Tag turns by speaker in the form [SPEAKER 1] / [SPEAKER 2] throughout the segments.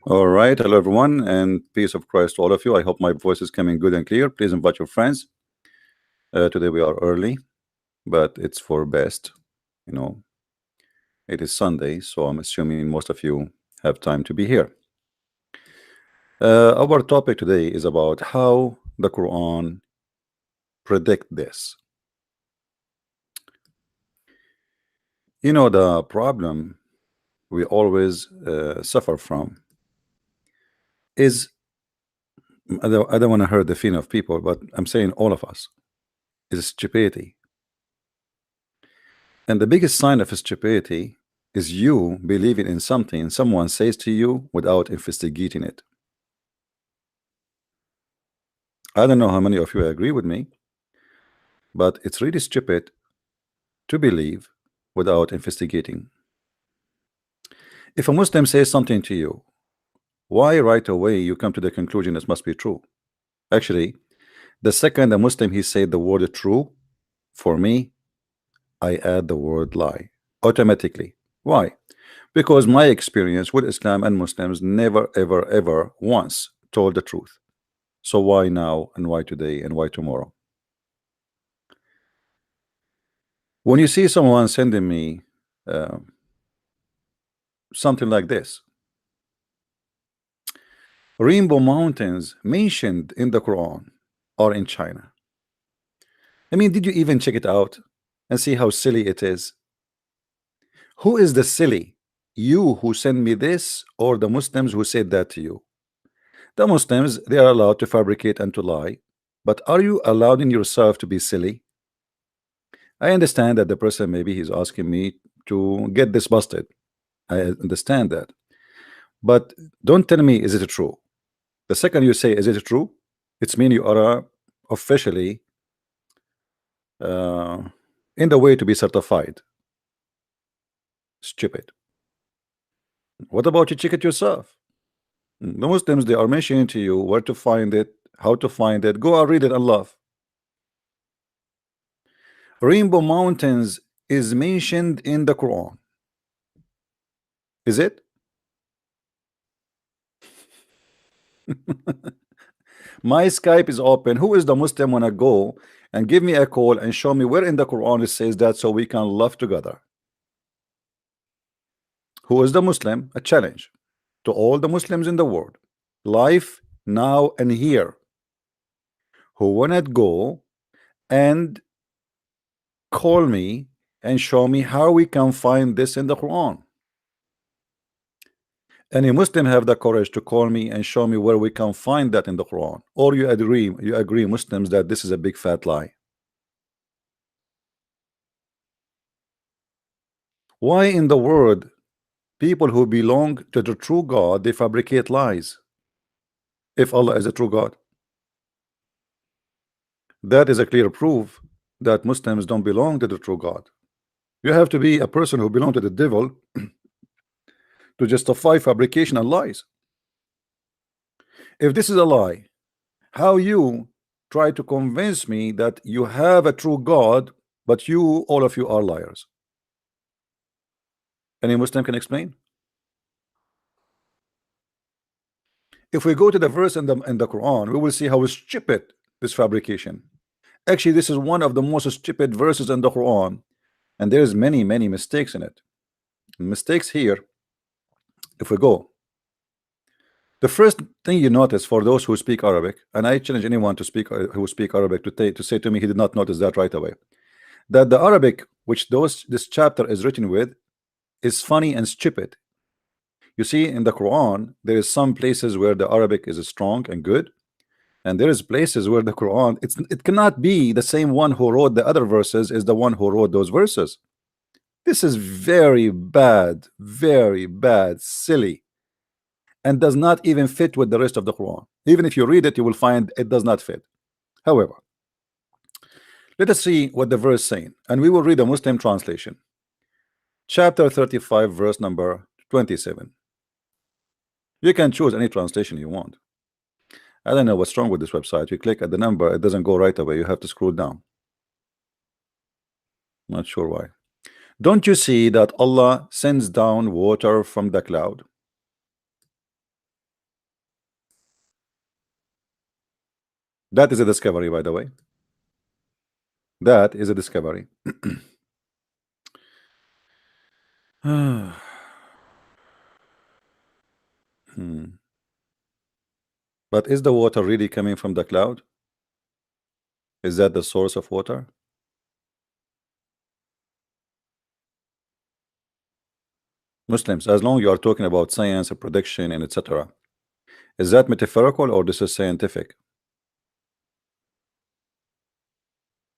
[SPEAKER 1] All right, hello everyone, and peace of Christ to all of you. I hope my voice is coming good and clear. Please invite your friends. Today we are early, but it's for best. You know, it is Sunday, so I'm assuming most of you have time to be here. Our topic today is about how the Quran predict this. The problem we always suffer from is I don't want to hurt the feeling of people, but I'm saying all of us is stupidity. And the biggest sign of stupidity is you believing in something someone says to you without investigating it. I don't know how many of you agree with me, but it's really stupid to believe without investigating. If a Muslim says something to you, why right away you come to the conclusion it must be true? Actually, the second a Muslim he said the word true, for me, I add the word lie automatically. Why? Because my experience with Islam and Muslims never ever ever once told the truth. So why now and why today and why tomorrow? When you see someone sending me uh, something like this, Rainbow Mountains mentioned in the Quran or in China. I mean, did you even check it out and see how silly it is? Who is the silly? You who send me this, or the Muslims who said that to you? The Muslims, they are allowed to fabricate and to lie, but are you allowed in yourself to be silly? I understand that the person maybe he's asking me to get this busted. I understand that. But don't tell me, is it true? The second you say, is it true? It's mean you are officially uh, in the way to be certified. Stupid. What about you check it yourself? The Muslims, they are mentioning to you where to find it, how to find it. Go and read it and love. Rainbow Mountains is mentioned in the Quran. Is it? My Skype is open. Who is the Muslim wanna go and give me a call and show me where in the Quran it says that so we can love together? Who is the Muslim? A challenge to all the Muslims in the world, life now and here, who wanna go and call me and show me how we can find this in the Quran. Any Muslim have the courage to call me and show me where we can find that in the Quran, or you agree Muslims that this is a big fat lie? Why in the world people who belong to the true God they fabricate lies if Allah is a true God? That is a clear proof that Muslims don't belong to the true God. You have to be a person who belongs to the devil to justify fabrication and lies. If this is a lie, how you try to convince me that you have a true God, but you, all of you, are liars? Any Muslim can explain? If we go to the verse in the Quran, we will see how stupid this fabrication. Actually, this is one of the most stupid verses in the Quran, and there's many mistakes in it. Mistakes here. If we go, the first thing you notice for those who speak Arabic, and I challenge anyone to speak who speak Arabic to say to me he did not notice that right away, that the Arabic which this chapter is written with is funny and stupid. You see, in the Quran, there is some places where the Arabic is strong and good, and there is places where the Quran it cannot be the same one who wrote the other verses is the one who wrote those verses. This is very bad, silly, and does not even fit with the rest of the Quran. Even if you read it, you will find it does not fit. However, let us see what the verse saying, and we will read a Muslim translation. Chapter 35, verse number 27. You can choose any translation you want. I don't know what's wrong with this website. You click at the number, it doesn't go right away. You have to scroll down. Not sure why. Don't you see that Allah sends down water from the cloud? That is a discovery, by the way. That is a discovery. Hmm. But is the water really coming from the cloud? Is that the source of water? Muslims, as long you are talking about science and prediction and etc., is that metaphorical or this is scientific?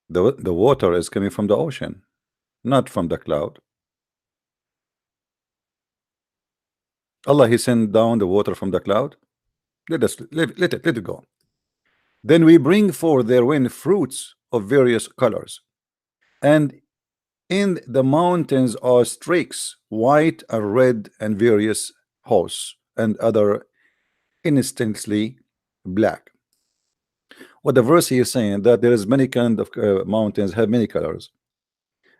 [SPEAKER 1] The water is coming from the ocean, not from the cloud. Allah, He sent down the water from the cloud. Let it go. Then we bring forth therein fruits of various colors, and in the mountains are streaks, white and red, and various hosts, and other instantly black. What the verse here is saying that there is many kind of mountains have many colors,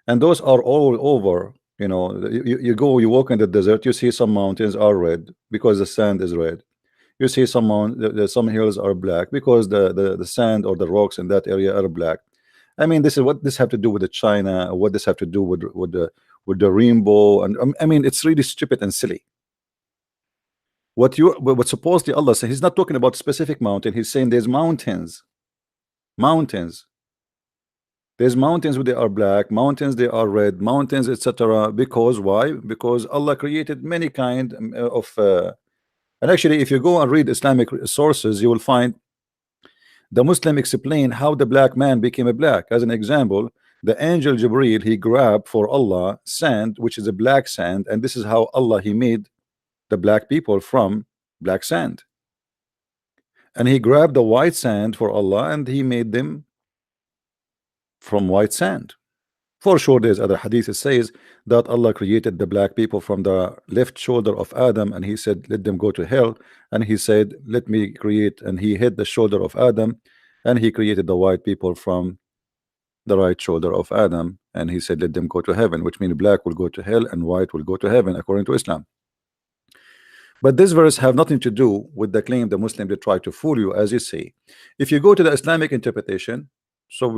[SPEAKER 1] and those are all over. You know, you go, you walk in the desert, you see some mountains are red because the sand is red. You see some some hills are black because the sand or the rocks in that area are black. I mean, this is what this have to do with the China, what this have to do with the rainbow, and I mean, it's really stupid and silly. What supposedly Allah says, He's not talking about specific mountain. He's saying there's mountains, mountains. There's mountains where they are black, mountains they are red, mountains, etc. Because why? Because Allah created many kind of and actually, if you go and read Islamic sources, you will find the Muslim explain how the black man became a black. As an example, the angel Jibreel, he grabbed for Allah sand, which is a black sand, and this is how Allah he made the black people from black sand. And he grabbed the white sand for Allah and he made them from white sand. For sure, there's other hadith that says that Allah created the black people from the left shoulder of Adam, and He said, "Let them go to hell." And He said, "Let me create," and He hit the shoulder of Adam, and He created the white people from the right shoulder of Adam, and He said, "Let them go to heaven," which means black will go to hell and white will go to heaven, according to Islam. But this verse have nothing to do with the claim the Muslim they try to fool you, as you say. If you go to the Islamic interpretation, so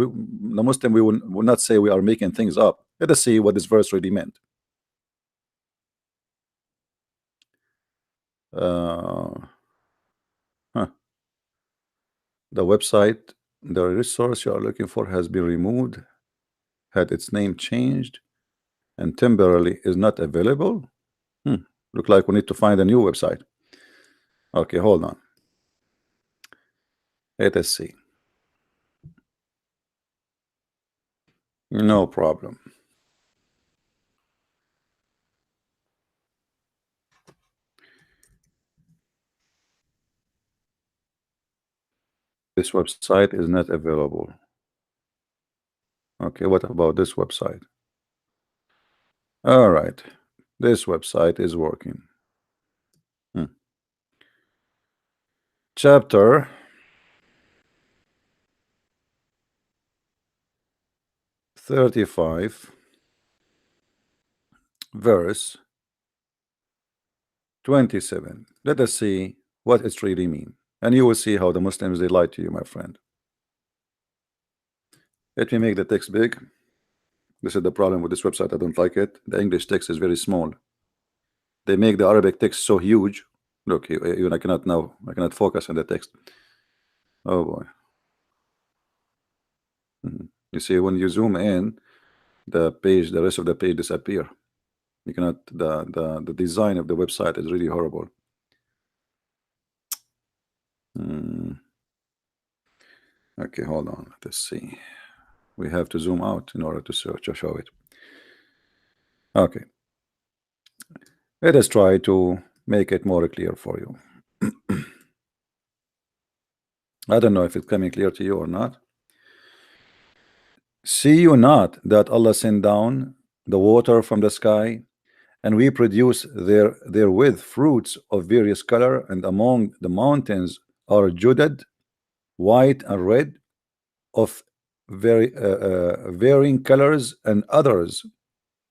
[SPEAKER 1] the Muslim will not say we are making things up. Let us see what this verse really meant. Uh, huh. The website, the resource you are looking for has been removed, had its name changed, and temporarily is not available. Look like we need to find a new website. Okay, hold on. Let us see. No problem. This website is not available. Okay, what about this website? All right, this website is working. Chapter 35, verse 27. Let us see what it really means, and you will see how the Muslims they lie to you, my friend. Let me make the text big. This is the problem with this website. I don't like it. The English text is very small. They make the Arabic text so huge. Look, even I cannot now. I cannot focus on the text. Oh boy. You see, when you zoom in, the page, the rest of the page disappear. You cannot. The design of the website is really horrible. Okay, hold on. Let's see. We have to zoom out in order to search or show it. Okay. Let us try to make it more clear for you. I don't know if it's coming clear to you or not. See you not that Allah sent down the water from the sky, and we produce therewith fruits of various color, and among the mountains are judad, white and red, of varying colors, and others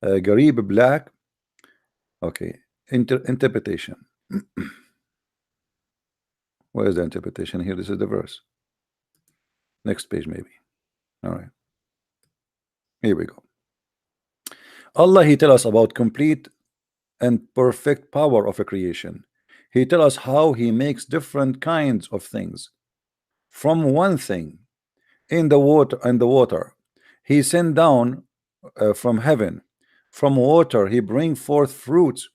[SPEAKER 1] garib, black. Okay, interpretation. Where is the interpretation here? This is the verse. Next page, maybe. All right. Here we go. Allah, He tell us about complete and perfect power of a creation. He tell us how He makes different kinds of things from one thing in the water. He sent down from heaven. From water He bring forth fruits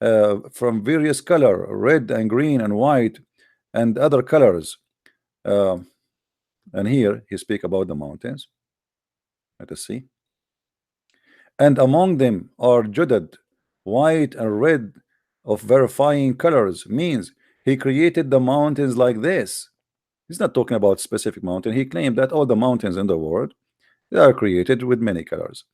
[SPEAKER 1] from various color, red and green and white and other colors. Uh, and here He speak about the mountains. Let us see. And among them are judad, white and red of verifying colors, means He created the mountains like this. He's not talking about specific mountain. He claimed that all the mountains in the world, they are created with many colors,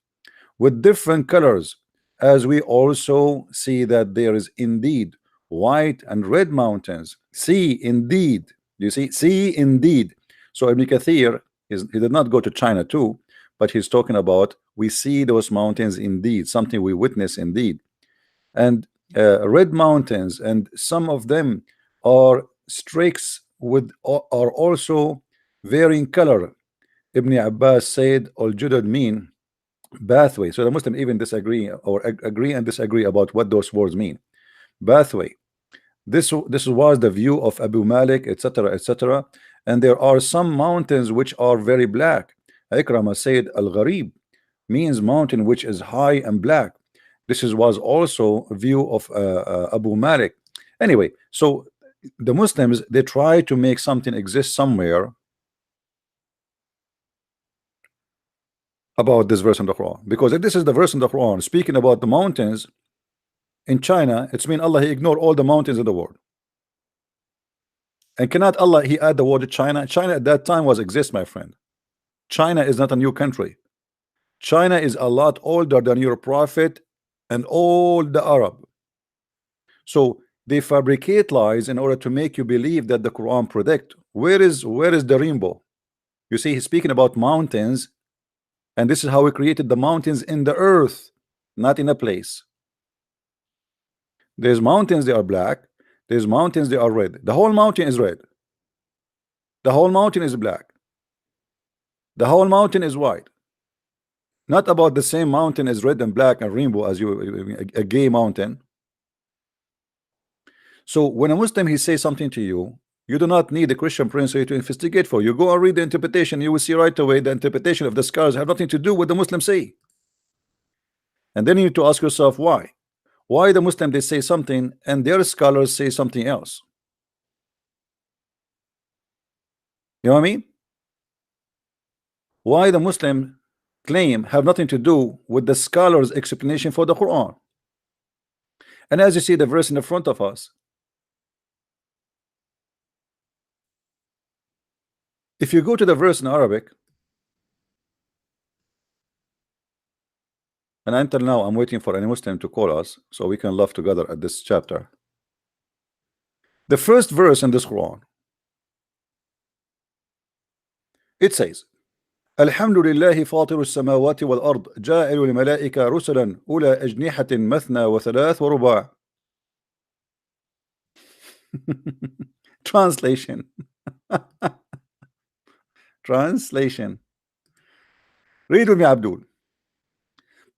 [SPEAKER 1] with different colors, as we also see that there is indeed white and red mountains. See indeed, you see indeed. So Ibn Kathir he did not go to China too, but he's talking about we see those mountains indeed, something we witness indeed. And red mountains, and some of them are streaks with are also varying color. Ibn Abbas said al-judad mean pathway. So the Muslim even disagree or agree and disagree about what those words mean. Pathway. This was the view of Abu Malik, etc., etc. And there are some mountains which are very black. Ikrama said al-gharib means mountain which is high and black. This was also a view of Abu Malik. Anyway, so the Muslims, they try to make something exist somewhere about this verse in the Quran, because if this is the verse in the Quran speaking about the mountains in China, it's mean Allah He ignored all the mountains in the world. And cannot Allah He add the word China? China at that time was exist, my friend. China is not a new country. China is a lot older than your prophet and all the Arab. So they fabricate lies in order to make you believe that the Quran predict. Where is the rainbow? You see, he's speaking about mountains, and this is how He created the mountains in the earth, not in a place. There's mountains, they are black. There's mountains, they are red. The whole mountain is red. The whole mountain is black. The whole mountain is white. Not about the same mountain as red and black and rainbow as a gay mountain. So when a Muslim he says something to you, you do not need a Christian prince to investigate for. You go and read the interpretation. You will see right away the interpretation of the scholars have nothing to do with the Muslims say. And then you need to ask yourself why. Why the Muslim they say something and their scholars say something else? You know what I mean? Why the Muslim claim have nothing to do with the scholars explanation for the Quran? And as you see the verse in the front of us, if you go to the verse in Arabic, and until now I'm waiting for any Muslim to call us so we can laugh together at this chapter. The first verse in this Quran, it says, الحمد لله فاطر السماوات والأرض جاعل الملائكة رسلا أولى أجنحة مثنى وثلاث ورباع. Translation. Translation. Read with me, Abdul.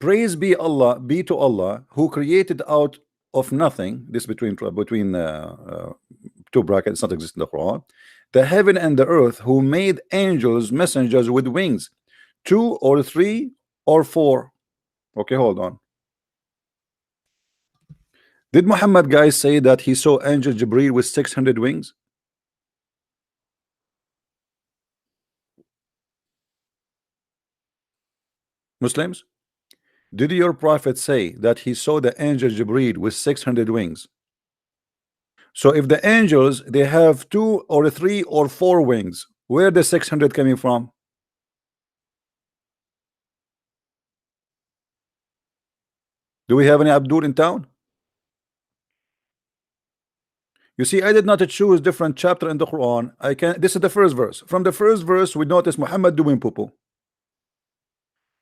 [SPEAKER 1] Praise be to Allah who created out of nothing. This between two brackets, not exist in the Quran. The heaven and the earth, who made angels messengers with wings, 2 or 3 or 4. Okay, hold on. Did Muhammad guys say that he saw angel Jibreel with 600 wings? Muslims, did your prophet say that he saw the angel Jibreel with 600 wings? So if the angels they have 2 or 3 or 4 wings, where the 600 coming from? Do we have any Abdul in town? You see, I did not choose different chapter in the Quran. This is the first verse. From the first verse, we notice Muhammad doing poo-poo.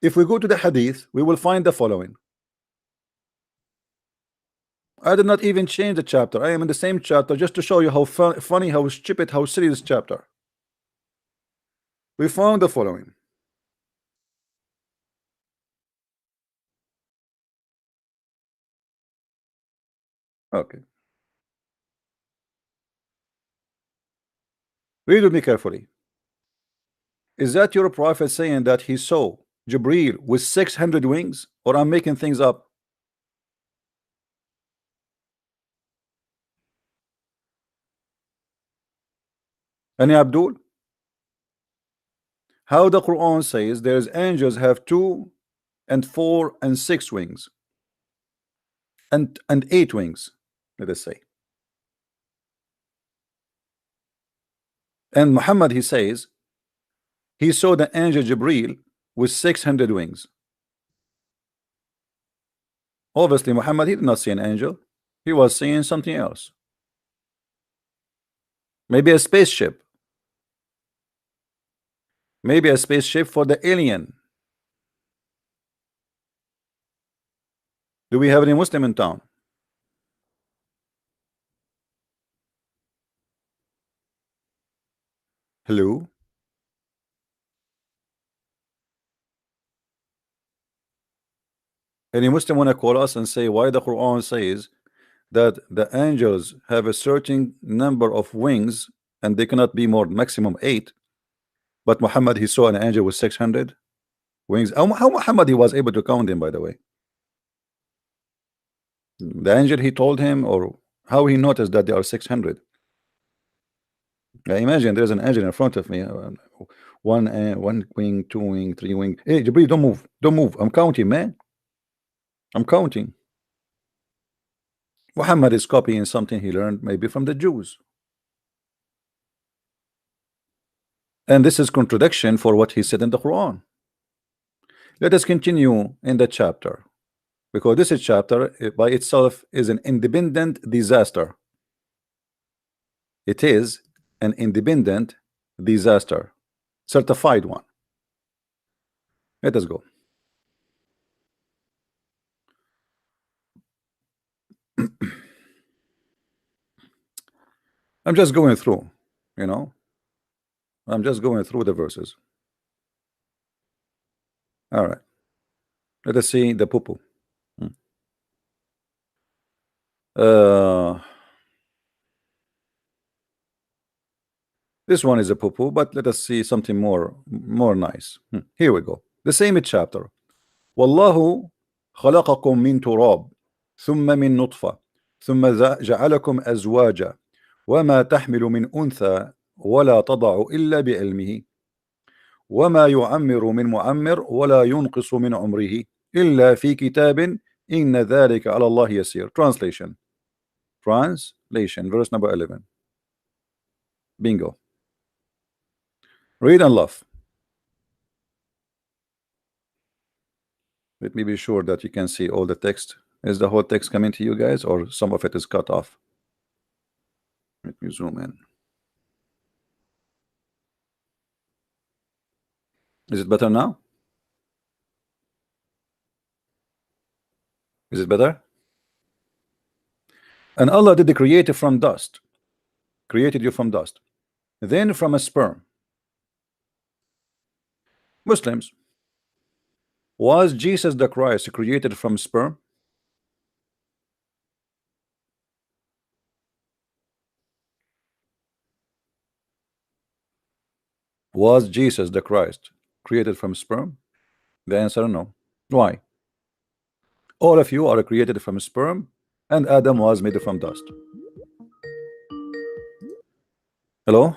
[SPEAKER 1] If we go to the Hadith, we will find the following. I did not even change the chapter. I am in the same chapter just to show you how funny, how stupid, how silly this chapter. We found the following. Okay. Read with me carefully. Is that your prophet saying that he saw Jibril with 600 wings, or I'm making things up? Any Abdul? How the Quran says there's angels have 2 and 4 and 6 wings and 8 wings, let us say. And Muhammad, he says he saw the angel Jibril with 600 wings. Obviously Muhammad, he did not see an angel, he was seeing something else. Maybe a spaceship, maybe a spaceship for the alien. Do we have any Muslim in town? Hello? Any Muslim want to call us and say why the Quran says that the angels have a certain number of wings and they cannot be more maximum 8, but Muhammad, he saw an angel with 600 wings? How Muhammad, he was able to count them, by the way? The angel, he told him, or how he noticed that there are 600? I imagine there's an angel in front of me, one wing, 2 wing, 3 wing. Hey Jibril, don't move, don't move, I'm counting, man, I'm counting. Muhammad is copying something he learned maybe from the Jews, and this is contradiction for what he said in the Quran. Let us continue in the chapter, because this chapter by itself is an independent disaster. It is an independent disaster, certified one. Let us go. I'm just going through, you know, I'm just going through the verses. All right, let us see the poo-poo. This one is a poo-poo, but let us see something more nice. Here we go. The same chapter. والله خلقكم من تراب ثم من نطفة ثم جعلكم أزواجا وما تحمل من أنثى ولا تضع إلا بعلمه وما يعمر من معمر ولا ينقص من عمره إلا في كتاب إن ذلك على الله يسير. Translation. Verse number 11. Bingo. Read and laugh. Let me be sure that you can see all the text. Is the whole text coming to you guys, or some of it is cut off? Let me zoom in. Is it better now? Is it better? And Allah did create you from dust, created you from dust, then from a sperm. Muslims, was Jesus the Christ created from sperm? Was Jesus the Christ created from sperm? The answer no. Why? All of you are created from sperm, and Adam was made from dust. Hello?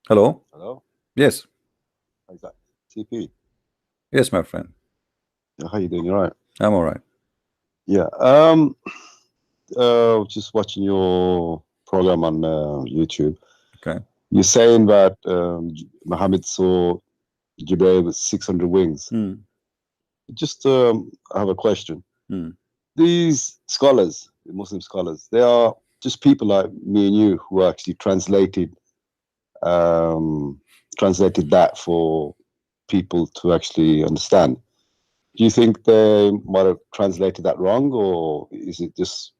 [SPEAKER 1] Hello?
[SPEAKER 2] Hello?
[SPEAKER 1] Yes.
[SPEAKER 2] How's that? TP?
[SPEAKER 1] Yes, my friend.
[SPEAKER 2] How you doing? You all right?
[SPEAKER 1] I'm all right.
[SPEAKER 2] Yeah. Just watching your program on YouTube.
[SPEAKER 1] Okay.
[SPEAKER 2] You're saying that Muhammad saw Jibreel with 600 wings. Just I have a question. These scholars, the Muslim scholars, they are just people like me and you who actually translated that for people to actually understand. Do you think they might have translated that wrong, or is it just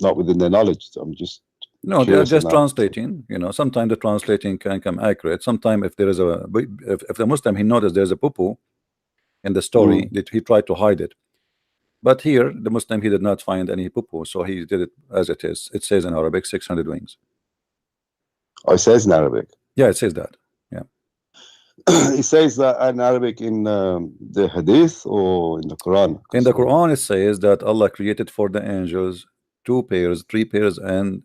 [SPEAKER 2] not within their knowledge? I'm just
[SPEAKER 1] No, they are
[SPEAKER 2] curious on
[SPEAKER 1] just
[SPEAKER 2] that.
[SPEAKER 1] translating. You know, sometimes the translating can come accurate. Sometimes if there is if the Muslim he noticed there's a poo in the story, that he tried to hide it. But here the Muslim he did not find any poo, so he did it as it is. It says in Arabic 600 wings.
[SPEAKER 2] Oh, it says in Arabic.
[SPEAKER 1] Yeah, it says that. Yeah.
[SPEAKER 2] It says that in Arabic in the Hadith or in the Quran.
[SPEAKER 1] In the Quran, it says that Allah created for the angels 2 pairs, 3 pairs, and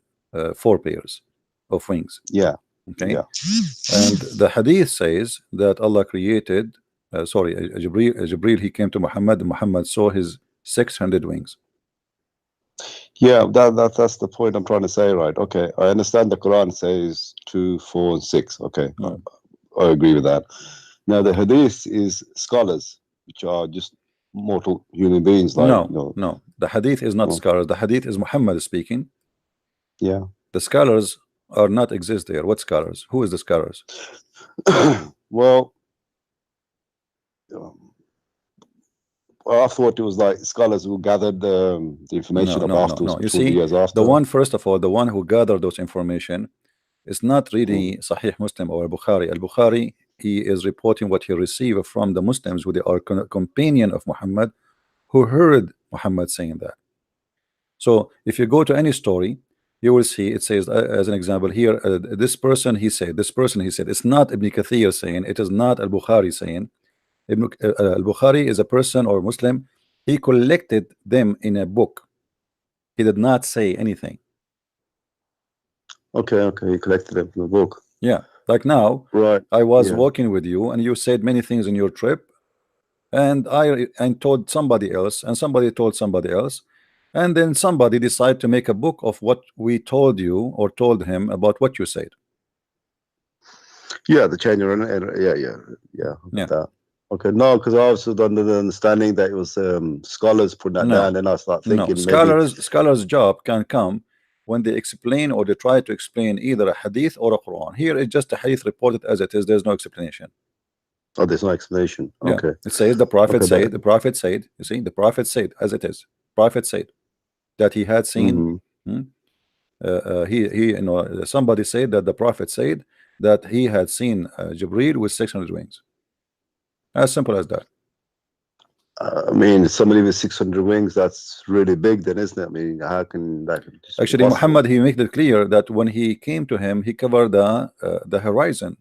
[SPEAKER 1] 4 pairs of wings.
[SPEAKER 2] Yeah.
[SPEAKER 1] Okay.
[SPEAKER 2] Yeah.
[SPEAKER 1] And the Hadith says that Allah created. Sorry, Jibril. He came to Muhammad. And Muhammad saw his 600 wings.
[SPEAKER 2] Yeah, that's the point I'm trying to say, right? Okay, I understand the Quran says 2, 4, and 6. Okay, I agree with that. Now the Hadith is scholars, which are just mortal human beings. Like
[SPEAKER 1] no, the Hadith is not scholars. The Hadith is Muhammad speaking.
[SPEAKER 2] Yeah,
[SPEAKER 1] the scholars are not exist there. What scholars? Who is the scholars?
[SPEAKER 2] Well, I thought it was like scholars who gathered the information up afterwards.
[SPEAKER 1] You see,
[SPEAKER 2] years after.
[SPEAKER 1] the one, first of all, the one who gathered those information is not really Sahih Muslim or Bukhari. Al-Bukhari, he is reporting what he received from the Muslims who they are companion of Muhammad, who heard Muhammad saying that. So if you go to any story, you will see it says, as an example here, this person he said, this person he said. It's not Ibn Kathir saying, it is not Al-Bukhari saying. Al-Bukhari is a person or Muslim, he collected them in a book. He did not say anything.
[SPEAKER 2] Okay, he collected them in a book.
[SPEAKER 1] Yeah, like now,
[SPEAKER 2] right?
[SPEAKER 1] I was walking with you, and you said many things in your trip, and I told somebody else, and somebody told somebody else, and then somebody decided to make a book of what we told you or told him about what you said.
[SPEAKER 2] Yeah, the chain of yeah. That. Okay, no, because I was under the understanding that it was scholars put that down, and I start thinking
[SPEAKER 1] scholars' job can come when they explain or they try to explain either a hadith or a Quran. Here it's just a hadith reported as it is. There's no explanation.
[SPEAKER 2] Oh, there's no explanation.
[SPEAKER 1] Yeah.
[SPEAKER 2] Okay.
[SPEAKER 1] It says the Prophet said. The Prophet said. You see, the Prophet said as it is. Prophet said that he had seen. Somebody said that the Prophet said that he had seen Jibril with 600 wings. As simple as that.
[SPEAKER 2] I mean, somebody with 600 wings, that's really big then, isn't it? I mean, how can that
[SPEAKER 1] actually Muhammad, he made it clear that when he came to him, he covered the horizon.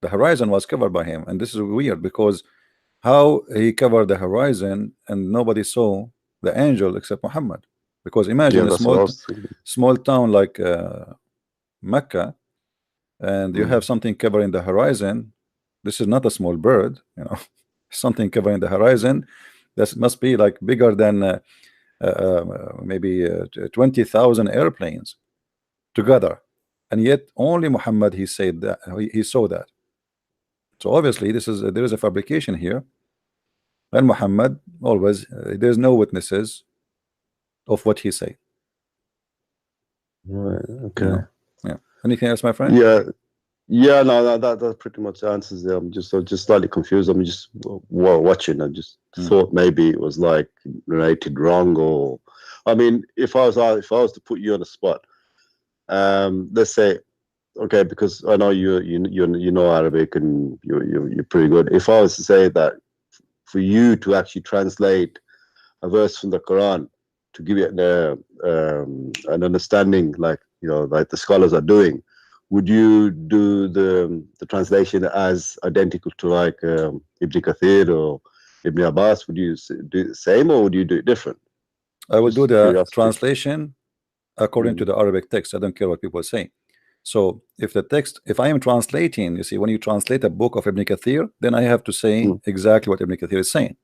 [SPEAKER 1] The horizon was covered by him, and this is weird because how he covered the horizon and nobody saw the angel except Muhammad. Because imagine a small town like Mecca, and you have something covering the horizon. This is not a small bird, something covering the horizon. That must be like bigger than maybe 20,000 airplanes together, and yet only Muhammad he said that he saw that. So obviously there is a fabrication here, and Muhammad always there's no witnesses of what he said.
[SPEAKER 2] Right. Okay.
[SPEAKER 1] Yeah. Anything else, my friend?
[SPEAKER 2] Yeah, no, that pretty much answers it. I'm just slightly confused. I'm just watching. I just thought maybe it was like related wrong, or I mean, if I was to put you on the spot, let's say, okay, because I know you know Arabic and you're pretty good. If I was to say that for you to actually translate a verse from the Quran to give it an understanding, like like the scholars are doing, would you do the translation as identical to like Ibn Kathir or Ibn Abbas? Would you do the same, or would you do it different?
[SPEAKER 1] I would do the translation according to the Arabic text. I don't care what people say. So if I am translating, you see, when you translate a book of Ibn Kathir, then I have to say exactly what Ibn Kathir is saying.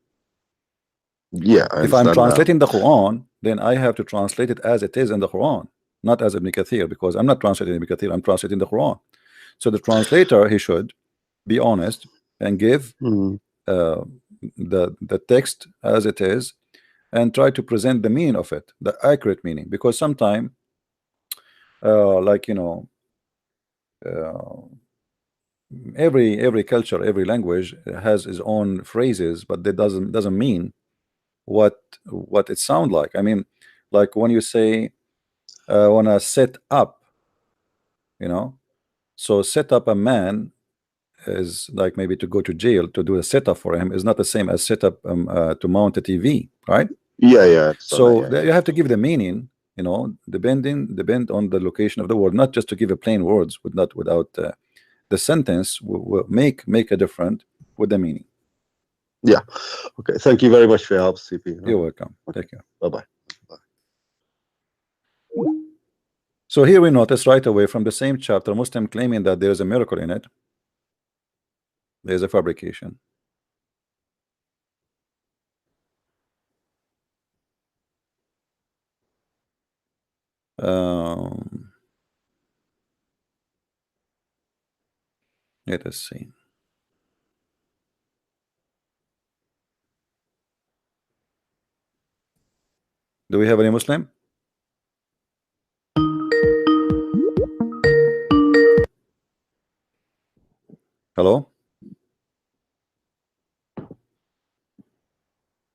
[SPEAKER 2] Yeah,
[SPEAKER 1] if I'm translating the Quran, then I have to translate it as it is in the Quran, not as Ibn Kathir, because I'm not translating Ibn Kathir, I'm translating the Quran. So the translator, he should be honest and give the text as it is, and try to present the meaning of it, the accurate meaning, because sometimes every culture, every language has its own phrases, but that doesn't mean what it sound like. I mean, like when you say wanna set up, you know. So set up a man is like maybe to go to jail to do a setup for him is not the same as set up to mount a TV, right?
[SPEAKER 2] Yeah.
[SPEAKER 1] So
[SPEAKER 2] Yeah.
[SPEAKER 1] you have to give the meaning, you know, depend on the location of the word, not just to give a plain words with not without the sentence will make a difference with the meaning.
[SPEAKER 2] Yeah. Okay. Thank you very much for your help, CP.
[SPEAKER 1] You're welcome. Take care.
[SPEAKER 2] Bye-bye.
[SPEAKER 1] So here we notice right away from the same chapter, Muslim claiming that there is a miracle in it. There is a fabrication. Let us see. Do we have any Muslim? Hello?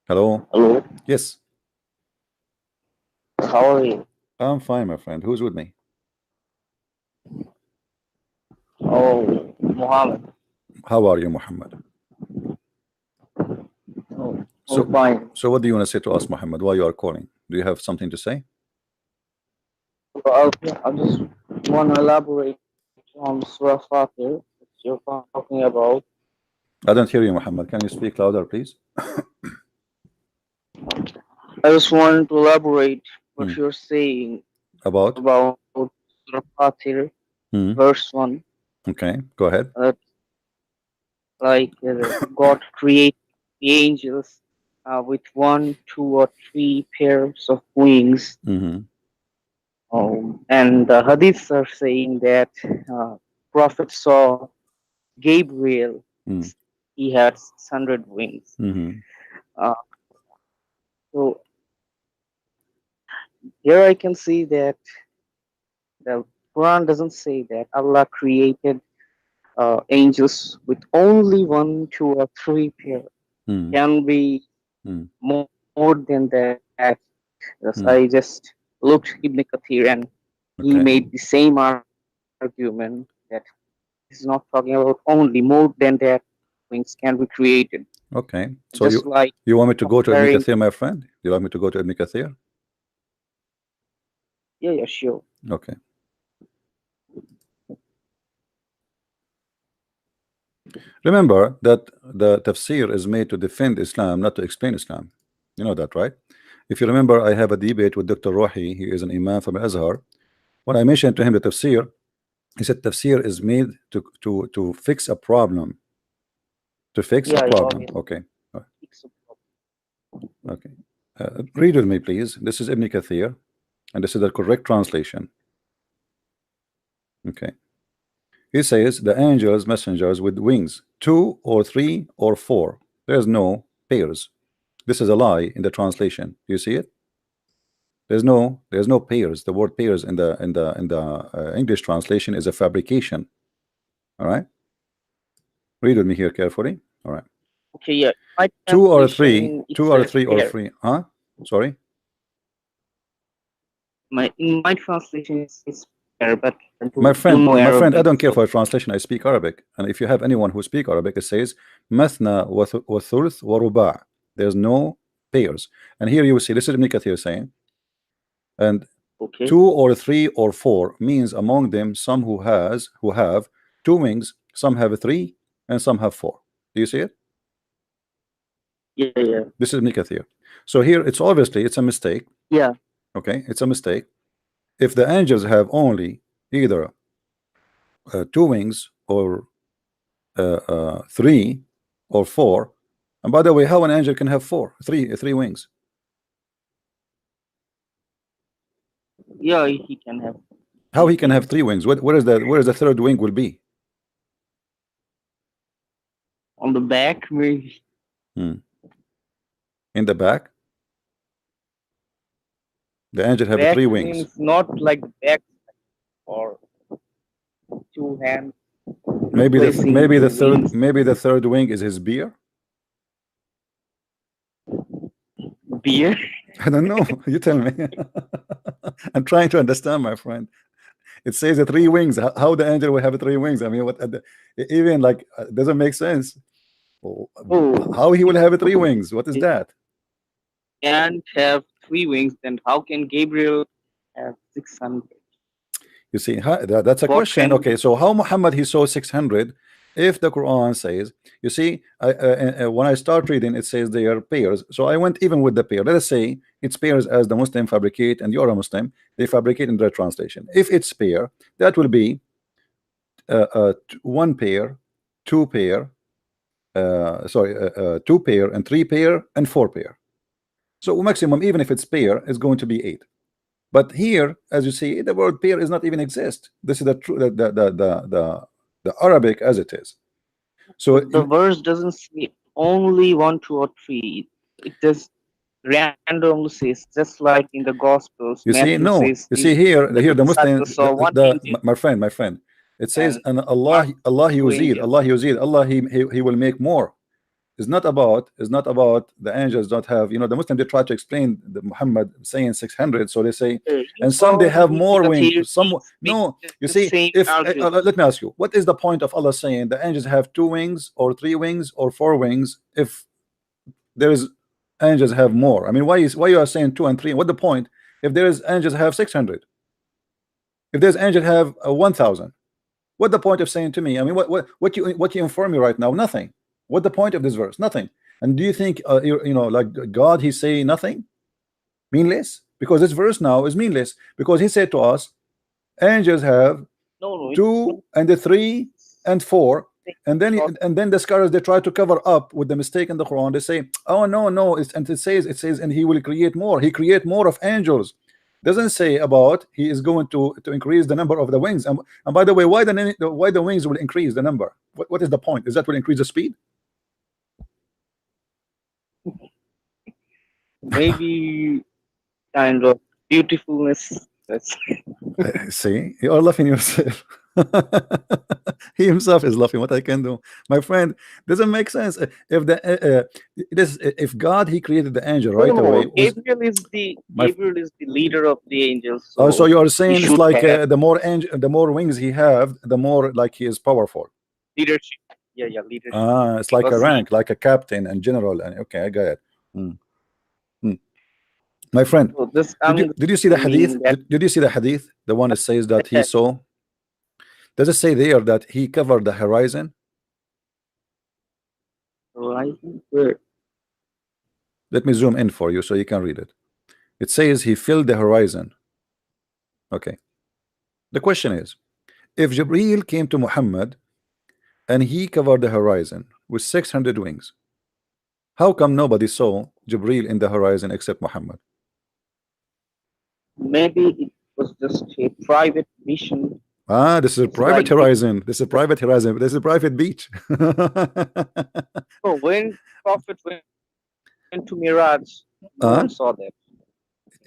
[SPEAKER 1] Hello?
[SPEAKER 3] Hello.
[SPEAKER 1] Yes.
[SPEAKER 3] How are you?
[SPEAKER 1] I'm fine, my friend. Who's with me?
[SPEAKER 3] Oh, Muhammad.
[SPEAKER 1] How are you, Muhammad?
[SPEAKER 3] Oh,
[SPEAKER 1] So
[SPEAKER 3] fine.
[SPEAKER 1] So what do you want to say to us, Muhammad? Why you are calling? Do you have something to say?
[SPEAKER 3] Well, I just want to elaborate on Surah Fatir that you're talking about.
[SPEAKER 1] I don't hear you, Muhammad. Can you speak louder, please?
[SPEAKER 3] I just wanted to elaborate what you're saying
[SPEAKER 1] About?
[SPEAKER 3] about Surah Fatir, verse 1.
[SPEAKER 1] Okay, go ahead.
[SPEAKER 3] Like God created the angels with 1, 2, or 3 pairs of wings. And the hadiths are saying that Prophet saw Gabriel, he had 600 wings. So here I can see that the Quran doesn't say that Allah created angels with only 1, 2, or 3 pair. Can be more than that. Yes, I just looked Ibn Kathir and he made the same argument that he's not talking about only, more than that wings can be created.
[SPEAKER 1] Okay, so
[SPEAKER 3] just like
[SPEAKER 1] you want me to go to Ibn
[SPEAKER 3] comparing.
[SPEAKER 1] Kathir, my friend? You want me to go to Ibn Kathir?
[SPEAKER 3] Yeah, sure.
[SPEAKER 1] Okay. Remember that the tafsir is made to defend Islam, not to explain Islam. You know that, right? If you remember, I have a debate with Dr. Rohi. He is an imam from Azhar. When I mentioned to him the tafsir, he said tafsir is made to fix a problem. To fix a problem. Okay. Okay. Read with me, please. This is Ibn Kathir, and this is the correct translation. Okay. He says the angels, messengers with wings, 2 or 3 or 4. There's no pairs. This is a lie in the translation. Do you see it? There's no pairs. The word pairs in the English translation is a fabrication. All right. Read with me here carefully. All right.
[SPEAKER 3] Okay. Yeah.
[SPEAKER 1] 2 or 3. 2 or 3 or 3. Huh? Sorry.
[SPEAKER 3] In my translation is pair, but
[SPEAKER 1] my friend, I don't care
[SPEAKER 3] so.
[SPEAKER 1] for translation. I speak Arabic, and if you have anyone who speak Arabic, it says mathna wa thuluth wa ruba'. There's no pairs, and here you will see this is Ibn Kathir saying, and 2 or 3 or 4 means among them some who have 2 wings, some have 3, and some have 4. Do you see it?
[SPEAKER 3] Yeah.
[SPEAKER 1] This is Ibn Kathir. So here it's obviously it's a mistake.
[SPEAKER 3] Yeah.
[SPEAKER 1] Okay, it's a mistake. If the angels have only either 2 wings or 3 or 4, and by the way, how an angel can have 3 wings?
[SPEAKER 3] Yeah, he can have.
[SPEAKER 1] How he can have 3 wings? Where is the third wing will be?
[SPEAKER 3] On the back, maybe.
[SPEAKER 1] In the back? The angel have 3 wings.
[SPEAKER 3] Means not like the back or 2 hands.
[SPEAKER 1] Maybe the third wing is his beer.
[SPEAKER 3] Beer?
[SPEAKER 1] I don't know. You tell me. I'm trying to understand, my friend. It says the three wings. How the angel will have three wings? I mean, what even like doesn't make sense. How he will have three wings? What is that?
[SPEAKER 3] And have three wings, then how can Gabriel have 600?
[SPEAKER 1] You see, that's a question. Okay, so how Muhammad he saw 600 if the Quran says, you see, when I start reading, it says they are pairs. So I went even with the pair. Let us say it's pairs as the Muslim fabricate and you're a Muslim, they fabricate in their translation. If it's pair, that will be one pair, two pair, two pair and three pair and four pair. So maximum, even if it's pair, is going to be 8. But here, as you see, the word pair is not even exist. This is the true the Arabic as it is. So
[SPEAKER 3] the verse doesn't say only 1, 2, or 3. It just randomly says, just like in the Gospels.
[SPEAKER 1] You see,
[SPEAKER 3] Matthew
[SPEAKER 1] no.
[SPEAKER 3] says
[SPEAKER 1] You see here the Muslim, my friend. It says, and Allah yuzid, Allah he will make more. It's not about the angels don't have, you know, the Muslim they try to explain the Muhammad saying 600, so they say, and some they have more wings. Some no, you see, if let me ask you, what is the point of Allah saying the angels have 2 wings or 3 wings or 4 wings if there is angels have more? I mean, why you are saying 2 and 3? What the point if there is angels have 600? If there's angels have 1,000, what the point of saying to me? I mean, what you inform me right now? Nothing. What the point of this verse? Nothing. And do you think you know, like God he say nothing? Meaningless? Because this verse now is meaningless, because he said to us angels have 2 and 3 and 4, and then the scholars they try to cover up with the mistake in the Quran. They say, oh no, and it says and he will create more. He create more of angels. Doesn't say about he is going to increase the number of the wings. And by the way, why the wings will increase the number? What is the point? Is that will increase the speed?
[SPEAKER 3] Maybe kind of beautifulness.
[SPEAKER 1] See, you are laughing yourself. He himself is laughing. What I can do, my friend, doesn't make sense. If if God he created the angel right away.
[SPEAKER 3] Gabriel is the leader of the angels.
[SPEAKER 1] So, so you are saying it's like the more wings he have, the more like he is powerful.
[SPEAKER 3] Leadership. Yeah, leadership.
[SPEAKER 1] It's like a rank, like a captain and general. And okay, I got it. My friend,
[SPEAKER 3] so
[SPEAKER 1] did you see the hadith? Did you see the hadith? The one that says that he saw. Does it say there that he covered the horizon?
[SPEAKER 3] Horizon? Where?
[SPEAKER 1] Let me zoom in for you so you can read it. It says he filled the horizon. Okay. The question is, if Jibreel came to Muhammad and he covered the horizon with 600 wings, how come nobody saw Jibreel in the horizon except Muhammad?
[SPEAKER 3] Maybe it was just a private mission.
[SPEAKER 1] This is a private horizon. This is a private horizon. This is a private beach.
[SPEAKER 3] So when Prophet went to Miraj, no one saw that.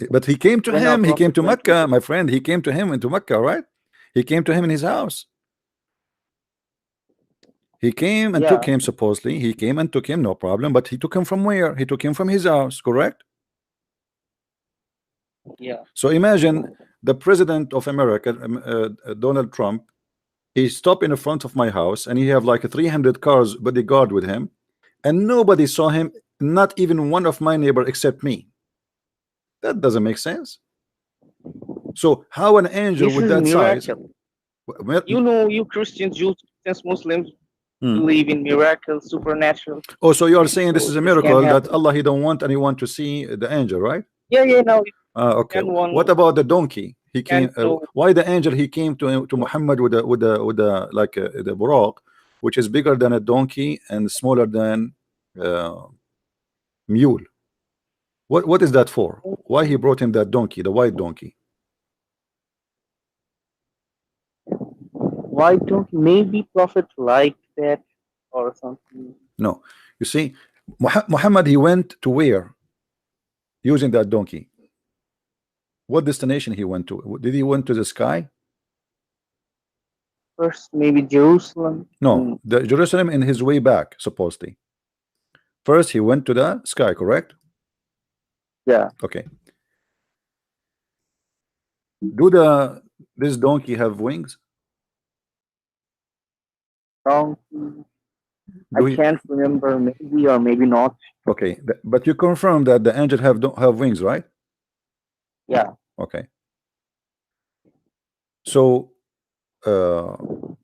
[SPEAKER 1] But he came to him. He came to Mecca, my friend. He came to him into Mecca, right? He came to him in his house. He came and took him, supposedly. He came and took him, no problem. But he took him from where? He took him from his house, correct?
[SPEAKER 3] Yeah.
[SPEAKER 1] So imagine the president of America, Donald Trump, he stopped in the front of my house and he have like 300 cars bodyguard with him, and nobody saw him, not even one of my neighbor except me. That doesn't make sense. So how an angel with that size?
[SPEAKER 3] You know, you Christians, Jews, Muslims believe in miracles, supernatural.
[SPEAKER 1] Oh, so you are saying this is a miracle that Allah he don't want anyone to see the angel, right?
[SPEAKER 3] Yeah, no.
[SPEAKER 1] Okay. What about the donkey? He came. Why the angel? He came to Muhammad with the like the buraq, which is bigger than a donkey and smaller than mule. What is that for? Why he brought him that donkey, the white donkey?
[SPEAKER 3] White donkey? Maybe Prophet liked that or something.
[SPEAKER 1] No, you see, Muhammad he went to where? Using that donkey. What destination he went to? Did he went to the sky?
[SPEAKER 3] First, maybe Jerusalem.
[SPEAKER 1] No, the Jerusalem in his way back, supposedly. First, he went to the sky, correct?
[SPEAKER 3] Yeah.
[SPEAKER 1] Okay. Do this donkey have wings?
[SPEAKER 3] Donkey. I
[SPEAKER 1] Do we,
[SPEAKER 3] can't remember. Maybe or maybe not.
[SPEAKER 1] okay, but you confirm that the angel don't have wings, right?
[SPEAKER 3] Yeah.
[SPEAKER 1] Okay. So the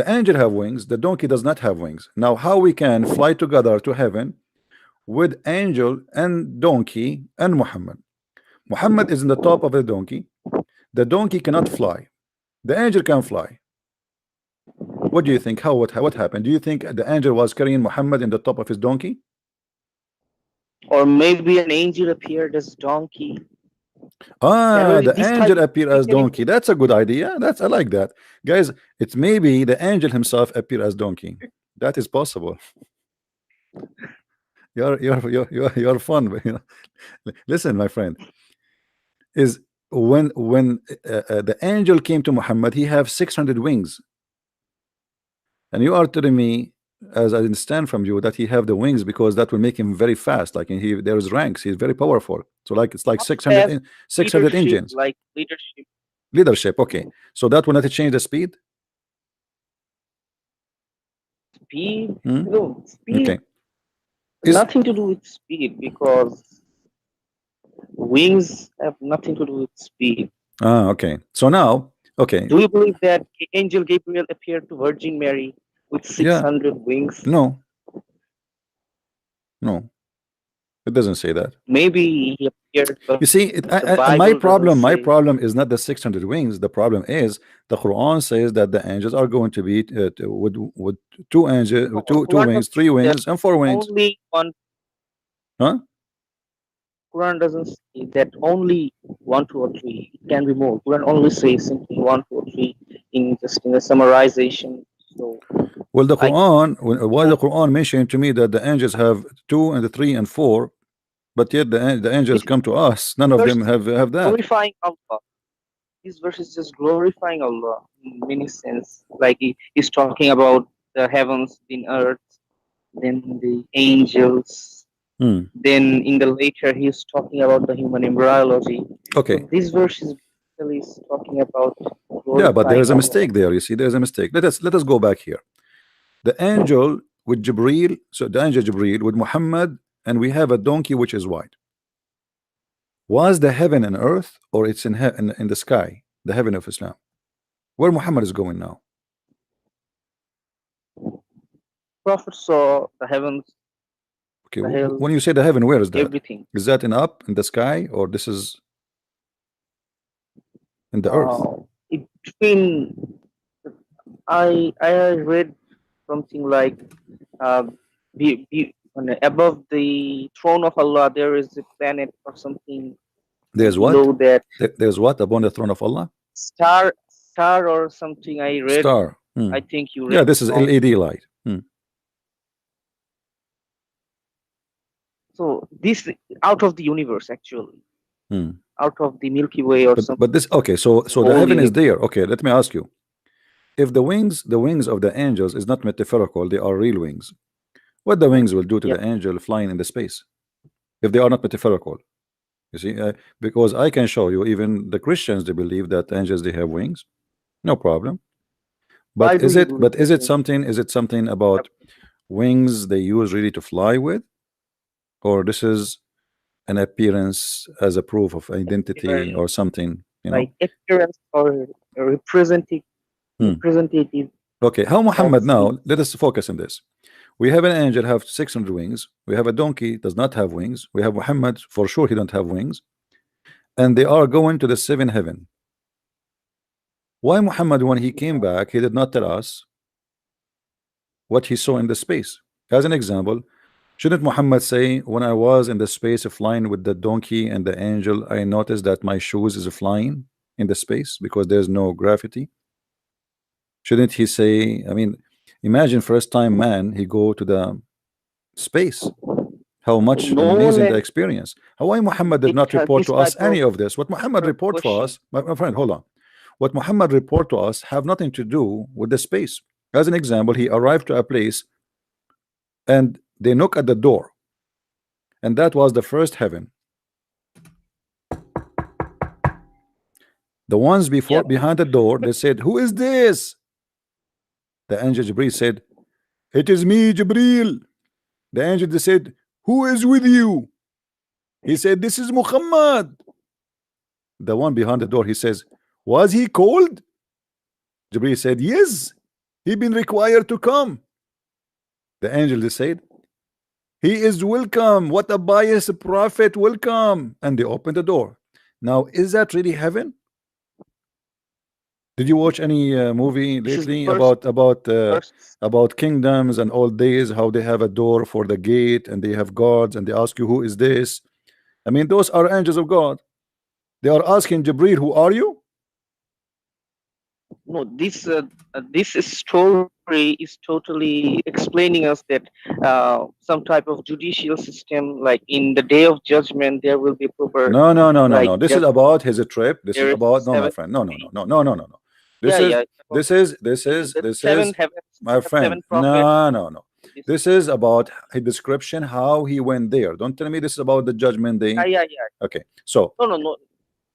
[SPEAKER 1] angel have wings, the donkey does not have wings. Now, how we can fly together to heaven with angel and donkey and Muhammad? Muhammad is in the top of the donkey. The donkey cannot fly. The angel can fly. What do you think? What happened? Do you think the angel was carrying Muhammad in the top of his donkey?
[SPEAKER 3] Or maybe an angel appeared as donkey.
[SPEAKER 1] Ah, the
[SPEAKER 3] This type
[SPEAKER 1] angel
[SPEAKER 3] of
[SPEAKER 1] appear
[SPEAKER 3] thing
[SPEAKER 1] as
[SPEAKER 3] can
[SPEAKER 1] donkey. That's a good idea. I like that, guys. It's maybe the angel himself appear as donkey. That is possible. You're fun. But, listen, my friend, is when the angel came to Muhammad, he have 600 wings, and you are telling me, as I understand from you, that he have the wings because that will make him very fast. Like there's ranks. He's very powerful. So like it's like 600
[SPEAKER 3] have
[SPEAKER 1] 600
[SPEAKER 3] leadership,
[SPEAKER 1] engines.
[SPEAKER 3] like leadership.
[SPEAKER 1] Leadership. Okay, so that will not change the speed.
[SPEAKER 3] Speed.
[SPEAKER 1] Hmm?
[SPEAKER 3] No, speed.
[SPEAKER 1] Okay. Is
[SPEAKER 3] Nothing to do with speed because wings have nothing to do with speed.
[SPEAKER 1] okay. So now, okay.
[SPEAKER 3] Do you believe that Angel Gabriel appeared to Virgin Mary with 600 wings?
[SPEAKER 1] No, no, it doesn't say that.
[SPEAKER 3] Maybe he appeared, but
[SPEAKER 1] You see,
[SPEAKER 3] the
[SPEAKER 1] my
[SPEAKER 3] Bible doesn't say.
[SPEAKER 1] problem is not the 600 wings. The problem is the Quran says that the angels are going to be with two angels,
[SPEAKER 3] No,
[SPEAKER 1] two
[SPEAKER 3] Quran
[SPEAKER 1] wings,
[SPEAKER 3] doesn't
[SPEAKER 1] three
[SPEAKER 3] say that
[SPEAKER 1] wings, and four wings.
[SPEAKER 3] only one.
[SPEAKER 1] Huh?
[SPEAKER 3] Quran doesn't say that only one, two, or three. It can be more. Quran only says simply one, two, or three in just in a summarization. So
[SPEAKER 1] Well, the
[SPEAKER 3] I
[SPEAKER 1] Quran, why the
[SPEAKER 3] don't.
[SPEAKER 1] Quran mentioned to me that the angels have two and three and four, but yet the angels
[SPEAKER 3] This
[SPEAKER 1] come to us. None of
[SPEAKER 3] verse
[SPEAKER 1] them
[SPEAKER 3] is
[SPEAKER 1] have that.
[SPEAKER 3] glorifying Allah. This verse is just glorifying Allah in many sense. Like he's talking about the heavens, the earth, then the angels.
[SPEAKER 1] Hmm.
[SPEAKER 3] Then in the later he's talking about the human embryology.
[SPEAKER 1] Okay.
[SPEAKER 3] So this verse is basically talking about
[SPEAKER 1] Yeah, but there
[SPEAKER 3] glorifying
[SPEAKER 1] is a
[SPEAKER 3] Allah.
[SPEAKER 1] mistake there. You see, there's a mistake. Let us go back here. The angel with Jibril, so the angel Jibril with Muhammad, and we have a donkey which is white. Was the heaven and earth, or it's in the sky, the heaven of Islam? Where Muhammad is going now?
[SPEAKER 3] Prophet saw the heavens,
[SPEAKER 1] Okay,
[SPEAKER 3] the hell,
[SPEAKER 1] when you say the heaven, where is that?
[SPEAKER 3] everything.
[SPEAKER 1] Is that in up in the sky, or this is in the earth?
[SPEAKER 3] It's been I read something like above the throne of Allah there is a planet or something,
[SPEAKER 1] There's
[SPEAKER 3] and
[SPEAKER 1] what?
[SPEAKER 3] below that
[SPEAKER 1] There's what upon the throne of Allah?
[SPEAKER 3] star or something. I read.
[SPEAKER 1] Star.
[SPEAKER 3] I think you
[SPEAKER 1] Yeah,
[SPEAKER 3] read
[SPEAKER 1] this is
[SPEAKER 3] wrong.
[SPEAKER 1] LED light.
[SPEAKER 3] So this out of the universe actually, out of the Milky Way or something.
[SPEAKER 1] But this okay. So the heaven is there. Okay, let me ask you. If the wings of the angels is not metaphorical, they are real wings. What the wings will do to the angel flying in the space, if they are not metaphorical? You see, because I can show you, even the Christians, they believe that angels, they have wings, no problem.
[SPEAKER 3] Why
[SPEAKER 1] But
[SPEAKER 3] do
[SPEAKER 1] is
[SPEAKER 3] you
[SPEAKER 1] it
[SPEAKER 3] believe that?
[SPEAKER 1] something about wings they use really to fly with, or this is an appearance as a proof of identity or something,
[SPEAKER 3] like appearance or representative.
[SPEAKER 1] Okay, how Muhammad now? Let us focus on this. We have an angel have 600 wings. We have a donkey does not have wings. We have Muhammad, for sure he don't have wings, and they are going to the seventh heaven. Why Muhammad, when he came back, he did not tell us what he saw in the space? As an example, shouldn't Muhammad say, when I was in the space of flying with the donkey and the angel, I noticed that my shoes is flying in the space because there's no gravity? Shouldn't he say, I mean, imagine first time man, he go to the space. How much amazing the experience. Why Muhammad did not report to us any of this? What Muhammad report for us, my friend, hold on. What Muhammad report to us have nothing to do with the space. As an example, he arrived to a place and they knock at the door, and that was the first heaven. The ones before
[SPEAKER 3] Yeah.
[SPEAKER 1] behind the door, they said, "Who is this?" The angel Jibril said, "It is me, Jibril." The angel they said, "Who is with you?" He said, "This is Muhammad." The one behind the door, he says, "Was he cold?" Jibril said, "Yes, he been required to come." The angel they said, "He is welcome. What a pious prophet, welcome." And they opened the door. Now, is that really heaven? Did you watch any movie
[SPEAKER 3] This is the
[SPEAKER 1] lately
[SPEAKER 3] first verse.
[SPEAKER 1] about kingdoms and old days, how they have a door for the gate and they have guards and they ask you, "Who is this?" I mean, those are angels of God. They are asking Jibril, "Who are you?"
[SPEAKER 3] No, this story is totally explaining us that some type of judicial system, like in the day of judgment, there will be proper,
[SPEAKER 1] No, no, no, no,
[SPEAKER 3] like
[SPEAKER 1] no. This is about his trip. This is
[SPEAKER 3] there is
[SPEAKER 1] about, no, my
[SPEAKER 3] seven.
[SPEAKER 1] friend. No, no, no, no, no, no, no, no. This
[SPEAKER 3] Yeah,
[SPEAKER 1] is
[SPEAKER 3] yeah. About the
[SPEAKER 1] this
[SPEAKER 3] seven
[SPEAKER 1] is
[SPEAKER 3] heavens,
[SPEAKER 1] my
[SPEAKER 3] have
[SPEAKER 1] friend.
[SPEAKER 3] seven prophets.
[SPEAKER 1] No, no, no.
[SPEAKER 3] This,
[SPEAKER 1] This is about a description how he went there. Don't tell me this is about the judgment
[SPEAKER 3] yeah,
[SPEAKER 1] day.
[SPEAKER 3] yeah, yeah.
[SPEAKER 1] Okay, so
[SPEAKER 3] No, no, no.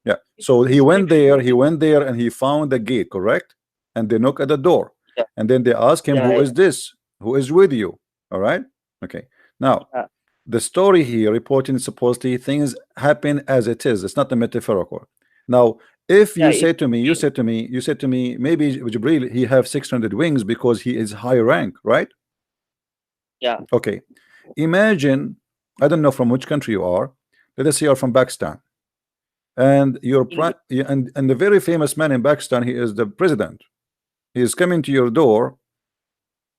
[SPEAKER 1] yeah,
[SPEAKER 3] It's
[SPEAKER 1] so he went there.
[SPEAKER 3] description.
[SPEAKER 1] He went there and he found the gate, correct? And they knock at the door,
[SPEAKER 3] Yeah,
[SPEAKER 1] and then they ask him,
[SPEAKER 3] yeah,
[SPEAKER 1] "Who
[SPEAKER 3] yeah.
[SPEAKER 1] is this? Who is with you?" All right. Okay. Now
[SPEAKER 3] Yeah,
[SPEAKER 1] the story here reporting supposedly things happen as it is. It's not the metaphorical. Now, if
[SPEAKER 3] yeah.
[SPEAKER 1] you
[SPEAKER 3] It's
[SPEAKER 1] say to me,
[SPEAKER 3] real.
[SPEAKER 1] you said to me, maybe Jibril he have 600 wings because he is high rank, right?
[SPEAKER 3] Yeah.
[SPEAKER 1] Okay. Imagine, I don't know from which country you are. Let us say you're from Pakistan, and
[SPEAKER 3] India.
[SPEAKER 1] and the very famous man in Pakistan, he is the president. He is coming to your door,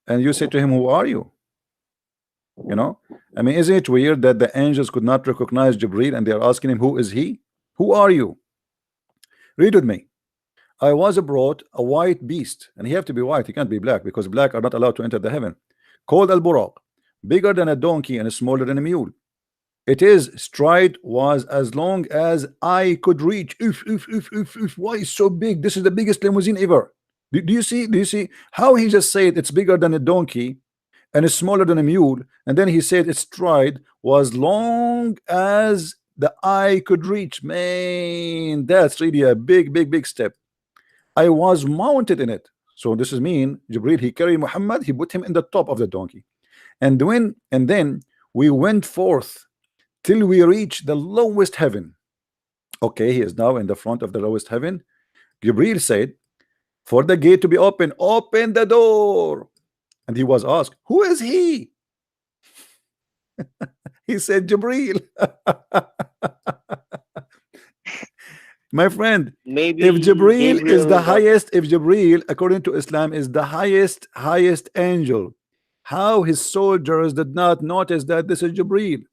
[SPEAKER 1] and you say to him, "Who are you?" You know, I mean, isn't it weird that the angels could not recognize Jibril and they are asking him, "Who is he? Who are you?" Read with me. I was brought a white beast, and he have to be white, he can't be black because black are not allowed to enter the heaven, called Al Buraq, bigger than a donkey and smaller than a mule. Its stride was as long as I could reach. Why is so big? This is the biggest limousine ever. Do you see? Do you see how he just said it's bigger than a donkey and it's smaller than a mule, and then he said its stride was long as the eye could reach. Man, that's really a big step. I was mounted in it. So this is mean Jibril, he carried Muhammad, he put him in the top of the donkey, and then we went forth till we reached the lowest heaven. Okay, he is now in the front of the lowest heaven. Jibril said, "For the gate to be open, open the door." And he was asked, "Who is he?" He said, "Jibril." My friend, if
[SPEAKER 3] Maybe
[SPEAKER 1] Jibril is the
[SPEAKER 3] Gabriel was.
[SPEAKER 1] highest, if Jibril, according to Islam, is the highest angel, how his soldiers did not notice that this is Jibril?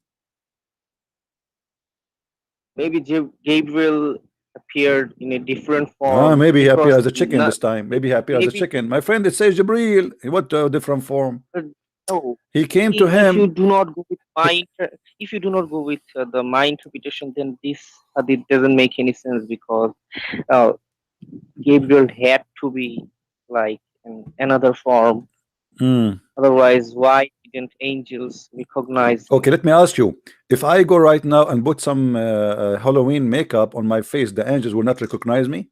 [SPEAKER 3] Maybe Gabriel appeared in a different
[SPEAKER 1] Ah,
[SPEAKER 3] form
[SPEAKER 1] maybe he appeared
[SPEAKER 3] because
[SPEAKER 1] as a chicken
[SPEAKER 3] not
[SPEAKER 1] this time. Maybe he appeared as a
[SPEAKER 3] maybe
[SPEAKER 1] chicken. My friend, it says Jibril. What different form?
[SPEAKER 3] uh, no.
[SPEAKER 1] He came to
[SPEAKER 3] If you
[SPEAKER 1] him.
[SPEAKER 3] do not go with
[SPEAKER 1] he-
[SPEAKER 3] if you do not go with my interpretation, then this hadith doesn't make any sense because uh, Gabriel had to be like in another form.
[SPEAKER 1] Hmm.
[SPEAKER 3] Otherwise, why didn't angels recognize
[SPEAKER 1] Okay,
[SPEAKER 3] him?
[SPEAKER 1] let me ask you. If I go right now and put some Halloween makeup on my face, the angels will not recognize me?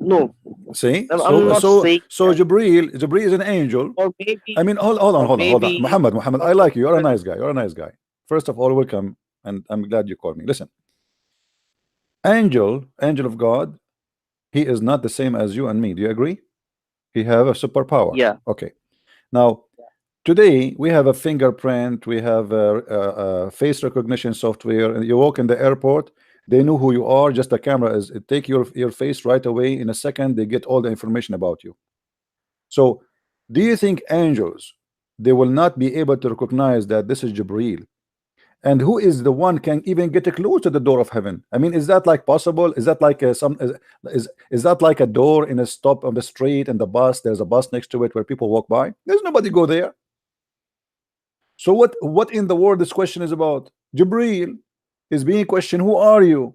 [SPEAKER 3] No,
[SPEAKER 1] See?
[SPEAKER 3] I'm
[SPEAKER 1] So
[SPEAKER 3] not
[SPEAKER 1] so
[SPEAKER 3] saying
[SPEAKER 1] so
[SPEAKER 3] that.
[SPEAKER 1] Jibril is an angel.
[SPEAKER 3] Or
[SPEAKER 1] I
[SPEAKER 3] maybe,
[SPEAKER 1] mean,
[SPEAKER 3] or
[SPEAKER 1] hold on.
[SPEAKER 3] maybe,
[SPEAKER 1] Muhammad,
[SPEAKER 3] or
[SPEAKER 1] I like you. You're a
[SPEAKER 3] maybe
[SPEAKER 1] nice guy. You're a nice guy. First of all, welcome, and I'm glad you called me. Listen, angel of God, he is not the same as you and me. Do you agree? He have a superpower.
[SPEAKER 3] yeah.
[SPEAKER 1] Okay. Now, today we have a fingerprint, we have a face recognition software, and you walk in the airport, they know who you are. Just the camera is it take your face right away in a second. They get all the information about you. So, do you think angels they will not be able to recognize that this is Jibril? And who is the one can even get close to the door of heaven? I mean, is that like possible? Is that like is that like a door in a stop on the street and the bus? There's a bus next to it where people walk by. There's nobody go there. So what in the world this question is about? Jibril is being questioned. Who are you?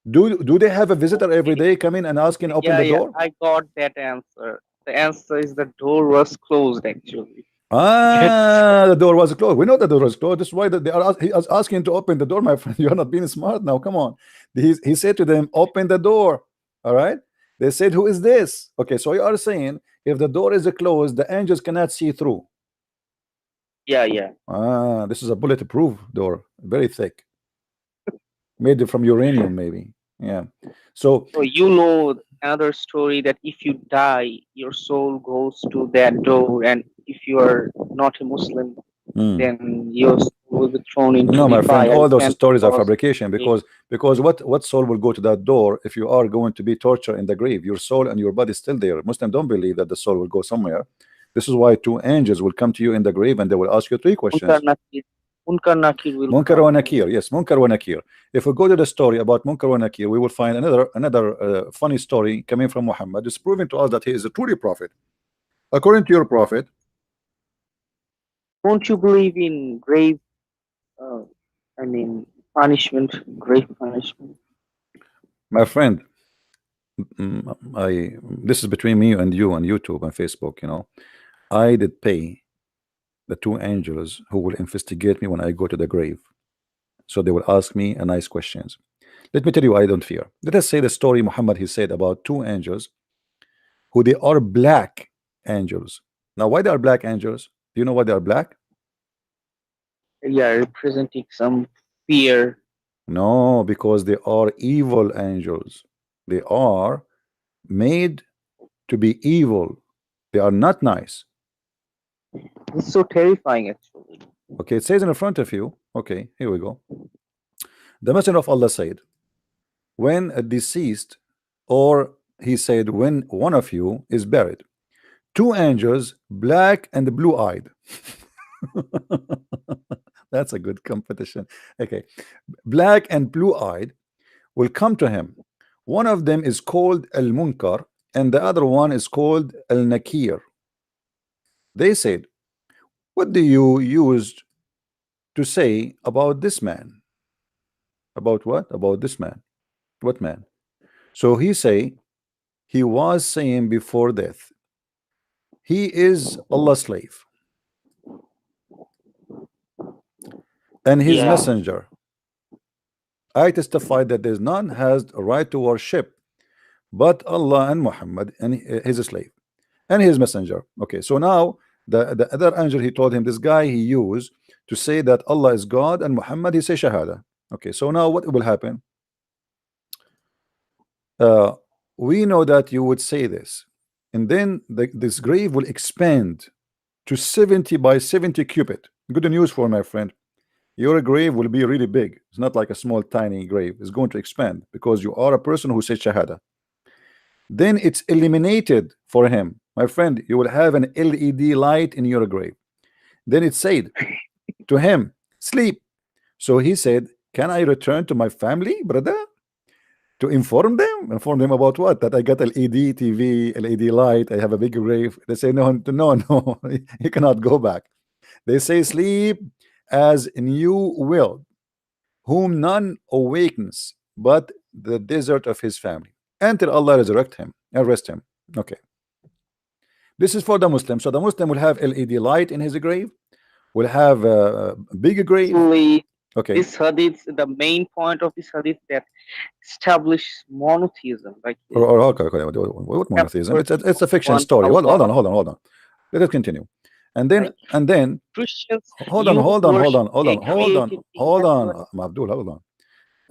[SPEAKER 1] Do they have a visitor every
[SPEAKER 3] Okay.
[SPEAKER 1] day coming and asking open
[SPEAKER 3] Yeah,
[SPEAKER 1] the
[SPEAKER 3] yeah.
[SPEAKER 1] door?
[SPEAKER 3] I got that answer. The answer is the door was closed actually.
[SPEAKER 1] The door was closed. We know the door was closed. That's why he was asking to open the door, my friend. You are not being smart now. Come on. He said to them, open the door. All right. They said, who is this? Okay, so you are saying if the door is closed, the angels cannot see through.
[SPEAKER 3] Yeah.
[SPEAKER 1] This is a bulletproof door, very thick, made from uranium, maybe. Yeah. So
[SPEAKER 3] you know another story that if you die, your soul goes to that door, and if you are not a Muslim, then your soul will be thrown into
[SPEAKER 1] no,
[SPEAKER 3] the
[SPEAKER 1] my friend,
[SPEAKER 3] fire.
[SPEAKER 1] all those
[SPEAKER 3] And
[SPEAKER 1] stories are
[SPEAKER 3] because
[SPEAKER 1] fabrication, because what soul will go to that door if you are going to be tortured in the grave? Your soul and your body is still there. Muslims don't believe that the soul will go somewhere. This is why two angels will come to you in the grave and they will ask you three questions.
[SPEAKER 3] Munkar Nakir will
[SPEAKER 1] Munkar
[SPEAKER 3] come.
[SPEAKER 1] wa Nakir, yes, Munkar wa Nakir. If we go to the story about Munkar wa Nakir, we will find another funny story coming from Muhammad. It's proving to us that he is a truly prophet. According to your prophet,
[SPEAKER 3] Don't you believe in grave? Uh, I mean, punishment, grave punishment.
[SPEAKER 1] my friend, this is between me and you on YouTube and Facebook. You know, I did pay the two angels who will investigate me when I go to the grave. So they will ask me a nice questions. Let me tell you, I don't fear. Let us say the story Muhammad he said about two angels who they are black angels. Now, why they are black angels? Do you know why they are black?
[SPEAKER 3] Yeah, representing some fear.
[SPEAKER 1] No, because they are evil angels. They are made to be evil. They are not nice.
[SPEAKER 3] It's so terrifying, actually.
[SPEAKER 1] Okay, it says in front of you. Okay, here we go. The Messenger of Allah said, when a deceased, or he said, when one of you is buried, two angels, black and blue-eyed. That's a good competition. Okay, black and blue-eyed will come to him. One of them is called Al-Munkar and the other one is called Al-Nakir. They said, what do you use to say about this man? About what? About this man. What man? So he say, he was saying before death, he is Allah's slave and his messenger. I testify that there's none has a right to worship but Allah and Muhammad and his slave and his messenger. Okay, so now the other angel, he told him, this guy he used to say that Allah is God and Muhammad, he say Shahada. Okay, so now what will happen? We know that you would say this, and then this grave will expand to 70 by 70 cubit. Good news for my friend. Your grave will be really big. It's not like a small tiny grave. It's going to expand because you are a person who says Shahada. Then it's eliminated for him. My friend, you will have an LED light in your grave. Then it said to him, sleep. So he said, can I return to my family, brother? To inform them about what? That I got LED TV, LED light, I have a big grave. They say, no, you cannot go back. They say, sleep as you will, whom none awakens but the desert of his family, until Allah resurrect him, arrest him. Okay. This is for the Muslim. So the Muslim will have LED light in his grave, will have a big grave. Okay.
[SPEAKER 3] This hadith, the main point of this hadith that establish monotheism. Like
[SPEAKER 1] okay. What monotheism? It's a fiction story. Hold on. Let us continue. And then
[SPEAKER 3] Christians,
[SPEAKER 1] hold on, Abdul, hold on.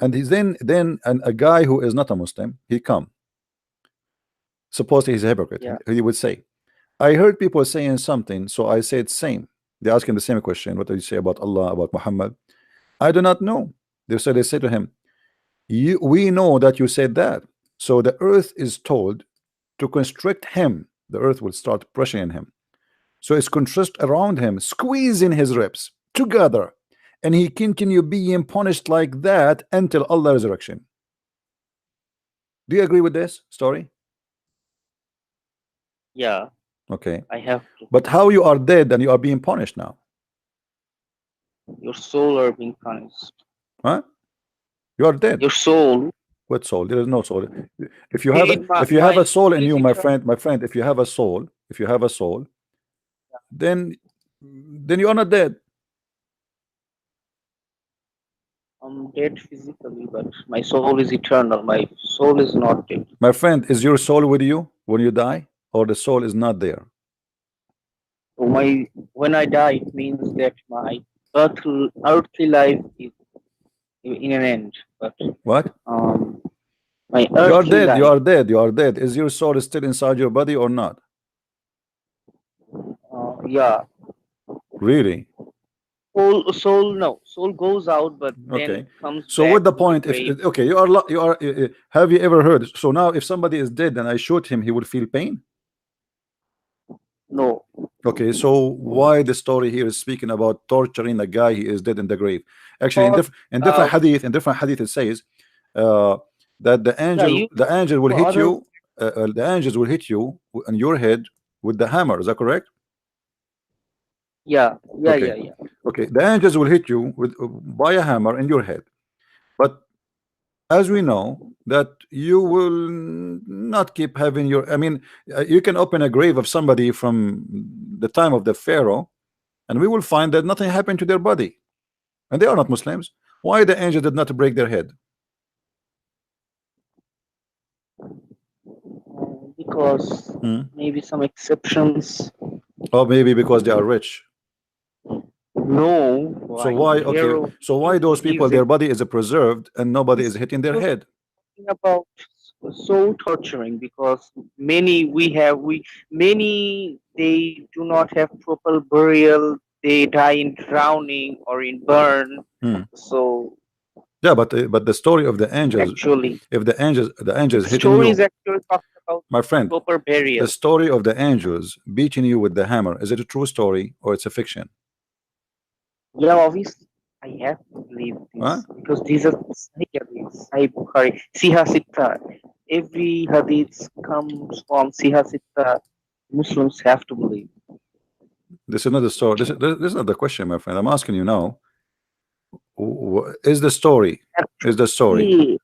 [SPEAKER 1] And he's then a guy who is not a Muslim, he come. Supposedly he's a hypocrite.
[SPEAKER 3] Yeah.
[SPEAKER 1] He would say, I heard people saying something, so I said same. They ask him the same question. What do you say about Allah, about Muhammad? I do not know. They say to him, we know that you said that. So the earth is told to constrict him. The earth will start pressuring him. So it's constrict around him, squeezing his ribs together. And he continue being punished like that until Allah resurrection. Do you agree with this story?
[SPEAKER 3] Yeah.
[SPEAKER 1] Okay.
[SPEAKER 3] I have to.
[SPEAKER 1] But how you are dead and you are being punished now?
[SPEAKER 3] Your soul are being punished.
[SPEAKER 1] Huh? You are dead.
[SPEAKER 3] Your soul.
[SPEAKER 1] What soul? There is no soul. If you have a soul in you, my friend, if you have a soul, then then you are not dead.
[SPEAKER 3] I'm dead physically, but my soul is eternal. My soul is not dead.
[SPEAKER 1] My friend, is your soul with you when you die, or the soul is not there?
[SPEAKER 3] So when I die, it means that my earthly life is in an end. But
[SPEAKER 1] What?
[SPEAKER 3] my
[SPEAKER 1] You are
[SPEAKER 3] earthly
[SPEAKER 1] dead. You
[SPEAKER 3] life,
[SPEAKER 1] are dead. You are dead. Is your soul still inside your body or not?
[SPEAKER 3] yeah,
[SPEAKER 1] Really?
[SPEAKER 3] soul goes out, but then
[SPEAKER 1] Okay.
[SPEAKER 3] it comes
[SPEAKER 1] So
[SPEAKER 3] back
[SPEAKER 1] what the
[SPEAKER 3] to the
[SPEAKER 1] point? If
[SPEAKER 3] grave.
[SPEAKER 1] okay, have you ever heard? So now, if somebody is dead and I shoot him, he will feel pain.
[SPEAKER 3] No,
[SPEAKER 1] Okay, so why the story here is speaking about torturing a guy he is dead in the grave? Actually,
[SPEAKER 3] for
[SPEAKER 1] in different hadith, it says uh, that
[SPEAKER 3] yeah, you
[SPEAKER 1] the angel will
[SPEAKER 3] for
[SPEAKER 1] hit
[SPEAKER 3] other
[SPEAKER 1] you. The angels will hit you on your head with the hammer. Is that correct?
[SPEAKER 3] yeah, yeah,
[SPEAKER 1] Okay,
[SPEAKER 3] yeah, yeah.
[SPEAKER 1] okay. The angels will hit you with by a hammer in your head, but as we know that you will not keep having your. I mean, you can open a grave of somebody from the time of the Pharaoh, and we will find that nothing happened to their body, and they are not Muslims. Why the angel did not break their head?
[SPEAKER 3] Because maybe some exceptions.
[SPEAKER 1] Or maybe because they are rich.
[SPEAKER 3] No,
[SPEAKER 1] So
[SPEAKER 3] why
[SPEAKER 1] why? Okay,
[SPEAKER 3] hero
[SPEAKER 1] so why those people,
[SPEAKER 3] gives
[SPEAKER 1] their body is preserved and nobody is hitting their
[SPEAKER 3] it.
[SPEAKER 1] head?
[SPEAKER 3] About soul torturing, because many they do not have proper burial, they die in drowning or in burn. So
[SPEAKER 1] Yeah, but the story of the angels,
[SPEAKER 3] actually
[SPEAKER 1] if the angels
[SPEAKER 3] the
[SPEAKER 1] hitting
[SPEAKER 3] story is
[SPEAKER 1] you,
[SPEAKER 3] actually talking about
[SPEAKER 1] my friend,
[SPEAKER 3] proper
[SPEAKER 1] the
[SPEAKER 3] burial.
[SPEAKER 1] story of the angels beating you with the hammer, is it a true story or it's a fiction?
[SPEAKER 3] Yeah, obviously I have to believe
[SPEAKER 1] Huh?
[SPEAKER 3] this because these are Sahih hadiths, Sahih Bukhari, Siha Sitta. Every hadith comes from Siha Sitta. Muslims have to believe.
[SPEAKER 1] This is not the story. This is not the question, my friend. I'm asking you now. Is the story? Is the story?
[SPEAKER 3] Actually,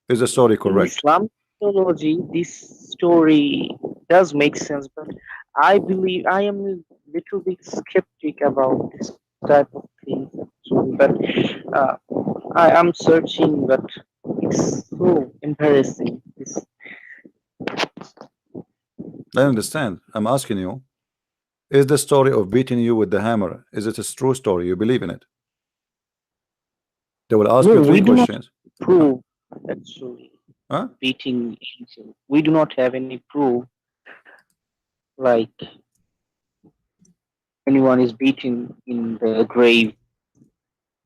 [SPEAKER 1] Is the story
[SPEAKER 3] in
[SPEAKER 1] correct?
[SPEAKER 3] Islam theology, this story does make sense, but I believe I am a little bit skeptic about this type of thing. Actually, but I am searching, but it's so embarrassing.
[SPEAKER 1] I understand. I'm asking you. Is the story of beating you with the hammer? Is it a true story? You believe in it? They will ask
[SPEAKER 3] No,
[SPEAKER 1] you three
[SPEAKER 3] we do not
[SPEAKER 1] questions.
[SPEAKER 3] prove actually
[SPEAKER 1] Huh?
[SPEAKER 3] beating angel. We do not have any proof like anyone is beaten in the grave,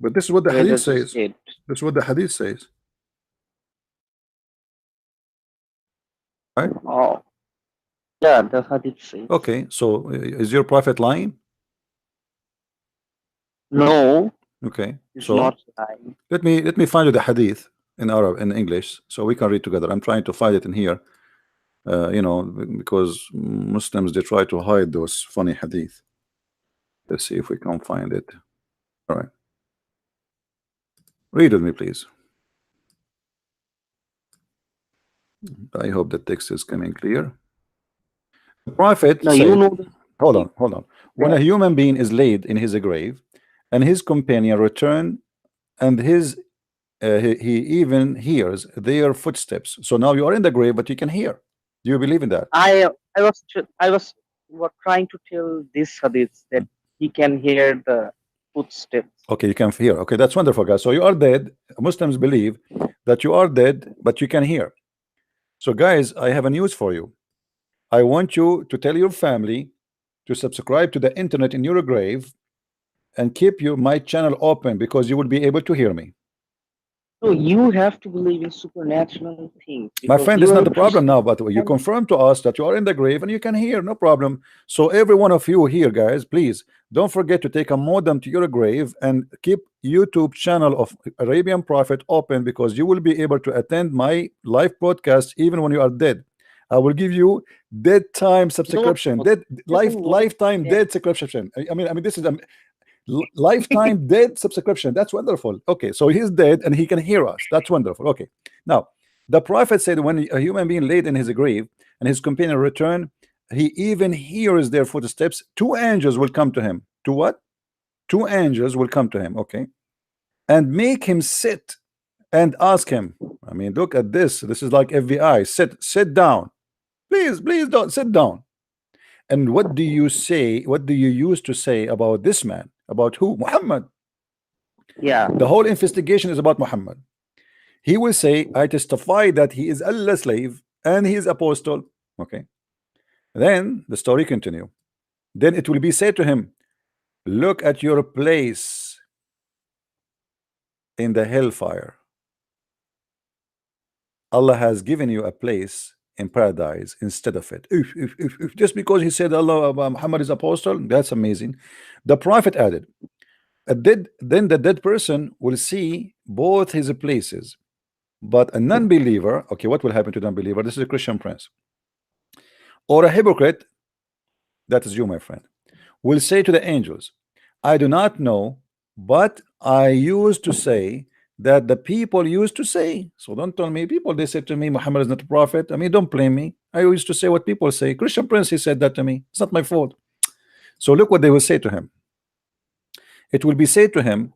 [SPEAKER 1] But this is what the
[SPEAKER 3] whether
[SPEAKER 1] hadith
[SPEAKER 3] he's
[SPEAKER 1] says.
[SPEAKER 3] dead.
[SPEAKER 1] This is what the hadith says. Right?
[SPEAKER 3] Oh, yeah, the hadith says.
[SPEAKER 1] Okay, so is your prophet lying?
[SPEAKER 3] No,
[SPEAKER 1] Okay,
[SPEAKER 3] it's
[SPEAKER 1] so
[SPEAKER 3] not lying.
[SPEAKER 1] let me find you the hadith in Arab, in English, so we can read together. I'm trying to find it in here, because Muslims, they try to hide those funny hadith. Let's see if we can find it. All right, read with me, please. I hope the text is coming clear. The prophet
[SPEAKER 3] Now you
[SPEAKER 1] said,
[SPEAKER 3] know
[SPEAKER 1] hold on. When a
[SPEAKER 3] that
[SPEAKER 1] human being is laid in his grave, and his companion return, and he even hears their footsteps. So now you are in the grave, but you can hear. Do you believe in that?
[SPEAKER 3] I was trying to tell this hadith that he can hear the footsteps.
[SPEAKER 1] Okay, you can hear. Okay, that's wonderful, guys. So you are dead. Muslims believe that you are dead, but you can hear. So, guys, I have a news for you. I want you to tell your family to subscribe to the internet in your grave and keep my channel open, because you will be able to hear me.
[SPEAKER 3] So you have to believe in supernatural things
[SPEAKER 1] My
[SPEAKER 3] because
[SPEAKER 1] friend,
[SPEAKER 3] you
[SPEAKER 1] it's
[SPEAKER 3] are
[SPEAKER 1] not
[SPEAKER 3] a
[SPEAKER 1] the problem
[SPEAKER 3] Christian.
[SPEAKER 1] now, but you confirm to us that you are in the grave and you can hear, no problem. So every one of you here, guys, please don't forget to take a modem to your grave and keep YouTube channel of Arabian Prophet open, because you will be able to attend my live broadcast even when you are dead. I will give you dead time
[SPEAKER 3] No,
[SPEAKER 1] subscription,
[SPEAKER 3] no,
[SPEAKER 1] dead
[SPEAKER 3] doesn't work
[SPEAKER 1] lifetime
[SPEAKER 3] that.
[SPEAKER 1] dead subscription. I mean, this is a lifetime dead subscription. That's wonderful. Okay, so he's dead and he can hear us. That's wonderful. Okay, now the prophet said, when a human being laid in his grave and his companion return, he even hears their footsteps. Two angels will come to him. To what? Two angels will come to him, okay, and make him sit and ask him. I mean, look at this. This is like FBI. Sit down. Please don't sit down. And what do you say? What do you use to say about this man? About who? Muhammad.
[SPEAKER 3] Yeah.
[SPEAKER 1] The whole investigation is about Muhammad. He will say, I testify that he is Allah's slave and he is apostle. Okay. Then the story continue. Then it will be said to him, look at your place in the hellfire. Allah has given you a place in paradise instead of it. If just because he said Allah Muhammad is apostle, that's amazing. The prophet added, then the dead person will see both his places. But a non-believer, okay, what will happen to non-believer? This is a Christian prince. Or a hypocrite, that is you, my friend, will say to the angels, I do not know, but I used to say that the people used to say. So don't tell me people, they said to me Muhammad is not a prophet. I mean, don't blame me. I used to say what people say. Christian prince, he said that to me. It's not my fault. So look what they will say to him. It will be said to him,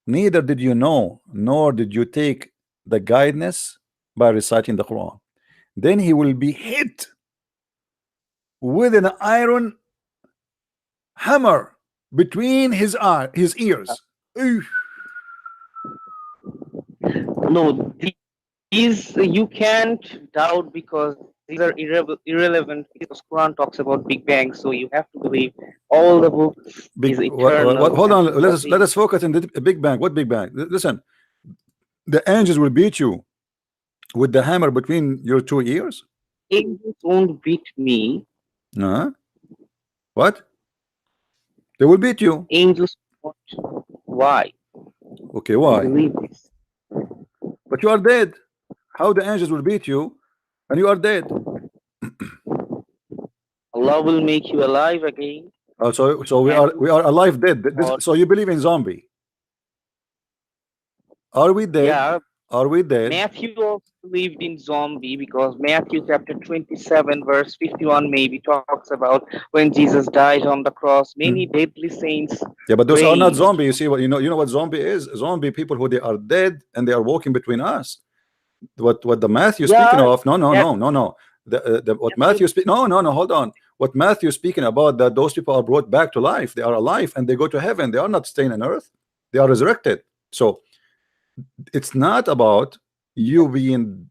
[SPEAKER 1] neither did you know nor did you take the guidance by reciting the Quran. Then he will be hit with an iron hammer between his ears.
[SPEAKER 3] No, these you can't doubt because these are irrelevant because Quran talks about Big Bang, so you have to believe all the books is eternal.
[SPEAKER 1] Hold on, let us focus on the Big Bang. What Big Bang? Listen, the angels will beat you with the hammer between your two ears.
[SPEAKER 3] Angels won't beat me.
[SPEAKER 1] What? They will beat you.
[SPEAKER 3] Angels won't. Why?
[SPEAKER 1] Okay, why?
[SPEAKER 3] I believe this.
[SPEAKER 1] But you are dead. How the angels will beat you and you are dead?
[SPEAKER 3] Allah will make you alive again.
[SPEAKER 1] So we are alive dead. So you believe in zombie? Are we dead?
[SPEAKER 3] Yeah.
[SPEAKER 1] Are we dead?
[SPEAKER 3] Matthew also believed in zombie because Matthew chapter 27 verse 51 maybe talks about when Jesus died on the cross. Many deadly saints.
[SPEAKER 1] Yeah, but those are not zombie. You see what you know what zombie is? Zombie people who they are dead and they are walking between us. What the Matthew speaking of? No. What Matthew speak? No. Hold on. What Matthew speaking about, that those people are brought back to life. They are alive and they go to heaven. They are not staying on earth. They are resurrected. So it's not about you being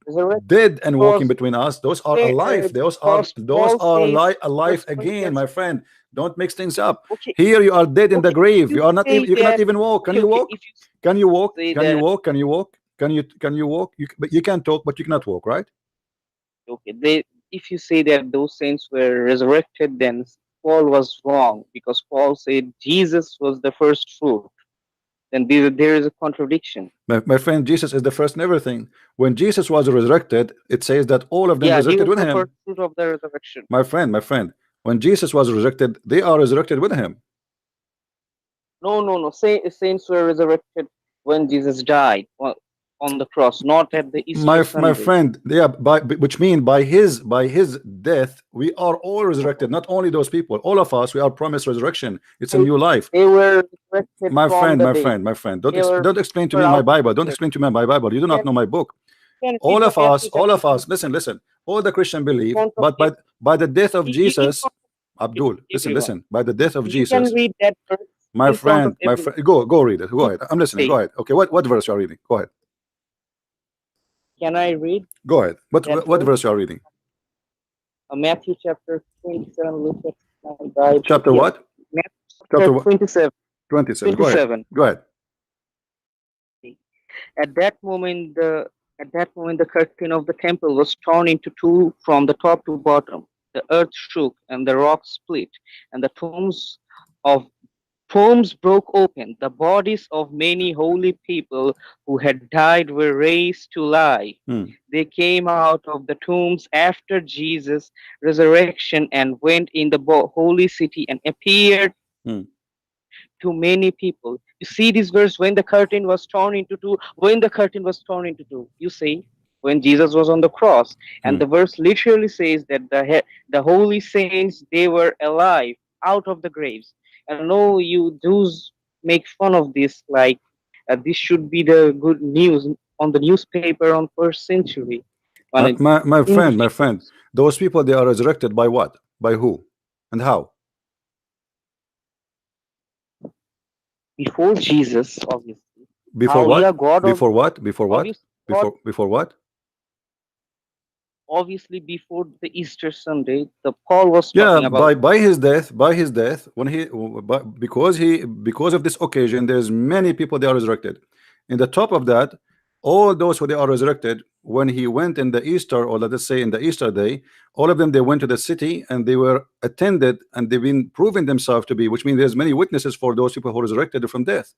[SPEAKER 1] dead and walking between us. Those are alive. Those are alive again, my friend. Don't mix things up. Here you are dead in the grave. You are not. You cannot even walk. Can you walk? Can you walk? Can you walk? Can you walk? Can you walk? But you can talk, but you cannot walk, right?
[SPEAKER 3] Okay. If you say that those saints were resurrected, then Paul was wrong because Paul said Jesus was the first fruit. Then there is a contradiction.
[SPEAKER 1] My friend, Jesus is the first in everything. When Jesus was resurrected, it says that all of them resurrected with him.
[SPEAKER 3] First fruit of the resurrection.
[SPEAKER 1] My friend, when Jesus was resurrected, they are resurrected with him.
[SPEAKER 3] No. Saints were resurrected when Jesus died on the cross, not at the Easter Sunday.
[SPEAKER 1] My friend, yeah, which means by his death, we are all resurrected. Not only those people, all of us, we are promised resurrection. It's a new life.
[SPEAKER 3] They were resurrected.
[SPEAKER 1] My friend. Don't explain to me my Bible. Don't explain to me my Bible. You do not know my book. All of us. Listen. All the Christian believe, but by the death of Jesus, Abdul, listen. By the death of Jesus.
[SPEAKER 3] You can read that verse.
[SPEAKER 1] My friend, go read it. Go ahead. I'm listening. Go ahead. Okay, what verse you are reading? Go ahead.
[SPEAKER 3] Can I read?
[SPEAKER 1] Go ahead. What verse you are reading?
[SPEAKER 3] Matthew chapter 27. Look at my Bible.
[SPEAKER 1] Chapter what?
[SPEAKER 3] Chapter 27.
[SPEAKER 1] 27. Go ahead.
[SPEAKER 3] At that moment, the curtain of the temple was torn into two from the top to bottom. The earth shook and the rocks split, and the tombs broke open. The bodies of many holy people who had died were raised to life. They came out of the tombs after Jesus' resurrection and went in the holy city and appeared to many people. You see this verse, when the curtain was torn into two. You see, when Jesus was on the cross, and the verse literally says that the holy saints, they were alive out of the graves. I know you Jews make fun of this, like this should be the good news on the newspaper on first century.
[SPEAKER 1] My,
[SPEAKER 3] And
[SPEAKER 1] my, my
[SPEAKER 3] in
[SPEAKER 1] friend, my friend, those people, they are resurrected by what? By who? And how?
[SPEAKER 3] before Jesus, obviously.
[SPEAKER 1] Before
[SPEAKER 3] How? Yeah,
[SPEAKER 1] what?
[SPEAKER 3] God,
[SPEAKER 1] Before what? Before what?
[SPEAKER 3] obviously, God,
[SPEAKER 1] Before what?
[SPEAKER 3] obviously before the Easter Sunday, the Paul was
[SPEAKER 1] Yeah,
[SPEAKER 3] talking about.
[SPEAKER 1] by his death, when because of this occasion, there's many people they are resurrected. In the top of that, all those who they are resurrected, when he went in the Easter, or let us say in the Easter day, all of them they went to the city and they were attended and they've been proven themselves to be, which means there's many witnesses for those people who resurrected from death,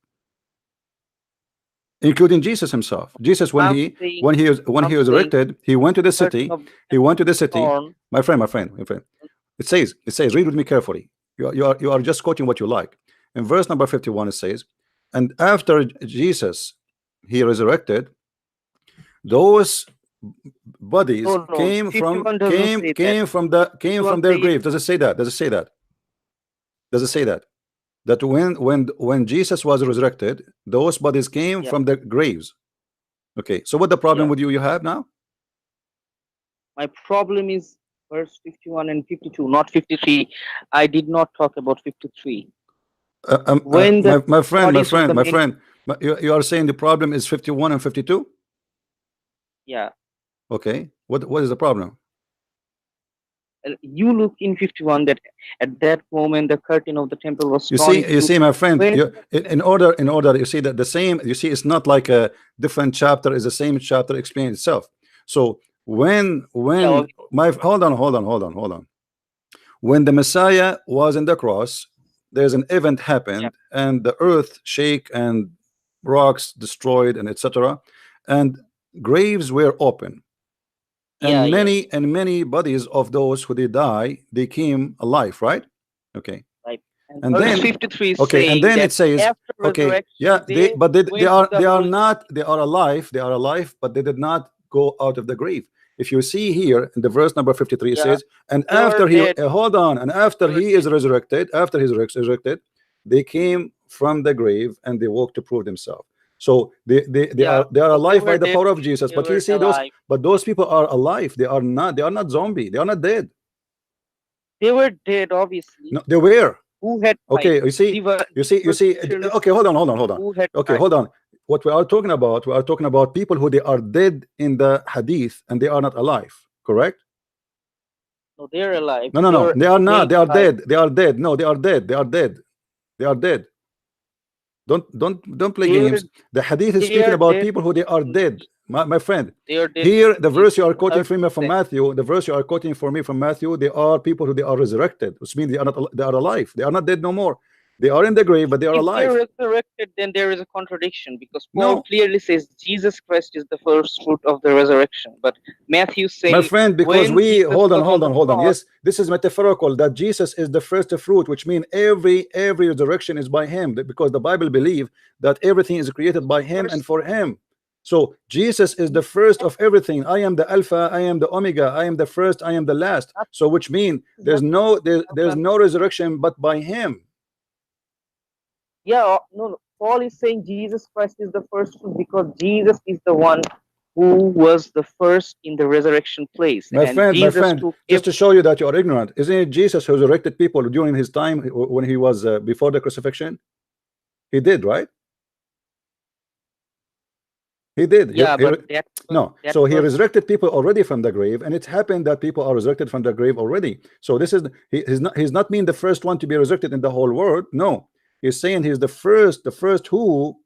[SPEAKER 1] including Jesus himself. Jesus, when
[SPEAKER 3] I'm
[SPEAKER 1] he
[SPEAKER 3] saying,
[SPEAKER 1] when he was when
[SPEAKER 3] I'm
[SPEAKER 1] he
[SPEAKER 3] saying,
[SPEAKER 1] resurrected, he went to the
[SPEAKER 3] curtain
[SPEAKER 1] city.
[SPEAKER 3] of
[SPEAKER 1] He went to the city.
[SPEAKER 3] torn.
[SPEAKER 1] My friend. It says, read with me carefully. You are just quoting what you like. In verse number 51, it says, and after Jesus he resurrected, those bodies
[SPEAKER 3] No, no, 51 doesn't say that.
[SPEAKER 1] came
[SPEAKER 3] 51
[SPEAKER 1] from their
[SPEAKER 3] says,
[SPEAKER 1] grave. Does it say that? Does it say that? Does it say that? That when Jesus was resurrected, those bodies came
[SPEAKER 3] yeah,
[SPEAKER 1] from the graves. Okay, so what the problem
[SPEAKER 3] yeah.
[SPEAKER 1] with you have now?
[SPEAKER 3] My problem is verse 51 and 52, not 53. I did not talk about 53. When the
[SPEAKER 1] My friend,
[SPEAKER 3] bodies of the men,
[SPEAKER 1] you are saying the problem is 51 and 52.
[SPEAKER 3] yeah,
[SPEAKER 1] Okay, what is the problem?
[SPEAKER 3] you look in 51 that at that moment the curtain of the temple was
[SPEAKER 1] You
[SPEAKER 3] torn
[SPEAKER 1] see,
[SPEAKER 3] into two.
[SPEAKER 1] my friend,
[SPEAKER 3] When
[SPEAKER 1] in order, you see that the same, you see, it's not like a different chapter, is the same chapter explaining itself. So
[SPEAKER 3] yeah,
[SPEAKER 1] when my hold on, when the Messiah was in the cross, there's an event
[SPEAKER 3] yeah,
[SPEAKER 1] happened and the earth shake and rocks destroyed and etc., and graves were open,
[SPEAKER 3] yeah,
[SPEAKER 1] and
[SPEAKER 3] yeah,
[SPEAKER 1] many bodies of those who they die, they came alive, right? Okay.
[SPEAKER 3] right. And
[SPEAKER 1] And
[SPEAKER 3] verse
[SPEAKER 1] then
[SPEAKER 3] 53 is
[SPEAKER 1] okay, and
[SPEAKER 3] saying
[SPEAKER 1] then
[SPEAKER 3] that
[SPEAKER 1] it says,
[SPEAKER 3] after
[SPEAKER 1] okay,
[SPEAKER 3] resurrection
[SPEAKER 1] yeah,
[SPEAKER 3] they
[SPEAKER 1] they
[SPEAKER 3] went to
[SPEAKER 1] are
[SPEAKER 3] the holy.
[SPEAKER 1] not, they are alive, but they did not go out of the grave. If you see here in the verse number 53, it
[SPEAKER 3] Yeah,
[SPEAKER 1] says, and
[SPEAKER 3] they were
[SPEAKER 1] after he
[SPEAKER 3] dead.
[SPEAKER 1] hold on, and after
[SPEAKER 3] They were
[SPEAKER 1] he
[SPEAKER 3] dead.
[SPEAKER 1] is resurrected, after he's resurrected, they came from the grave and they walked to prove themselves. So
[SPEAKER 3] Yeah,
[SPEAKER 1] they are
[SPEAKER 3] so they
[SPEAKER 1] alive by
[SPEAKER 3] were
[SPEAKER 1] the
[SPEAKER 3] dead.
[SPEAKER 1] power of Jesus.
[SPEAKER 3] They
[SPEAKER 1] But you
[SPEAKER 3] were
[SPEAKER 1] see those,
[SPEAKER 3] alive.
[SPEAKER 1] but those people are alive. They are not zombie. They are not dead.
[SPEAKER 3] They were dead, obviously.
[SPEAKER 1] No, they were.
[SPEAKER 3] Who had died?
[SPEAKER 1] Okay, you see,
[SPEAKER 3] Literally
[SPEAKER 1] okay, hold on.
[SPEAKER 3] who had
[SPEAKER 1] Okay,
[SPEAKER 3] died?
[SPEAKER 1] hold on. What we are talking about people who they are dead in the hadith and they are not alive, correct?
[SPEAKER 3] No, they're alive.
[SPEAKER 1] No, no,
[SPEAKER 3] They
[SPEAKER 1] no,
[SPEAKER 3] were
[SPEAKER 1] they are not.
[SPEAKER 3] made
[SPEAKER 1] They are
[SPEAKER 3] alive.
[SPEAKER 1] dead. They are dead. No, they are dead. They are dead. They are dead. Don't play
[SPEAKER 3] They were
[SPEAKER 1] games. The hadith is
[SPEAKER 3] they
[SPEAKER 1] speaking
[SPEAKER 3] are
[SPEAKER 1] about
[SPEAKER 3] dead.
[SPEAKER 1] people who they are dead. My friend,
[SPEAKER 3] They are dead.
[SPEAKER 1] here the
[SPEAKER 3] If
[SPEAKER 1] verse you are
[SPEAKER 3] you
[SPEAKER 1] quoting
[SPEAKER 3] heard
[SPEAKER 1] from me from
[SPEAKER 3] that,
[SPEAKER 1] Matthew, the verse you are quoting for me from Matthew, they are people who they are resurrected, which means they are not, they are alive. They are not dead no more. They are in the grave, but they are
[SPEAKER 3] if they're
[SPEAKER 1] alive.
[SPEAKER 3] resurrected, then there is a contradiction because Paul
[SPEAKER 1] No,
[SPEAKER 3] clearly says Jesus Christ is the first fruit of the resurrection. But Matthew
[SPEAKER 1] my
[SPEAKER 3] saying
[SPEAKER 1] friend, because
[SPEAKER 3] when
[SPEAKER 1] we
[SPEAKER 3] Jesus
[SPEAKER 1] hold on,
[SPEAKER 3] was on the
[SPEAKER 1] hold on.
[SPEAKER 3] cross,
[SPEAKER 1] Yes, this is metaphorical that Jesus is the first fruit, which means every resurrection is by him, because the Bible believe that everything is created by him and
[SPEAKER 3] first,
[SPEAKER 1] for him. So Jesus is the first of everything. I am the Alpha, I am the Omega, I am the first, I am the last.
[SPEAKER 3] not
[SPEAKER 1] So which means
[SPEAKER 3] Jesus,
[SPEAKER 1] there's no resurrection but by him.
[SPEAKER 3] yeah, no. Paul is saying Jesus Christ is the first fruit because Jesus is the one who was the first in the resurrection place, and
[SPEAKER 1] My
[SPEAKER 3] Jesus
[SPEAKER 1] friend,
[SPEAKER 3] took
[SPEAKER 1] just to show you that you are ignorant, isn't it Jesus who resurrected people during his time when he was before the crucifixion? He did, right? He did.
[SPEAKER 3] yeah, but
[SPEAKER 1] No,
[SPEAKER 3] that
[SPEAKER 1] so he
[SPEAKER 3] was
[SPEAKER 1] resurrected people already from the grave, and it happened that people are resurrected from the grave already. So this is he's not being the first one to be resurrected in the whole world. No, he's saying he's the first who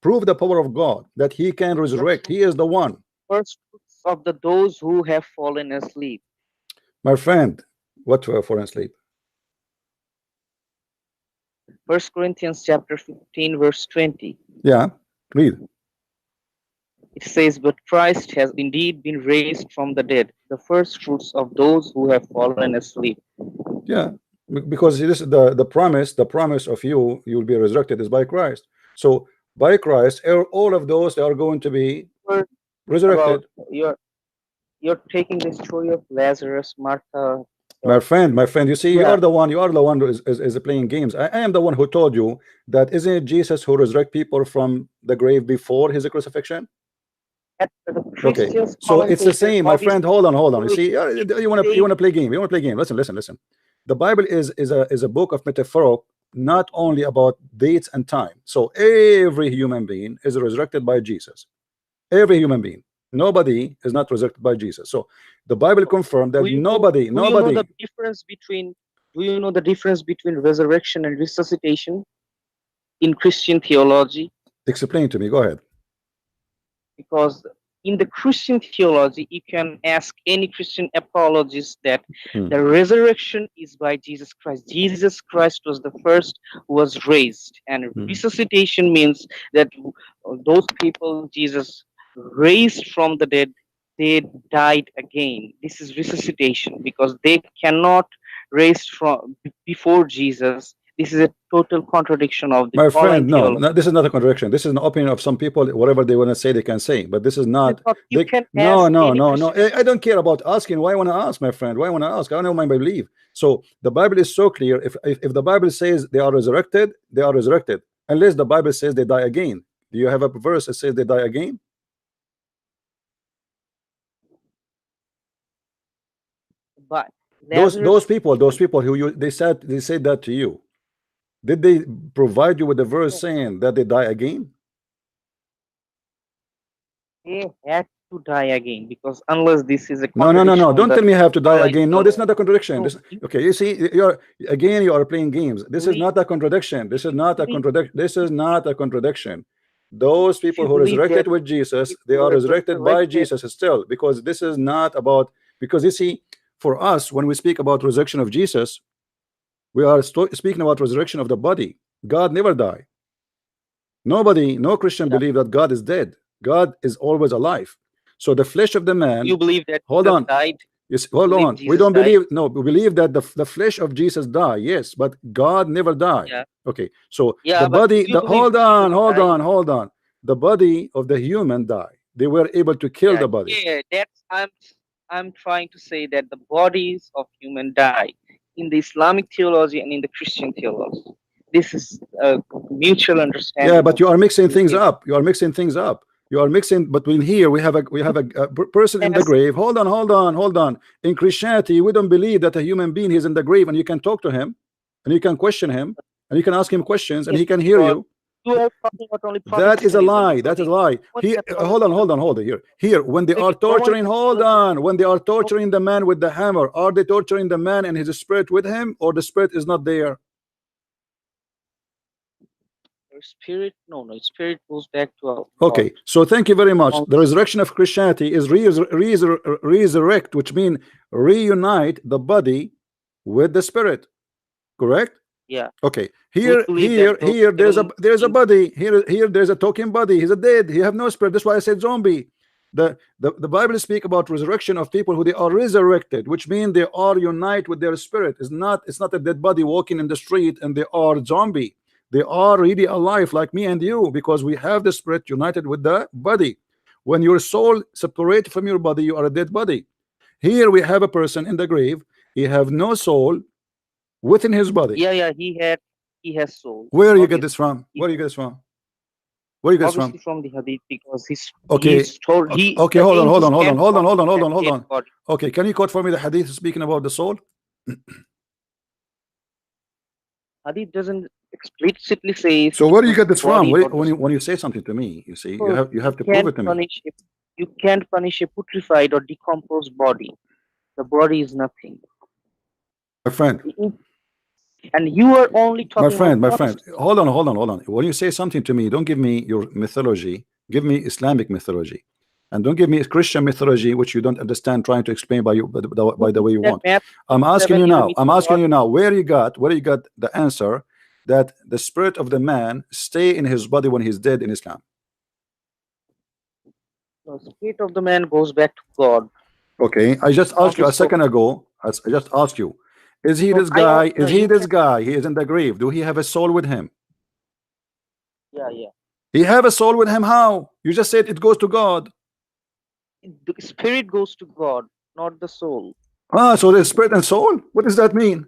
[SPEAKER 1] proved the power of God that he can resurrect. He is the one,
[SPEAKER 3] first fruits of the those who have fallen asleep.
[SPEAKER 1] my friend. What for sleep?
[SPEAKER 3] First Corinthians chapter 15, verse 20.
[SPEAKER 1] Yeah, read.
[SPEAKER 3] It says, but Christ has indeed been raised from the dead, the first fruits of those who have fallen asleep.
[SPEAKER 1] Yeah, because this is the promise of you'll be resurrected is by Christ. So by Christ, all of those they are going to be
[SPEAKER 3] About
[SPEAKER 1] resurrected.
[SPEAKER 3] you're taking the story of Lazarus, Martha.
[SPEAKER 1] My friend, you see, you are the one who is playing games. I am the one who told you that isn't it Jesus who resurrect people from the grave before his crucifixion? Okay, so it's the same, my friend. Hold on. You see, you want to play game. You want to play game. Listen. The Bible is a book of metaphor, not only about dates and time. So every human being is resurrected by Jesus. Every human being. Nobody is not resurrected by Jesus. So the Bible confirmed that nobody.
[SPEAKER 3] You know the difference between? Do you know the difference between resurrection and resuscitation in Christian theology?
[SPEAKER 1] Explain to me. Go ahead.
[SPEAKER 3] Because in the Christian theology, you can ask any Christian apologist that the resurrection is by Jesus Christ. Jesus Christ was the first who was raised, and resuscitation means that those people Jesus raised from the dead, they died again. This is resuscitation because they cannot raise from before Jesus. This is a total contradiction of the
[SPEAKER 1] my friend. No, this is not a contradiction. This is an opinion of some people. Whatever they want to say, they can say. But this is not. No. I don't care about asking. Why I want to ask, my friend? Why I want to ask? I don't know my belief. So the Bible is so clear. If the Bible says they are resurrected, they are resurrected. Unless the Bible says they die again. Do you have a verse that says they die again?
[SPEAKER 3] But
[SPEAKER 1] those people who they said that to you. Did they provide you with a verse saying that they die again?
[SPEAKER 3] They had to die again because unless this is a
[SPEAKER 1] no. Don't tell me I have to die again. No, this is not a contradiction. Okay, you see, you are playing games. This is not a contradiction. This is not a contradiction. This is not a contradiction. Those people who resurrected with Jesus, they are resurrected by Jesus still, because this is not about. Because you see, for us, when we speak about resurrection of Jesus, we are speaking about resurrection of the body. God never died. No Christian believe that God is dead. God is always alive. So the flesh of the man.
[SPEAKER 3] You believe that
[SPEAKER 1] hold
[SPEAKER 3] Jesus
[SPEAKER 1] on.
[SPEAKER 3] Died?
[SPEAKER 1] Yes, hold on.
[SPEAKER 3] Jesus
[SPEAKER 1] we don't
[SPEAKER 3] died?
[SPEAKER 1] believe. No, we believe that the flesh of Jesus died. Yes, but God never died.
[SPEAKER 3] Yeah.
[SPEAKER 1] Okay. So
[SPEAKER 3] yeah,
[SPEAKER 1] the body. Hold on. The body of the human died. They were able to kill the body.
[SPEAKER 3] Yeah, that's I'm trying to say that the bodies of human die in the Islamic theology and in the Christian theology. This is a mutual understanding.
[SPEAKER 1] Yeah, but you are mixing things up. You are mixing things up. You are mixing between here. We have a person in the grave. Hold on. In Christianity, we don't believe that a human being is in the grave and you can talk to him and you can question him and you can ask him questions and he can hear you. That is a lie. That is a lie. Hold on. Here, when they are torturing, when they are torturing the man with the hammer, are they torturing the man and his spirit with him, or the spirit is not there?
[SPEAKER 3] Spirit, no, spirit goes back to our
[SPEAKER 1] okay God. So thank you very much. The resurrection of Christianity is resurrect, which means reunite the body with the spirit, correct?
[SPEAKER 3] Yeah.
[SPEAKER 1] Okay. Here there's a body. Here there's a talking body. He's a dead. He have no spirit. That's why I said zombie. The Bible speak about resurrection of people who they are resurrected, which means they are unite with their spirit. It's not a dead body walking in the street and they are zombie. They are really alive like me and you, because we have the spirit united with the body. When your soul separated from your body, you are a dead body. Here we have a person in the grave. He have no soul within his body.
[SPEAKER 3] Yeah, he has soul.
[SPEAKER 1] Where you get this from? Where you get this from? Where you get this from?
[SPEAKER 3] From the hadith, because he's
[SPEAKER 1] okay.
[SPEAKER 3] He's told,
[SPEAKER 1] okay, hold on. Okay, can you quote for me the hadith speaking about the soul?
[SPEAKER 3] Hadith doesn't explicitly say.
[SPEAKER 1] So where do you get this from? When you say something to me, you see, you have to prove it to me.
[SPEAKER 3] You can't punish a putrefied or decomposed body. The body is nothing,
[SPEAKER 1] my friend.
[SPEAKER 3] And you are only talking.
[SPEAKER 1] My friend. Hold on. When you say something to me, don't give me your mythology. Give me Islamic mythology, and don't give me Christian mythology, which you don't understand. Trying to explain by the way you want. I'm asking you now. Where you got the answer that the spirit of the man stay in his body when he's dead in Islam?
[SPEAKER 3] The spirit of the man goes back to God.
[SPEAKER 1] Okay, I just asked you a second ago. I just asked you. Is he this guy? Is he this guy? He is in the grave. Do he have a soul with him?
[SPEAKER 3] Yeah.
[SPEAKER 1] He have a soul with him. How? You just said it goes to God.
[SPEAKER 3] The spirit goes to God, not the soul.
[SPEAKER 1] Ah, so there's spirit and soul. What does that mean?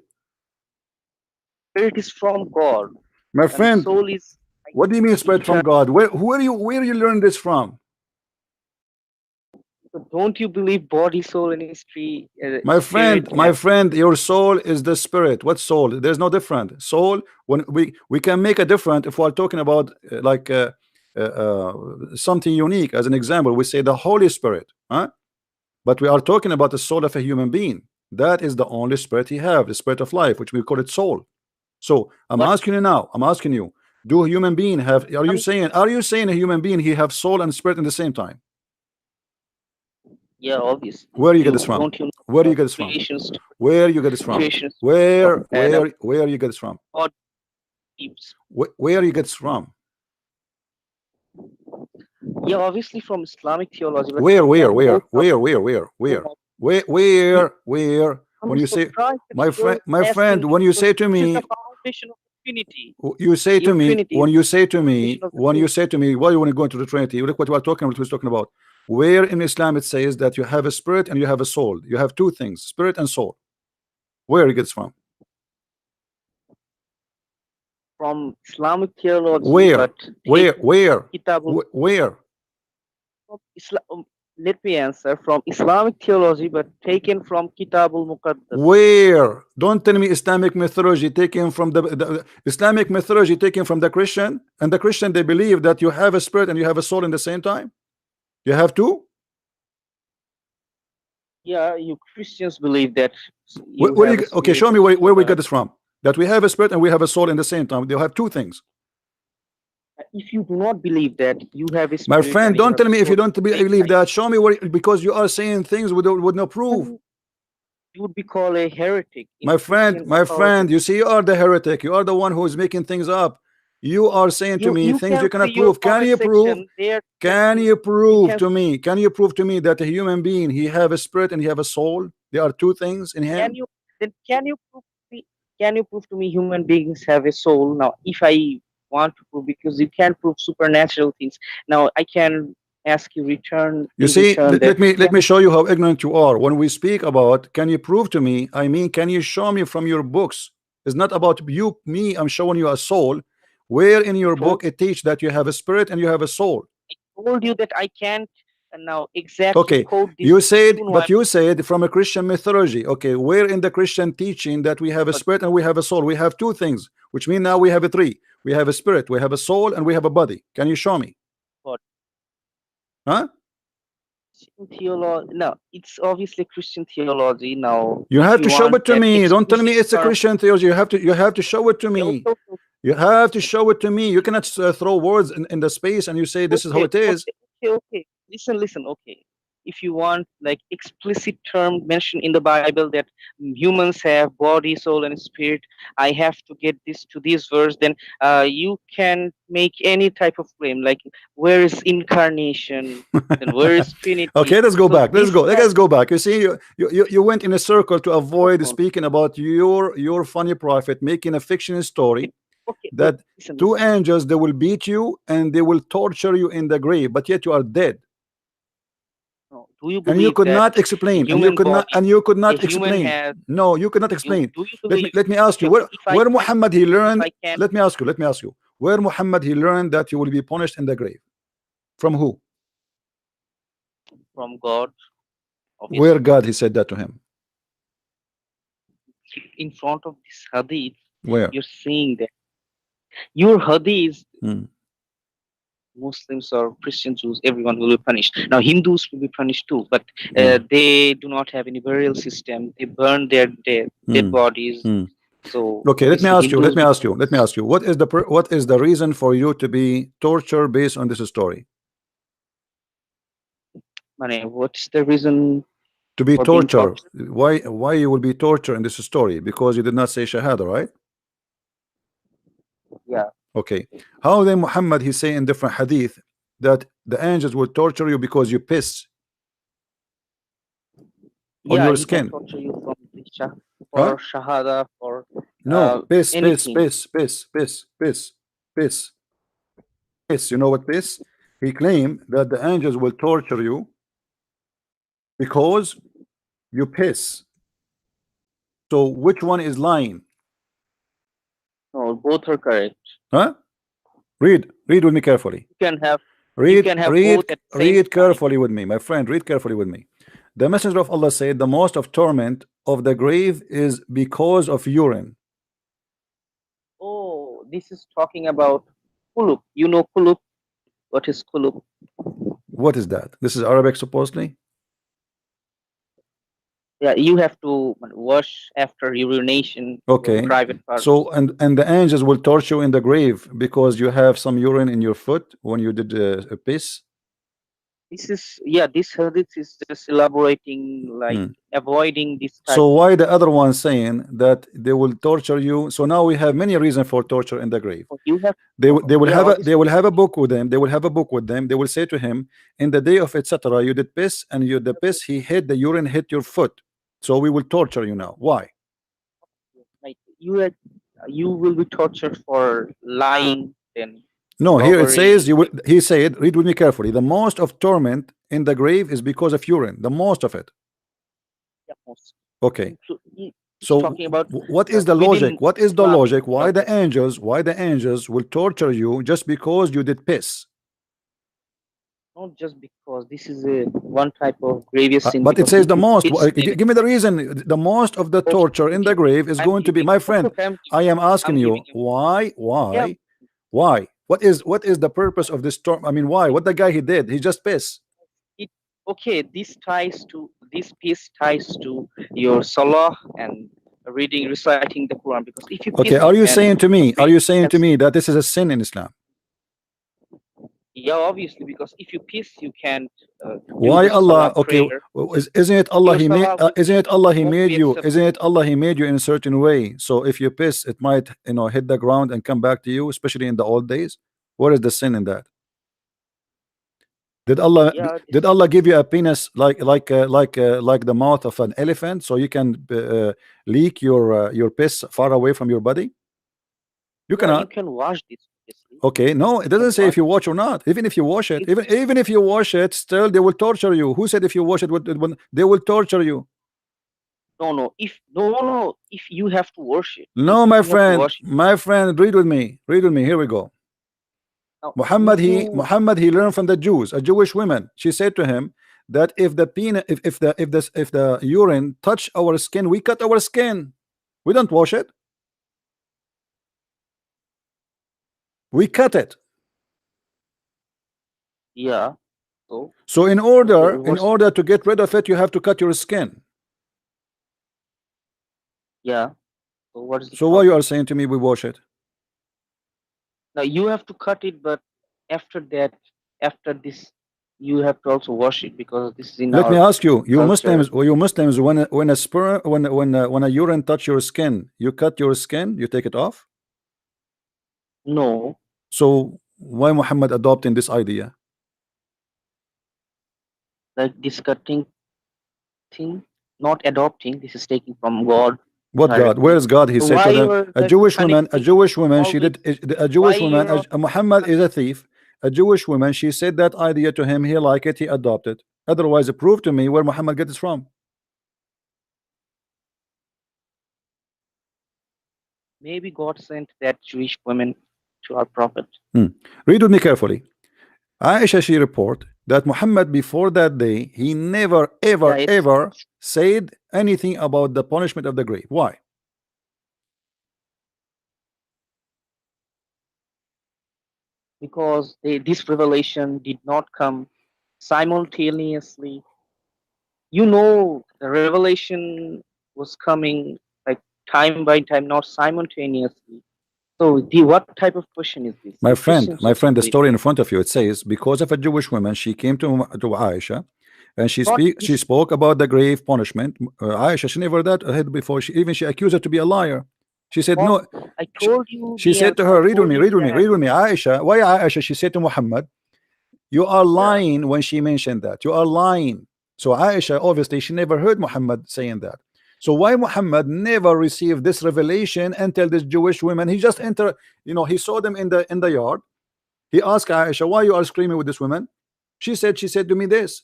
[SPEAKER 3] Spirit is from God,
[SPEAKER 1] My
[SPEAKER 3] and
[SPEAKER 1] friend,
[SPEAKER 3] soul is
[SPEAKER 1] what do you mean spirit from God? Where you learn this from?
[SPEAKER 3] so don't you believe body, soul, and
[SPEAKER 1] My
[SPEAKER 3] spirit
[SPEAKER 1] friend, your soul is the spirit. What soul? There's no different. Soul, when we can make a different if we're talking about something unique. As an example, we say the Holy Spirit, huh? But we are talking about the soul of a human being. That is the only spirit he have, the spirit of life, which we call it soul. So I'm
[SPEAKER 3] But
[SPEAKER 1] asking you now. I'm asking you: do a human being have? Are you saying a human being he have soul and spirit in the same time?
[SPEAKER 3] yeah, obviously.
[SPEAKER 1] Where you get this from?
[SPEAKER 3] Don't you
[SPEAKER 1] Where
[SPEAKER 3] know
[SPEAKER 1] you get this from?
[SPEAKER 3] creations,
[SPEAKER 1] Where you get this from?
[SPEAKER 3] creations
[SPEAKER 1] Where
[SPEAKER 3] and
[SPEAKER 1] where you get this from?
[SPEAKER 3] God keeps.
[SPEAKER 1] Where you get this from?
[SPEAKER 3] Yeah, obviously from Islamic theology, but
[SPEAKER 1] Where
[SPEAKER 3] yeah,
[SPEAKER 1] where where
[SPEAKER 3] most of
[SPEAKER 1] where where where where where
[SPEAKER 3] you
[SPEAKER 1] where when
[SPEAKER 3] I'm
[SPEAKER 1] you say
[SPEAKER 3] surprised that
[SPEAKER 1] my
[SPEAKER 3] you're
[SPEAKER 1] friend
[SPEAKER 3] asking
[SPEAKER 1] when you
[SPEAKER 3] because
[SPEAKER 1] say to
[SPEAKER 3] this is
[SPEAKER 1] me
[SPEAKER 3] the foundation of the Trinity.
[SPEAKER 1] you say to
[SPEAKER 3] Your
[SPEAKER 1] me
[SPEAKER 3] Trinity
[SPEAKER 1] when
[SPEAKER 3] is
[SPEAKER 1] you say to
[SPEAKER 3] the
[SPEAKER 1] me
[SPEAKER 3] foundation of the
[SPEAKER 1] when you
[SPEAKER 3] Trinity.
[SPEAKER 1] say to me why you want to go into the Trinity, look what we are talking about, who's talking about where in Islam it says that you have a spirit and you have a soul, you have two things, spirit and soul. Where it gets from?
[SPEAKER 3] From Islamic theology,
[SPEAKER 1] Where
[SPEAKER 3] but taken
[SPEAKER 1] where
[SPEAKER 3] Kitabul
[SPEAKER 1] where?
[SPEAKER 3] from Islam. Let me answer from Islamic theology, but taken from Kitabul Muqaddas.
[SPEAKER 1] Where? Don't tell me Islamic mythology taken from the Islamic mythology taken from the Christian, and the Christian they believe that you have a spirit and you have a soul in the same time. You have two.
[SPEAKER 3] Yeah, you Christians believe that
[SPEAKER 1] Where,
[SPEAKER 3] you
[SPEAKER 1] where
[SPEAKER 3] have a
[SPEAKER 1] you, okay,
[SPEAKER 3] spirit
[SPEAKER 1] show me
[SPEAKER 3] and
[SPEAKER 1] where
[SPEAKER 3] soul.
[SPEAKER 1] we get this from. That we have a spirit and we have a soul in the same time. They have two things.
[SPEAKER 3] If you do not believe that you have a
[SPEAKER 1] My
[SPEAKER 3] spirit
[SPEAKER 1] friend,
[SPEAKER 3] and you
[SPEAKER 1] don't
[SPEAKER 3] have
[SPEAKER 1] tell
[SPEAKER 3] a
[SPEAKER 1] me if you
[SPEAKER 3] soul
[SPEAKER 1] don't
[SPEAKER 3] at the same
[SPEAKER 1] believe
[SPEAKER 3] time,
[SPEAKER 1] that. Show me where because you are saying things with no proof.
[SPEAKER 3] then you would be called a heretic in Christian
[SPEAKER 1] My friend,
[SPEAKER 3] apology.
[SPEAKER 1] you see, you are the heretic. You are the one who is making things up. You are saying to me
[SPEAKER 3] You
[SPEAKER 1] things
[SPEAKER 3] can
[SPEAKER 1] you
[SPEAKER 3] see
[SPEAKER 1] cannot
[SPEAKER 3] your
[SPEAKER 1] prove. Can
[SPEAKER 3] comment
[SPEAKER 1] you prove?
[SPEAKER 3] section there.
[SPEAKER 1] Can
[SPEAKER 3] You
[SPEAKER 1] you
[SPEAKER 3] you
[SPEAKER 1] prove
[SPEAKER 3] can
[SPEAKER 1] to me? Can you prove to me that a human being he have a spirit and he have a soul? There are two things in
[SPEAKER 3] can
[SPEAKER 1] him.
[SPEAKER 3] you then can you prove to me human beings have a soul? Now, if I want to prove, because you can't prove supernatural things. Now, I can ask you return
[SPEAKER 1] You
[SPEAKER 3] in
[SPEAKER 1] see,
[SPEAKER 3] return that
[SPEAKER 1] let me show you how ignorant you are. When we speak about can you prove to me, I mean can you show me from your books? It's not about you, me. I'm showing you a soul. Where in your
[SPEAKER 3] told
[SPEAKER 1] book it teach that you have a spirit and you have a soul?
[SPEAKER 3] told you that I can't now exactly
[SPEAKER 1] Okay,
[SPEAKER 3] quote this.
[SPEAKER 1] you said,
[SPEAKER 3] You know,
[SPEAKER 1] but you said from a Christian mythology. Okay, where in the Christian teaching that we have a
[SPEAKER 3] but
[SPEAKER 1] spirit and we have a soul? We have two things, which mean now we have a three. We have a spirit, we have a soul, and we have a body. Can you show me?
[SPEAKER 3] but
[SPEAKER 1] Huh?
[SPEAKER 3] theology. No, it's obviously Christian theology. Now,
[SPEAKER 1] You
[SPEAKER 3] if
[SPEAKER 1] have
[SPEAKER 3] you
[SPEAKER 1] to show
[SPEAKER 3] want
[SPEAKER 1] it to
[SPEAKER 3] that
[SPEAKER 1] me. Don't tell me
[SPEAKER 3] explicit
[SPEAKER 1] it's a
[SPEAKER 3] term,
[SPEAKER 1] Christian theology. You have to show it to
[SPEAKER 3] okay,
[SPEAKER 1] me.
[SPEAKER 3] okay,
[SPEAKER 1] You have to show it to me. You cannot throw words in the space and you say this is how
[SPEAKER 3] okay,
[SPEAKER 1] it is.
[SPEAKER 3] okay, okay, okay. Listen, okay. If you want like explicit term mentioned in the Bible that humans have body, soul, and spirit, I have to get this to this verse. Then you can make any type of claim like where is incarnation, then where is Trinity.
[SPEAKER 1] Okay, let's go
[SPEAKER 3] So
[SPEAKER 1] back.
[SPEAKER 3] this has
[SPEAKER 1] Let's go back. You see, you went in a circle to avoid
[SPEAKER 3] no,
[SPEAKER 1] speaking about your funny prophet making a fictional
[SPEAKER 3] okay,
[SPEAKER 1] story
[SPEAKER 3] okay.
[SPEAKER 1] that two
[SPEAKER 3] Listen.
[SPEAKER 1] angels they will beat you and they will torture you in the grave, but yet you are dead.
[SPEAKER 3] No, do you
[SPEAKER 1] And you
[SPEAKER 3] believe
[SPEAKER 1] could
[SPEAKER 3] that
[SPEAKER 1] not
[SPEAKER 3] a
[SPEAKER 1] explain,
[SPEAKER 3] human body,
[SPEAKER 1] and you could
[SPEAKER 3] a
[SPEAKER 1] not
[SPEAKER 3] human
[SPEAKER 1] explain.
[SPEAKER 3] has?
[SPEAKER 1] No, you could not
[SPEAKER 3] You
[SPEAKER 1] explain.
[SPEAKER 3] do you believe?
[SPEAKER 1] Let me ask
[SPEAKER 3] Okay,
[SPEAKER 1] you
[SPEAKER 3] okay.
[SPEAKER 1] where Muhammad he
[SPEAKER 3] If
[SPEAKER 1] learned.
[SPEAKER 3] I can
[SPEAKER 1] Let me ask you where Muhammad he learned that you will be punished in the grave. From who?
[SPEAKER 3] from God,
[SPEAKER 1] Where
[SPEAKER 3] obviously,
[SPEAKER 1] God he said that to him?
[SPEAKER 3] in front of this hadith,
[SPEAKER 1] Where?
[SPEAKER 3] you're saying that your hadith,
[SPEAKER 1] Hmm.
[SPEAKER 3] Muslims or Christian Jews, everyone will be punished. Now, Hindus will be punished too, but
[SPEAKER 1] Hmm.
[SPEAKER 3] they do not have any burial system. They burn their dead
[SPEAKER 1] Hmm.
[SPEAKER 3] bodies.
[SPEAKER 1] Hmm.
[SPEAKER 3] So
[SPEAKER 1] Okay, let me
[SPEAKER 3] obviously,
[SPEAKER 1] ask you.
[SPEAKER 3] Hindus will.
[SPEAKER 1] Let me ask you. What is the reason for you to be tortured based on this story?
[SPEAKER 3] What's the reason
[SPEAKER 1] To be
[SPEAKER 3] for being
[SPEAKER 1] tortured.
[SPEAKER 3] tortured?
[SPEAKER 1] Why you will be tortured in this story? Because you did not say shahada, right?
[SPEAKER 3] Yeah,
[SPEAKER 1] Okay. How then Muhammad he say in different hadith that the angels will torture you because you piss on
[SPEAKER 3] yeah,
[SPEAKER 1] your
[SPEAKER 3] he can
[SPEAKER 1] skin?
[SPEAKER 3] torture you from the
[SPEAKER 1] Huh?
[SPEAKER 3] for shahada, for
[SPEAKER 1] No.
[SPEAKER 3] anything.
[SPEAKER 1] Piss. Piss. You know what piss? He claimed that the angels will torture you because you piss. So which one is lying?
[SPEAKER 3] No, both are correct.
[SPEAKER 1] Huh? Read with me carefully.
[SPEAKER 3] You can have
[SPEAKER 1] Read
[SPEAKER 3] both at the same
[SPEAKER 1] read
[SPEAKER 3] time.
[SPEAKER 1] carefully with me, my friend. Read carefully with me. The messenger of Allah said the most of torment of the grave is because of urine.
[SPEAKER 3] Oh, this is talking about kulub. You know kulub? What is kulub?
[SPEAKER 1] What is that? This is Arabic supposedly.
[SPEAKER 3] Yeah, you have to wash after urination.
[SPEAKER 1] Okay.
[SPEAKER 3] Private parts.
[SPEAKER 1] So and the angels will torture you in the grave because you have some urine in your foot when you did a piss.
[SPEAKER 3] This hadith is just elaborating, like avoiding this type.
[SPEAKER 1] So why the other one saying that they will torture you? So now we have many reasons for torture in the grave.
[SPEAKER 3] You have
[SPEAKER 1] they will have a book with them. They will have a book with them. They will say to him, in the day of etc. you did piss, and the piss he hit, the urine hit your foot. So we will torture you now. Why?
[SPEAKER 3] Like you will be tortured for lying. Then
[SPEAKER 1] no, here it says you will. He said, read with me carefully. The most of torment in the grave is because of urine. The most of it.
[SPEAKER 3] Yeah, most.
[SPEAKER 1] Okay.
[SPEAKER 3] So talking about
[SPEAKER 1] what is the logic? What is the logic? Why the angels? Why the angels will torture you just because you did piss?
[SPEAKER 3] Not just because this is a one type of grievous sin.
[SPEAKER 1] But it says the most. Give me the reason. The most of the torture in the grave is going to be, my friend. I am asking you why? Why? Why? What is the purpose of this storm? I mean, why? What the guy he did? He just pissed.
[SPEAKER 3] Okay, this piece ties to your salah and reciting the Quran, because if you
[SPEAKER 1] okay, are you saying to me that this is a sin in Islam?
[SPEAKER 3] Yeah, obviously, because if you piss, you can't.
[SPEAKER 1] Why Allah? Okay, isn't it Allah? He made. Isn't it Allah? He made you. Isn't it Allah? He made you in a certain way. So if you piss, it might hit the ground and come back to you, especially in the old days. What is the sin in that? Did Allah give you a penis like the mouth of an elephant so you can leak your piss far away from your body? You cannot.
[SPEAKER 3] You can wash this.
[SPEAKER 1] Okay, no, it doesn't say if you wash or not. Even if you wash it, even if you wash it, still they will torture you. Who said if you wash it, they will torture you?
[SPEAKER 3] No. If you have to wash it.
[SPEAKER 1] No, my friend, read with me. Here we go. Muhammad he learned from the Jews, a Jewish woman. She said to him that if the penis, if the urine touch our skin, we cut our skin. We don't wash it. We cut it.
[SPEAKER 3] Yeah.
[SPEAKER 1] So in order to get rid of it, you have to cut your skin.
[SPEAKER 3] Yeah.
[SPEAKER 1] So why you are saying to me we wash it?
[SPEAKER 3] Now you have to cut it, but after this, you have to also wash it, because this is in.
[SPEAKER 1] Let me ask you, you Muslims, when a sperm, when a urine touch your skin, you cut your skin, you take it off?
[SPEAKER 3] No.
[SPEAKER 1] So why Muhammad adopting this idea?
[SPEAKER 3] Like this cutting thing, not adopting. This is taking from God.
[SPEAKER 1] What God? Where is God? He said to them, a Jewish woman, she did a Jewish woman. Muhammad is a thief. A Jewish woman, she said that idea to him. He liked it. He adopted. Otherwise, prove to me where Muhammad get this from.
[SPEAKER 3] Maybe God sent that Jewish woman to our prophet.
[SPEAKER 1] Read with me carefully. Aisha, she report that Muhammad before that day, he never ever said anything about the punishment of the grave. Why?
[SPEAKER 3] Because this revelation did not come simultaneously. The revelation was coming like time by time, not simultaneously. So what type of question is this?
[SPEAKER 1] My friend, the story in front of you, it says because of a Jewish woman, she came to Aisha, and she spoke about the grave punishment. Aisha, she never had before. She accused her to be a liar. She said no.
[SPEAKER 3] I told you.
[SPEAKER 1] She said to her, read with me, Aisha. Why Aisha? She said to Muhammad, you are lying when she mentioned that. You are lying. So Aisha, obviously, she never heard Muhammad saying that. So why Muhammad never received this revelation until this Jewish woman? He just entered, he saw them in the yard. He asked Aisha, why you are screaming with this woman? She said to me this.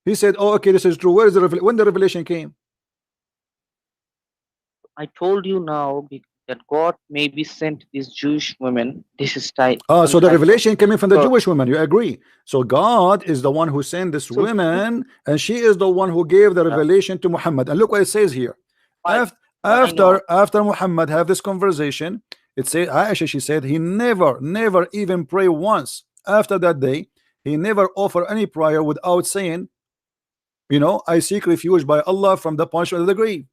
[SPEAKER 1] He said, oh, okay, this is true. Where is when the revelation came?
[SPEAKER 3] I told you now that God maybe sent these Jewish women. This is type.
[SPEAKER 1] So the revelation coming from the
[SPEAKER 3] So-
[SPEAKER 1] Jewish woman, you agree? So God is the one who sent this
[SPEAKER 3] So-
[SPEAKER 1] woman, and she is the one who gave the revelation to Muhammad. And look what it says here.
[SPEAKER 3] Why
[SPEAKER 1] After Muhammad have this conversation, it says Aisha, she said he never even pray once. After that day, he never offer any prayer without saying, you know, I seek refuge by Allah from the punishment of the grave.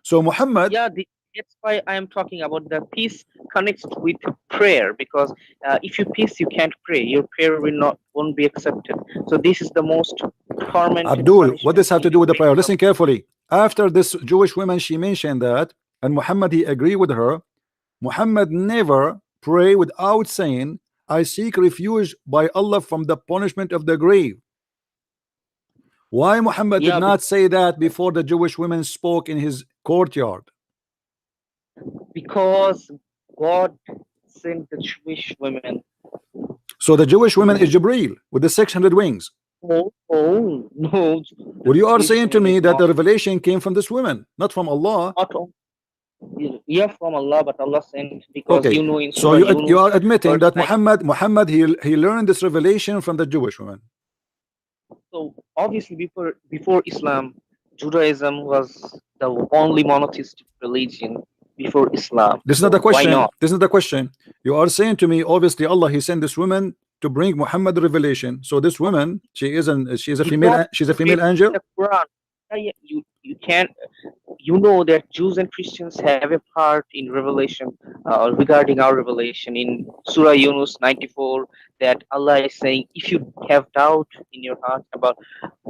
[SPEAKER 1] So Muhammad,
[SPEAKER 3] yeah, that's why I am talking about the peace connects with prayer, because if you peace, you can't pray. Your prayer won't be accepted. So this is the most tormented
[SPEAKER 1] Abdul, what does
[SPEAKER 3] punishment
[SPEAKER 1] have to
[SPEAKER 3] in
[SPEAKER 1] do with the
[SPEAKER 3] the
[SPEAKER 1] prayer? Listen carefully. After this Jewish woman, she mentioned that, and Muhammad, he agreed with her. Muhammad never pray without saying, I seek refuge by Allah from the punishment of the grave. Why Muhammad did
[SPEAKER 3] Yeah,
[SPEAKER 1] not say that before the Jewish women spoke in his courtyard?
[SPEAKER 3] because God sent the Jewish women.
[SPEAKER 1] So the Jewish women is Jibreel with the 600 wings.
[SPEAKER 3] Oh, no.
[SPEAKER 1] Well, you are
[SPEAKER 3] Jewish
[SPEAKER 1] saying to
[SPEAKER 3] women
[SPEAKER 1] me
[SPEAKER 3] is
[SPEAKER 1] that
[SPEAKER 3] not-
[SPEAKER 1] the revelation came from this woman, not from Allah.
[SPEAKER 3] not only- yeah, from Allah, but Allah sent, because
[SPEAKER 1] Okay,
[SPEAKER 3] you know in
[SPEAKER 1] so
[SPEAKER 3] Surah
[SPEAKER 1] you are
[SPEAKER 3] Yunus,
[SPEAKER 1] admitting
[SPEAKER 3] verse
[SPEAKER 1] that
[SPEAKER 3] 9.
[SPEAKER 1] Muhammad he learned this revelation from the Jewish woman.
[SPEAKER 3] So obviously, before Islam, Judaism was the only monotheistic religion before Islam.
[SPEAKER 1] This is
[SPEAKER 3] So
[SPEAKER 1] not the
[SPEAKER 3] why
[SPEAKER 1] question.
[SPEAKER 3] not?
[SPEAKER 1] This is not the question. You are saying to me, obviously Allah he sent this woman to bring Muhammad the revelation. So this woman, she is a
[SPEAKER 3] You
[SPEAKER 1] female,
[SPEAKER 3] don't
[SPEAKER 1] she's a
[SPEAKER 3] read
[SPEAKER 1] female angel.
[SPEAKER 3] the Quran. Yeah, you can't. You know that Jews and Christians have a part in revelation, regarding our revelation in Surah Yunus 94, that Allah is saying, if you have doubt in your heart about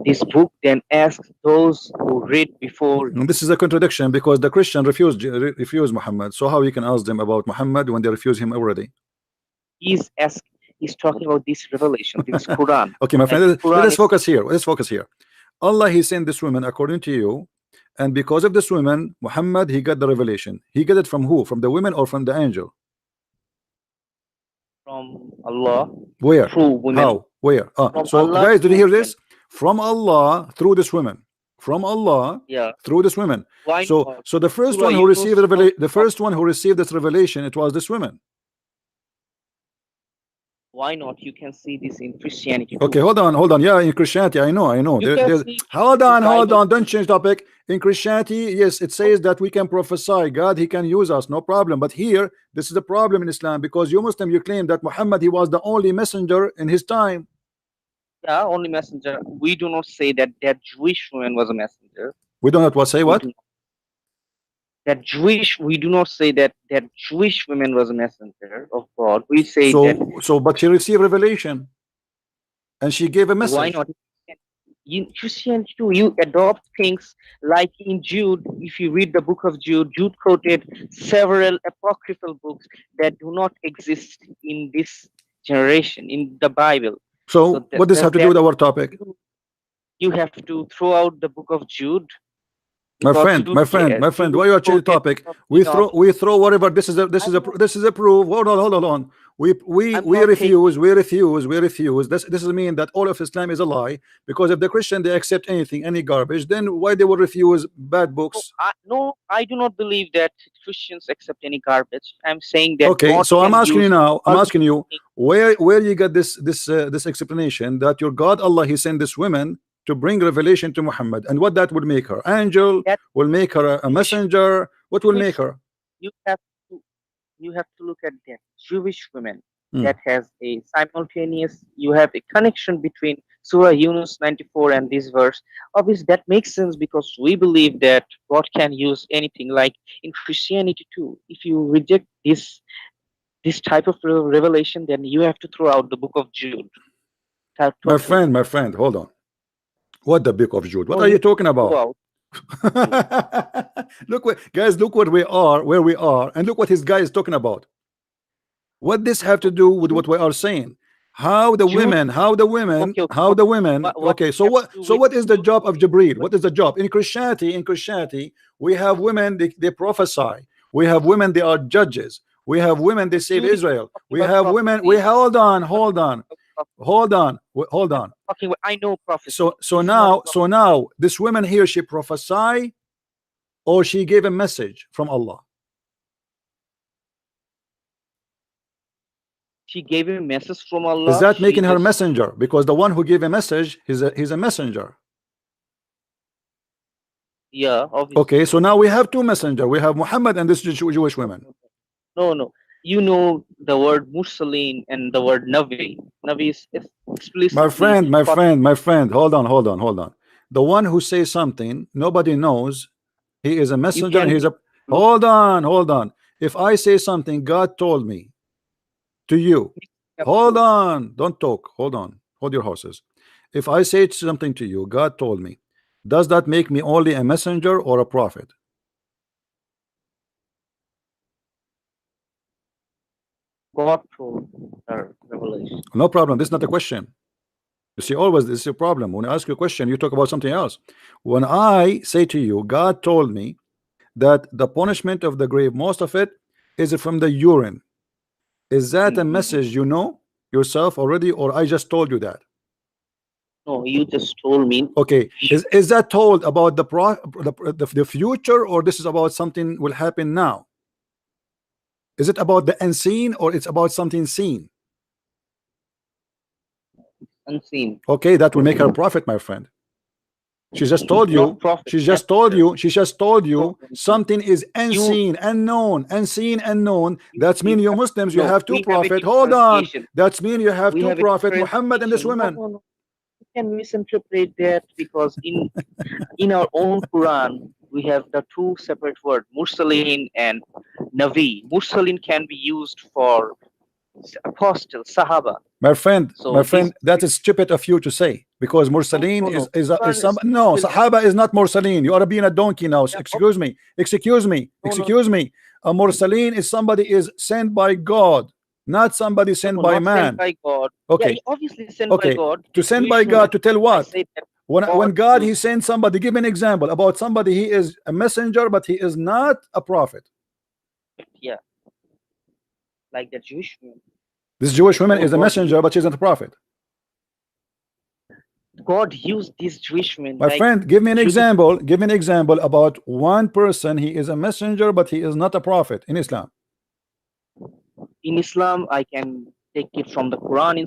[SPEAKER 3] this book, then ask those who read before you.
[SPEAKER 1] And this is a contradiction because the Christian refused Muhammad. So how you can ask them about Muhammad when they refuse him already?
[SPEAKER 3] He's talking about this revelation, this Quran.
[SPEAKER 1] Okay, my friend,
[SPEAKER 3] Like,
[SPEAKER 1] let us
[SPEAKER 3] is-
[SPEAKER 1] focus here. Let's focus here. Allah he sent this woman according to you, and because of this woman, Muhammad he got the revelation. He got it from who? From the women or from the angel?
[SPEAKER 3] From Allah
[SPEAKER 1] Where?
[SPEAKER 3] through women.
[SPEAKER 1] How? Where? So
[SPEAKER 3] Allah
[SPEAKER 1] guys, did you hear
[SPEAKER 3] through
[SPEAKER 1] this? From Allah through this woman. From Allah
[SPEAKER 3] Yeah.
[SPEAKER 1] through this woman.
[SPEAKER 3] Why
[SPEAKER 1] So
[SPEAKER 3] not?
[SPEAKER 1] so the first
[SPEAKER 3] Surah
[SPEAKER 1] one who
[SPEAKER 3] Yunus
[SPEAKER 1] received the first one who received this revelation, it was this woman.
[SPEAKER 3] Why not? You can see this in Christianity too.
[SPEAKER 1] Okay, hold on. Yeah, in Christianity, I know.
[SPEAKER 3] You can see
[SPEAKER 1] Hold
[SPEAKER 3] the
[SPEAKER 1] on.
[SPEAKER 3] Bible.
[SPEAKER 1] Don't change topic. In Christianity, yes, it says that we can prophesy. God, he can use us, no problem. But here, this is a problem in Islam because you Muslim, you claim that Muhammad, he was the only messenger in his time.
[SPEAKER 3] Yeah, only messenger. We do not say that that Jewish woman was a messenger.
[SPEAKER 1] We don't know what say what?
[SPEAKER 3] We do not say that that Jewish woman was a messenger of God. We say that.
[SPEAKER 1] But she received revelation, and she gave a message.
[SPEAKER 3] Why not? In Christianity too, you adopt things like in Jude. If you read the book of Jude, Jude quoted several apocryphal books that do not exist in this generation in the Bible.
[SPEAKER 1] So what does have to do with our topic?
[SPEAKER 3] You have to throw out the book of Jude.
[SPEAKER 1] My friend, why you are changing topic? We throw whatever. This is a proof. Hold on. We refuse. This is mean that all of Islam is a lie, because if the Christian they accept any garbage, then why they will refuse bad books?
[SPEAKER 3] No, I do not believe that Christians accept any garbage. I'm saying that.
[SPEAKER 1] Okay, so I'm asking you now. I'm asking you where you got this explanation that your God Allah he sent this woman to bring revelation to Muhammad, and what that would make her? Angel? Will make her a messenger? What will make her?
[SPEAKER 3] You have to look at that Jewish women that has a simultaneous. You have a connection between Surah Yunus 94 and this verse. Obviously, that makes sense because we believe that God can use anything. Like in Christianity too, if you reject this type of revelation, then you have to throw out the book of Jude.
[SPEAKER 1] My friend, hold on. What the book of Jude? What are you talking about? Look where we are, and look what his guy is talking about. What this have to do with what we are saying? How the women? Okay, so what is the job of Jibreel? What is the job in Christianity? In Christianity, we have women, they prophesy. We have women, they are judges. We have women, they save Israel. We have women. Hold on.
[SPEAKER 3] I know prophecy.
[SPEAKER 1] So now this woman here, she prophesy, or she gave a message from Allah?
[SPEAKER 3] She gave a message from Allah.
[SPEAKER 1] Is that making her
[SPEAKER 3] just...
[SPEAKER 1] messenger? Because the one who gave a message, he's a messenger.
[SPEAKER 3] Yeah, obviously.
[SPEAKER 1] Okay, so now we have two messengers. We have Muhammad and this Jewish women.
[SPEAKER 3] No. You know the word Mursaleen and the word Navi. Navi is explicitly...
[SPEAKER 1] My friend, hold on. The one who says something nobody knows, he is a messenger and he's a... Hold on. If I say something God told me to you, hold on, don't talk, hold your horses. If I say something to you, God told me, does that make me only a messenger or a prophet?
[SPEAKER 3] God told her revelation.
[SPEAKER 1] No problem, this is not a question. You see, always this is a problem. When I ask you a question, you talk about something else. When I say to you, God told me that the punishment of the grave, most of it is from the urine. Is that a message you know yourself already, or I just told you that?
[SPEAKER 3] No, you just told me.
[SPEAKER 1] Okay, is that told about the future, or this is about something will happen now? Is it about the unseen, or it's about something seen?
[SPEAKER 3] Unseen.
[SPEAKER 1] Okay, that will make her a prophet, my friend. She just told you. She just told you something is unseen, unknown, unseen, unknown. That's mean you Muslims, you have two prophets. Hold on. That's mean you have two prophets, Muhammad and this woman.
[SPEAKER 3] No. You can misinterpret that because in our own Quran we have the two separate words, Mursaleen and Navi. Mursaleen can be used for apostle, Sahaba.
[SPEAKER 1] My friend, that is stupid of you to say, because Mursaleen is some... No, Sahaba is not Mursaleen. You are being a donkey now. Excuse me. A Mursaleen is somebody is sent by God, not somebody sent by man.
[SPEAKER 3] Sent by God.
[SPEAKER 1] Okay.
[SPEAKER 3] Yeah, obviously sent by God.
[SPEAKER 1] To send by God to tell what? When God he sent somebody, give me an example about somebody he is a messenger but he is not a prophet.
[SPEAKER 3] Yeah. Like the Jewish woman.
[SPEAKER 1] This Jewish woman is a messenger, but she isn't a prophet.
[SPEAKER 3] God used these Jewish women.
[SPEAKER 1] My friend, give me an example. Give me an example about one person. He is a messenger, but he is not a prophet in Islam.
[SPEAKER 3] In Islam, I can take it from the Quran,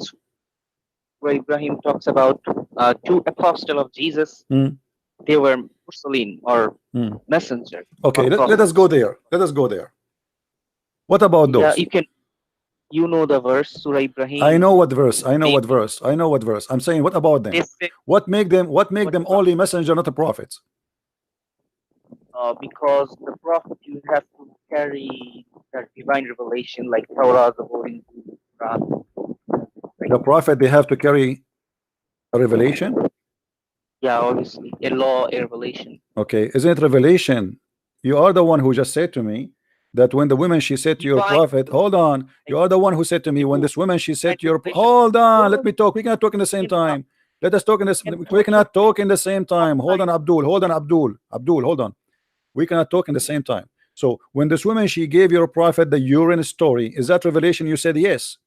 [SPEAKER 3] where Ibrahim talks about two apostles of Jesus. They were Mursaleen or messenger.
[SPEAKER 1] Okay, let us go there. What about those?
[SPEAKER 3] Yeah, you can. You know the verse, Surah Ibrahim.
[SPEAKER 1] I know what verse. I'm saying, what about them? What make them only messenger, not a prophet?
[SPEAKER 3] Because the prophet, you have to carry that divine revelation, like Torah, the Holy Quran.
[SPEAKER 1] The prophet, they have to carry a revelation.
[SPEAKER 3] Yeah, obviously, a law, a revelation.
[SPEAKER 1] Okay, isn't it revelation? You are the one who just said to me that when the woman she said to your prophet, hold on, you are the one who said to me when this woman she said to your, hold on, let me talk. We cannot talk in the same time. Let us talk in this. We cannot talk in the same time. Hold on, Abdul. Hold on. We cannot talk in the same time. So when this woman she gave your prophet the urine story, is that revelation? You said yes.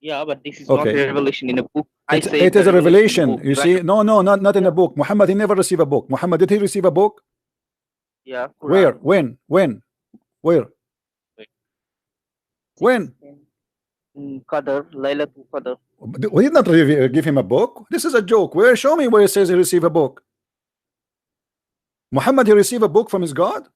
[SPEAKER 3] Yeah, but this is not a revelation in a book.
[SPEAKER 1] It is a revelation. You see, no, not in a book. Muhammad, he never received a book. Muhammad, did he receive a book?
[SPEAKER 3] Yeah.
[SPEAKER 1] Quran. Where? When?
[SPEAKER 3] Qadr, Laylatul Qadr.
[SPEAKER 1] We did not give him a book. This is a joke. Where? Show me where it says he received a book. Muhammad, he received a book from his God?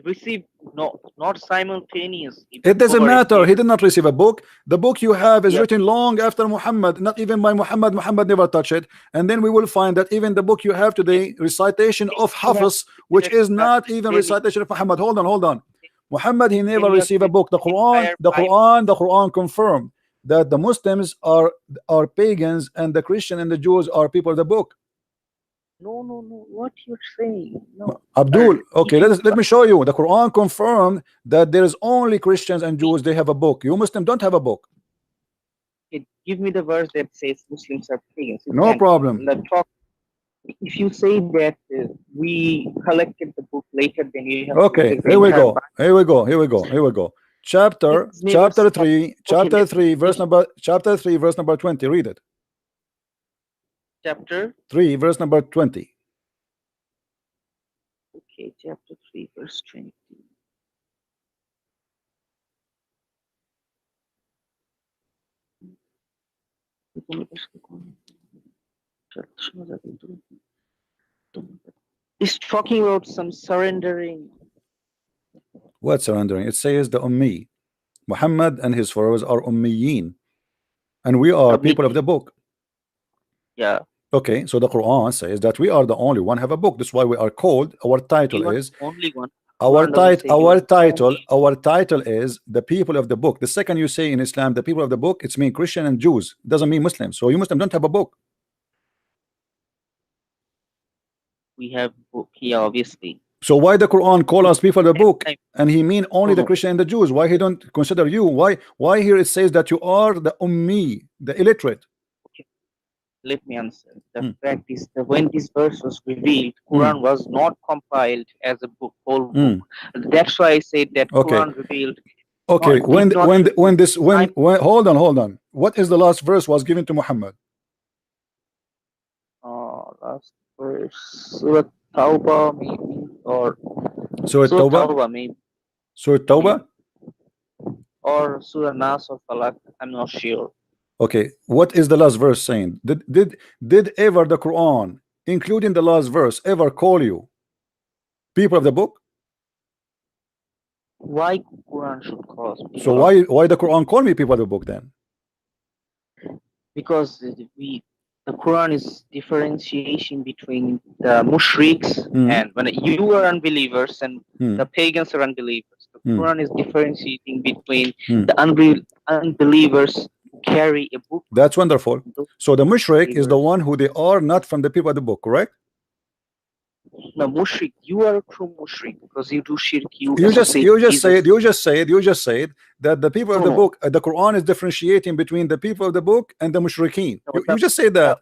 [SPEAKER 3] Received, no, not simultaneous.
[SPEAKER 1] It doesn't matter. He did not receive a book. The book you have is written long after Muhammad, not even by Muhammad. Muhammad never touched it. And then we will find that even the book you have today, recitation of Hafiz, which is not even recitation of Muhammad. Hold on. Muhammad, he never received a book. The Quran confirmed that the Muslims are pagans and the Christian and the Jews are people of the book.
[SPEAKER 3] No. What you're saying? No.
[SPEAKER 1] Abdul, okay, let me show you. The Quran confirmed that there is only Christians and Jews. They have a book. You Muslims don't have a book.
[SPEAKER 3] Give me the verse that says Muslims are pagans.
[SPEAKER 1] No problem.
[SPEAKER 3] If you say that we collected the book later, then you have.
[SPEAKER 1] Okay, here we go. Chapter 3, verse number 20. Read it.
[SPEAKER 3] Chapter
[SPEAKER 1] 3, verse number 20.
[SPEAKER 3] Okay, chapter 3, verse 20. It's talking about some surrendering.
[SPEAKER 1] What surrendering? It says the Ummi. Muhammad and his followers are Ummiyin, and we are people of the book.
[SPEAKER 3] Yeah.
[SPEAKER 1] Okay, so the Quran says that we are the only one have a book. That's why we are called. Our title is
[SPEAKER 3] only one.
[SPEAKER 1] Our title is the people of the book. The second you say in Islam the people of the book, it's mean Christian and Jews. It doesn't mean Muslims. So you Muslims don't have a book.
[SPEAKER 3] We have book here, obviously.
[SPEAKER 1] So why the Quran call us people of the book, and he mean only the Christian and the Jews? Why he don't consider you? Why here it says that you are the Ummi, the illiterate?
[SPEAKER 3] Okay, let me answer. The fact is that when this verse was revealed, Quran was not compiled as a book, whole book. That's why I said that Quran revealed.
[SPEAKER 1] Okay, when hold on. What is the last verse was given to Muhammad?
[SPEAKER 3] Last verse, Surah Tawbah maybe, or
[SPEAKER 1] Surah Tawbah
[SPEAKER 3] maybe.
[SPEAKER 1] Surah Tawbah?
[SPEAKER 3] Or Surah Nas or Falak, I'm not sure.
[SPEAKER 1] Okay, what is the last verse saying? Did ever the Quran, including the last verse, ever call you people of the book?
[SPEAKER 3] Why Quran should call us people?
[SPEAKER 1] So why the Quran call me people of the book then?
[SPEAKER 3] Because the Quran is differentiation between the mushriks and when you are unbelievers and the pagans are unbelievers. The Quran is differentiating between the unbelievers who carry a book.
[SPEAKER 1] That's wonderful. So the mushrik is the one who they are not from the people of the book, correct?
[SPEAKER 3] No, mushrik, you are a true mushrik because you do shirk. You
[SPEAKER 1] just said that the people of the book, the Quran is differentiating between the people of the book and the mushrikeen. You just said that.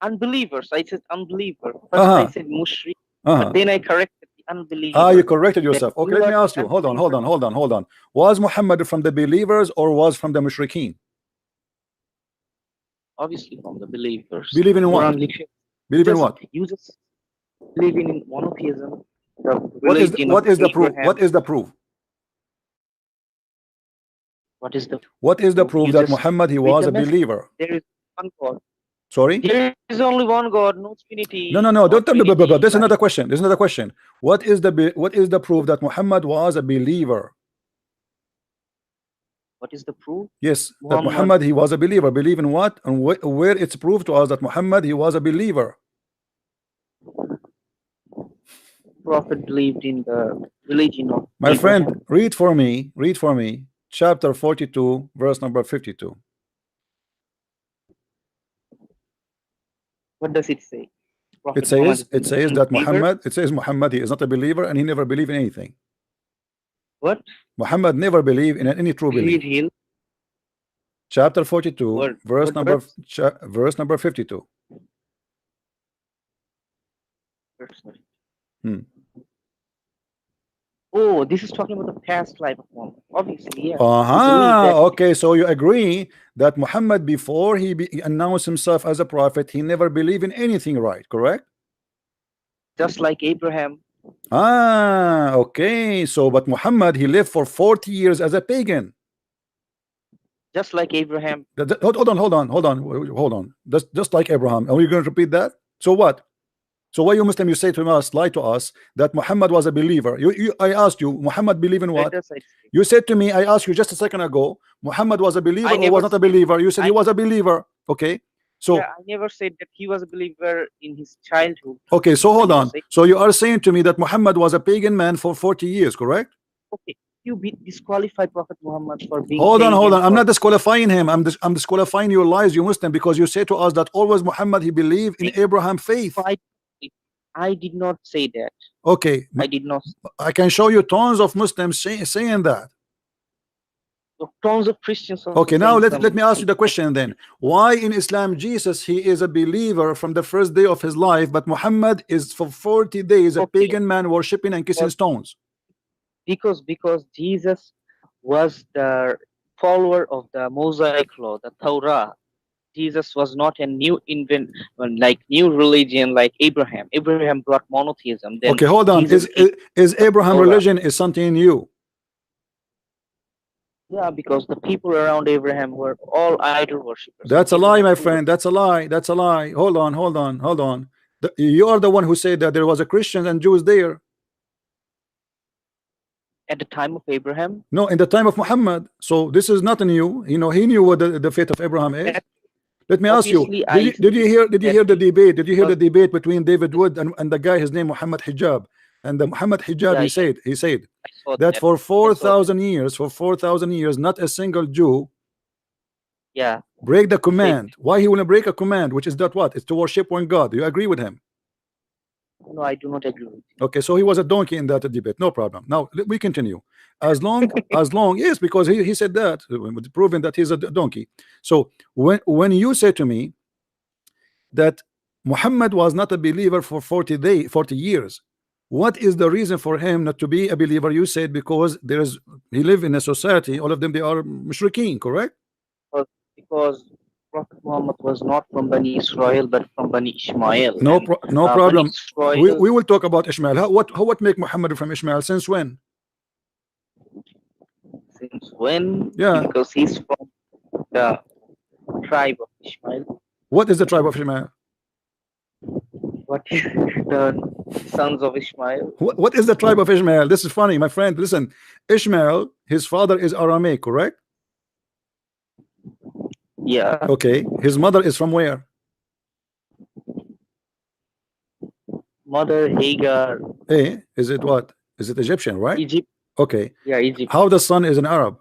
[SPEAKER 3] Unbelievers. I said unbeliever. First I said mushrik, but then I corrected the unbeliever.
[SPEAKER 1] You corrected yourself. Okay, let me ask you. Hold on. Was Muhammad from the believers or was from the mushrikeen?
[SPEAKER 3] Obviously from the believers.
[SPEAKER 1] Believe in what? Believe in what?
[SPEAKER 3] You just believe in monotheism.
[SPEAKER 1] What is the proof? What is the proof? What is the proof that Muhammad he was a believer?
[SPEAKER 3] There is one God.
[SPEAKER 1] Sorry?
[SPEAKER 3] There is only one God, no Trinity.
[SPEAKER 1] No. Don't tell me. There's another question. What is the proof that Muhammad was a believer?
[SPEAKER 3] What is the proof?
[SPEAKER 1] Yes, that Muhammad he was a believer. Believe in what? And where it's proved to us that Muhammad he was a believer?
[SPEAKER 3] Prophet believed in the religion of
[SPEAKER 1] my friend. Read for me chapter 42 verse number 52.
[SPEAKER 3] What does it say?
[SPEAKER 1] It says that Muhammad he is not a believer and he never believed in anything.
[SPEAKER 3] What?
[SPEAKER 1] Muhammad never believed in any true belief. Chapter 42 verse number 52.
[SPEAKER 3] Oh, this is talking about the past life of Muhammad. Obviously, yeah.
[SPEAKER 1] Okay, so you agree that Muhammad before he announced himself as a prophet, he never believed in anything, right? Correct?
[SPEAKER 3] Just like Abraham.
[SPEAKER 1] Okay. So, but Muhammad, he lived for 40 years as a pagan.
[SPEAKER 3] Just like Abraham.
[SPEAKER 1] Hold on. Just like Abraham. Are we going to repeat that? So what? So why you Muslim, you say to us, lie to us that Muhammad was a believer? I asked you, Muhammad believe in what? You said to me, I asked you just a second ago, Muhammad was a believer or was not a believer? You said he was a believer. Okay. So
[SPEAKER 3] yeah, I never said that he was a believer in his childhood.
[SPEAKER 1] Okay, so hold on. So you are saying to me that Muhammad was a pagan man for 40 years, correct?
[SPEAKER 3] Okay. You disqualify Prophet Muhammad for being
[SPEAKER 1] hold on. I'm not disqualifying him. I'm disqualifying your lies, you Muslim, because you say to us that always Muhammad he believed in Abraham faith.
[SPEAKER 3] I did not say that.
[SPEAKER 1] Okay.
[SPEAKER 3] I did not.
[SPEAKER 1] I can show you tons of Muslims saying that.
[SPEAKER 3] Tons of Christians.
[SPEAKER 1] Okay, now let me ask you the question then. Why in Islam Jesus he is a believer from the first day of his life, but Muhammad is for 40 days a pagan man worshipping and kissing stones?
[SPEAKER 3] Because Jesus was the follower of the Mosaic law, the Torah. Jesus was not a new like new religion like Abraham. Abraham brought monotheism. Then
[SPEAKER 1] Okay, hold on.
[SPEAKER 3] Jesus
[SPEAKER 1] Is Abraham
[SPEAKER 3] Torah.
[SPEAKER 1] religion is something new?
[SPEAKER 3] Yeah, because the people around Abraham were all idol worshippers.
[SPEAKER 1] That's a lie,
[SPEAKER 3] Abraham
[SPEAKER 1] my
[SPEAKER 3] grew up
[SPEAKER 1] friend. That's a lie. That's a lie. Hold on, hold on, hold on. You are the one who said that there was a Christians and Jews there.
[SPEAKER 3] at the time of Abraham.
[SPEAKER 1] No, in the time of Muhammad. So this is not new. You know, he knew what the faith of Abraham is. Let me ask you,
[SPEAKER 3] Obviously,
[SPEAKER 1] did you hear the debate? Did you hear the
[SPEAKER 3] because-
[SPEAKER 1] debate between David Wood and the guy, his name Muhammad Hijab? And the Muhammad Hijab,
[SPEAKER 3] Yeah,
[SPEAKER 1] he said
[SPEAKER 3] I saw
[SPEAKER 1] that for
[SPEAKER 3] I saw that.
[SPEAKER 1] 4,000 years, not a single Jew
[SPEAKER 3] Yeah,
[SPEAKER 1] break the
[SPEAKER 3] he said,
[SPEAKER 1] command. Why he want to break a command, which is that what? It's to worship one God. Do you agree with him?
[SPEAKER 3] no, I do not agree with you.
[SPEAKER 1] Okay, so he was a donkey in that debate. No problem. Now we continue. As long yes, because he said that, proving that he's a donkey. So when you say to me that Muhammad was not a believer for 40 years, what is the reason for him not to be a believer? You said because he live in a society, all of them they are mushrikeen, correct?
[SPEAKER 3] Because Prophet Muhammad was not from Bani Israel but from Bani Ishmael.
[SPEAKER 1] No,
[SPEAKER 3] And,
[SPEAKER 1] no
[SPEAKER 3] Bani
[SPEAKER 1] problem.
[SPEAKER 3] Israel,
[SPEAKER 1] We will talk about Ishmael. What make Muhammad from Ishmael? Since when?
[SPEAKER 3] since when?
[SPEAKER 1] Yeah.
[SPEAKER 3] Because he's from the tribe of Ishmael.
[SPEAKER 1] What is the tribe of Ishmael?
[SPEAKER 3] What is the sons of Ishmael?
[SPEAKER 1] What is the tribe of Ishmael? This is funny, my friend. Listen, Ishmael, his father is Aramaic, correct?
[SPEAKER 3] Yeah.
[SPEAKER 1] Okay. His mother is from where?
[SPEAKER 3] Mother Hagar.
[SPEAKER 1] Is it what? Is it Egyptian, right?
[SPEAKER 3] Egypt.
[SPEAKER 1] Okay.
[SPEAKER 3] Yeah, Egypt.
[SPEAKER 1] How the son is an Arab?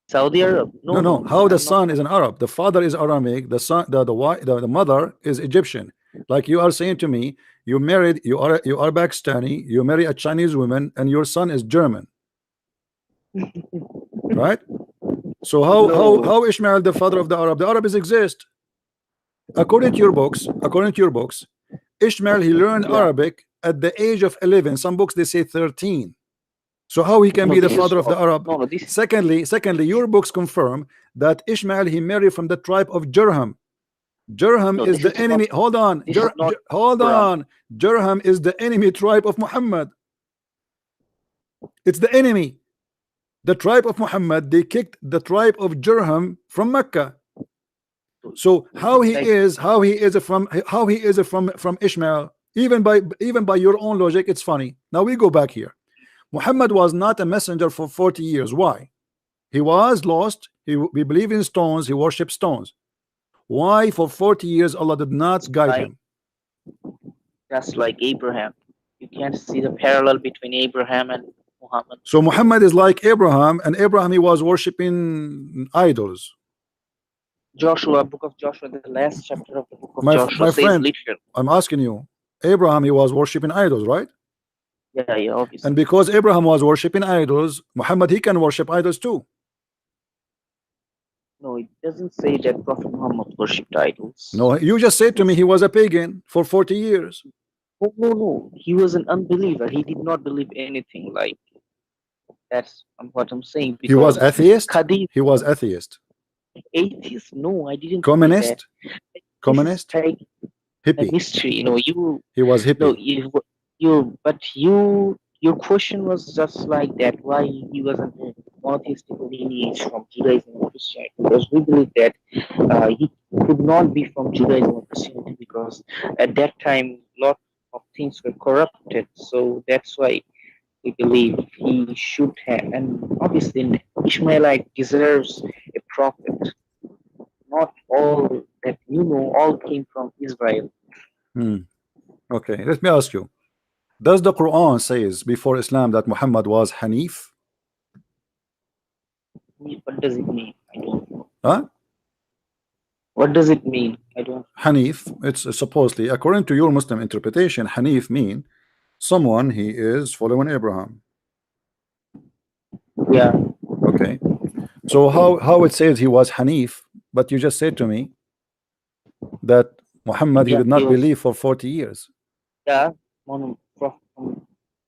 [SPEAKER 3] Saudi Arab.
[SPEAKER 1] No. How the son is an Arab? The father is Aramaic. The son, the mother is Egyptian. Like you are saying to me, you are Pakistani. You marry a Chinese woman, and your son is German, right? So how Ishmael the father of the Arab? The Arabs exist. According to your books, Ishmael he learned Arabic at the age of 11. Some books they say 13. So how he can be the father of the Arab? Secondly, your books confirm that Ishmael he married from the tribe of Jurham. Jurham is the enemy. Hold on. Jurham is the enemy tribe of Muhammad. It's the enemy. The tribe of Muhammad, they kicked the tribe of Jurham from Mecca. So how he is from Ishmael, even by your own logic, it's funny. Now we go back here. Muhammad was not a messenger for 40 years. Why? He was lost. He believed in stones. He worshipped stones. Why for 40 years Allah did not guide him?
[SPEAKER 3] Just like Abraham. You can't see the parallel between Abraham and Muhammad.
[SPEAKER 1] So Muhammad is like Abraham, and Abraham he was worshipping idols.
[SPEAKER 3] Joshua, book of Joshua, the last chapter of the book of Joshua my friend, literally.
[SPEAKER 1] I'm asking you, Abraham he was worshipping idols, right?
[SPEAKER 3] Yeah, obviously.
[SPEAKER 1] And because Abraham was worshipping idols, Muhammad he can worship idols too.
[SPEAKER 3] No, it doesn't say that Prophet Muhammad worshipped idols.
[SPEAKER 1] No, you just said to me he was a pagan for 40 years.
[SPEAKER 3] No. He was an unbeliever. He did not believe anything like that's what I'm saying.
[SPEAKER 1] He was atheist? He was atheist.
[SPEAKER 3] Atheist? No, I didn't.
[SPEAKER 1] Communist? Communist?
[SPEAKER 3] Like
[SPEAKER 1] hippie?
[SPEAKER 3] A mystery,
[SPEAKER 1] He was hippie.
[SPEAKER 3] No, your question was just like that. Why he wasn't a monotheistic lineage from Judaism and Christianity? Because we believe that he could not be from Judaism or Christianity because at that time a lot of things were corrupted. So that's why we believe he should have. And obviously, an Ishmaelite deserves a prophet. Not all that all came from Israel.
[SPEAKER 1] Okay, let me ask you. Does the Quran says before Islam that Muhammad was Hanif?
[SPEAKER 3] What does it mean? I don't know.
[SPEAKER 1] Huh?
[SPEAKER 3] What does it mean? I don't.
[SPEAKER 1] Hanif, it's supposedly, according to your Muslim interpretation, Hanif mean someone he is following Abraham.
[SPEAKER 3] Yeah.
[SPEAKER 1] Okay. So how it says he was Hanif, but you just said to me that Muhammad he did not believe for 40 years.
[SPEAKER 3] Yeah. Prophet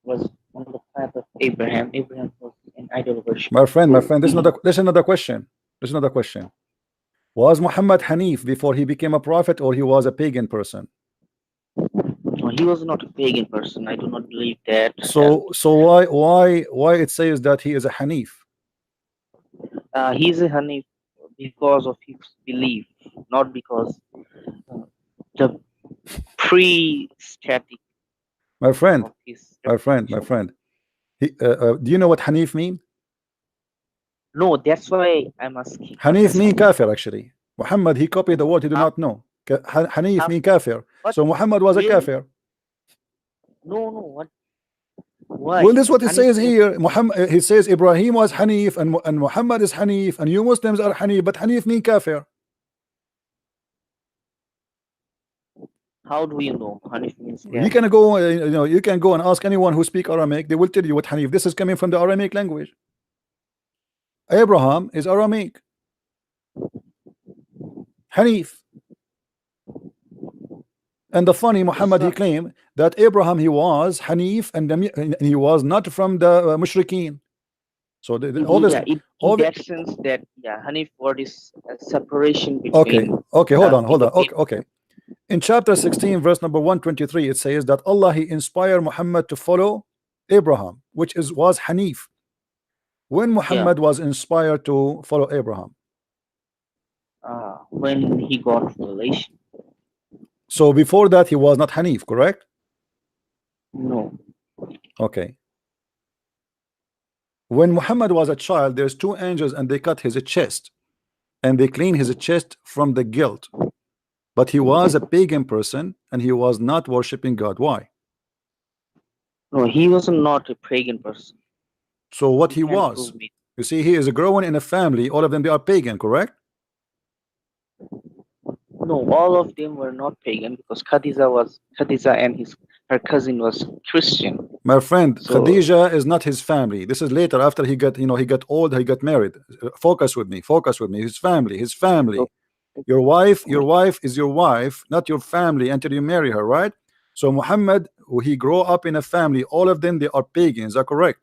[SPEAKER 3] was on the path of Abraham. Abraham was an idol worship.
[SPEAKER 1] My friend, this is another question. That's another question. Was Muhammad Hanif before he became a prophet, or he was a pagan person?
[SPEAKER 3] No, he was not a pagan person. I do not believe that.
[SPEAKER 1] So why it says that he is a Hanif?
[SPEAKER 3] He's a Hanif because of his belief, not because the pre-static.
[SPEAKER 1] My friend, do you know what Hanif mean?
[SPEAKER 3] No, that's why I'm asking.
[SPEAKER 1] Hanif mean kafir actually. Muhammad, he copied the word he do not know. Hanif mean kafir. So Muhammad was a kafir.
[SPEAKER 3] No, what? Why?
[SPEAKER 1] Well, this is what it says here. Muhammad, he says Ibrahim was Hanif and Muhammad is Hanif and you Muslims are Hanif, but Hanif mean kafir.
[SPEAKER 3] How do you know Hanif means kafir?
[SPEAKER 1] You can go, you can go and ask anyone who speak Aramaic. They will tell you what Hanif. This is coming from the Aramaic language. Abraham is Aramaic. Hanif. And the funny, Muhammad, he claimed that Abraham, he was Hanif and he was not from the Mushrikeen. So all this,
[SPEAKER 3] in that sense that Hanif word is a separation
[SPEAKER 1] Okay,
[SPEAKER 3] between.
[SPEAKER 1] hold on. Okay. In chapter 16, verse number 123, it says that Allah, he inspired Muhammad to follow Abraham, which was Hanif. When Muhammad was inspired to follow Abraham?
[SPEAKER 3] When he got revelation.
[SPEAKER 1] So before that he was not Hanif, correct?
[SPEAKER 3] No.
[SPEAKER 1] Okay. When Muhammad was a child, there's two angels and they cut his chest and they clean his chest from the guilt. But he was a pagan person and he was not worshiping God. Why?
[SPEAKER 3] No, he was not a pagan person.
[SPEAKER 1] So what he was? You see, he is growing in a family. All of them, they are pagan, correct?
[SPEAKER 3] No, all of them were not pagan because Khadija and her cousin was Christian.
[SPEAKER 1] My friend, Khadija is not his family. This is later after he got, he got old, he got married. Focus with me. His family. Your wife is your wife, not your family until you marry her, right? So Muhammad, he grew up in a family. All of them, they are pagans. Is that correct?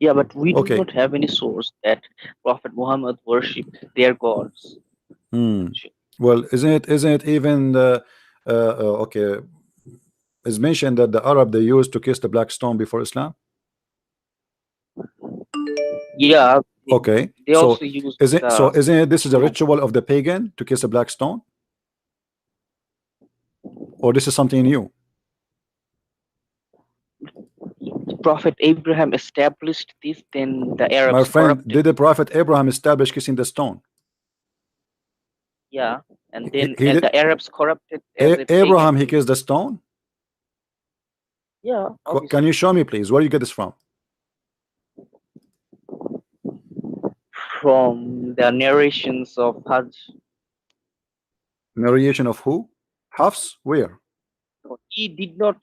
[SPEAKER 3] Yeah, but we do not have any source that Prophet Muhammad worshipped their gods.
[SPEAKER 1] Well, isn't it even okay? It's mentioned that the Arab, they used to kiss the black stone before Islam.
[SPEAKER 3] Yeah.
[SPEAKER 1] Okay.
[SPEAKER 3] They also used.
[SPEAKER 1] Isn't it this is a ritual of the pagan to kiss a black stone? Or this is something new?
[SPEAKER 3] Prophet Abraham established this, then the Arabs.
[SPEAKER 1] My friend, did the Prophet Abraham establish kissing the stone?
[SPEAKER 3] Yeah, and then the Arabs corrupted.
[SPEAKER 1] Abraham, he kissed the stone?
[SPEAKER 3] Yeah. Obviously.
[SPEAKER 1] Can you show me, please? Where you get this from?
[SPEAKER 3] From the narrations of Hajj.
[SPEAKER 1] Narration of who? Hafs? Where?
[SPEAKER 3] He did not.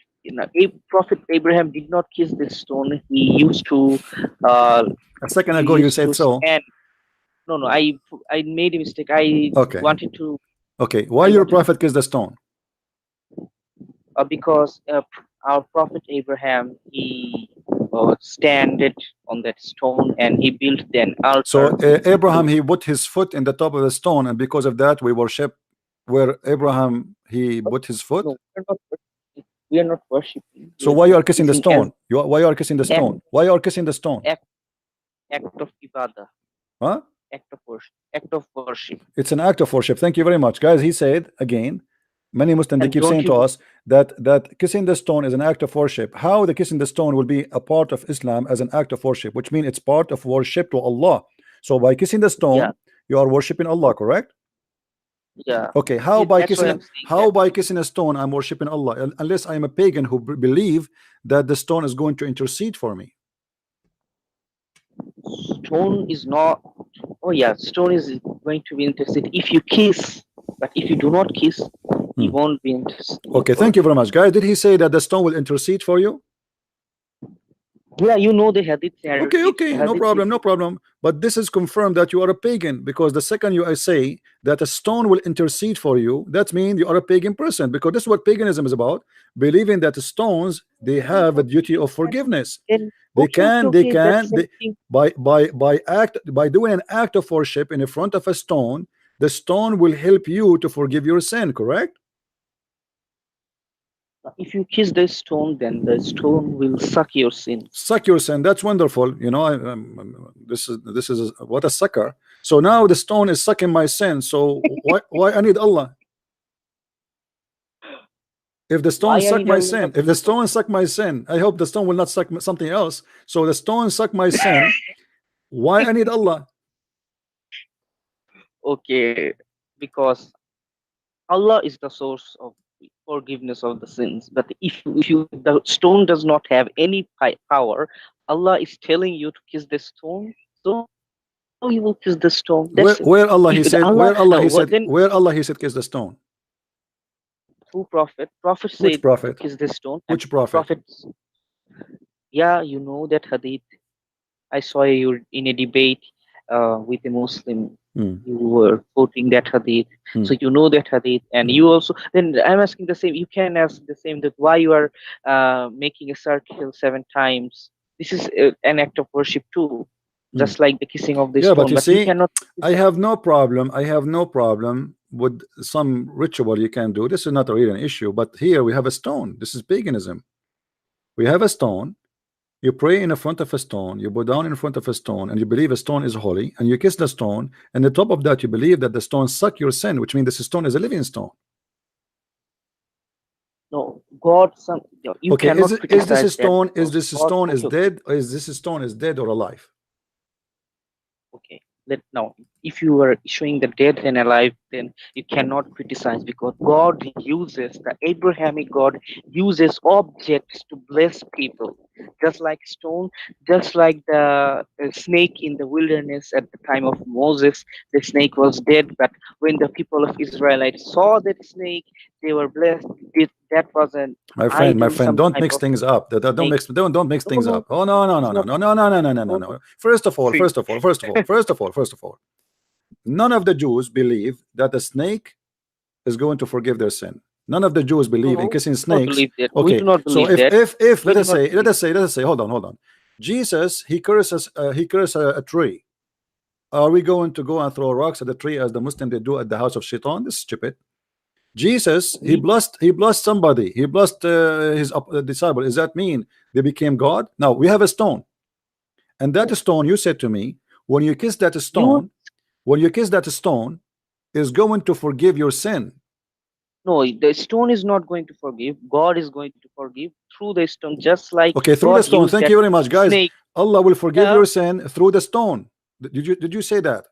[SPEAKER 3] Prophet Abraham did not kiss this stone. He used to.
[SPEAKER 1] A second ago you said so.
[SPEAKER 3] No. I made a mistake. I wanted to.
[SPEAKER 1] Okay. Why your prophet kissed the stone?
[SPEAKER 3] Because our prophet Abraham, he standed on that stone and he built an altar.
[SPEAKER 1] So Abraham, he put his foot in the top of the stone, and because of that we worship where Abraham he put his foot.
[SPEAKER 3] No, we are not worshiping.
[SPEAKER 1] So why you are kissing the stone? Why you are kissing the stone? Why you are kissing the stone?
[SPEAKER 3] Act of ibadah.
[SPEAKER 1] Huh?
[SPEAKER 3] Act of worship.
[SPEAKER 1] It's an act of worship. Thank you very much, guys. He said again, many Muslims, they keep saying to us that kissing the stone is an act of worship. How the kissing the stone will be a part of Islam as an act of worship, which means it's part of worship to Allah. So by kissing the stone, you are worshiping Allah, correct?
[SPEAKER 3] Yeah.
[SPEAKER 1] Okay. How by kissing a stone I'm worshiping Allah, unless I am a pagan who believe that the stone is going to intercede for me?
[SPEAKER 3] Stone is not. Oh yeah, stone is going to be interested if you kiss, but if you do not kiss, he won't be interested.
[SPEAKER 1] Okay, thank you very much, guys. Did he say that the stone will intercede for you?
[SPEAKER 3] Yeah, you know the hadith
[SPEAKER 1] Okay,
[SPEAKER 3] narrative.
[SPEAKER 1] okay,
[SPEAKER 3] The
[SPEAKER 1] no
[SPEAKER 3] hadith
[SPEAKER 1] problem, no
[SPEAKER 3] narrative.
[SPEAKER 1] problem. But this is confirmed that you are a pagan, because the second you I say that a stone will intercede for you, that means you are a pagan person, because this is what paganism is about, believing that the stones they have a duty of forgiveness.
[SPEAKER 3] Then
[SPEAKER 1] They
[SPEAKER 3] okay, okay,
[SPEAKER 1] can, they
[SPEAKER 3] okay. That's
[SPEAKER 1] can,
[SPEAKER 3] same
[SPEAKER 1] they,
[SPEAKER 3] thing.
[SPEAKER 1] by doing an act of worship in front of a stone, the stone will help you to forgive your sin, correct?
[SPEAKER 3] If you kiss the stone, then the stone will suck your sins.
[SPEAKER 1] Suck your sin. That's wonderful. You know, this is what a sucker. So now the stone is sucking my sin. So why I need Allah? If the stone
[SPEAKER 3] Why I
[SPEAKER 1] suck
[SPEAKER 3] need
[SPEAKER 1] my
[SPEAKER 3] Allah?
[SPEAKER 1] sin, if the stone suck my sin, I hope the stone will not suck something else. So the stone suck my sin. Why I need Allah?
[SPEAKER 3] Okay, because Allah is the source of forgiveness of the sins. But if you the stone does not have any power, Allah is telling you to kiss the stone, so you will kiss the stone.
[SPEAKER 1] Where
[SPEAKER 3] That's it.
[SPEAKER 1] where Allah he
[SPEAKER 3] If the
[SPEAKER 1] said
[SPEAKER 3] Allah
[SPEAKER 1] where Allah he
[SPEAKER 3] what
[SPEAKER 1] said
[SPEAKER 3] then
[SPEAKER 1] where Allah he said kiss the stone?
[SPEAKER 3] through prophet
[SPEAKER 1] Which
[SPEAKER 3] said to
[SPEAKER 1] prophet?
[SPEAKER 3] kiss the stone, and
[SPEAKER 1] Which prophet?
[SPEAKER 3] prophets, yeah, you know that hadith. I saw you in a debate with a Muslim.
[SPEAKER 1] Hmm.
[SPEAKER 3] You were quoting that hadith, so you know that hadith, and you also. Then I'm asking the same. You can ask the same, that why you are making a circle 7 times. This is an act of worship too, just like the kissing of the
[SPEAKER 1] Yeah, but
[SPEAKER 3] stone.
[SPEAKER 1] you
[SPEAKER 3] But you
[SPEAKER 1] see,
[SPEAKER 3] cannot.
[SPEAKER 1] I have no problem. I have no problem with some ritual you can do. This is not really an issue. But here we have a stone. This is paganism. We have a stone. You pray in front of a stone. You bow down in front of a stone, and you believe a stone is holy, and you kiss the stone. And on top of that, you believe that the stone suck your sin, which means this stone is a living stone.
[SPEAKER 3] No, God. You
[SPEAKER 1] Okay,
[SPEAKER 3] cannot
[SPEAKER 1] is this a
[SPEAKER 3] criticize that
[SPEAKER 1] stone? Is
[SPEAKER 3] because
[SPEAKER 1] this
[SPEAKER 3] God.
[SPEAKER 1] stone is
[SPEAKER 3] Okay,
[SPEAKER 1] dead, or is this stone is dead or alive?
[SPEAKER 3] okay. Now, if you are showing the dead and alive, then you cannot criticize, because God uses the Abrahamic God uses objects to bless people, just like stone, just like the snake in the wilderness at the time of Moses. The snake was dead, but when the people of Israelites saw that snake, they were blessed. That was an
[SPEAKER 1] My
[SPEAKER 3] idol,
[SPEAKER 1] friend,
[SPEAKER 3] some
[SPEAKER 1] don't
[SPEAKER 3] type
[SPEAKER 1] mix
[SPEAKER 3] of
[SPEAKER 1] things up.
[SPEAKER 3] snake.
[SPEAKER 1] Don't mix
[SPEAKER 3] No,
[SPEAKER 1] things
[SPEAKER 3] no,
[SPEAKER 1] up. Oh no no no
[SPEAKER 3] it's
[SPEAKER 1] no
[SPEAKER 3] not.
[SPEAKER 1] no no no no no no no
[SPEAKER 3] No,
[SPEAKER 1] no.
[SPEAKER 3] no.
[SPEAKER 1] First of all,
[SPEAKER 3] See,
[SPEAKER 1] none of the Jews believe that the snake is going to forgive their sin. None of the Jews
[SPEAKER 3] no,
[SPEAKER 1] believe in
[SPEAKER 3] no.
[SPEAKER 1] kissing
[SPEAKER 3] We do not
[SPEAKER 1] snakes.
[SPEAKER 3] believe that. We
[SPEAKER 1] Okay,
[SPEAKER 3] do not
[SPEAKER 1] so
[SPEAKER 3] believe that.
[SPEAKER 1] if
[SPEAKER 3] We do not believe.
[SPEAKER 1] let us say, hold on. Jesus, he curses a tree. Are we going to go and throw rocks at the tree as the Muslim they do at the house of Shaitan? This is stupid. Jesus,
[SPEAKER 3] We
[SPEAKER 1] he blessed somebody. He blessed his disciple. Does that mean they became God? Now we have a stone, and that
[SPEAKER 3] no.
[SPEAKER 1] stone, you said to me, when you kiss that
[SPEAKER 3] You
[SPEAKER 1] stone, is going to forgive your sin.
[SPEAKER 3] no. The stone is not going to forgive. God is going to forgive through the stone, just like
[SPEAKER 1] Okay, through the
[SPEAKER 3] God
[SPEAKER 1] stone.
[SPEAKER 3] used
[SPEAKER 1] Thank
[SPEAKER 3] that
[SPEAKER 1] you very much, guys.
[SPEAKER 3] snake.
[SPEAKER 1] Allah will forgive
[SPEAKER 3] Yeah,
[SPEAKER 1] your sin through the stone. Did you say that?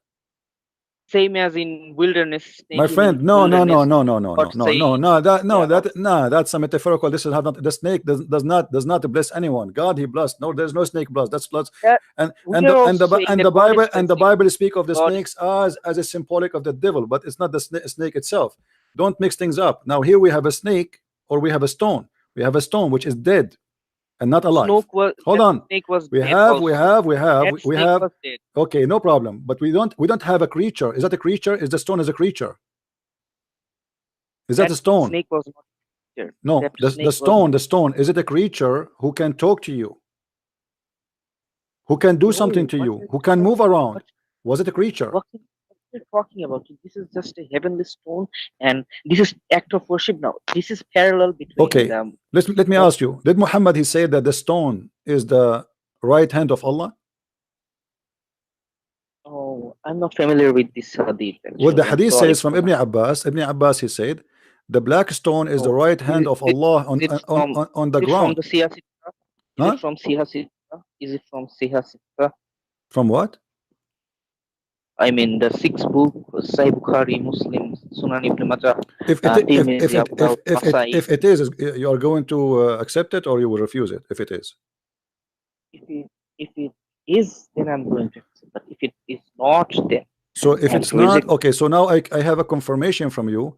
[SPEAKER 3] same as in wilderness,
[SPEAKER 1] My
[SPEAKER 3] snake in
[SPEAKER 1] friend, no, no, no,
[SPEAKER 3] wilderness.
[SPEAKER 1] no, no, no, no,
[SPEAKER 3] God
[SPEAKER 1] no, no,
[SPEAKER 3] saying,
[SPEAKER 1] no, that no,
[SPEAKER 3] yeah,
[SPEAKER 1] that no, that's a metaphorical. This is have not the snake does not bless anyone. God he blessed. No, there's no snake blessed. That's blessed.
[SPEAKER 3] that
[SPEAKER 1] And
[SPEAKER 3] we are also saying that God is
[SPEAKER 1] And the
[SPEAKER 3] blessing.
[SPEAKER 1] Bible speak of the
[SPEAKER 3] God is
[SPEAKER 1] snakes as a symbolic of the devil, but it's not the snake itself. Don't mix things up. Now here we have a snake or we have a stone. We have a stone which is dead and not alive. Hold
[SPEAKER 3] that
[SPEAKER 1] on.
[SPEAKER 3] snake was
[SPEAKER 1] We
[SPEAKER 3] dead
[SPEAKER 1] have
[SPEAKER 3] also. That
[SPEAKER 1] we
[SPEAKER 3] snake
[SPEAKER 1] have
[SPEAKER 3] was dead.
[SPEAKER 1] okay, no problem. But we don't have a creature. Is that a creature? Is the stone as a creature? Is that
[SPEAKER 3] That
[SPEAKER 1] a stone?
[SPEAKER 3] snake was not dead.
[SPEAKER 1] No,
[SPEAKER 3] That snake was not.
[SPEAKER 1] the stone, is it a creature who can talk to you, who can do something
[SPEAKER 3] No,
[SPEAKER 1] to you, who can move around?
[SPEAKER 3] what
[SPEAKER 1] Was it a creature?
[SPEAKER 3] what you're talking about? This is just a heavenly stone, and this is act of worship. Now, this is parallel between
[SPEAKER 1] Okay,
[SPEAKER 3] them.
[SPEAKER 1] let me ask you, did Muhammad he say that the stone is the right hand of Allah?
[SPEAKER 3] Oh, I'm not familiar with this hadith.
[SPEAKER 1] Well, the
[SPEAKER 3] Actually, I'm
[SPEAKER 1] hadith
[SPEAKER 3] sorry
[SPEAKER 1] says from
[SPEAKER 3] for my.
[SPEAKER 1] Ibn Abbas he said the black stone is the
[SPEAKER 3] Oh,
[SPEAKER 1] right hand of Allah on the
[SPEAKER 3] is it from
[SPEAKER 1] ground.
[SPEAKER 3] the Siyasita? Is
[SPEAKER 1] Huh?
[SPEAKER 3] it from Siyasita? Is it from Siyasita?
[SPEAKER 1] From what?
[SPEAKER 3] I mean, the sixth book, Sahih Bukhari, Muslim, Sunan Ibn Majah,
[SPEAKER 1] If it
[SPEAKER 3] Tirmidhi, Abu Dawud, Nasai.
[SPEAKER 1] if it is, you are going to accept it or you will refuse it if it is.
[SPEAKER 3] If it is, then I'm going to accept. But if it is not, then
[SPEAKER 1] So
[SPEAKER 3] I
[SPEAKER 1] if
[SPEAKER 3] have
[SPEAKER 1] it's
[SPEAKER 3] to
[SPEAKER 1] not,
[SPEAKER 3] reject.
[SPEAKER 1] okay, so now I have a confirmation from you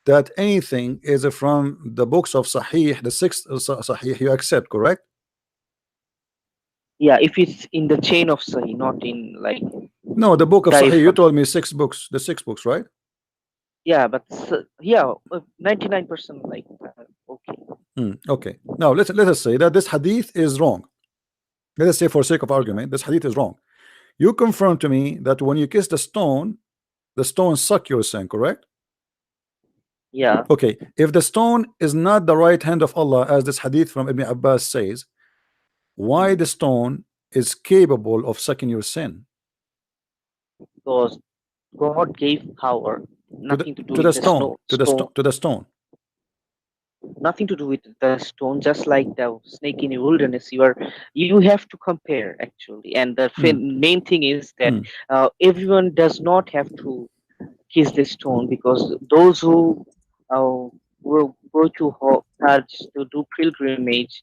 [SPEAKER 1] that anything is from the books of Sahih, the sixth Sahih, you accept, correct?
[SPEAKER 3] Yeah, if it's in the chain of Sahih, not in like
[SPEAKER 1] No, the book of
[SPEAKER 3] direct
[SPEAKER 1] Sahih, you
[SPEAKER 3] from.
[SPEAKER 1] told me 6 books, the 6 books, right?
[SPEAKER 3] Yeah, but yeah, 99% like okay.
[SPEAKER 1] Okay, now let us say that this hadith is wrong. Let us say, for sake of argument, this hadith is wrong. You confirm to me that when you kiss the stone suck your sin, correct?
[SPEAKER 3] Yeah,
[SPEAKER 1] Okay, if the stone is not the right hand of Allah, as this hadith from Ibn Abbas says, why the stone is capable of sucking your sin?
[SPEAKER 3] because God gave power,
[SPEAKER 1] To the
[SPEAKER 3] nothing to do
[SPEAKER 1] to
[SPEAKER 3] with
[SPEAKER 1] the
[SPEAKER 3] the
[SPEAKER 1] stone,
[SPEAKER 3] snow,
[SPEAKER 1] to the
[SPEAKER 3] stone,
[SPEAKER 1] stone, to the stone.
[SPEAKER 3] nothing to do with the stone. Just like the snake in the wilderness, you have to compare actually. And the main thing is that everyone does not have to kiss the stone, because those who will go to Hajj to do pilgrimage,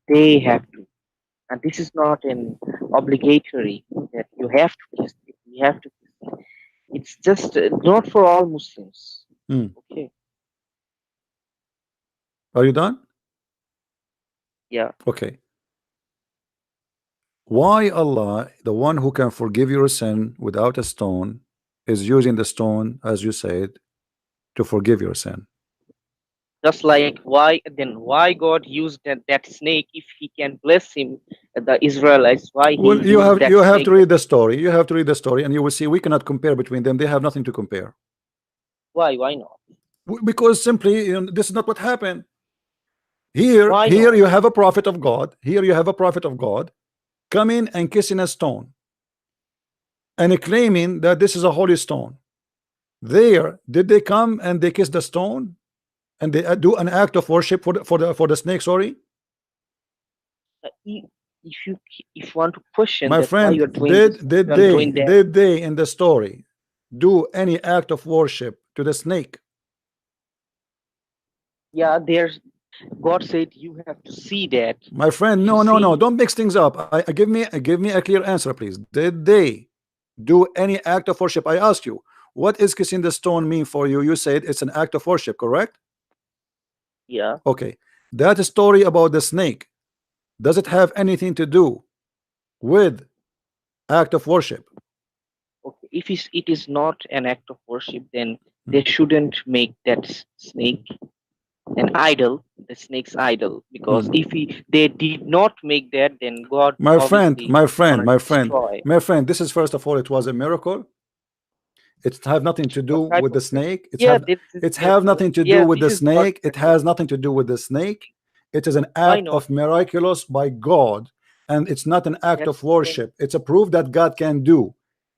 [SPEAKER 3] they have to. And this is not an obligatory that you have to kiss it. You have to kiss it. It's just not for all Muslims. Okay.
[SPEAKER 1] Are you done?
[SPEAKER 3] Yeah.
[SPEAKER 1] Okay. Why Allah, the one who can forgive your sin without a stone, is using the stone, as you said, to forgive your sin?
[SPEAKER 3] Just like why God used that snake, if He can bless him, the Israelites, why He
[SPEAKER 1] Well,
[SPEAKER 3] used
[SPEAKER 1] you
[SPEAKER 3] that
[SPEAKER 1] have to
[SPEAKER 3] snake?
[SPEAKER 1] read the story. You have to read the story, and you will see we cannot compare between them. They have nothing to compare.
[SPEAKER 3] Why? Why not?
[SPEAKER 1] Because simply, this is not what happened. Here,
[SPEAKER 3] Why
[SPEAKER 1] here
[SPEAKER 3] not?
[SPEAKER 1] you have a prophet of God. Here you have a prophet of God coming and kissing a stone and claiming that this is a holy stone. There, did they come and they kiss the stone and they do an act of worship for the snake? Sorry,
[SPEAKER 3] If you if you want to question
[SPEAKER 1] my
[SPEAKER 3] that why
[SPEAKER 1] friend,
[SPEAKER 3] you're doing this, you're doing that.
[SPEAKER 1] did they in the story do any act of worship to the snake?
[SPEAKER 3] Yeah, there's God said you have to see that.
[SPEAKER 1] My friend,
[SPEAKER 3] If you
[SPEAKER 1] no,
[SPEAKER 3] see,
[SPEAKER 1] don't mix things up. Give me a clear answer, please. Did they do any act of worship? I asked you, what is kissing the stone mean for you? You said it's an act of worship, correct?
[SPEAKER 3] yeah,
[SPEAKER 1] Okay. That story about the snake, does it have anything to do with act of worship?
[SPEAKER 3] okay. If it is not an act of worship, then they shouldn't make that snake an idol, the snake's idol. Because if they did not make that, then God
[SPEAKER 1] My friend,
[SPEAKER 3] obviously
[SPEAKER 1] my friend,
[SPEAKER 3] gonna
[SPEAKER 1] my friend,
[SPEAKER 3] destroy.
[SPEAKER 1] my friend, this is, first of all, it was a miracle. It have nothing to do
[SPEAKER 3] What type
[SPEAKER 1] with
[SPEAKER 3] of
[SPEAKER 1] the snake.
[SPEAKER 3] yeah, this is
[SPEAKER 1] It's have
[SPEAKER 3] miracle.
[SPEAKER 1] nothing to do
[SPEAKER 3] Yeah,
[SPEAKER 1] with
[SPEAKER 3] this
[SPEAKER 1] the
[SPEAKER 3] is God's
[SPEAKER 1] snake. It
[SPEAKER 3] miracle.
[SPEAKER 1] has nothing to do with the snake. It is an
[SPEAKER 3] Why
[SPEAKER 1] act
[SPEAKER 3] not?
[SPEAKER 1] of miraculous by God, and it's not an act of
[SPEAKER 3] That's
[SPEAKER 1] worship. It's a proof that God can do.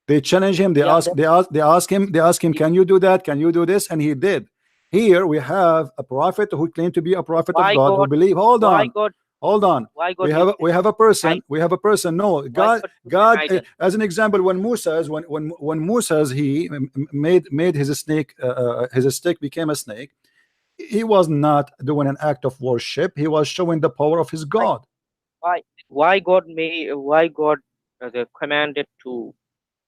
[SPEAKER 1] They challenge him.
[SPEAKER 3] yeah. That
[SPEAKER 1] They ask him,
[SPEAKER 3] if,
[SPEAKER 1] can you do that? Can you do this? And he did. Here we have a prophet who claimed to be a prophet of
[SPEAKER 3] why
[SPEAKER 1] God, who
[SPEAKER 3] God?
[SPEAKER 1] believe.
[SPEAKER 3] Why God?
[SPEAKER 1] Hold on.
[SPEAKER 3] Why God
[SPEAKER 1] We
[SPEAKER 3] made
[SPEAKER 1] have
[SPEAKER 3] that
[SPEAKER 1] a
[SPEAKER 3] idol?
[SPEAKER 1] person. We have a person. No,
[SPEAKER 3] Why
[SPEAKER 1] God.
[SPEAKER 3] God put an
[SPEAKER 1] God.
[SPEAKER 3] idol?
[SPEAKER 1] As an example, when Moses, when Moses, he made his snake, his stick became a snake. He was not doing an act of worship. He was showing the power of his
[SPEAKER 3] Why
[SPEAKER 1] God.
[SPEAKER 3] why God commanded to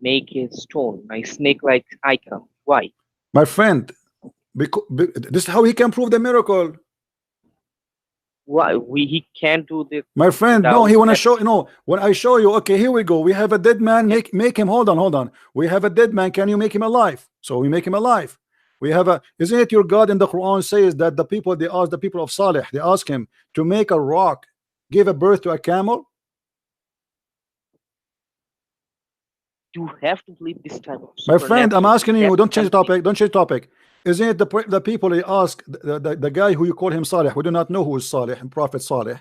[SPEAKER 3] make a stone, a snake-like icon? Why?
[SPEAKER 1] My friend, because this is how he can prove the miracle.
[SPEAKER 3] Why he can't do this
[SPEAKER 1] My friend, no,
[SPEAKER 3] without
[SPEAKER 1] he want to
[SPEAKER 3] that?
[SPEAKER 1] show. No, when I show you, okay, here we go. We have a dead man.
[SPEAKER 3] Can,
[SPEAKER 1] Make him. Hold on. We have a dead man. Can you make him alive? So we make him alive. We have a. Isn't it your God in the Quran says that the people, they ask the people of Saleh, they ask him to make a rock give a birth to a camel?
[SPEAKER 3] you have to believe this type of
[SPEAKER 1] My friend, I'm
[SPEAKER 3] supernatural
[SPEAKER 1] asking
[SPEAKER 3] that
[SPEAKER 1] you. Don't change
[SPEAKER 3] can
[SPEAKER 1] the topic. Don't change the topic. Isn't it the people they ask the guy who you call him Saleh? We do not know who is Saleh and Prophet Saleh.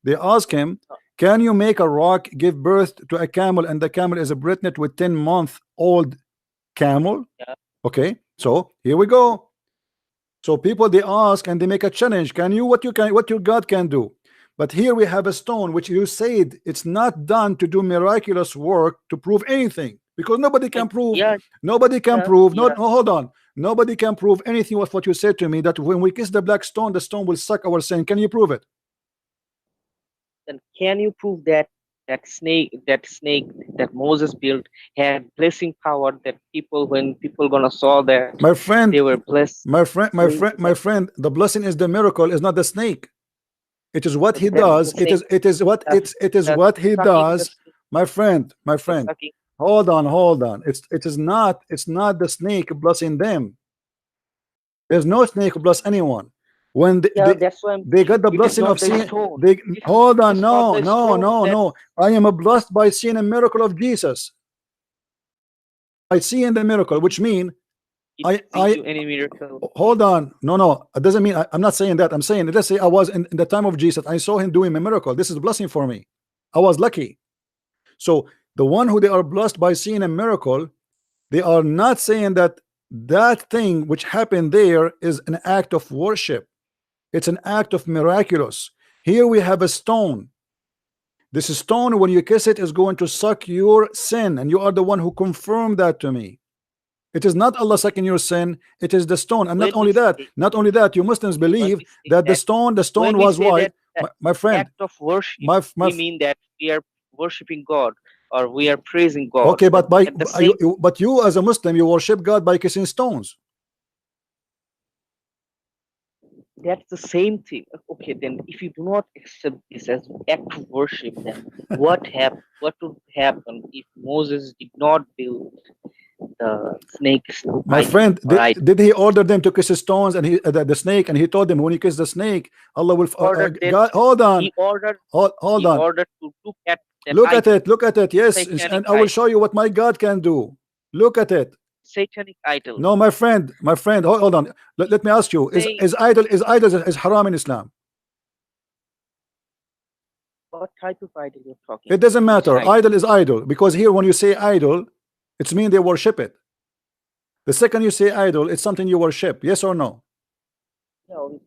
[SPEAKER 1] They ask him, can you make a rock give birth to a camel, and the camel is a pregnant with 10-month-old camel?
[SPEAKER 3] yeah,
[SPEAKER 1] Okay, so here we go. So people, they ask and they make a challenge. Can you what your God can do? But here we have a stone which you said it's not done to do miraculous work to prove anything, because nobody can prove.
[SPEAKER 3] yeah,
[SPEAKER 1] Nobody can
[SPEAKER 3] yeah,
[SPEAKER 1] prove.
[SPEAKER 3] yeah.
[SPEAKER 1] No, hold on. Nobody can prove anything with what you said to me, that when we kiss the black stone, the stone will suck our sin. Can you prove it?
[SPEAKER 3] Then can you prove that that snake that Moses built had blessing power, that people, when people gonna saw that,
[SPEAKER 1] My friend,
[SPEAKER 3] they were blessed?
[SPEAKER 1] my friend, the blessing is the miracle, is not the snake. It is what he does. It is what what he does. My friend, hold on. It's not the snake blessing them. There's no snake bless anyone. When they got the blessing of seeing, hold on, no. I am blessed by seeing a miracle of Jesus. I see in the miracle, which mean
[SPEAKER 3] any miracle.
[SPEAKER 1] Hold on, no. It doesn't mean I'm not saying that. I'm saying, let's say I was in the time of Jesus. I saw him doing a miracle. This is a blessing for me. I was lucky. So the one who they are blessed by seeing a miracle, they are not saying that that thing which happened there is an act of worship. It's an act of miraculous. Here we have a stone. This stone, when you kiss it, is going to suck your sin, and you are the one who confirmed that to me. It is not Allah sucking your sin, it is the stone. And not only that, you Muslims believe that the stone was white. My friend,
[SPEAKER 3] act of worship, we mean that we are worshiping God or we are praising God.
[SPEAKER 1] Okay, but you as a Muslim, you worship God by kissing stones.
[SPEAKER 3] That's the same thing. Okay, then if you do not accept this as act of worship, then what would happen if Moses did not build the snake?
[SPEAKER 1] My friend, did he order them to kiss the stones and the snake, and he told them when you kiss the snake, Allah will God, hold on.
[SPEAKER 3] He ordered to
[SPEAKER 1] look at it. Yes, and I will show you what my God can do. Look at it.
[SPEAKER 3] Satanic idol.
[SPEAKER 1] No, my friend, hold on. Let me ask you: is idol haram in Islam?
[SPEAKER 3] What type of idol you're talking?
[SPEAKER 1] It doesn't matter. Idol is idol, because here when you say idol, it's mean they worship it. The second you say idol, it's something you worship. Yes or no?
[SPEAKER 3] No,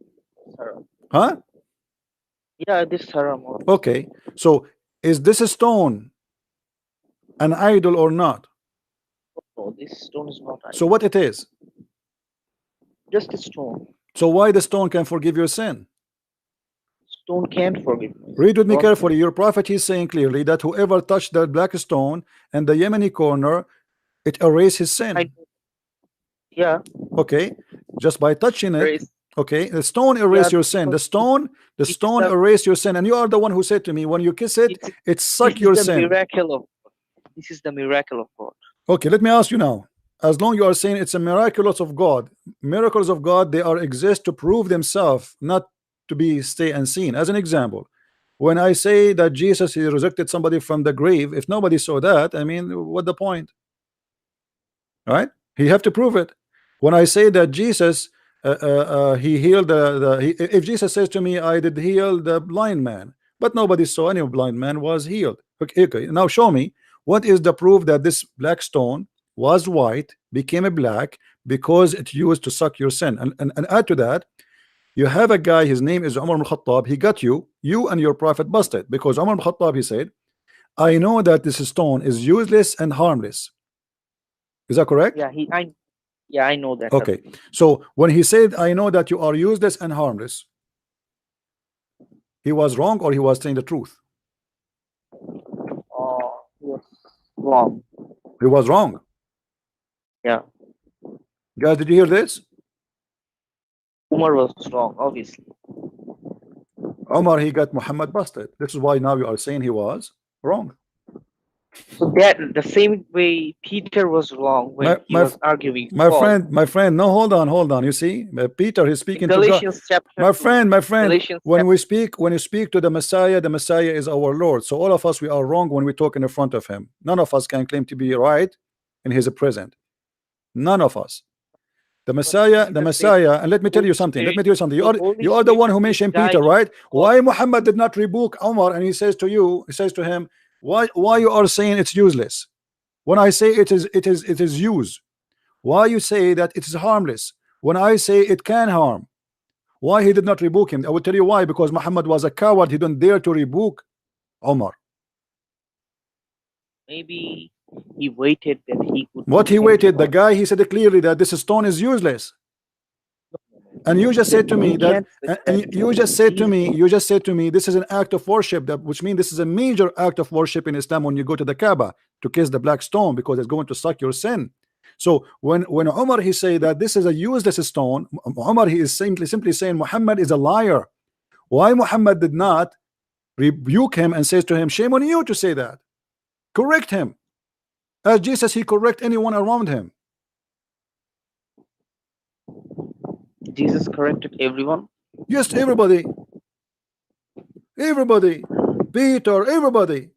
[SPEAKER 3] haram.
[SPEAKER 1] Huh?
[SPEAKER 3] Yeah, this is haram.
[SPEAKER 1] Okay, so is this a stone an idol or not?
[SPEAKER 3] No, this stone is not idol.
[SPEAKER 1] So what it is?
[SPEAKER 3] Just a stone.
[SPEAKER 1] So why the stone can forgive your sin?
[SPEAKER 3] Stone can't forgive me.
[SPEAKER 1] Read with me carefully. Your prophet is saying clearly that whoever touched that black stone and the Yemeni corner, it erased his sin.
[SPEAKER 3] Yeah.
[SPEAKER 1] Okay, just by touching it. Okay, the stone erased your sin. The stone erased your sin, and you are the one who said to me, when you kiss it, it suck your sin.
[SPEAKER 3] This is the miracle of God.
[SPEAKER 1] Okay, let me ask you now. As long you are saying it's a miraculous of God, miracles of God, they are exist to prove themselves, not to be stay unseen. As an example, when I say that Jesus he resurrected somebody from the grave, if nobody saw that, I mean, what the point? Right? He have to prove it. When I say that Jesus he healed if Jesus says to me, I did heal the blind man, but nobody saw any blind man was healed. Okay, now show me what is the proof that this black stone was white, became a black, because it used to suck your sin. And add to that, you have a guy, his name is Umar ibn Khattab. He got you and your prophet busted, because Umar ibn Khattab, he said, I know that this stone is useless and harmless. Is that correct?
[SPEAKER 3] Yeah, I know that.
[SPEAKER 1] Okay, so when he said, I know that you are useless and harmless, he was wrong or he was saying the truth?
[SPEAKER 3] He was wrong.
[SPEAKER 1] He was wrong.
[SPEAKER 3] Yeah.
[SPEAKER 1] Guys, did you hear this?
[SPEAKER 3] Umar was wrong, obviously.
[SPEAKER 1] Umar, he got Muhammad busted. This is why now you are saying he was wrong.
[SPEAKER 3] So that the same way Peter was wrong when he was arguing.
[SPEAKER 1] My friend, no, hold on. You see, Peter is speaking to God. My friend, when you speak to the Messiah is our Lord. So all of us, we are wrong when we talk in front of him. None of us can claim to be right in his present. None of us. The Messiah, and let me tell you something. You are the one who mentioned Peter, right? Why Muhammad did not rebuke Umar, and he says to him, why you are saying it's useless when I say it is used? Why you say that it is harmless when I say it can harm? Why he did not rebuke him? I will tell you why. Because Muhammad was a coward. He didn't dare to rebuke Umar.
[SPEAKER 3] Maybe he waited that he could.
[SPEAKER 1] What he waited? The guy, he said clearly that this stone is useless. And you just said to me that, and you just said to me, this is an act of worship, which means this is a major act of worship in Islam when you go to the Kaaba to kiss the black stone, because it's going to suck your sin. So when Umar he say that this is a useless stone, Umar he is simply saying Muhammad is a liar. Why Muhammad did not rebuke him and says to him, shame on you to say that? Correct him. As Jesus, he correct anyone around him.
[SPEAKER 3] Jesus corrected everyone.
[SPEAKER 1] Yes, everybody. Everybody. Peter, everybody.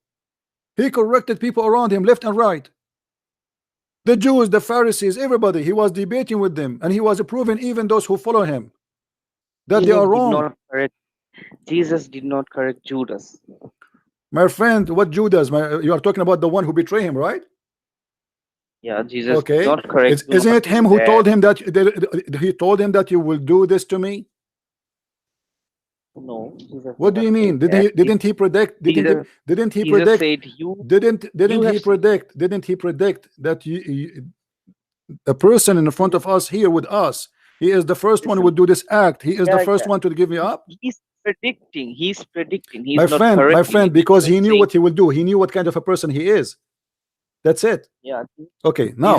[SPEAKER 1] He corrected people around him left and right. The Jews, the Pharisees, everybody. He was debating with them, and he was proving even those who follow him that
[SPEAKER 3] Jesus
[SPEAKER 1] they are wrong.
[SPEAKER 3] Jesus did not correct Judas.
[SPEAKER 1] My friend, what Judas? You are talking about the one who betrayed him, right?
[SPEAKER 3] Yeah, Jesus
[SPEAKER 1] okay.
[SPEAKER 3] did not correct.
[SPEAKER 1] Isn't it him who told him that he told him that you will do this to me?
[SPEAKER 3] No.
[SPEAKER 1] What do you mean? Didn't he predict? Didn't he predict? Didn't he predict that a person in front of us here with us, he is the first one who would do this act. He is the first one to give you up.
[SPEAKER 3] He's predicting. He's
[SPEAKER 1] my friend, because he knew what he will do. He knew what kind of a person he is. That's it.
[SPEAKER 3] Yeah.
[SPEAKER 1] Okay. Now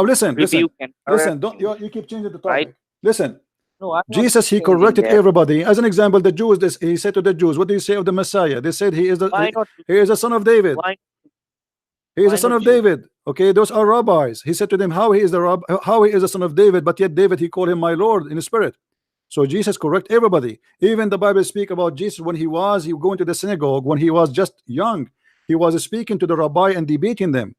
[SPEAKER 1] listen. Don't you keep changing the topic. Right? Listen.
[SPEAKER 3] No,
[SPEAKER 1] Jesus, he corrected everybody. As an example, the Jews, he said to the Jews, what do you say of the Messiah? They said he is the son of David. He is the son of David. Okay, those are rabbis. He said to them, how he is the son of David, but yet David, he called him my Lord in the spirit. So Jesus correct everybody. Even the Bible speak about Jesus when he going to the synagogue when he was just young. He was speaking to the rabbi and debating them.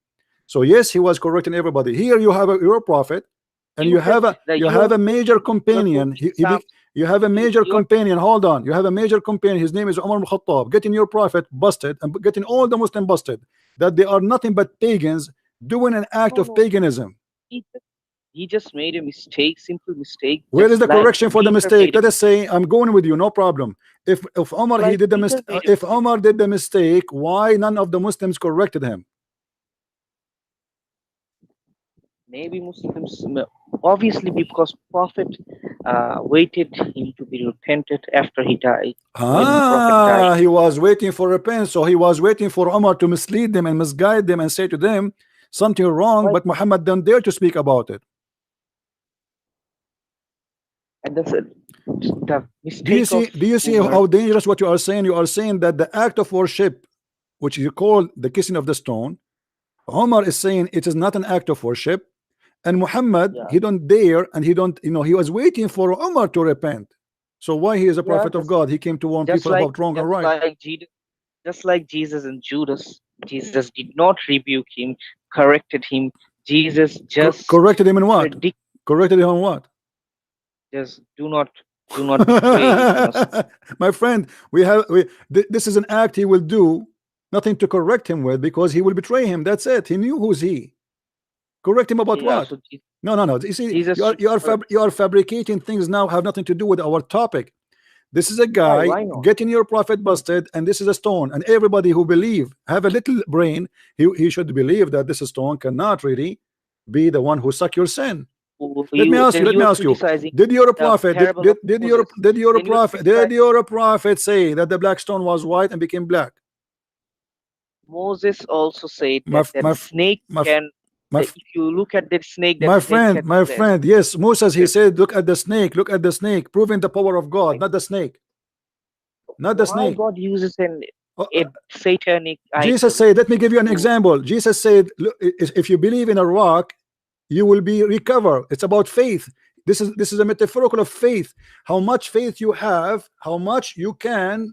[SPEAKER 1] So yes, he was correcting everybody. Here you have your prophet, and you have a major companion. You have a major companion. Hold on, you have a major companion. His name is Umar al-Khattab. Getting your prophet busted and getting all the Muslim busted that they are nothing but pagans doing an act of paganism.
[SPEAKER 3] He just made a mistake, simple mistake.
[SPEAKER 1] Where is the correction for the mistake? Let us say, I'm going with you, no problem. If Omar he did the mistake, if Omar did the mistake, why none of the Muslims corrected him?
[SPEAKER 3] Maybe Muslims, obviously, because Prophet waited him to be repented after he died.
[SPEAKER 1] He was waiting for repentance, so he was waiting for Omar to mislead them and misguide them and say to them something wrong, but Muhammad didn't dare to speak about it.
[SPEAKER 3] And that's it.
[SPEAKER 1] Do you see how dangerous what you are saying? You are saying that the act of worship, which you call the kissing of the stone, Omar is saying it is not an act of worship, and Muhammad he don't dare, and he don't, he was waiting for Omar to repent. So why he is a prophet of God? He came to warn people about wrong and right.
[SPEAKER 3] Just like Jesus and Judas, Jesus did not rebuke him, corrected him. Jesus just
[SPEAKER 1] corrected him in what? Corrected him on what?
[SPEAKER 3] Just do not betray.
[SPEAKER 1] My friend, this is an act he will do, nothing to correct him with, because he will betray him. That's it. He knew who's he. Correct him about what? So no. You see, you are fabricating things now, have nothing to do with our topic. This is a guy getting your prophet busted, and this is a stone. And everybody who believe, have a little brain, he should believe that this stone cannot really be the one who suck your sin. Let me ask you. Did your prophet say that the black stone was white and became black?
[SPEAKER 3] Moses also said that snake can. If you look at the snake,
[SPEAKER 1] my friend, yes, Moses, he said, look at the snake, proving the power of God, not the snake. Not the snake.
[SPEAKER 3] God uses a satanic
[SPEAKER 1] Jesus said, let me give you an example. Jesus said, look, if you believe in a rock, you will be recovered. It's about faith. This is a metaphorical of faith. How much faith you have, how much you can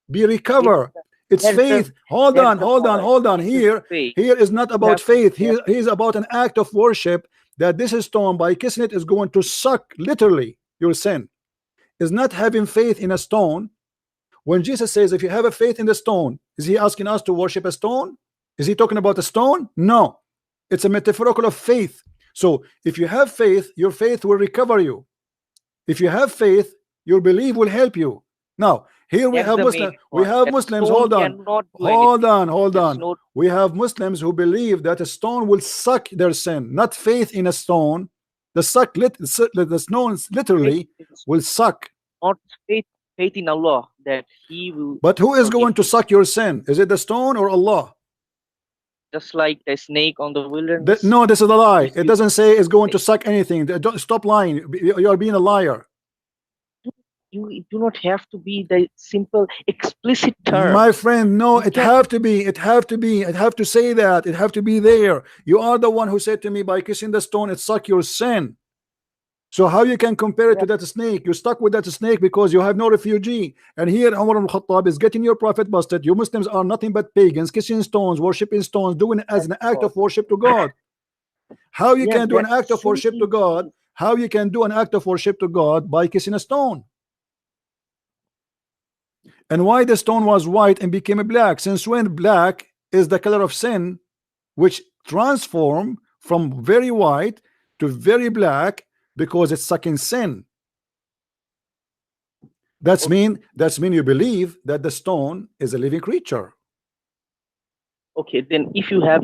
[SPEAKER 1] be recovered. It's faith. Hold on. Here is not about faith. Here is about an act of worship, that this stone, by kissing it, is going to suck literally your sin. Is not having faith in a stone. When Jesus says, if you have a faith in the stone, is he asking us to worship a stone? Is he talking about a stone? No. It's a metaphorical of faith. So if you have faith, your faith will recover you. If you have faith, your belief will help you. Now, here we have Muslims. Hold on. We have Muslims who believe that a stone will suck their sin, not faith in a stone. The stone literally will suck.
[SPEAKER 3] Not faith in Allah that He will.
[SPEAKER 1] But who is going to suck your sin? Is it the stone or Allah?
[SPEAKER 3] Just like the snake on the wilderness.
[SPEAKER 1] No, this is a lie. It doesn't say it's going to suck anything. Don't stop lying. You are being a liar.
[SPEAKER 3] you do not have to be the simple explicit term.
[SPEAKER 1] My friend, no,
[SPEAKER 3] You
[SPEAKER 1] it
[SPEAKER 3] can-
[SPEAKER 1] have to be, it have to be, it have to say that, it have to be there. You are the one who said to me, by kissing the stone, it suck your sin. So how you can compare it to that snake? You're stuck with that snake because you have no refugee. And here Umar al-Khattab is getting your prophet busted. You Muslims are nothing but pagans, kissing stones, worshiping stones, doing it as an act of worship to God. How you
[SPEAKER 3] Yeah,
[SPEAKER 1] can do an
[SPEAKER 3] that
[SPEAKER 1] act of worship to
[SPEAKER 3] simply
[SPEAKER 1] God? How you can do an act of worship to God by kissing a stone? And why the stone was white and became black? Since when black is the color of sin, which transform from very white to very black because it's sucking sin. That's mean you believe that the stone is a living creature.
[SPEAKER 3] okay. Then if you have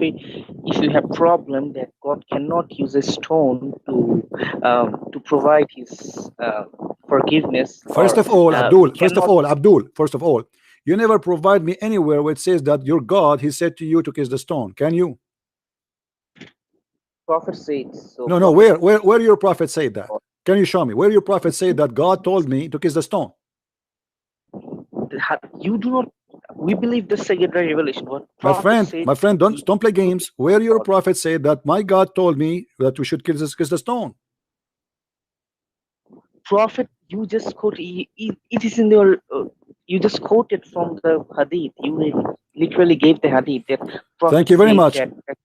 [SPEAKER 3] problem that God cannot use a stone to provide his forgiveness.
[SPEAKER 1] First
[SPEAKER 3] Or
[SPEAKER 1] of all, Abdul,
[SPEAKER 3] cannot,
[SPEAKER 1] first of all, you never provide me anywhere where it says that your God, he said to you to kiss the stone. Can you?
[SPEAKER 3] prophet says so.
[SPEAKER 1] No,
[SPEAKER 3] Prophet,
[SPEAKER 1] where your prophet said that? Can you show me where your prophet said that God told me to kiss the stone?
[SPEAKER 3] you do not. We believe the secondary revelation. What
[SPEAKER 1] My
[SPEAKER 3] prophet
[SPEAKER 1] friend,
[SPEAKER 3] said,
[SPEAKER 1] don't play games. Where your prophet said that my God told me that we should kiss the stone?
[SPEAKER 3] prophet, you just quote. It is in your. You just quoted from the hadith. You literally gave the hadith that prophet
[SPEAKER 1] Thank you very
[SPEAKER 3] said
[SPEAKER 1] much.
[SPEAKER 3] that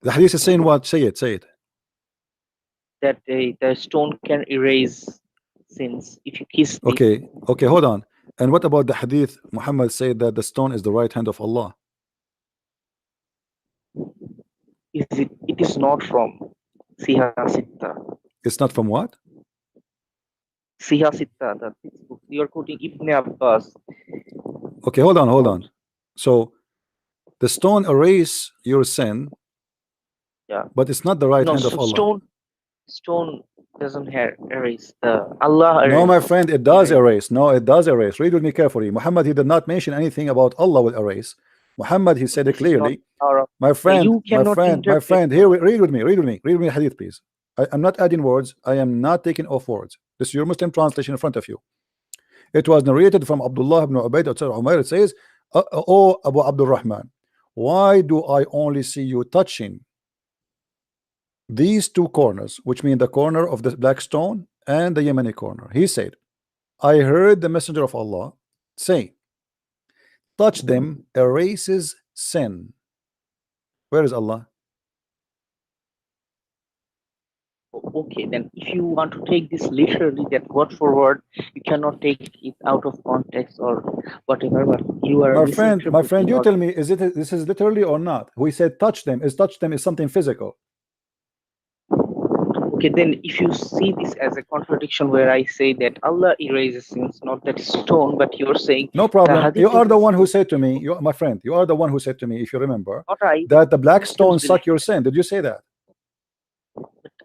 [SPEAKER 1] The hadith is saying what? Say it, say it.
[SPEAKER 3] that the stone can erase sins if you kiss the.
[SPEAKER 1] Okay, hold on. And what about the hadith? Muhammad said that the stone is the right hand of Allah.
[SPEAKER 3] It is not from Siha Sitta.
[SPEAKER 1] It's not from what?
[SPEAKER 3] Siha Sitta, the book. You are quoting Ibn Abbas.
[SPEAKER 1] Okay, hold on. So the stone erase your sin,
[SPEAKER 3] Yeah.
[SPEAKER 1] but it's not the right
[SPEAKER 3] No,
[SPEAKER 1] hand of Allah.
[SPEAKER 3] Stone doesn't erase the Allah.
[SPEAKER 1] No, my friend, it does erase. No, it does erase. Read with me carefully. Muhammad, he did not mention anything about Allah will erase. Muhammad, he said it clearly. My friend, here, read with me hadith, please. I'm not adding words, I am not taking off words. This is your Muslim translation in front of you. It was narrated from Abdullah ibn Ubayd Umair. It says, "Oh Abu Abdul Rahman, why do I only see you touching these two corners, which mean the corner of the black stone and the Yemeni corner?" He said, I heard the messenger of Allah say, touch them erases sin. Where is Allah?
[SPEAKER 3] Okay, then if you want to take this literally, that word for word, you cannot take it out of context or whatever. But you are
[SPEAKER 1] my friend, you tell me, this is literally or not? We said touch them. Touch them is something physical.
[SPEAKER 3] Okay, then if you see this as a contradiction where I say that Allah erases sins, not that stone, but you're saying
[SPEAKER 1] no problem. You are the one who said to me, my friend, you are the one who said to me, if you remember, that the black stone suck your sin. Did you say that?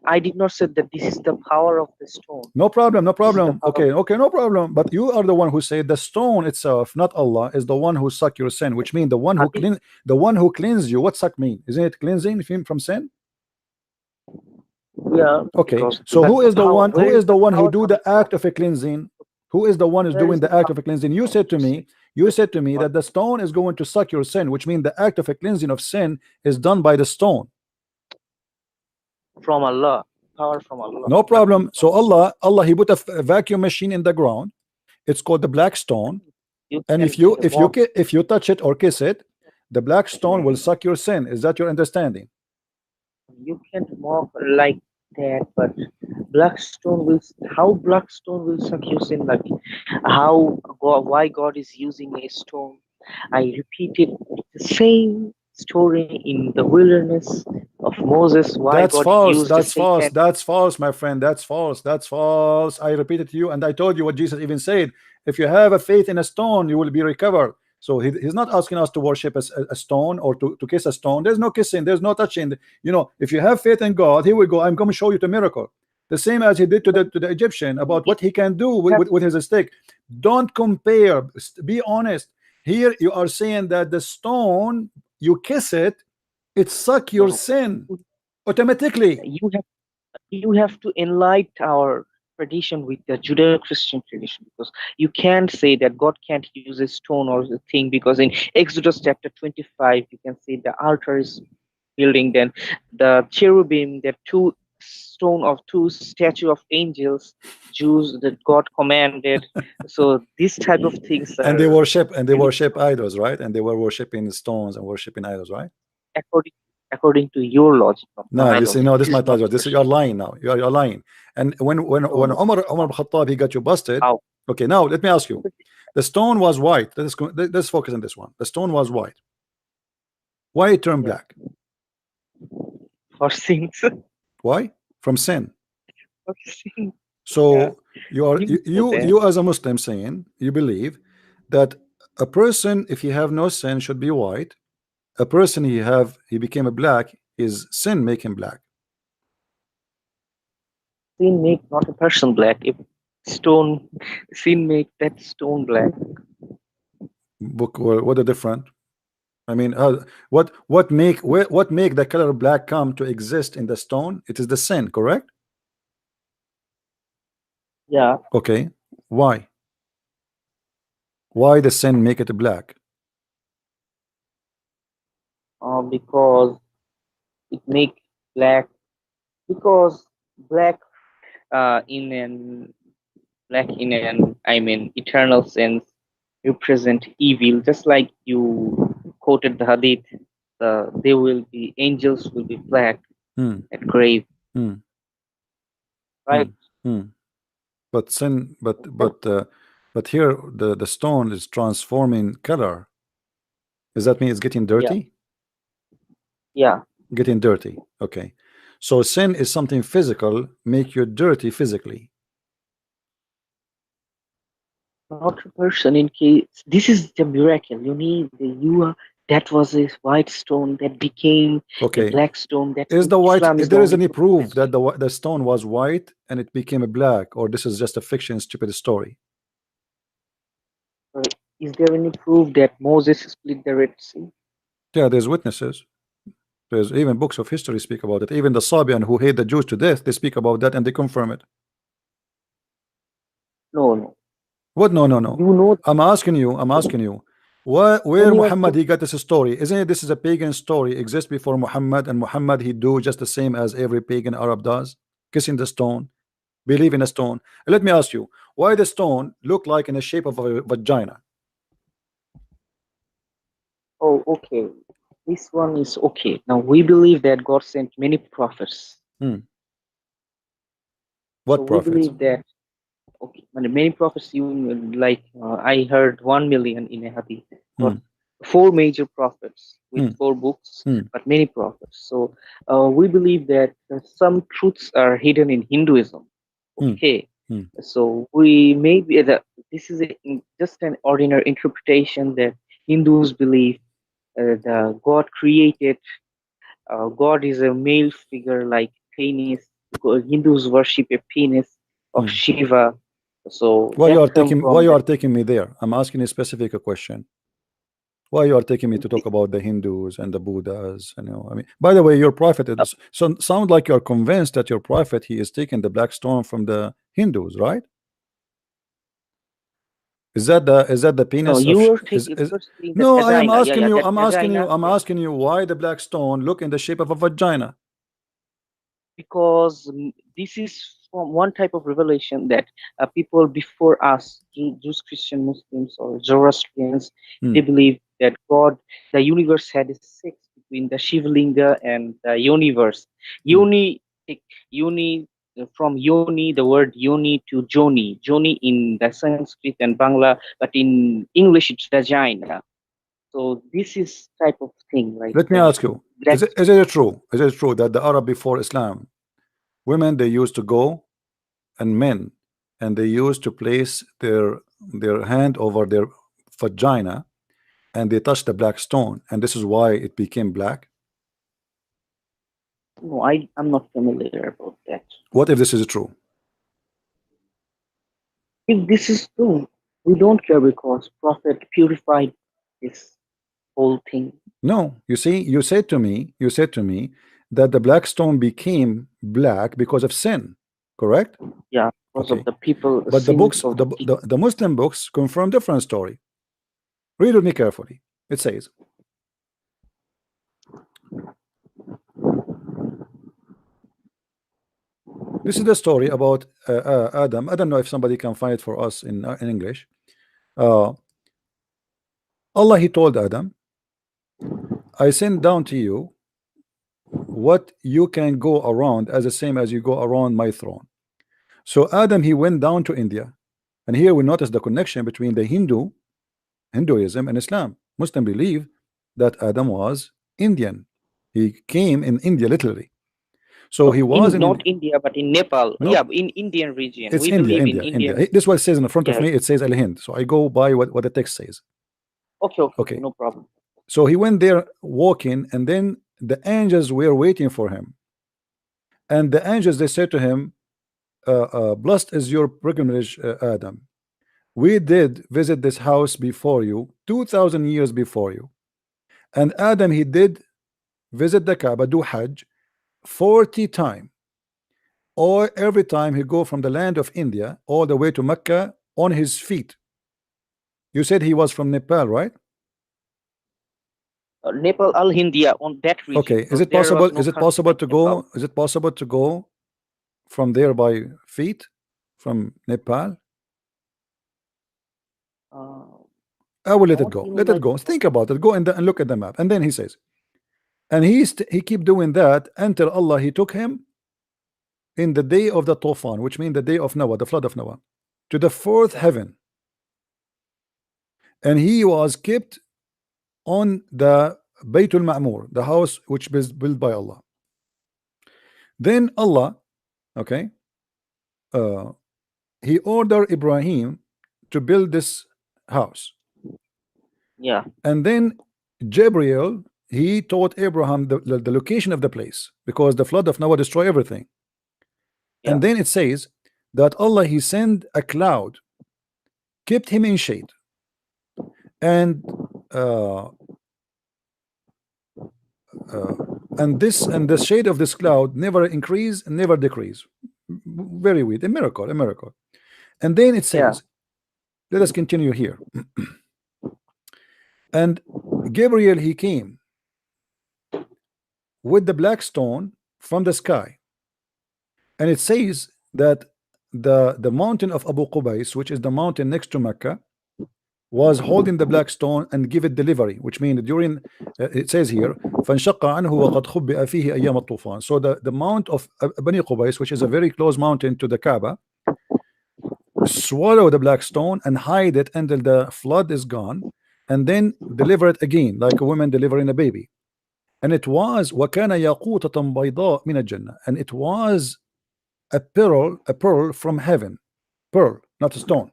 [SPEAKER 3] I did not say that this is the power of the stone.
[SPEAKER 1] No problem. Okay, no problem. But you are the one who said the stone itself, not Allah, is the one who suck your sin, which means the one who cleans you. What suck mean? Isn't it cleansing from sin?
[SPEAKER 3] Yeah.
[SPEAKER 1] Okay. So who is the one? Who is the one who do the act of a cleansing? Who is the one who's doing the act of a cleansing? You said to me that the stone is going to suck your sin, which means the act of a cleansing of sin is done by the stone.
[SPEAKER 3] From Allah, power from Allah.
[SPEAKER 1] No problem. So Allah, he put a vacuum machine in the ground. It's called the black stone. And if you touch it or kiss it, the black stone will suck your sin. Is that your understanding?
[SPEAKER 3] You can't mock like that, but how black stone will suck your sin? Like why God is using a stone? I repeated the same story in the wilderness of Moses. Why
[SPEAKER 1] that's
[SPEAKER 3] God
[SPEAKER 1] false.
[SPEAKER 3] used
[SPEAKER 1] That's false, my friend. That's false. I repeated to you, and I told you what Jesus even said. If you have a faith in a stone, you will be recovered. So he's not asking us to worship a stone or to kiss a stone. There's no kissing, there's no touching. You know, if you have faith in God, here we go. I'm going to show you the miracle. The same as he did to the Egyptian about what he can do with his stick. Don't compare. Be honest. Here you are saying that the stone, you kiss it, it suck your sin automatically.
[SPEAKER 3] You have to enlighten our tradition with the Judeo-Christian tradition, because you can't say that God can't use a stone or a thing, because in Exodus chapter 25 you can see the altar is building, then the cherubim, the two stone of two statue of angels, Jews that God commanded. So these type of things
[SPEAKER 1] And they
[SPEAKER 3] are
[SPEAKER 1] worship
[SPEAKER 3] really
[SPEAKER 1] idols, right? And they were worshiping stones and worshiping idols, right?
[SPEAKER 3] according according to your logic, not
[SPEAKER 1] No,
[SPEAKER 3] my
[SPEAKER 1] you see,
[SPEAKER 3] logic.
[SPEAKER 1] no, this
[SPEAKER 3] This
[SPEAKER 1] is my
[SPEAKER 3] is not
[SPEAKER 1] logic. This is you're
[SPEAKER 3] Christian.
[SPEAKER 1] lying now. You're lying. And
[SPEAKER 3] No,
[SPEAKER 1] when
[SPEAKER 3] no.
[SPEAKER 1] Umar ibn Khattab, he got you busted.
[SPEAKER 3] How?
[SPEAKER 1] Okay, now let me ask you. The stone was white. Let's focus on this one. The stone was white. Why it turned
[SPEAKER 3] Yeah,
[SPEAKER 1] black?
[SPEAKER 3] for sins.
[SPEAKER 1] Why? From sin.
[SPEAKER 3] For sins. Yeah,
[SPEAKER 1] So you are
[SPEAKER 3] you know that.
[SPEAKER 1] you as a Muslim saying you believe that a person, if he have no sin, should be white. A person he became a black, is sin make him black.
[SPEAKER 3] Sin make not a person black. If stone, sin make that stone black.
[SPEAKER 1] Book or what are different? I mean, what make the color black come to exist in the stone? It is the sin, correct?
[SPEAKER 3] Yeah,
[SPEAKER 1] Okay, why? Why the sin make it black?
[SPEAKER 3] because it make black, because black in an black in an, I mean, eternal sense represent evil, just like you quoted the hadith. There will be angels will be black
[SPEAKER 1] Hmm.
[SPEAKER 3] at grave,
[SPEAKER 1] Hmm. Hmm.
[SPEAKER 3] right?
[SPEAKER 1] Hmm. But sin, but here the stone is transforming color. Does that mean it's getting
[SPEAKER 3] Yeah,
[SPEAKER 1] dirty?
[SPEAKER 3] yeah.
[SPEAKER 1] Getting dirty. Okay. So sin is something physical, make you dirty physically.
[SPEAKER 3] Not a person. In case this is the miracle, you need the you are, that was a white stone that became a
[SPEAKER 1] Okay.
[SPEAKER 3] black stone. That
[SPEAKER 1] Is the white,
[SPEAKER 3] Islam is
[SPEAKER 1] if
[SPEAKER 3] the
[SPEAKER 1] there is
[SPEAKER 3] only
[SPEAKER 1] any
[SPEAKER 3] book that
[SPEAKER 1] proof
[SPEAKER 3] has.
[SPEAKER 1] that the stone was white and it became a black, or this is just a fiction, stupid story?
[SPEAKER 3] Uh, is there any proof that Moses split the Red Sea?
[SPEAKER 1] Yeah, there's witnesses. There's even books of history speak about it. Even the Sabian who hate the Jews to death, they speak about that and they confirm it.
[SPEAKER 3] No, no.
[SPEAKER 1] What? No, no, no.
[SPEAKER 3] You know,
[SPEAKER 1] I'm asking you, where
[SPEAKER 3] when you are
[SPEAKER 1] Muhammad he got this story? Isn't it this is a pagan story, exists before Muhammad, and Muhammad he do just the same as every pagan Arab does, kissing the stone, believe in a stone. Let me ask you, why the stone look like in the shape of a vagina?
[SPEAKER 3] oh, okay. This one is okay. Now we believe that God sent many prophets.
[SPEAKER 1] Hmm.
[SPEAKER 3] So
[SPEAKER 1] What
[SPEAKER 3] we
[SPEAKER 1] prophets?
[SPEAKER 3] believe that okay, and many prophets. You like I heard 1 million in a hadith.
[SPEAKER 1] Hmm.
[SPEAKER 3] God, four major prophets with
[SPEAKER 1] Hmm.
[SPEAKER 3] four books,
[SPEAKER 1] Hmm.
[SPEAKER 3] but many prophets. So we believe that some truths are hidden in Hinduism.
[SPEAKER 1] Hmm.
[SPEAKER 3] Okay,
[SPEAKER 1] Hmm.
[SPEAKER 3] so we may be this is just an ordinary interpretation that Hindus believe the God created. God is a male figure like penis. Hindus worship a penis of
[SPEAKER 1] Hmm.
[SPEAKER 3] Shiva. So
[SPEAKER 1] Why you
[SPEAKER 3] that
[SPEAKER 1] are
[SPEAKER 3] come
[SPEAKER 1] taking
[SPEAKER 3] from that.
[SPEAKER 1] me there? I'm asking a specific question. Why you are taking me to talk about the Hindus and the Buddhas? You know, I mean, by the way, your prophet is so sound like you're convinced that your prophet he is taking the black stone from the Hindus, right? Is that the
[SPEAKER 3] No,
[SPEAKER 1] penis of
[SPEAKER 3] you are
[SPEAKER 1] is
[SPEAKER 3] you're saying that
[SPEAKER 1] no, I am
[SPEAKER 3] vagina. Yeah,
[SPEAKER 1] asking
[SPEAKER 3] yeah,
[SPEAKER 1] you,
[SPEAKER 3] that vagina.
[SPEAKER 1] I'm
[SPEAKER 3] Yeah,
[SPEAKER 1] asking you why the black stone look in the shape of a vagina.
[SPEAKER 3] because this is from one type of revelation that people before us, Jews, Christian, Muslims, or Zoroastrians,
[SPEAKER 1] Hmm.
[SPEAKER 3] they believe that God, the universe had a sex between the Shivlinga and the universe.
[SPEAKER 1] Hmm.
[SPEAKER 3] Yoni, yoni from yoni, the word yoni to joni, joni in the Sanskrit and Bangla, but in English it's vagina. So this is type of thing like
[SPEAKER 1] Let me ask you,
[SPEAKER 3] that.
[SPEAKER 1] is it true? Is it true that the Arab before Islam, women they used to go, and men, and they used to place their hand over their vagina and they touched the black stone, and this is why it became black?
[SPEAKER 3] No, I'm not familiar about that.
[SPEAKER 1] What if this is true?
[SPEAKER 3] If this is true, we don't care because Prophet purified this whole thing.
[SPEAKER 1] No, you see, you said to me that the black stone became black because of sin, correct?
[SPEAKER 3] Yeah, because
[SPEAKER 1] Okay.
[SPEAKER 3] of the people
[SPEAKER 1] But the
[SPEAKER 3] sins
[SPEAKER 1] books,
[SPEAKER 3] of the people.
[SPEAKER 1] the Muslim books confirm different story. Read with me carefully. It says, this is the story about Adam. I don't know if somebody can find it for us in English. Uh, Allah, he told Adam, I send down to you what you can go around as the same as you go around my throne. So Adam, he went down to India, and here we notice the connection between the Hinduism and Islam. Muslim believe that Adam was Indian. He came in India literally. So he was
[SPEAKER 3] In
[SPEAKER 1] in
[SPEAKER 3] not India, but in Nepal. Yeah,
[SPEAKER 1] nope.
[SPEAKER 3] in Indian region.
[SPEAKER 1] It's
[SPEAKER 3] We
[SPEAKER 1] India,
[SPEAKER 3] believe in
[SPEAKER 1] India.
[SPEAKER 3] Indian.
[SPEAKER 1] This is what it says in the front of
[SPEAKER 3] Yeah.
[SPEAKER 1] me. It says Al Hind. So I go by what the text says.
[SPEAKER 3] Okay,
[SPEAKER 1] Okay.
[SPEAKER 3] no problem.
[SPEAKER 1] So he went there walking, and then the angels were waiting for him. And the angels, they said to him, blessed is your pilgrimage, Adam. We did visit this house before you, 2,000 years before you. And Adam, he did visit the Kaaba, do Hajj 40 times. Or every time he go from the land of India all the way to Mecca on his feet. You said he was from Nepal, right?
[SPEAKER 3] Nepal, Al Hindia, on that region.
[SPEAKER 1] Okay. Is
[SPEAKER 3] because
[SPEAKER 1] it
[SPEAKER 3] there
[SPEAKER 1] possible?
[SPEAKER 3] was no
[SPEAKER 1] Is it
[SPEAKER 3] country
[SPEAKER 1] possible
[SPEAKER 3] like
[SPEAKER 1] to
[SPEAKER 3] Nepal.
[SPEAKER 1] go? Is it possible to go from there by feet from Nepal? I will let it
[SPEAKER 3] Not
[SPEAKER 1] go.
[SPEAKER 3] in
[SPEAKER 1] Let it
[SPEAKER 3] like
[SPEAKER 1] go. Think about it. Go and look at the map. And then he says, and he keep doing that until Allah, he took him in the day of the Tufan, which means the day of Noah, the flood of Noah, to the fourth heaven. And he was kept on the Baytul Ma'mur, the house which is built by Allah. Then Allah, okay, he ordered Ibrahim to build this house.
[SPEAKER 3] Yeah.
[SPEAKER 1] And then Gabriel, he taught Abraham the location of the place, because the flood of Noah destroyed everything.
[SPEAKER 3] Yeah.
[SPEAKER 1] And then it says that Allah, he sent a cloud, kept him in shade, and the shade of this cloud never increase and never decrease. Very weird, a miracle, a miracle. And then it says, let us continue here. And Gabriel, he came with the black stone from the sky, and it says that the mountain of Abu Qubais, which is the mountain next to Mecca, was holding the black stone and give it delivery, which means during it says here فانشق عنه وقد خبئ فيه أيام الطوفان. So the mount of Bani Qubais, which is a very close mountain to the Kaaba, swallow the black stone and hide it until the flood is gone, and then deliver it again like a woman delivering a baby. And it was وكان ياقوتة بيضاء من الجنة, and it was a pearl from heaven, pearl, not a stone.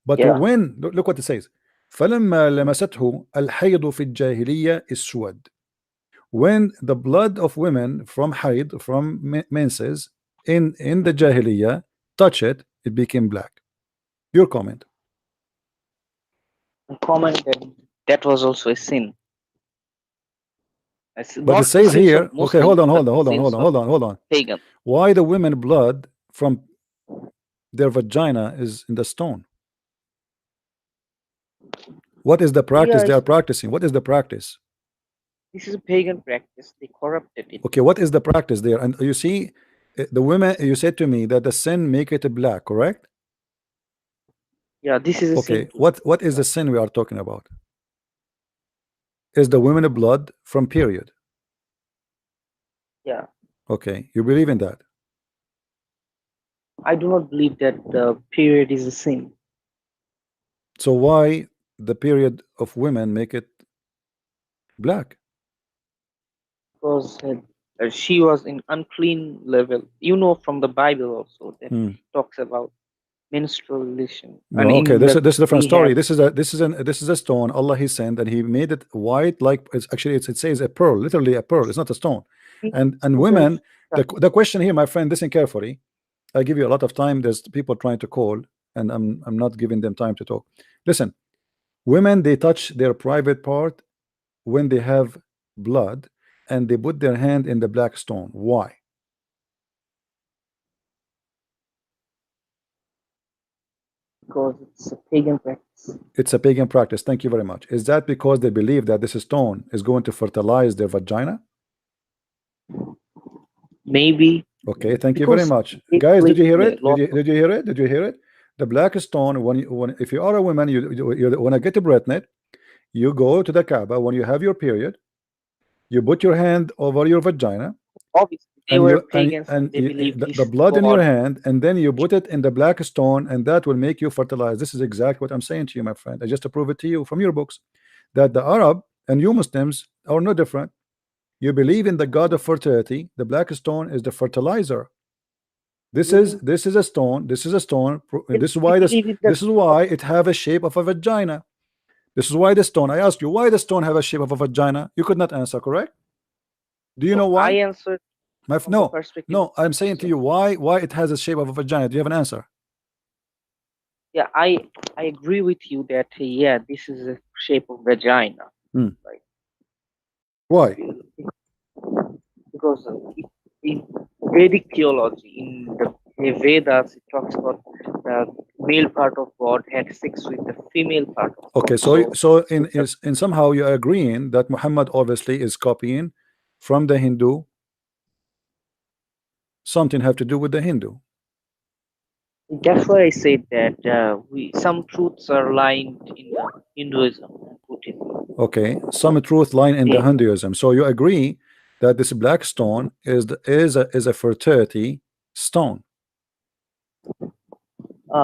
[SPEAKER 1] But when, look what it says, فلما لمسته الحيض في الجاهلية اسود. When the blood of women from haid, from menses in the Jahiliyyah touch it, it became black. Your comment?
[SPEAKER 3] Comment that was also a sin.
[SPEAKER 1] But it says here, okay, hold on.
[SPEAKER 3] Pagan.
[SPEAKER 1] Why the women blood from their vagina is in the stone? What is the practice they are practicing? What is the practice?
[SPEAKER 3] This is a pagan practice. They corrupted it.
[SPEAKER 1] Okay, what is the practice there? And you see, the women, you said to me that the sin make it black, correct?
[SPEAKER 3] Yeah, this is a
[SPEAKER 1] okay.
[SPEAKER 3] sin.
[SPEAKER 1] What is the sin we are talking about? Is the women blood from period?
[SPEAKER 3] Yeah.
[SPEAKER 1] Okay, you believe in that?
[SPEAKER 3] I do not believe that the period is a sin.
[SPEAKER 1] So why the period of women make it black?
[SPEAKER 3] Because she was in unclean level. You know from the Bible also that talks about menstruation.
[SPEAKER 1] No, okay, this is a different story. This is a stone Allah he sent, and he made it white, like it says a pearl, literally a pearl. It's not a stone. And women, the question here, my friend, listen carefully. I give you a lot of time. There's people trying to call, and I'm not giving them time to talk. Listen, women, they touch their private part when they have blood, and they put their hand in the black stone. Why?
[SPEAKER 3] Because it's a pagan practice.
[SPEAKER 1] It's a pagan practice. Thank you very much. Is that because they believe that this stone is going to fertilize their vagina?
[SPEAKER 3] Maybe.
[SPEAKER 1] Okay, thank you very much. Guys, did you hear it? Did you hear it? Did you hear it? The black stone, if you are a woman, you want to get pregnant, you go to the Kaaba when you have your period, you put your hand over your vagina.
[SPEAKER 3] Obviously, they were pagans, and they believe
[SPEAKER 1] the blood in your hand, and then you put it in the black stone, and that will make you fertilize. This is exactly what I'm saying to you, my friend. I just prove it to you from your books, that the Arab and you Muslims are no different. You believe in the god of fertility. The black stone is the fertilizer. This is a stone. This is a stone. This is why it have a shape of a vagina. This is why the stone. I asked you why the stone have a shape of a vagina. You could not answer, correct? Do you know why?
[SPEAKER 3] I answered.
[SPEAKER 1] No. I'm saying to you why it has a shape of a vagina. Do you have an answer?
[SPEAKER 3] Yeah, I agree with you that yeah, this is a shape of vagina. Right.
[SPEAKER 1] Why?
[SPEAKER 3] Because in Vedic theology, in the Vedas, it talks about the male part of God had sex with the female part of God.
[SPEAKER 1] Okay, so in somehow you're agreeing that Muhammad obviously is copying from the Hindu. Something have to do with the Hindu.
[SPEAKER 3] That's why I said that some truths are lying in the Hinduism and Buddhism.
[SPEAKER 1] Okay, some truth lying in the Hinduism. So you agree that this black stone is a fertility stone.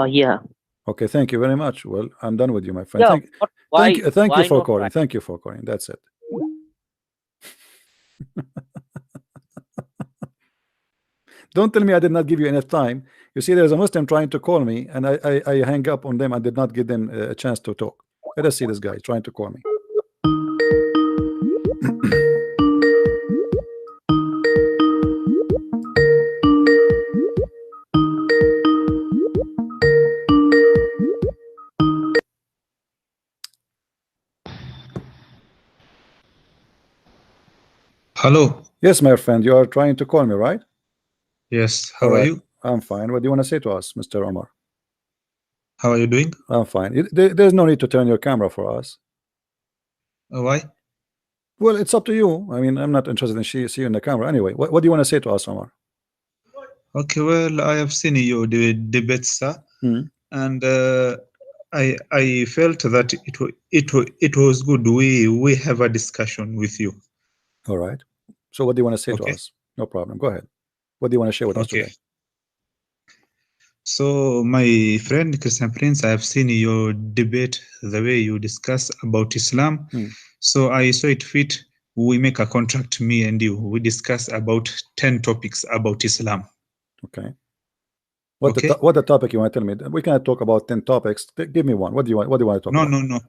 [SPEAKER 3] Yeah.
[SPEAKER 1] Okay, thank you very much. Well, I'm done with you, my friend.
[SPEAKER 3] Yeah,
[SPEAKER 1] thank you for calling. Thank you for calling. That's it. Don't tell me I did not give you enough time. You see, there's a Muslim trying to call me, and I hang up on them. I did not give them a chance to talk. Let us see this guy trying to call me.
[SPEAKER 4] Hello.
[SPEAKER 1] Yes, my friend, you are trying to call me, right?
[SPEAKER 4] Yes. How are you?
[SPEAKER 1] I'm fine. What do you want to say to us, Mr. Omar?
[SPEAKER 4] How are you doing?
[SPEAKER 1] I'm fine. There's no need to turn your camera for us.
[SPEAKER 4] Why?
[SPEAKER 1] Well, it's up to you. I mean, I'm not interested in see you in the camera anyway. What do you want to say to us, Omar?
[SPEAKER 4] Okay, well, I have seen your debates, sir, and I felt that it was good. We have a discussion with you.
[SPEAKER 1] All right. So what do you want to say to us? No problem. Go ahead. What do you want to share with us today?
[SPEAKER 4] So, my friend Christian Prince, I have seen your debate, the way you discuss about Islam. So I saw it fit. We make a contract, me and you. We discuss about 10 topics about Islam.
[SPEAKER 1] Okay. What the topic you want to tell me? We cannot talk about 10 topics. Give me one. What do you want to talk about?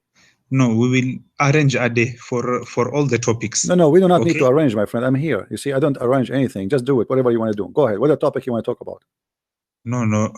[SPEAKER 4] No, we will arrange a day for all the topics.
[SPEAKER 1] No, we do not need to arrange, my friend. I'm here. You see, I don't arrange anything. Just do it, whatever you want to do. Go ahead. What the topic you want to talk about?
[SPEAKER 4] No.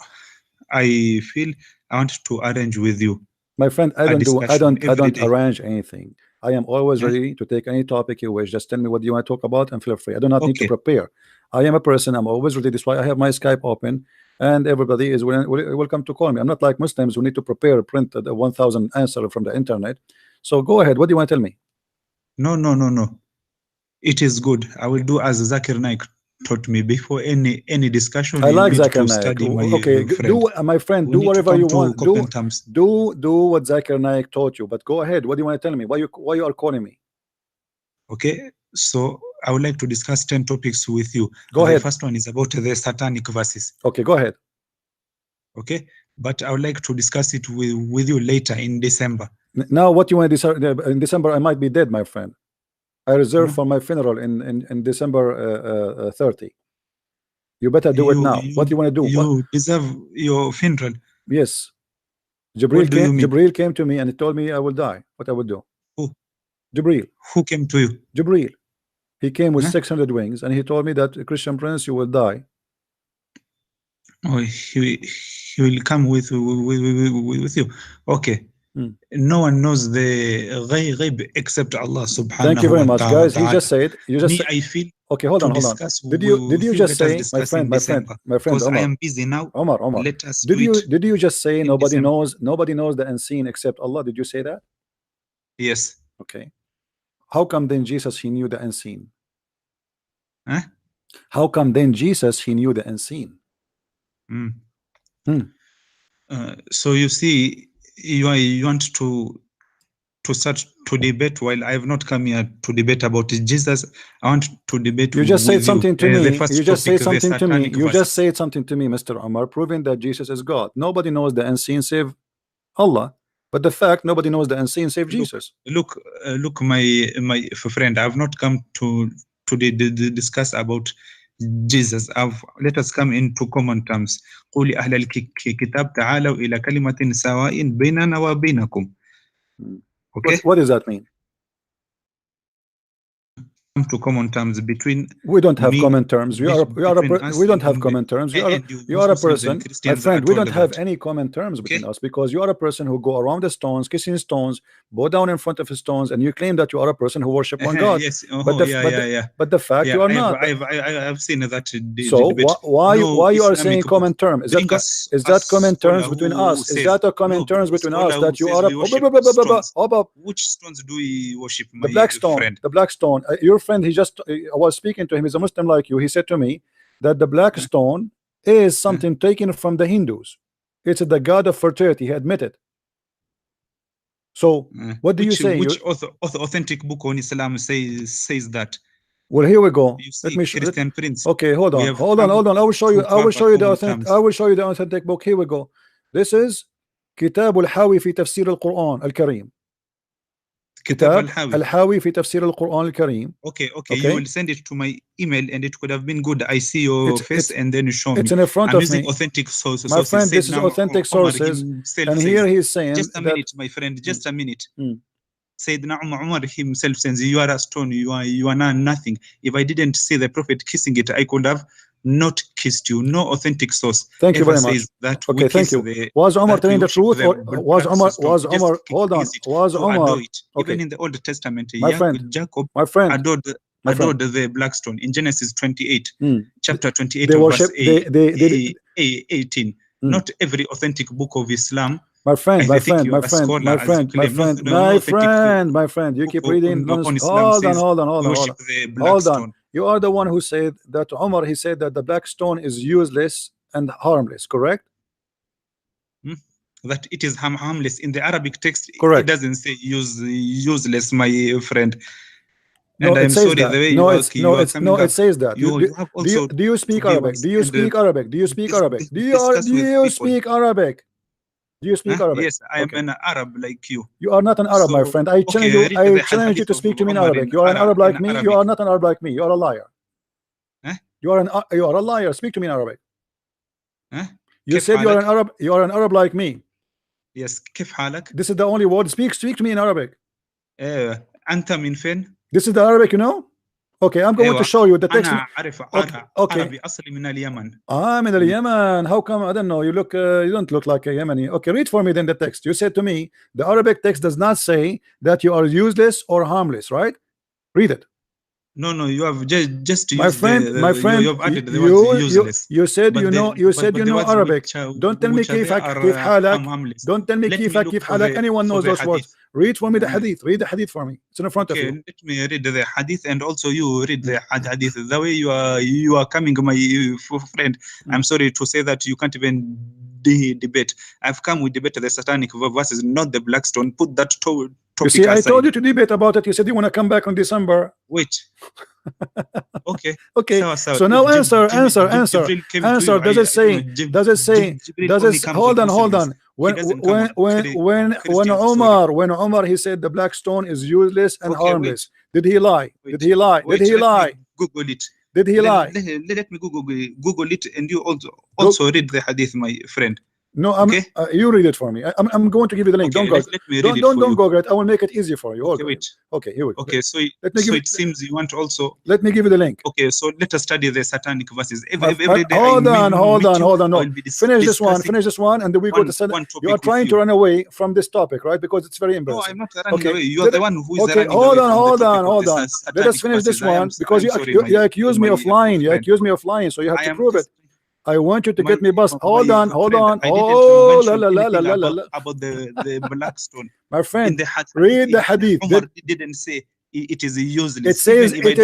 [SPEAKER 4] I feel I want to arrange with you.
[SPEAKER 1] My friend, I don't arrange anything. I am always ready to take any topic you wish. Just tell me what you want to talk about and feel free. I do not need to prepare. I am a person. I'm always ready. That's why I have my Skype open, and everybody is welcome to call me. I'm not like Muslims who need to prepare, print the 1,000 answer from the internet. So go ahead. What do you want to tell me?
[SPEAKER 4] No. It is good. I will do as Zakir Naik taught me before any discussion.
[SPEAKER 1] I like Zakir Naik. Okay, do my friend, do whatever you want. Do what Zakir Naik taught you. But go ahead. What do you want to tell me? Why you are calling me?
[SPEAKER 4] Okay, so I would like to discuss 10 topics with you.
[SPEAKER 1] Go ahead.
[SPEAKER 4] The first one is about the satanic verses.
[SPEAKER 1] Okay, go ahead.
[SPEAKER 4] Okay, but I would like to discuss it with you later in December.
[SPEAKER 1] Now, what you want to decide in December? I might be dead, my friend. I reserve for my funeral in December 30. You better do it now. What do you want to do?
[SPEAKER 4] You deserve your funeral.
[SPEAKER 1] Yes. Jibril came to me and he told me I will die. What I would do?
[SPEAKER 4] Who?
[SPEAKER 1] Jibril.
[SPEAKER 4] Who came to you?
[SPEAKER 1] Jibril. He came with 600 wings and he told me that Christian Prince, you will die.
[SPEAKER 4] Oh, he will come with you. Okay. No one knows the ghaib except Allah subhanahu wa ta'ala.
[SPEAKER 1] Thank you very much, guys. He just said,
[SPEAKER 4] I feel
[SPEAKER 1] Okay, hold on. Did you just say, my friend,
[SPEAKER 4] because
[SPEAKER 1] Omar,
[SPEAKER 4] I am busy now.
[SPEAKER 1] Omar,
[SPEAKER 4] Let us
[SPEAKER 1] did you just say nobody
[SPEAKER 4] December.
[SPEAKER 1] knows the unseen except Allah? Did you say that?
[SPEAKER 4] Yes.
[SPEAKER 1] Okay. How come then Jesus, he knew the unseen?
[SPEAKER 4] Huh?
[SPEAKER 1] How come then Jesus, he knew the unseen?
[SPEAKER 4] So you see, you want to start to debate, while I have not come here to debate about Jesus. I want to debate.
[SPEAKER 1] You just said something to me.
[SPEAKER 4] You just said
[SPEAKER 1] something to me. You just said something to me, Mr. Omar, proving that Jesus is God. Nobody knows the unseen save Allah. But the fact nobody knows the unseen save Jesus.
[SPEAKER 4] Look, my friend, I have not come to discuss about Jesus. Let us come into common terms. قولي أهل الكتاب تعالوا إلى كلمة سواء بيننا وبينكم. Okay.
[SPEAKER 1] What does that mean?
[SPEAKER 4] Come to common terms between.
[SPEAKER 1] We don't have common terms. We don't have common terms. You are a person, my friend. We don't have any common terms between us, because you are a person who go around the stones, kissing stones, bow down in front of the stones, and you claim that you are a person who worship one God.
[SPEAKER 4] Yes.
[SPEAKER 1] But the fact you are not.
[SPEAKER 4] I've seen that.
[SPEAKER 1] So why you are saying common term? Is that common terms between us? Is that a common terms between us that you are a?
[SPEAKER 4] Which stones do we worship?
[SPEAKER 1] The black stone. The black stone. Your friend, I was speaking to him. He's a Muslim like you. He said to me that the black stone is something taken from the Hindus. It's the god of fertility. He admitted. So what do you say?
[SPEAKER 4] Which authentic book on Islam says that?
[SPEAKER 1] Well, here we go. Let me show.
[SPEAKER 4] Christian Prince.
[SPEAKER 1] Okay, hold on. I will show you. The authentic book. Here we go. This is كتاب الحاوي في تفسير القرآن الكريم. كتاب الحاوي في تفسير القرآن الكريم.
[SPEAKER 4] Okay. You will send it to my email, and it could have been good. I see your face, and then you show me.
[SPEAKER 1] It's in front of me.
[SPEAKER 4] Authentic sources.
[SPEAKER 1] My friend, this is authentic sources. And here he's saying.
[SPEAKER 4] Just a minute, my friend. Just a minute. Sayyidina Umar himself says, you are a stone. You are nothing. If I didn't see the Prophet kissing it, I could have not kissed you. No authentic source.
[SPEAKER 1] Thank you very much. Okay, thank you. Was Omar telling the truth, or was Omar? Hold on. Was Omar? Okay.
[SPEAKER 4] Even in the Old Testament, Jacob adored the black stone in Genesis 28, chapter 28, verse 18. Not every authentic book of Islam.
[SPEAKER 1] My friend, you keep reading. Hold on. You are the one who said that Omar, he said that the black stone is useless and harmless, correct?
[SPEAKER 4] That it is harmless. In the Arabic text,
[SPEAKER 1] correct.
[SPEAKER 4] It doesn't say useless, my friend.
[SPEAKER 1] And
[SPEAKER 4] I'm sorry, the way
[SPEAKER 1] it says that. Do you speak Arabic? Do you speak Arabic? Do you speak Arabic? Do you speak Arabic? Do you speak Arabic?
[SPEAKER 4] Yes, I am an Arab like you.
[SPEAKER 1] You are not an Arab, my friend. I challenge you to speak to me in Arabic. You are an Arab like me. You are not an Arab like me. You are a liar. You are a liar. Speak to me in Arabic. You said you are an Arab. You are an Arab like me.
[SPEAKER 4] Yes. كيف حالك?
[SPEAKER 1] This is the only word. Speak to me in Arabic.
[SPEAKER 4] أنت من فين?
[SPEAKER 1] This is the Arabic, you know? Okay, I'm going to show you the text.
[SPEAKER 4] Okay. أصلي من اليمن.
[SPEAKER 1] I'm in Yemen. How come? I don't know. You don't look like a Yemeni. Okay, read for me then the text. You said to me the Arabic text does not say that you are useless or harmless, right? Read it.
[SPEAKER 4] No, you have just
[SPEAKER 1] my friend,
[SPEAKER 4] you have added the word useless.
[SPEAKER 1] You said you know Arabic. Don't tell me كيف حالك. Don't tell me كيف حالك. Anyone knows those words. Read for me the hadith. Read the hadith for me. It's in front of you.
[SPEAKER 4] Let me read the hadith, and also you read the hadith. The way you are coming, my friend. I'm sorry to say that you can't even debate. I've come with debate the satanic verses, not the black stone. Put that topic
[SPEAKER 1] you see,
[SPEAKER 4] aside.
[SPEAKER 1] I told you to debate about it. You said you want to come back on December.
[SPEAKER 4] Wait. Okay.
[SPEAKER 1] So now answer. Does it say? Hold on. When Omar he said the black stone is useless and harmless. Did he lie? Did he lie?
[SPEAKER 4] Google it.
[SPEAKER 1] Did he lie?
[SPEAKER 4] Let me Google it, and you also read the hadith, my friend.
[SPEAKER 1] No,
[SPEAKER 4] okay?
[SPEAKER 1] You read it for me. I'm going to give you the link.
[SPEAKER 4] Okay,
[SPEAKER 1] don't go.
[SPEAKER 4] let me read it for
[SPEAKER 1] don't
[SPEAKER 4] you.
[SPEAKER 1] go, Greg. I will make it easy for you.
[SPEAKER 4] Okay, wait.
[SPEAKER 1] Okay, here we go.
[SPEAKER 4] Okay, so
[SPEAKER 1] it
[SPEAKER 4] seems you want also.
[SPEAKER 1] Let me give you the link.
[SPEAKER 4] Okay, so let us study the satanic verses. Every day
[SPEAKER 1] hold on. No, finish this one, and then we go to
[SPEAKER 4] one topic.
[SPEAKER 1] You are trying to run away from this topic, right? Because it's very
[SPEAKER 4] No,
[SPEAKER 1] embarrassing.
[SPEAKER 4] I'm not running away. You are the one who is running
[SPEAKER 1] hold
[SPEAKER 4] away.
[SPEAKER 1] Hold on. Let us finish this one, because you accuse me of lying. You accuse me of lying, so you have to prove it. I want you to get me bust. Hold on. Oh,
[SPEAKER 4] about the Blackstone.
[SPEAKER 1] My friend,
[SPEAKER 4] in the hadith,
[SPEAKER 1] read the hadith.
[SPEAKER 4] Umar didn't say it is useless.
[SPEAKER 1] It says it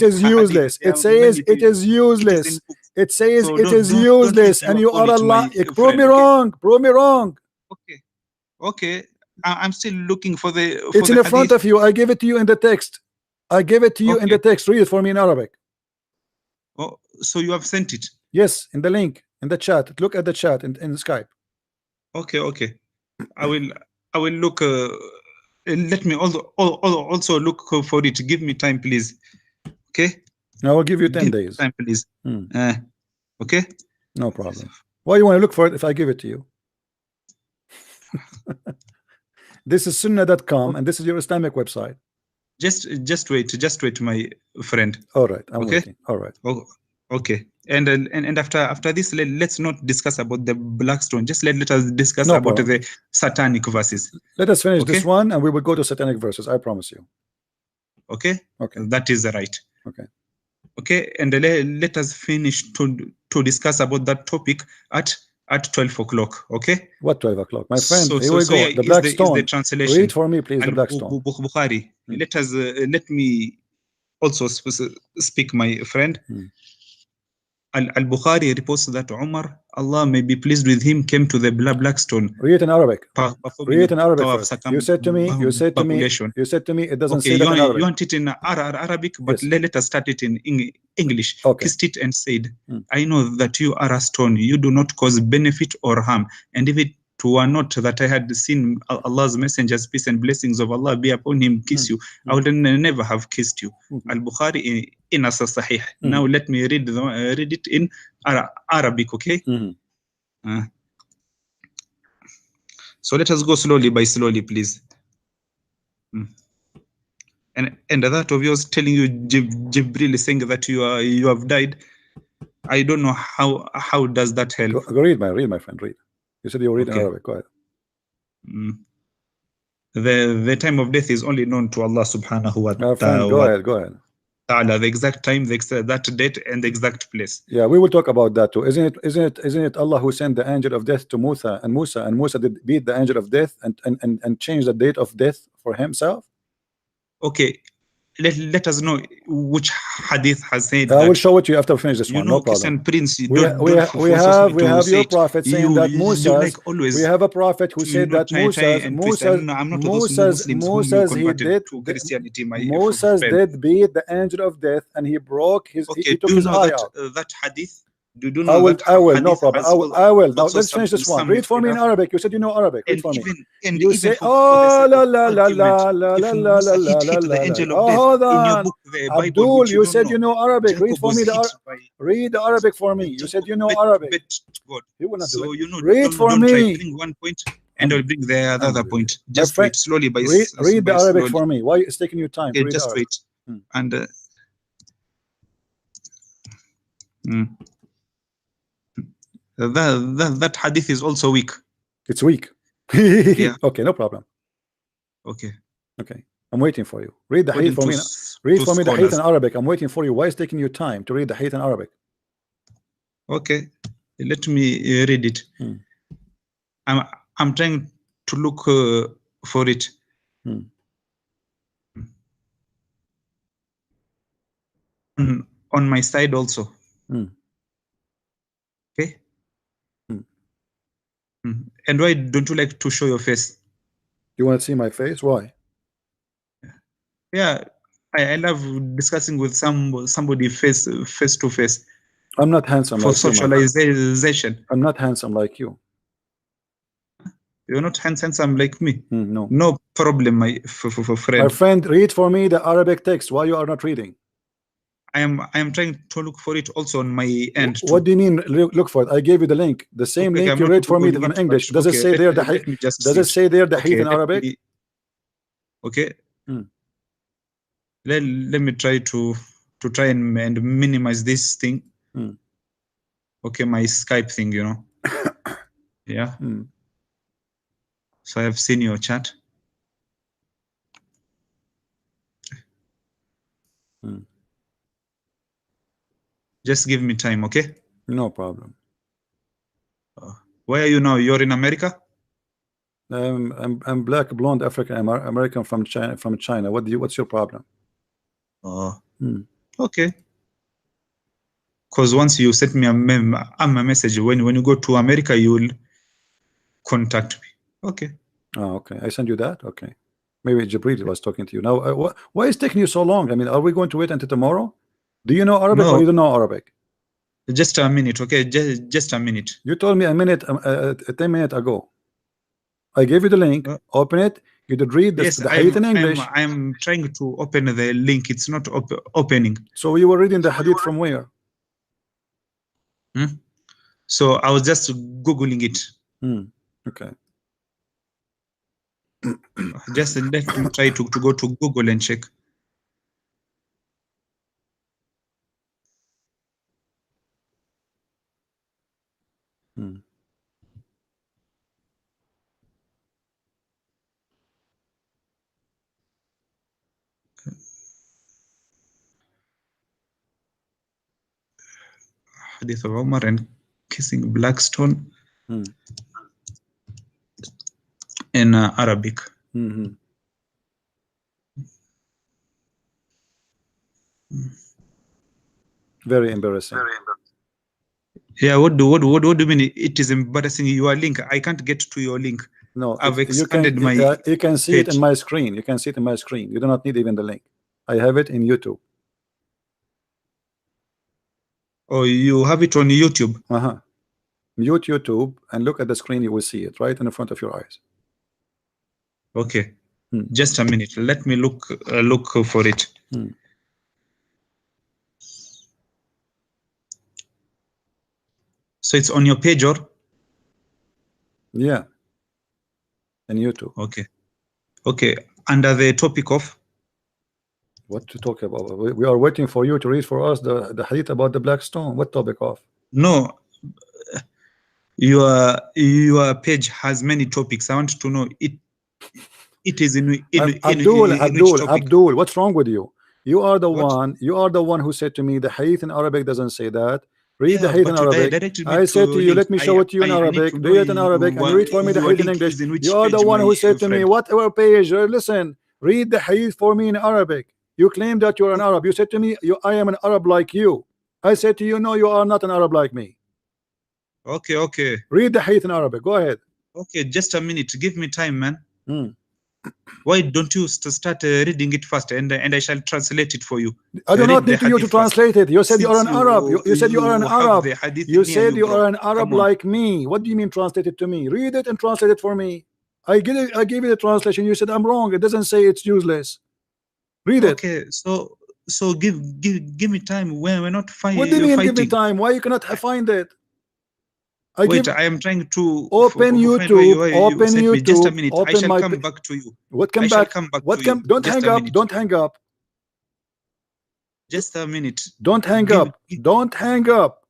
[SPEAKER 1] is useless. It says it is useless. It says it is useless, and you are a liar. Prove me wrong. Prove me wrong.
[SPEAKER 4] Okay. I'm still looking for the.
[SPEAKER 1] It's in the front of you. I give it to you in the text. I give it to you in the text. Read it for me in Arabic.
[SPEAKER 4] Oh, so you have sent it?
[SPEAKER 1] Yes, in the link, in the chat. Look at the chat in Skype.
[SPEAKER 4] Okay. I will look. Let me also look for it. Give me time, please. Okay.
[SPEAKER 1] I will give you 10 days.
[SPEAKER 4] Time, please. Okay.
[SPEAKER 1] No problem. Why you want to look for it if I give it to you? This is sunnah.com, and this is your Islamic website.
[SPEAKER 4] Just wait, my friend.
[SPEAKER 1] All right, I'm waiting. All right.
[SPEAKER 4] Okay. And after this, let's not discuss about the Blackstone. Just let us discuss about the satanic verses.
[SPEAKER 1] Let us finish this one, and we will go to satanic verses. I promise you.
[SPEAKER 4] Okay.
[SPEAKER 1] Okay.
[SPEAKER 4] That is right.
[SPEAKER 1] Okay.
[SPEAKER 4] And let us finish to discuss about that topic at 12 o'clock. Okay.
[SPEAKER 1] What 12 o'clock, my friend?
[SPEAKER 4] So,
[SPEAKER 1] here we go. The Blackstone.
[SPEAKER 4] The translation.
[SPEAKER 1] Read for me, please. The Blackstone.
[SPEAKER 4] Bukhari. Let me also speak, my friend. Al-Bukhari reports that Umar, Allah may be pleased with him, came to the Blackstone.
[SPEAKER 1] Read it in Arabic. Read it in Arabic first. You said to me, it doesn't say that in Arabic.
[SPEAKER 4] You want it in Arabic, but let us start it in English. Kissed it and said, I know that you are a stone. You do not cause benefit or harm. And if it were not that I had seen Allah's messengers, peace and blessings of Allah be upon him, kiss you, I would never have kissed you. Al-Bukhari in Sahih. Now let me read it in Arabic, okay? So let us go slowly, please. And that of yours telling you Jibril is saying that you have died. I don't know how does that help.
[SPEAKER 1] Read my friend. Read. You said you read in Arabic. Go ahead.
[SPEAKER 4] The time of death is only known to Allah subhanahu wa
[SPEAKER 1] ta'ala. Go ahead.
[SPEAKER 4] The exact time, that date, and the exact place.
[SPEAKER 1] Yeah, we will talk about that too. Isn't it Allah who sent the angel of death to Musa, and Musa did beat the angel of death and change the date of death for himself?
[SPEAKER 4] Okay. Let us know which hadith has said
[SPEAKER 1] I will show it to you after we finish this one. No problem.
[SPEAKER 4] Prince,
[SPEAKER 1] we have your prophet saying that Musa's. We have a prophet who said that Musa's did beat the angel of death, and he broke his. He took his eye out.
[SPEAKER 4] That hadith. I
[SPEAKER 1] will. No problem. I will. Now let's finish this one. Read for me in Arabic. You said you know Arabic. Read for me. You say, oh la la la la la la la la la. Oh, hold on, Abdul. You said you know Arabic. Read for me read the Arabic for me. You said you know Arabic. He will not do it. Read for me.
[SPEAKER 4] Bring one point, and I'll bring the other point. Just wait slowly.
[SPEAKER 1] Read the Arabic for me. Why it's taking you time?
[SPEAKER 4] Just wait. And. That hadith is also weak.
[SPEAKER 1] It's weak.
[SPEAKER 4] Yeah.
[SPEAKER 1] Okay, no problem.
[SPEAKER 4] Okay.
[SPEAKER 1] I'm waiting for you. Read the hadith for me. Read for me the hadith in Arabic. I'm waiting for you. Why is taking you time to read the hadith in Arabic?
[SPEAKER 4] Okay, let me read it. I'm trying to look for it. On my side also. Okay. And why don't you like to show your face?
[SPEAKER 1] You want to see my face? Why?
[SPEAKER 4] Yeah, I love discussing with somebody face to face.
[SPEAKER 1] I'm not handsome
[SPEAKER 4] for
[SPEAKER 1] like
[SPEAKER 4] socialization.
[SPEAKER 1] You. I'm not handsome like you.
[SPEAKER 4] You're not handsome like me.
[SPEAKER 1] No.
[SPEAKER 4] No problem, my friend.
[SPEAKER 1] My friend, read for me the Arabic text. Why you are not reading?
[SPEAKER 4] I am trying to look for it also on my end too.
[SPEAKER 1] What do you mean look for it? I gave you the link. The same link you read for me in English. Does it say there the does it say there the hadith in Arabic?
[SPEAKER 4] Okay. Let me try to try and minimize this thing. Okay, my Skype thing, you know. Yeah. So I have seen your chat. Just give me time, okay?
[SPEAKER 1] No problem.
[SPEAKER 4] Where are you now? You're in America?
[SPEAKER 1] I'm black, blonde, African American from China. What's your problem?
[SPEAKER 4] Okay. Because once you sent me a message, when you go to America, you will contact me. Okay.
[SPEAKER 1] Oh, okay. I sent you that. Okay. Maybe Jibril was talking to you. Now, why is it taking you so long? I mean, are we going to wait until tomorrow? Do you know Arabic or you don't know Arabic?
[SPEAKER 4] Just a minute, okay? Just a minute.
[SPEAKER 1] You told me a minute, 10 minutes ago. I gave you the link. Open it. You did read the hadith in English.
[SPEAKER 4] I'm trying to open the link. It's not opening.
[SPEAKER 1] So you were reading the hadith from where?
[SPEAKER 4] So I was just Googling it.
[SPEAKER 1] Okay.
[SPEAKER 4] Just let me try to go to Google and check. Hadith of Umar and kissing Blackstone in Arabic.
[SPEAKER 1] Very embarrassing.
[SPEAKER 4] Yeah, what do you mean? It is embarrassing. Your link, I can't get to your link.
[SPEAKER 1] No,
[SPEAKER 4] I've expanded my.
[SPEAKER 1] You can see
[SPEAKER 4] page.
[SPEAKER 1] it in my screen. You can see it in my screen. You do not need even the link. I have it in YouTube.
[SPEAKER 4] Oh, you have it on YouTube?
[SPEAKER 1] Mute YouTube and look at the screen. You will see it right in the front of your eyes.
[SPEAKER 4] Okay. Just a minute. Let me look for it. So it's on your page, or?
[SPEAKER 1] Yeah. In YouTube.
[SPEAKER 4] Okay. Okay. Under the topic of?
[SPEAKER 1] What to talk about? We are waiting for you to read for us the hadith about the black stone. What topic of?
[SPEAKER 4] No. Your page has many topics. I want to know it. It is in
[SPEAKER 1] Abdul, what's wrong with you? You are the one. You are the one who said to me the hadith in Arabic doesn't say that. Read the hadith in Arabic. I said to you, let me show it to you in Arabic. Read it in Arabic and read for me the hadith in English. You are the one who said to me, whatever page, listen, read the hadith for me in Arabic. You claim that you're an Arab. You said to me, I am an Arab like you. I said to you, no, you are not an Arab like me.
[SPEAKER 4] Okay, okay.
[SPEAKER 1] Read the hadith in Arabic. Go ahead.
[SPEAKER 4] Okay, just a minute. Give me time, man. Why don't you start reading it first, and I shall translate it for you.
[SPEAKER 1] I do not need you to translate it. You said you are an Arab. You said you are an Arab. You said you are an Arab like me. What do you mean translate it to me? Read it and translate it for me. I gave you the translation. You said I'm wrong. It doesn't say it's useless. Read it.
[SPEAKER 4] Okay, so give me time. We're not fighting.
[SPEAKER 1] What do you mean give me time? Why you cannot find it?
[SPEAKER 4] I am trying to
[SPEAKER 1] open YouTube. Open YouTube.
[SPEAKER 4] Just a minute. I shall come back to you.
[SPEAKER 1] What come back? Don't hang up. Don't hang up.
[SPEAKER 4] Just a minute.
[SPEAKER 1] Don't hang up. Don't hang up.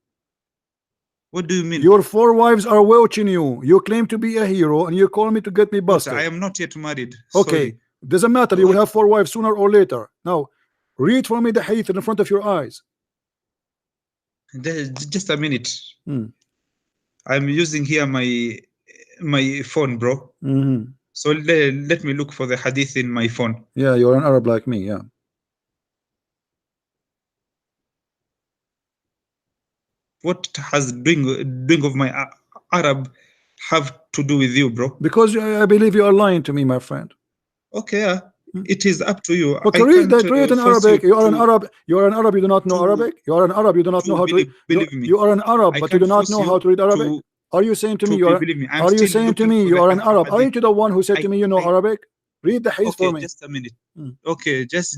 [SPEAKER 4] What do you mean?
[SPEAKER 1] Your 4 wives are watching you. You claim to be a hero, and you call me to get me busted.
[SPEAKER 4] I am not yet married.
[SPEAKER 1] Okay.
[SPEAKER 4] Sorry.
[SPEAKER 1] Doesn't matter. You will have 4 wives sooner or later. Now, read for me the hadith in front of your eyes.
[SPEAKER 4] Just a minute. I'm using here my phone, bro. So let me look for the hadith in my phone.
[SPEAKER 1] Yeah, you're an Arab like me. Yeah.
[SPEAKER 4] What has doing of my Arab have to do with you, bro?
[SPEAKER 1] Because I believe you are lying to me, my friend.
[SPEAKER 4] Okay, it is up to you.
[SPEAKER 1] Okay, read it in Arabic. You are an Arab. You are an Arab. You do not know Arabic. You are an Arab. You do not know how to read. You are an Arab, but you do not know how to read Arabic. Are you saying to me you are? Are you saying to me you are an Arab? Are you the one who said to me you know Arabic? Read the hadith for me.
[SPEAKER 4] Just a minute. Okay, just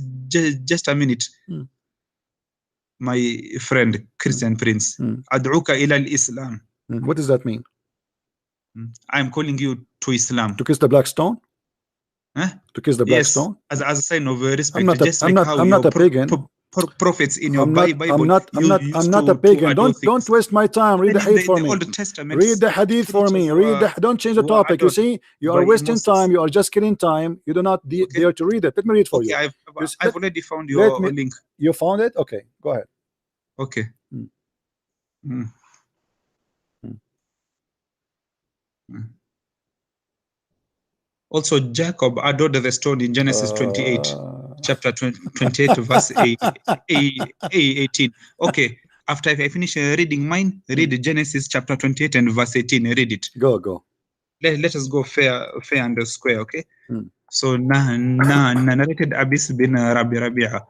[SPEAKER 4] a minute. my friend Christian Prince. أدعوك إلى الإسلام.
[SPEAKER 1] What does that mean?
[SPEAKER 4] I'm calling you to Islam.
[SPEAKER 1] To kiss the black stone?
[SPEAKER 4] Huh?
[SPEAKER 1] To kiss the black
[SPEAKER 4] Yes,
[SPEAKER 1] stone?
[SPEAKER 4] as a sign of respect.
[SPEAKER 1] I'm not a,
[SPEAKER 4] just
[SPEAKER 1] I'm
[SPEAKER 4] like
[SPEAKER 1] not,
[SPEAKER 4] how
[SPEAKER 1] I'm not
[SPEAKER 4] your
[SPEAKER 1] a pagan.
[SPEAKER 4] prophets in your
[SPEAKER 1] I'm not,
[SPEAKER 4] Bible.
[SPEAKER 1] I'm not a pagan. Don't waste my time. Read the hadith for me.
[SPEAKER 4] Old Testament,
[SPEAKER 1] Read the hadith for me. Read the. Don't change the topic. You see, you are wasting time. You are just killing time. You do not dare to read it. Let me read for you.
[SPEAKER 4] I've already found your link.
[SPEAKER 1] You found it? Okay, go ahead.
[SPEAKER 4] Okay. Also, Jacob adored the stone in Genesis 28, chapter 28, verse 18. Okay, after I finish reading mine, read Genesis chapter 28 and verse 18. Read it.
[SPEAKER 1] Go.
[SPEAKER 4] Let us go fair and square, okay? So, narrated Abis bin Rabi'a.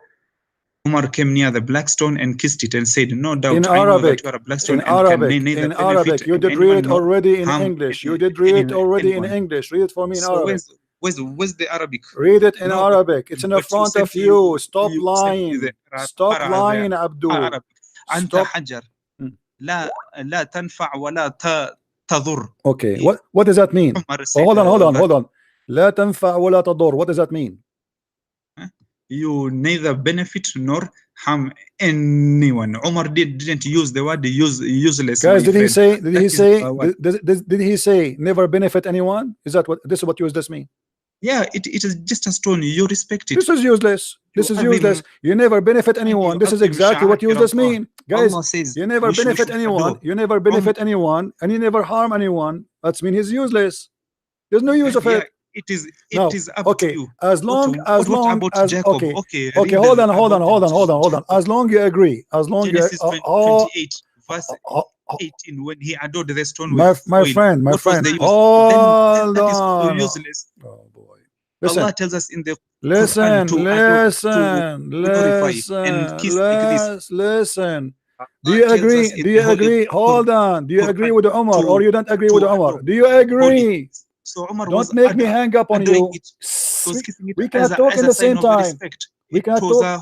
[SPEAKER 4] Umar came near the black stone and kissed it and said, "No doubt,
[SPEAKER 1] in
[SPEAKER 4] I know
[SPEAKER 1] Arabic,
[SPEAKER 4] that you are a black stone
[SPEAKER 1] in Arabic,
[SPEAKER 4] in
[SPEAKER 1] Arabic. You did read it already in English. You did read it already in English. Read it for me in Arabic.
[SPEAKER 4] Where's the Arabic?
[SPEAKER 1] Read it in Arabic. It's in the front of you. Stop lying. Stop lying, Abdul.
[SPEAKER 4] أنت حجر لا تنفع ولا تضر.
[SPEAKER 1] Okay. What does that mean? Hold on. لا تنفع ولا تضر. What does that mean?
[SPEAKER 4] You neither benefit nor harm anyone. Umar didn't use the word useless.
[SPEAKER 1] Guys, did he say never benefit anyone? Is that what this is? What does this mean?
[SPEAKER 4] Yeah, it is just a stone. You respect it.
[SPEAKER 1] This is useless. This is useless. You never benefit anyone. This is exactly what useless mean. Guys, you never benefit anyone. You never benefit anyone, and you never harm anyone. That's mean he's useless. There's no use of it.
[SPEAKER 4] It is up to you.
[SPEAKER 1] As long as okay, hold on. As long you agree, as long
[SPEAKER 4] Genesis
[SPEAKER 1] you
[SPEAKER 4] 28 verse 18, when he adored the stone
[SPEAKER 1] my friend, hold on.
[SPEAKER 4] Useless.
[SPEAKER 1] Oh boy. Listen.
[SPEAKER 4] Allah tells us in the
[SPEAKER 1] listen. Do you agree? Hold on. Do you agree with Umar or you don't agree with Umar? Do you agree?
[SPEAKER 4] So Umar
[SPEAKER 1] don't make me hang up on you. We cannot talk in the same time. We cannot talk.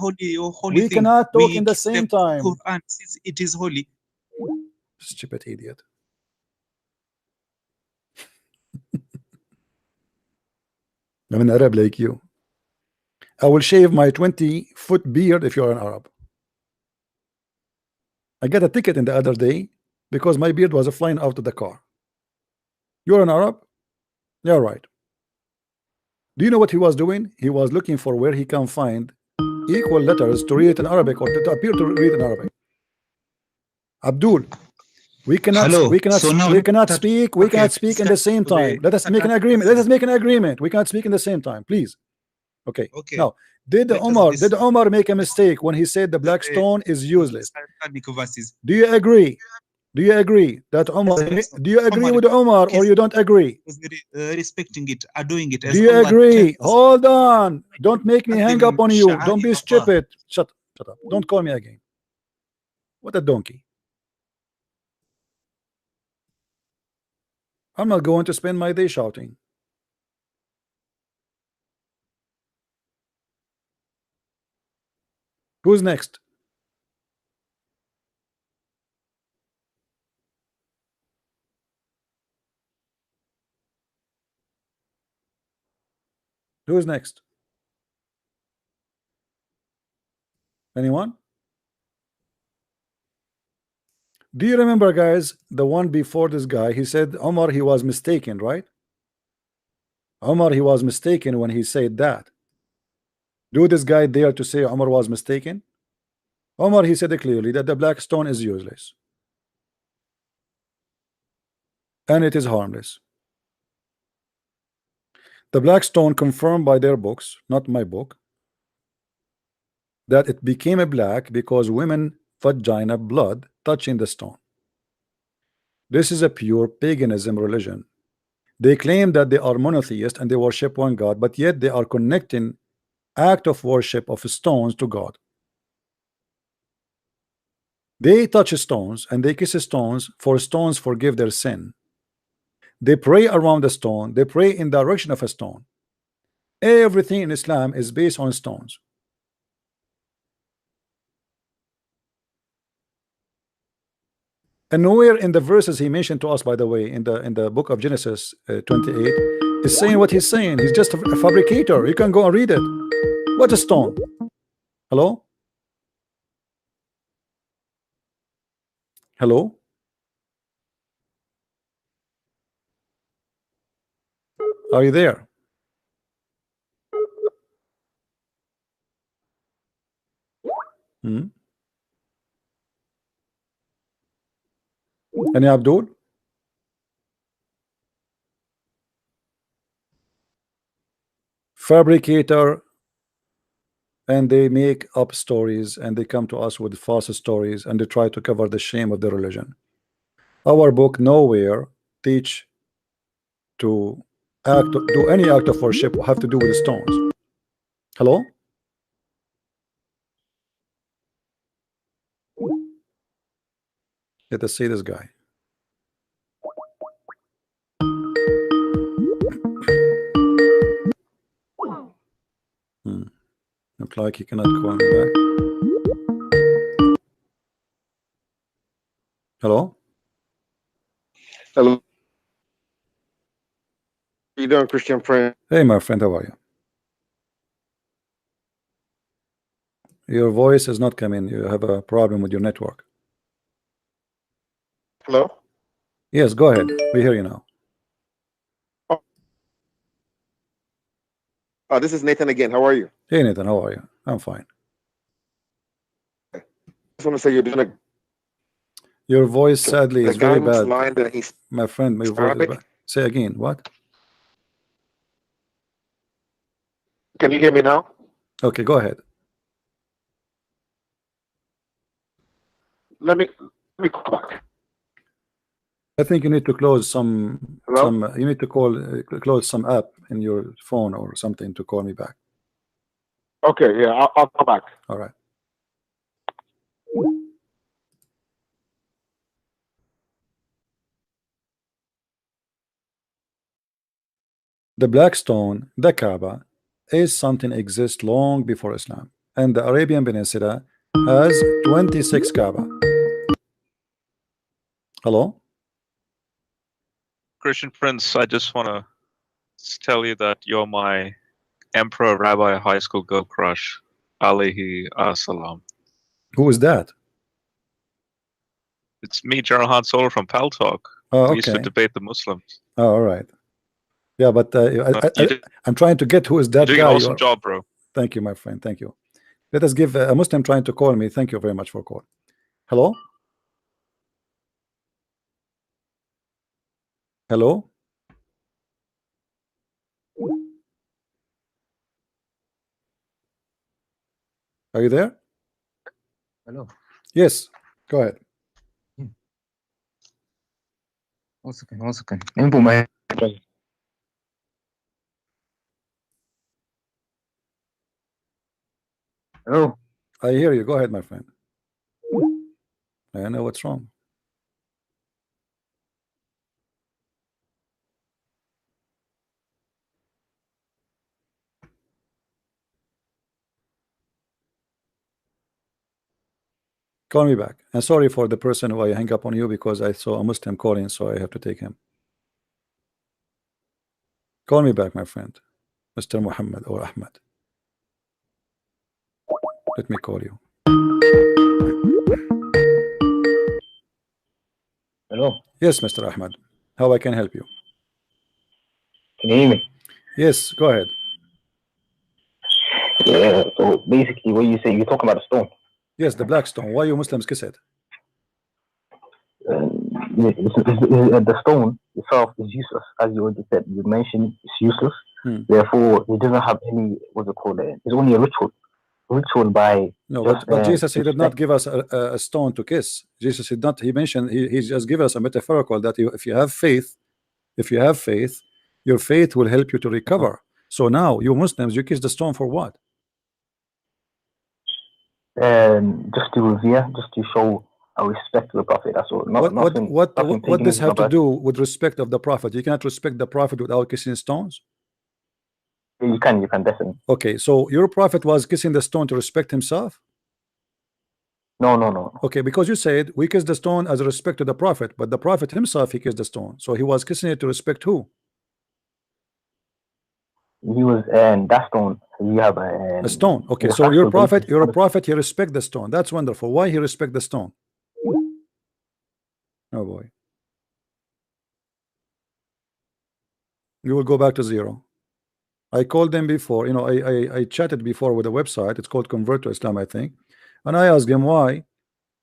[SPEAKER 1] We cannot talk in the same time.
[SPEAKER 4] Quran, since it is holy.
[SPEAKER 1] Stupid idiot. I'm an Arab like you. I will shave my 20-foot beard if you're an Arab. I got a ticket in the other day because my beard was flying out of the car. You're an Arab? Yeah, right. Do you know what he was doing? He was looking for where he can find equal letters to read it in Arabic or to appear to read in Arabic. Abdul, we cannot speak in the same time. Let us make an agreement. We cannot speak in the same time, please. Okay. Now, did Omar make a mistake when he said the black stone is useless? Do you agree? Do you agree that Omar? Do you agree with Omar or you don't agree?
[SPEAKER 4] Respecting it, doing it.
[SPEAKER 1] Do you agree? Hold on. Don't make me hang up on you. Don't be stupid. Shut up. Don't call me again. What a donkey. I'm not going to spend my day shouting. Who's next? Who's next? Anyone? Do you remember, guys, the one before this guy? He said Omar, he was mistaken, right? Omar, he was mistaken when he said that. Do this guy dare to say Omar was mistaken? Omar, he said clearly that the black stone is useless and it is harmless. The black stone confirmed by their books, not my book, that it became a black because women vagina blood touching the stone. This is a pure paganism religion. They claim that they are monotheist and they worship one God, but yet they are connecting act of worship of stones to God. They touch stones and they kiss stones, for stones forgive their sin. They pray around the stone. They pray in the direction of a stone. Everything in Islam is based on stones. And nowhere in the verses he mentioned to us, by the way, in the book of Genesis 28, is saying what he's saying. He's just a fabricator. You can go and read it. What a stone. Hello? Hello? Are you there? Any Abdul? Fabricator, and they make up stories and they come to us with false stories and they try to cover the shame of the religion. Our book nowhere teach to do any act of worship have to do with the stones. Hello? Let us see this guy. Look like he cannot call me back. Hello?
[SPEAKER 5] Hello. How you doing, Christian friend?
[SPEAKER 1] Hey, my friend, how are you? Your voice is not coming. You have a problem with your network.
[SPEAKER 5] Hello?
[SPEAKER 1] Yes, go ahead. We hear you now.
[SPEAKER 5] This is Nathan again. How are you?
[SPEAKER 1] Hey, Nathan, how are you? I'm fine.
[SPEAKER 5] I just want to say you're doing
[SPEAKER 1] Your voice, sadly, is very bad.
[SPEAKER 5] Line that he's
[SPEAKER 1] my friend, my voice is bad. Say again, what?
[SPEAKER 5] Can you hear me now?
[SPEAKER 1] Okay, go ahead.
[SPEAKER 5] Let me call back.
[SPEAKER 1] I think you need to close some
[SPEAKER 5] Hello?
[SPEAKER 1] you need to close some app in your phone or something to call me back.
[SPEAKER 5] Okay, yeah, I'll call back.
[SPEAKER 1] All right. The black stone, the Kaaba, is something exists long before Islam, and the Arabian Peninsula has 26 Kaaba. Hello?
[SPEAKER 6] Christian Prince, I just want to tell you that you're my Emperor Rabbi high school girl crush, alayhi assalam.
[SPEAKER 1] Who is that?
[SPEAKER 6] It's me, General Han Solo from Pal Talk.
[SPEAKER 1] Oh,
[SPEAKER 6] We used to
[SPEAKER 1] okay.
[SPEAKER 6] debate the Muslims.
[SPEAKER 1] Oh, all right. Yeah, but I'm trying to get who is that
[SPEAKER 6] you're
[SPEAKER 1] guy.
[SPEAKER 6] doing an awesome job, bro.
[SPEAKER 1] Thank you, my friend. Thank you. Let us give a Muslim trying to call me. Thank you very much for call. Hello? Hello? Are you there?
[SPEAKER 7] Hello.
[SPEAKER 1] Yes. Go ahead.
[SPEAKER 7] 1 second, 1 second. Let me put my Hello.
[SPEAKER 1] I hear you. Go ahead, my friend. I know what's wrong. Call me back. And sorry for the person who I hang up on you because I saw a Muslim calling, so I have to take him. Call me back, my friend, Mr. Muhammad or Ahmed. Let me call you.
[SPEAKER 7] Hello.
[SPEAKER 1] Yes, Mr. Ahmed. How I can help you?
[SPEAKER 7] Can you hear me?
[SPEAKER 1] Yes, go ahead.
[SPEAKER 7] Yeah. So basically, what you say, you're talking about the stone.
[SPEAKER 1] Yes, the black stone. Why you Muslims kiss it?
[SPEAKER 7] The stone itself is useless, as you already said. You mentioned it's useless. Therefore, it doesn't have any, what's it called? It's only a ritual by.
[SPEAKER 1] No,
[SPEAKER 7] just,
[SPEAKER 1] but Jesus, he did not give us a stone to kiss. Jesus did not. He mentioned he just gave us a metaphorical that if you have faith, your faith will help you to recover. So now you Muslims, you kiss the stone for what?
[SPEAKER 7] Just to revere, just to show our respect to the Prophet. That's all.
[SPEAKER 1] What does have to do with respect of the Prophet? You cannot respect the Prophet without kissing stones.
[SPEAKER 7] You can definitely.
[SPEAKER 1] Okay, so your Prophet was kissing the stone to respect himself.
[SPEAKER 7] No.
[SPEAKER 1] Okay, because you said we kiss the stone as a respect to the Prophet, but the Prophet himself, he kissed the stone, so he was kissing it to respect who?
[SPEAKER 7] He was that stone. You have
[SPEAKER 1] A stone. Okay,
[SPEAKER 7] the
[SPEAKER 1] so your
[SPEAKER 7] factual basis.
[SPEAKER 1] prophet, he respect the stone. That's wonderful. Why he respect the stone? Oh boy, you will go back to zero. I called them before, you know, I chatted before with a website. It's called Convert to Islam, I think, and I asked them why.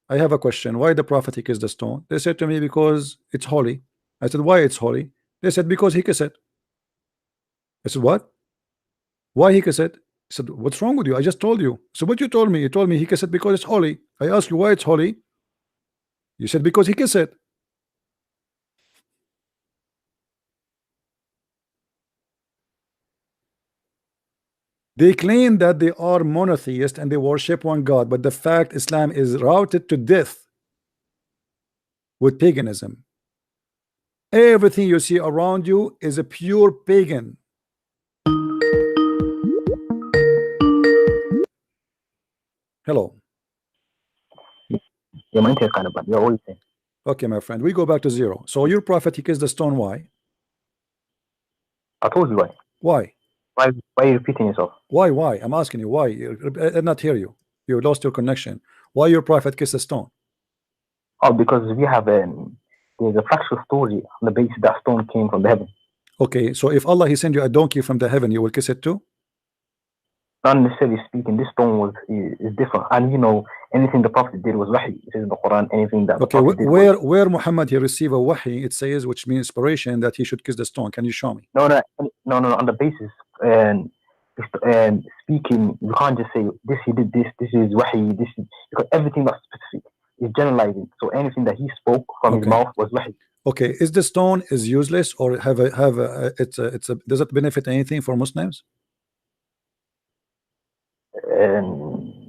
[SPEAKER 1] I have a question. Why the Prophet he kissed the stone? They said to me because it's holy. I said why it's holy? They said because he kissed it. I said what? Why he kissed it? He said what's wrong with you? I just told you. So what you told me? You told me he kissed it because it's holy. I asked you why it's holy. You said because he kissed it. They claim that they are monotheist and they worship one God, but the fact Islam is routed to death with paganism. Everything you see around you is a pure pagan. Hello.
[SPEAKER 7] Yeah, my kind of bad. You're always saying.
[SPEAKER 1] Okay, my friend, we go back to zero. So your prophet he kissed the stone. Why?
[SPEAKER 7] I told you why.
[SPEAKER 1] Why?
[SPEAKER 7] Why are you repeating yourself?
[SPEAKER 1] Why? I'm asking you why. I did not hear you. You lost your connection. Why your prophet kissed the stone?
[SPEAKER 7] Oh, because we have there's a factual story on the basis that stone came from the heaven.
[SPEAKER 1] Okay, so if Allah he send you a donkey from the heaven, you will kiss it too?
[SPEAKER 7] Not necessarily speaking, this stone is different, and you know anything the Prophet did was wahi. It says in the Quran, anything that the
[SPEAKER 1] Okay,
[SPEAKER 7] Prophet did
[SPEAKER 1] where Muhammad he received a wahi, it says, which means inspiration, that he should kiss the stone. Can you show me?
[SPEAKER 7] No. On the basis and speaking, you can't just say this he did this. This is wahi. This is because everything that's specific is generalizing. So anything that he spoke from his mouth was wahi.
[SPEAKER 1] Okay, is the stone is useless or does it benefit anything for Muslims?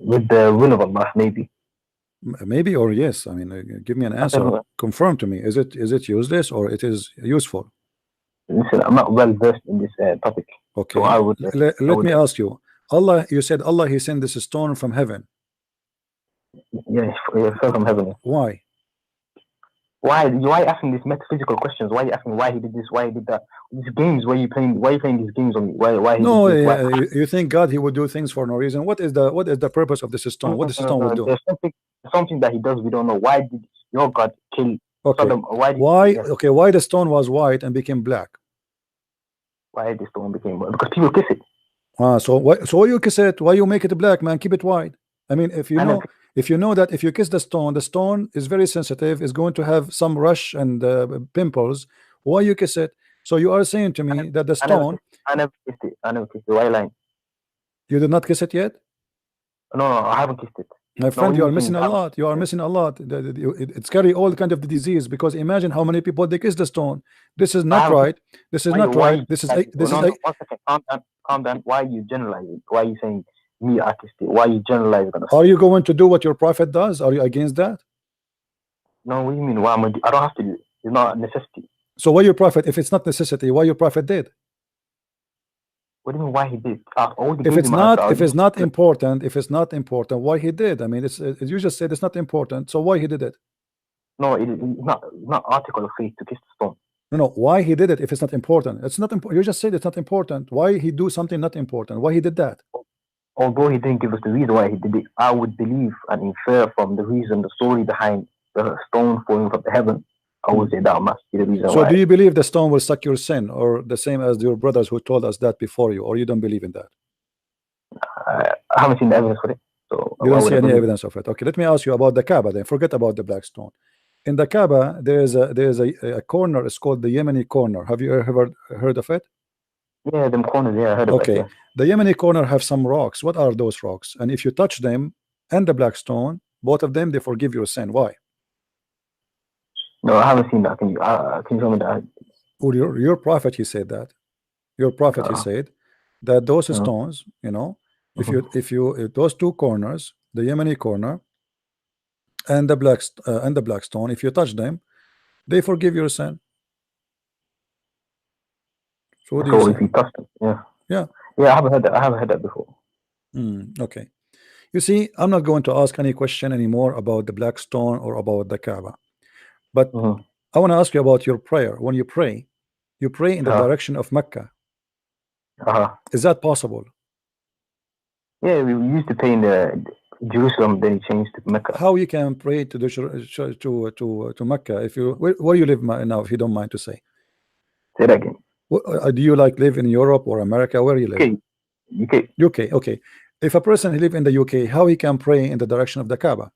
[SPEAKER 7] With the will of Allah, maybe.
[SPEAKER 1] Maybe or yes. I mean, give me an answer. Confirm to me. Is it useless or it is useful?
[SPEAKER 7] Listen, I'm not well versed in this topic.
[SPEAKER 1] Okay.
[SPEAKER 7] So I would
[SPEAKER 1] let me ask you. Allah, you said Allah he sent this stone from heaven.
[SPEAKER 7] Yeah, it fell from heaven.
[SPEAKER 1] Why?
[SPEAKER 7] Why are you asking these metaphysical questions? Why are you asking why he did this? Why he did that? These games, why are you playing these games on me? Why he
[SPEAKER 1] no,
[SPEAKER 7] did this?
[SPEAKER 1] You think God he would do things for no reason? What is the purpose of this stone? What the stone would do?
[SPEAKER 7] There's something that he does we don't know. Why did your God kill Sodom?
[SPEAKER 1] Why the stone was white and became black?
[SPEAKER 7] Why the stone became white? Because people kiss it.
[SPEAKER 1] So why you kiss it? Why you make it black, man? Keep it white. I mean, if you know that if you kiss the stone is very sensitive, is going to have some rush and pimples. Why you kiss it? So you are saying to me that the stone.
[SPEAKER 7] I never kissed it. I never kissed it. Why lying?
[SPEAKER 1] You did not kiss it yet?
[SPEAKER 7] No, I haven't kissed it.
[SPEAKER 1] My friend, you are missing a lot. You are missing a lot. It's carry all kind of the disease because imagine how many people they kiss the stone. This is not right. This is not right. This is 1
[SPEAKER 7] second. Calm down. Why are you generalizing? Why are you saying me I kissed it? Why are you generalizing?
[SPEAKER 1] Are you going to do what your prophet does? Are you against that?
[SPEAKER 7] No, what do you mean? Why am I don't have to do it. It's not a necessity.
[SPEAKER 1] So why your prophet? If it's not necessity, why your prophet did?
[SPEAKER 7] What do you mean? Why he did?
[SPEAKER 1] If it's not important, why he did? I mean, you just said it's not important, so why he did it?
[SPEAKER 7] No, it's not article of faith to kiss the stone.
[SPEAKER 1] No, why he did it? If it's not important, it's not important. You just said it's not important. Why he do something not important? Why he did that?
[SPEAKER 7] Although he didn't give us the reason why he did it, I would believe and infer from the reason, the story behind the stone falling from the heaven. I would say that must be the reason why.
[SPEAKER 1] So do you believe the stone will suck your sin, or the same as your brothers who told us that before you, or you don't believe in that?
[SPEAKER 7] I haven't seen the evidence for it. So
[SPEAKER 1] you don't see any evidence of it. Okay, let me ask you about the Kaaba then. Forget about the black stone. In the Kaaba, there is a corner. It's called the Yemeni corner. Have you ever heard of it?
[SPEAKER 7] Yeah, them corners. Yeah, I heard of it.
[SPEAKER 1] Okay, the Yemeni corner have some rocks. What are those rocks? And if you touch them and the black stone, both of them, they forgive your sin. Why?
[SPEAKER 7] No, I haven't seen that. Can you tell me that?
[SPEAKER 1] Oh, your prophet, he said that. Your prophet, he said that those stones, you know, if those two corners, the Yemeni corner and the black stone, if you touch them, they forgive your sin. So what do you say?
[SPEAKER 7] If you touch them, yeah.
[SPEAKER 1] Yeah.
[SPEAKER 7] Yeah, I haven't heard that. I haven't heard that before.
[SPEAKER 1] Okay. You see, I'm not going to ask any question anymore about the black stone or about the Kaaba, but I want to ask you about your prayer. When you pray in the direction of Mecca. Is that possible?
[SPEAKER 7] Yeah, we used to pray in the Jerusalem, then he changed to Mecca.
[SPEAKER 1] How you can pray to the to Mecca if you where you live now, if you don't mind to say?
[SPEAKER 7] Say that again.
[SPEAKER 1] Do you like live in Europe or America? Where you live? UK. Okay. If a person live in the UK, how he can pray in the direction of the Kaaba?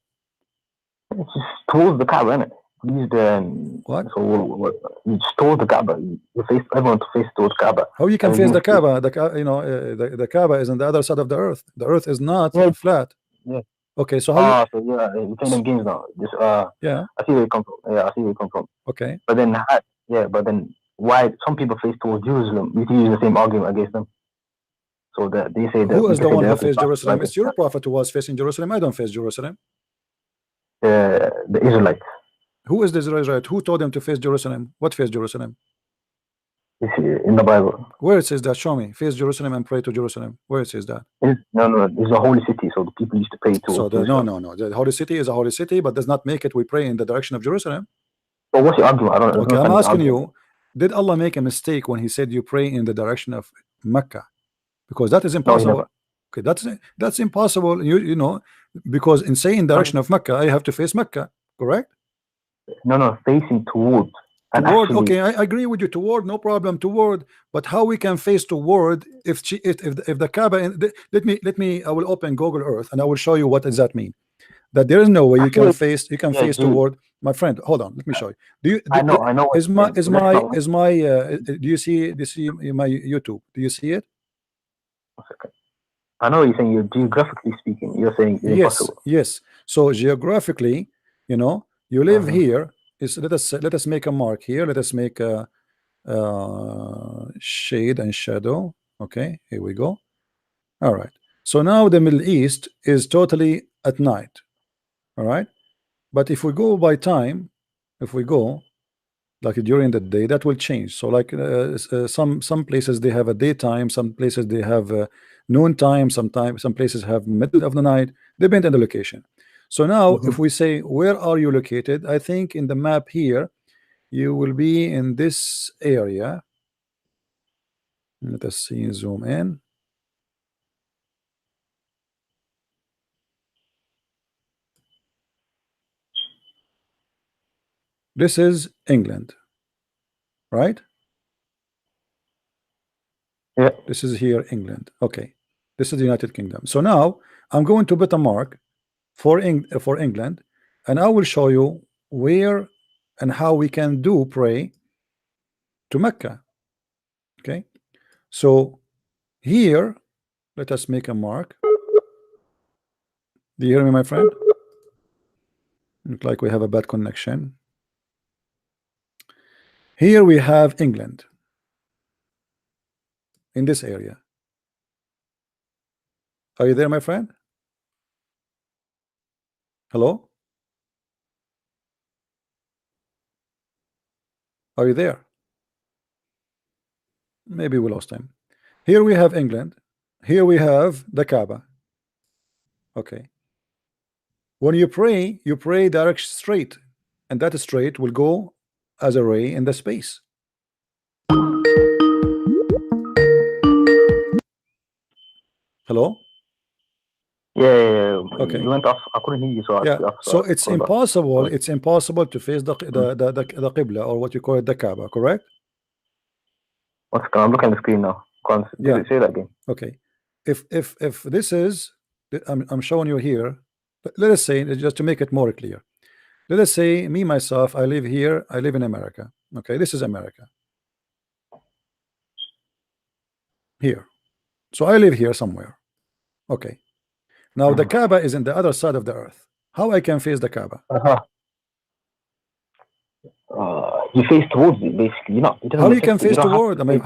[SPEAKER 7] It's just towards the Kaaba, isn't it? Use the
[SPEAKER 1] what?
[SPEAKER 7] So you just towards the Kaaba. You face everyone to face towards Kaaba.
[SPEAKER 1] How you can face the Kaaba? The Kaaba is on the other side of the earth. The earth is not flat.
[SPEAKER 7] Yeah.
[SPEAKER 1] Okay, so how you?
[SPEAKER 7] So you're playing them games now. Just
[SPEAKER 1] yeah.
[SPEAKER 7] I see where you come from. Yeah, I see where you come from.
[SPEAKER 1] Okay.
[SPEAKER 7] But then why some people face towards Jerusalem? You can use the same argument against them. So that they say that
[SPEAKER 1] who is the one who faced Jerusalem? It's your prophet who was facing Jerusalem. I don't face Jerusalem.
[SPEAKER 7] The Israelites.
[SPEAKER 1] Who is the Israelite? Who told them to face Jerusalem? What face Jerusalem?
[SPEAKER 7] It's in the Bible.
[SPEAKER 1] Where it says that? Show me. Face Jerusalem and pray to Jerusalem. Where it says that?
[SPEAKER 7] No. It's a holy city, so the people used to pray to.
[SPEAKER 1] So no. The holy city is a holy city, but does not make it we pray in the direction of Jerusalem.
[SPEAKER 7] So what's your argument? I don't.
[SPEAKER 1] Okay, I'm asking you. Did Allah make a mistake when He said you pray in the direction of Mecca? Because that is impossible.
[SPEAKER 7] No,
[SPEAKER 1] okay, that's impossible. You know, because in saying direction of Mecca, I have to face Mecca, correct?
[SPEAKER 7] No, facing toward.
[SPEAKER 1] Toward, okay, I agree with you. Toward, no problem. Toward, but how we can face toward if the Kaaba? Let me. I will open Google Earth and I will show you what does that mean. That there is no way you can face. You can face toward. My friend, hold on. Let me show you. Do you?
[SPEAKER 7] I know.
[SPEAKER 1] Is my? Do you see my YouTube? Do you see it?
[SPEAKER 7] I know you're saying. You're geographically speaking. You're saying it's impossible.
[SPEAKER 1] Yes. So geographically, you know, you live here. Let us make a mark here. Let us make a shade and shadow. Okay, here we go. All right. So now the Middle East is totally at night. All right. But if we go by time, if we go like during the day, that will change. So like some places they have a daytime, some places they have noon time, some places have middle of the night, depending on the location. So now if we say where are you located, I think in the map here you will be in this area. Let us see, zoom in. This is England, right?
[SPEAKER 7] Yeah.
[SPEAKER 1] This is here England. Okay, this is the United Kingdom. So now I'm going to put a mark for England, and I will show you where and how we can pray to Mecca. Okay, so here let us make a mark. Do you hear me, my friend? Look like we have a bad connection. Here we have England in this area. Are you there, my friend? Hello? Are you there? Maybe we lost him. Here we have England. Here we have the Kaaba. Okay. When you pray direct straight, and that straight will go as a ray in the space. Hello?
[SPEAKER 7] Yeah.
[SPEAKER 1] Okay.
[SPEAKER 7] You went off. I couldn't hear you.
[SPEAKER 1] So it's impossible. It's impossible to face the Qibla, or what you call it, the Kaaba. Correct?
[SPEAKER 7] I'm looking at the screen now. Say that again.
[SPEAKER 1] Okay. If this is, I'm showing you here. Let us say, just to make it more clear. Let us say me myself. I live here. I live in America. Okay, this is America. Here. So I live here somewhere. Okay. Now the Kaaba is in the other side of the earth. How I can face the Kaaba?
[SPEAKER 7] You face towards it, basically.
[SPEAKER 1] How you can face toward? I mean,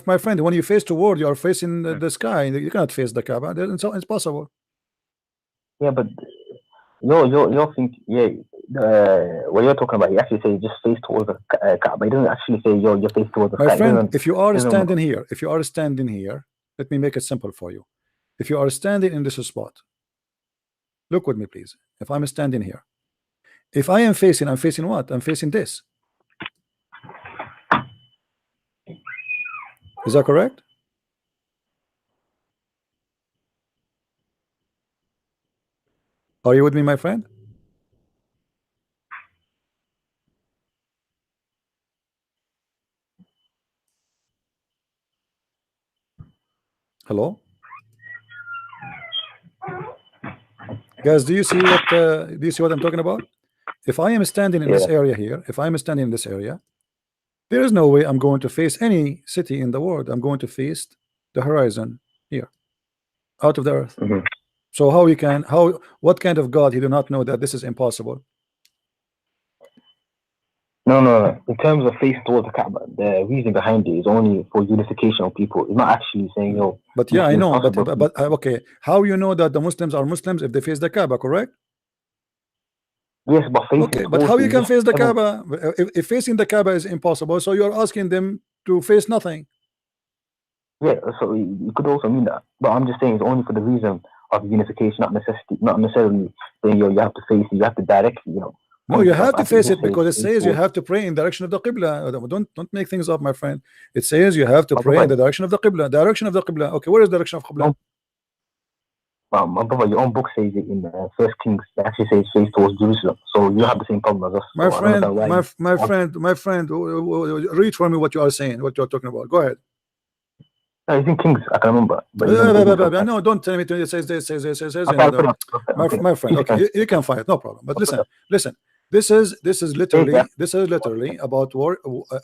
[SPEAKER 1] my friend, when you face toward, you are facing the sky. You cannot face the Kaaba. It's possible.
[SPEAKER 7] Yeah, but you're thinking, what you're talking about, you actually say just face towards the Kaaba. It doesn't actually say your face towards the sky.
[SPEAKER 1] My friend, if you are standing here, let me make it simple for you. If you are standing in this spot, Look with me, please. If I'm standing here, if I am facing, I'm facing what? I'm facing this. Is that correct? Are you with me, my friend? Hello, guys. Do you see what I'm talking about? If I am standing in this area here, if I'm standing in this area, there is no way I'm going to face any city in the world. I'm going to face the horizon here, out of the earth. So how you can, what kind of God he do not know that this is impossible?
[SPEAKER 7] No. In terms of face towards the Kaaba, the reason behind it is only for unification of people. It's not actually saying, yo.
[SPEAKER 1] But yeah, I know. But okay, how you know that the Muslims are Muslims if they face the Kaaba, correct?
[SPEAKER 7] Yes, but facing.
[SPEAKER 1] Okay, but how you can face the Kaaba? If facing the Kaaba is impossible, so you are asking them to face nothing.
[SPEAKER 7] Yeah, so you could also mean that. But I'm just saying it's only for the reason of unification, not necessarily saying, yo, you have to face it, you have to directly, you know.
[SPEAKER 1] No, you have to face it because it says you have to pray in the direction of the Qibla. Don't make things up, my friend. It says you have to pray in the direction of the Qibla. Direction of the Qibla. Okay, where is the direction of Qibla?
[SPEAKER 7] My brother, your own book says it in First Kings. It actually says face towards Jerusalem. So you have the same problem as us.
[SPEAKER 1] My friend, read for me what you are saying, what you are talking about. Go ahead.
[SPEAKER 7] No, it's in Kings. I can remember. But
[SPEAKER 1] no, don't tell me. It says. My friend. Okay, you can find it. No problem. But listen. This is literally about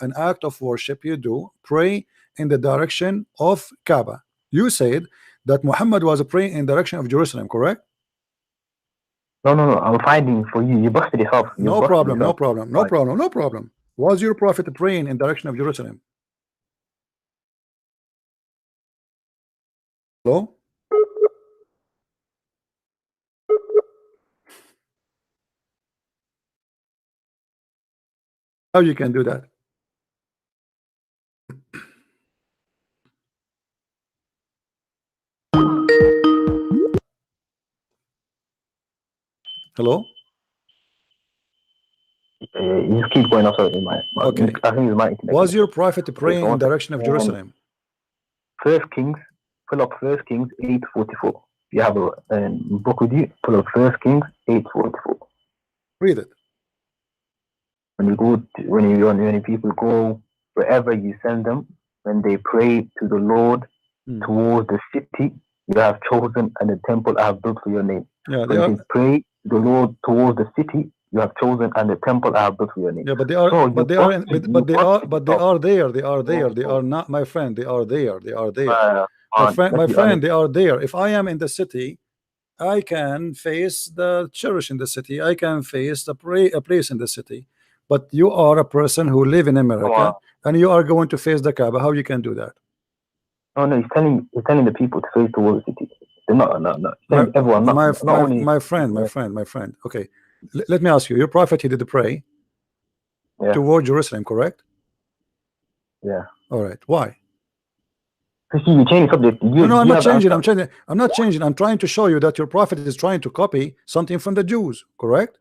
[SPEAKER 1] an act of worship you do. Pray in the direction of Kaaba. You said that Muhammad was praying in the direction of Jerusalem, correct?
[SPEAKER 7] No. I'm finding for you. You busted it up.
[SPEAKER 1] No problem. Was your prophet praying in the direction of Jerusalem? Hello? How you can do that? Hello?
[SPEAKER 7] You just keep going also in my
[SPEAKER 1] okay.
[SPEAKER 7] I think it's my
[SPEAKER 1] was your prophet praying in the direction of Jerusalem?
[SPEAKER 7] First Kings, pull up First Kings 8:44. You have a book with you, pull up First Kings 8:44.
[SPEAKER 1] Read it.
[SPEAKER 7] When people go wherever you send them, when they pray to the Lord towards the city you have chosen and the temple I have built for your name.
[SPEAKER 1] Yeah,
[SPEAKER 7] when they pray to the Lord towards the city you have chosen and the temple I have built for your name.
[SPEAKER 1] Yeah, but they are, so but they are there. They are not, my friend. They are there. My friend, they are there. If I am in the city, I can face the church in the city. I can face a place in the city. But you are a person who live in America, and you are going to face the Kaaba. How you can do that?
[SPEAKER 7] Oh no, he's telling the people to face towards the city. They're not. Everyone.
[SPEAKER 1] My friend. Okay, let me ask you. Your prophet, he did pray toward Jerusalem, correct?
[SPEAKER 7] Yeah.
[SPEAKER 1] All right. Why?
[SPEAKER 7] You change subject.
[SPEAKER 1] No, I'm not changing. I'm not changing. I'm trying to show you that your prophet is trying to copy something from the Jews, correct?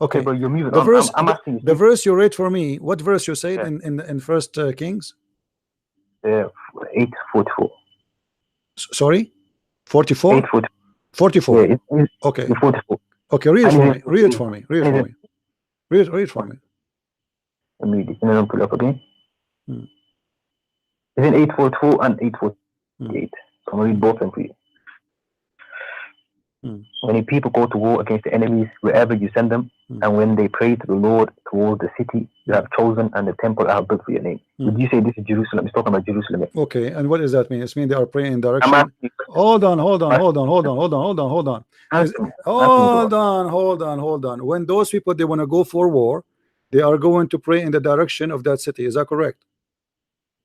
[SPEAKER 7] Okay, but you're moving.
[SPEAKER 1] I'm asking you. The verse you read for me, what verse you said in First Kings?
[SPEAKER 7] 8:44.
[SPEAKER 1] Sorry, 44. 44.
[SPEAKER 7] Yeah,
[SPEAKER 1] okay.
[SPEAKER 7] 44.
[SPEAKER 1] Okay, read it for me. Read it for me.
[SPEAKER 7] Let me read it, and then I'll pull up again. It's in 8:44 and 8:48. So I'm gonna read both of them for you. When people go to war against the enemies wherever you send them, and when they pray to the Lord towards the city you have chosen and the temple I have built for your name. Would you say this is Jerusalem? It's talking about Jerusalem.
[SPEAKER 1] Okay, and what does that mean? It means they are praying in direction. Hold on. When those people they want to go for war, they are going to pray in the direction of that city. Is that correct?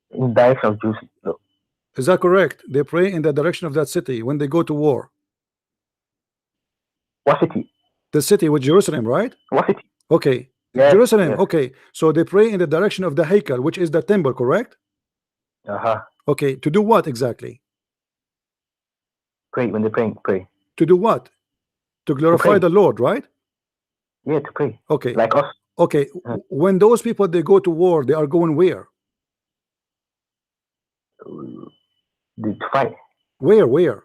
[SPEAKER 7] In the direction of Jerusalem.
[SPEAKER 1] Is that correct? They pray in the direction of that city when they go to war.
[SPEAKER 7] What city?
[SPEAKER 1] The city with Jerusalem, right?
[SPEAKER 7] What city?
[SPEAKER 1] Okay. Yes, Jerusalem. Yes. Okay. So they pray in the direction of the Haykal, which is the temple, correct? Okay. To do what exactly?
[SPEAKER 7] Pray when they pray.
[SPEAKER 1] To do what? To glorify the Lord, right?
[SPEAKER 7] Yeah, to pray.
[SPEAKER 1] Okay.
[SPEAKER 7] Like us.
[SPEAKER 1] Okay. When those people they go to war, they are going where?
[SPEAKER 7] To fight.
[SPEAKER 1] Where?
[SPEAKER 7] What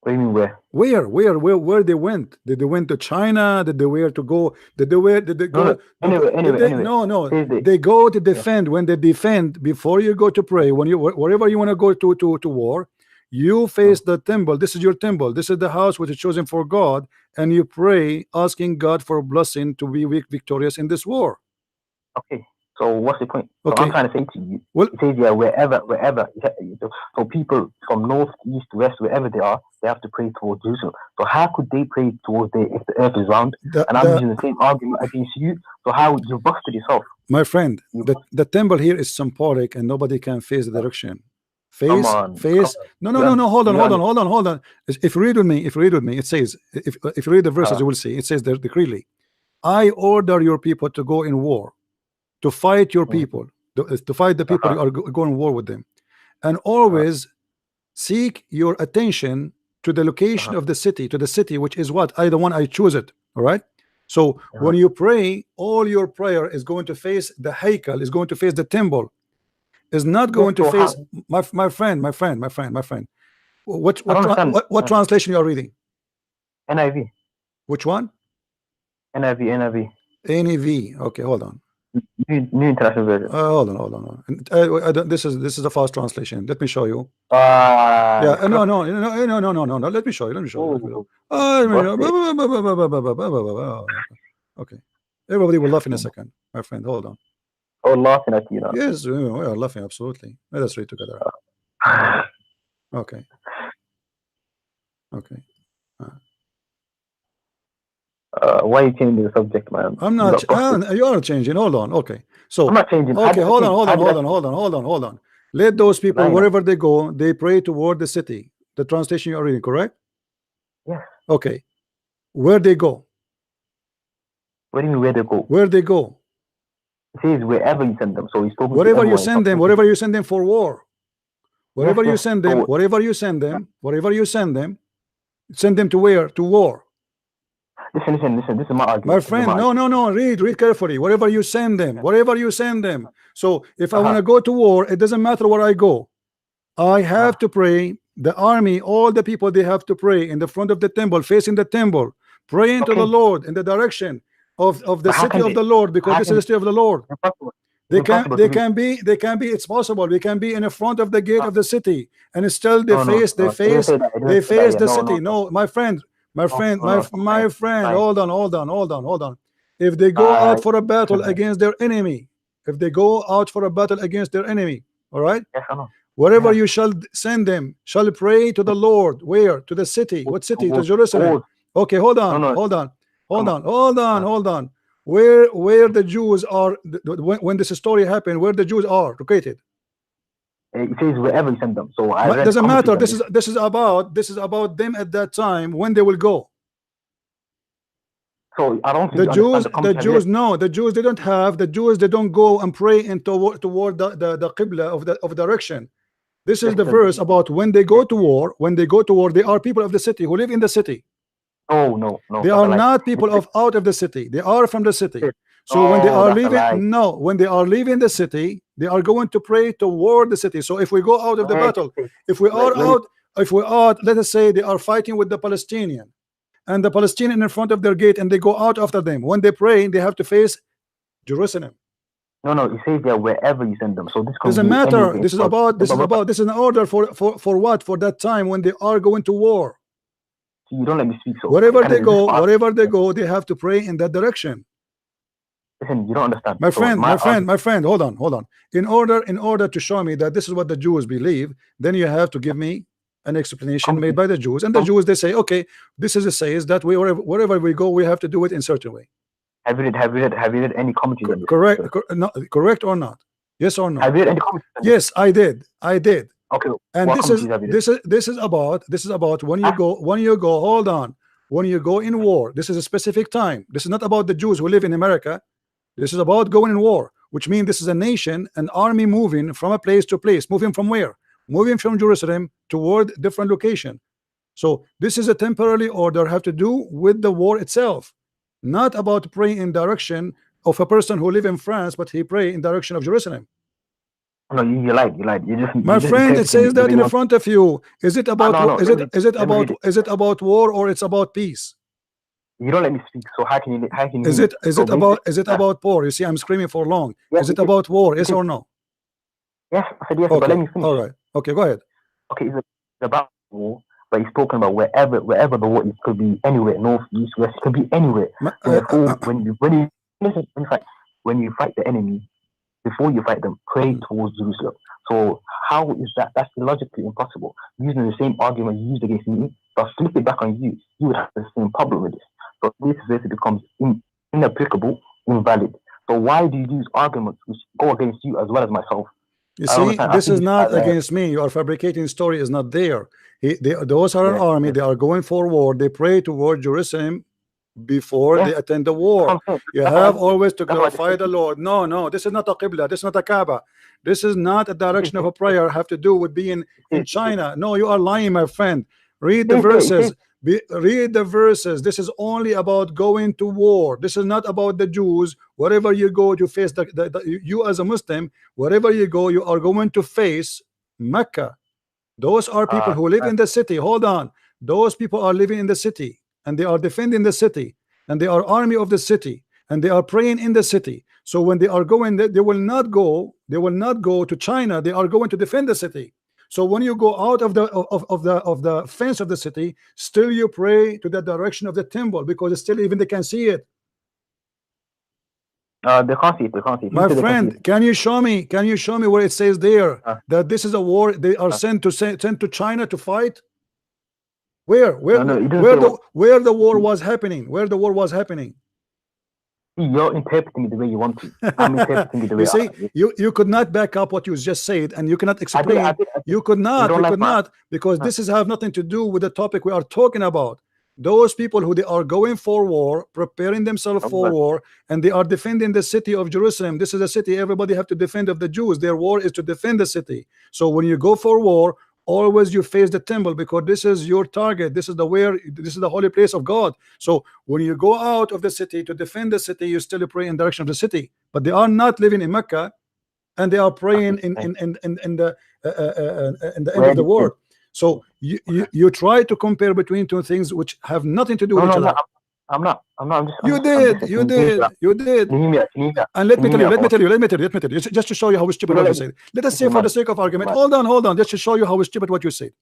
[SPEAKER 7] do you mean where?
[SPEAKER 1] Where they went? Did they went to China? Did they where to go? Did they go?
[SPEAKER 7] Anyway.
[SPEAKER 1] No. They go to defend. When they defend, before you go to pray, when you wherever you want to go to war, you face the temple. This is your temple. This is the house which is chosen for God, and you pray, asking God for a blessing to be victorious in this war.
[SPEAKER 7] Okay. So what's the point?
[SPEAKER 1] Okay.
[SPEAKER 7] So I'm trying to say to you, it says wherever. So people from north, east, west, wherever they are, they have to pray towards Jerusalem. So how could they pray towards there if the earth is round? And I'm using the same argument against you. So how you busted yourself?
[SPEAKER 1] My friend, the temple here is symbolic, and nobody can face the direction. Face. No. Hold on. If you read with me, it says, if you read the verses, you will see. It says there clearly, I order your people to go in war, to fight your people, to fight the people you are going to war with them, and always seek your attention to the location of the city, to the city which is what I the one I choose it. All right. So when you pray, all your prayer is going to face the Haykal, is going to face the temple, is not going to face my friend. What translation you are reading?
[SPEAKER 7] NIV.
[SPEAKER 1] Which one?
[SPEAKER 7] NIV.
[SPEAKER 1] Okay, hold on.
[SPEAKER 7] New International Version.
[SPEAKER 1] Hold on. This is a fast translation. Let me show you. No. Let me show you. Okay. Everybody will laugh in a second, my friend. Hold on.
[SPEAKER 7] Oh, laughing at you now.
[SPEAKER 1] Yes, we are laughing, absolutely. Let us read together. Okay.
[SPEAKER 7] Why are you changing the subject, man?
[SPEAKER 1] I'm not. You are changing. Hold on. Okay. So
[SPEAKER 7] I'm not changing.
[SPEAKER 1] Okay, hold on. Let those people, wherever they go, they pray toward the city. The translation you are reading, correct?
[SPEAKER 7] Yes.
[SPEAKER 1] Okay. Where they go?
[SPEAKER 7] What do you mean where they go?
[SPEAKER 1] Where they go?
[SPEAKER 7] It says wherever you send them. So he's talking
[SPEAKER 1] wherever you send them, wherever you send them for war. Wherever you send them, wherever you send them, send them to where? To war.
[SPEAKER 7] Listen. This is my argument.
[SPEAKER 1] My friend, no. Read carefully. Wherever you send them. So if I want to go to war, it doesn't matter where I go. I have to pray. The army, all the people, they have to pray in the front of the temple, facing the temple, praying to the Lord in the direction of the city of the Lord, because this is the city of the Lord. They can be. It's possible. We can be in the front of the gate of the city, and still they face the city. No, my friend. Hold on. If they go out for a battle against their enemy, all right. Wherever you shall send them, shall pray to the Lord. Where? To the city. What city? To Jerusalem. Okay, hold on. Where the Jews are when this story happened? Where the Jews are located?
[SPEAKER 7] It says wherever you send them. So
[SPEAKER 1] it doesn't matter. This is about them at that time when they will go.
[SPEAKER 7] So I don't think
[SPEAKER 1] the Jews they don't have. The Jews they don't go and pray toward the Qibla of direction. This is the verse about when they go to war. When they go to war, they are people of the city who live in the city.
[SPEAKER 7] No.
[SPEAKER 1] They are not people out of the city. They are from the city. So when they are leaving the city, they are going to pray toward the city. So if we go out of the battle, if we are, let us say they are fighting with the Palestinian, and the Palestinian in front of their gate, and they go out after them. When they pray, they have to face Jerusalem.
[SPEAKER 7] No, it says there wherever you send them. So this
[SPEAKER 1] doesn't matter. This is an order for what? For that time when they are going to war.
[SPEAKER 7] You don't let me speak. So
[SPEAKER 1] wherever they go, they have to pray in that direction.
[SPEAKER 7] Listen, you don't understand.
[SPEAKER 1] My friend, hold on. In order to show me that this is what the Jews believe, then you have to give me an explanation made by the Jews. And the Jews, they say, okay, this is says that wherever we go, we have to do it in a certain way.
[SPEAKER 7] Have you read any commentaries?
[SPEAKER 1] Correct or not? Yes or no?
[SPEAKER 7] Have you read any commentaries?
[SPEAKER 1] Yes, I did.
[SPEAKER 7] Okay.
[SPEAKER 1] And this is about when you go. Hold on. When you go in war, this is a specific time. This is not about the Jews who live in America. This is about going in war, which means this is a nation, an army moving from a place to place. Moving from where? Moving from Jerusalem toward different location. So this is a temporary order, have to do with the war itself, not about praying in direction of a person who live in France, but he pray in direction of Jerusalem.
[SPEAKER 7] No, you lied. You just,
[SPEAKER 1] my friend, it says that in front of you. Is it about
[SPEAKER 7] no,
[SPEAKER 1] is it about war, or it's about peace?
[SPEAKER 7] You don't let me speak, so how can you
[SPEAKER 1] is it about war? You see, I'm screaming for long. Yes, is it about war? Yes or no?
[SPEAKER 7] Yes, I said yes,
[SPEAKER 1] okay.
[SPEAKER 7] But let me finish.
[SPEAKER 1] All right. Okay, go ahead.
[SPEAKER 7] Okay, it's about war, but he's talking about wherever the war is. Could be anywhere, north, east, west. It could be anywhere. Therefore, when you fight the enemy, before you fight them, pray towards Jerusalem. So how is that? That's logically impossible. Using the same argument you used against me, but flip it back on you, you would have the same problem with this. So this verse becomes inapplicable, invalid. So why do you use arguments which go against you as well as myself?
[SPEAKER 1] You see, this is not against me. You are fabricating story is not there. Those are an army. They are going for war. They pray toward Jerusalem before they attend the war. You have always to glorify the Lord. No, this is not a Qibla. This is not a Kaaba. This is not a direction of a prayer. Have to do with being in China. No, you are lying, my friend. Read the verses. Read the verses. This is only about going to war. This is not about the Jews. Wherever you go, you face you as a Muslim. Wherever you go, you are going to face Mecca. Those are people who live in the city. Hold on. Those people are living in the city, and they are defending the city, and they are army of the city, and they are praying in the city. So when they are going, they will not go to China. They are going to defend the city. So when you go out of the fence of the city, still you pray to the direction of the temple, because still even they can see it.
[SPEAKER 7] They can't see it.
[SPEAKER 1] My friend, can you show me where it says there that this is a war? They are sent to China to fight. Where the war was happening? Where the war was happening?
[SPEAKER 7] You're interpreting it the way you want to. I'm interpreting it the way
[SPEAKER 1] you see, you could not back up what you just said, and you cannot explain. You could not, because this is have nothing to do with the topic we are talking about. Those people who they are going for war, preparing themselves for war, and they are defending the city of Jerusalem. This is a city everybody have to defend of the Jews. Their war is to defend the city. So when you go for war, always you face the temple, because this is your target. This is the holy place of God. So when you go out of the city to defend the city, you still pray in direction of the city. But they are not living in Mecca, and they are praying in the end of the world. So you try to compare between two things which have nothing to do with each other.
[SPEAKER 7] I'm not.
[SPEAKER 1] You did. And let me tell you, just to show you how stupid what you said. Let us say, for the sake of argument, hold on, just to show you how stupid what you said.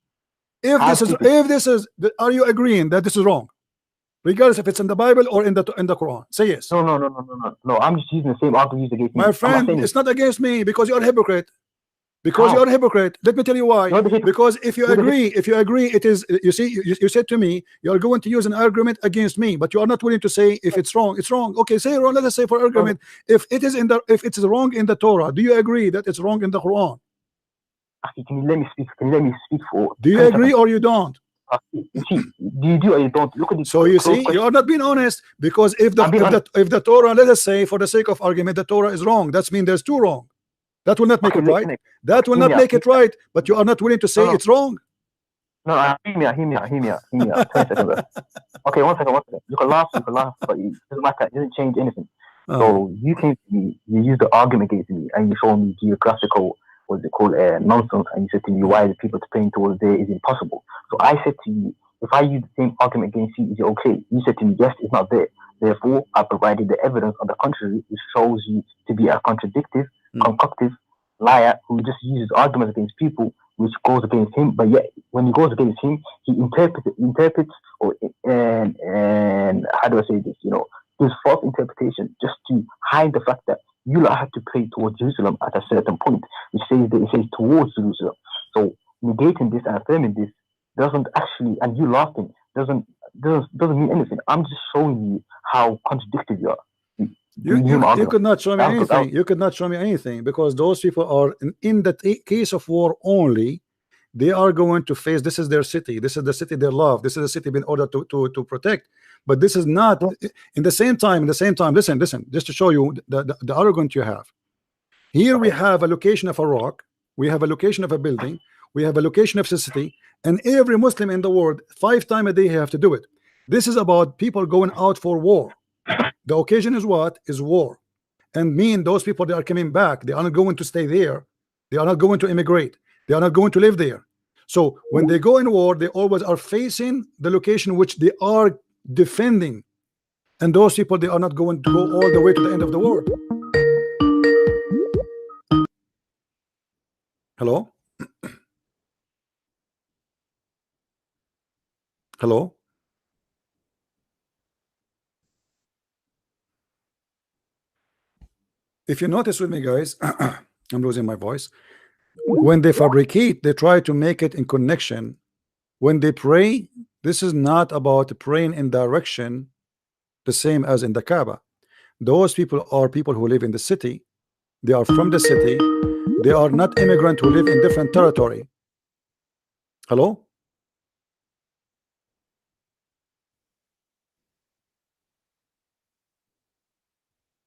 [SPEAKER 1] If this is, are you agreeing that this is wrong, regardless if it's in the Bible or in the Quran? Say yes.
[SPEAKER 7] No. I'm just using the same argument against me.
[SPEAKER 1] My friend, it's not against me, because you're a hypocrite. Because you're a hypocrite. Let me tell you why. Because if you agree, it is. You see, you said to me, you are going to use an argument against me, but you are not willing to say if it's wrong. It's wrong. Okay, say wrong. Let us say for argument, if it's wrong in the Torah, do you agree that it's wrong in the Quran?
[SPEAKER 7] Can you let me speak?
[SPEAKER 1] Do you agree or you don't?
[SPEAKER 7] Do you do or you don't? Look at this.
[SPEAKER 1] So you see, you are not being honest, because if the Torah, let us say for the sake of argument, the Torah is wrong, that means there's two wrong. That will not make it right. That will not make it right, but you are not willing to say it's wrong.
[SPEAKER 7] No, hear me out. 20 seconds. Okay, one second. You can laugh, but it doesn't matter. It doesn't change anything. So you came to me, you used the argument against me, and you showed me geographical, what's it called, nonsense, and you said to me, why the people praying towards there is impossible. So I said to you, if I use the same argument against you, is it okay? You said to me, yes, it's not there. Therefore, I provided the evidence on the contrary, which shows you to be a concoctive liar who just uses arguments against people, which goes against him. But yet, when he goes against him, he interprets, or and how do I say this? His false interpretation, just to hide the fact that you don't have to pray towards Jerusalem at a certain point, which says that it says towards Jerusalem. So negating this and affirming this doesn't actually, and you laughing doesn't mean anything. I'm just showing you how contradictory you are.
[SPEAKER 1] You could not show me anything. You could not show me anything, because those people are in the case of war only. They are going to face. This is their city. This is the city they love. This is the city in order to protect. But this is not. In the same time. Listen. Just to show you the arrogance you have. Here we have a location of a rock. We have a location of a building. We have a location of city, and every Muslim in the world 5 times a day have to do it. This is about people going out for war. The occasion is what? Is war. And mean those people that are coming back, they are not going to stay there. They are not going to immigrate. They are not going to live there. So when they go in war, they always are facing the location which they are defending. And those people, they are not going to go all the way to the end of the world. Hello? Hello? If you notice with me, guys, I'm losing my voice. When they fabricate, they try to make it in connection. When they pray, this is not about praying in direction the same as in the Kaaba. Those people are people who live in the city. They are from the city. They are not immigrant who live in different territory. Hello?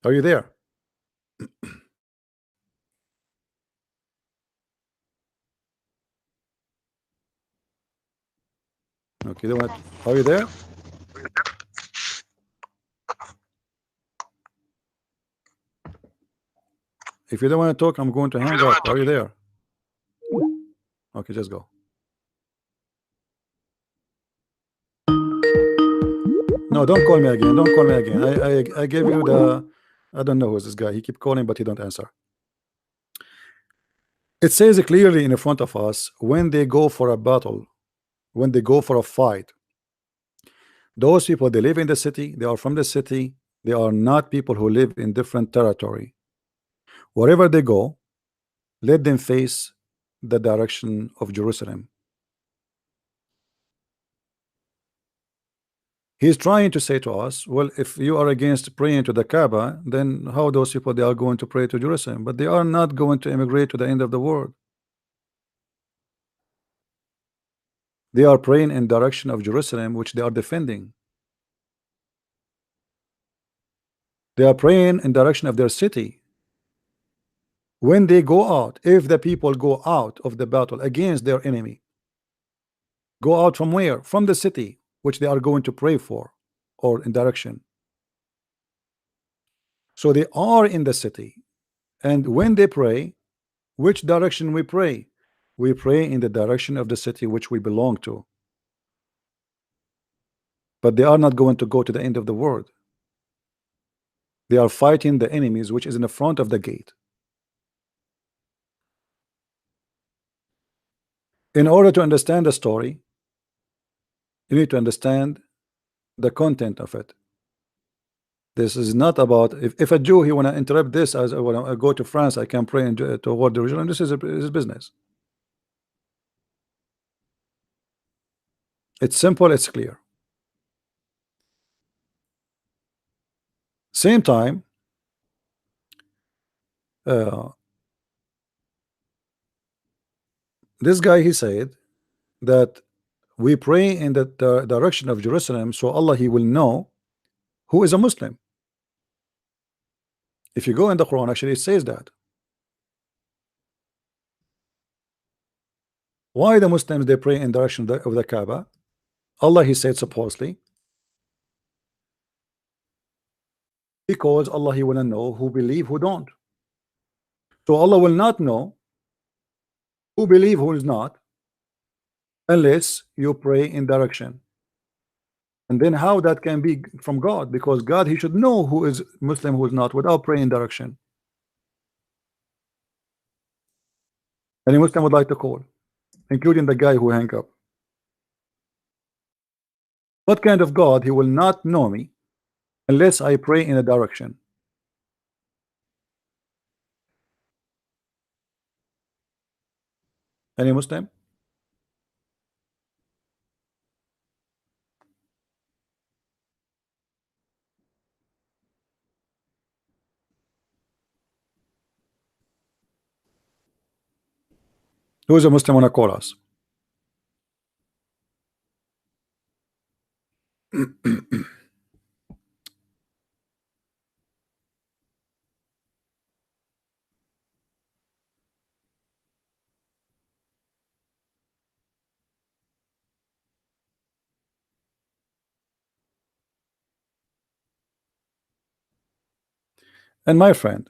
[SPEAKER 1] Are you there? Okay, are you there? If you don't want to talk, I'm going to hang up. Are you there? Okay, just go. No, don't call me again. Don't call me again. I gave you the. I don't know who's this guy. He keep calling, but he don't answer. It says clearly in front of us, when they go for a battle, when they go for a fight, those people, they live in the city, they are from the city, they are not people who live in different territory. Wherever they go, let them face the direction of Jerusalem. He's trying to say to us, well, if you are against praying to the Kaaba, then how those people, they are going to pray to Jerusalem? But they are not going to immigrate to the end of the world. They are praying in direction of Jerusalem, which they are defending. They are praying in direction of their city. When they go out, if the people go out of the battle against their enemy, go out from where? From the city, which they are going to pray for, or in direction. So they are in the city, and when they pray, which direction we pray? We pray in the direction of the city which we belong to. But they are not going to go to the end of the world. They are fighting the enemies which is in the front of the gate. In order to understand the story, you need to understand the content of it. This is not about if a Jew he want to interrupt this as I want to go to France, I can pray toward Jerusalem. This is his business. It's simple, it's clear. Same time, this guy he said that we pray in the direction of Jerusalem, so Allah he will know who is a Muslim. If you go in the Quran, actually it says that. Why the Muslims they pray in direction of the Kaaba? Allah he said supposedly because Allah he will know who believe who don't. So Allah will not know who believe who is not unless you pray in direction. And then how that can be from God? Because God he should know who is Muslim who is not without praying direction. Any Muslim would like to call, including the guy who hang up. What kind of God he will not know me unless I pray in a direction? Any Muslim? Who is a Muslim wanna call us? And my friend,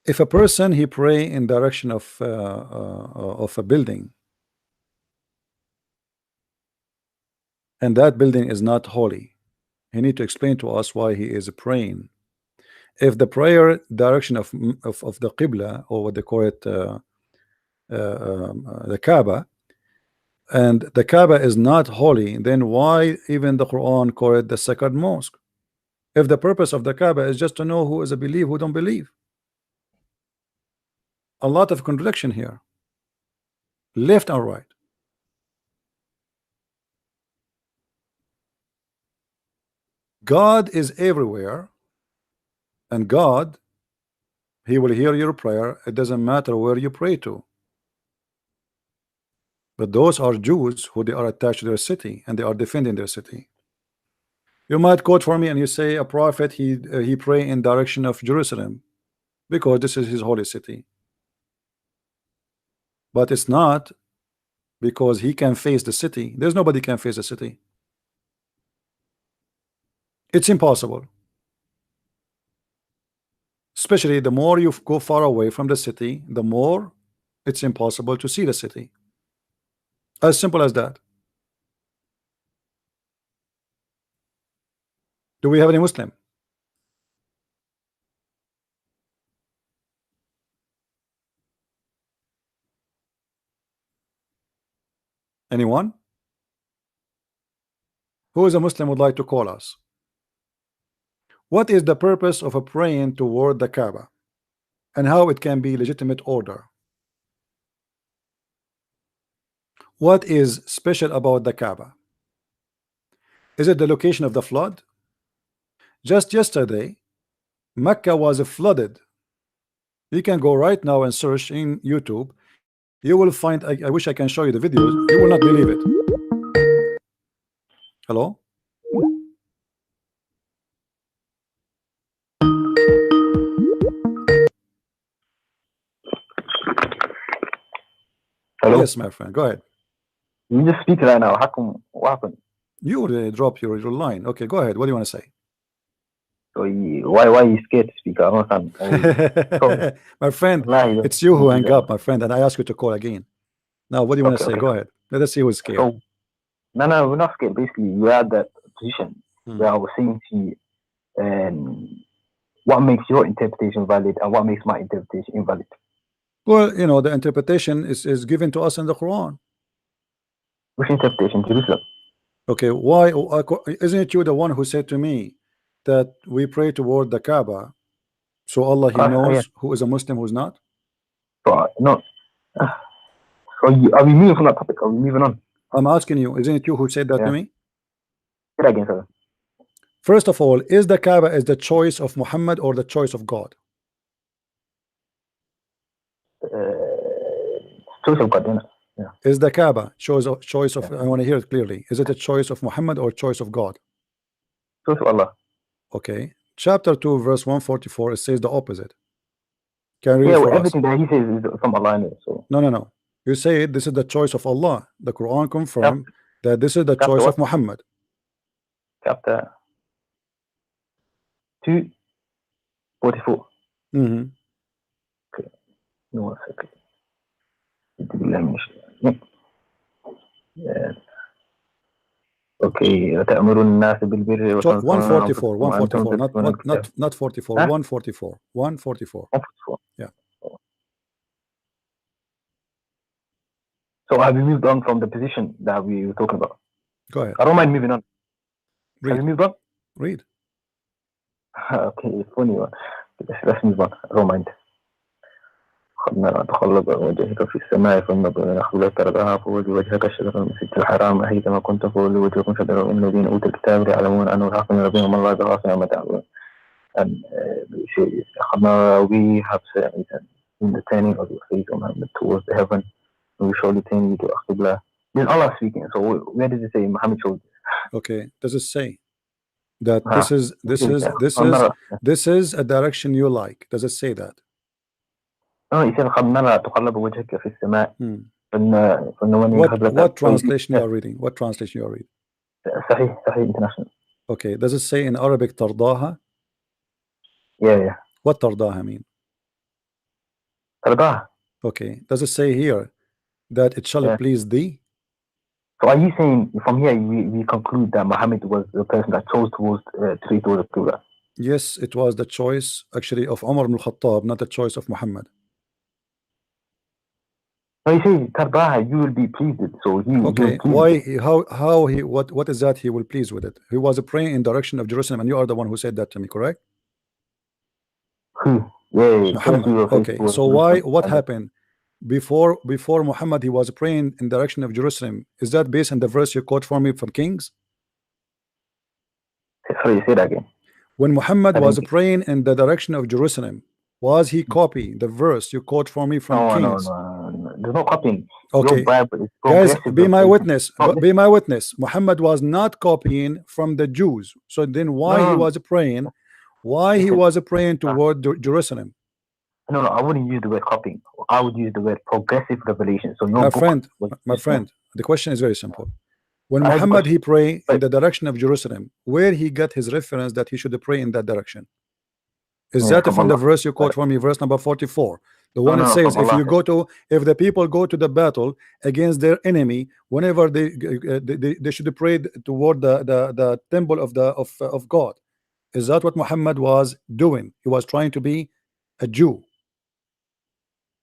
[SPEAKER 1] if a person he pray in direction of a building, and that building is not holy, he need to explain to us why he is praying. If the prayer direction of the Qibla, or what they call it, the Kaaba, and the Kaaba is not holy, then why even the Quran call it the sacred mosque? If the purpose of the Kaaba is just to know who is a believe, who don't believe. A lot of contradiction here, left and right. God is everywhere, and God, he will hear your prayer. It doesn't matter where you pray to. But those are Jews who they are attached to their city, and they are defending their city. You might quote for me and you say a prophet he pray in direction of Jerusalem because this is his holy city. But it's not because he can face the city. There's nobody can face the city. It's impossible. Especially the more you go far away from the city, the more it's impossible to see the city. As simple as that. Do we have any Muslim? Anyone? Who is a Muslim would like to call us? What is the purpose of a praying toward the Kaaba, and how it can be legitimate order? What is special about the Kaaba? Is it the location of the flood? Just yesterday, Mecca was flooded. You can go right now and search in YouTube. You will find, I wish I can show you the videos. You will not believe it. Hello?
[SPEAKER 7] Hello?
[SPEAKER 1] Yes, my friend. Go ahead.
[SPEAKER 7] You just speak right now. How come? What happened?
[SPEAKER 1] You drop your line. Okay, go ahead. What do you want to say?
[SPEAKER 7] So why are you scared to speak? I don't understand.
[SPEAKER 1] My friend, it's you who hang up, my friend, and I ask you to call again. Now, what do you want to say? Go ahead. Let us see who's scared.
[SPEAKER 7] So, no, we're not scared. Basically, we're at that position where I was saying to you, what makes your interpretation valid and what makes my interpretation invalid?
[SPEAKER 1] Well, you know, the interpretation is given to us in the Quran.
[SPEAKER 7] Which interpretation? Jerusalem.
[SPEAKER 1] Okay, why isn't it you the one who said to me that we pray toward the Kaaba, so Allah he knows who is a Muslim, who's not?
[SPEAKER 7] But no. Are we moving from that topic? Are we moving on?
[SPEAKER 1] I'm asking you, isn't it you who said that to me?
[SPEAKER 7] Say that again, sir.
[SPEAKER 1] First of all, is the Kaaba is the choice of Muhammad or the choice of God?
[SPEAKER 7] Choice of God, yeah.
[SPEAKER 1] Is the Kaaba choice of I want to hear it clearly. Is it a choice of Muhammad or choice of God?
[SPEAKER 7] Choice of Allah.
[SPEAKER 1] Okay. Chapter 2, verse 144, it says the opposite. Can you read for
[SPEAKER 7] everything
[SPEAKER 1] us?
[SPEAKER 7] that he says is from Allah anyway, so.
[SPEAKER 1] No. You say this is the choice of Allah. The Quran confirmed that this is the choice of Muhammad.
[SPEAKER 7] Chapter 2, 44. Okay. No, 1 second. Yeah. Okay. تأمرون الناس بالبر
[SPEAKER 1] So 144, not 44, 144, 144. Yeah.
[SPEAKER 7] So have we moved on from the position that we were talking about?
[SPEAKER 1] Go ahead.
[SPEAKER 7] I don't mind moving on.
[SPEAKER 1] Read.
[SPEAKER 7] Have we moved on?
[SPEAKER 1] Read.
[SPEAKER 7] Okay, funny one. Let's move on. I don't mind. خذنا تقلب وجهك في السماء فلنظر نخل ترضاها فولي وجهك الشجر المسجد الحرام حيثما كنت فولي وجهكم شجر الذين اوتوا الكتاب يعلمون انه الحق من ربهم الله بغافل عما تعملون. And أخذنا we have in the turning of your face towards the heaven, and we surely turn you to Qibla. This is Allah speaking. So where does it say Muhammad showed this?
[SPEAKER 1] Okay, does it say that this is a direction you like? Does it say that?
[SPEAKER 7] No, he said قد نرى تقلب وجهك في السماء.
[SPEAKER 1] What translation you are reading? What translation you are reading?
[SPEAKER 7] صحيح international.
[SPEAKER 1] Okay, does it say in Arabic tardaha?
[SPEAKER 7] Yeah.
[SPEAKER 1] What tardaha mean?
[SPEAKER 7] ترضاها.
[SPEAKER 1] Okay, does it say here that it shall please thee?
[SPEAKER 7] So are you saying from here we conclude that Muhammad was the person that chose towards the Qibla?
[SPEAKER 1] Yes, it was the choice actually of Umar ibn al-Khattab, not the choice of Muhammad.
[SPEAKER 7] So he says tardaha, you will be pleased with. So he
[SPEAKER 1] okay, why? How he? What is that? He will please with it. He was praying in direction of Jerusalem, and you are the one who said that to me, correct?
[SPEAKER 7] Who? Yeah.
[SPEAKER 1] Muhammad. Okay, so why? What happened before Muhammad? He was praying in direction of Jerusalem. Is that based on the verse you quote for me from Kings?
[SPEAKER 7] Sorry, say that again.
[SPEAKER 1] When Muhammad was praying in the direction of Jerusalem, was he copying the verse you quote for me from Kings?
[SPEAKER 7] No. There's no copying.
[SPEAKER 1] Okay, guys, be my witness. Be my witness. Muhammad was not copying from the Jews. So then, why he was praying? Why he was praying toward Jerusalem?
[SPEAKER 7] No, I wouldn't use the word copying. I would use the word progressive revelation. So
[SPEAKER 1] my friend, the question is very simple. When Muhammad he pray in the direction of Jerusalem, where he got his reference that he should pray in that direction? Is that from the verse you quote for me, verse number 44? The one that says if the people go to the battle against their enemy, whenever they should pray toward the temple of God. Is that what Muhammad was doing? He was trying to be a Jew.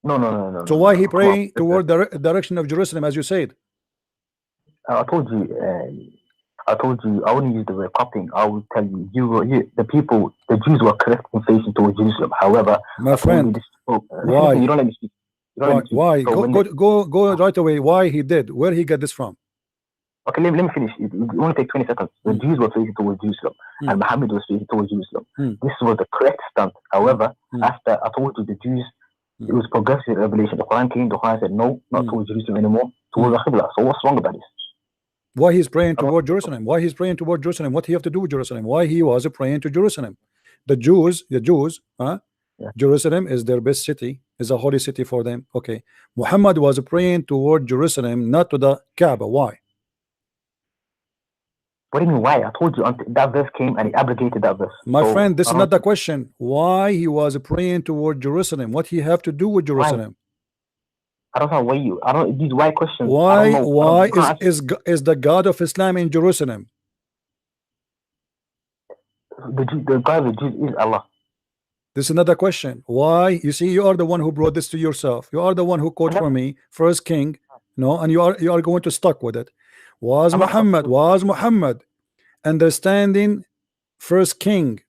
[SPEAKER 7] No.
[SPEAKER 1] So why he pray toward the direction of Jerusalem, as you said?
[SPEAKER 7] I told you I wouldn't use the word copying. I would tell you, the people, the Jews were correct in facing towards Jerusalem. However,
[SPEAKER 1] my friend, why?
[SPEAKER 7] You don't let me speak.
[SPEAKER 1] Why? Go right away. Why he did? Where he got this from?
[SPEAKER 7] Okay, let me finish. It only take 20 seconds. The Jews were facing towards Jerusalem, and Muhammad was facing towards Jerusalem. This was the correct stance. However, after I told you the Jews, it was progressive revelation. The Quran came. The Quran said no, not towards Jerusalem anymore, towards the Qibla. So what's wrong about this?
[SPEAKER 1] Why he's praying toward Jerusalem? Why he's praying toward Jerusalem? What he have to do with Jerusalem? Why he was praying to Jerusalem? The Jews, Jerusalem is their best city, is a holy city for them. Okay, Muhammad was praying toward Jerusalem, not to the Kaaba. Why?
[SPEAKER 7] What do you mean why? I told you that verse came and he abrogated that verse.
[SPEAKER 1] My friend, this is not the question. Why he was praying toward Jerusalem? What he have to do with Jerusalem?
[SPEAKER 7] I don't know why I don't these why questions.
[SPEAKER 1] Why is the God of Islam in Jerusalem?
[SPEAKER 7] The God of the Jews is Allah.
[SPEAKER 1] This is another question. Why? You see, you are the one who brought this to yourself. You are the one who quote for me First King, and you are going to stuck with it. Was Muhammad understanding First King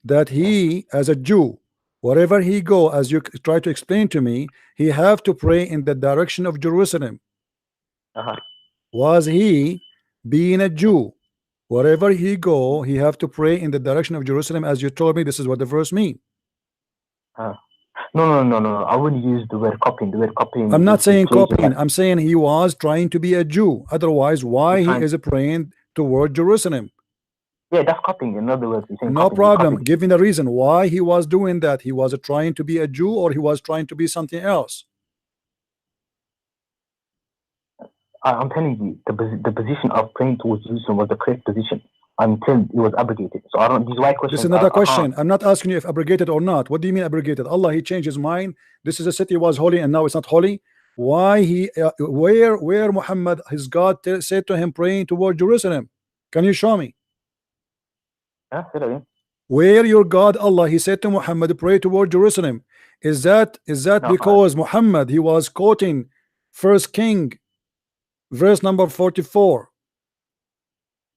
[SPEAKER 1] that he as a Jew, wherever he go, as you try to explain to me, he have to pray in the direction of Jerusalem? Was he being a Jew, wherever he go, he have to pray in the direction of Jerusalem, as you told me? This is what the verse mean.
[SPEAKER 7] No. I wouldn't use the word copying. The word copying.
[SPEAKER 1] I'm not saying copying. I'm saying he was trying to be a Jew. Otherwise, why he is praying toward Jerusalem?
[SPEAKER 7] Yeah, that's copying. In other words,
[SPEAKER 1] no problem. Give me the reason why he was doing that. He was trying to be a Jew, or he was trying to be something else?
[SPEAKER 7] I'm telling you, the position of praying towards Jerusalem was the correct position until it was abrogated. So I don't. These why questions.
[SPEAKER 1] This is another question. I'm not asking you if abrogated or not. What do you mean abrogated? Allah, he changed his mind. This is a city was holy and now it's not holy. Why he? Where Muhammad, his God, said to him praying toward Jerusalem? Can you show me? Where your God Allah, he said to Muhammad, pray toward Jerusalem? Is that because Muhammad he was quoting First King, verse number 44?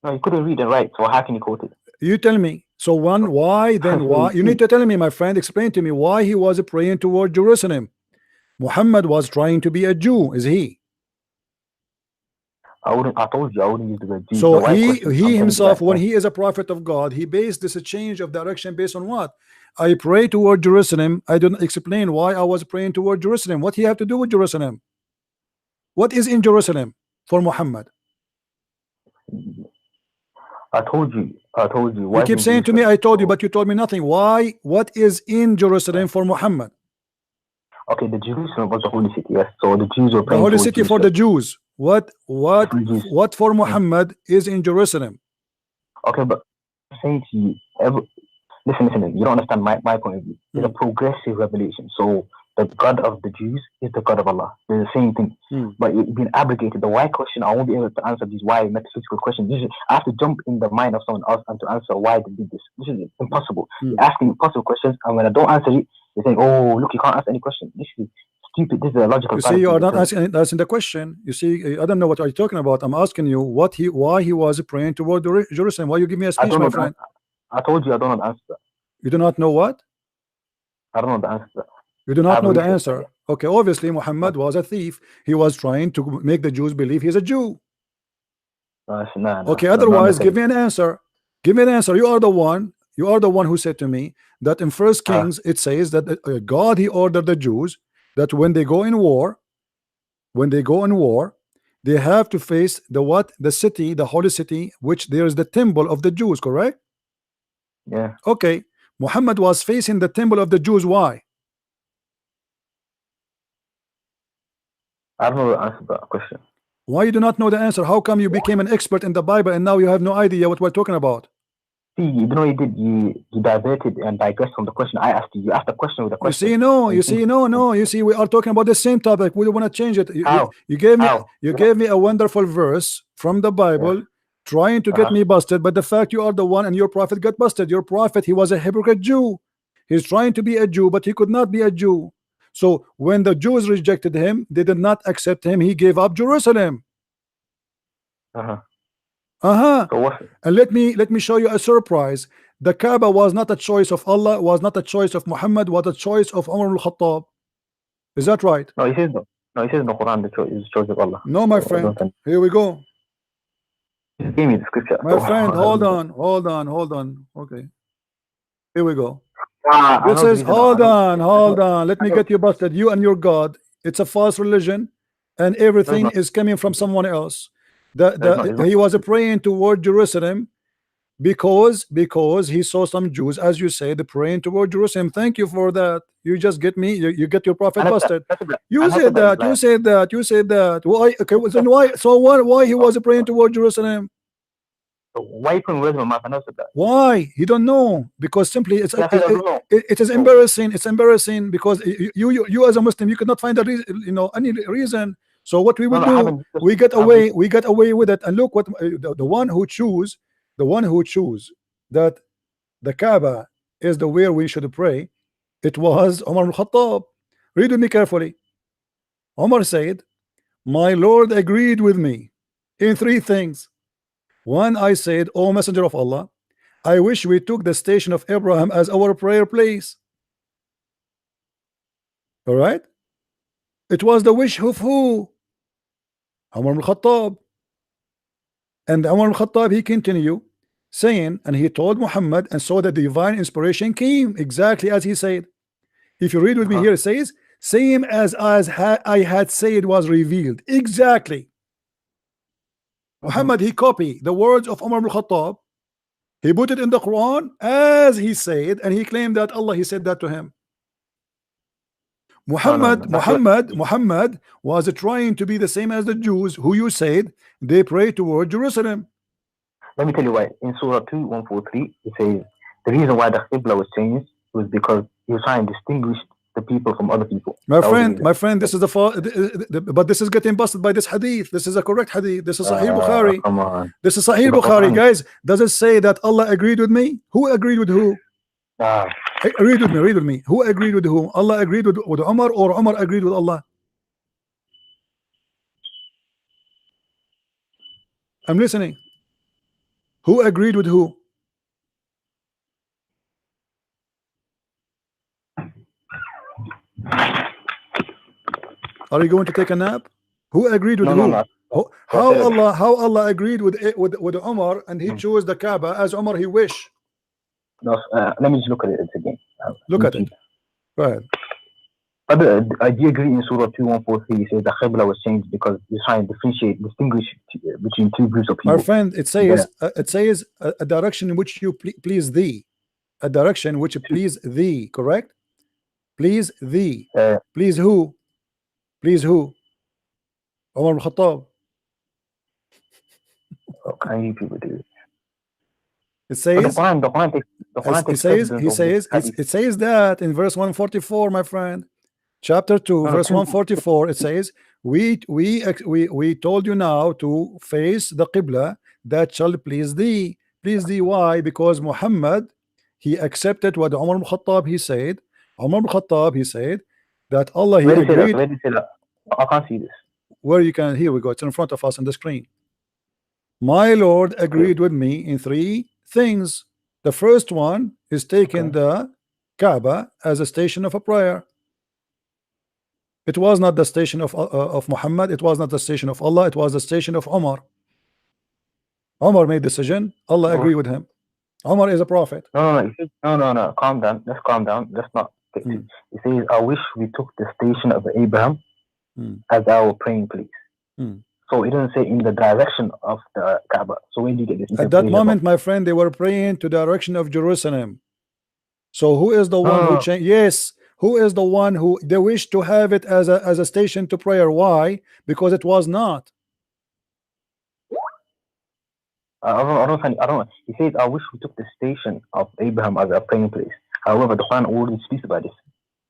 [SPEAKER 7] No, you couldn't read it right. So how can you quote it?
[SPEAKER 1] You tell me. So why you need to tell me, my friend. Explain to me why he was praying toward Jerusalem. Muhammad was trying to be a Jew, is he?
[SPEAKER 7] I told you I wouldn't use the word Jew.
[SPEAKER 1] So he himself, when he is a prophet of God, he based this change of direction based on what? I pray toward Jerusalem. I don't explain why I was praying toward Jerusalem. What he have to do with Jerusalem? What is in Jerusalem for Muhammad?
[SPEAKER 7] I told you.
[SPEAKER 1] You keep saying to me, I told you, but you told me nothing. Why? What is in Jerusalem for Muhammad?
[SPEAKER 7] Okay, the Jerusalem was the holy city, yes. So the Jews were praying
[SPEAKER 1] the holy city for the Jews. what for Muhammad is in Jerusalem.
[SPEAKER 7] Okay, but I'm saying to you, listen, you don't understand my point of view. It's a progressive revelation. So the God of the Jews is the God of Allah. They're the same thing. But it's been abrogated. The why question, I won't be able to answer these why metaphysical questions. I have to jump in the mind of someone else and to answer why they did this. This is impossible. You're asking impossible questions, and when I don't answer it, they say, oh, look, you can't answer any question. This is stupid. This is a logical.
[SPEAKER 1] You see, you are not asking the question. You see, I don't know what are you talking about. I'm asking you why he was praying toward Jerusalem. Why you give me a speech, my friend?
[SPEAKER 7] I told you I don't know the answer to that.
[SPEAKER 1] You do not know what?
[SPEAKER 7] I don't know the answer to that.
[SPEAKER 1] You do not know the answer. Okay, obviously Muhammad was a thief. He was trying to make the Jews believe he's a Jew. Okay, otherwise give me an answer. Give me an answer. You are the one who said to me that in First Kings it says that God, he ordered the Jews that when they go in war, they have to face the city, the holy city, which there is the temple of the Jews, correct?
[SPEAKER 7] Yeah.
[SPEAKER 1] Okay, Muhammad was facing the temple of the Jews. Why?
[SPEAKER 7] I don't know the answer to that question.
[SPEAKER 1] Why you do not know the answer? How come you became an expert in the Bible and now you have no idea what we're talking about?
[SPEAKER 7] See, you know you did. You diverted and digressed from the question I asked you. You asked the question with a question.
[SPEAKER 1] You see, we are talking about the same topic. We don't want to change it. You gave me a wonderful verse from the Bible, trying to get me busted. But the fact you are the one and your prophet got busted. Your prophet, he was a hypocrite Jew. He's trying to be a Jew, but he could not be a Jew. So when the Jews rejected him, they did not accept him. He gave up Jerusalem. And let me show you a surprise. The Kaaba was not a choice of Allah, was not a choice of Muhammad, was a choice of Umar al-Khattab. Is that right?
[SPEAKER 7] No, he says no. No, he says in the Quran the choice of Allah.
[SPEAKER 1] No, my friend. Here we go.
[SPEAKER 7] Give me the scripture.
[SPEAKER 1] My friend, hold on. Okay. Here we go. This is hold on. Let me get you busted. You and your God. It's a false religion, and everything is coming from someone else. He was praying toward Jerusalem because he saw some Jews, as you say, praying toward Jerusalem. Thank you for that. You just get me. You get your prophet busted. You said that. Why? Okay. Then why? So why he was praying toward Jerusalem?
[SPEAKER 7] Why you putting words in my mouth? I know that.
[SPEAKER 1] Why? He don't know, because simply it is embarrassing. It's embarrassing because you as a Muslim, you could not find a reason, any reason. So what we will do, we get away with it. And look what the one who choose that the Kaaba is the where we should pray. It was Umar al-Khattab. Read with me carefully. Umar said, "My Lord agreed with me in three things. One, I said, O Messenger of Allah, I wish we took the station of Abraham as our prayer place." All right? It was the wish of who? Umar al-Khattab. And Umar al-Khattab, he continued saying, and he told Muhammad, and so the divine inspiration came exactly as he said. If you read with me here, it says, same as I had said was revealed. Exactly. Muhammad, he copied the words of Umar al-Khattab. He put it in the Quran as he said, and he claimed that Allah, he said that to him. Muhammad was trying to be the same as the Jews, who you said they pray toward Jerusalem.
[SPEAKER 7] Let me tell you why. In Surah 2:143, it says the reason why the Qibla was changed was because he was trying to distinguish the people from other people.
[SPEAKER 1] My friend, this is but this is getting busted by this hadith. This is a correct hadith. This is Sahih Bukhari.
[SPEAKER 7] Come on.
[SPEAKER 1] This is Sahih Bukhari, guys. Does it say that Allah agreed with me? Who agreed with who? Read with me. Who agreed with whom? Allah agreed with Umar, or Umar agreed with Allah? I'm listening. Who agreed with who? Are you going to take a nap? Who agreed with who? How Allah agreed with Umar, and he chose the Kaaba as Umar he wished?
[SPEAKER 7] No, let me just look at it again.
[SPEAKER 1] Look at it. Go ahead.
[SPEAKER 7] I do agree in Surah 2:143. It says the Qibla was changed because he's trying to distinguish between two groups of people.
[SPEAKER 1] My friend, it says a direction in which you please thee, a direction which please thee. Correct? Please thee. Please who? Please who? Umar al-Khattab.
[SPEAKER 7] can you people do?
[SPEAKER 1] It says,
[SPEAKER 7] the Quran takes
[SPEAKER 1] it says that in verse 144, my friend, chapter 2, verse 144, it says, we told you now to face the Qibla that shall please thee. Please thee, why? Because Muhammad, he accepted what Umar ibn Khattab he said. Umar ibn Khattab he said that Allah, he agreed.
[SPEAKER 7] Where did you say that? I can't see this.
[SPEAKER 1] Where you can, here we go, it's in front of us on the screen. My Lord agreed with me in 3 things. The first one is taking the Kaaba as a station of a prayer. It was not the station of Muhammad, it was not the station of Allah, it was the station of Umar. Umar made decision, Allah agreed with him. Umar is a prophet.
[SPEAKER 7] No, calm down. Let's calm down. Let's not. It says, I wish we took the station of Abraham as our praying place. So it doesn't say in the direction of the Kaaba. So when do you get this?
[SPEAKER 1] At that moment, my friend, they were praying to the direction of Jerusalem. So who is the one who changed? Yes, who is the one who they wish to have it as a station to prayer? Why? Because it was not.
[SPEAKER 7] I don't. He says, I wish we took the station of Abraham as a praying place. However, the Quran already speaks about this.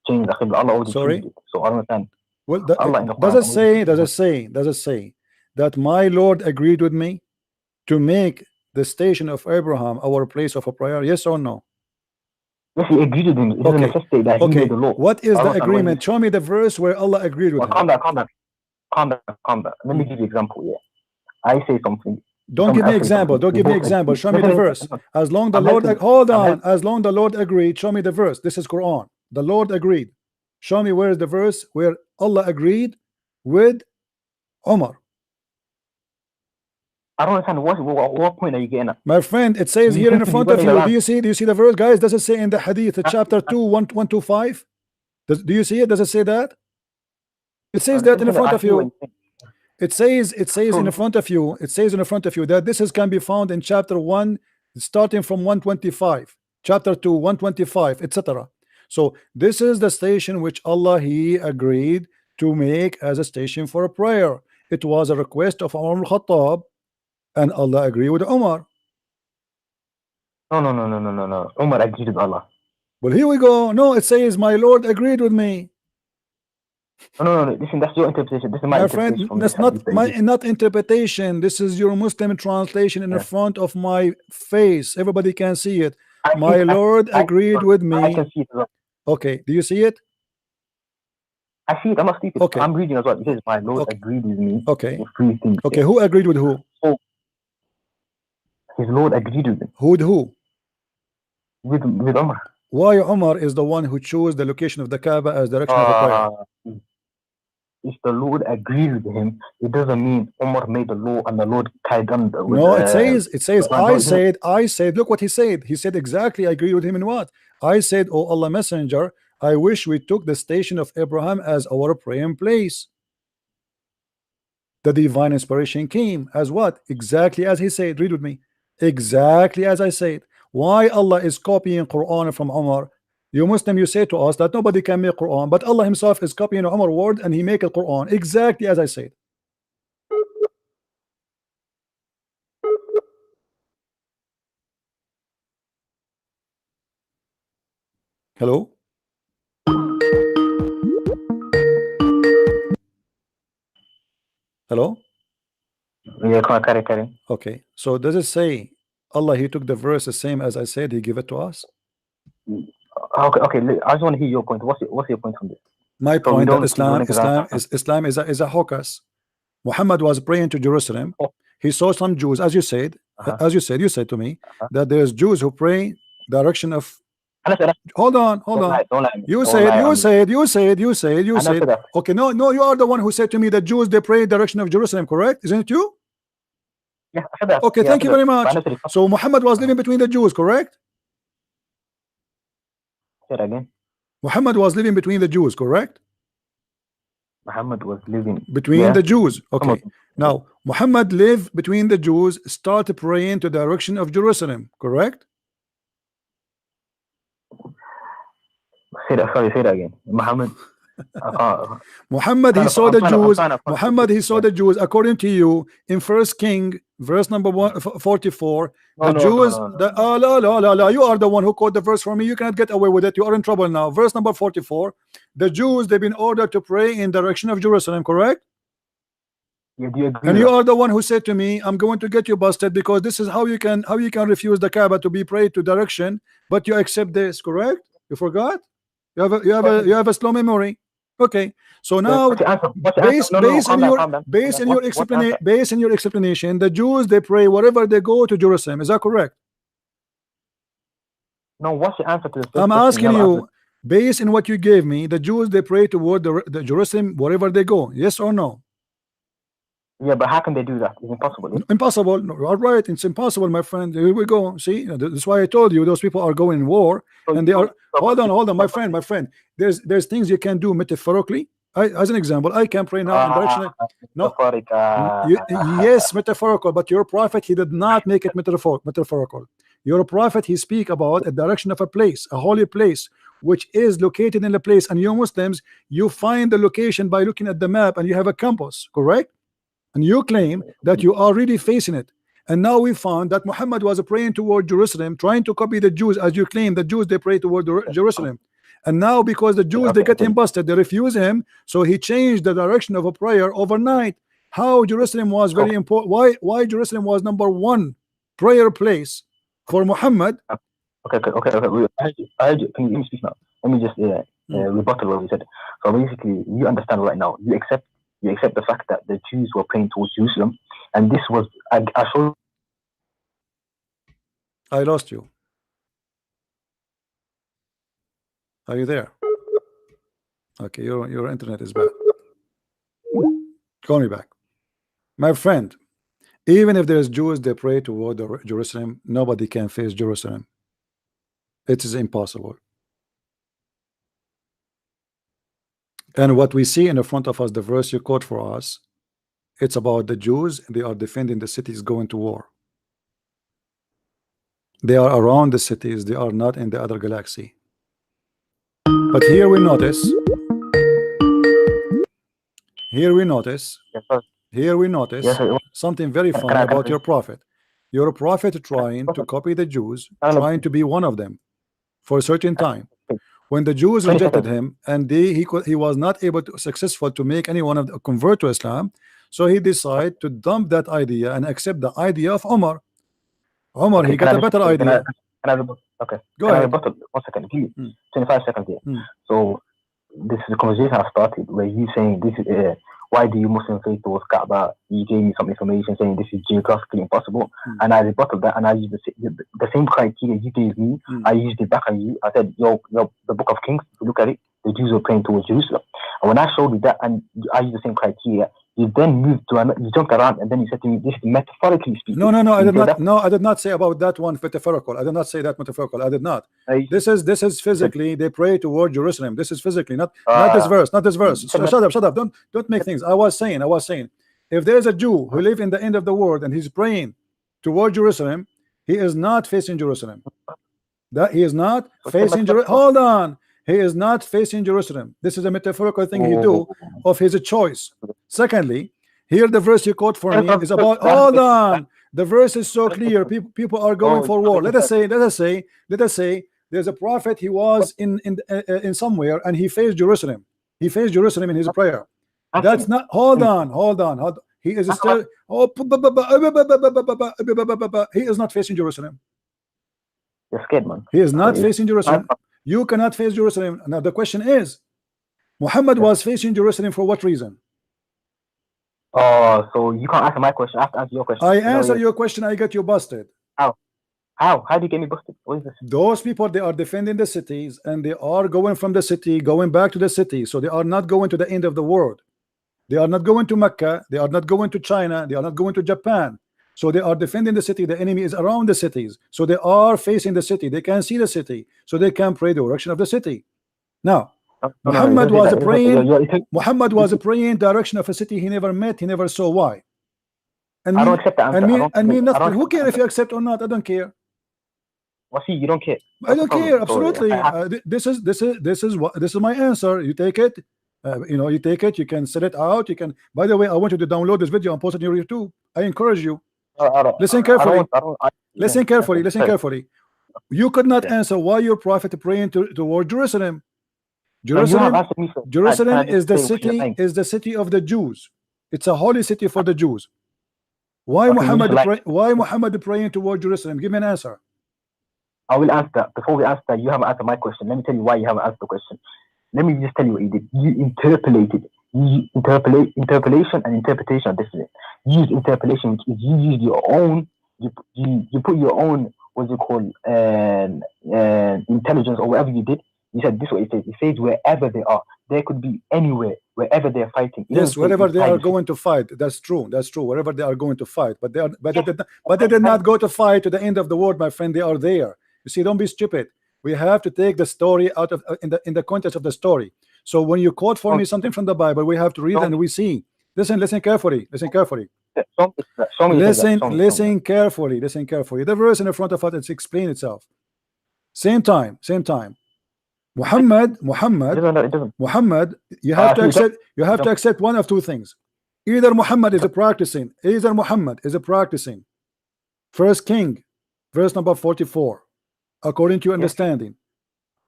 [SPEAKER 7] Change the Qibla. Allah already
[SPEAKER 1] Sorry?
[SPEAKER 7] it. So I don't understand.
[SPEAKER 1] Well, does it say that my Lord agreed with me to make the station of Abraham our place of a prayer? Yes or no?
[SPEAKER 7] Yes, he agreed with him. It doesn't necessitate that he made the law.
[SPEAKER 1] What is the agreement? Show me the verse where Allah agreed with him.
[SPEAKER 7] Calm down. Let me give you an example here. I say something.
[SPEAKER 1] Don't give me example. Don't give me example. Show me the verse. As long the Lord, hold on. As long the Lord agreed, show me the verse. This is Quran. The Lord agreed. Show me where is the verse where Allah agreed with Umar.
[SPEAKER 7] I don't understand what point are you getting at?
[SPEAKER 1] My friend, it says here in front of you. Do you see? Do you see the verse, guys? Does it say in the Hadith, chapter 2, 125? Do you see it? Does it say that? It says that in front of you. It says in front of you. It says in front of you that this can be found in chapter 1, starting from 125, chapter 2, 125, etc. So this is the station which Allah he agreed to make as a station for a prayer. It was a request of Umar al-Khattab, and Allah agreed with Umar.
[SPEAKER 7] No. Umar agreed with Allah.
[SPEAKER 1] Well, here we go. No, it says my Lord agreed with me.
[SPEAKER 7] No. Listen, that's your interpretation. This is my interpretation.
[SPEAKER 1] Friend, that's not interpretation. This is your Muslim translation in the front of my face. Everybody can see it. My Lord agreed with me.
[SPEAKER 7] I can see it as well.
[SPEAKER 1] Okay, do you see it?
[SPEAKER 7] I see it. I'm not stupid.
[SPEAKER 1] Okay.
[SPEAKER 7] I'm reading as well. It says my Lord agreed with me.
[SPEAKER 1] Okay.
[SPEAKER 7] With 3 things.
[SPEAKER 1] Okay, who agreed with who?
[SPEAKER 7] So, his Lord agreed with him.
[SPEAKER 1] Who with who?
[SPEAKER 7] With Umar.
[SPEAKER 1] Why Umar is the one who chose the location of the Kaaba as direction of a prayer?
[SPEAKER 7] If the Lord agreed with him, it doesn't mean Umar made the law and the Lord carried on.
[SPEAKER 1] No, it says I said, look what he said. He said exactly, I agree with him in what? I said, oh Allah Messenger, I wish we took the station of Abraham as our praying place. The divine inspiration came as what? Exactly as he said. Read with me. Exactly as I said. Why Allah is copying Quran from Umar? You Muslim, you say to us that nobody can make Quran, but Allah himself is copying Umar word and he make a Quran exactly as I said. Hello? Hello?
[SPEAKER 7] Yeah, carry.
[SPEAKER 1] Okay, so does it say Allah he took the verse the same as I said, he give it to us?
[SPEAKER 7] Okay. I just want to hear your point. What's your point on this?
[SPEAKER 1] My point that Islam is a hocus. Muhammad was praying to Jerusalem. He saw some Jews, as you said, you said to me that there's Jews who pray direction of. Hold on. You said. Okay, no, you are the one who said to me that Jews they pray direction of Jerusalem, correct? Isn't it you?
[SPEAKER 7] Yeah, I said that.
[SPEAKER 1] Okay, thank you very much. So Muhammad was living between the Jews, correct?
[SPEAKER 7] Say it again.
[SPEAKER 1] Muhammad was living between the Jews, correct?
[SPEAKER 7] Muhammad was living
[SPEAKER 1] between the Jews. Okay. Now Muhammad lived between the Jews, started praying to the direction of Jerusalem, correct?
[SPEAKER 7] Say that again. Muhammad.
[SPEAKER 1] Muhammad, he saw the Jews. Muhammad, he saw the Jews. According to you, in First King, verse number 44, the Jews. You are the one who quote the verse for me. You cannot get away with it. You are in trouble now. Verse number 44. The Jews, they've been ordered to pray in direction of Jerusalem. Correct?
[SPEAKER 7] Yeah, do you agree?
[SPEAKER 1] And you are the one who said to me, I'm going to get you busted because this is how you can refuse the Kaaba to be prayed to direction, but you accept this. Correct? You forgot? You have a slow memory. Okay, so now based on your explanation, the Jews, they pray wherever they go to Jerusalem. Is that correct?
[SPEAKER 7] No, what's your answer to this?
[SPEAKER 1] I'm asking you, based on what you gave me, the Jews, they pray toward the Jerusalem wherever they go. Yes or no?
[SPEAKER 7] Yeah, but how can they do that? It's impossible. Yeah?
[SPEAKER 1] Impossible. No, all right, it's impossible, my friend. Here we go. See, that's why I told you those people are going in war, and they are. Hold on, my friend. There's things you can do metaphorically. As an example, I can pray now in direction. No, yes, metaphorical. But your prophet, he did not make it metaphorical. Your prophet, he speak about a direction of a place, a holy place, which is located in a place. And you Muslims, you find the location by looking at the map, and you have a compass, correct? And you claim that you are really facing it. And now we found that Muhammad was praying toward Jerusalem, trying to copy the Jews, as you claim the Jews, they pray toward Jerusalem. And now because the Jews, they get him busted, they refuse him, so he changed the direction of a prayer overnight. How Jerusalem was very important. Why Jerusalem was number one prayer place for Muhammad?
[SPEAKER 7] Okay. I heard you. Can you speak now? Let me just rebuttal what you said. So basically, you understand right now. You accept the fact that the Jews were praying towards Jerusalem, and this was I showed.
[SPEAKER 1] I lost you. Are you there? Okay, your internet is bad. Call me back, my friend. Even if there is Jews, they pray toward Jerusalem. Nobody can face Jerusalem. It is impossible. And what we see in the front of us, the verse you quote for us, it's about the Jews. They are defending the cities, going to war. They are around the cities. They are not in the other galaxy. But here we notice something very funny about your prophet. Your prophet trying to copy the Jews, trying to be one of them for a certain time. When the Jews rejected him, and he was not able to successful to make anyone of them convert to Islam, so he decided to dump that idea and accept the idea of Omar. He got a better idea.
[SPEAKER 7] Okay.
[SPEAKER 1] Go ahead.
[SPEAKER 7] 1 second, please. 25 seconds here. So this is the conversation I started where you saying this is why do you Muslim faith towards Kaaba? You gave me some information saying this is geographically impossible, and I rebutted that, and I used the same criteria you gave me. I used it back on you. I said, the Book of Kings. If you look at it, the Jews were praying towards Jerusalem, and when I showed you that, and I used the same criteria, you then moved to you jumped around, and then you said to me, "This is metaphorically speaking."
[SPEAKER 1] No, I did not. No, I did not say about that one metaphorical. I did not say that metaphorical. I did not. This is physically. They pray toward Jerusalem. This is physically, not this verse. Not this verse. Shut up. Don't make things. I was saying. If there is a Jew who live in the end of the world and he's praying toward Jerusalem, he is not facing Jerusalem. That he is not facing Jerusalem. Hold on. He is not facing Jerusalem. This is a metaphorical thing he do of his choice. Secondly, here the verse you quote for me is about. Hold on. The verse is so clear. People are going for war. Let us say there's a prophet. He was in somewhere and he faced Jerusalem. He faced Jerusalem in his prayer. That's not. Hold on. He is still. He is not facing Jerusalem.
[SPEAKER 7] You're scared, man.
[SPEAKER 1] He is not facing Jerusalem. You cannot face Jerusalem. Now the question is, Muhammad was facing Jerusalem for what reason?
[SPEAKER 7] Oh, so you can't answer my question. I have to answer your question.
[SPEAKER 1] I answer your question. I get you busted.
[SPEAKER 7] How? How do you get me busted? What is this?
[SPEAKER 1] Those people, they are defending the cities, and they are going from the city, going back to the city. So they are not going to the end of the world. They are not going to Mecca. They are not going to China. They are not going to Japan. So they are defending the city. The enemy is around the cities. So they are facing the city. They can see the city. So they can pray the direction of the city. Now, Muhammad was praying. Muhammad was praying direction of a city he never met. He never saw. Why? And
[SPEAKER 7] I don't accept that answer.
[SPEAKER 1] And me nothing. Who cares if you accept or not? I don't care.
[SPEAKER 7] Well, see, you don't care.
[SPEAKER 1] I don't care. Absolutely. This is my answer. You take it. You take it, you can sell it out, you can. By the way, I want you to download this video and post it on your YouTube. I encourage you. Listen carefully. Listen carefully. Listen carefully. You could not answer why your prophet praying toward Jerusalem. Jerusalem is the city of the Jews. It's a holy city for the Jews. Why Muhammad praying toward Jerusalem? Give me an answer.
[SPEAKER 7] I will answer that. Before we answer that, you haven't answered my question. Let me tell you why you haven't answered the question. Let me just tell you what you did. You interpolated. Interpolation and interpretation are different. You use interpolation, which is you use your own. You put your own, what's it called, intelligence or whatever you did. You said this is what it says. It says wherever they are. They could be anywhere, wherever they're fighting.
[SPEAKER 1] Yes, wherever they are going to fight. That's true. That's true. Wherever they are going to fight, but they did not go to fight to the end of the world, my friend. They are there. You see, don't be stupid. We have to take the story out of in the context of the story. So when you quote for me something from the Bible, we have to read and we see. Listen carefully. Listen carefully. Listen carefully. Listen carefully. The verse in the front of it, it's explain itself. Same time. Muhammad, you have to accept one of two things. Either Muhammad is practicing. First King, verse number 44, according to your understanding,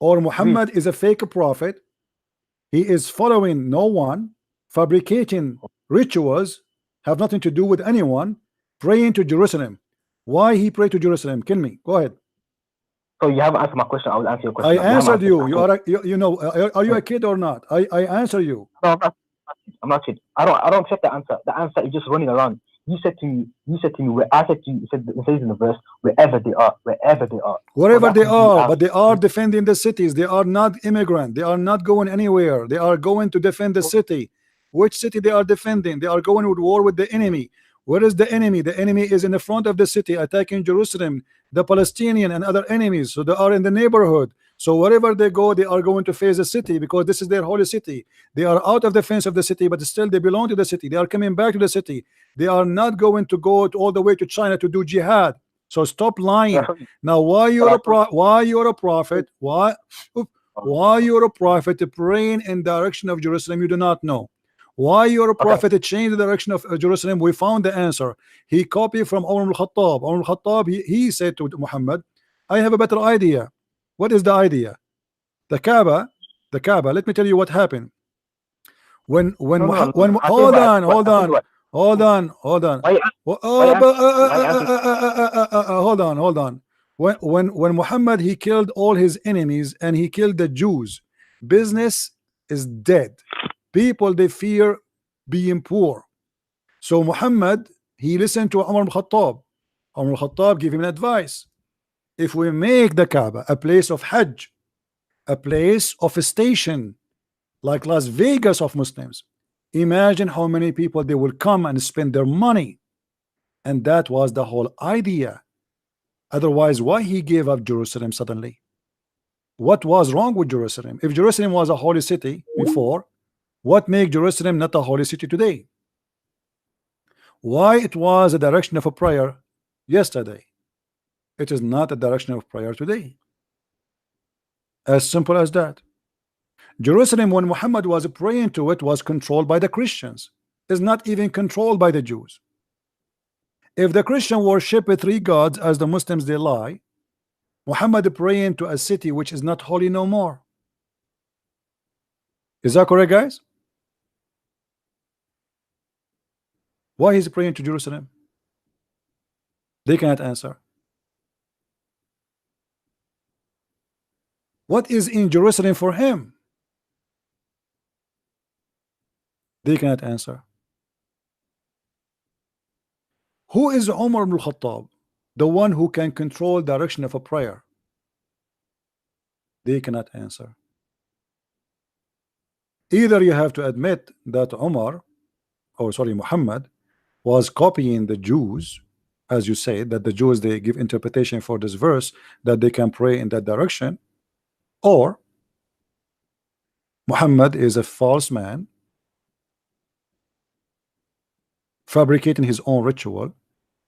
[SPEAKER 1] or Muhammad is a fake prophet. He is following no one, fabricating rituals, have nothing to do with anyone, praying to Jerusalem. Why he prayed to Jerusalem? Kill me. Go ahead.
[SPEAKER 7] So you haven't answered my question. I will answer your question.
[SPEAKER 1] I answered you. Are you a kid or not? I answer you.
[SPEAKER 7] No, I'm not kid. I don't accept the answer. The answer is just running around. You said to me, where I said to you, it says in the verse, wherever they are.
[SPEAKER 1] Wherever they are, but they are defending the cities. They are not immigrant. They are not going anywhere. They are going to defend the city. Which city they are defending? They are going to war with the enemy. Where is the enemy? The enemy is in the front of the city, attacking Jerusalem, the Palestinian and other enemies. So they are in the neighborhood. So wherever they go, they are going to face the city because this is their holy city. They are out of the fence of the city, but still they belong to the city. They are coming back to the city. They are not going to go all the way to China to do jihad. So stop lying. Now, why you're a prophet? Why you're a prophet praying in direction of Jerusalem? You do not know. Why you're a prophet to change the direction of Jerusalem? We found the answer. He copied from Umar al-Khattab. Umar al-Khattab, he said to Muhammad, I have a better idea. What is the idea? The Kaaba, let me tell you what happened. Hold on. When Muhammad, he killed all his enemies and he killed the Jews, business is dead. People, they fear being poor. So Muhammad, he listened to Umar al-Khattab. Umar al-Khattab gave him an advice. If we make the Kaaba a place of Hajj, a place of a station, like Las Vegas of Muslims, imagine how many people they will come and spend their money. And that was the whole idea. Otherwise, why he gave up Jerusalem suddenly? What was wrong with Jerusalem? If Jerusalem was a holy city before, what made Jerusalem not a holy city today? Why it was a direction of a prayer yesterday, it is not a direction of prayer today? As simple as that. Jerusalem, when Muhammad was praying to it, was controlled by the Christians. It's not even controlled by the Jews. If the Christian worship 3 gods as the Muslims they lie, Muhammad praying to a city which is not holy no more. Is that correct, guys? Why is he praying to Jerusalem? They cannot answer. What is in Jerusalem for him? They cannot answer. Who is Umar ibn al-Khattab? The one who can control direction of a prayer. They cannot answer. Either you have to admit that Muhammad was copying the Jews, as you say, that the Jews, they give interpretation for this verse that they can pray in that direction, or Muhammad is a false man fabricating his own ritual,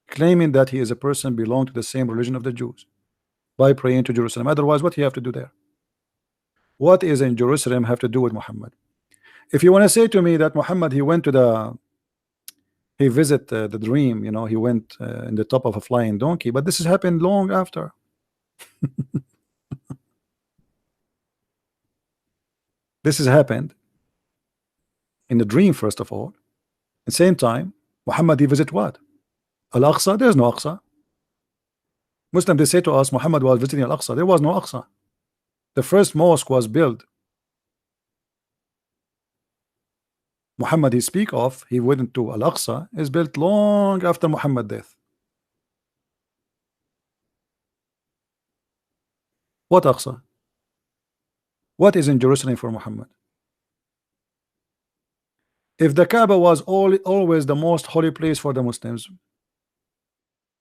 [SPEAKER 1] claiming that he is a person belong to the same religion of the Jews by praying to Jerusalem. Otherwise, what do you have to do there? What is in Jerusalem have to do with Muhammad? If you want to say to me that Muhammad, he visit the dream, you know, he went in the top of a flying donkey, but this has happened long after. This has happened in the dream, first of all. At the same time, Muhammad, he visit what? Al-Aqsa? There's no Aqsa. Muslim, they say to us, Muhammad was visiting Al-Aqsa. There was no Aqsa. The first mosque was built. Muhammad he speak of, he went to Al-Aqsa, is built long after Muhammad's death. What Aqsa? What is in Jerusalem for Muhammad? If the Kaaba was always the most holy place for the Muslims,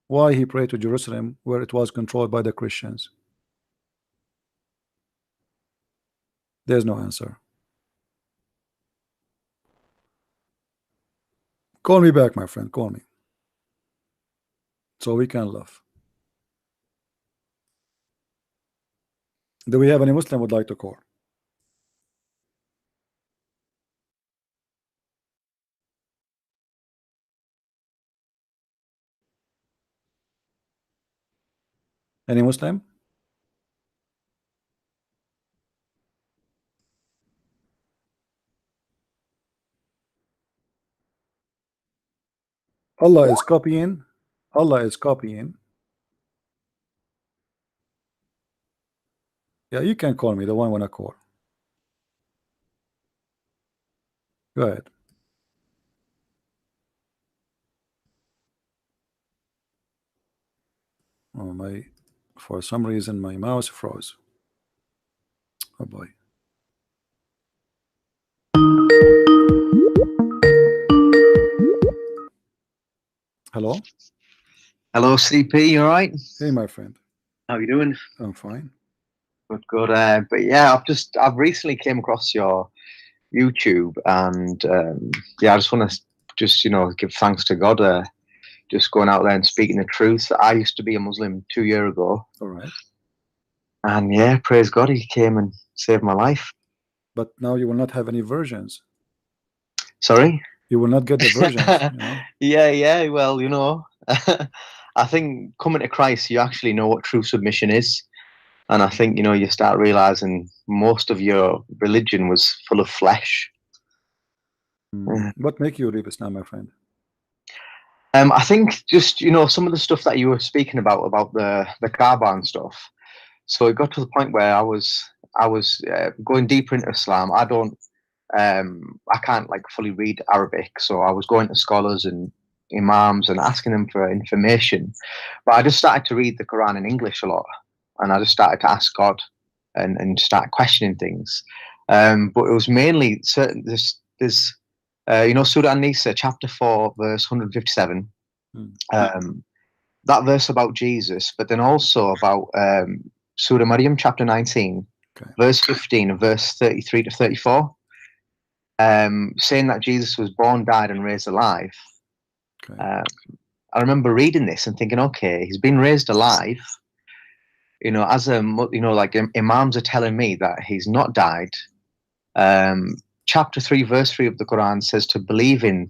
[SPEAKER 1] why he prayed to Jerusalem where it was controlled by the Christians? There's no answer. Call me back, my friend. Call me. So we can laugh. Do we have any Muslim would like to call? Any Muslim? Allah is copying. Allah is copying. Yeah, you can call me, the one when I call. Go ahead. Oh, for some reason my mouse froze. Oh boy. Hello?
[SPEAKER 8] Hello, CP, you all right?
[SPEAKER 1] Hey, my friend.
[SPEAKER 8] How you doing?
[SPEAKER 1] I'm fine.
[SPEAKER 8] Good, good. But yeah, I've recently came across your YouTube, and yeah, I just want to give thanks to God. Just going out there and speaking the truth. I used to be a Muslim 2 years ago.
[SPEAKER 1] All right.
[SPEAKER 8] And yeah, praise God, he came and saved my life.
[SPEAKER 1] But now you will not have any versions.
[SPEAKER 8] Sorry?
[SPEAKER 1] You will not get the versions. You know?
[SPEAKER 8] Yeah. Well, I think coming to Christ, you actually know what true submission is. And I think, you start realizing most of your religion was full of flesh.
[SPEAKER 1] What make you leave Islam, my friend?
[SPEAKER 8] I think just, some of the stuff that you were speaking about the Kaaba and stuff. So it got to the point where I was going deeper into Islam. I can't like fully read Arabic. So I was going to scholars and imams and asking them for information. But I just started to read the Quran in English a lot. And I just started to ask God and start questioning things. But it was mainly certain, there's Surah An-Nisa, chapter 4, verse 157. That verse about Jesus, but then also about Surah Maryam, chapter 19, verse 15 and verse 33 to 34, saying that Jesus was born, died, and raised alive. I remember reading this and thinking, okay, he's been raised alive. As like imams are telling me that he's not died. Chapter 3, verse 3 of the Quran says to believe in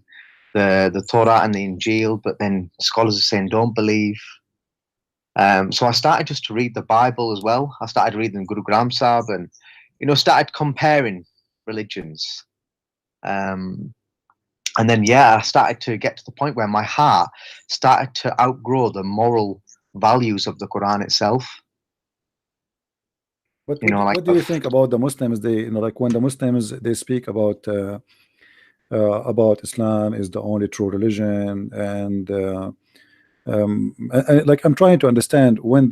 [SPEAKER 8] the Torah and the Injil, but then scholars are saying don't believe. So I started just to read the Bible as well. I started reading Guru Granth Sahib and, started comparing religions. And then, I started to get to the point where my heart started to outgrow the moral values of the Quran itself.
[SPEAKER 1] What do you think about the Muslims? They, like when the Muslims they speak about Islam is the only true religion, and like I'm trying to understand when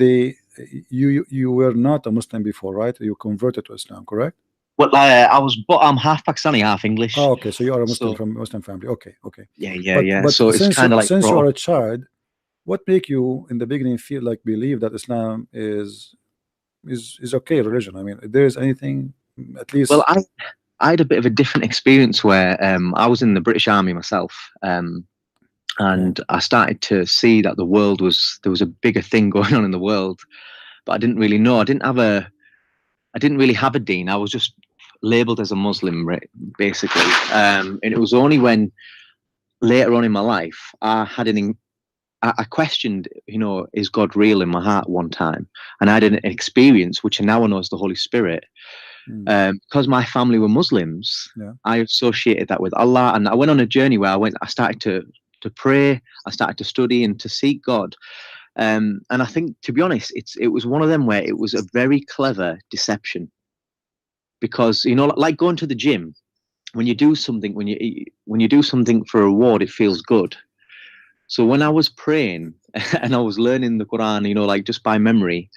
[SPEAKER 1] you were not a Muslim before, right? You converted to Islam, correct?
[SPEAKER 8] Well, I'm half Pakistani, half English.
[SPEAKER 1] Oh, okay. So you are a Muslim from Muslim family. Okay.
[SPEAKER 8] Yeah.
[SPEAKER 1] But
[SPEAKER 8] so it's kind of like
[SPEAKER 1] since you are a child, what make you in the beginning feel like believe that Islam is okay religion? I mean, if there is anything at least.
[SPEAKER 8] Well, I had a bit of a different experience where I was in the British Army myself, and I started to see that there was a bigger thing going on in the world, but I didn't really know. I didn't really have a deen. I was just labeled as a Muslim, basically. And it was only when later on in my life I had I questioned, is God real in my heart one time, and I had an experience which now I know is the Holy Spirit. Because my family were Muslims, I associated that with Allah, and I went on a journey where I started to pray, I started to study and to seek God. And I think, to be honest, it was one of them where it was a very clever deception, because like going to the gym, when you do something, when you do something for a reward, it feels good. So when I was praying and I was learning the Quran, like just by memory,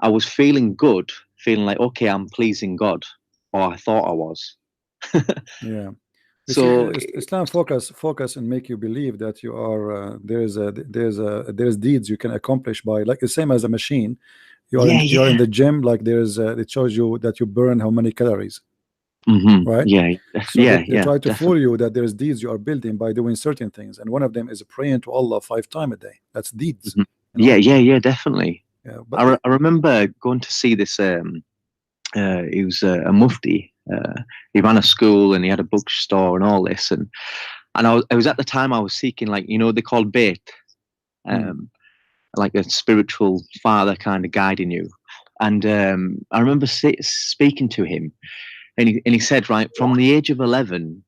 [SPEAKER 8] I was feeling good, feeling like, okay, I'm pleasing God, or I thought I was.
[SPEAKER 1] Yeah.
[SPEAKER 8] So
[SPEAKER 1] Islam focus and make you believe that you are there's deeds you can accomplish by, like the same as a machine. You're in the gym, like it shows you that you burn how many calories. Right? So they try to fool you that there's deeds you are building by doing certain things, and one of them is praying to Allah 5 times a day. That's deeds.
[SPEAKER 8] Yeah, definitely.
[SPEAKER 1] Yeah, but
[SPEAKER 8] I remember going to see this. He was a mufti. He ran a school and he had a bookstore and all this. And I was at the time I was seeking, like, they called bait, like a spiritual father kind of guiding you. And I remember speaking to him, and he said, right, from the age of 11,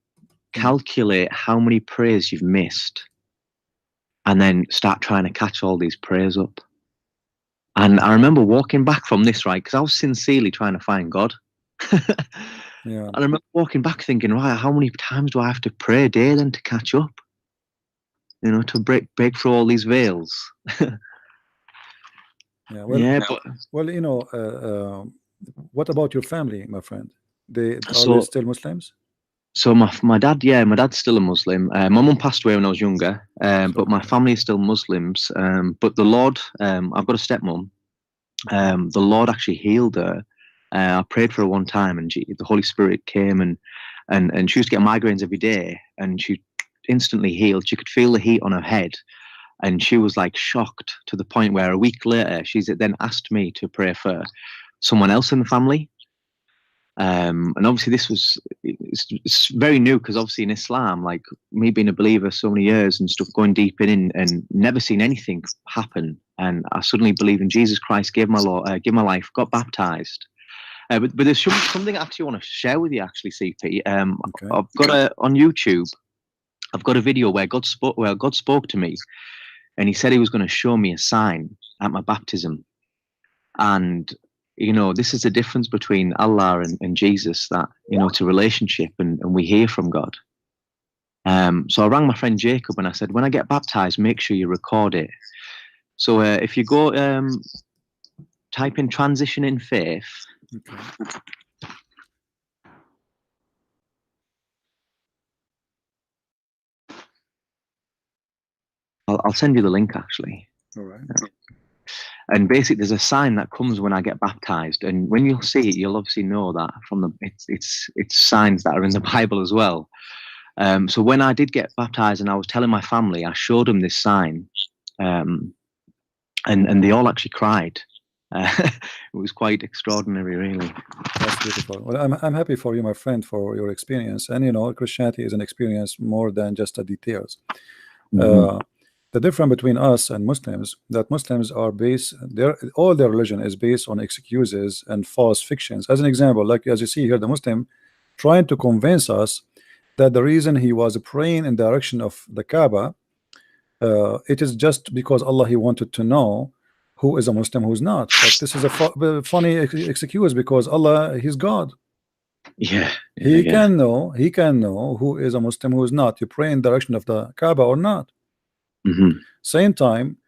[SPEAKER 8] calculate how many prayers you've missed, and then start trying to catch all these prayers up. And I remember walking back from this, right, because I was sincerely trying to find God.
[SPEAKER 1] Yeah.
[SPEAKER 8] I remember walking back thinking, right, how many times do I have to pray a day then to catch up? To break through all these veils.
[SPEAKER 1] Yeah. Well, what about your family, my friend? Are they still Muslims?
[SPEAKER 8] So my dad's still a Muslim. My mum passed away when I was younger, but my family is still Muslims. But the Lord, I've got a stepmom. The Lord actually healed her. I prayed for her one time, and the Holy Spirit came, and she was getting migraines every day, and she instantly healed. She could feel the heat on her head, and she was like shocked to the point where a week later, she's then asked me to pray for someone else in the family. And obviously it's very new, because obviously in Islam, like me being a believer so many years and stuff, going deep in and never seen anything happen, and I suddenly believe in Jesus Christ, gave my life, got baptized. But there's something I actually want to share with you, actually, CP. I've got on YouTube, I've got a video where God spoke to me, and he said he was going to show me a sign at my baptism. And this is the difference between Allah and Jesus, that it's a relationship, and we hear from God. So I rang my friend Jacob and I said, when I get baptized, make sure you record it. So if you go type in transition in faith. I'll send you the link, actually.
[SPEAKER 1] All right.
[SPEAKER 8] And basically, there's a sign that comes when I get baptized, and when you'll see it, you'll obviously know that from it's signs that are in the Bible as well. So when I did get baptized, and I was telling my family, I showed them this sign, and they all actually cried. It was quite extraordinary, really.
[SPEAKER 1] That's beautiful. Well, I'm happy for you, my friend, for your experience. And Christianity is an experience more than just the details. The difference between us and Muslims, that Muslims are all their religion is based on excuses and false fictions. As an example, like as you see here, the Muslim trying to convince us that the reason he was praying in the direction of the Kaaba, it is just because Allah, he wanted to know who is a Muslim, who's not. But this is a funny excuse, because Allah, he's God. He can know who is a Muslim, who is not. You pray in the direction of the Kaaba or not. Same time,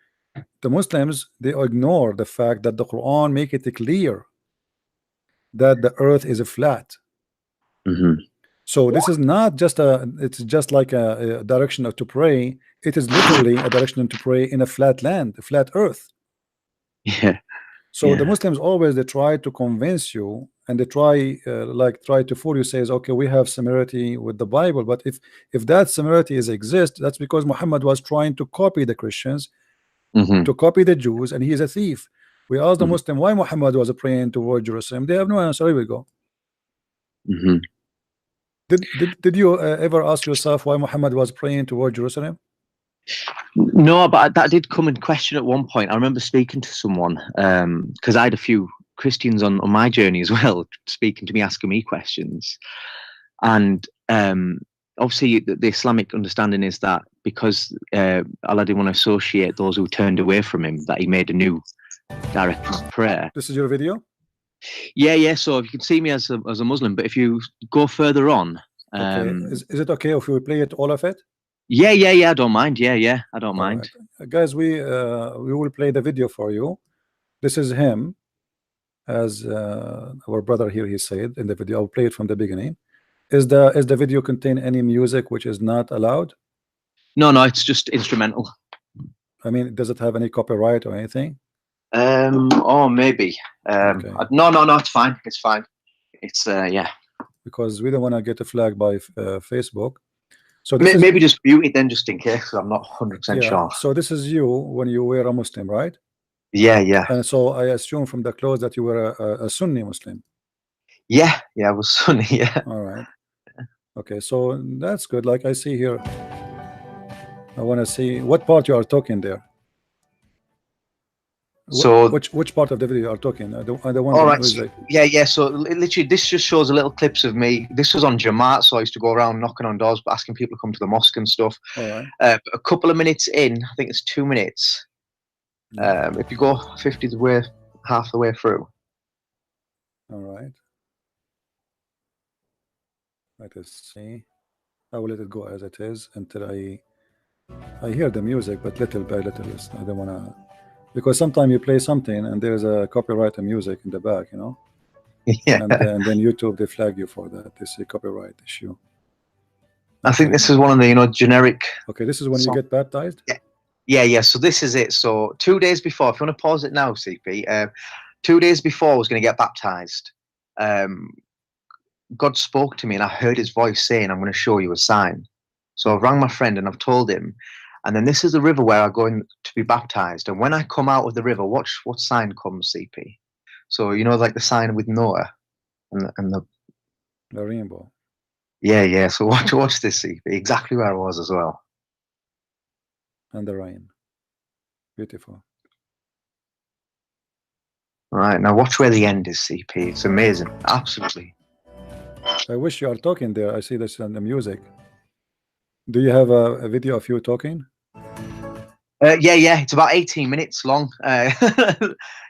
[SPEAKER 1] the Muslims, they ignore the fact that the Quran make it clear that the earth is flat. So this is not just it's just like a direction to pray. It is literally a direction to pray in a flat land, a flat earth. So the Muslims always, they try to convince you, and they try to fool you, says, okay, we have similarity with the Bible, but if that similarity exists, that's because Muhammad was trying to copy the Christians, to copy the Jews, and he is a thief. We asked the Muslim why Muhammad was praying toward Jerusalem. They have no answer. Here we go.
[SPEAKER 8] Mm-hmm.
[SPEAKER 1] Did you ever ask yourself why Muhammad was praying toward Jerusalem?
[SPEAKER 8] No, but that did come in question at one point. I remember speaking to someone because I had a few Christians on my journey as well, speaking to me, asking me questions. And obviously, the Islamic understanding is that because Allah didn't want to associate those who turned away from Him, that He made a new direction of prayer.
[SPEAKER 1] This is your video?
[SPEAKER 8] Yeah. So you can see me as a Muslim, but if you go further on,
[SPEAKER 1] okay, is it okay if we play it all of it?
[SPEAKER 8] Yeah. I don't mind. Yeah, I don't mind.
[SPEAKER 1] Right. Guys, we will play the video for you. This is him, as our brother here he said in the video. I'll play it from the beginning. Is the video contain any music which is not allowed?
[SPEAKER 8] No, it's just instrumental.
[SPEAKER 1] I mean, does it have any copyright or anything?
[SPEAKER 8] Oh, maybe.
[SPEAKER 1] Okay.
[SPEAKER 8] No, it's fine. It's fine. It's yeah.
[SPEAKER 1] Because we don't want to get a flag by Facebook. So
[SPEAKER 8] maybe just mute it then, just in case. I'm not 100% sure.
[SPEAKER 1] So this is you when you were a Muslim, right?
[SPEAKER 8] Yeah.
[SPEAKER 1] And so I assume from the clothes that you were a Sunni Muslim.
[SPEAKER 8] Yeah, I was Sunni. Yeah.
[SPEAKER 1] All right. Okay, so that's good. Like I see here, I want to see what part you are talking there.
[SPEAKER 8] So
[SPEAKER 1] which part of the video you are talking? The one.
[SPEAKER 8] All right. Yeah. So literally, this just shows a little clips of me. This was on Jamaat, so I used to go around knocking on doors, asking people to come to the mosque and stuff.
[SPEAKER 1] All right.
[SPEAKER 8] A couple of minutes in, I think it's 2 minutes. If you go 50 the way, half the way through.
[SPEAKER 1] All right. Let us see. I will let it go as it is until I hear the music, but little by little. I don't want to. Because sometimes you play something and there's a copyright music in the back, you know.
[SPEAKER 8] Yeah.
[SPEAKER 1] And then YouTube they flag you for that. They say copyright issue.
[SPEAKER 8] I think this is one of the generic.
[SPEAKER 1] Okay, this is when you get baptized.
[SPEAKER 8] Yeah. So this is it. So 2 days before, if you want to pause it now, CP. 2 days before I was going to get baptized. God spoke to me and I heard His voice saying, "I'm going to show you a sign." So I've rang my friend and I've told him. And then this is the river where I'm going to be baptized. And when I come out of the river, watch what sign comes, CP. So, like the sign with Noah and the
[SPEAKER 1] rainbow.
[SPEAKER 8] Yeah. So watch this, CP. Exactly where I was as well.
[SPEAKER 1] And the rain. Beautiful.
[SPEAKER 8] All right. Now watch where the end is, CP. It's amazing. Absolutely.
[SPEAKER 1] I wish you are talking there. I see this in the music. Do you have a video of you talking?
[SPEAKER 8] Yeah. It's about 18 minutes long. Yeah,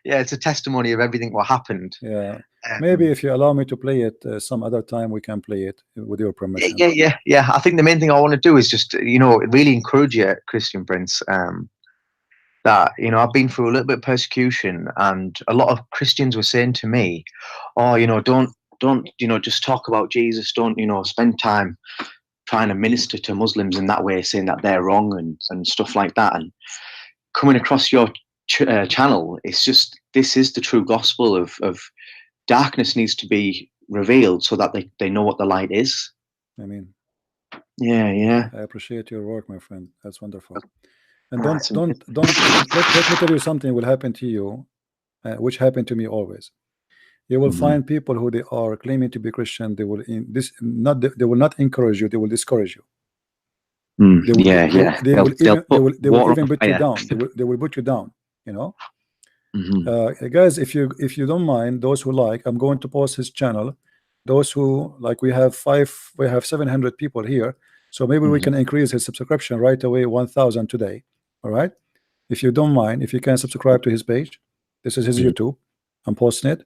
[SPEAKER 8] it's a testimony of everything what happened.
[SPEAKER 1] Yeah. Maybe if you allow me to play it some other time, we can play it with your permission.
[SPEAKER 8] Yeah. I think the main thing I want to do is just, really encourage you, Christian Prince, that, I've been through a little bit of persecution and a lot of Christians were saying to me, oh, don't, just talk about Jesus. Don't, spend time trying to minister to Muslims in that way, saying that they're wrong and stuff like that. And coming across your channel, it's just, this is the true gospel of darkness needs to be revealed so that they know what the light is.
[SPEAKER 1] I mean,
[SPEAKER 8] yeah.
[SPEAKER 1] I appreciate your work, my friend. That's wonderful. And don't let me tell you something will happen to you, which happened to me always. You will find people who they are claiming to be Christian. They will they will not encourage you. They will discourage you. They will even put you down. They will put you down. Guys, if you don't mind, those who like, I'm going to post his channel. Those who like, we have 700 people here, so maybe we can increase his subscription right away, 1,000 today. All right. If you don't mind, if you can subscribe to his page, this is his YouTube. I'm posting it.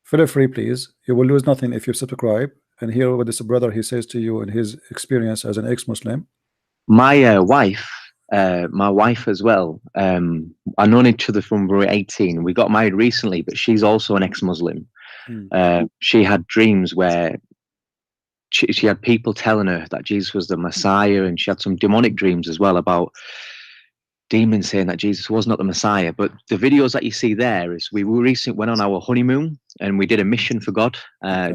[SPEAKER 1] Feel free, please. You will lose nothing if you subscribe and hear what this brother he says to you and his experience as an ex-Muslim.
[SPEAKER 8] My wife as well. I known each other from we were 18. We got married recently, but she's also an ex-Muslim. She had dreams where she had people telling her that Jesus was the Messiah, and she had some demonic dreams as well about demons saying that Jesus was not the Messiah. But the videos that you see there is we recently went on our honeymoon and we did a mission for God.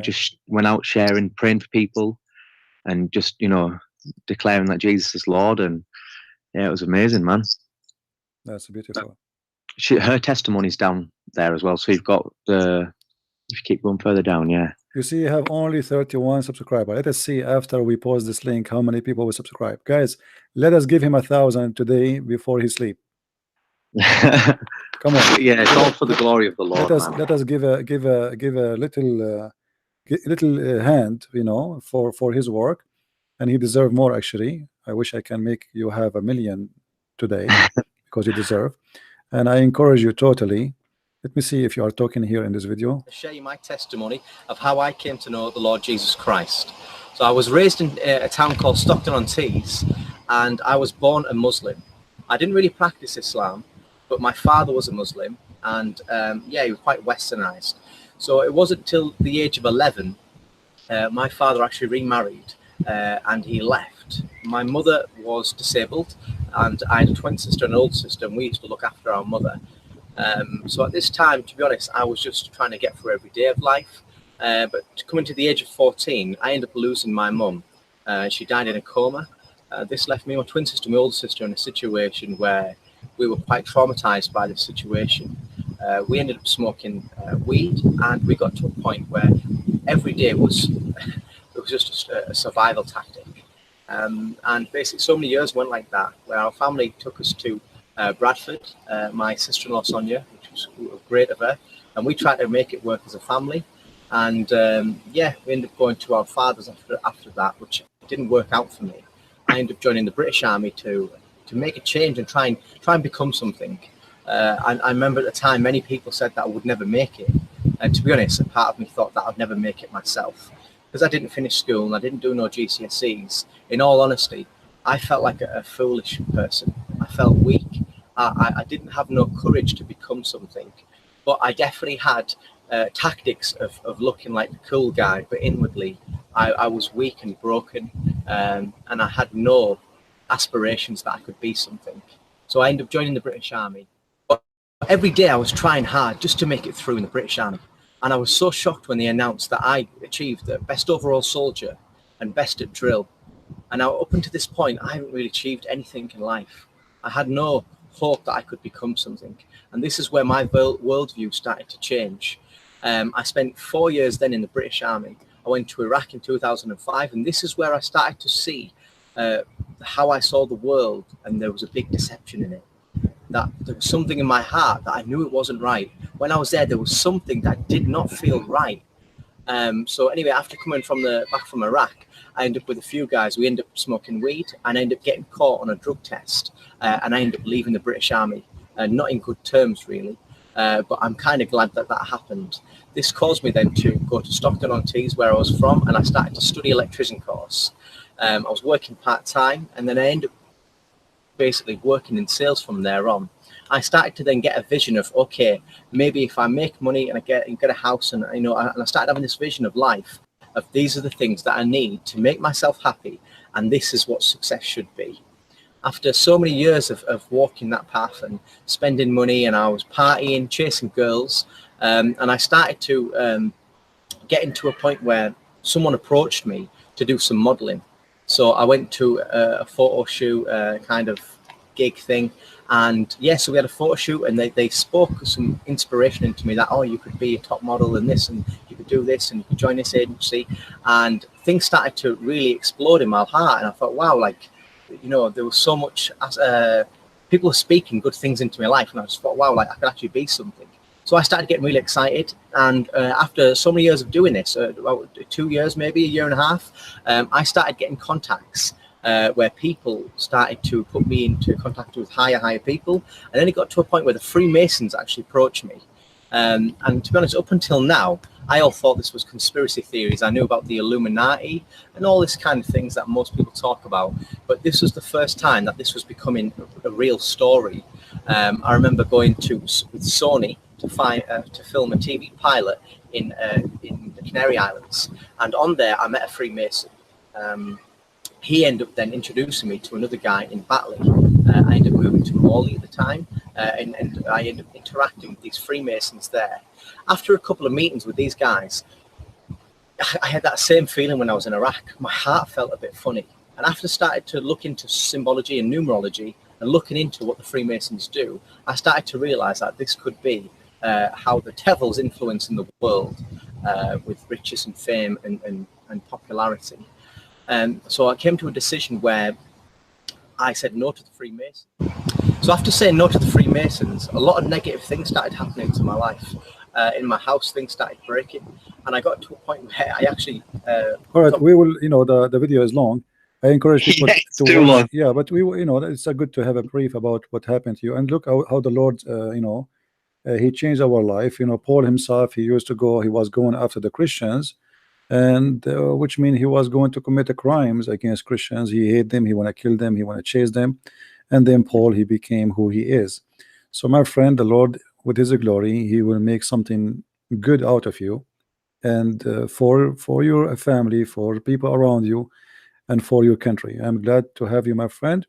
[SPEAKER 8] Just went out sharing, praying for people, and just declaring that Jesus is Lord. And yeah, it was amazing, man.
[SPEAKER 1] That's beautiful.
[SPEAKER 8] Her testimony's down there as well. So you've got if you keep going further down, yeah.
[SPEAKER 1] You see, you have only 31 subscribers. Let us see after we post this link how many people will subscribe. Guys, let us give him 1,000 today before he sleep. Come on.
[SPEAKER 8] Yeah, it's all for the glory of the Lord.
[SPEAKER 1] Let us give a little hand, you know, for his work, and he deserves more. Actually, I wish I can make you have 1 million today because you deserve, and I encourage you totally. Let me see if you are talking here in this video.
[SPEAKER 9] Share you my testimony of how I came to know the Lord Jesus Christ. So I was raised in a town called Stockton-on-Tees, and I was born a Muslim. I didn't really practice Islam, but my father was a Muslim, and yeah, he was quite westernized. So it wasn't till the age of 11 my father actually remarried, and he left. My mother was disabled, and I had a twin sister and an older sister, and we used to look after our mother. So at this time, to be honest, I was just trying to get through every day of life. But coming to the age of 14, I ended up losing my mum. She died in a coma. This left me, my twin sister, and my older sister in a situation where we were quite traumatized by this situation. We ended up smoking weed, and we got to a point where every day was just a survival tactic. And basically, so many years went like that, where our family took us to Bradford, my sister-in-law Sonia, which was great of her, and we tried to make it work as a family. And yeah, we ended up going to our fathers after that, which didn't work out for me. I ended up joining the British Army to make a change and try and become something. I remember at the time many people said that I would never make it, and to be honest, a part of me thought that I'd never make it myself, because I didn't finish school and I didn't do no GCSEs. In all honesty, I felt like a foolish person. I felt weak. I didn't have no courage to become something, but I definitely had tactics of looking like the cool guy, but inwardly I was weak and broken, and I had no aspirations that I could be something. So I ended up joining the British Army. But every day I was trying hard just to make it through in the British Army, and I was so shocked when they announced that I achieved the best overall soldier and best at drill. And now up until this point, I haven't really achieved anything in life. I had no hope that I could become something. And this is where my worldview started to change. I spent 4 years then in the British Army. I went to Iraq in 2005, and this is where I started to see how I saw the world, and there was a big deception in it. That there was something in my heart that I knew it wasn't right. When I was there was something that did not feel right. So anyway, after coming back from Iraq, I ended up with a few guys. We ended up smoking weed, and I ended up getting caught on a drug test, and I ended up leaving the British Army, not in good terms really, but I'm kind of glad that happened. This caused me then to go to Stockton-on-Tees, where I was from, and I started to study electrician course. I was working part-time, and then I ended up basically working in sales from there on. I started to then get a vision of, okay, maybe if I make money and I get a house, and and I started having this vision of life, of these are the things that I need to make myself happy, and this is what success should be. After so many years of walking that path and spending money, and I was partying, chasing girls, and I started to get into a point where someone approached me to do some modeling. So I went to a photo shoot kind of gig thing, and yeah, so we had a photo shoot, and they spoke some inspiration into me that, oh, you could be a top model in this, and you could do this, and you could join this agency, and things started to really explode in my heart. And I thought, wow, like, you know, there was so much people were speaking good things into my life, and I just thought, wow, like I could actually be something. So I started getting really excited, and after so many years of doing this, about 2 years, maybe a year and a half, I started getting contacts where people started to put me into contact with higher people, and then it got to a point where the Freemasons actually approached me. And to be honest, up until now, I all thought this was conspiracy theories. I knew about the Illuminati and all this kind of things that most people talk about, but this was the first time that this was becoming a real story. I remember going with Sony to film a TV pilot in the Canary Islands, and on there I met a Freemason. He ended up then introducing me to another guy in Batley. I ended up moving to Morley at the time, and I ended up interacting with these Freemasons there. After a couple of meetings with these guys, I had that same feeling when I was in Iraq. My heart felt a bit funny. And after I started to look into symbology and numerology and looking into what the Freemasons do, I started to realize that this could be how the devil's influence in the world. with riches and fame and popularity. So I came to a decision where I said no to the Freemasons. So after saying no to the Freemasons, a lot of negative things started happening to my life. In my house, things started breaking, and I got to a point where I actually.
[SPEAKER 1] All right, we will. You know, the video is long. I encourage people to watch. Long. Yeah, but we will. You know, it's good to have a brief about what happened to you, and look how the Lord, you know, he changed our life. You know, Paul himself, he used to go. He was going after the Christians, and which means he was going to commit the crimes against Christians. He hate them. He want to kill them. He want to chase them. And then Paul, he became who he is. So my friend, the Lord, with his glory, he will make something good out of you, and for your family, for people around you, and for your country. I'm glad to have you, my friend.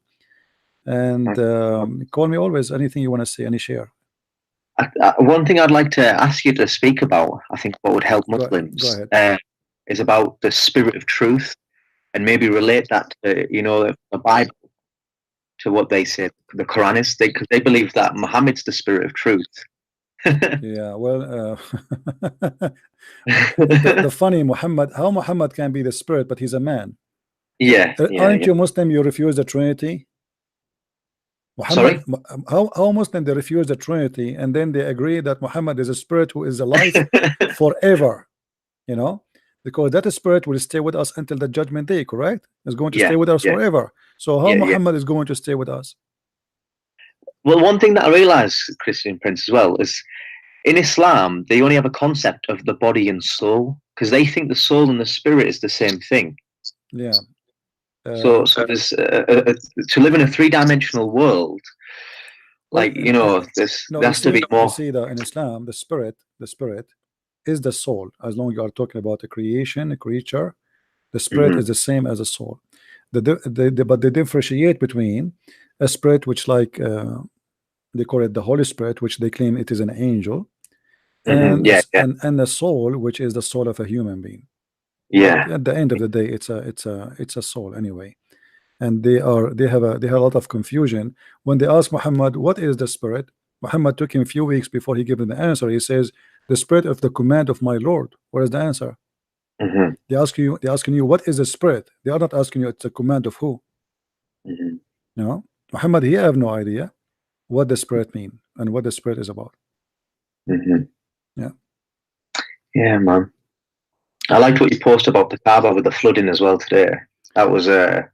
[SPEAKER 1] And call me always. Anything you want to say, any share.
[SPEAKER 8] One thing I'd like to ask you to speak about, I think what would help Muslims, is about the spirit of truth, and maybe relate that to, you know, the Bible, to what they say the Quran is, because they believe that Muhammad's the spirit of truth.
[SPEAKER 1] Yeah, well, the funny Muhammad, how Muhammad can be the spirit, but he's a man.
[SPEAKER 8] Yeah,
[SPEAKER 1] aren't you Muslim? You refuse the Trinity. Muhammad, sorry? How Muslim they refuse the Trinity, and then they agree that Muhammad is a spirit who is alive forever, you know, because that spirit will stay with us until the judgment day, correct? It's going to stay with us forever. So how Muhammad is going to stay with us?
[SPEAKER 8] Well, one thing that I realized, Christian Prince, as well, is in Islam they only have a concept of the body and soul, because they think the soul and the spirit is the same thing.
[SPEAKER 1] Yeah.
[SPEAKER 8] So there's to live in a three-dimensional world, like, you know, there has to be more.
[SPEAKER 1] You see that in Islam, the spirit is the soul. As long as you are talking about a creation, a creature, the spirit is the same as a soul. But they differentiate between a spirit which, like, they call it the Holy Spirit, which they claim it is an angel, and and the soul, which is the soul of a human being.
[SPEAKER 8] Yeah.
[SPEAKER 1] But at the end of the day, it's a soul anyway. And they have a lot of confusion when they ask Muhammad what is the spirit. Muhammad took him a few weeks before he gave them the answer. He says, the spirit of the command of my Lord. What is the answer? They're asking you what is the spirit. They are not asking you it's a command of who. No, Muhammad, he have no idea what the spirit mean and what the spirit is about.
[SPEAKER 8] Yeah, man. I liked what you posted about the Kaaba with the flooding as well today. That was yeah,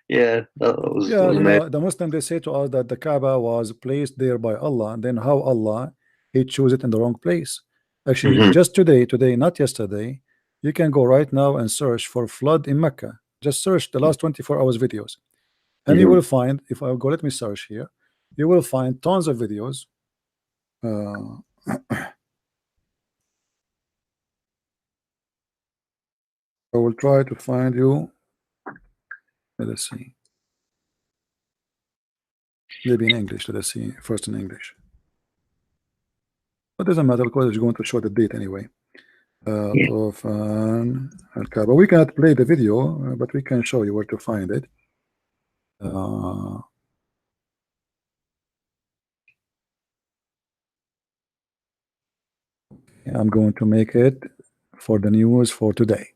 [SPEAKER 8] that was
[SPEAKER 1] you know, the Muslim, they say to us that the Kaaba was placed there by Allah, and then how Allah, he chose it in the wrong place. Actually, just today, not yesterday, you can go right now and search for flood in Mecca. Just search the last 24 hours videos, and you will find, if I go, let me search here, you will find tons of videos. I will try to find you. Let us see. Maybe in English. Let us see first in English. But it doesn't matter because it's going to show the date anyway. Tofan Al-Kaaba. We cannot play the video, but we can show you where to find it. I'm going to make it for the news for today.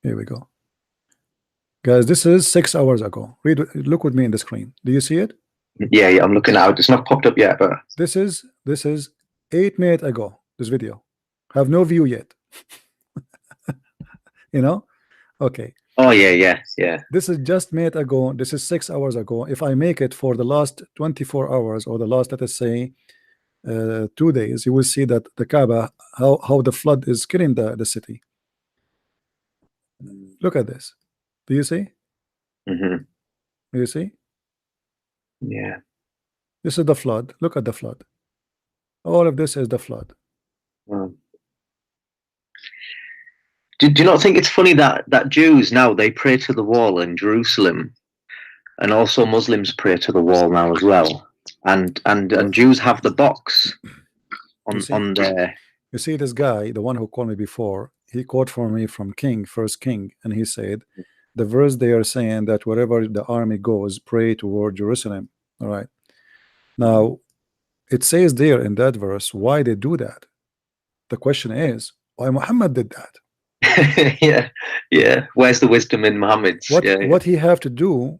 [SPEAKER 1] Here we go. Guys, this is 6 hours ago. Look with me in the screen. Do you see it?
[SPEAKER 8] Yeah, I'm looking out. It's not popped up yet, but
[SPEAKER 1] this is 8 minutes ago. This video have no view yet. You know? Okay.
[SPEAKER 8] Oh yeah.
[SPEAKER 1] This is just minute ago. This is 6 hours ago. If I make it for the last 24 hours or the last, let us say, 2 days, you will see that the Kaaba, how the flood is killing the city. Look at this. Do you see? Do you see?
[SPEAKER 8] Yeah.
[SPEAKER 1] This is the flood. Look at the flood. All of this is the flood.
[SPEAKER 8] Do you not think it's funny that Jews now, they pray to the wall in Jerusalem, and also Muslims pray to the wall now as well, and Jews have the box on there.
[SPEAKER 1] You see, this guy, the one who called me before, he quoted for me from First King, and he said the verse they are saying that wherever the army goes, pray toward Jerusalem. All right. Now, It says there in that verse why they do that. The question is why Muhammad did that.
[SPEAKER 10] yeah. Where's the wisdom in Muhammad's?
[SPEAKER 1] What he have to do,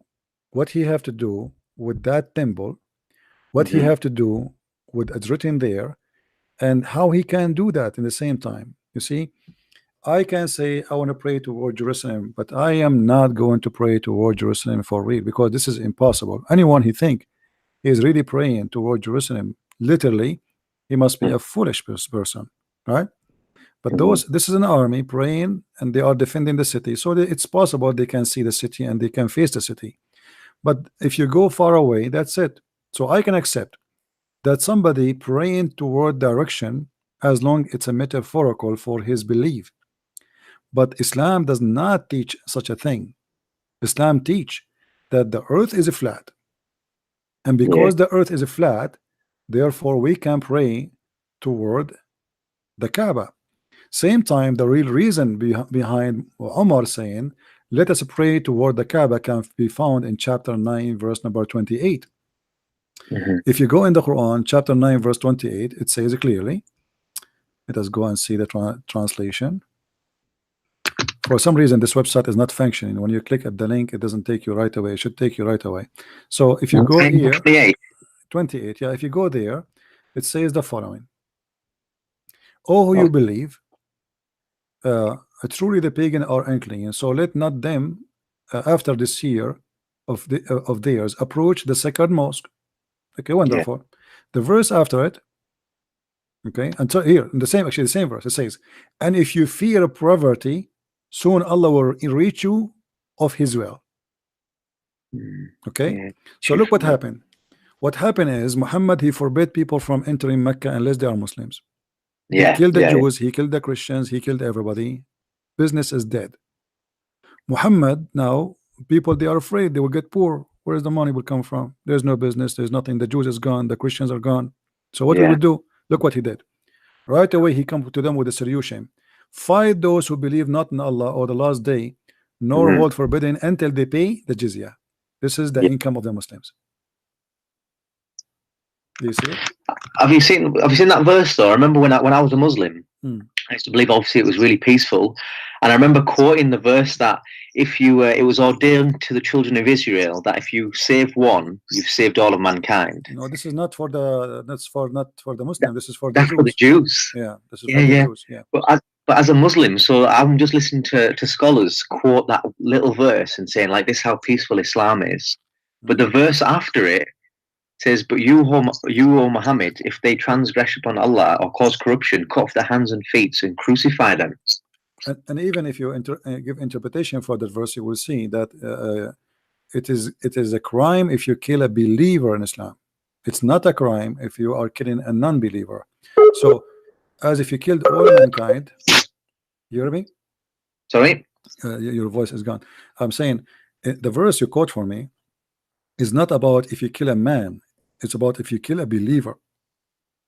[SPEAKER 1] what he have to do with that temple, what he have to do with it's written there, and how he can do that in the same time. You see, I can say I want to pray toward Jerusalem, but I am not going to pray toward Jerusalem for real, because this is impossible. Anyone he think he is really praying toward Jerusalem literally, he must be a foolish person, right? But this is an army praying, and they are defending the city, so it's possible they can see the city and they can face the city. But if you go far away, that's it. So I can accept that somebody praying toward direction as long it's a metaphorical for his belief. But Islam does not teach such a thing. Islam teach that the earth is flat, and because the earth is flat, therefore we can pray toward the Kaaba. Same time, the real reason behind Umar saying let us pray toward the Kaaba can be found in chapter 9 verse number 28. If you go in the Quran chapter 9 verse 28, it says clearly, let us go and see the translation. For some reason this website is not functioning. When you click at the link, it doesn't take you right away. It should take you right away. So if you go here, 28, yeah, if you go there, it says the following: oh, who you believe, truly the pagan are unclean, so let not them after this year of theirs approach the sacred mosque. Okay, wonderful. The verse after it, okay, until here in the same, actually the same verse, it says, and if you fear poverty, soon Allah will reach you of his will. Okay, so look what happened. What happened is Muhammad, he forbade people from entering Mecca unless they are Muslims. He killed the Jews, he killed the Christians, he killed everybody. Business is dead. Muhammad, now people, they are afraid they will get poor. Where is the money will come from? There's no business, there's nothing. The Jews is gone, the Christians are gone. So what we would do? Look what he did. Right away he come to them with a solution: fight those who believe not in Allah or the last day, nor hold forbidden until they pay the jizya. This is the income of the Muslims. Do you see it?
[SPEAKER 10] Have you seen that verse though? I remember when I was a Muslim, I used to believe obviously it was really peaceful, and I remember quoting the verse that if you it was ordained to the children of Israel that if you save one, you've saved all of mankind.
[SPEAKER 1] No, this is not for the not for the Muslim. This is for the
[SPEAKER 10] Jews. For the Jews.
[SPEAKER 1] Yeah, this is for the Jews. Yeah.
[SPEAKER 10] But as a Muslim, so I'm just listening to scholars quote that little verse and saying like this is how peaceful Islam is. But the verse after it says, but you, O Muhammad, if they transgress upon Allah or cause corruption, cut off their hands and feet and crucify them.
[SPEAKER 1] And even if you give interpretation for that verse, you will see that it is a crime if you kill a believer in Islam. It's not a crime if you are killing a non-believer. So, as if you killed all mankind. You hear me?
[SPEAKER 10] Sorry?
[SPEAKER 1] Your voice is gone. I'm saying the verse you quote for me is not about if you kill a man. It's about if you kill a believer.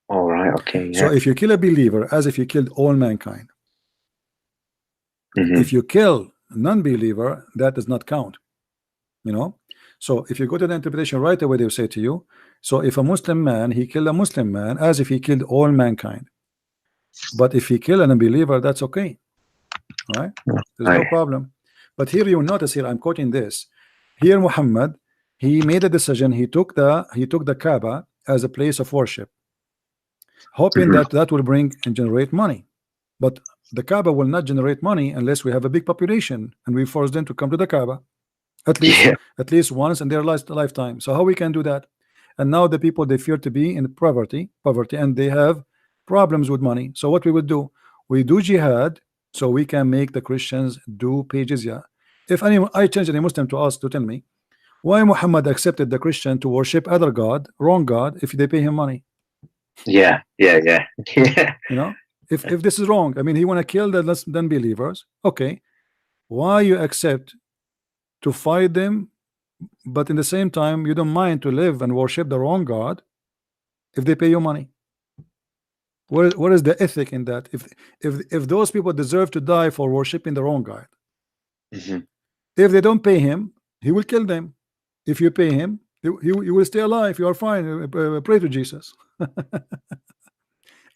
[SPEAKER 10] All right. Okay.
[SPEAKER 1] So if you kill a believer, as if you killed all mankind. If you kill a non-believer, that does not count. You know. So if you go to the interpretation right away, they will say to you, so if a Muslim man, he killed a Muslim man, as if he killed all mankind. But if he killed an unbeliever, that's okay. Right? There's no problem. But here you notice here, I'm quoting this. Here Muhammad, he made a decision. He took the Kaaba as a place of worship, hoping that will bring and generate money. But the Kaaba will not generate money unless we have a big population and we force them to come to the Kaaba at least once in their lifetime. So how we can do that? And now the people, they fear to be in poverty, and they have problems with money. So what we would do? We do jihad so we can make the Christians do pay jizya. If anyone, I change any Muslim to ask to tell me why Muhammad accepted the Christian to worship other God, wrong God, if they pay him money.
[SPEAKER 10] Yeah.
[SPEAKER 1] You know, if this is wrong, I mean, he want to kill the non-believers. Okay, why you accept to fight them, but in the same time you don't mind to live and worship the wrong God if they pay you money? What is the ethic in that? If those people deserve to die for worshiping the wrong God, if they don't pay him, he will kill them. If you pay him, you will stay alive. You are fine. Pray to Jesus.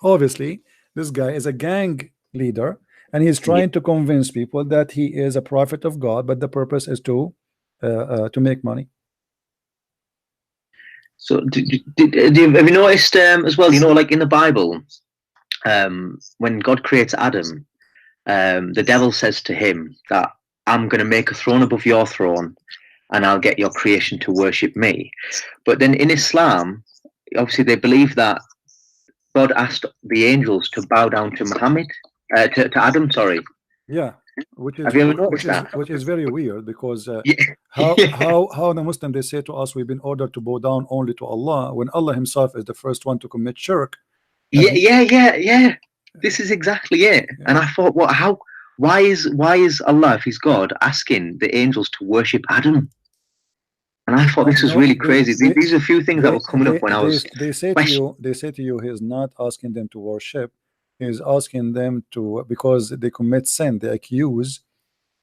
[SPEAKER 1] Obviously, this guy is a gang leader, and he's trying to convince people that he is a prophet of God, but the purpose is to make money.
[SPEAKER 10] So, have you noticed as well? You know, like in the Bible, when God creates Adam, the devil says to him that I'm going to make a throne above your throne, and I'll get your creation to worship me. But then in Islam, obviously, they believe that God asked the angels to bow down to Muhammad, to Adam. Sorry.
[SPEAKER 1] Yeah, which is
[SPEAKER 10] Have you ever noticed that?
[SPEAKER 1] which is very weird, because
[SPEAKER 10] Yeah.
[SPEAKER 1] how the Muslim, they say to us, we've been ordered to bow down only to Allah, when Allah Himself is the first one to commit shirk.
[SPEAKER 10] Yeah. This is exactly it. Yeah. And I thought, what? How? Why is Allah, if He's God, asking the angels to worship Adam? And I thought this was really crazy. These are a few things that were coming up when I was.
[SPEAKER 1] They say to you, He's not asking them to worship. He's asking them to, because they commit sin. They accuse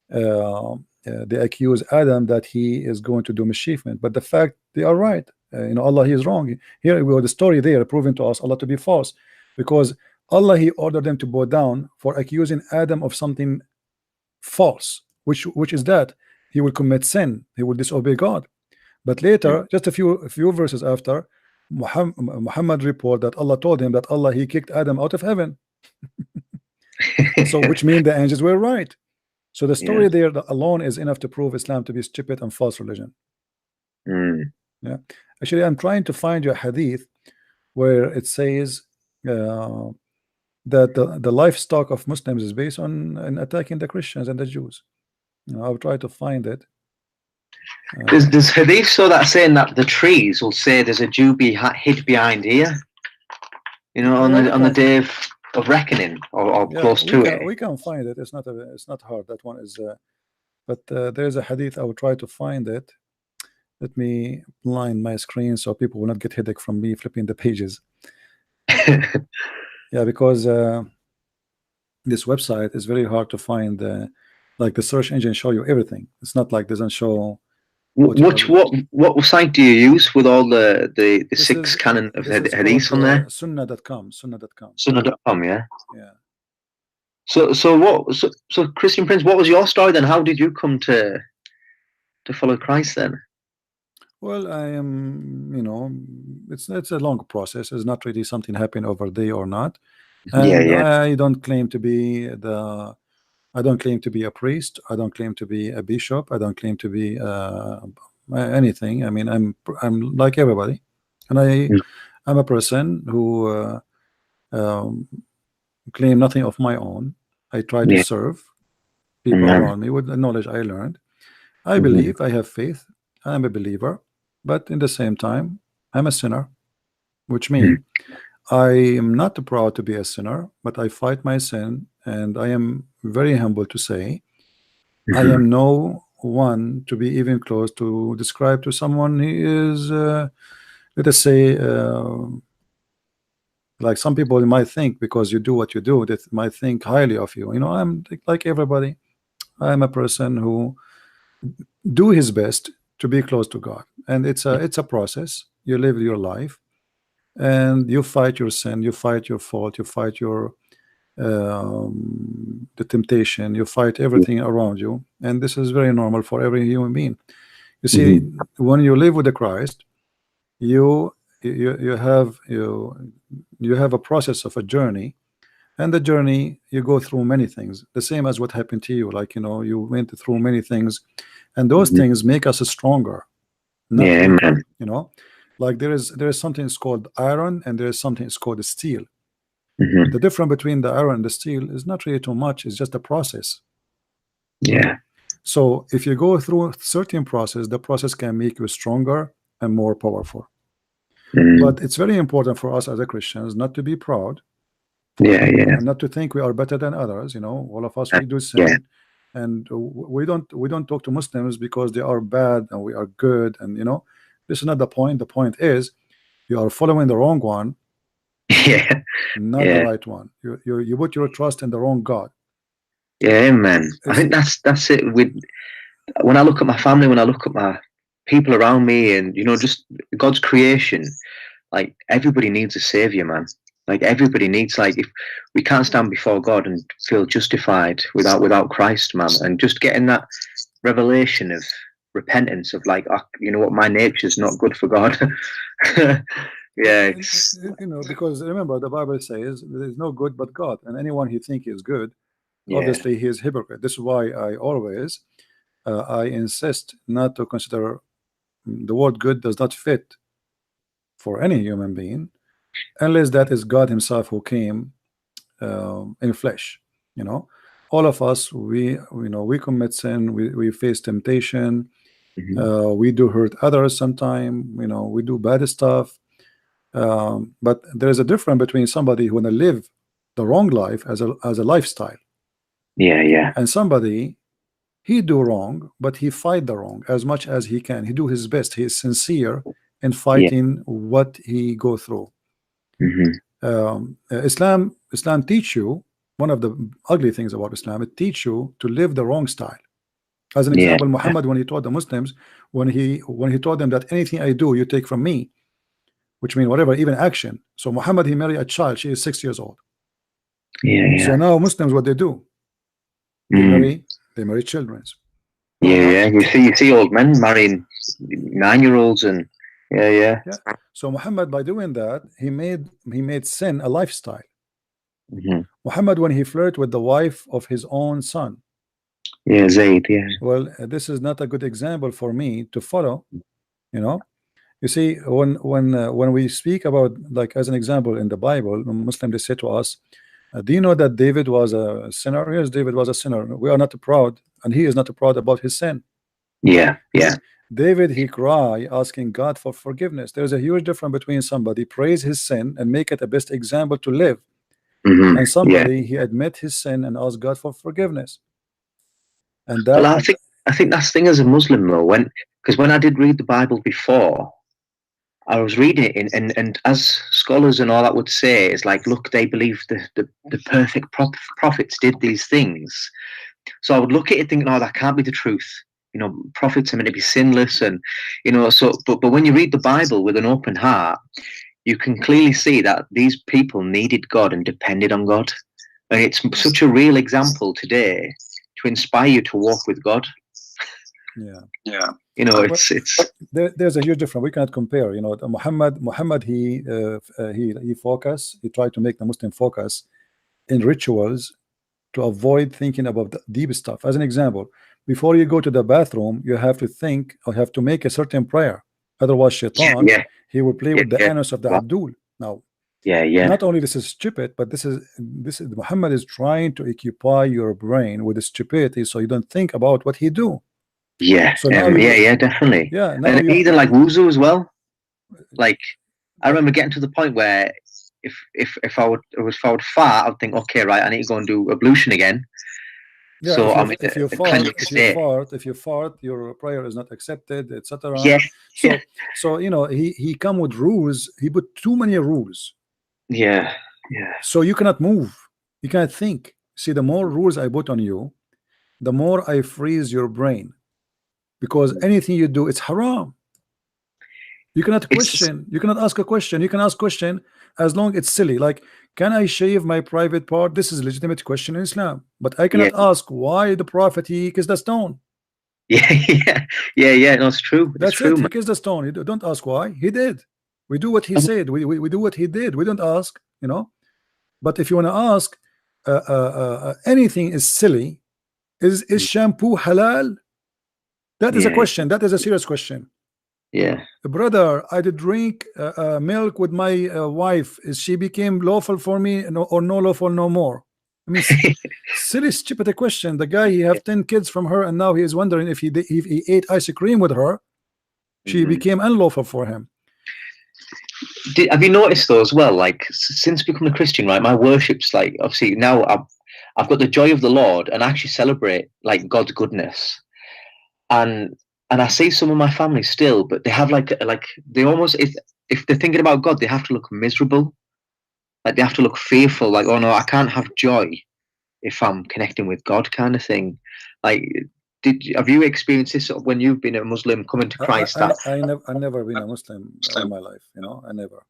[SPEAKER 1] Adam that he is going to do mischievement. But the fact, they are right. Allah, He is wrong. Here we have the story there proving to us Allah to be false, because Allah, He ordered them to bow down for accusing Adam of something false, which is that he will commit sin, he will disobey God. But later, just a few verses after, Muhammad report that Allah told him that Allah, He kicked Adam out of heaven. So which means the angels were right. So the story there alone is enough to prove Islam to be stupid and false religion. Yeah, actually, I'm trying to find you a hadith where it says that the livestock of Muslims is based on attacking the Christians and the Jews. I'll try to find it.
[SPEAKER 10] There's hadith so that saying that the trees will say there's a Jew hid behind here, on the day of reckoning, or close to it.
[SPEAKER 1] We can find it. It's not hard. That one is, but there's a hadith. I will try to find it. Let me line my screen so people will not get headache from me flipping the pages. Yeah, because this website is very hard to find. Like the search engine show you everything. It's not like doesn't show.
[SPEAKER 10] What site do you use with all the six canon of hadiths on there?
[SPEAKER 1] Sunnah.com.
[SPEAKER 10] Sunnah.com, yeah. So Christian Prince, what was your story then? How did you come to follow Christ then?
[SPEAKER 1] Well, I am, it's a long process. It's not really something happened over a day or not. And I don't claim to be a priest. I don't claim to be a bishop. I don't claim to be anything. I mean, I'm like everybody, and I'm a person who claim nothing of my own. I try to serve people around me with the knowledge I learned. I believe, I have faith. I'm a believer, but in the same time, I'm a sinner, which means I am not proud to be a sinner, but I fight my sin, and I am very humble to say I am no one to be even close to describe to someone who is, let us say, like some people might think because you do what you do, that might think highly of you. I'm like everybody. I'm a person who do his best to be close to God, and it's a process. You live your life, and you fight your sin, you fight your fault, you fight your the temptation, you fight everything around you, and this is very normal for every human being. You see, when you live with the Christ, you have a process of a journey, and the journey you go through many things, the same as what happened to you. Like you went through many things, and those things make us stronger. Like there is something called iron, and there is something called steel. The difference between the iron and the steel is not really too much. It's just a process. So if you go through a certain process, the process can make you stronger and more powerful. But it's very important for us as a Christians not to be proud, and not to think we are better than others. All of us, we do sin, and we don't talk to Muslims because they are bad and we are good. And this is not the point. The point is you are following the wrong one, not the right one. You put your trust in the wrong God.
[SPEAKER 10] Amen. I think that's it. When I look at my family, when I look at my people around me, and just God's creation, Like everybody needs a savior, man. Like everybody needs, like, if we can't stand before God and feel justified without Christ, man, and just getting that revelation of repentance of like, you know what, my nature's not good for God. Yeah, it's,
[SPEAKER 1] you know, because remember the Bible says there is no good but God, and anyone he think is good,
[SPEAKER 10] yeah,
[SPEAKER 1] obviously he is hypocrite. This is why I always I insist not to consider the word good does not fit for any human being unless that is God himself who came in flesh. You know, all of us, we we commit sin, we face temptation, we do hurt others sometime, you know, we do bad stuff, but there is a difference between somebody who wanna live the wrong life as a lifestyle,
[SPEAKER 10] yeah,
[SPEAKER 1] and somebody he do wrong but he fight the wrong as much as he can. He do his best, he is sincere in fighting what he go through. Islam teach you, one of the ugly things about Islam, it teach you to live the wrong style. As an example, Muhammad, when he taught the Muslims, when he taught them that anything I do you take from me, which means whatever, even action. So Muhammad, he married a child, she is 6 years old. So now Muslims, what they do, they marry children.
[SPEAKER 10] You see old men marrying 9-year-olds, and yeah.
[SPEAKER 1] So Muhammad, by doing that, he made sin a lifestyle. Muhammad, when he flirted with the wife of his own son,
[SPEAKER 10] Zayd,
[SPEAKER 1] well, this is not a good example for me to follow. You know, you see, when we speak about, like, as an example in the Bible, Muslim, they say to us, do you know that David was a sinner? Yes, David was a sinner. We are not proud, and he is not proud about his sin.
[SPEAKER 10] Yeah.
[SPEAKER 1] David, he cry asking God for forgiveness. There's a huge difference between somebody praise his sin and make it a best example to live, and somebody he admit his sin and ask God for forgiveness. And that,
[SPEAKER 10] well, I think that's the thing as a Muslim though, because when I did read the Bible before, I was reading it and as scholars and all that would say, it's like, look, they believe the perfect prophets did these things. So I would look at it thinking, oh, that can't be the truth. You know, prophets are meant to be sinless, and you know, so but when you read the Bible with an open heart, you can clearly see that these people needed God and depended on God. And it's such a real example today to inspire you to walk with God.
[SPEAKER 1] Yeah.
[SPEAKER 10] You know, it's
[SPEAKER 1] there's a huge difference. We cannot compare. You know, Muhammad he focus. He tried to make the Muslim focus in rituals to avoid thinking about the deep stuff. As an example, before you go to the bathroom, you have to think or have to make a certain prayer. Otherwise, Shaitan, he will play with the anus of the Abdul. Now, not only this is stupid, but this is Muhammad is trying to occupy your brain with the stupidity, so you don't think about what he do.
[SPEAKER 10] So now definitely.
[SPEAKER 1] Yeah, now
[SPEAKER 10] and even like wuzu as well. Like I remember getting to the point where if I would fart, I'd think, okay, right, I need to go and do ablution again.
[SPEAKER 1] Yeah,
[SPEAKER 10] so
[SPEAKER 1] if you fart, your prayer is not accepted, etc. So you know, he come with rules. He put too many rules.
[SPEAKER 10] Yeah.
[SPEAKER 1] So you cannot move. You cannot think. See, the more rules I put on you, the more I freeze your brain, because anything you do, it's haram. You cannot question. You cannot ask a question. You can ask question as long it's silly. Like, can I shave my private part? This is a legitimate question in Islam. But I cannot ask why the Prophet he kissed the stone.
[SPEAKER 10] No, it's true.
[SPEAKER 1] That's
[SPEAKER 10] true,
[SPEAKER 1] it.
[SPEAKER 10] Man.
[SPEAKER 1] He kissed the stone. You don't ask why. He did. We do what he said. We do what he did. We don't ask. You know. But if you want to ask, anything is silly. Is shampoo halal? That is a question. That is a serious question.
[SPEAKER 10] Yeah.
[SPEAKER 1] Brother, I did drink milk with my wife. Is she became lawful for me or no lawful no more? I mean, silly, stupid question. The guy, he have 10 kids from her, and now he is wondering if he ate ice cream with her, she became unlawful for him.
[SPEAKER 10] Have you noticed though as well? Like since becoming a Christian, right? My worship's like obviously now I've got the joy of the Lord and I actually celebrate like God's goodness, and I see some of my family still, but they have like they almost, if they're thinking about God, they have to look miserable. Like they have to look fearful. Like, oh no, I can't have joy if I'm connecting with God, kind of thing. Like, have you experienced this when you've been a Muslim coming to Christ?
[SPEAKER 1] I never been a Muslim in my life. You know, I never.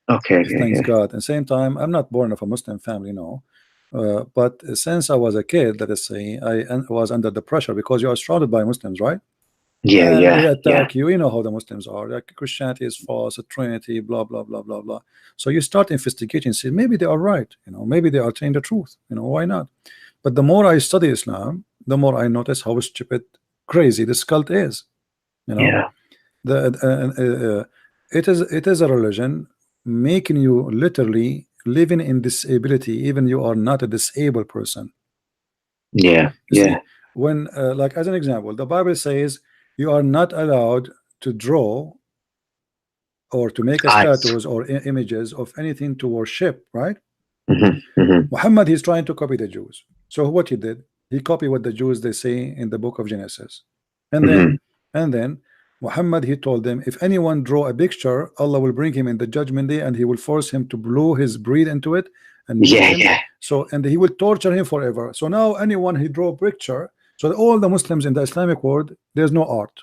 [SPEAKER 10] Okay.
[SPEAKER 1] Thanks God. At the same time, I'm not born of a Muslim family, no. But since I was a kid, let us say, I was under the pressure because you are surrounded by Muslims, right?
[SPEAKER 10] Yeah,
[SPEAKER 1] They attack you. You know how the Muslims are. Like Christianity is false, a Trinity, blah blah blah blah blah. So you start investigating, see maybe they are right. Maybe they are telling the truth. Why not? But the more I study Islam, the more I notice how stupid, crazy this cult is.
[SPEAKER 10] Yeah.
[SPEAKER 1] It is a religion making you literally living in disability, even you are not a disabled person.
[SPEAKER 10] Yeah.
[SPEAKER 1] See, when like as an example, the Bible says you are not allowed to draw or to make a statues or images of anything to worship, right? Muhammad, he's trying to copy the Jews. So what he did, he copied what the Jews they say in the book of Genesis. And then Muhammad, he told them, if anyone draw a picture, Allah will bring him in the judgment day and he will force him to blow his breath into it and move him. So, and he will torture him forever. So now anyone he draw a picture, so all the Muslims in the Islamic world, there's no art.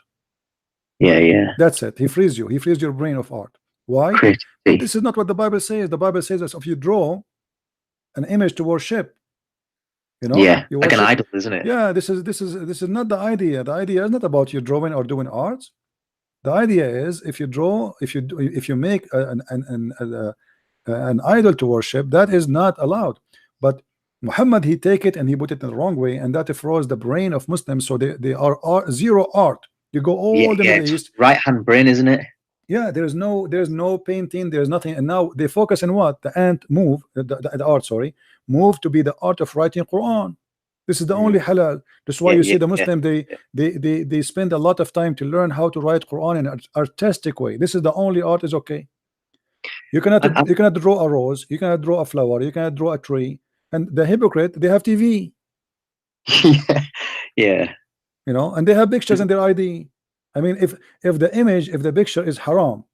[SPEAKER 1] That's it. He frees you. He frees your brain of art. Why? But this is not what the Bible says. The Bible says that if you draw an image to worship,
[SPEAKER 10] like an idol, isn't it?
[SPEAKER 1] Yeah, this is not the idea. The idea is not about you drawing or doing arts. The idea is if you draw, if you make an idol to worship, that is not allowed. But Muhammad, he take it and he put it in the wrong way, and that froze the brain of Muslims. So they are zero art. You go all the Middle East,
[SPEAKER 10] right hand brain, isn't it?
[SPEAKER 1] Yeah, there's no painting, there's nothing, and now they focus on what the ant move, the art, sorry, move to be the art of writing Quran. This is the only halal. That's why you see the Muslim they spend a lot of time to learn how to write Quran in an artistic way. This is the only art is okay. You cannot draw a rose, you cannot draw a flower, you cannot draw a tree. And the hypocrite, they have TV. And they have pictures in their ID. I mean, if the picture is haram,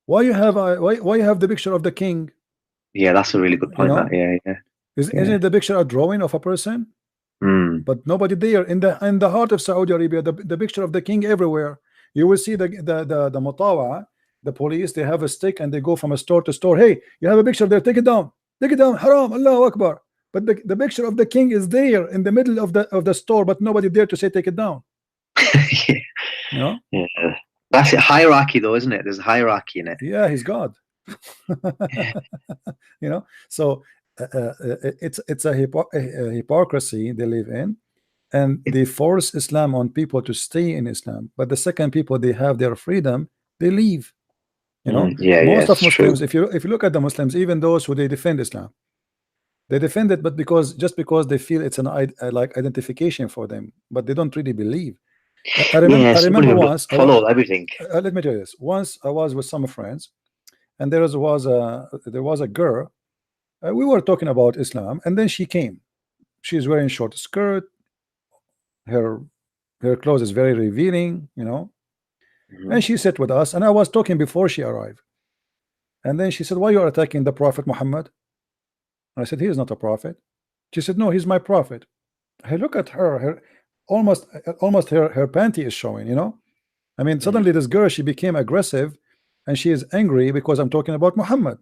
[SPEAKER 1] why you have the picture of the king?
[SPEAKER 10] Yeah, that's a really good point.
[SPEAKER 1] Isn't it the picture a drawing of a person? But nobody there in the heart of Saudi Arabia, the picture of the king everywhere. You will see the mutawa, the police, they have a stick and they go from a store to store. Hey, you have a picture there, take it down, haram, Allahu Akbar. But the picture of the king is there in the middle of the store, but nobody there to say take it down.
[SPEAKER 10] That's a hierarchy though, isn't it? There's a hierarchy in it.
[SPEAKER 1] Yeah, he's God. So it's a hypocrisy they live in, and they force Islam on people to stay in Islam. But the second people they have their freedom, they leave. Most of Muslims, if you look at the Muslims, even those who they defend Islam, they defend it, but just because they feel it's an like identification for them, but they don't really believe. I remember once
[SPEAKER 10] follow everything.
[SPEAKER 1] Let me tell you this. Once I was with some friends, and there was a girl. We were talking about Islam, and then she came. She's wearing short skirt. Her clothes is very revealing, And she sat with us, and I was talking before she arrived. And then she said, "Why you are attacking the Prophet Muhammad?" I said, "He is not a prophet." She said, "No, he's my prophet." I look at her almost her panty is showing, I mean, suddenly this girl, she became aggressive and she is angry because I'm talking about Muhammad.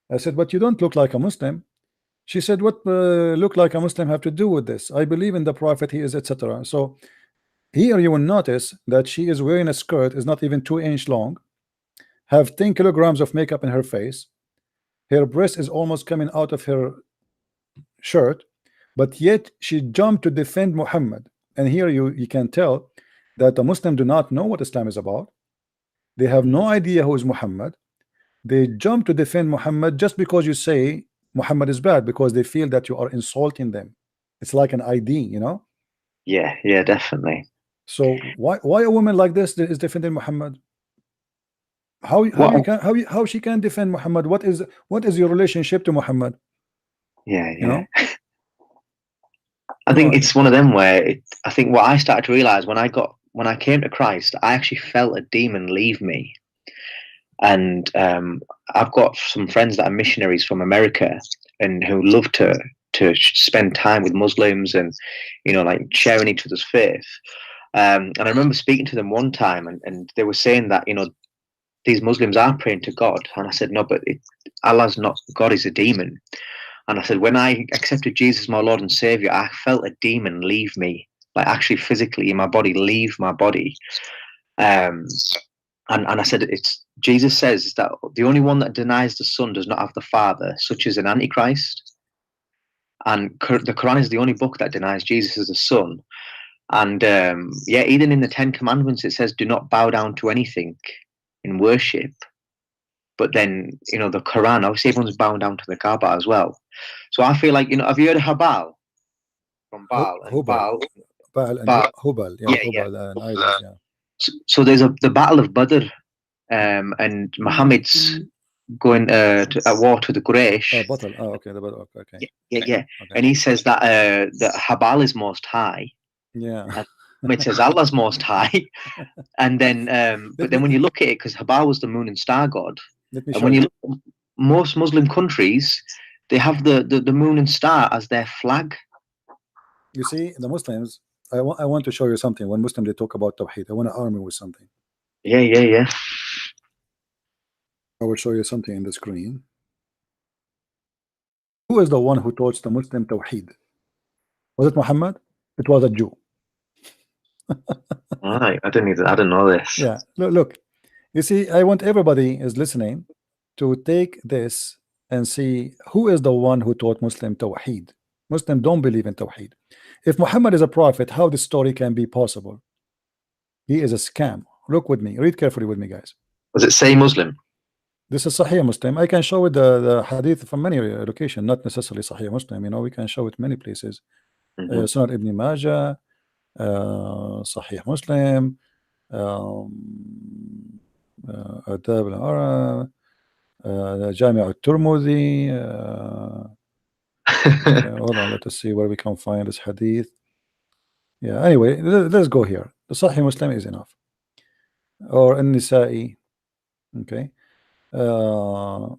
[SPEAKER 1] I said, "But you don't look like a Muslim." She said, "What look like a Muslim have to do with this? I believe in the prophet, he is, etc." So here you will notice that she is wearing a skirt is not even 2-inch long, have 10 kilograms of makeup in her face, her breast is almost coming out of her shirt, but yet she jumped to defend Muhammad. And here you can tell that the Muslims do not know what Islam is about. They have no idea who is Muhammad. They jump to defend Muhammad just because you say Muhammad is bad, because they feel that you are insulting them. It's like an ID,
[SPEAKER 10] Yeah, definitely.
[SPEAKER 1] So why a woman like this is defending Muhammad? How she can defend Muhammad? What is your relationship to Muhammad?
[SPEAKER 10] Yeah. I think it's one of them where I think what I started to realize when I came to Christ, I actually felt a demon leave me. And I've got some friends that are missionaries from America and who love to spend time with Muslims and like sharing each other's faith. And I remember speaking to them one time, and they were saying that these Muslims are praying to God. And I said, no, but Allah's not God, is a demon. And I said, when I accepted Jesus, my Lord and Savior, I felt a demon leave me, like actually physically in my body, leave my body. And I said, Jesus says that the only one that denies the Son does not have the Father, such as an Antichrist. And the Quran is the only book that denies Jesus as the Son. And yeah, even in the 10 Commandments, it says, do not bow down to anything in worship. But then, you know, the Quran, obviously everyone's bowing down to the Kaaba as well. So I feel like, you know, have you heard of Habal? From Baal and
[SPEAKER 1] Hubal.
[SPEAKER 10] Baal.
[SPEAKER 1] And Hubal. Yeah, Hubal and idols, yeah.
[SPEAKER 10] So there's the Battle of Badr, and Muhammad's going to a war to the Quraysh.
[SPEAKER 1] Battle. Oh, okay. The battle. Okay.
[SPEAKER 10] Yeah.
[SPEAKER 1] Okay.
[SPEAKER 10] And he says that that Habal is most high.
[SPEAKER 1] Yeah.
[SPEAKER 10] And Muhammad says Allah's most high. And then, but then when you look at it, because Habal was the moon and star god, and when you look at most Muslim countries, they have the moon and star as their flag.
[SPEAKER 1] You see, the Muslims, I want to show you something. When Muslims they talk about Tawheed, I want to arm you with something.
[SPEAKER 10] Yeah.
[SPEAKER 1] I will show you something in the screen. Who is the one who taught the Muslim Tawheed? Was it Muhammad? It was a Jew.
[SPEAKER 10] Right, I didn't know this.
[SPEAKER 1] Yeah, look. You see, I want everybody is listening to take this and see who is the one who taught Muslim Tawheed. Muslims don't believe in Tawheed. If Muhammad is a prophet, how this story can be possible? He is a scam. Look with me. Read carefully with me, guys.
[SPEAKER 10] Does it say Muslim?
[SPEAKER 1] This is Sahih Muslim. I can show it the hadith from many locations, not necessarily Sahih Muslim. You know, we can show it many places. Sunan Ibn Majah, Sahih Muslim, Adab al-Arab, Jami' al-Tirmidhi. Hold on, let us see where we can find this hadith. Yeah, anyway, let's go here. The Sahih Muslim is enough. Or An-Nisa'i. Okay. You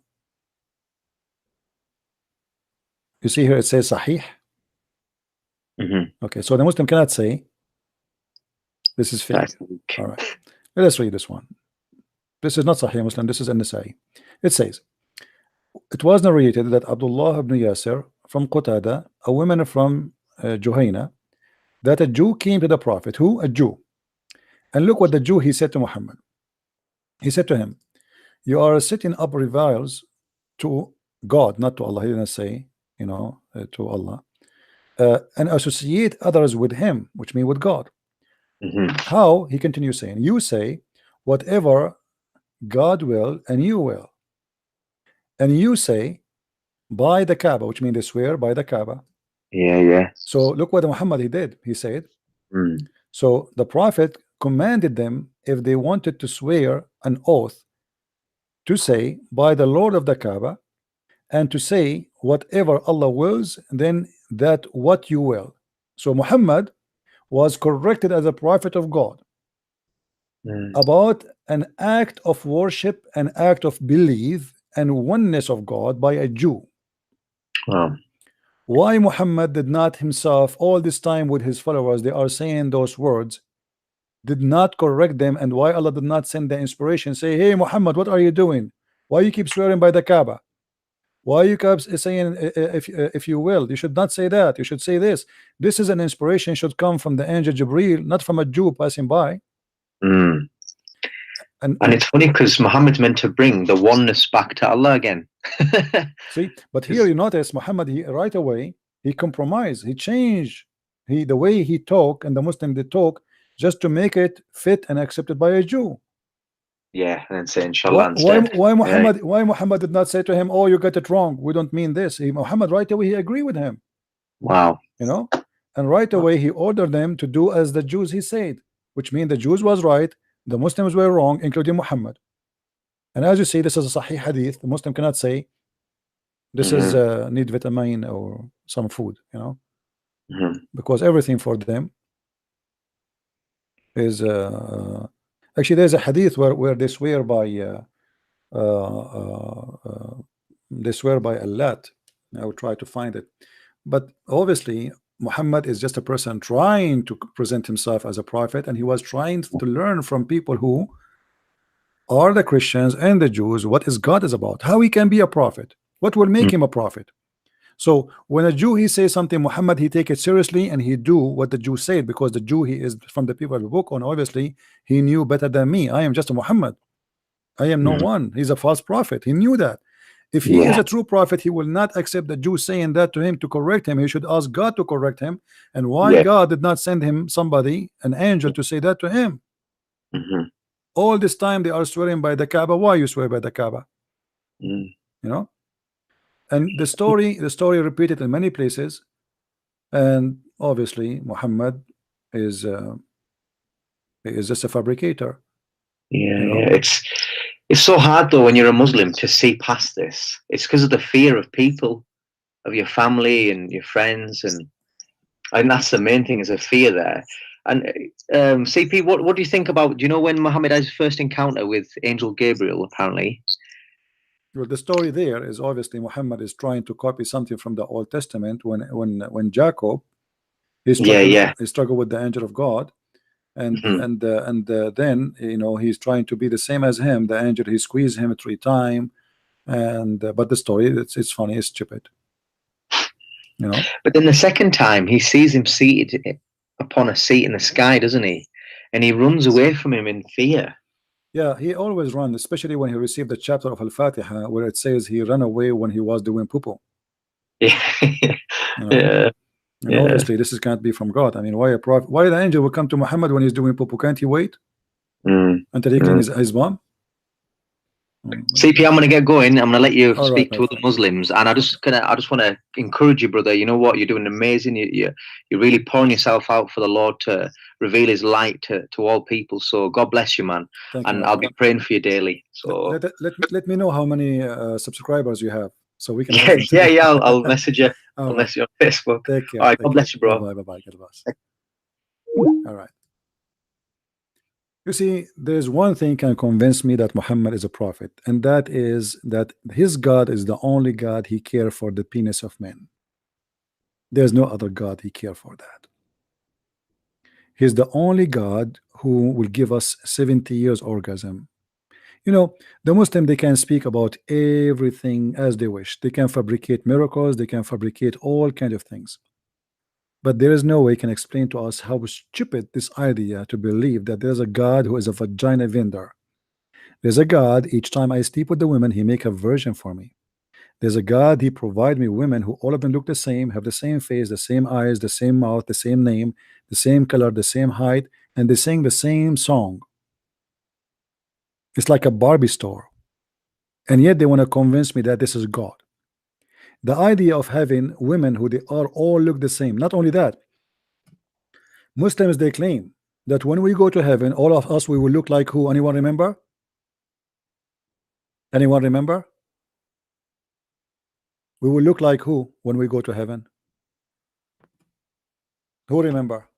[SPEAKER 1] see here it says Sahih. Okay, so the Muslim cannot say this is fake. All right, let's read this one. This is not Sahih Muslim, this is An-Nisa'i. It says, it was narrated that Abdullah ibn Yasir from Qatada, a woman from Juhayna, that a Jew came to the Prophet. Who? A Jew. And look what the Jew, he said to Muhammad. He said to him, you are setting up reviles to God, not to Allah. He didn't say, you know, to Allah, and associate others with him, which means with God. How? He continues saying, you say whatever God will and you will, and you say by the Kaaba, which means they swear by the Kaaba.
[SPEAKER 10] Yeah.
[SPEAKER 1] So look what Muhammad he did. He said, so the Prophet commanded them, if they wanted to swear an oath, to say by the Lord of the Kaaba, and to say whatever Allah wills, then that what you will. So Muhammad was corrected as a prophet of God about an act of worship, an act of belief and oneness of God by a Jew. Why Muhammad did not himself, all this time with his followers, they are saying those words, did not correct them, and why Allah did not send the inspiration, say, hey Muhammad, what are you doing? Why you keep swearing by the Kaaba? Why you keep saying if you will? You should not say that. You should say this. This is an inspiration, should come from the angel Jibreel, not from a Jew passing by. And
[SPEAKER 10] it's funny because Muhammad's meant to bring the oneness back to Allah again.
[SPEAKER 1] See, but here you notice Muhammad, he right away he compromised, he changed the way he talk, and the Muslim they talk, just to make it fit and accepted by a Jew.
[SPEAKER 10] Yeah, and then say inshallah instead.
[SPEAKER 1] Why Muhammad did not say to him, oh, you got it wrong, we don't mean this? Muhammad right away he agreed with him.
[SPEAKER 10] Wow.
[SPEAKER 1] You know, and right away he ordered them to do as the Jews he said, which means the Jews was right, the Muslims were wrong, including Muhammad. And as you see, this is a Sahih hadith. The Muslim cannot say this is need vitamin or some food, you know, because everything for them is actually there's a hadith where they swear by Allat. I will try to find it, but obviously Muhammad is just a person trying to present himself as a prophet, and he was trying to learn from people who are the Christians and the Jews what is God is about, how he can be a prophet, what will make him a prophet. So when a Jew he says something Muhammad, he take it seriously and he do what the Jew said, because the Jew he is from the people of the book, and obviously he knew better than me. I am just a Muhammad, I am no one. He's a false prophet, he knew that. If he is a true prophet, he will not accept the Jew saying that to him to correct him. He should ask God to correct him. And why God did not send him somebody, an angel, to say that to him? All this time they are swearing by the Kaaba. Why you swear by the Kaaba? You know? And the story repeated in many places. And obviously Muhammad is just a fabricator.
[SPEAKER 10] It's so hard though when you're a Muslim to see past this. It's because of the fear of people, of your family and your friends, and that's the main thing, is a fear there. And CP, what do you think about? Do you know when Muhammad had his first encounter with Angel Gabriel? Apparently,
[SPEAKER 1] well, the story there is obviously Muhammad is trying to copy something from the Old Testament when Jacob he struggled with the angel of God, and then he's trying to be the same as him. The angel, he squeezed him 3 times, and but the story it's funny, it's stupid,
[SPEAKER 10] But then the second time he sees him seated upon a seat in the sky, doesn't he? And he runs away from him in fear.
[SPEAKER 1] Yeah, he always runs, especially when he received the chapter of Al-Fatiha where it says he ran away when he was doing poo-poo. And obviously this can't be from God. I mean, why the angel will come to Muhammad when he's doing poo-poo? Can't he wait until he cleans his bum?
[SPEAKER 10] CP, I'm going to get going. I'm going to let you speak to other Muslims, and I just want to encourage you, brother. You know what? You're doing amazing. You're really pouring yourself out for the Lord to reveal His light to all people. So God bless you, man. And I'll be praying for you daily. So
[SPEAKER 1] let me know how many subscribers you have, so we can.
[SPEAKER 10] I'll message you. I'll message you on Facebook.
[SPEAKER 1] Take care.
[SPEAKER 10] All right. God bless you, bro.
[SPEAKER 1] Bye. All right. You see, there's one thing can convince me that Muhammad is a prophet, and that is that his God is the only God he cares for the penis of men. There's no other God he cares for that. He's the only God who will give us 70 years orgasm. The Muslim, they can speak about everything as they wish. They can fabricate miracles, they can fabricate all kinds of things. But there is no way can explain to us how stupid this idea to believe that there's a God who is a vagina vendor. There's a God, each time I sleep with the women, he make a virgin for me. There's a God, he provide me women who all of them look the same, have the same face, the same eyes, the same mouth, the same name, the same color, the same height, and they sing the same song. It's like a Barbie store. And yet they want to convince me that this is God. The idea of having women who they are all look the same. Not only that, Muslims, they claim that when we go to heaven, all of us, we will look like who? Anyone remember? Anyone remember? We will look like who when we go to heaven? Who remember?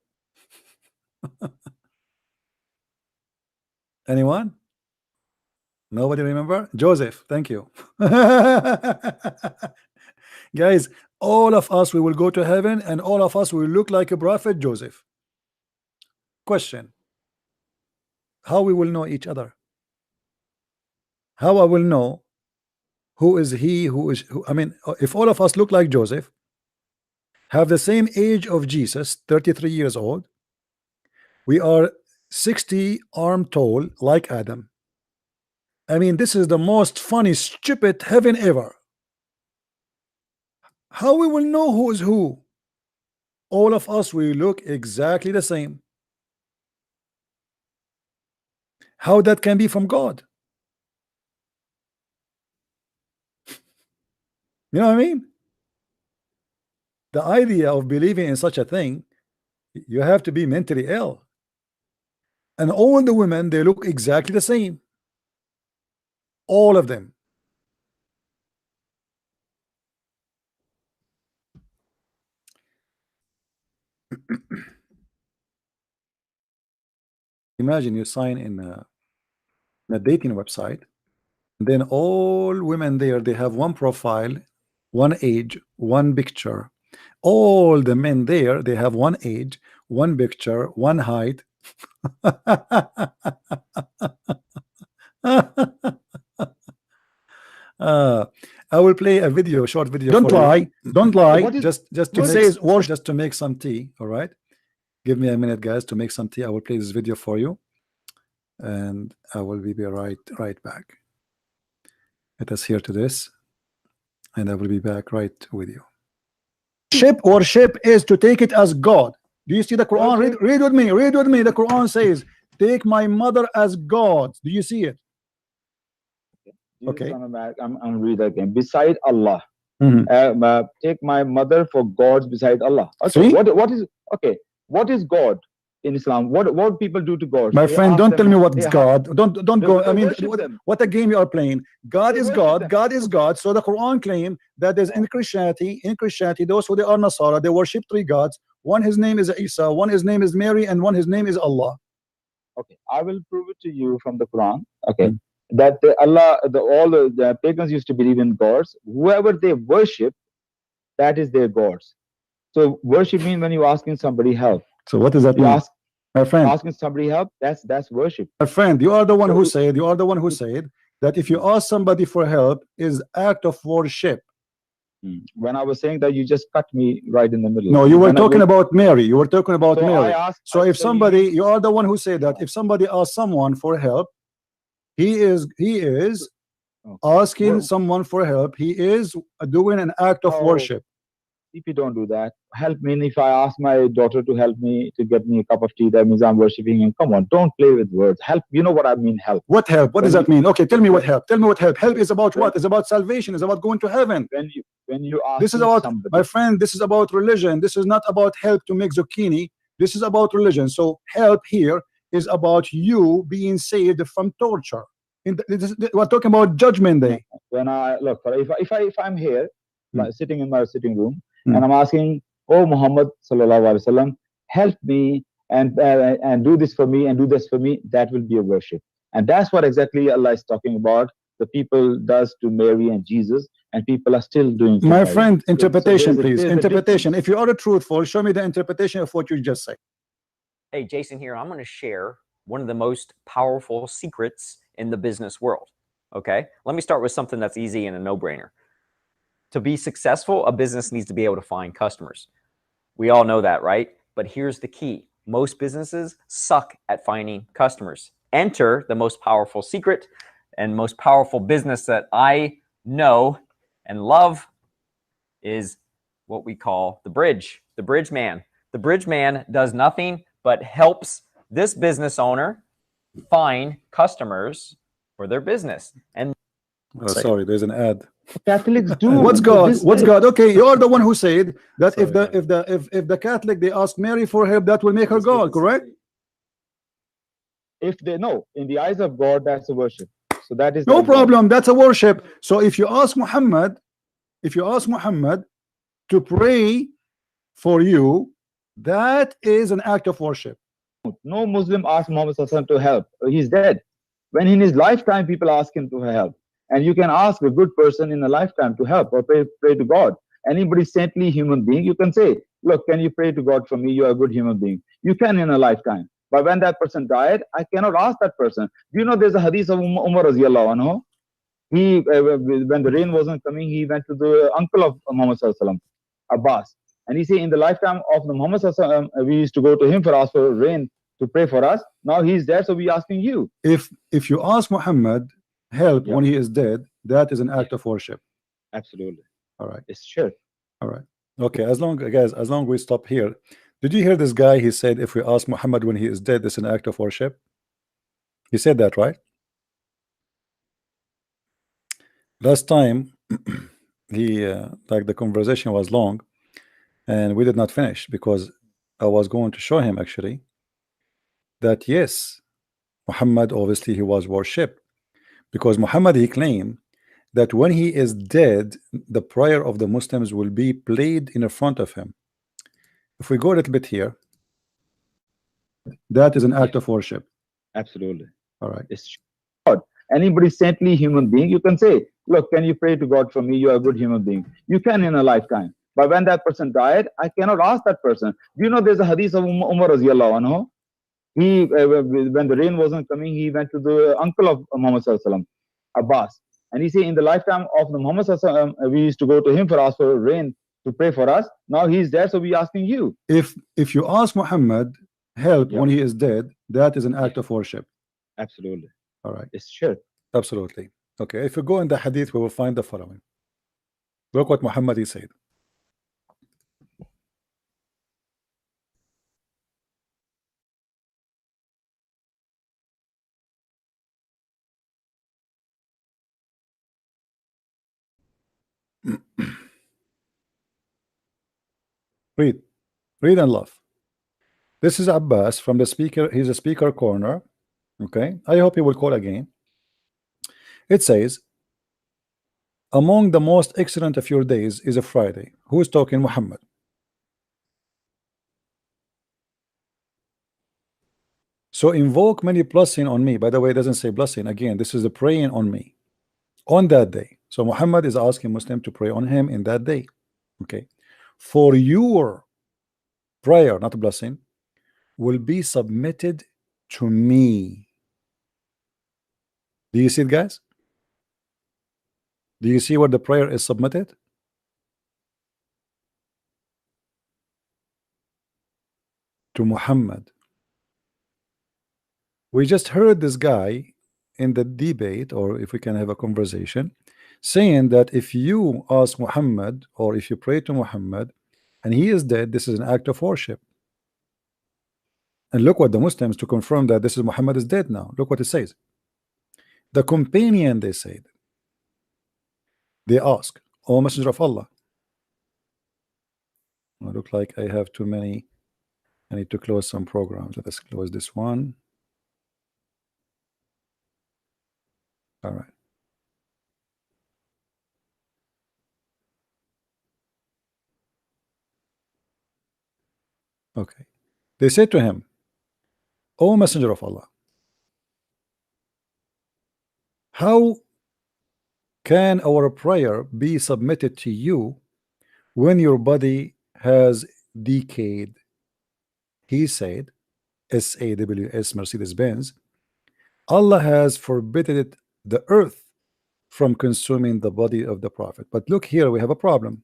[SPEAKER 1] Anyone? Nobody remember? Joseph, thank you. Guys, all of us, we will go to heaven, and all of us will look like a prophet Joseph. Question: how we will know each other? How I will know who is he, who is who? I mean, if all of us look like Joseph, have the same age of Jesus, 33 years old, we are 60 arm tall like Adam. I mean, this is the most funny, stupid heaven ever. How we will know who is who? All of us, we look exactly the same. How that can be from God? You know what I mean? The idea of believing in such a thing, you have to be mentally ill. And all the women, they look exactly the same. All of them. Imagine you sign in a dating website, and then all women there, they have one profile, one age, one picture. All the men there, they have one age, one picture, one height. I will play a video, a short video. Don't lie, don't lie. Just to make some tea. All right, give me a minute, guys, to make some tea. I will play this video for you, and I will be right back. Let us hear to this, and I will be back right with you. Worship is to take it as God. Do you see the Quran? Read with me. Read with me. The Quran says, "Take my mother as God." Do you see it? Okay.
[SPEAKER 11] I'm gonna read that again. Beside Allah, take my mother for gods beside Allah. Okay. What is okay? What is God in Islam? What people do to God?
[SPEAKER 1] My friend, don't tell me what's God. Don't go. I mean, what a game you are playing. God is God. God is God. So the Quran claim that there's in Christianity, those who they are Nasara, they worship three gods. One his name is Isa, one his name is Mary, and one his name is Allah.
[SPEAKER 11] Okay, I will prove it to you from the Quran. Okay. That all the pagans used to believe in gods. Whoever they worship, that is their gods. So worship means when you're asking somebody help.
[SPEAKER 1] So what does that mean? My friend,
[SPEAKER 11] asking somebody help, that's worship.
[SPEAKER 1] My friend, you are the one who said that if you ask somebody for help is act of worship.
[SPEAKER 11] When I was saying that, you just cut me right in the middle.
[SPEAKER 1] No, you were talking about Mary. You were talking about Mary. So if somebody, you are the one who said that if somebody asks someone for help, he is asking someone for help. He is doing an act of worship.
[SPEAKER 11] If you don't do that, help me. And if I ask my daughter to help me to get me a cup of tea, that means I'm worshiping him. Come on, don't play with words. Help. You know what I mean? Help.
[SPEAKER 1] What help? What does that mean? Okay, tell me what help. Tell me what help. Help is about what? It's about salvation. It's about going to heaven.
[SPEAKER 11] When you ask,
[SPEAKER 1] this is about somebody. My friend. This is about religion. This is not about help to make zucchini. This is about religion. So help here is about you being saved from torture. We're talking about Judgment Day.
[SPEAKER 11] When I look, if I'm here, like sitting in my sitting room, and I'm asking, oh Muhammad sallallahu alaihi wasallam, help me and do this for me and do this for me, that will be a worship. And that's what exactly Allah is talking about. The people does to Mary and Jesus, and people are still doing.
[SPEAKER 1] My friend, interpretation, please. Interpretation. If you are truthful, show me the interpretation of what you just said.
[SPEAKER 12] Hey, Jason here. I'm going to share one of the most powerful secrets in the business world. Okay, let me start with something that's easy and a no-brainer. To be successful, a business needs to be able to find customers. We all know that, right? But here's the key. Most businesses suck at finding customers. Enter the most powerful secret and most powerful business that I know and love is what we call the bridge man. The bridge man does nothing but helps this business owner find customers for their business. And
[SPEAKER 1] sorry, there's an ad.
[SPEAKER 11] Catholics do.
[SPEAKER 1] What's God? What's God? Okay, you're the one who said that if the Catholic they ask Mary for help, that will make her God, correct?
[SPEAKER 11] If they know, in the eyes of God, that's a worship. So that is
[SPEAKER 1] no problem. That's a worship. So if you ask Muhammad, to pray for you, that is an act of worship.
[SPEAKER 11] No Muslim asked Muhammad to help. He's dead. When in his lifetime people ask him to help. And you can ask a good person in a lifetime to help or pray to God. Anybody saintly human being, you can say, look, can you pray to God for me? You're a good human being. You can in a lifetime. But when that person died, I cannot ask that person. Do you know there's a hadith of Umar radiallahu anhu? He, when the rain wasn't coming, he went to the uncle of Muhammad sallallahu alaihi wasallam, Abbas. And he said, in the lifetime of the Muhammad sallallahu alaihi wasallam, we used to go to him for ask for rain to pray for us. Now he's dead, so we're asking you.
[SPEAKER 1] If you ask Muhammad help when he is dead, that is an act of worship.
[SPEAKER 11] Absolutely.
[SPEAKER 1] All right.
[SPEAKER 11] It's sure.
[SPEAKER 1] All right. Okay. As long we stop here. Did you hear this guy? He said, if we ask Muhammad when he is dead, it's an act of worship. He said that, right? Last time, he like the conversation was long, and we did not finish because I was going to show him actually that yes, Muhammad obviously he was worshipped. Because Muhammad he claimed that when he is dead, the prayer of the Muslims will be played in front of him. If we go a little bit here, that is an act of worship.
[SPEAKER 11] Absolutely.
[SPEAKER 1] All right.
[SPEAKER 11] It's God. Anybody saintly human being, you can say, look, can you pray to God for me? You're a good human being. You can in a lifetime. But when that person died, I cannot ask that person. Do you know there's a hadith of Umar radiallahu anhu? He when the rain wasn't coming, he went to the uncle of Muhammad Sallallahu Alaihi Wasallam, Abbas, and he said, in the lifetime of the Muhammad Sallallahu Alaihi Wasallam, we used to go to him for ask for rain to pray for us. Now he's dead, so we asking you.
[SPEAKER 1] If you ask Muhammad help when he is dead, that is an act of worship.
[SPEAKER 11] Absolutely.
[SPEAKER 1] All right.
[SPEAKER 11] It's shirk.
[SPEAKER 1] Absolutely. Okay. If you go in the hadith, we will find the following. Look what Muhammad he said. Read and laugh. This is Abbas from the speaker. He's a speaker corner. Okay. I hope he will call again. It says, among the most excellent of your days is a Friday. Who is talking? Muhammad. So invoke many blessing on me. By the way, it doesn't say blessing. Again, this is the praying on me on that day. So Muhammad is asking Muslim to pray on him in that day. Okay. For your prayer, not a blessing, will be submitted to me. Do you see it, guys? Do you see where the prayer is submitted? To Muhammad. We just heard this guy in the debate, or if we can have a conversation, saying that if you ask Muhammad or if you pray to Muhammad and he is dead, this is an act of worship. And look what the Muslims, to confirm that this is Muhammad is dead now, look what it says. The companion, they said, they ask, O Messenger of Allah. I look like I have too many. I need to close some programs. Let's close this one. All right. Okay. They said to him, O Messenger of Allah, how can our prayer be submitted to you when your body has decayed? He said, SAWS, Mercedes-Benz, Allah has forbidden the earth from consuming the body of the Prophet. But look here, we have a problem.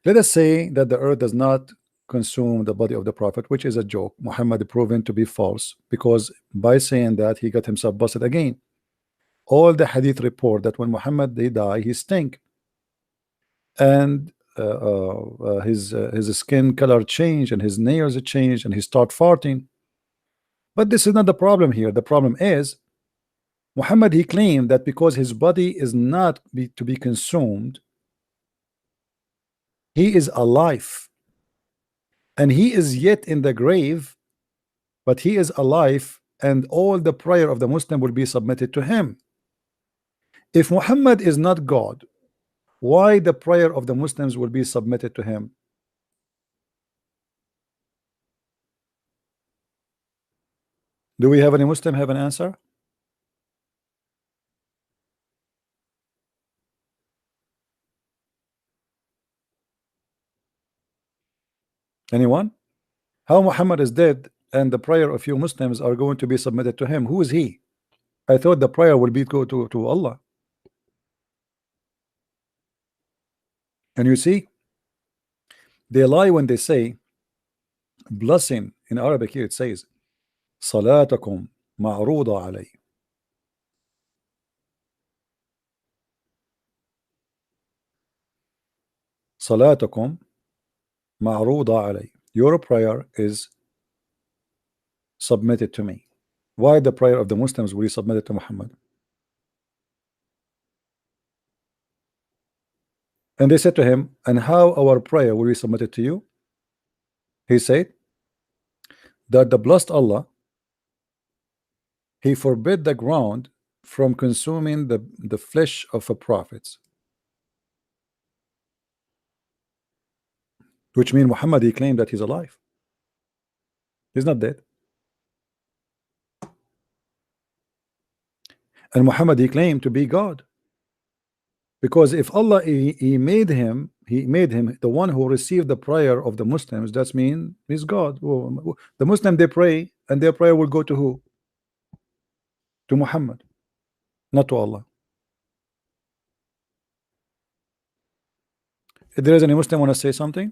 [SPEAKER 1] Let us say that the earth does not consume the body of the Prophet, which is a joke. Muhammad proven to be false, because by saying that he got himself busted again. All the hadith report that when Muhammad they die, he stink, and his skin color changed, and his nails changed, and he start farting. But this is not the problem here. The problem is Muhammad, he claimed that because his body is not to be consumed, he is alive, and he is yet in the grave, but he is alive, and all the prayer of the Muslim will be submitted to him. If Muhammad is not God, why the prayer of the Muslims will be submitted to him? Do we have any Muslim have an answer? Anyone? How Muhammad is dead and the prayer of you Muslims are going to be submitted to him? Who is he? I thought the prayer will be go to Allah. And you see, they lie when they say blessing. In Arabic here it says صلاتكم معروضة علي. صلاتكم معروضة علي. Your prayer is submitted to me. Why the prayer of the Muslims will be submitted to Muhammad? And they said to him, and how our prayer will be submitted to you? He said that the blessed Allah, he forbid the ground from consuming the flesh of a prophet, which means Muhammad, he claimed that he's alive. He's not dead. And Muhammad, he claimed to be God. Because if Allah he made him the one who received the prayer of the Muslims, that means he's God. The Muslim, they pray and their prayer will go to who? To Muhammad, not to Allah. If there is any Muslim want to say something?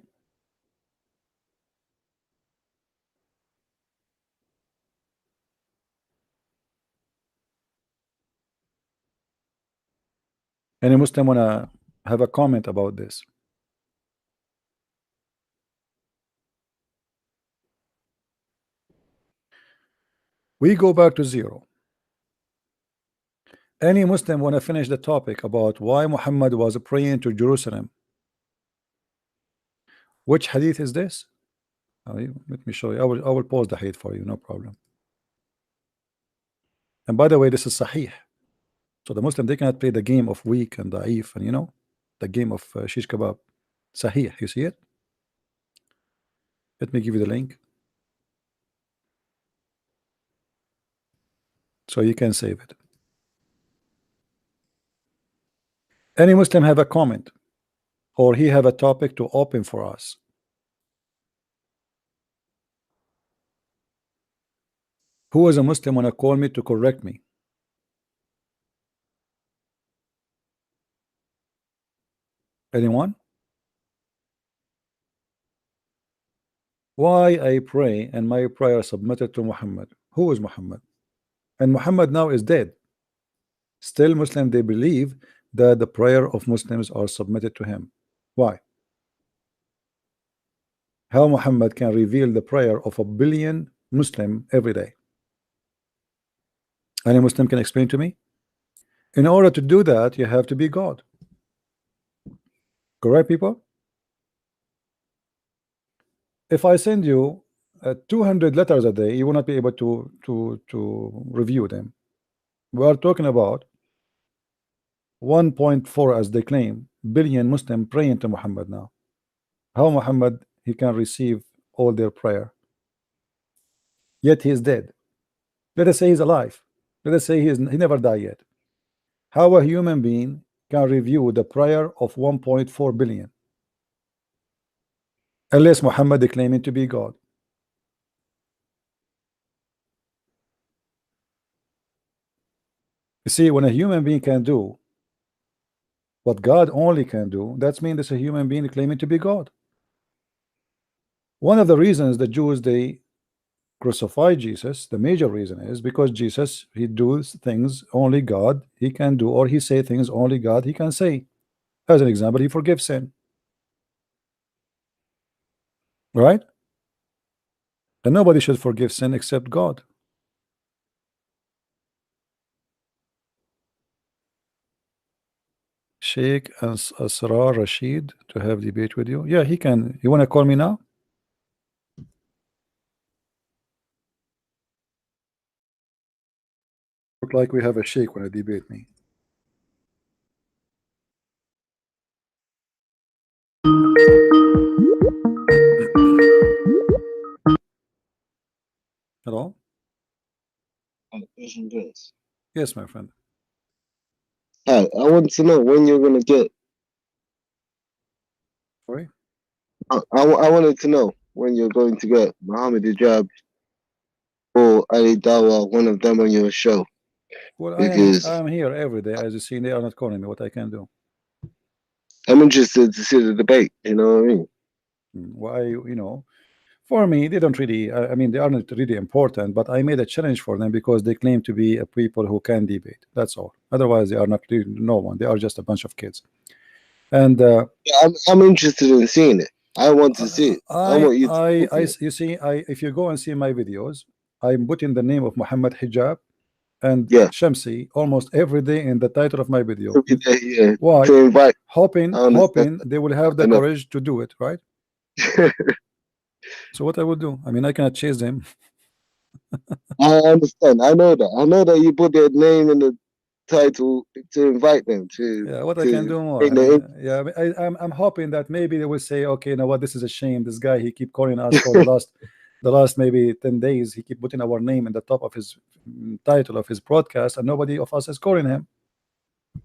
[SPEAKER 1] Any Muslim want to have a comment about this? We go back to zero. Any Muslim want to finish the topic about why Muhammad was praying to Jerusalem? Which hadith is this? Let me show you. I will pause the hadith for you, no problem. And by the way, this is Sahih. So the Muslim, they cannot play the game of weak and da'if, and you know, the game of shish kebab. Sahih, you see it? Let me give you the link so you can save it. Any Muslim have a comment, or he have a topic to open for us? Who is a Muslim wanna call me to correct me? Anyone? Why I pray and my prayer submitted to Muhammad? Who is Muhammad? And Muhammad now is dead. Still Muslim, they believe that the prayer of Muslims are submitted to him. Why? How Muhammad can reveal the prayer of 1 billion Muslim every day? Any Muslim can explain to me? In order to do that, you have to be God. Correct, people? If I send you 200 letters a day, you will not be able to review them. We are talking about 1.4, as they claim, billion Muslim praying to Muhammad now. How Muhammad he can receive all their prayer? Yet he is dead. Let us say he's alive. Let us say he never died yet. How a human being can review the prayer of 1.4 billion? Unless Muhammad is claiming to be God. You see, when a human being can do what God only can do, that means it's a human being claiming to be God. One of the reasons the Jews, they crucify Jesus, the major reason is because Jesus, he does things only God he can do, or he say things only God he can say. As an example, he forgives sin. Right? And nobody should forgive sin except God. Sheikh Asrar Rashid to have debate with you. Yeah, he can. You want to call me now? Look like we have a sheikh want to debate me. Hello? Yes, my friend.
[SPEAKER 13] Hi, I want to know when you're gonna get.
[SPEAKER 1] Sorry?
[SPEAKER 13] I wanted to know when you're going to get Muhammad Hijab or Ali Dawa, one of them on your show.
[SPEAKER 1] Well,
[SPEAKER 13] Because
[SPEAKER 1] I am here every day. As you see, they are not calling me. What I can do?
[SPEAKER 13] I'm interested to see the debate. You know what I mean?
[SPEAKER 1] Why, you know, for me, they don't really. I mean, they are not really important. But I made a challenge for them because they claim to be a people who can debate. That's all. Otherwise, they are not. No one. They are just a bunch of kids. And
[SPEAKER 13] yeah, I'm interested in seeing it. I want to see it. I want you to.
[SPEAKER 1] You see, if you go and see my videos, I'm putting the name of Muhammad Hijab and Shamsi almost every day in the title of my video.
[SPEAKER 13] Yeah,
[SPEAKER 1] why?
[SPEAKER 13] To invite.
[SPEAKER 1] Hoping they will have the courage to do it, right? So what I would do? I mean, I cannot chase them.
[SPEAKER 13] I understand. I know that. I know that you put their name in the title to invite them to.
[SPEAKER 1] Yeah, what I can do more. I'm hoping that maybe they will say, okay, you know what, this is a shame. This guy, he keep calling us for the last maybe 10 days. He keep putting our name in the top of his title of his broadcast, and nobody of us is calling him.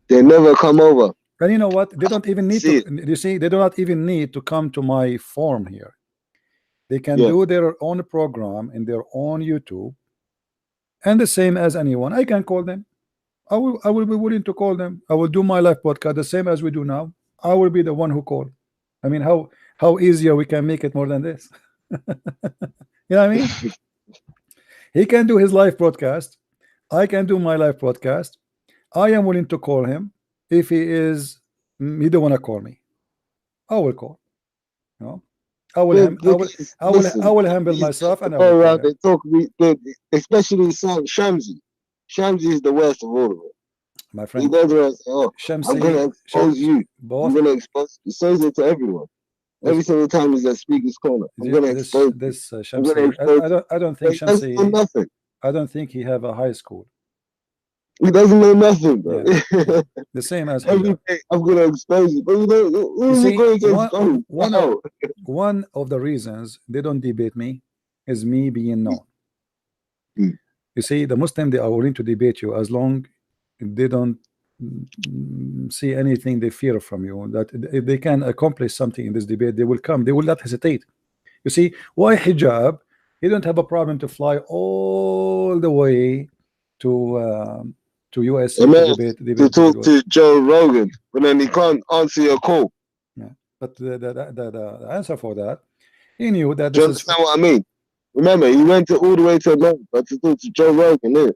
[SPEAKER 13] They never come over.
[SPEAKER 1] And you know what? They don't even need to. You see, they do not even need to come to my forum here. They can do their own program in their own YouTube, and the same as anyone. I can call them. I will be willing to call them. I will do my live podcast the same as we do now. I will be the one who call. I mean, how easier we can make it more than this? You know what I mean? He can do his live broadcast. I can do my live broadcast. I am willing to call him. If he don't want to call me, I will call. You know, I will humble myself and I will
[SPEAKER 13] around. They talk. Especially Shamsi. Shamsi is the worst of all of them.
[SPEAKER 1] My friend,
[SPEAKER 13] he goes around and say, "Oh,
[SPEAKER 1] Shamsi,
[SPEAKER 13] I'm going to expose you. I'm going to expose." He says it to everyone. Every single time he's at Speaker's Corner, I'm going to expose
[SPEAKER 1] this
[SPEAKER 13] Shamsi.
[SPEAKER 1] I don't think Shamsi.
[SPEAKER 13] He nothing.
[SPEAKER 1] I don't think he have a high school.
[SPEAKER 13] He doesn't know nothing, bro.
[SPEAKER 1] Yeah. The same as
[SPEAKER 13] every day. I'm going to expose you, but you know, who's going to expose?
[SPEAKER 1] One of the reasons they don't debate me is me being known. You see, the Muslim, they are willing to debate you as long they don't see anything they fear from you. That if they can accomplish something in this debate, they will come. They will not hesitate. You see, why hijab? You don't have a problem to fly all the way to USA
[SPEAKER 13] to talk to Joe Rogan, but then he can't answer your call.
[SPEAKER 1] Yeah, but the answer for that, he knew that.
[SPEAKER 13] Do you understand what I mean? Remember, he went all the way to America to talk to Joe Rogan,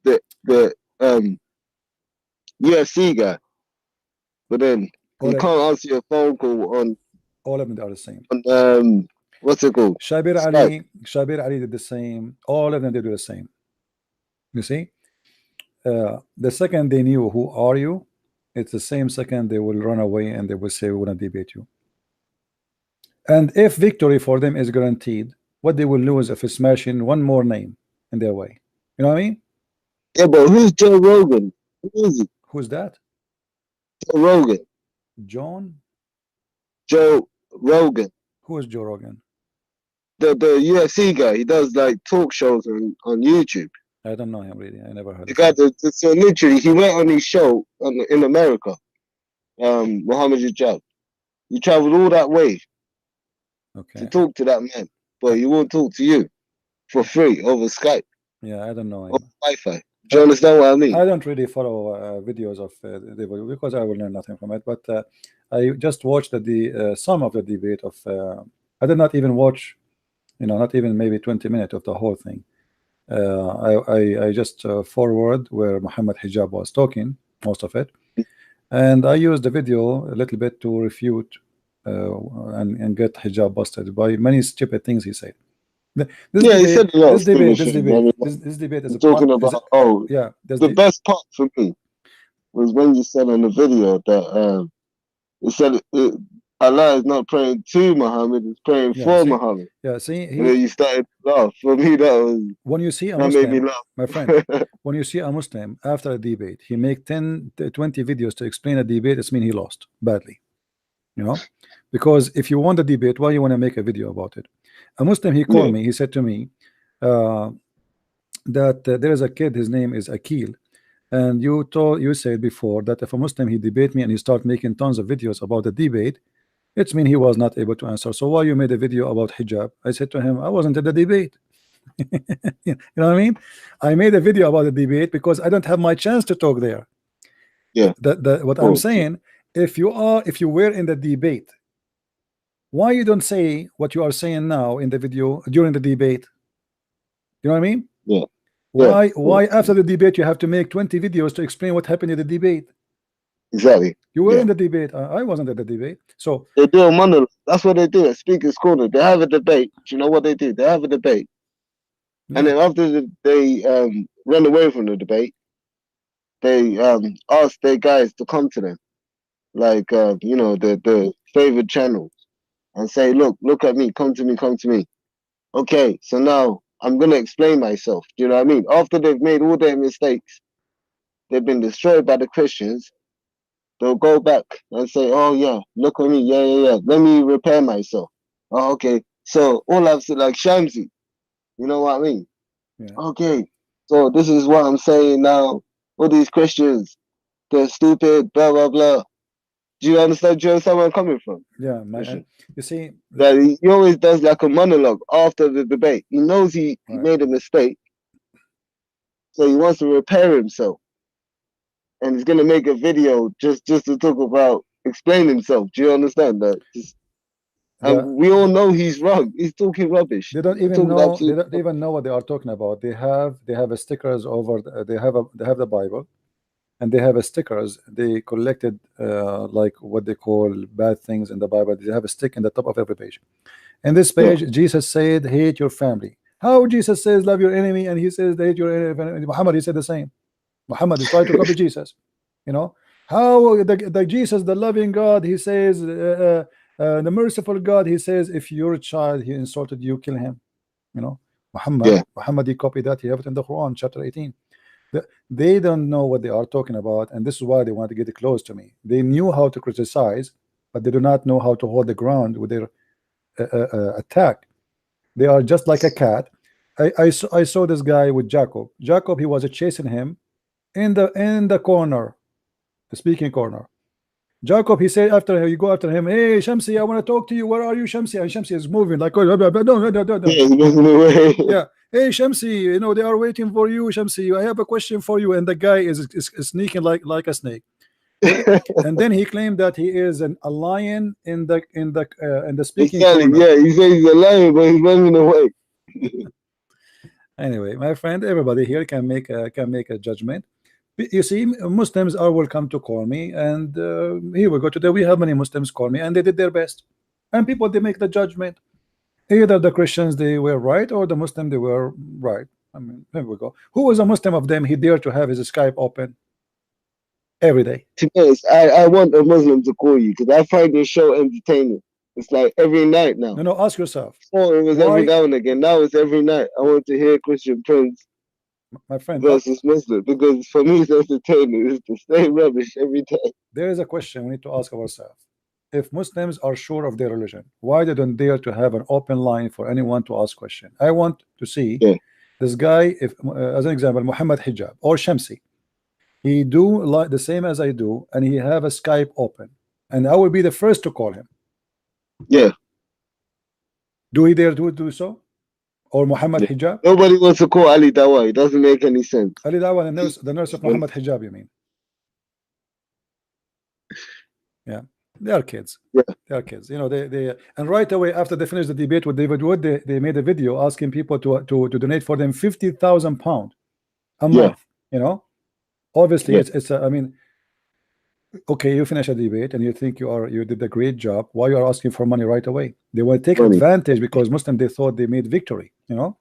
[SPEAKER 13] the UFC guy, but then he can't answer your phone call on.
[SPEAKER 1] All of them are the same.
[SPEAKER 13] On, what's it called?
[SPEAKER 1] Shabir Ali did the same. All of them did the same. You see, the second they knew who are you, it's the same second they will run away and they will say we want to debate you. And if victory for them is guaranteed, what they will lose if smashing one more name in their way. You know what I mean?
[SPEAKER 13] Yeah, but who's Joe Rogan? Who is he?
[SPEAKER 1] Who's that?
[SPEAKER 13] Joe Rogan. Joe Rogan.
[SPEAKER 1] Who is Joe Rogan?
[SPEAKER 13] The UFC guy. He does like talk shows on YouTube.
[SPEAKER 1] I don't know him really. I never heard.
[SPEAKER 13] The guy so literally he went on his show in America. Muhammad Hijab. He traveled all that way to talk to that man, but he won't talk to you for free over Skype.
[SPEAKER 1] Yeah, I don't know him.
[SPEAKER 13] Over Wi-Fi. Do you understand what I mean?
[SPEAKER 1] I don't really follow videos of because I will learn nothing from it. But I just watched some of the debate of. I did not even watch, not even maybe 20 minutes of the whole thing. I just forward where Muhammad Hijab was talking, most of it, and I used the video a little bit to refute and get Hijab busted by many stupid things he said. This debate is
[SPEAKER 13] talking about. The best part for me was when you said on the video that it said Allah is not praying to Muhammad; it's praying for Muhammad.
[SPEAKER 1] Yeah, see,
[SPEAKER 13] and then you started to laugh. For me, that was
[SPEAKER 1] when you see a
[SPEAKER 13] Muslim,
[SPEAKER 1] Muslim,
[SPEAKER 13] made me laugh.
[SPEAKER 1] my friend. When you see a Muslim after a debate, he make 10, 20 videos to explain a debate. It means he lost badly, because if you want a debate, why you want to make a video about it? A Muslim, he called me. He said to me that there is a kid. His name is Akil, and you said before that if a Muslim he debate me and he start making tons of videos about the debate, it means he was not able to answer. So why you made a video about hijab? I said to him, I wasn't at the debate. You know what I mean? I made a video about the debate because I don't have my chance to talk there.
[SPEAKER 13] Yeah.
[SPEAKER 1] What I'm saying, if you were in the debate, why you don't say what you are saying now in the video during the debate? You know what I mean?
[SPEAKER 13] Yeah.
[SPEAKER 1] Why after the debate you have to make 20 videos to explain what happened in the debate?
[SPEAKER 13] Exactly.
[SPEAKER 1] You were in the debate. I wasn't at the debate. So
[SPEAKER 13] they do a monologue. That's what they do at Speaker's Corner. They have a debate. You know what they do? They have a debate, and then after they run away from the debate, they ask their guys to come to them, like the favorite channels, and say, look at me, come to me. Okay, so now I'm gonna explain myself. Do you know what I mean? After they've made all their mistakes, they've been destroyed by the Christians. They'll go back and say, oh yeah, look at me, yeah. Let me repair myself. Oh, okay. So all I've said, like Shamsi, you know what I mean?
[SPEAKER 1] Yeah.
[SPEAKER 13] Okay. So this is what I'm saying now. All these Christians, they're stupid, blah blah blah. Do you understand? Do you understand where I'm coming from?
[SPEAKER 1] Yeah, you see
[SPEAKER 13] that he always does like a monologue after the debate. He knows he made a mistake, so he wants to repair himself, and he's gonna make a video just to talk about explain himself. Do you understand that? And we all know he's wrong. He's talking rubbish.
[SPEAKER 1] They don't even know. They don't even know what they are talking about. They have a stickers over. They have the Bible, and they have a stickers. They collected like what they call bad things in the Bible. They have a stick in the top of every page. In this page, Jesus said, "Hate your family." How Jesus says, "Love your enemy," and he says, "Hate your enemy." Muhammad, he said the same. Muhammad is trying to copy Jesus. You know how the Jesus, the loving God, he says. The merciful God, he says, if your child he insulted you, kill him. You know, Muhammad he copied that. He have it in the Quran, chapter 18. They don't know what they are talking about, and this is why they want to get close to me. They knew how to criticize, but they do not know how to hold the ground with their attack. They are just like a cat. I saw this guy with Jacob. Jacob, he was chasing him in the corner, the speaking corner. Jacob, he said after you go after him, "Hey Shamsi, I want to talk to you. Where are you, Shamsi?" And Shamsi is moving like, "Oh, yeah. Hey Shamsi, you know they are waiting for you, Shamsi. I have a question for you." And the guy is sneaking like a snake. And then he claimed that he is a lion in the speaking corner.
[SPEAKER 13] Yeah, he says he's a lion, but he's running away.
[SPEAKER 1] Anyway, my friend, everybody here can make a judgment. You see, Muslims are welcome to call me, and here we go. Today we have many Muslims call me, and they did their best. And people, they make the judgment. Either the Christians, they were right, or the Muslim, they were right. I mean, here we go. Who was a Muslim of them? He dared to have his Skype open every day.
[SPEAKER 13] To be honest, I want a Muslim to call you because I find your show entertaining. It's like every night now.
[SPEAKER 1] No, ask yourself.
[SPEAKER 13] Oh, it was every now and again. Now it's every night. I want to hear Christian Prince,
[SPEAKER 1] my friend,
[SPEAKER 13] versus Muslim, because for me it's entertaining. It's the same rubbish every day.
[SPEAKER 1] There is a question we need to ask ourselves. If Muslims are sure of their religion, why they don't dare to have an open line for anyone to ask question? I want to see this guy, if as an example, Muhammad Hijab or Shamsi, he do like the same as I do, and he have a Skype open, and I will be the first to call him.
[SPEAKER 13] Yeah.
[SPEAKER 1] Do he dare to do so? Or Muhammad Hijab?
[SPEAKER 13] Nobody wants to call Ali Dawa. It doesn't make any sense.
[SPEAKER 1] Ali Dawa, the nurse of Muhammad Hijab, you mean? Yeah, they are kids.
[SPEAKER 13] Yeah,
[SPEAKER 1] they are kids. You know, they and right away after they finished the debate with David Wood, they made a video asking people to donate for them £50,000 a month. You know, obviously it's I mean, okay, you finish a debate and you think you did a great job. Why you are asking for money right away? They will take advantage because Muslim, they thought they made victory, you know.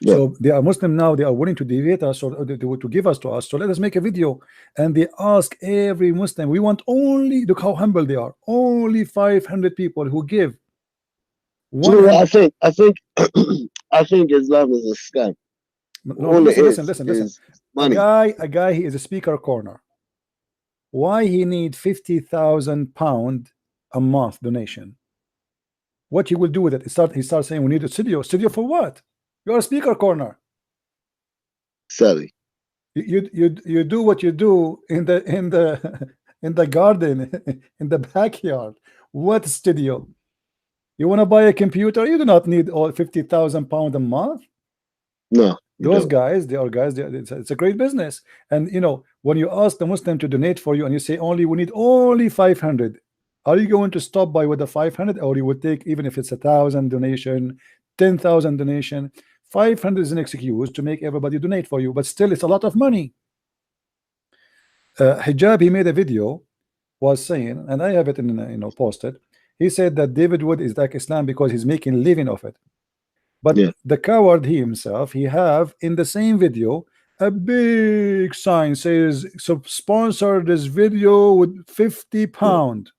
[SPEAKER 1] So they are Muslim now, they are willing to debate us or to give us to us. So let us make a video. And they ask every Muslim, we want only, look how humble they are, only 500 people who give.
[SPEAKER 13] I think I think Islam is a scam.
[SPEAKER 1] No, listen. Money. A guy, he is a speaker corner. Why he need £50,000 a month donation? What he will do with it? He starts saying we need a studio. Studio for what? You're a speaker corner.
[SPEAKER 13] Sorry.
[SPEAKER 1] You do what you do in the garden, in the backyard. What studio? You want to buy a computer? You do not need all £50,000 a month.
[SPEAKER 13] No.
[SPEAKER 1] Those guys, they are guys. It's a great business. And you know, when you ask the Muslim to donate for you, and you say we need only 500, are you going to stop by with the 500, or you would take even if it's 1,000 donation, 10,000 donation? 500 is an excuse to make everybody donate for you, but still it's a lot of money. Hijab, he made a video, was saying, and I have it in posted. He said that David Wood is like Islam because he's making a living of it. But the coward he himself, he have in the same video a big sign says, "So sponsor this video with £50."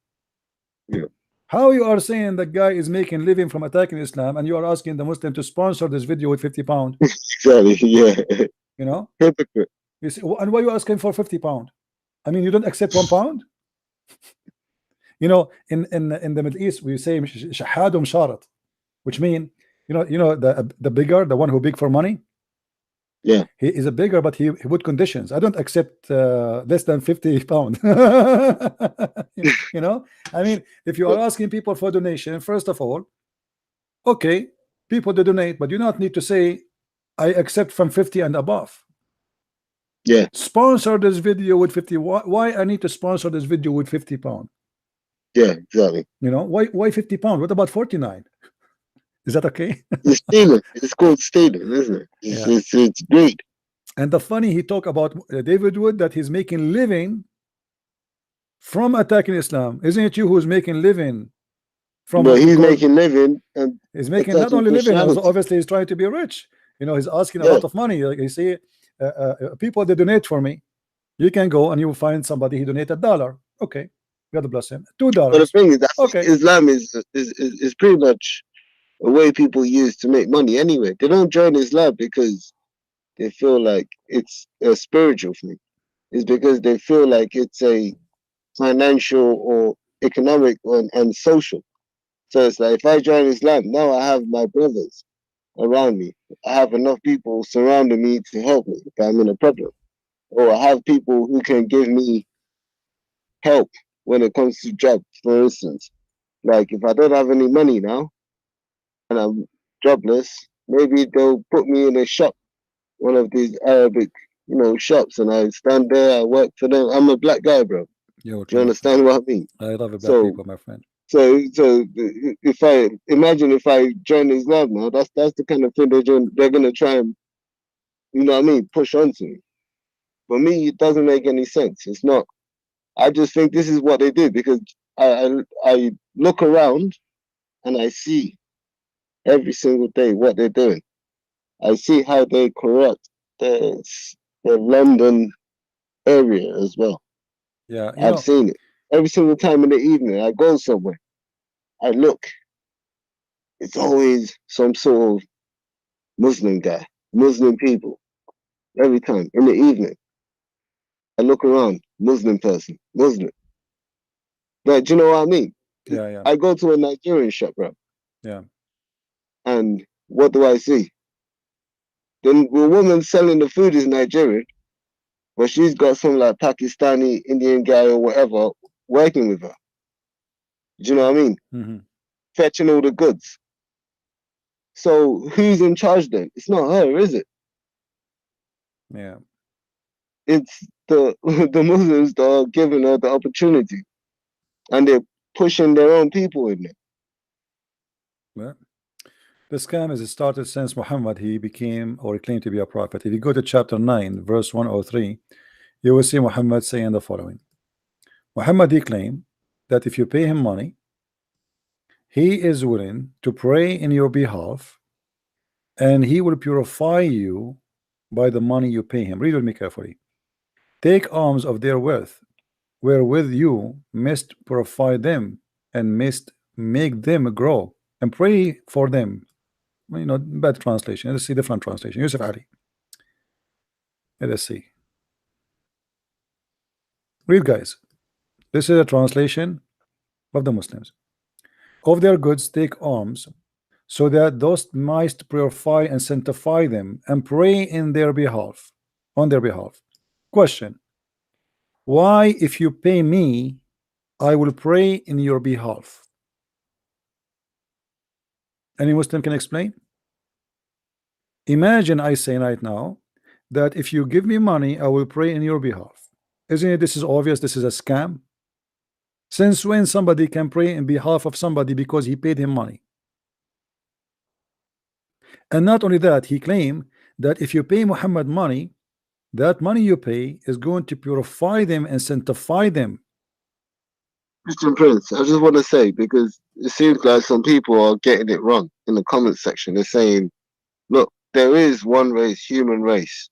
[SPEAKER 1] How you are saying the guy is making living from attacking Islam, and you are asking the Muslim to sponsor this video with £50?
[SPEAKER 13] Exactly. Yeah.
[SPEAKER 1] You know.
[SPEAKER 13] Hypocrite.
[SPEAKER 1] You see, and why you asking for £50? I mean, you don't accept £1. You know, in the Middle East we say shahadum sharat, which mean you know the bigger, the one who big for money.
[SPEAKER 13] Yeah.
[SPEAKER 1] He is a beggar, but he put conditions. I don't accept less than 50 pounds. You know, I mean, if you are asking people for donation, first of all, okay, people to donate, but you don't need to say I accept from 50 and above.
[SPEAKER 13] Yeah.
[SPEAKER 1] Sponsor this video with 50. Why I need to sponsor this video with 50 pounds?
[SPEAKER 13] Yeah, exactly.
[SPEAKER 1] You know, why 50 pounds? What about 49? Is that okay?
[SPEAKER 13] It's stealing. It's called stealing, isn't it? It's great.
[SPEAKER 1] And the funny, he talked about David Wood, that he's making living from attacking Islam. Isn't it you who's making living from?
[SPEAKER 13] But he's making living, and
[SPEAKER 1] he's making not only living, obviously he's trying to be rich. You know, he's asking a lot of money. Like you see, people they donate for me. You can go and you will find somebody who donated $1. Okay, God bless him. $2.
[SPEAKER 13] But the thing is, that
[SPEAKER 1] okay,
[SPEAKER 13] Islam is pretty much a way people use to make money. Anyway, they don't join Islam because they feel like it's a spiritual thing. It's because they feel like it's a financial or economic and social. So it's like, if I join Islam, now I have my brothers around me. I have enough people surrounding me to help me if I'm in a problem. Or I have people who can give me help when it comes to jobs, for instance. Like, if I don't have any money now and I'm jobless, maybe they'll put me in a shop, one of these Arabic, shops, and I stand there, I work for them. I'm a black guy, bro. Do you understand what I mean?
[SPEAKER 1] I love black people, my friend.
[SPEAKER 13] So if I join Islam now, that's the kind of thing they're gonna try and, push onto me. For me, it doesn't make any sense. It's not. I just think this is what they did, because I look around and I see every single day what they're doing. I see how they corrupt the London area as well.
[SPEAKER 1] Yeah,
[SPEAKER 13] I've seen it every single time in the evening. I go somewhere, I look. It's always some sort of Muslim guy, Muslim people. Every time in the evening, I look around, Muslim person, Muslim. But do you know what I mean?
[SPEAKER 1] Yeah.
[SPEAKER 13] I go to a Nigerian shop, bro.
[SPEAKER 1] Yeah.
[SPEAKER 13] And what do I see? The woman selling the food is Nigerian, but she's got some like Pakistani, Indian guy or whatever working with her. Do you know what I mean?
[SPEAKER 1] Mm-hmm.
[SPEAKER 13] Fetching all the goods. So who's in charge then? It's not her, is it?
[SPEAKER 1] Yeah.
[SPEAKER 13] It's the Muslims that are giving her the opportunity, and they're pushing their own people in there.
[SPEAKER 1] Well, the scam is started since Muhammad he became or claimed to be a prophet. If you go to chapter 9 verse 103, you will see Muhammad saying the following. Muhammad he claimed that if you pay him money, he is willing to pray in your behalf, and he will purify you by the money you pay him. Read with me carefully. Take alms of their wealth, wherewith you must purify them and must make them grow, and pray for them. Bad translation. Let's see different translation. Yusuf Ali. Let's see. Read, guys. This is a translation of the Muslims. Of their goods take alms, so that those might purify and sanctify them, and pray in their behalf, on their behalf. Question: why, if you pay me, I will pray in your behalf? Any Muslim can explain? Imagine I say right now that if you give me money, I will pray in your behalf. Isn't it? This is obvious. This is a scam. Since when somebody can pray in behalf of somebody because he paid him money? And not only that, he claimed that if you pay Muhammad money, that money you pay is going to purify them and sanctify them.
[SPEAKER 13] Christian Prince, I just want to say, because it seems like some people are getting it wrong in the comment section. They're saying, look, there is one race, human race.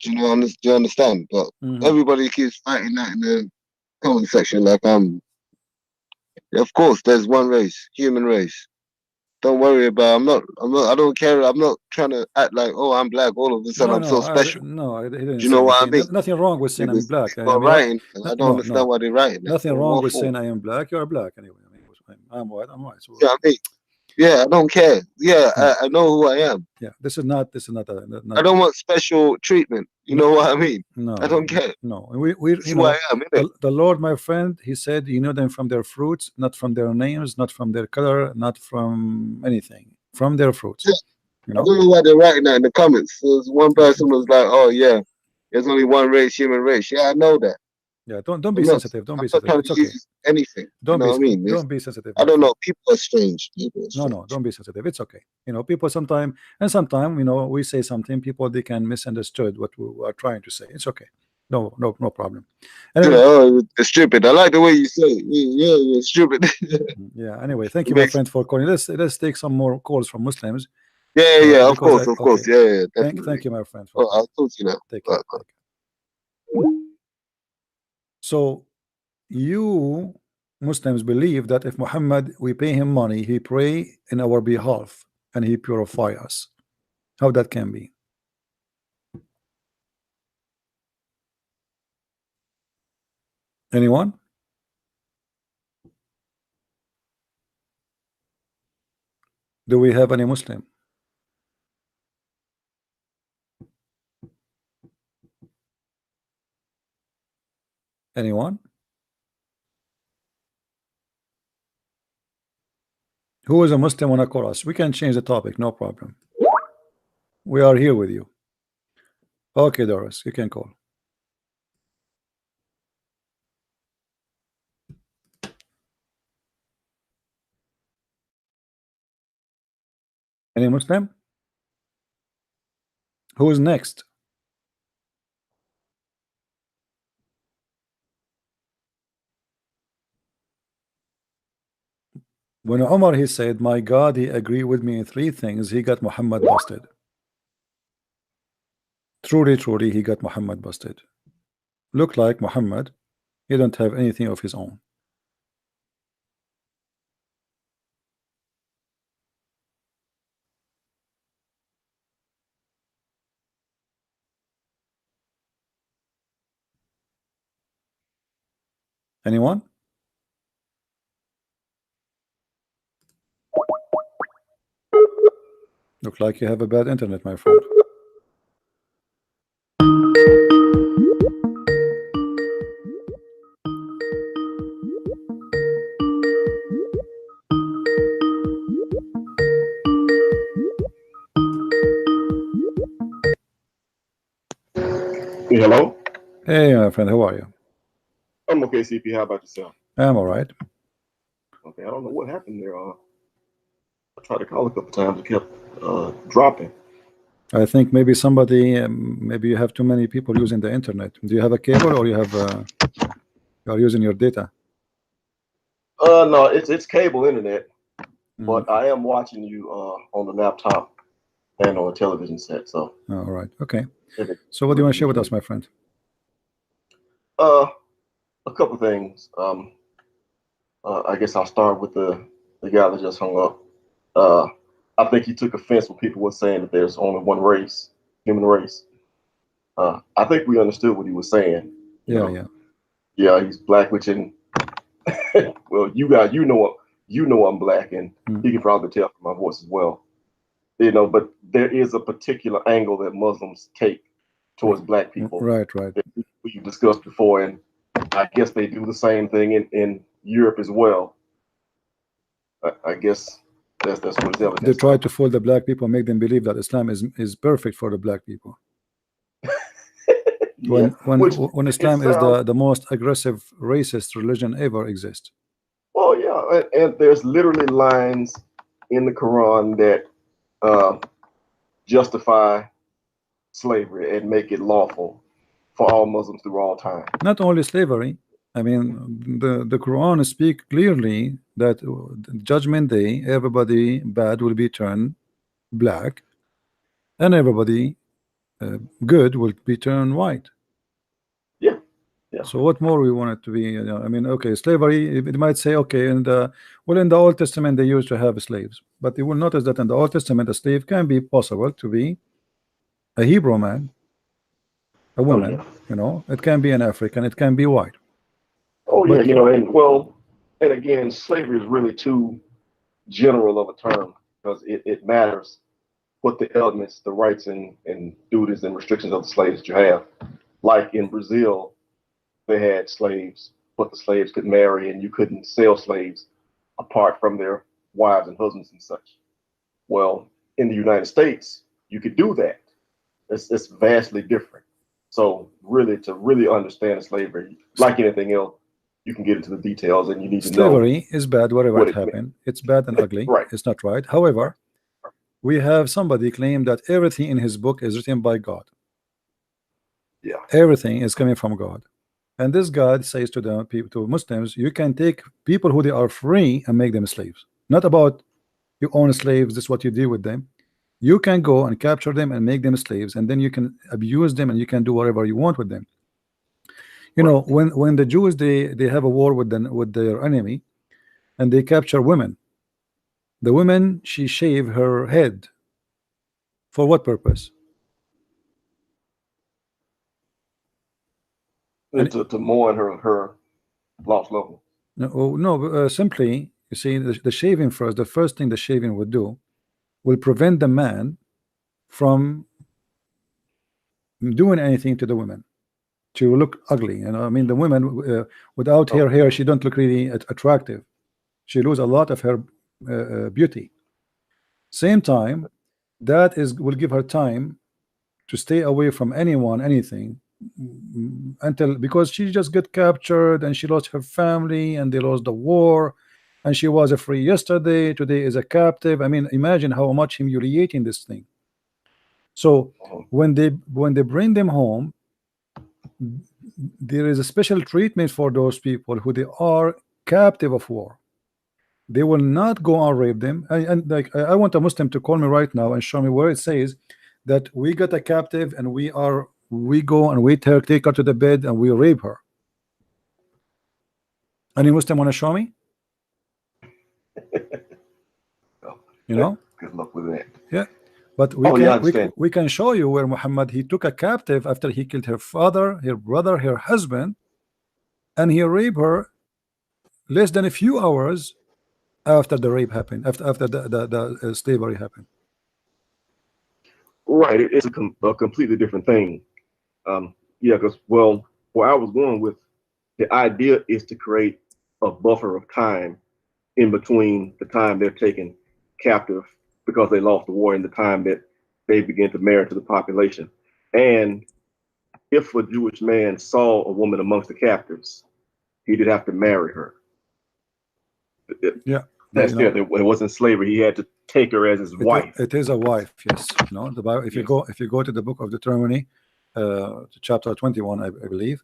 [SPEAKER 13] Do you understand? But everybody keeps fighting that in the comment section like of course there's one race, human race. Don't worry about I don't care. I'm not trying to act like, oh, I'm black all of a sudden I'm so special.
[SPEAKER 1] He didn't.
[SPEAKER 13] Do you know what I mean?
[SPEAKER 1] Nothing wrong with saying I'm black.
[SPEAKER 13] I don't understand why they're writing.
[SPEAKER 1] Nothing wrong with saying I am black. You are black anyway. I'm white. I'm white. So,
[SPEAKER 13] yeah, I mean, Yeah, I don't care. Yeah, I know who I am.
[SPEAKER 1] Yeah, this is not
[SPEAKER 13] I don't want special treatment. You know what I mean?
[SPEAKER 1] No,
[SPEAKER 13] I don't care.
[SPEAKER 1] No, we
[SPEAKER 13] That's who I am,
[SPEAKER 1] the Lord, my friend, he said, you know them from their fruits, not from their names, not from their color, not from anything, from their fruits.
[SPEAKER 13] Yeah.
[SPEAKER 1] You know?
[SPEAKER 13] I don't know why they're writing that in the comments. So one person was like, "Oh yeah, there's only one race, human race." Yeah, I know that.
[SPEAKER 1] Yeah, don't be sensitive. Don't be
[SPEAKER 13] I'm not
[SPEAKER 1] sensitive.
[SPEAKER 13] trying
[SPEAKER 1] It's
[SPEAKER 13] to
[SPEAKER 1] okay.
[SPEAKER 13] use anything.
[SPEAKER 1] Don't
[SPEAKER 13] you know what I mean?
[SPEAKER 1] don't be sensitive.
[SPEAKER 13] I don't know. People are strange. People are strange.
[SPEAKER 1] No, don't be sensitive. It's okay. You know, people sometimes, you know, we say something, people they can misunderstood what we are trying to say. It's okay. No problem. Anyway,
[SPEAKER 13] oh, it's stupid. I like the way you say it. Yeah, you're stupid.
[SPEAKER 1] Yeah. Anyway, thank you, my friend, for calling. Let's take some more calls from Muslims.
[SPEAKER 13] Yeah, of course. Yeah,
[SPEAKER 1] Thank you, my friend.
[SPEAKER 13] I'll talk to you now.
[SPEAKER 1] Take care. So you Muslims believe that if Muhammad, we pay him money, he pray in our behalf and he purify us. How that can be? Anyone? Do we have any Muslim? Anyone? Who is a Muslim wanna call us? We can change the topic, no problem. We are here with you. Okay, Doris, you can call. Any Muslim? Who is next? When Umar, he said, my God, he agreed with me in 3 things, he got Muhammad busted. Truly, he got Muhammad busted. Look like Muhammad, he don't have anything of his own. Anyone? Look like you have a bad internet, my friend.
[SPEAKER 5] Hello?
[SPEAKER 1] Hey, my friend, how are you?
[SPEAKER 5] I'm okay, CP. How about yourself?
[SPEAKER 1] I'm all right.
[SPEAKER 5] Okay, I don't know what happened there. I tried to call a couple times. It kept dropping.
[SPEAKER 1] I think maybe somebody, maybe you have too many people using the internet. Do you have a cable or you have you are using your data?
[SPEAKER 5] No, it's cable internet, but I am watching you on the laptop and on a television set. So.
[SPEAKER 1] All right. Okay. So what do you want to share with us, my friend?
[SPEAKER 5] A couple things. I guess I'll start with the guy that just hung up. I think he took offense when people were saying that there's only one race, human race. I think we understood what he was saying.
[SPEAKER 1] Yeah.
[SPEAKER 5] Yeah, he's black, which in well, you guys, you know I'm black, and you can probably tell from my voice as well. You know, but there is a particular angle that Muslims take towards black people.
[SPEAKER 1] Right.
[SPEAKER 5] That we discussed before, and I guess they do the same thing in Europe as well. I guess that's what it's evidence.
[SPEAKER 1] They try to fool the black people, make them believe that Islam is perfect for the black people. When Islam is the most aggressive racist religion ever exist.
[SPEAKER 5] Oh yeah, and there's literally lines in the Quran that justify slavery and make it lawful for all Muslims through all time.
[SPEAKER 1] Not only slavery. I mean, the Quran speak clearly that Judgment Day, everybody bad will be turned black, and everybody good will be turned white.
[SPEAKER 5] Yeah.
[SPEAKER 1] So what more we want it to be? You know, I mean, okay, slavery. It might say, okay, in the Old Testament they used to have slaves, but you will notice that in the Old Testament a slave can be possible to be a Hebrew man, a woman.
[SPEAKER 5] Oh, yeah.
[SPEAKER 1] You know, it can be an African, it can be white.
[SPEAKER 5] Oh yeah, you know, and again, slavery is really two general of a term because it matters what the elements, the rights and duties and restrictions of the slaves that you have. Like in Brazil, they had slaves, but the slaves could marry and you couldn't sell slaves apart from their wives and husbands and such. Well, in the United States, you could do that. It's vastly different. So really, to really understand slavery, like anything else, you can get into the details and you need to know.
[SPEAKER 1] Slavery is bad, whatever it happened. It's bad and ugly.
[SPEAKER 5] Right.
[SPEAKER 1] It's not right. However, we have somebody claim that everything in his book is written by God.
[SPEAKER 5] Yeah.
[SPEAKER 1] Everything is coming from God. And this God says to the people, to Muslims, you can take people who they are free and make them slaves. Not about you own slaves, this is what you do with them. You can go and capture them and make them slaves, and then you can abuse them and you can do whatever you want with them. You know, when the Jews they have a war with their enemy, and they capture women. The woman, she shave her head. For what purpose?
[SPEAKER 5] To mourn her lost loved one.
[SPEAKER 1] No, simply, you see, the shaving first, the first thing the shaving would do will prevent the man from doing anything to the women. She will look ugly, you know. I mean, the women without her hair, she don't look really attractive. She lose a lot of her beauty. Same time, that will give her time to stay away from anyone, anything, until, because she just get captured and she lost her family and they lost the war, and she was a free yesterday, today is a captive. I mean, imagine how much humiliating this thing. So when they bring them home, there is a special treatment for those people who they are captive of war. They will not go and rape them. And like, I want a Muslim to call me right now and show me where it says that we got a captive and we go and we take her to the bed and we rape her. Any Muslim want to show me? You know?
[SPEAKER 5] Good luck with that.
[SPEAKER 1] Yeah. But we can show you where Muhammad, he took a captive after he killed her father, her brother, her husband, and he raped her less than a few hours after the rape happened, after the slavery happened.
[SPEAKER 5] Right, it's a completely different thing. Yeah, because where I was going with the idea is to create a buffer of time in between the time they're taken captive because they lost the war and the time that they begin to marry to the population. And if a Jewish man saw a woman amongst the captives, he did have to marry her.
[SPEAKER 1] Yeah.
[SPEAKER 5] That's there. It wasn't slavery. He had to take her as his wife.
[SPEAKER 1] It is a wife, yes. You know, the Bible, if you go to the book of Deuteronomy, chapter 21, I believe,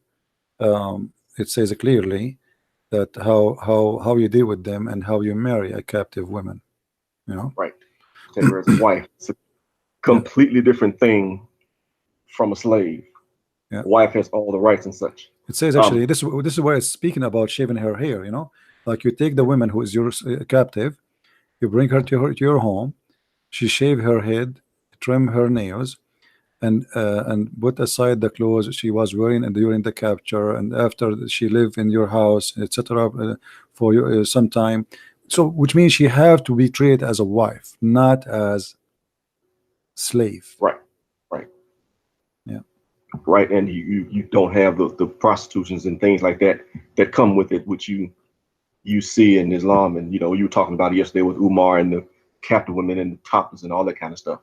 [SPEAKER 1] it says clearly that how you deal with them and how you marry a captive woman. You know,
[SPEAKER 5] right? Take her as a wife. It's a completely different thing from a slave.
[SPEAKER 1] Yeah.
[SPEAKER 5] Wife has all the rights and such.
[SPEAKER 1] It says actually this is where it's speaking about shaving her hair. You know, like you take the woman who is your captive, you bring her to your home, she shave her head, trim her nails, and put aside the clothes she was wearing and during the capture, and after she lived in your house, etc. For some time. So, which means she have to be treated as a wife, not as slave.
[SPEAKER 5] Right.
[SPEAKER 1] Yeah.
[SPEAKER 5] Right, and you don't have the prostitutions and things like that come with it, which you see in Islam. And you were talking about it yesterday with Umar and the captive women and the topless and all that kind of stuff.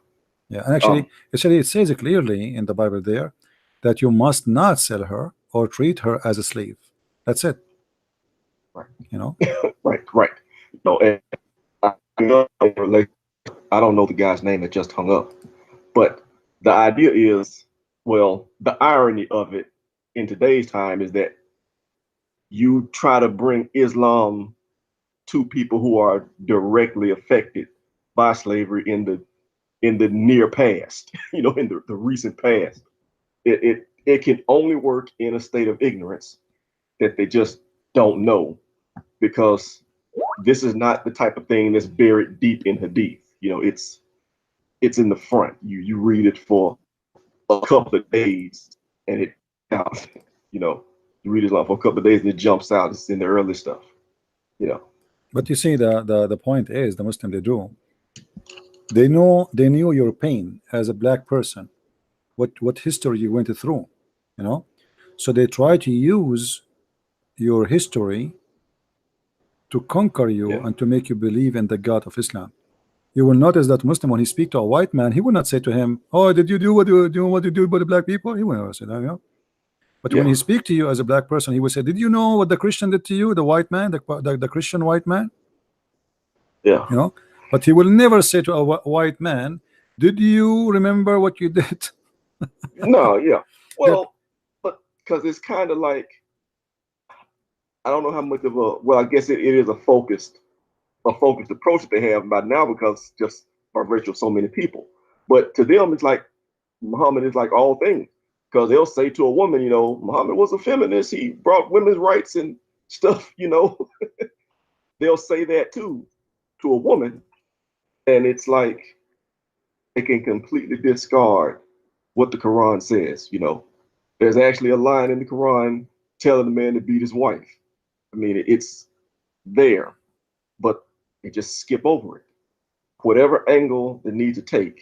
[SPEAKER 1] Yeah, and actually it says it clearly in the Bible there that you must not sell her or treat her as a slave. That's it.
[SPEAKER 5] Right.
[SPEAKER 1] You know.
[SPEAKER 5] right. No, and I don't know the guy's name that just hung up, but the idea is, well, the irony of it in today's time is that you try to bring Islam to people who are directly affected by slavery in the near past, in the recent past. It can only work in a state of ignorance that they just don't know, because this is not the type of thing that's buried deep in Hadith. It's in the front. You read it for a couple of days and it out. You read it for a couple of days and it jumps out. It's in the early stuff.
[SPEAKER 1] But you see, the point is, the Muslim, they knew your pain as a black person, what history you went through, you know. So they try to use your history to conquer you and to make you believe in the God of Islam. You will notice that Muslim, when he speak to a white man, he will not say to him, "Oh, did you do what you do by the black people?" He will never say that, you know. But when he speak to you as a black person, he will say, "Did you know what the Christian did to you, the white man, the Christian white man?"
[SPEAKER 5] Yeah.
[SPEAKER 1] You know. But he will never say to a white man, "Did you remember what you did?"
[SPEAKER 5] No, yeah. Well, but because it's kind of like, I don't know how much of a, well, I guess it is a focused approach that they have by now, because just by virtue of so many people. But to them, it's like Muhammad is like all things, because they'll say to a woman, you know, Muhammad was a feminist. He brought women's rights and stuff, you know. They'll say that too to a woman, and it's like they can completely discard what the Quran says. You know, there's actually a line in the Quran telling the man to beat his wife. I mean, it's there, but they just skip over it. Whatever angle they need to take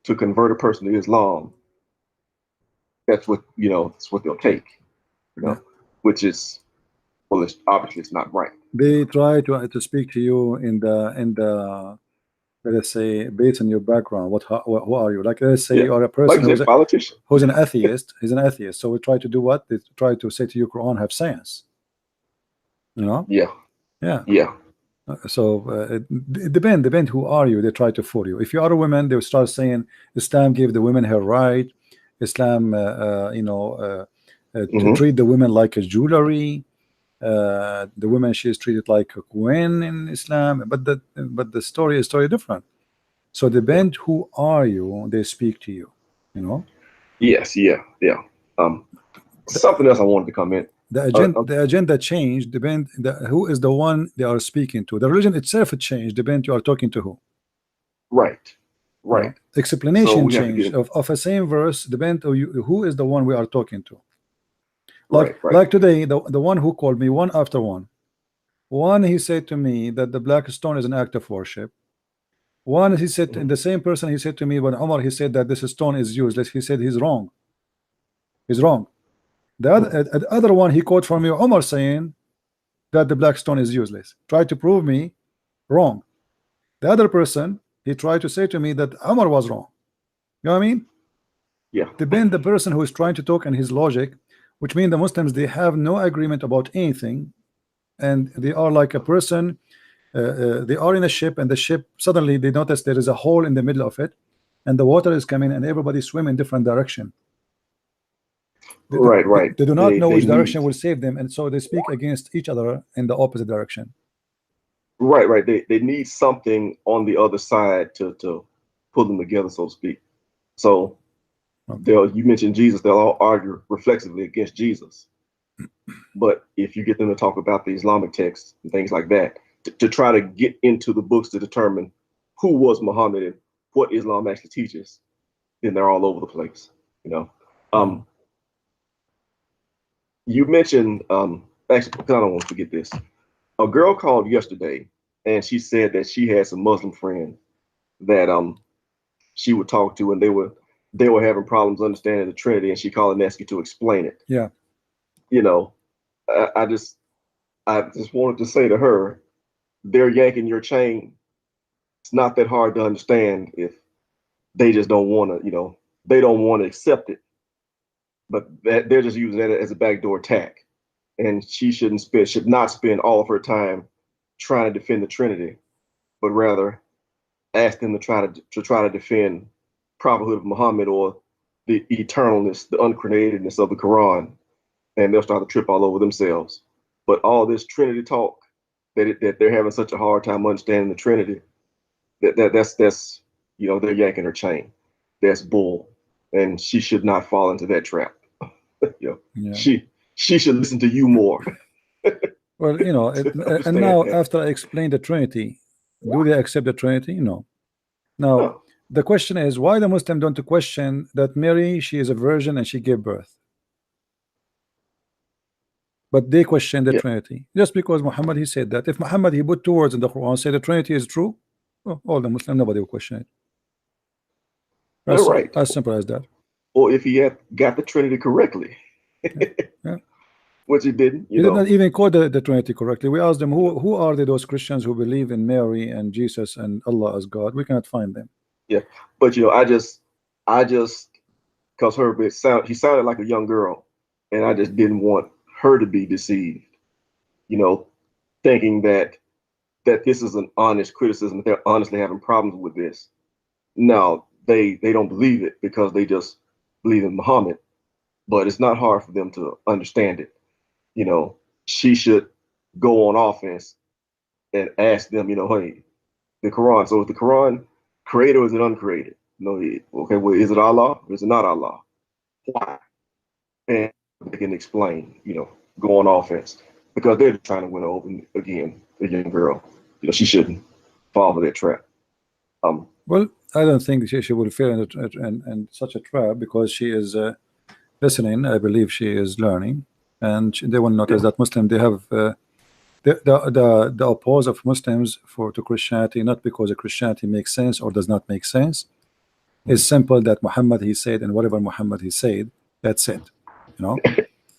[SPEAKER 5] to convert a person to Islam, that's what, you know, that's what they'll take, you know, which is, well, it's obviously it's not right.
[SPEAKER 1] They try to speak to you in the let's say, based on your background. Who are you? Like, let's say you are a person
[SPEAKER 5] like politician
[SPEAKER 1] who's an atheist. He's an atheist. So we try to do what? They try to say to you, Quran have science. You know?
[SPEAKER 5] Yeah.
[SPEAKER 1] So it depend who are you. They try to fool you. If you are a woman, they will start saying Islam gave the women her right. Islam, to treat the women like a jewelry. The woman, she is treated like a queen in Islam. But the story is totally different. So depend who are you. They speak to you. You know.
[SPEAKER 5] Yes. Yeah. Something else I wanted to comment.
[SPEAKER 1] The agenda changed. Depend who is the one they are speaking to. The religion itself changed. Depend you are talking to who.
[SPEAKER 5] Right.
[SPEAKER 1] You know? Explanation change of a same verse. Depend who is the one we are talking to. Like today, the one who called me one after one. One, he said to me that the black stone is an act of worship. One, he said, and the same person, he said to me when Omar, he said that this stone is useless. He said he's wrong. He's wrong. The other one, he quote from me, Omar saying that the black stone is useless. Tried to prove me wrong. The other person, he tried to say to me that Omar was wrong. You know what I mean?
[SPEAKER 5] Yeah.
[SPEAKER 1] Depend the person who is trying to talk and his logic, which means the Muslims, they have no agreement about anything, and they are like a person. They are in a ship, and the ship suddenly they notice there is a hole in the middle of it, and the water is coming, and everybody swim in different direction.
[SPEAKER 5] Right.
[SPEAKER 1] They do not know which direction will save them, and so they speak against each other in the opposite direction.
[SPEAKER 5] Right. They need something on the other side to pull them together, so to speak. So you mentioned Jesus, they'll all argue reflexively against Jesus. But if you get them to talk about the Islamic texts and things like that, to try to get into the books to determine who was Muhammad and what Islam actually teaches, then they're all over the place. You know. You mentioned actually, I don't want to forget this. A girl called yesterday and she said that she had some Muslim friends that she would talk to, and they were having problems understanding the Trinity, and she called and asked you to explain it.
[SPEAKER 1] Yeah.
[SPEAKER 5] You know, I just wanted to say to her, they're yanking your chain. It's not that hard to understand if they just don't want to, you know, they don't want to accept it. But they're just using that as a backdoor attack. And she should not spend all of her time trying to defend the Trinity, but rather ask them to try to defend prophethood of Muhammad or the eternalness, the uncreatedness of the Quran, and they'll start to trip all over themselves. But all this Trinity talk that they're having such a hard time understanding the Trinity, that's you know, they're yanking her chain. That's bull, and she should not fall into that trap. You know, she should listen to you more.
[SPEAKER 1] Well, you know, and now after I explained the Trinity, do they accept the Trinity? No. Now the question is, why the Muslim don't question that Mary, she is a virgin and she gave birth? But they question the Trinity just because Muhammad he said that. If Muhammad he put two words in the Quran, say the Trinity is true, well, all the Muslim nobody will question it. That's
[SPEAKER 5] right.
[SPEAKER 1] As simple as that.
[SPEAKER 5] Or if he had got the Trinity correctly, which he didn't.
[SPEAKER 1] He did not even quote the Trinity correctly. We asked them who are those Christians who believe in Mary and Jesus and Allah as God. We cannot find them.
[SPEAKER 5] Yeah, but I just because he sounded like a young girl, and I just didn't want her to be deceived, thinking that this is an honest criticism, that they're honestly having problems with this. No, they don't believe it because they just believe in Muhammad, but it's not hard for them to understand it. She should go on offense and ask them, hey, the Quran. So is the Quran created or is it uncreated? Okay, well, is it Allah or is it not Allah? Why? And they can explain, go on offense because they're trying to win over again a young girl. She shouldn't fall for that trap.
[SPEAKER 1] Well, I don't think she will fall in such a trap because she is listening. I believe she is learning, and they will notice that Muslim they have the oppose of Muslims to Christianity, not because Christianity makes sense or does not make sense. It's simple that Muhammad he said, and whatever Muhammad he said, that's it.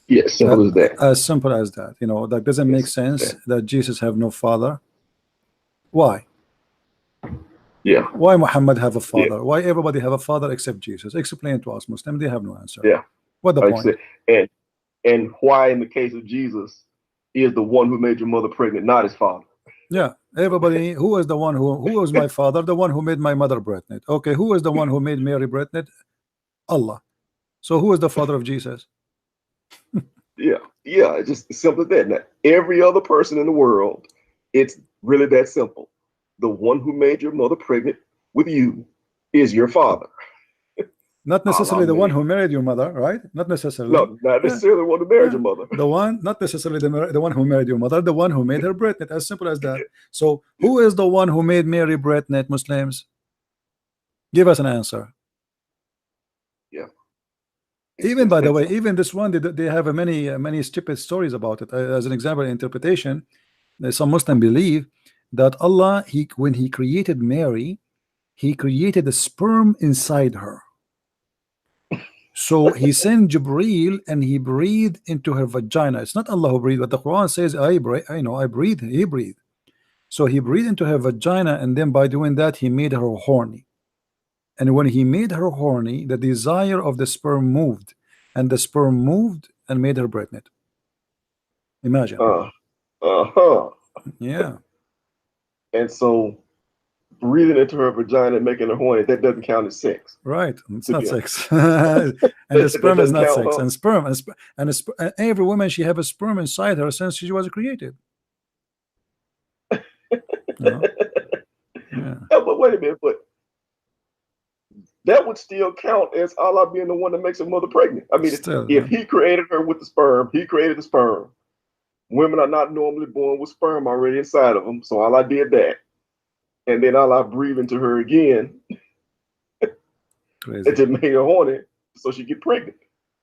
[SPEAKER 5] Yes, simple as that.
[SPEAKER 1] As simple as that. That doesn't make sense that Jesus have no father. Why?
[SPEAKER 5] Yeah.
[SPEAKER 1] Why Muhammad have a father? Yeah. Why everybody have a father except Jesus? Explain to us, Muslim. They have no answer.
[SPEAKER 5] Yeah.
[SPEAKER 1] What the point?
[SPEAKER 5] And why, in the case of Jesus, is the one who made your mother pregnant, not his father?
[SPEAKER 1] Yeah. Everybody, who is the one who was my father? The one who made my mother pregnant. Okay. Who is the one who made Mary pregnant? Allah. So who is the father of Jesus?
[SPEAKER 5] Yeah. It's just simple as that. Now, every other person in the world, it's really that simple. The one who made your mother pregnant with you is your father.
[SPEAKER 1] Not necessarily the one who married your mother, right? Not necessarily.
[SPEAKER 5] No, not necessarily the one who married your mother.
[SPEAKER 1] The one, not necessarily the one who married your mother, the one who made her pregnant. As simple as that. So who is the one who made Mary pregnant, Muslims? Give us an answer.
[SPEAKER 5] Yeah.
[SPEAKER 1] Even by the way, even this one, they have many stupid stories about it. As an example, interpretation, some Muslims believe that Allah, when he created Mary, he created a sperm inside her. So he sent Jibreel and he breathed into her vagina. It's not Allah who breathed, but the Quran says, I breathe, he breathed. So he breathed into her vagina, and then by doing that, he made her horny. And when he made her horny, the desire of the sperm moved, and the sperm moved and made her pregnant. Imagine. Yeah.
[SPEAKER 5] And so breathing into her vagina and making her horny, that doesn't count as sex.
[SPEAKER 1] Right. It's not sex. And the sperm is not sex. And every woman, she have a sperm inside her since she was created. Yeah.
[SPEAKER 5] But wait a minute, but that would still count as Allah being the one that makes a mother pregnant. I mean, if he created her with the sperm, he created the sperm. Women are not normally born with sperm already inside of them, so Allah did that. And then Allah breathed into her again.
[SPEAKER 1] Crazy.
[SPEAKER 5] And just made her horny so she get pregnant.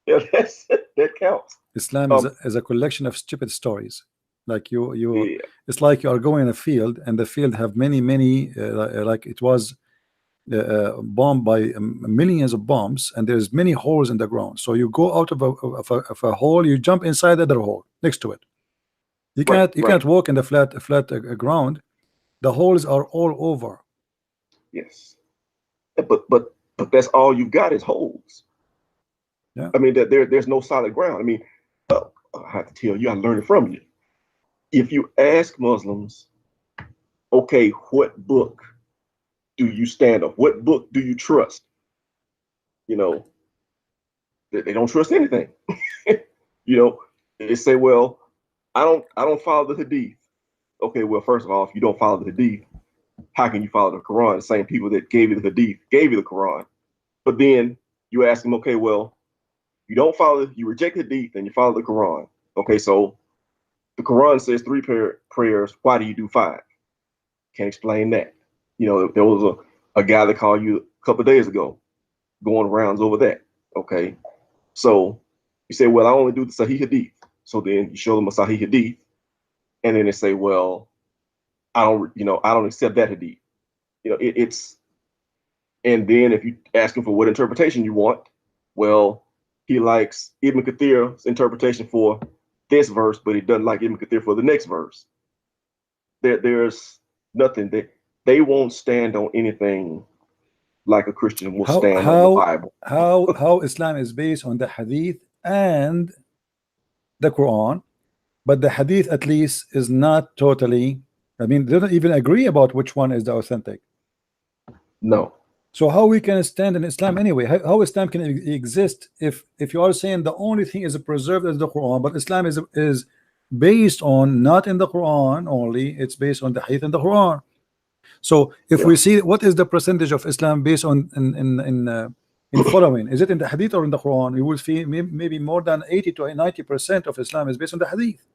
[SPEAKER 5] Yeah, that counts.
[SPEAKER 1] Islam is a collection of stupid stories. Like it's like you are going in a field, and the field have many like it was bombed by millions of bombs, and there's many holes in the ground. So you go out of a hole, you jump inside the other hole next to it. You can't walk in the flat ground. The holes are all over.
[SPEAKER 5] Yes, but that's all you've got is holes.
[SPEAKER 1] Yeah.
[SPEAKER 5] I mean, there's no solid ground. I mean, I have to tell you, I learned it from you. If you ask Muslims, okay, what book do you stand on? What book do you trust? They don't trust anything. They say, well, I don't follow the Hadith. Okay, well, first of all, if you don't follow the Hadith, how can you follow the Quran? The same people that gave you the Hadith gave you the Quran. But then you ask them, okay, well, you reject the Hadith and you follow the Quran. Okay, so the Quran says 3 prayers. Why do you do 5? Can't explain that. There was a guy that called you a couple of days ago going rounds over that. Okay, so you say, well, I only do the Sahih Hadith. So then you show them a Sahih Hadith, and then they say, well, I don't accept that Hadith. It's, and then if you ask him for what interpretation you want, well, he likes Ibn Kathir's interpretation for this verse, but he doesn't like Ibn Kathir for the next verse. There's nothing that they won't stand on anything like a Christian will stand on the Bible.
[SPEAKER 1] How Islam is based on the Hadith and the Quran, but the Hadith at least is not totally. I mean, they don't even agree about which one is the authentic.
[SPEAKER 5] No.
[SPEAKER 1] So how we can stand in Islam anyway? How Islam can exist if you are saying the only thing is preserved as the Quran, but Islam is based on not in the Quran only, it's based on the Hadith and the Quran. So if we see what is the percentage of Islam based on in following, is it in the Hadith or in the Quran? You will see maybe more than 80 to 90% of Islam is based on the Hadith.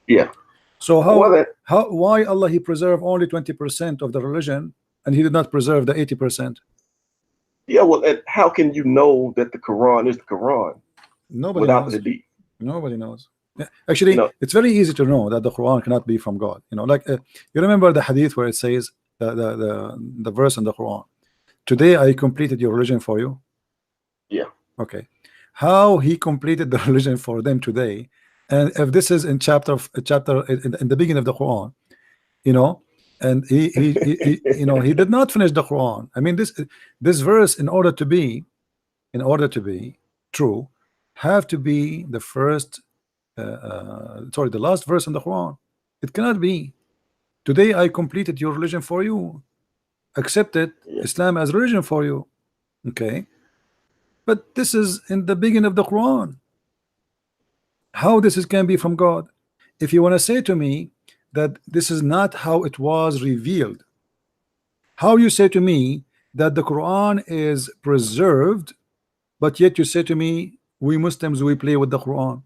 [SPEAKER 5] Yeah.
[SPEAKER 1] So why Allah he preserved only 20% of the religion and he did not preserve the 80%?
[SPEAKER 5] Yeah, well, and how can you know that the Quran is the Quran?
[SPEAKER 1] Nobody
[SPEAKER 5] without
[SPEAKER 1] knows.
[SPEAKER 5] the Hadith?
[SPEAKER 1] Nobody knows. Actually, it's very easy to know that the Quran cannot be from God. Like you remember the Hadith where it says the verse in the Quran, "Today I completed your religion for you."
[SPEAKER 5] Yeah.
[SPEAKER 1] Okay. How he completed the religion for them today, and if this is in chapter in the beginning of the Quran, and he he did not finish the Quran. I mean, this verse, in order to be true, have to be the first the last verse in the Quran. It cannot be, "Today I completed your religion for you, accepted Islam as religion for you." Okay, but this is in the beginning of the Quran. How this can be from God? If you want to say to me that this is not how it was revealed, how you say to me that the Quran is preserved, but yet you say to me we Muslims we play with the Quran?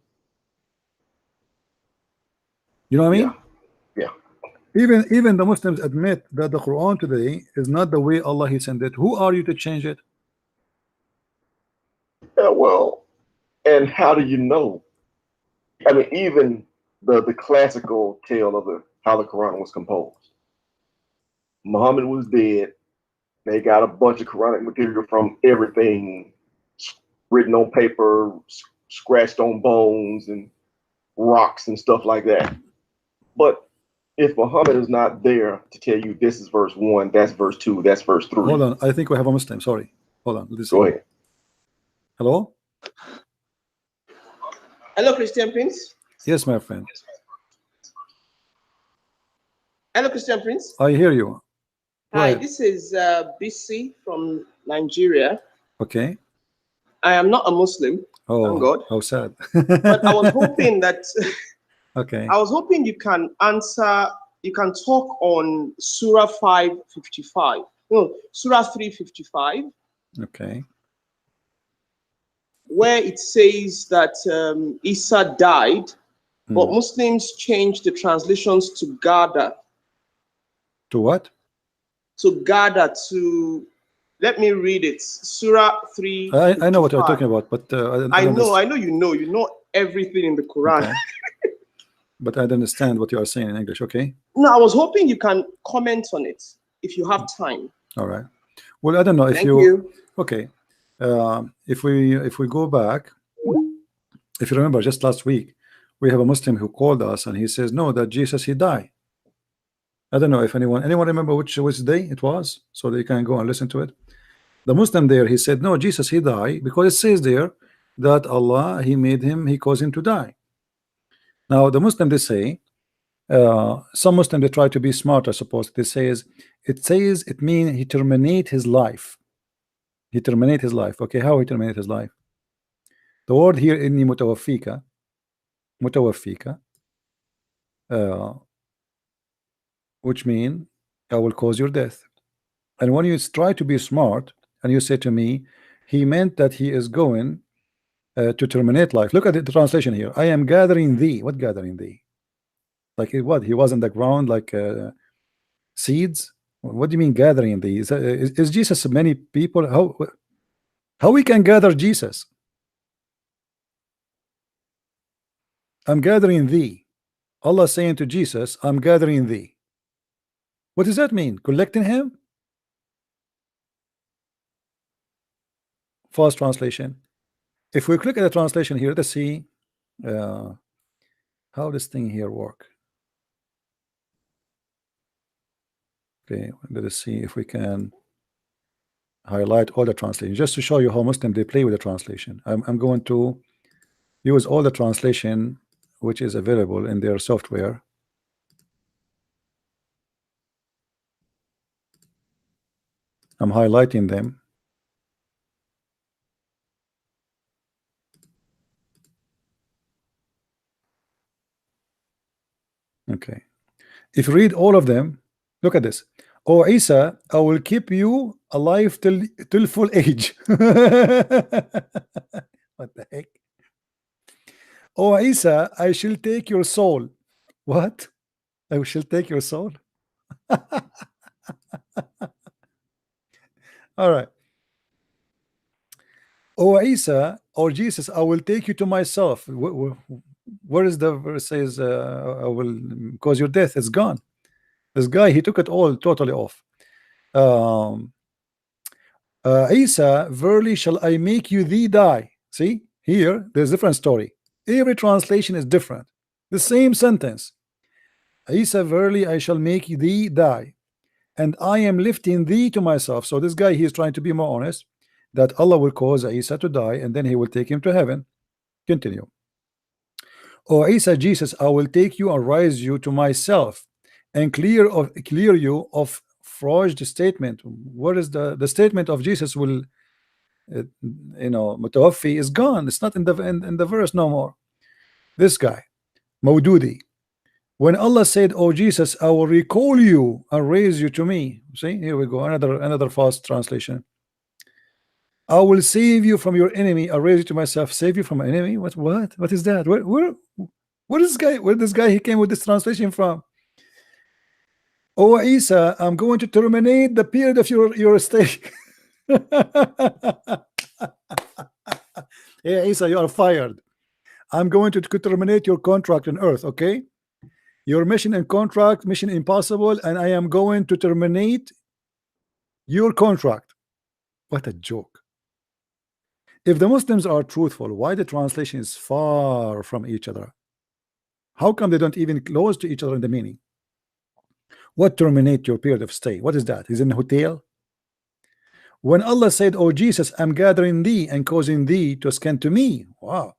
[SPEAKER 1] You know what I mean?
[SPEAKER 5] Yeah.
[SPEAKER 1] Even the Muslims admit that the Quran today is not the way Allah he sent it. Who are you to change it?
[SPEAKER 5] Yeah, well, and how do you know? I mean, even the classical tale of how the Quran was composed. Muhammad was dead. They got a bunch of Quranic material from everything written on paper, scratched on bones and rocks and stuff like that. But if Muhammad is not there to tell you this is verse 1, that's verse 2, that's verse 3.
[SPEAKER 1] Hold on, I think we have a Muslim. Sorry, hold on.
[SPEAKER 5] Go ahead.
[SPEAKER 1] Hello.
[SPEAKER 14] Hello, Christian Prince.
[SPEAKER 1] Yes, my friend.
[SPEAKER 14] Hello, Christian Prince.
[SPEAKER 1] I hear you.
[SPEAKER 14] Hi, this is BC from Nigeria.
[SPEAKER 1] Okay.
[SPEAKER 14] I am not a Muslim. Thank God.
[SPEAKER 1] How sad.
[SPEAKER 14] But I was hoping that.
[SPEAKER 1] Okay.
[SPEAKER 14] I was hoping you can talk on Surah 555. No, Surah 355.
[SPEAKER 1] Okay.
[SPEAKER 14] Where it says that Isa died, but Muslims changed the translations to Gada.
[SPEAKER 1] To what?
[SPEAKER 14] To Gada, to, let me read it. Surah 3.
[SPEAKER 1] I know what you're talking about, but
[SPEAKER 14] I know you know everything in the Quran.
[SPEAKER 1] Okay. But I don't understand what you are saying in English. Okay.
[SPEAKER 14] No, I was hoping you can comment on it if you have time.
[SPEAKER 1] All right. Well, I don't know if
[SPEAKER 14] Thank you.
[SPEAKER 1] Okay. If we go back, if you remember, just last week we have a Muslim who called us and he says no, that Jesus he died. I don't know if anyone remember which day it was, so they can go and listen to it. The Muslim there, he said no, Jesus he died because it says there that Allah he caused him to die. Now the Muslim they say, some Muslim they try to be smart, I suppose. It says it means he terminate his life. He terminate his life. Okay, how he terminate his life? The word here inni mutawaffika, which mean I will cause your death. And when you try to be smart and you say to me, he meant that he is going to terminate life. Look at the translation here. I am gathering thee. What gathering thee? Like what? He was in the ground like seeds? What do you mean gathering thee? Is Jesus many people? How we can gather Jesus? I'm gathering thee. Allah saying to Jesus, I'm gathering thee. What does that mean? Collecting him? Fast translation. If we click at the translation here, let's see how this thing here work. Okay, let us see if we can highlight all the translation just to show you how Muslim they play with the translation. I'm going to use all the translation which is available in their software. I'm highlighting them. Okay, if you read all of them, look at this. O Isa, I will keep you alive till full age. What the heck? O Isa, I shall take your soul. What? I shall take your soul? All right. O Isa, or Jesus, I will take you to myself. Where is the verse says I will cause your death? It's gone. This guy, he took it all totally off. Isa, verily shall I make you thee die. See, here there's a different story. Every translation is different. The same sentence. Isa, verily I shall make thee die, and I am lifting thee to myself. So this guy, he is trying to be more honest, that Allah will cause Isa to die, and then he will take him to heaven. Continue. O Isa, Jesus, I will take you and raise you to myself, and clear you of forged statement. What is the statement of Jesus will mutawaffi is gone. It's not in the verse no more. This guy Maududi, when Allah said, oh Jesus, I will recall you and raise you to me. See, here we go, another fast translation. I will save you from your enemy, I raise you to myself. Save you from an enemy? What is that? Where this guy he came with this translation from? Oh Isa, I'm going to terminate the period of your stay. Hey Isa, you are fired. I'm going to terminate your contract on earth, okay? Your mission and contract, mission impossible, and I am going to terminate your contract. What a joke. If the Muslims are truthful, why the translation is far from each other? How come they don't even close to each other in the meaning? What terminate your period of stay? What is that? Is in a hotel? When Allah said, oh Jesus, I'm gathering thee and causing thee to ascend to me. Wow.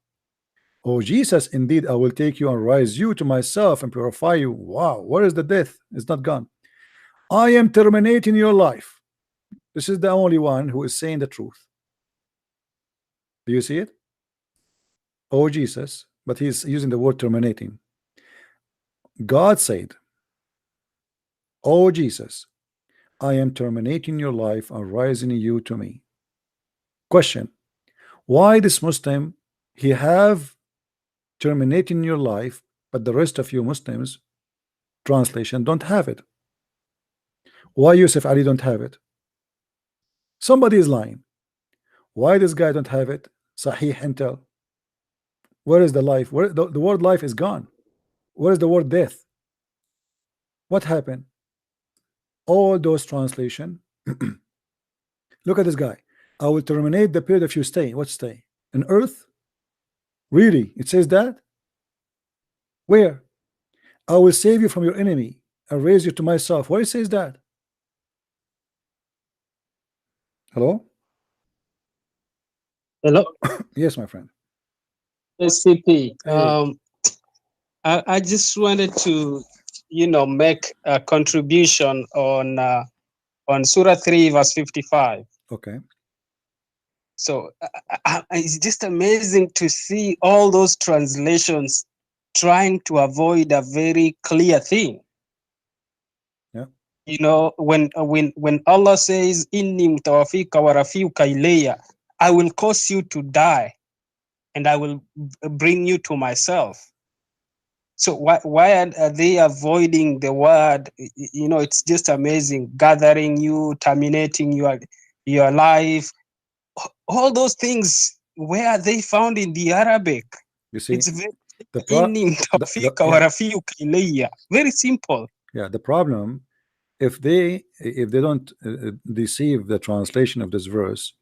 [SPEAKER 1] Oh Jesus, indeed I will take you and rise you to myself and purify you. Wow, where is the death? It's not gone. I am terminating your life. This is the only one who is saying the truth. Do you see it? Oh Jesus, but he's using the word terminating. God said, oh Jesus, I am terminating your life and rising you to me. Question: why this Muslim he have terminating your life, but the rest of you Muslims translation don't have it? Why Yusuf Ali don't have it? Somebody is lying. Why this guy don't have it? Sahih intel. Where is the life? Where the word life is gone? Where is the word death? What happened? All those translation. Look at this guy. I will terminate the period of your stay. What stay? On earth? Really? It says that? Where? I will save you from your enemy and raise you to myself. Where it says that? Hello?
[SPEAKER 15] Hello?
[SPEAKER 1] Yes, my friend.
[SPEAKER 15] SCP. I just wanted to, make a contribution on Surah 3, verse 55.
[SPEAKER 1] Okay.
[SPEAKER 15] So it's just amazing to see all those translations trying to avoid a very clear thing.
[SPEAKER 1] Yeah.
[SPEAKER 15] When Allah says, "Inni mutawafika wa rafiuka ilayya," I will cause you to die, and I will bring you to myself. So why are they avoiding the word? It's just amazing. Gathering you, terminating your life, all those things. Where are they found in the Arabic?
[SPEAKER 1] You see,
[SPEAKER 15] Very simple.
[SPEAKER 1] Yeah, the problem, if they don't deceive the translation of this verse,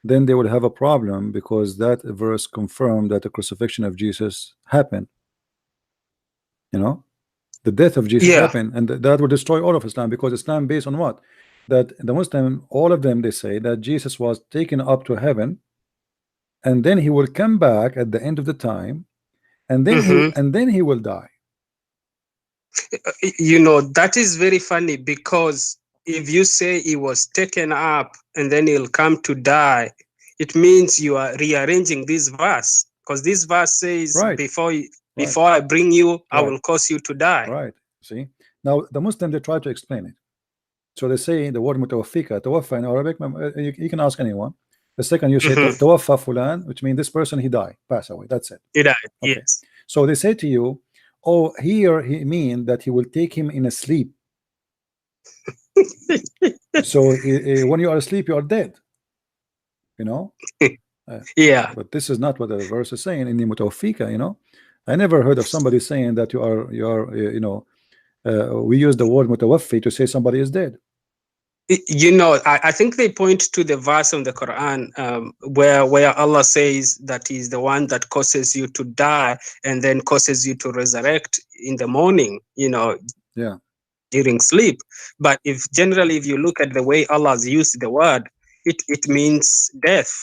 [SPEAKER 1] then they will have a problem, because that verse confirmed that the crucifixion of Jesus happened. You know, the death of Jesus happened, and that would destroy all of Islam, because Islam based on what? That the Muslim, all of them, they say that Jesus was taken up to heaven, and then he will come back at the end of the time, and then he will die.
[SPEAKER 15] You know, that is very funny, because if you say he was taken up and then he'll come to die, it means you are rearranging this verse, because this verse says, before I bring you, I will cause you to die.
[SPEAKER 1] Right. See, now the Muslim, they try to explain it. So they say the word mutawaffika, tawaffa in Arabic, you can ask anyone. The second you say tawaffa fulan, which means this person, he died, pass away, that's it.
[SPEAKER 15] He died, yes.
[SPEAKER 1] So they say to you, oh, here he mean that he will take him in a sleep. So when you are asleep, you are dead. You know?
[SPEAKER 15] Yeah.
[SPEAKER 1] But this is not what the verse is saying in the mutawaffika, you know? I never heard of somebody saying that you are you know, we use the word mutawaffi to say somebody is dead.
[SPEAKER 15] You know, I think they point to the verse in the Quran where Allah says that He's the one that causes you to die and then causes you to resurrect in the morning, you know, during sleep. But if you look at the way Allah has used the word, it means death.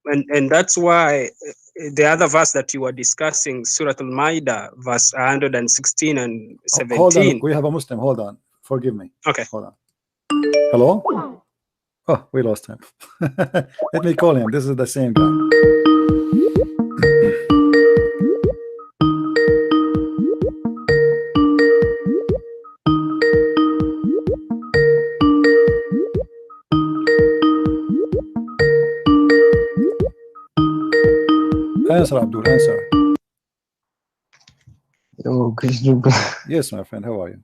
[SPEAKER 15] And that's why the other verse that you were discussing, Surah Al-Ma'idah, verse 116 and 17.
[SPEAKER 1] Hold on, we have a Muslim, hold on. Forgive me.
[SPEAKER 15] Okay.
[SPEAKER 1] Hold on. Hello? Oh, we lost him. Let me call him. This is the same guy. Answer, Abdul, answer. Yes, my friend, how are you?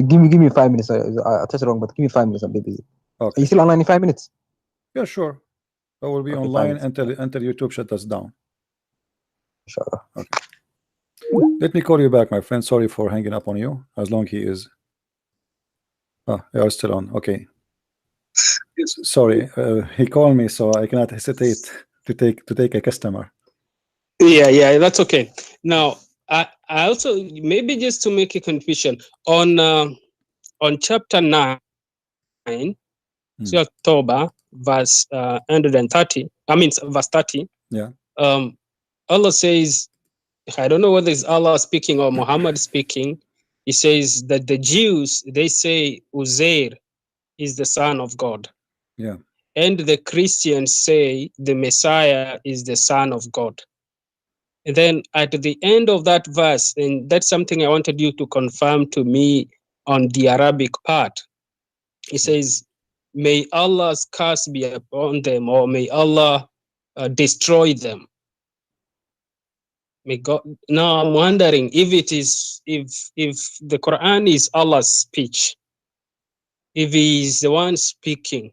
[SPEAKER 7] Give me 5 minutes. I touched it wrong, but give me 5 minutes. I'm busy.
[SPEAKER 1] Okay.
[SPEAKER 7] Are you still online in 5 minutes?
[SPEAKER 1] Yeah, sure. I will be online until YouTube shut us down.
[SPEAKER 7] Inshallah.
[SPEAKER 1] Okay. Let me call you back, my friend. Sorry for hanging up on you. As long he is. Oh, you are still on. Okay. Sorry, he called me, so I cannot hesitate to take a customer.
[SPEAKER 15] Yeah, that's okay. Now, I also, maybe just to make a confusion on chapter 9, so October, verse 130. I mean, verse 30.
[SPEAKER 1] Yeah.
[SPEAKER 15] Allah says, I don't know whether it's Allah speaking or Muhammad speaking. He says that the Jews, they say Uzair is the son of God.
[SPEAKER 1] Yeah.
[SPEAKER 15] And the Christians say the Messiah is the son of God. And then at the end of that verse, and that's something I wanted you to confirm to me on the Arabic part. He says, may Allah's curse be upon them, or may Allah destroy them. May God. Now I'm wondering if the Quran is Allah's speech, if He is the one speaking.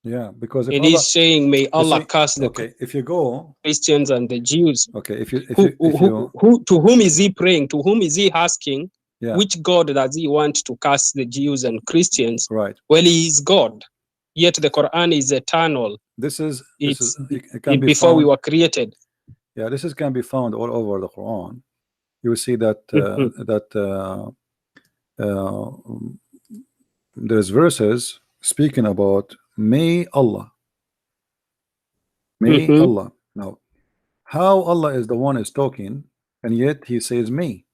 [SPEAKER 1] Yeah, because if
[SPEAKER 15] and
[SPEAKER 1] Allah,
[SPEAKER 15] He's saying, may Allah curse the
[SPEAKER 1] if you go
[SPEAKER 15] Christians and the Jews.
[SPEAKER 1] Okay, if you
[SPEAKER 15] to whom is He praying? To whom is He asking?
[SPEAKER 1] Yeah.
[SPEAKER 15] Which God does He want to curse the Jews and Christians?
[SPEAKER 1] Right.
[SPEAKER 15] Well, He is God. Yet the Quran is eternal.
[SPEAKER 1] It
[SPEAKER 15] can be before we were created.
[SPEAKER 1] Yeah, can be found all over the Quran. You will see that there's verses speaking about may Allah. May Allah. Now, how Allah is the one is talking, and yet He says me.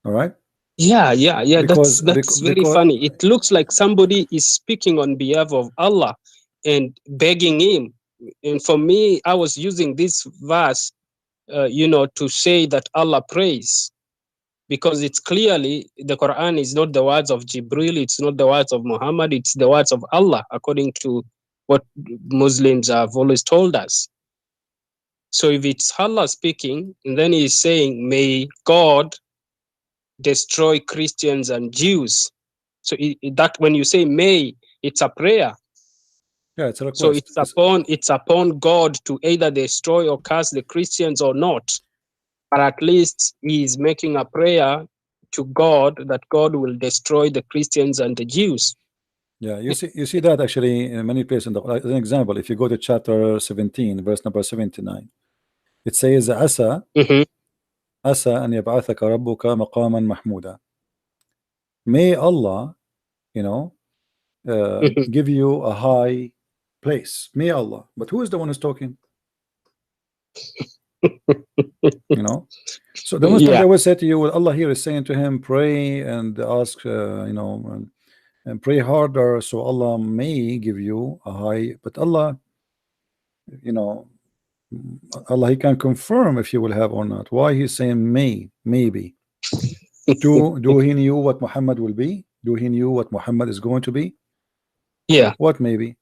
[SPEAKER 1] All right.
[SPEAKER 15] Yeah. That's very funny. It looks like somebody is speaking on behalf of Allah and begging Him. And for me, I was using this verse, to say that Allah prays, because it's clearly the Quran is not the words of Jibril, it's not the words of Muhammad, it's the words of Allah, according to what Muslims have always told us. So if it's Allah speaking, and then He's saying, may God destroy Christians and Jews. So that when you say may, it's a prayer.
[SPEAKER 1] Yeah, it's a request.
[SPEAKER 15] So it's upon God to either destroy or curse the Christians or not. But at least he is making a prayer to God that God will destroy the Christians and the Jews.
[SPEAKER 1] Yeah, you see that actually in many places. As an example, if you go to chapter 17, verse number 79, it says, "Asa, asa an yab'athaka rabbuka maqaman mahmuda." May Allah, give you a high place. May Allah. But who is the one who's talking? So the Muslim, they will say to you, well, Allah here is saying to him, pray and ask, and pray harder, so Allah may give you a high. But Allah, Allah, He can confirm if you will have or not. Why He's saying may, maybe? Do He knew what Muhammad will be? Do He knew what Muhammad is going to be?
[SPEAKER 15] Yeah.
[SPEAKER 1] What maybe?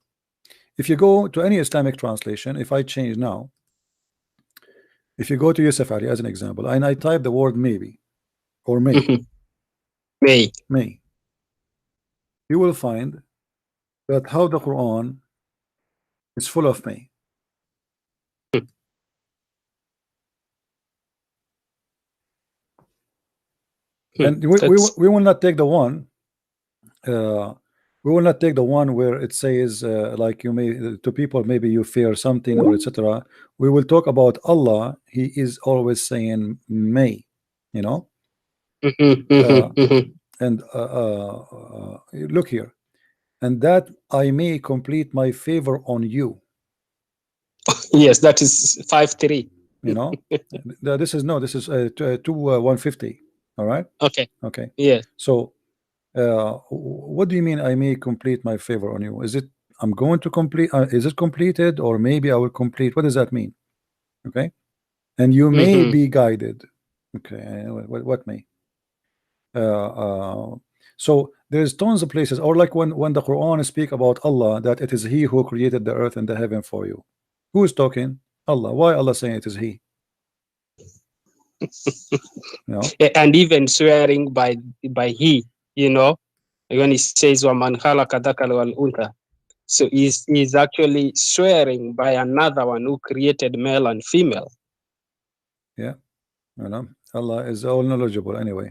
[SPEAKER 1] If you go to any Islamic translation, if I change now, if you go to Yusuf Ali as an example, and I type the word maybe or may, may, you will find that how the Quran is full of may. And we will not take the one. We will not take the one where it says like you may to people maybe you fear something or etc. We will talk about Allah. He is always saying may, and look here, and that I may complete my favor on you.
[SPEAKER 15] Yes, that is 5:3.
[SPEAKER 1] This is 150. All right. Okay.
[SPEAKER 15] Yeah.
[SPEAKER 1] So what do you mean I may complete my favor on you? Is it I'm going to complete, is it completed, or maybe I will complete? What does that mean? Okay. And you may be guided. Okay. What may? So there's tons of places, or like when the Quran speak about Allah, that it is He who created the earth and the heaven for you. Who is talking? Allah. Why Allah saying it is He?
[SPEAKER 15] And even swearing by He, when He says "Waman khalaqa dhakara wal untha," so he's actually swearing by another one who created male and female.
[SPEAKER 1] Yeah, Allah is all knowledgeable. Anyway,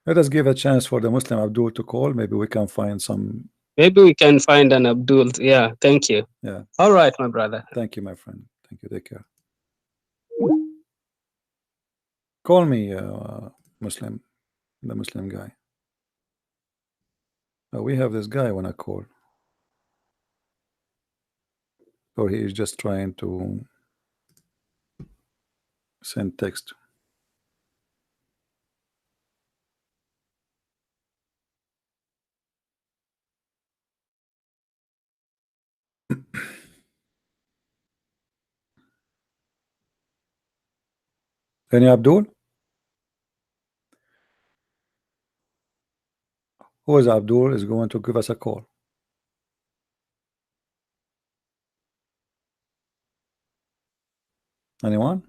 [SPEAKER 1] let us give a chance for the Muslim Abdul to call. Maybe we can find some.
[SPEAKER 15] Maybe we can find an Abdul. Yeah, thank you.
[SPEAKER 1] Yeah.
[SPEAKER 15] All right, my brother.
[SPEAKER 1] Thank you, my friend. Thank you. Take care. Call me, Muslim, the Muslim guy. We have this guy when I call. Or he is just trying to send text. Any Abdul? Who is Abdul is going to give us a call? Anyone?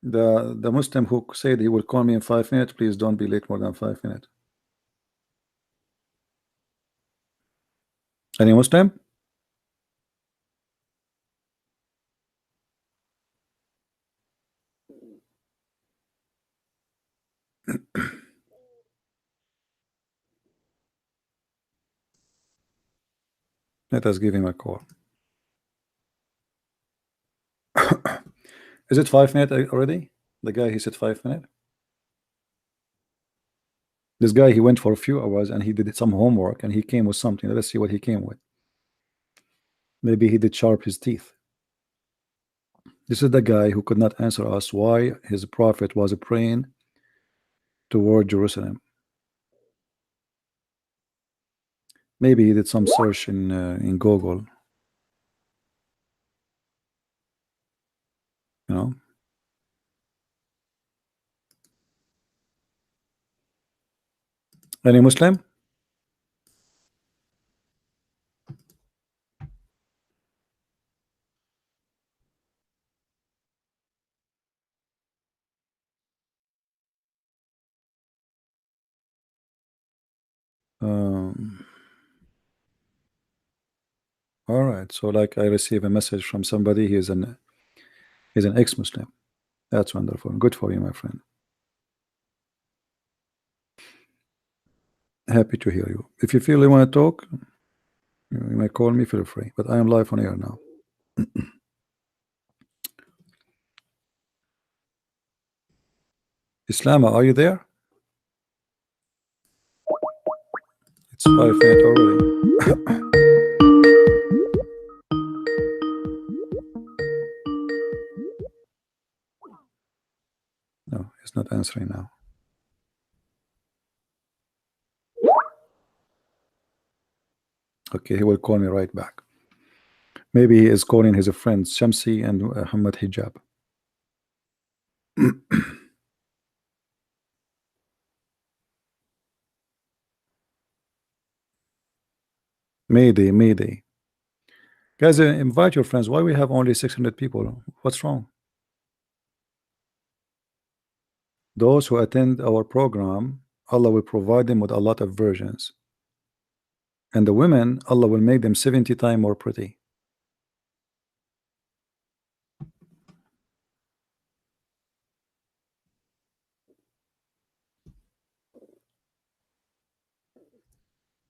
[SPEAKER 1] The Muslim who said he will call me in 5 minutes, please don't be late more than 5 minutes. Any Muslim? Let us give him a call. Is it 5 minutes already? The guy, he said 5 minutes. This guy, he went for a few hours and he did some homework and he came with something. Let's see what he came with. Maybe he did sharp his teeth. This is the guy who could not answer us why his prophet was praying toward Jerusalem. Maybe he did some search in Google. Any Muslim? All right, so like I receive a message from somebody. He's an ex-Muslim. That's wonderful. Good for you, my friend. Happy to hear you. If you feel you want to talk, you may call me. Feel free. But I am live on air now. Islama, are you there? It's 5 minutes already. No, he's not answering now. Okay, he will call me right back. Maybe he is calling his friends Shamsi and Hamad Hijab. Mayday, Mayday. Guys, invite your friends. Why we have only 600 people? What's wrong? Those who attend our program, Allah will provide them with a lot of virgins. And the women, Allah will make them 70 times more pretty.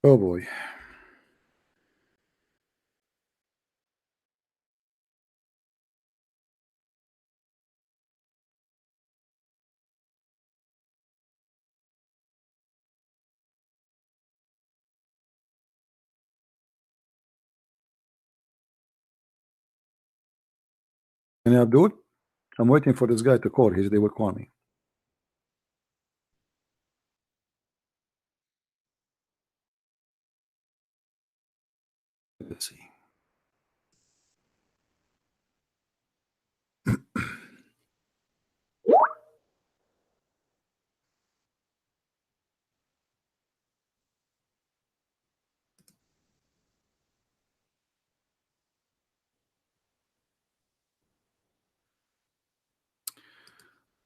[SPEAKER 1] Oh boy. And Abdul, I'm waiting for this guy to call. They will call me. Let's see.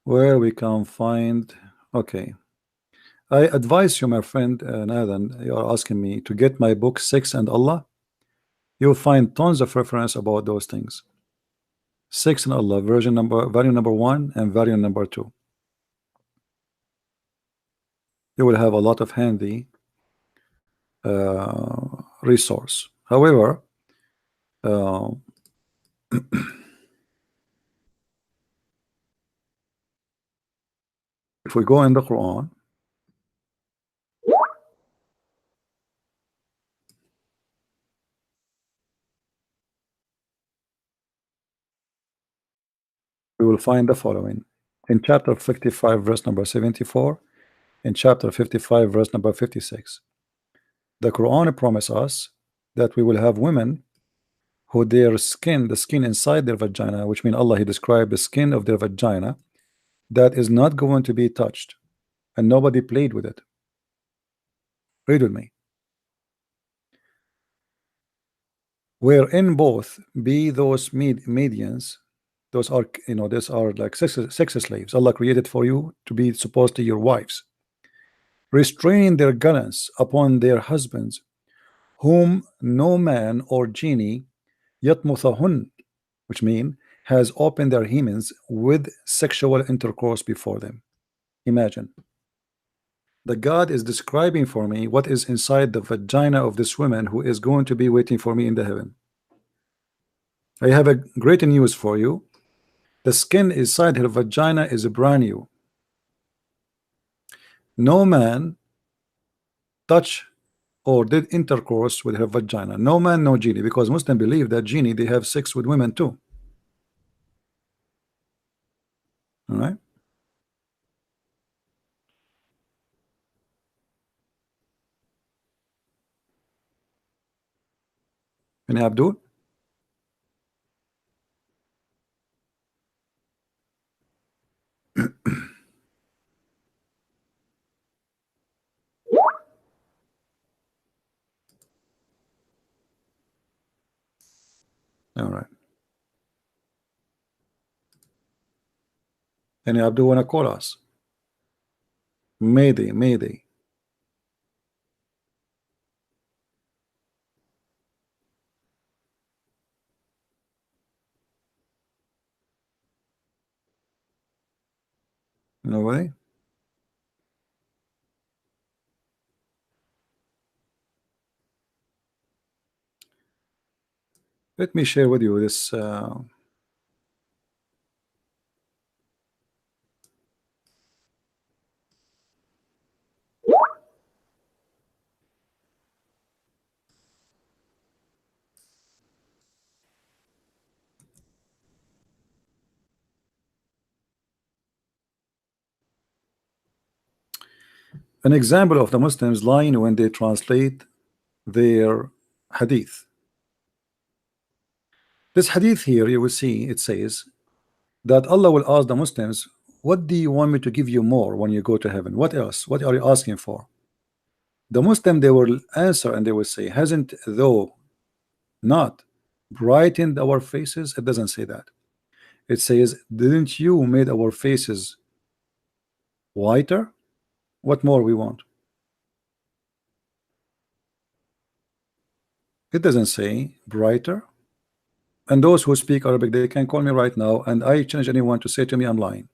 [SPEAKER 1] Where we can find, okay. I advise you, my friend Nathan, you are asking me to get my book Sex and Allah. You'll find tons of reference about those things. Sex and Allah, value number 1 and value number 2. You will have a lot of handy resource. However, if we go in the Quran, we will find the following. In chapter 55, verse number 74, in chapter 55, verse number 56, the Quran promises us that we will have women who their skin, the skin inside their vagina, which means Allah, He described the skin of their vagina, that is not going to be touched, and nobody played with it. Read with me. Wherein both be those medians, those are, these are like sex slaves Allah created for you to be supposed to your wives, restraining their gallants upon their husbands, whom no man or genie yatmuthahun, which mean has opened their hymens with sexual intercourse before them. Imagine. The God is describing for me what is inside the vagina of this woman who is going to be waiting for me in the heaven. I have a great news for you. The skin inside her vagina is brand new. No man touched or did intercourse with her vagina. No man, no genie, because Muslims believe that genie, they have sex with women too. All right. And Abdul? All right. And Abdul wanna call us? Mayday, Mayday. Nobody? Let me share with you this. An example of the Muslims lying when they translate their hadith. This hadith here, you will see it says that Allah will ask the Muslims, what do you want me to give you more when you go to heaven? What else? What are you asking for? The Muslim, they will answer and they will say, hasn't thou not brightened our faces? It doesn't say that. It says, didn't you made our faces whiter? What more we want? It doesn't say brighter. And those who speak Arabic, they can call me right now, and I challenge anyone to say to me I'm lying.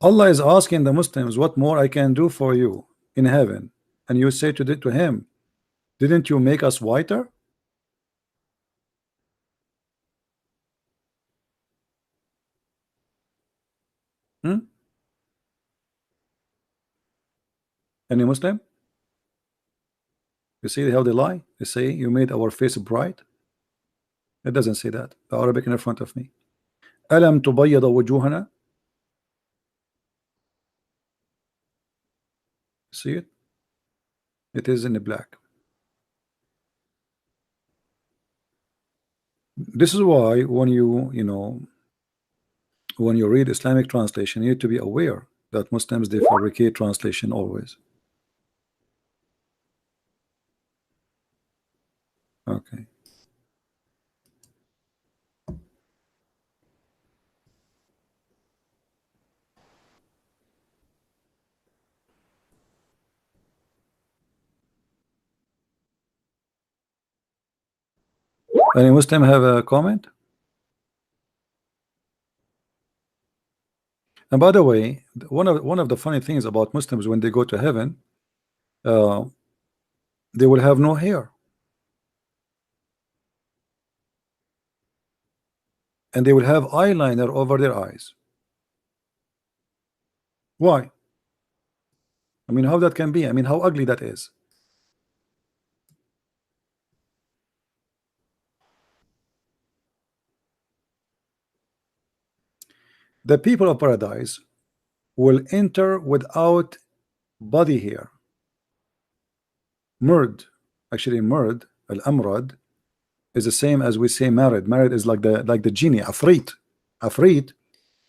[SPEAKER 1] Allah is asking the Muslims, what more I can do for you in heaven? And you say to him, didn't you make us whiter? Any Muslim? You see how they lie? They say you made our face bright. It doesn't say that. The Arabic in front of me. ألم تبيض وجوهنا. See it? It is in the black. This is why when when you read Islamic translation, you need to be aware that Muslims, they fabricate translation always. Okay. Any Muslim have a comment? And by the way, one of the funny things about Muslims, when they go to heaven, they will have no hair, and they will have eyeliner over their eyes. Why? I mean, how that can be? I mean, how ugly that is. The people of paradise will enter without body hair. Murd, actually murd, al-amrad, is the same as we say married. Married is like the genie, afrit. Afrit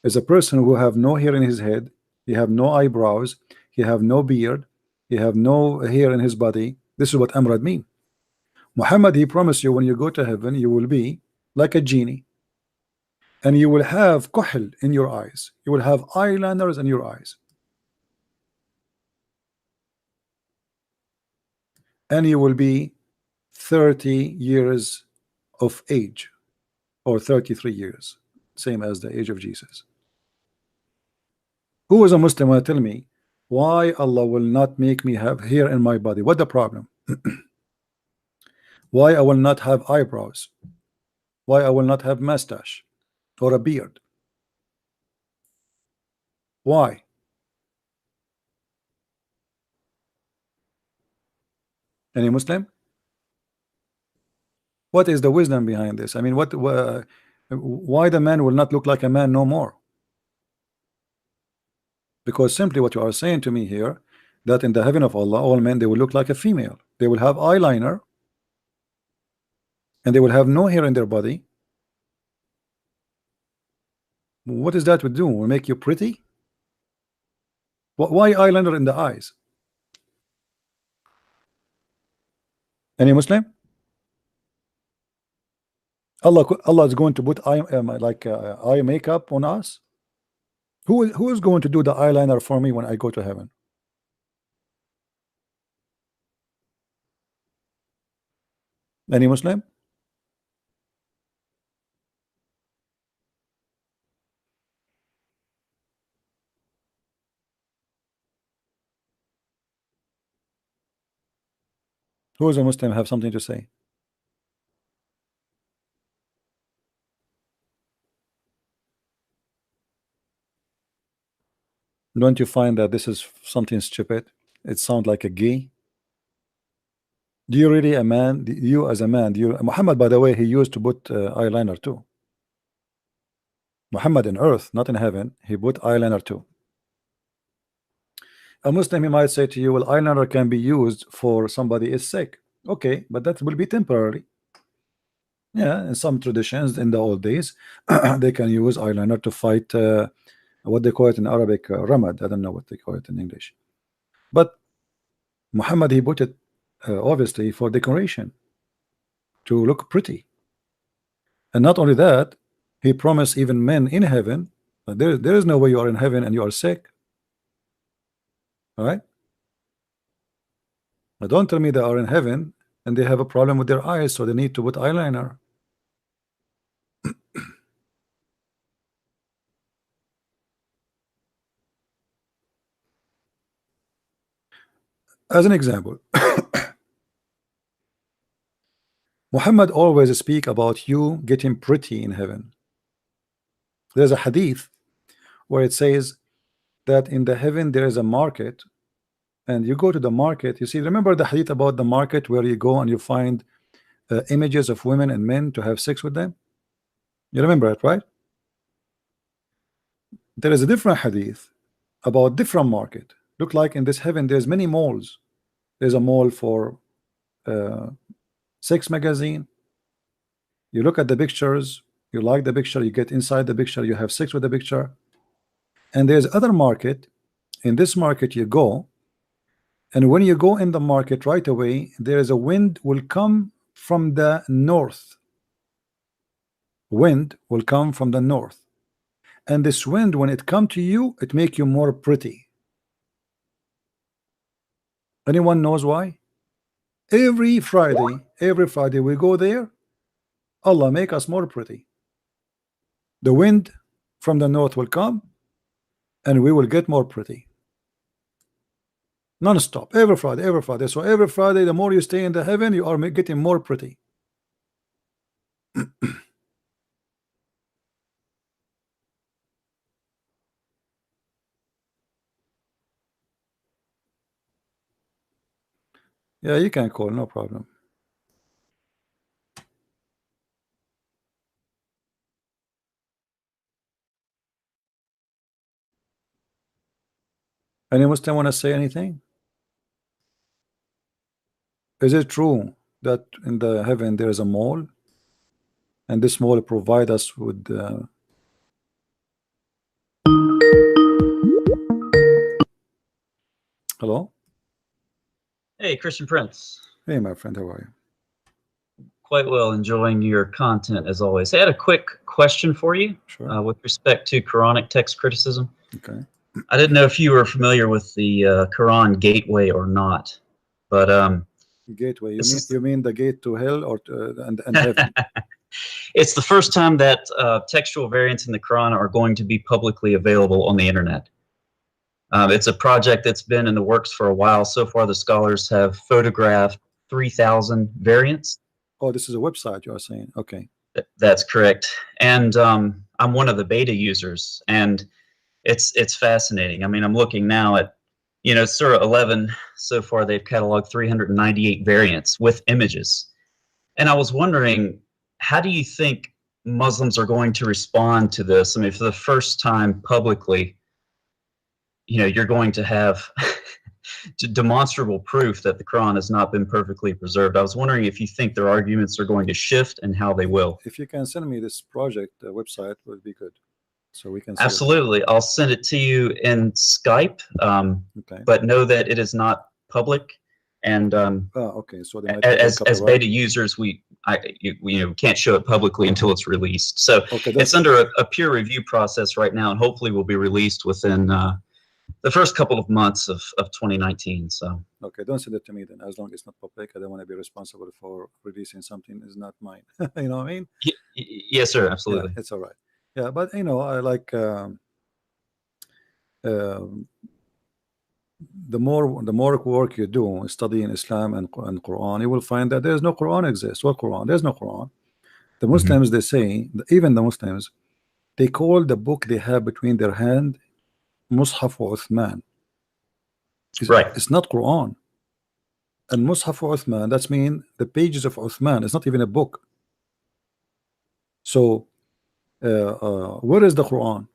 [SPEAKER 1] is a person who have no hair in his head, he have no eyebrows, he have no beard, he have no hair in his body. This is what amrad mean. Muhammad, he promised you when you go to heaven, you will be like a genie, and you will have kuhl in your eyes, you will have eyeliners in your eyes, and you will be 30 years of age, or 33 years, same as the age of Jesus. Who is a Muslim will tell me why Allah will not make me have hair in my body? What the problem? Why I will not have eyebrows? Why I will not have mustache or a beard? Why? Any Muslim? What is the wisdom behind this? I mean, why the man will not look like a man no more? Because simply what you are saying to me here, that in the heaven of Allah, all men, they will look like a female. They will have eyeliner, and they will have no hair in their body. What is that would do? Will make you pretty? Why eyeliner in the eyes? Any Muslim? Allah is going to put eye makeup on us. Who is going to do the eyeliner for me when I go to heaven? Any Muslim? Who is a Muslim have something to say? Don't you find that this is something stupid? It sounds like a gay. Do you really, a man, you as a man, do you, Muhammad, by the way, he used to put eyeliner too. Muhammad in earth, not in heaven, he put eyeliner too. A Muslim, he might say to you, well, eyeliner can be used for somebody is sick. Okay, but that will be temporary. Yeah, in some traditions in the old days, they can use eyeliner to fight what they call it in Arabic, ramad. I don't know what they call it in English. But Muhammad, he put it obviously for decoration, to look pretty. And not only that, he promised even men in heaven, there is no way you are in heaven and you are sick. All right? But don't tell me they are in heaven and they have a problem with their eyes, so they need to put eyeliner. As an example, Muhammad always speak about you getting pretty in heaven. There's a hadith where it says that in the heaven there is a market, and you go to the market. You see, remember the hadith about the market where you go and you find images of women and men to have sex with them? You remember it, right? There is a different hadith about different market. Look like in this heaven there's many malls. There's a mall for sex magazine. You look at the pictures, you like the picture, you get inside the picture, you have sex with the picture. And there's other market. In this market you go, and when you go in the market right away, there is a wind will come from the north. Wind will come from the north, and this wind, when it come to you, it make you more pretty. Anyone knows why? Every Friday we go there, Allah make us more pretty. The wind from the north will come and we will get more pretty. Non-stop, every Friday. So every Friday, the more you stay in the heaven, you are getting more pretty. Yeah, you can call, no problem. Any Muslim want to say anything? Is it true that in the heaven there is a mall, and this mall provide us with hello?
[SPEAKER 16] Hey, Christian Prince.
[SPEAKER 1] Hey, my friend, how are you?
[SPEAKER 16] Quite well, enjoying your content as always. I had a quick question for you.
[SPEAKER 1] Sure.
[SPEAKER 16] With respect to Quranic text criticism.
[SPEAKER 1] Okay.
[SPEAKER 16] I didn't know if you were familiar with the Quran gateway or not, but
[SPEAKER 1] gateway. You mean the gate to hell or to, and heaven?
[SPEAKER 16] It's the first time that textual variants in the Quran are going to be publicly available on the internet. It's a project that's been in the works for a while. So far, the scholars have photographed 3,000 variants.
[SPEAKER 1] Oh, this is a website you are saying? Okay.
[SPEAKER 16] That's correct. And I'm one of the beta users, and it's fascinating. I mean, I'm looking now at, Surah 11. So far, they've cataloged 398 variants with images. And I was wondering, how do you think Muslims are going to respond to this? I mean, for the first time publicly, you're going to have demonstrable proof that the Quran has not been perfectly preserved. I was wondering if you think their arguments are going to shift and how they will.
[SPEAKER 1] If you can send me this project website, would be good, so we can.
[SPEAKER 16] Absolutely, I'll send it to you in Skype.
[SPEAKER 1] Okay.
[SPEAKER 16] But know that it is not public, and
[SPEAKER 1] okay. So
[SPEAKER 16] as beta users, we can't show it publicly until it's released. So it's under a peer review process right now, and hopefully will be released within the first couple of months of 2019. So
[SPEAKER 1] okay, don't send it to me then. As long as it's not public, I don't want to be responsible for releasing something is not mine. You know what I mean?
[SPEAKER 16] Yes, sir. Absolutely.
[SPEAKER 1] Yeah, it's all right. Yeah, but I like the the more work you do studying Islam and Quran, you will find that there is no Quran exists. What Quran? There's no Quran. The Muslims, they say, even the Muslims, they call the book they have between their hand Mushaf Uthman. It's not Quran. And Mushaf Uthman, that's mean the pages of Uthman. It's not even a book. So where is the Quran?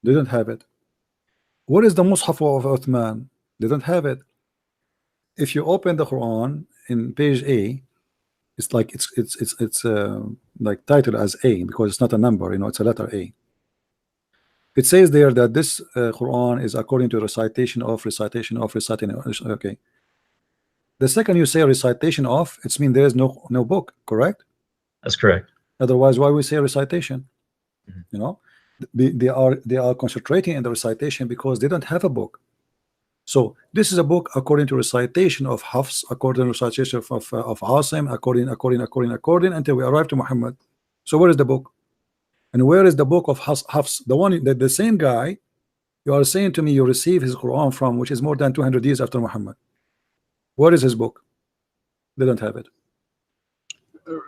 [SPEAKER 1] They don't have it. What is the Mushaf of Uthman? They don't have it. If you open the Quran in page A, it's like it's like titled as A because it's not a number, you know, it's a letter A. It says there that this Quran is according to recitation of. Okay. The second you say recitation of, it's mean there is no book, correct?
[SPEAKER 16] That's correct.
[SPEAKER 1] Otherwise, why we say recitation? You know, they are concentrating in the recitation because they don't have a book. So this is a book according to recitation of Hafs, according to recitation of Asim, according until we arrive to Muhammad. So where is the book? And where is the book of Hafs? The one that the same guy you are saying to me you receive his Quran from, which is more than 200 years after Muhammad. Where is his book? They don't have it.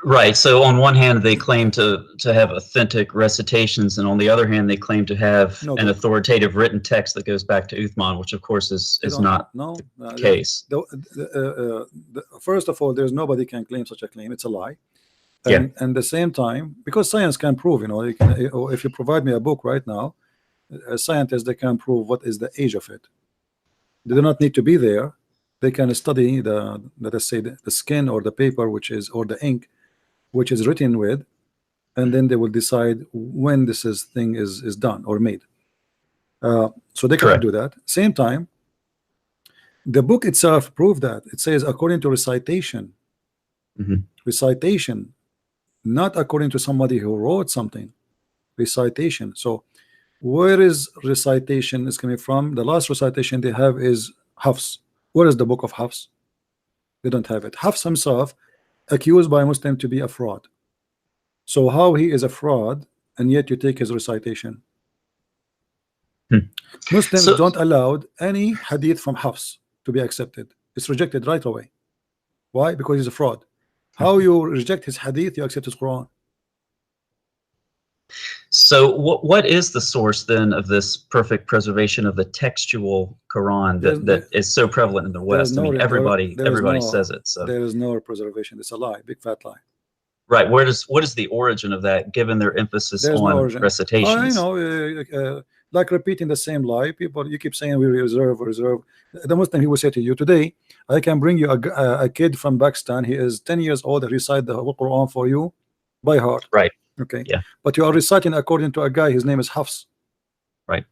[SPEAKER 16] Right. So on one hand, they claim to have authentic recitations, and on the other hand, they claim to have an authoritative written text that goes back to Uthman, which of course is not the case.
[SPEAKER 1] First of all, there's nobody can claim such a claim. It's a lie. And at the same time, because science can prove, you know, if you provide me a book right now, scientists, they can prove what is the age of it. They do not need to be there. They can study let us say the skin or the paper, or the ink, which is written with, and then they will decide when thing is done or made. So they can do that. Same time, the book itself proved that it says according to recitation. Recitation, not according to somebody who wrote something. Recitation. So where is recitation is coming from? The last recitation they have is Hafs. Where is the book of Hafs? They don't have it. Hafs himself accused by Muslim to be a fraud. So how he is a fraud and yet you take his recitation? Muslims don't allow any hadith from Hafs to be accepted. It's rejected right away. Why? Because he's a fraud. How you reject his hadith, you accept his Quran.
[SPEAKER 16] So what is the source then of this perfect preservation of the textual Quran that is so prevalent in the West? I mean, everybody says it. So
[SPEAKER 1] there is no preservation. It's a lie, big fat lie.
[SPEAKER 16] Right. What is the origin of that, given their emphasis on recitations?
[SPEAKER 1] Like repeating the same lie. People, you keep saying we reserve. The Muslim, he will say to you today, I can bring you a kid from Pakistan. He is 10 years old. He recite the whole Quran for you by heart.
[SPEAKER 16] Right.
[SPEAKER 1] Okay.
[SPEAKER 16] Yeah.
[SPEAKER 1] But you are reciting according to a guy. His name is Hafs.
[SPEAKER 16] Right.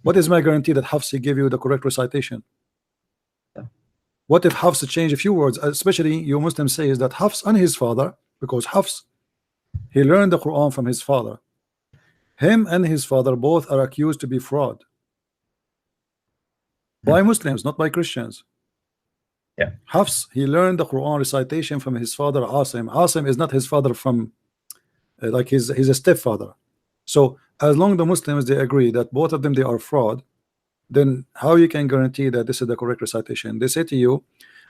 [SPEAKER 1] What is my guarantee that Hafs give you the correct recitation? Yeah. What if Hafs change a few words? Especially you Muslims say is that Hafs and his father, because Hafs, he learned the Quran from his father. Him and his father both are accused to be fraud by Muslims, not by Christians.
[SPEAKER 16] Yeah.
[SPEAKER 1] Hafs, he learned the Quran recitation from his father Asim. Asim is not his father from like he's a stepfather. So as long as the Muslims they agree that both of them they are fraud, then how you can guarantee that this is the correct recitation? They say to you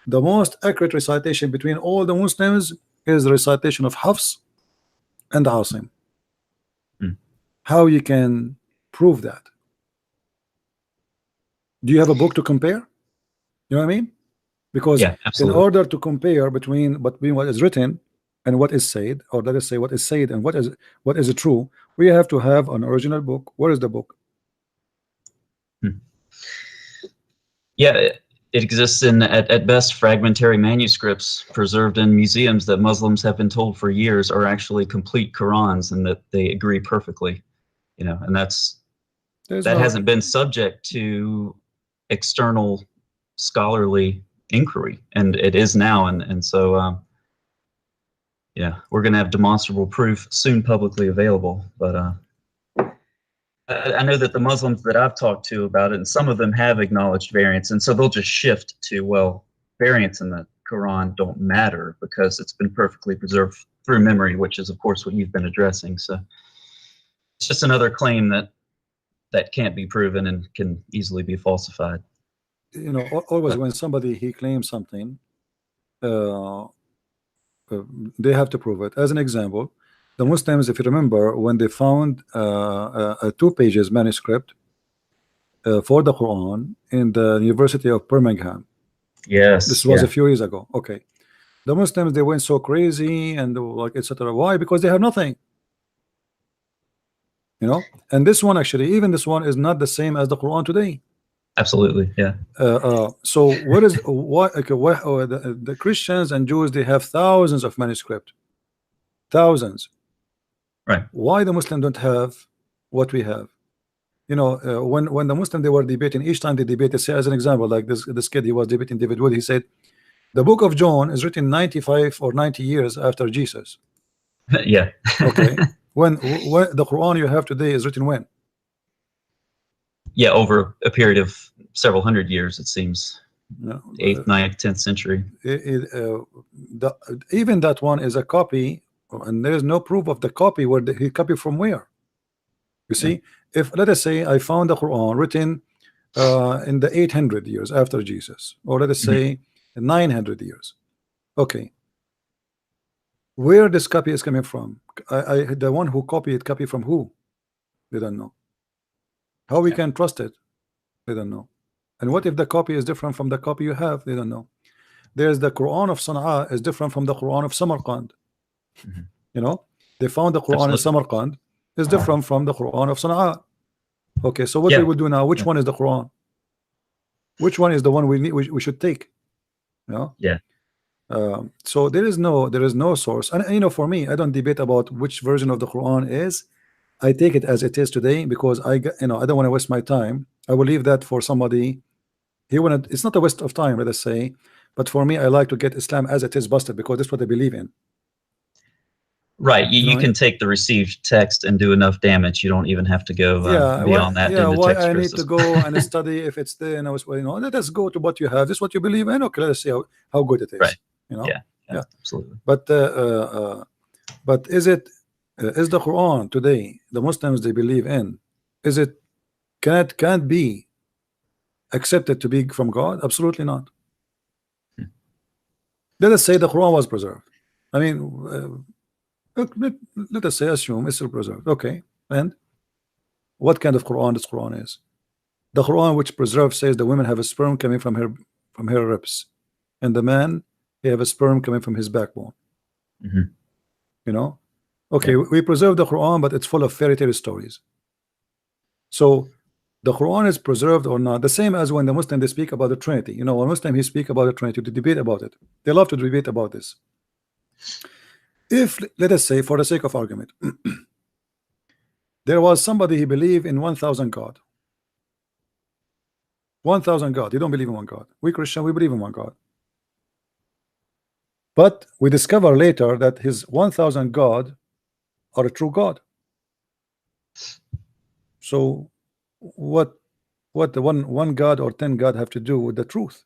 [SPEAKER 1] the most accurate recitation between all the Muslims is the recitation of Hafs and Asim. How you can prove that? Do you have a book to compare? You know what I mean? Because in order to compare between what is written and what is said, or let us say what is said and what is true, we have to have an original book. Where is the book?
[SPEAKER 16] Yeah, it exists in at best fragmentary manuscripts preserved in museums that Muslims have been told for years are actually complete Qurans and that they agree perfectly. You know, and that hasn't been subject to external scholarly inquiry, and it is now, and so yeah, we're going to have demonstrable proof soon publicly available. But I know that the Muslims that I've talked to about it, and some of them have acknowledged variants, and so they'll just shift to, well, variants in the Quran don't matter because it's been perfectly preserved through memory, which is of course what you've been addressing. So it's just another claim that can't be proven and can easily be falsified.
[SPEAKER 1] you know, always when somebody he claims something, they have to prove it. As an example, the Muslims, if you remember, when they found a 2 pages manuscript for the Quran in the University of Birmingham.
[SPEAKER 16] Yes,
[SPEAKER 1] this was
[SPEAKER 16] yeah.
[SPEAKER 1] a few years ago. Okay, the Muslims, they went so crazy and like etc. Why? Because they have nothing, you know. And this one, actually, even this one is not the same as the Quran today.
[SPEAKER 16] Absolutely, yeah.
[SPEAKER 1] So what is what? Okay, the Christians and Jews, they have thousands of manuscript, thousands.
[SPEAKER 16] Right.
[SPEAKER 1] Why the Muslims don't have what we have? You know, when the Muslim, they were debating, each time they debated, say as an example, like this kid, he was debating David Wood. He said the book of John is written 95 or 90 years after Jesus.
[SPEAKER 16] Yeah.
[SPEAKER 1] Okay. when the Quran you have today is written when?
[SPEAKER 16] Yeah, over a period of several hundred years, it seems.
[SPEAKER 1] No,
[SPEAKER 16] 8th, 9th, 10th century.
[SPEAKER 1] Even that one is a copy, and there is no proof of the copy. Where he copied from where? You see, if let us say I found the Quran written in the 800 years after Jesus, or let us say 900 years. Okay, where this copy is coming from? The one who copied copy from who? They don't know. How we can trust it? They don't know. And what if the copy is different from the copy you have? They don't know. There's the Quran of Sana'a is different from the Quran of Samarkand. You know, they found the Quran in Samarkand is different from the Quran of Sana'a. Okay, so what we will do now? Which one is the Quran? Which one is the one we need? We should take. You know?
[SPEAKER 16] Yeah.
[SPEAKER 1] So there is no source, and you know, for me, I don't debate about which version of the Quran is. I take it as it is today because I don't want to waste my time. I will leave that for somebody. It's not a waste of time, let us say, but for me, I like to get Islam as it is busted because that's what I believe in.
[SPEAKER 16] Right. You can take the received text and do enough damage. You don't even have to go beyond that.
[SPEAKER 1] Yeah, why I need to go and study if it's there, and I was, you know, let us go to what you have. This is what you believe in. Okay, let's see how good it is.
[SPEAKER 16] Right.
[SPEAKER 1] You know.
[SPEAKER 16] Yeah. Absolutely.
[SPEAKER 1] But is it is the Quran today the Muslims they believe in? Is it can't be accepted to be from God? Absolutely not. Let us say the Quran was preserved. I mean, let us say assume it's still preserved. Okay, and what kind of Quran this Quran is? The Quran which preserved says the women have a sperm coming from her ribs, and the man he have a sperm coming from his backbone. You know, okay, we preserve the Quran, but it's full of fairy tale stories. So the Quran is preserved or not, the same as when the Muslim they speak about the Trinity. You know, when Muslim he speak about the Trinity, to debate about it. They love to debate about this. If let us say, for the sake of argument, there was somebody he believed in 1,000 God. 1,000 God. You don't believe in one God. We Christian, we believe in one God. But we discover later that his 1,000 God are a true God. So what the one God or 10 God have to do with the truth?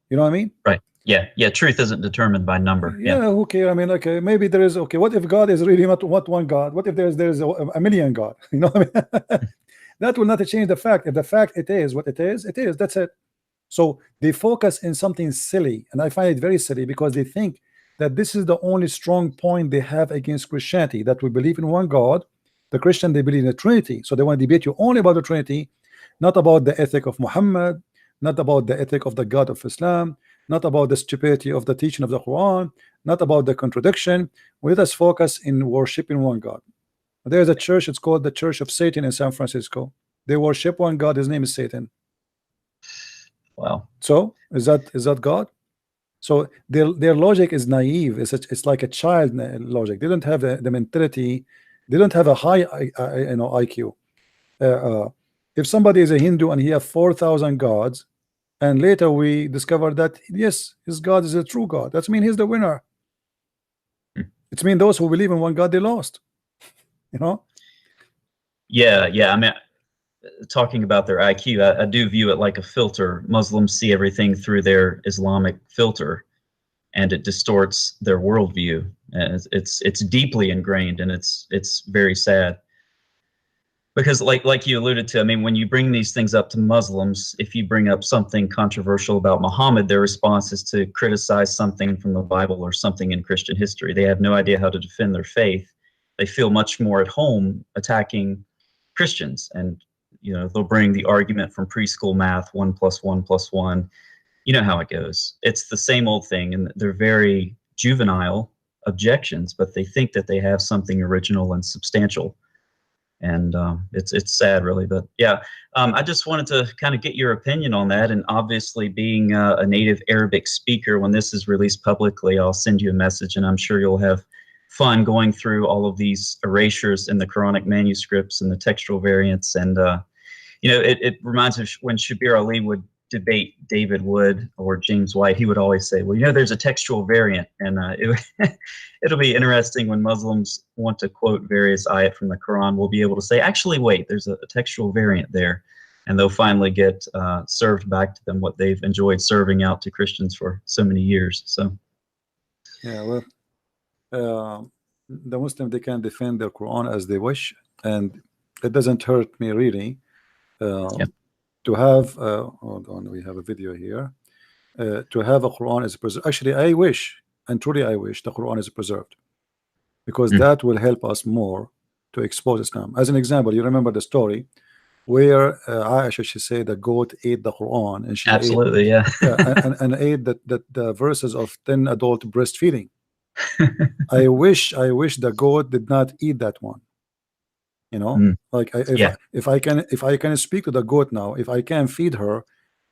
[SPEAKER 1] You know what I mean?
[SPEAKER 16] Right. Yeah. Truth isn't determined by number.
[SPEAKER 1] Yeah. Who cares? I mean, okay, maybe there is. Okay, what if God is really not one God? What if there's a million God? You know what I mean? That will not change the fact. If the fact it is what it is, it is. That's it. So they focus in something silly, and I find it very silly because they think that this is the only strong point they have against Christianity, that we believe in one God. The Christian, they believe in the Trinity, so they want to debate you only about the Trinity, not about the ethic of Muhammad, not about the ethic of the God of Islam, not about the stupidity of the teaching of the Quran, not about the contradiction. Let us focus in worshiping one God. There's a church, it's called the Church of Satan in San Francisco. They worship one God, his name is Satan.
[SPEAKER 16] Wow.
[SPEAKER 1] So is that God? So their logic is naive. It's like a child logic. They don't have the mentality. They don't have a high IQ. If somebody is a Hindu and he have 4,000 gods, and later we discover that yes, his God is a true God, that means he's the winner. It means those who believe in one God, they lost. You know?
[SPEAKER 16] Yeah. I mean, talking about their IQ, I do view it like a filter. Muslims see everything through their Islamic filter, and it distorts their worldview. And it's deeply ingrained, and it's very sad. Because like you alluded to, I mean, when you bring these things up to Muslims, if you bring up something controversial about Muhammad, their response is to criticize something from the Bible or something in Christian history. They have no idea how to defend their faith. They feel much more at home attacking Christians, and they'll bring the argument from preschool math, 1 + 1 + 1. You know how it goes. It's the same old thing, and they're very juvenile objections, but they think that they have something original and substantial. And it's sad, really. But yeah, I just wanted to kind of get your opinion on that. And obviously, being a native Arabic speaker, when this is released publicly, I'll send you a message, and I'm sure you'll have fun going through all of these erasures in the Quranic manuscripts and the textual variants. And it reminds me of when Shabir Ali would debate David Wood or James White. He would always say, well, there's a textual variant, and it'll be interesting when Muslims want to quote various ayat from the Quran. We'll be able to say, actually, wait, there's a textual variant there, and they'll finally get served back to them what they've enjoyed serving out to Christians for so many years. So
[SPEAKER 1] yeah, well, the Muslim, they can defend their Quran as they wish, and it doesn't hurt me really. To have hold on, we have a video here. To have a Quran is preserved. Actually, I wish, and truly I wish, the Quran is preserved, because that will help us more to expose Islam. As an example, you remember the story where Aisha, she said the goat ate the Quran, and she
[SPEAKER 16] absolutely,
[SPEAKER 1] ate, and ate the verses of 10 adult breastfeeding. I wish the goat did not eat that one. Like if I can speak to the goat now, if I can feed her,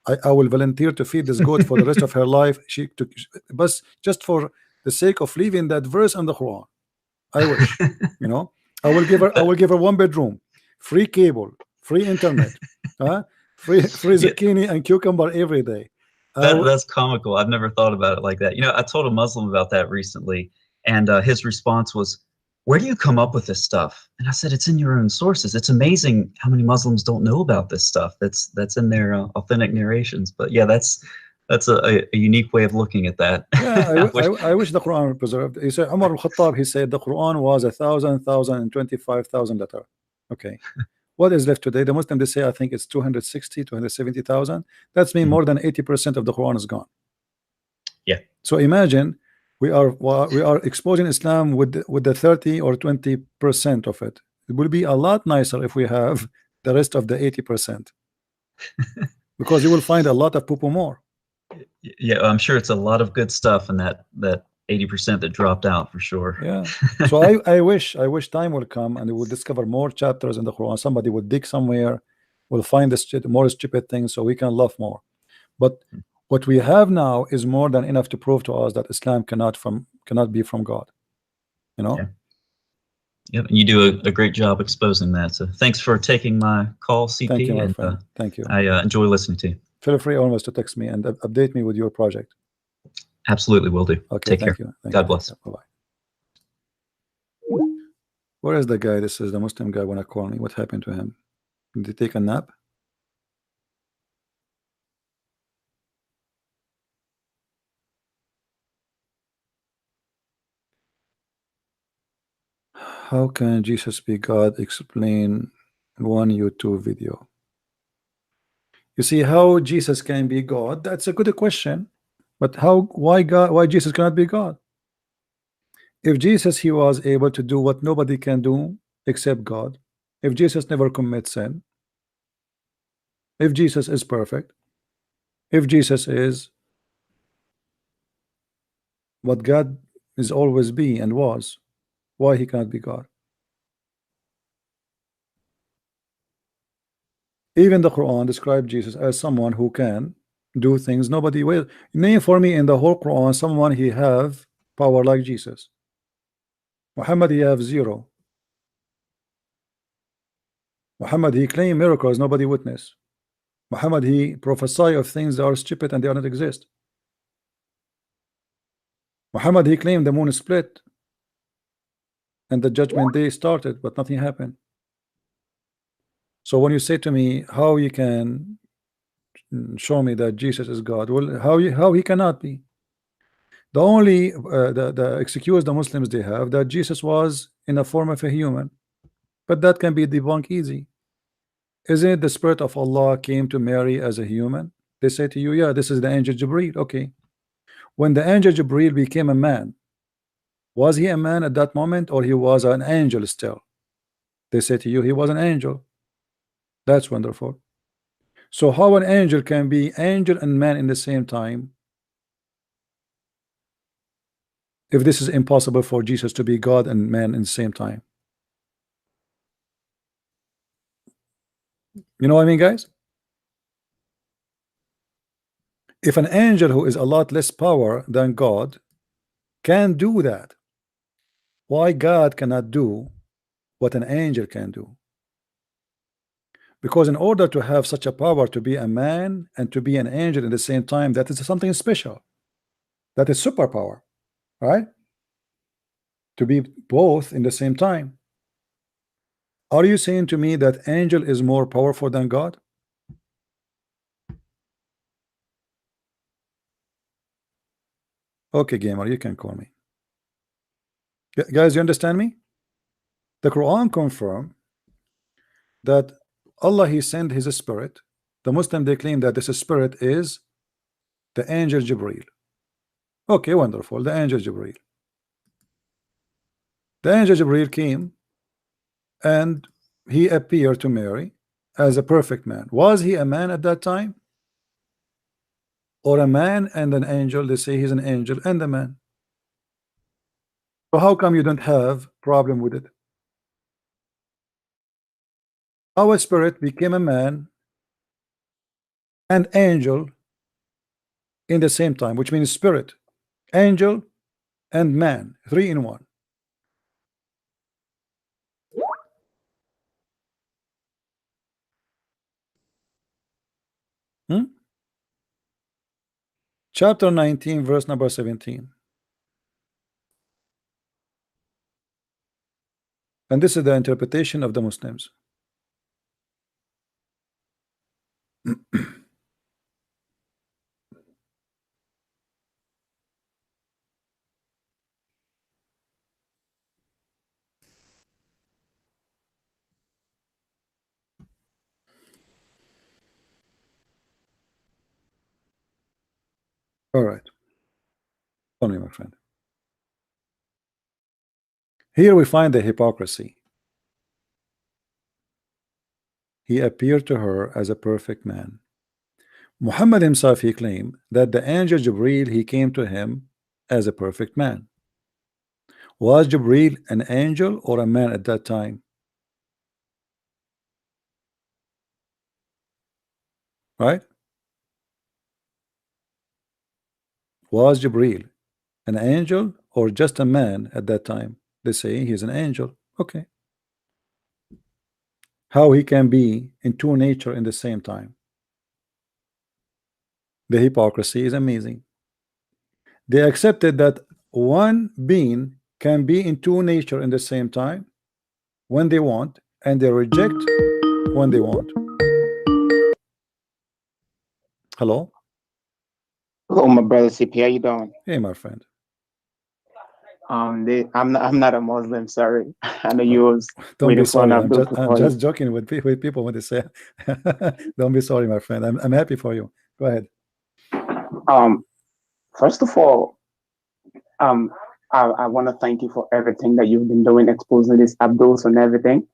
[SPEAKER 1] I will volunteer to feed this goat for the rest of her life. But just for the sake of leaving that verse in the Quran, I wish. I will give her 1 bedroom, free cable, free internet, free zucchini and cucumber every day.
[SPEAKER 16] That's comical. I've never thought about it like that. I told a Muslim about that recently, and his response was, where do you come up with this stuff? And I said, it's in your own sources. It's amazing how many Muslims don't know about this stuff that's in their authentic narrations. But yeah, that's a unique way of looking at that.
[SPEAKER 1] Yeah, I wish the Quran were preserved. He said, Umar al-Khattab, he said the Quran was 1,025,000 letter. Okay. What is left today? The Muslim, they say, I think it's 260, 270,000. That's mean more than 80% of the Quran is gone.
[SPEAKER 16] Yeah.
[SPEAKER 1] So imagine we are exposing Islam with the 30 or 20% of it. It will be a lot nicer if we have the rest of the 80%, because you will find a lot of poo-poo more.
[SPEAKER 16] Yeah, I'm sure it's a lot of good stuff in that 80% that dropped out, for sure.
[SPEAKER 1] Yeah. So I wish time will come and we will discover more chapters in the Quran. Somebody will dig somewhere, will find more stupid things, so we can love more. But what we have now is more than enough to prove to us that Islam cannot be from God.
[SPEAKER 16] Yeah. Yep, you do a great job exposing that. So thanks for taking my call, CP.
[SPEAKER 1] Thank you, my friend. Thank you.
[SPEAKER 16] I enjoy listening to you.
[SPEAKER 1] Feel free always to text me and update me with your project.
[SPEAKER 16] Absolutely, will do.
[SPEAKER 1] Okay,
[SPEAKER 16] Take care. God bless.
[SPEAKER 1] Bye-bye. Where is the guy? This is the Muslim guy wanna call me. What happened to him? Did he take a nap? How can Jesus be God? Explain one YouTube video. You see how Jesus can be God? That's a good question. But why Jesus cannot be God? If Jesus, he was able to do what nobody can do except God, if Jesus never commits sin, if Jesus is perfect, if Jesus is what God is always be and was, why he cannot be God? Even the Quran described Jesus as someone who can do things nobody will. Name for me in the whole Quran someone he have power like Jesus. Muhammad, he have zero. Muhammad, he claim miracles nobody witness. Muhammad, he prophesy of things that are stupid and they do not exist. Muhammad, he claimed the moon split and the judgment day started, but nothing happened. So when you say to me how you can show me that Jesus is God, well, how he cannot be? The only the excuse the Muslims they have that Jesus was in a form of a human, but that can be debunked easy. Isn't it the Spirit of Allah came to Mary as a human? They say to you, yeah, this is the angel Jibreel. Okay. When the angel Jibreel became a man, was he a man at that moment, or he was an angel still? They say to you, he was an angel. That's wonderful. So how an angel can be angel and man in the same time, if this is impossible for Jesus to be God and man in the same time? You know what I mean, guys? If an angel who is a lot less power than God can do that, why God cannot do what an angel can do? Because in order to have such a power to be a man and to be an angel at the same time, that is something special. That is superpower, right? To be both in the same time. Are you saying to me that angel is more powerful than God? Okay, gamer, you can call me. Guys, you understand me? The Quran confirm that Allah, he sent his spirit. The Muslim, they claim that this spirit is the angel Jibreel. Okay, wonderful. The angel Jibreel. The angel Jibreel came and he appeared to Mary as a perfect man. Was he a man at that time? Or a man and an angel? They say he's an angel and a man. So how come you don't have problem with it? Our spirit became a man and angel in the same time, which means spirit, angel, and man, 3 in 1. Chapter 19, verse number 17. And this is the interpretation of the Muslims. All right. Only, my friend. Here we find the hypocrisy. He appeared to her as a perfect man. Muhammad himself, he claimed that the angel Jibreel, he came to him as a perfect man. Was Jibreel an angel or a man at that time? Right? Was Jibreel an angel or just a man at that time? They say he's an angel. Okay. How he can be in two nature in the same time? The hypocrisy is amazing. They accepted that one being can be in two nature in the same time when they want, and they reject when they want. Hello?
[SPEAKER 17] Hello, my brother CP. How you doing?
[SPEAKER 1] Hey, my friend.
[SPEAKER 17] I'm not a Muslim. Sorry, I know you was
[SPEAKER 1] Don't
[SPEAKER 17] waiting
[SPEAKER 1] be
[SPEAKER 17] for an
[SPEAKER 1] sorry.
[SPEAKER 17] Abdul.
[SPEAKER 1] I'm just joking with people when they say. Don't be sorry, my friend. I'm happy for you. Go ahead.
[SPEAKER 17] First of all, I want to thank you for everything that you've been doing, exposing these Abduls and everything.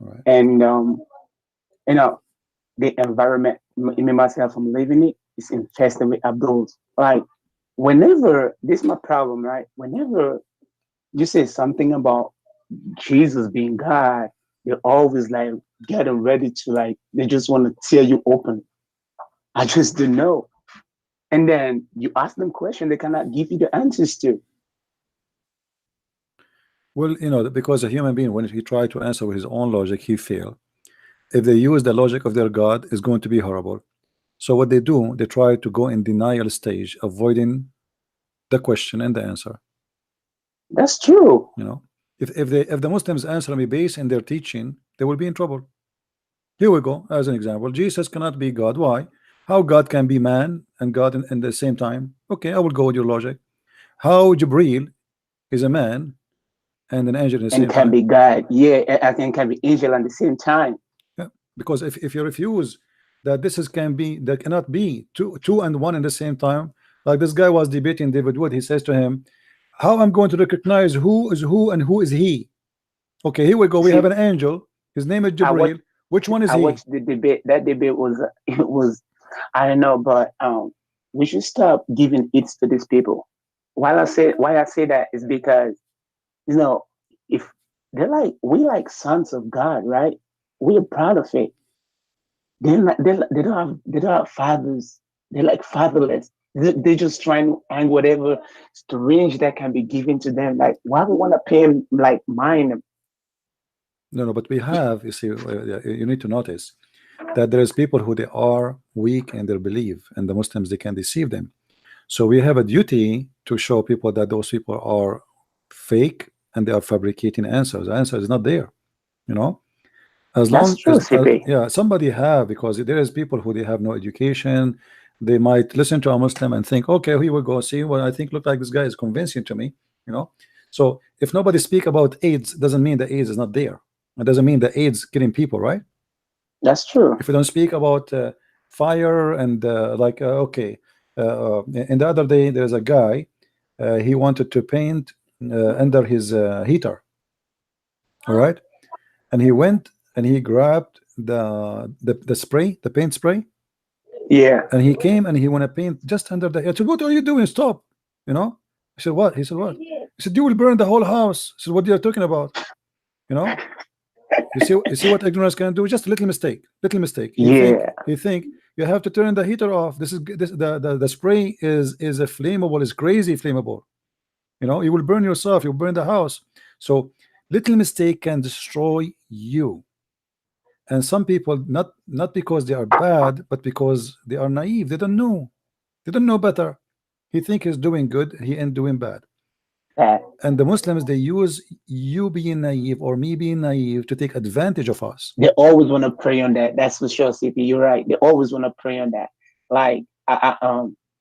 [SPEAKER 1] Right.
[SPEAKER 17] And you know, the environment, me myself, I'm living it, is infested with Abduls. Like, whenever this is my problem, right? Whenever you say something about Jesus being God, they're always like getting ready to, like, they just want to tear you open. I just don't know. And then you ask them questions they cannot give you the answers to.
[SPEAKER 1] Well, you know, because a human being, when he try to answer with his own logic, he fail. If they use the logic of their God, it's going to be horrible. So what they do, they try to go in denial stage, avoiding the question and the answer.
[SPEAKER 17] That's true.
[SPEAKER 1] You know, if the Muslims answer me based in their teaching, they will be in trouble. Here we go. As an example, Jesus cannot be God. Why? How God can be man and God in the same time? Okay, I will go with your logic. How Jibreel is a man and an angel in the same
[SPEAKER 17] And can
[SPEAKER 1] time?
[SPEAKER 17] be God. Yeah, I think can be angel at the same time.
[SPEAKER 1] Yeah. Because if you refuse that there cannot be two and one in the same time, like this guy was debating David Wood, he says to him, how I'm going to recognize who is who and who is he? Okay, here we go. We have an angel. His name is Jibreel. Which one is he?
[SPEAKER 17] I watched the debate. That debate was I don't know, but we should stop giving it to these people. Why I say that is because, you know, if we like sons of God, right? We are proud of it. They don't have fathers. They're like fatherless. They're just trying to hang whatever strange that can be given to them. Like, why we want to pay them like mine?
[SPEAKER 1] No, but we have, you see, you need to notice that there is people who they are weak in their belief, and the Muslims, they can deceive them. So we have a duty to show people that those people are fake and they are fabricating answers. The answer is not there, you know. As long as yeah, somebody have, because there is people who they have no education. They might listen to a Muslim and think, okay, here we go, see what I think look like this guy is convincing to me, you know. So if nobody speak about AIDS, doesn't mean the AIDS is not there. It doesn't mean the AIDS killing people, right?
[SPEAKER 17] That's true.
[SPEAKER 1] If we don't speak about fire and okay, and the other day there's a guy, he wanted to paint under his heater, all right, and he went and he grabbed the spray, the paint spray,
[SPEAKER 17] yeah,
[SPEAKER 1] and he came and he want to paint just under the. I said, what are you doing? Stop, you know. I said, what? He said, what? He said, you will burn the whole house. I said, what are you talking about? You know. You see what ignorance can do? Just a little mistake. He think you have to turn the heater off. The spray is a flammable, is crazy flammable. You know, you will burn yourself, you'll burn the house. So little mistake can destroy you. And some people, not because they are bad, but because they are naive. They don't know. They don't know better. He think he's doing good, he ain't doing bad. And the Muslims, they use you being naive or me being naive to take advantage of us.
[SPEAKER 17] They always want to prey on that. That's for sure, CP. You're right. They always want to prey on that. Like,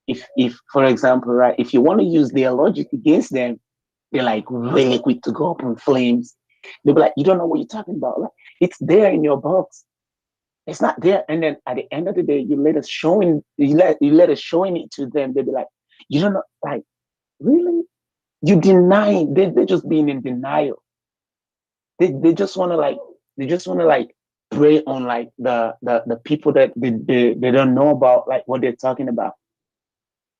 [SPEAKER 17] if for example, right, if you want to use their logic against them, they're like really quick to go up in flames. They'll be like, you don't know what you're talking about. Like, it's there in your box. It's not there. And then at the end of the day, you let us showing it to them. They'll be like, you don't know, like, really? You deny, they're just being in denial. They just want to like prey on like the people that they don't know about, like what they're talking about.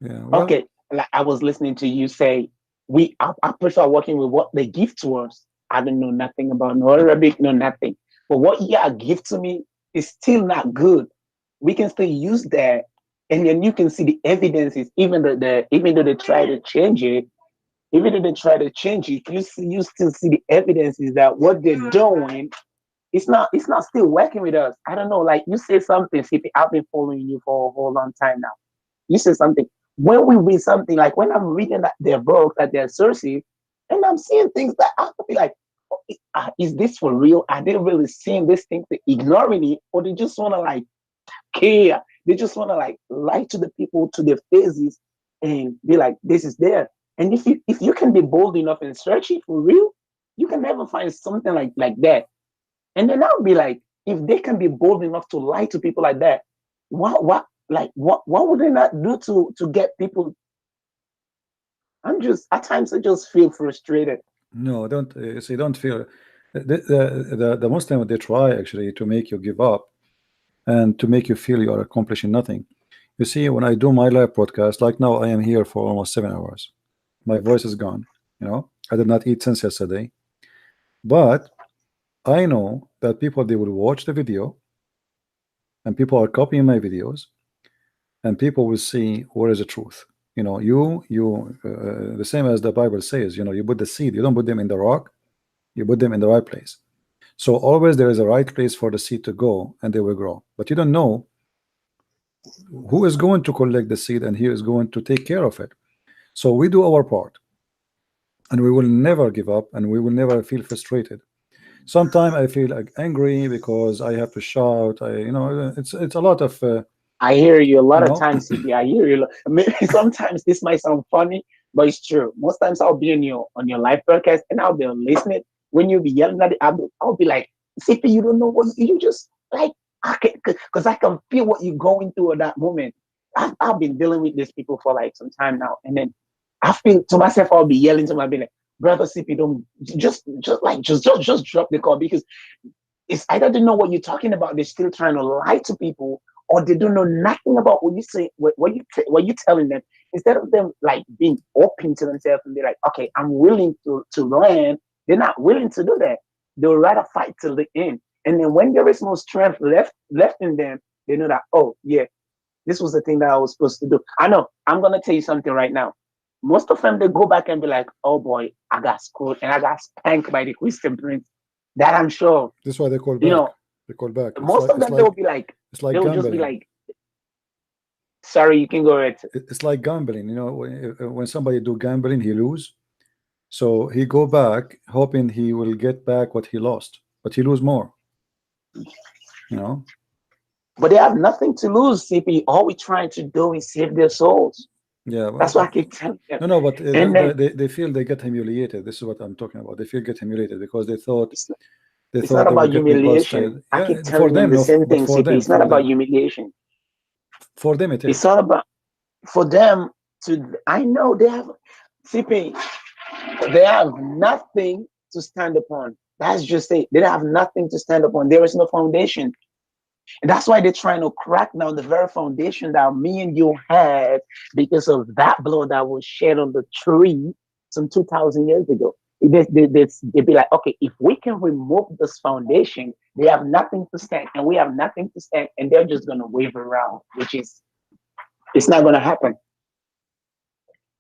[SPEAKER 1] Yeah. Well,
[SPEAKER 17] okay, like I was listening to you say, I prefer working with what they give to us. I don't know nothing about no Arabic, no nothing. But what you give to me is still not good. We can still use that, and then you can see the evidences, even though they try to change it. Even though they try to change it, you still see the evidences that what they're doing, it's not still working with us. I don't know, like you say something, CP, I've been following you for a whole long time now. You say something. When we read something, like when I'm reading their book, that their sources, and I'm seeing things that I have to be like, is this for real? Are they really seeing this thing, ignoring it, or they just want to like care? They just want to like lie to the people to their faces and be like, this is there. And if you can be bold enough and search it for real, you can never find something like that. And then I'll be like, if they can be bold enough to lie to people like that, what would they not do to get people? At times I just feel frustrated.
[SPEAKER 1] No, don't see. Don't feel. The Muslim, they try actually to make you give up and to make you feel you are accomplishing nothing. You see, when I do my live broadcast, like now, I am here for almost 7 hours. My voice is gone. You know, I did not eat since yesterday. But I know that people, they will watch the video, and people are copying my videos, and people will see where is the truth. You know, the same as the Bible says. You know, you put the seed. You don't put them in the rock. You put them in the right place. So always there is a right place for the seed to go, and they will grow. But you don't know who is going to collect the seed and who is going to take care of it. So we do our part, and we will never give up, and we will never feel frustrated. Sometimes I feel like angry because I have to shout. It's a lot of.
[SPEAKER 17] I hear you a lot of times, CP. I hear you. Maybe sometimes this might sound funny, but it's true. Most times I'll be on your live broadcast and I'll be listening. When you be yelling at it, I'll be like, CP, you don't know what you just like. because I can feel what you're going through at that moment. I've been dealing with these people for like some time now, and then I feel to myself, I'll be yelling to my be like, brother CP, don't just drop the call, because it's either they know what you're talking about, they're still trying to lie to people, or they don't know nothing about what you say, what you're telling them. Instead of them like being open to themselves and be like, okay, I'm willing to learn, they're not willing to do that. They'll rather fight till the end. And then when there is no strength left in them, they know that, oh yeah, this was the thing that I was supposed to do. I know. I'm gonna tell you something right now. Most of them, they go back and be like, oh boy, I got screwed and I got spanked by the Christian Prince. That I'm sure.
[SPEAKER 1] That's why they call back.
[SPEAKER 17] You know,
[SPEAKER 1] they call back.
[SPEAKER 17] most of them, they'll be like,
[SPEAKER 1] it's like
[SPEAKER 17] they'll
[SPEAKER 1] gambling.
[SPEAKER 17] just be like, sorry, you can go ahead.
[SPEAKER 1] It's like gambling. You know, when somebody do gambling, he lose. So he go back hoping he will get back what he lost, but he lose more. You know.
[SPEAKER 17] But they have nothing to lose, CP. All we're trying to do is save their souls.
[SPEAKER 1] Yeah, well,
[SPEAKER 17] that's what I keep telling them.
[SPEAKER 1] No, but
[SPEAKER 17] they
[SPEAKER 1] feel they get humiliated. This is what I'm talking about. They feel get humiliated because they thought
[SPEAKER 17] it's not about humiliation. I keep telling them the same thing, CP. It's not about humiliation.
[SPEAKER 1] For them, it is.
[SPEAKER 17] It's not about for them to. I know they have CP. They have nothing to stand upon. That's just it. They have nothing to stand upon. There is no foundation. And that's why they're trying to crack down the very foundation that me and you had because of that blood that was shed on the tree some 2,000 years ago. They'd be like, okay, if we can remove this foundation, they have nothing to stand, and we have nothing to stand, and they're just going to wave around, which is, it's not going to happen.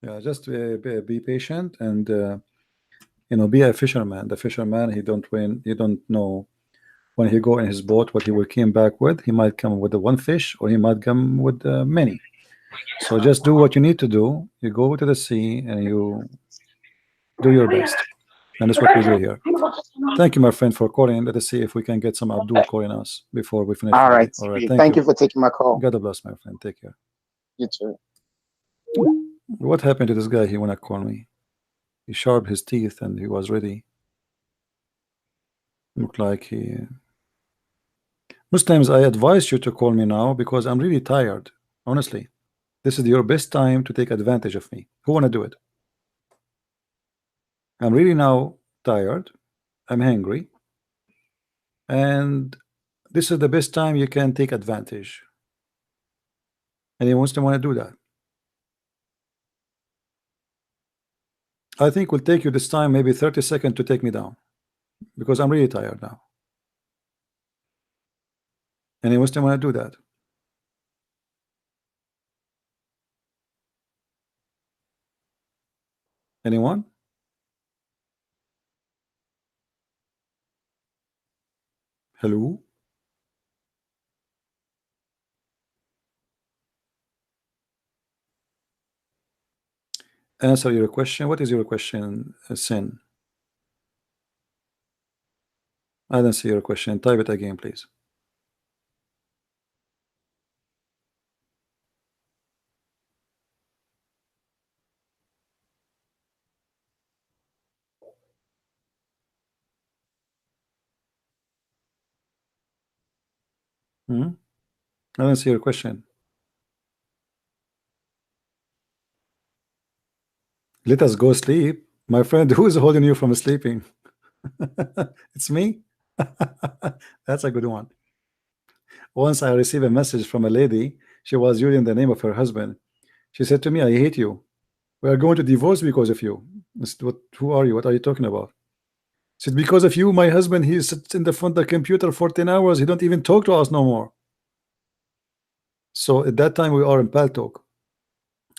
[SPEAKER 1] Yeah, just be patient and, you know, be a fisherman. The fisherman, he don't win, you don't know. When he go in his boat, what he will come back with, he might come with the one fish, or he might come with many. So just do what you need to do. You go to the sea and you do your best, and that's what we do here. Thank you, my friend, for calling. Let us see if we can get some Abdul calling us before we finish.
[SPEAKER 17] All right.
[SPEAKER 1] All right.
[SPEAKER 17] Thank you for taking my call.
[SPEAKER 1] God bless, my friend. Take care.
[SPEAKER 17] You too.
[SPEAKER 1] What happened to this guy? He wanna call me. He sharpened his teeth and he was ready. Look like he. Muslims, I advise you to call me now because I'm really tired. Honestly, this is your best time to take advantage of me. Who wanna do it? I'm really now tired. I'm hungry, and this is the best time you can take advantage. Anyone wants to want to do that? I think will take you this time maybe 30 seconds to take me down because I'm really tired now. Anyone wants to want to do that? Anyone? Hello? Answer your question. What is your question, Sin? I don't see your question. Type it again, please. I don't see your question. Let us go sleep. My friend, who is holding you from sleeping? It's me? That's a good one. Once I received a message from a lady. She was using the name of her husband. She said to me, I hate you. We are going to divorce because of you. Who are you? What are you talking about? She said, because of you, my husband, he sits in the front of the computer for 10 hours. He don't even talk to us no more. So at that time, we are in Paltalk.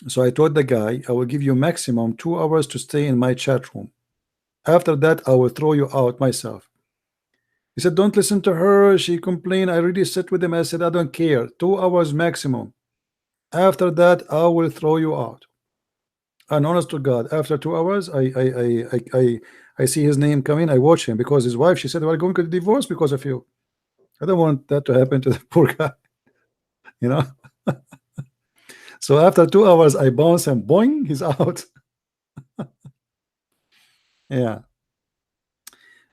[SPEAKER 1] So I told the guy, I will give you maximum 2 hours to stay in my chat room. After that, I will throw you out myself. He said, don't listen to her. She complained. I really sat with him. I said, I don't care. 2 hours maximum. After that, I will throw you out. And honest to God, after 2 hours, I see his name coming. I watch him because his wife, she said, we're going to divorce because of you. I don't want that to happen to the poor guy. You know? So after 2 hours, I bounce him. Boing, he's out. Yeah.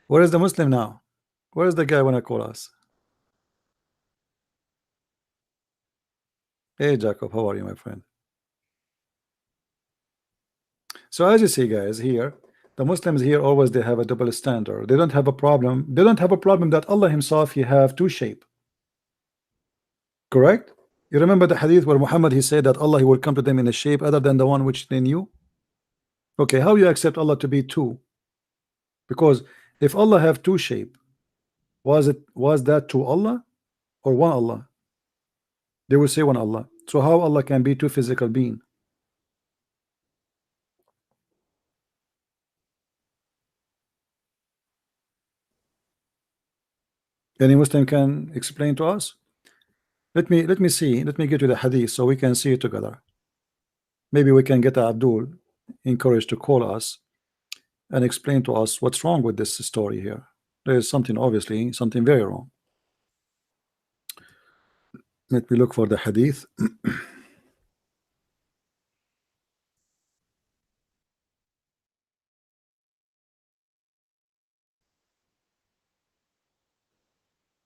[SPEAKER 1] Where is the Muslim now? Where is the guy when I call us? Hey Jacob, how are you, my friend? So as you see, guys, here the Muslims here always they have a double standard. They don't have a problem. They don't have a problem that Allah Himself He have two shape. Correct? You remember the hadith where Muhammad he said that Allah He will come to them in a shape other than the one which they knew. Okay, how you accept Allah to be two? Because if Allah have two shape, was that to Allah or one Allah? They will say one Allah. So how Allah can be two physical being? Any Muslim can explain to us? Let me see. Let me get to the hadith so we can see it together. Maybe we can get Abdul encouraged to call us and explain to us what's wrong with this story here. There is something, obviously, something very wrong. Let me look for the hadith.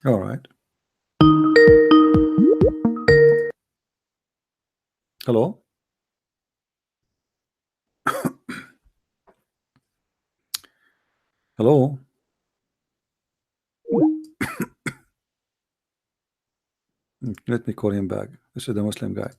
[SPEAKER 1] All right. Hello. Hello. Let me call him back. This is the Muslim guy.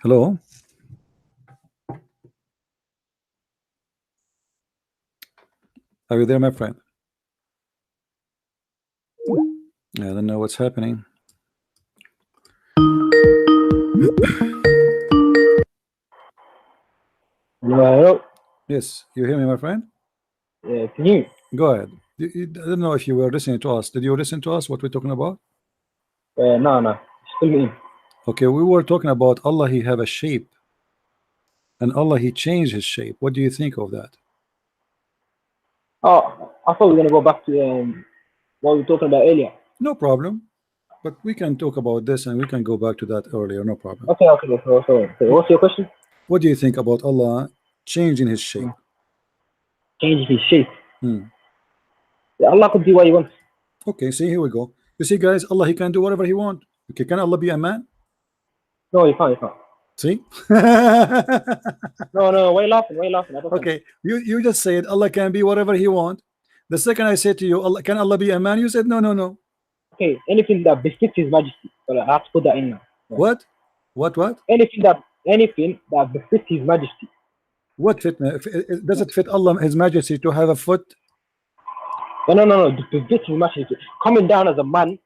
[SPEAKER 1] Hello. Are you there, my friend? I don't know what's happening.
[SPEAKER 18] Hello.
[SPEAKER 1] Yes, you hear me, my friend?
[SPEAKER 18] Yeah, can you?
[SPEAKER 1] Go ahead. I don't know if you were listening to us. Did you listen to us? What we're talking about?
[SPEAKER 18] No. Still me.
[SPEAKER 1] Okay, we were talking about Allah. He have a shape, and Allah He changed His shape. What do you think of that?
[SPEAKER 18] Oh, I thought we were gonna go back to what we were talking about earlier.
[SPEAKER 1] No problem. But we can talk about this and we can go back to that earlier. No problem.
[SPEAKER 18] Okay. What's your question?
[SPEAKER 1] What do you think about Allah changing His shape?
[SPEAKER 18] Changing His shape.
[SPEAKER 1] Hmm.
[SPEAKER 18] Yeah, Allah could do what He wants.
[SPEAKER 1] Okay, see, here we go. You see, guys, Allah He can do whatever He wants. Okay, can Allah be a man?
[SPEAKER 18] No, He can't.
[SPEAKER 1] See?
[SPEAKER 18] No. Why laughing?
[SPEAKER 1] Okay, you just said Allah can be whatever He wants. The second I said to you, Allah, can Allah be a man? You said no.
[SPEAKER 18] Okay, anything that befits His Majesty. Well, I have to put that in now. Yeah.
[SPEAKER 1] What?
[SPEAKER 18] Anything that befits His Majesty.
[SPEAKER 1] What fit? Does it fit Allah His Majesty to have a foot?
[SPEAKER 18] No. Befits His Majesty. Coming down as a man,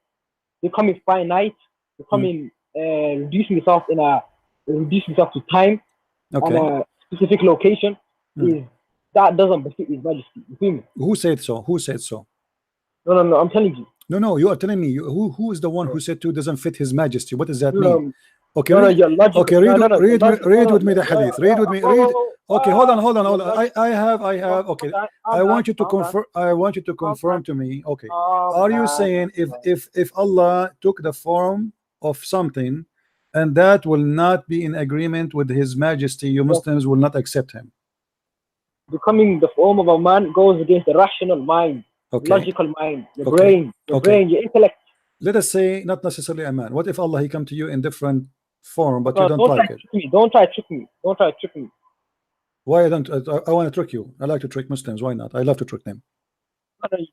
[SPEAKER 18] becoming finite, becoming reducing himself to time and a specific location is that doesn't befit His Majesty. You feel me?
[SPEAKER 1] Who said so?
[SPEAKER 18] No. I'm telling you.
[SPEAKER 1] No, you are telling me who is the one who said to doesn't fit His Majesty? What does that mean? Okay,
[SPEAKER 18] read
[SPEAKER 1] with me the hadith. Read with me. Okay, hold on. I have. Okay, I want you to confirm. I want you to confirm to me. Okay, are you saying if Allah took the form of something, and that will not be in agreement with His Majesty, you Muslims will not accept Him?
[SPEAKER 18] Becoming the form of a man goes against the rational mind.
[SPEAKER 1] Okay.
[SPEAKER 18] Logical mind, your brain, your intellect.
[SPEAKER 1] Let us say not necessarily a man. What if Allah He come to you in different form, but you don't like it?
[SPEAKER 18] Don't try to trick me.
[SPEAKER 1] Why I don't? I want to trick you. I like to trick Muslims. Why not? I love to trick them.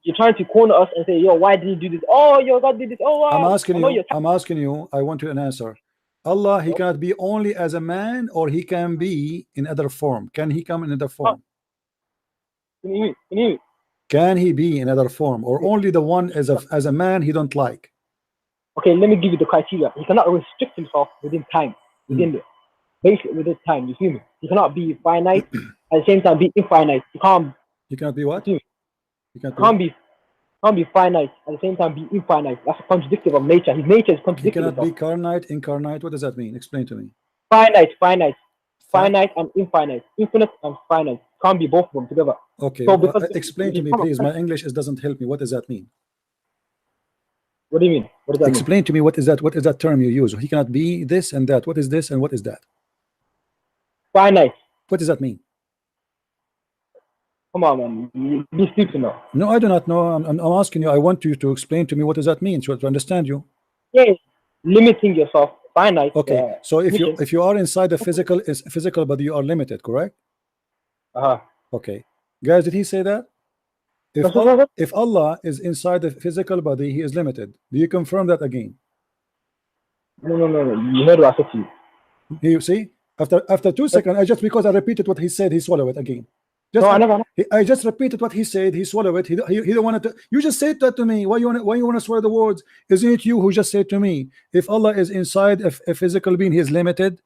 [SPEAKER 18] You're trying to corner us and say, yo, why did you do this? Oh, your God did this. Oh, wow.
[SPEAKER 1] I'm asking you. I want you an answer. Allah He cannot be only as a man, or He can be in other form. Can He come in other form?
[SPEAKER 18] Can you hear me?
[SPEAKER 1] Can He be in other form, or only the one as a man He don't like?
[SPEAKER 18] Okay, let me give you the criteria. He cannot restrict himself within time, within time. You feel me? He cannot be finite at the same time be infinite. He
[SPEAKER 1] cannot be what?
[SPEAKER 18] He can't be finite at the same time be infinite. That's contradictive of nature. His nature is contradictive.
[SPEAKER 1] He cannot be carnite, incarnate. What does that mean? Explain to me.
[SPEAKER 18] Finite and infinite. Infinite and finite. Can't be both of them together.
[SPEAKER 1] Okay,
[SPEAKER 18] so
[SPEAKER 1] explain to me, please. My English doesn't help me. What does that mean?
[SPEAKER 18] What do you mean? What does that
[SPEAKER 1] explain to me. What is that? What is that term you use? He cannot be this and that. What is this and what is that?
[SPEAKER 18] Finite.
[SPEAKER 1] What does that mean?
[SPEAKER 18] Come on, man. You need to know.
[SPEAKER 1] No, I do not know. I'm asking you. I want you to explain to me what does that mean to understand you.
[SPEAKER 18] Yeah, limiting yourself, finite.
[SPEAKER 1] Okay, so if
[SPEAKER 18] mission.
[SPEAKER 1] you are inside the physical body, you are limited, correct? Okay, guys, did he say that? If Allah is inside the physical body, he is limited. Do you confirm that again?
[SPEAKER 18] No. You heard what I said to you.
[SPEAKER 1] You see, after 2 seconds, just because I repeated what he said, he swallowed it again.
[SPEAKER 18] No, I never.
[SPEAKER 1] I just repeated what he said. He swallowed it. He don't want to. You just said that to me. Why you want to swear the words? Isn't it you who just said to me? If Allah is inside a physical being, he is limited.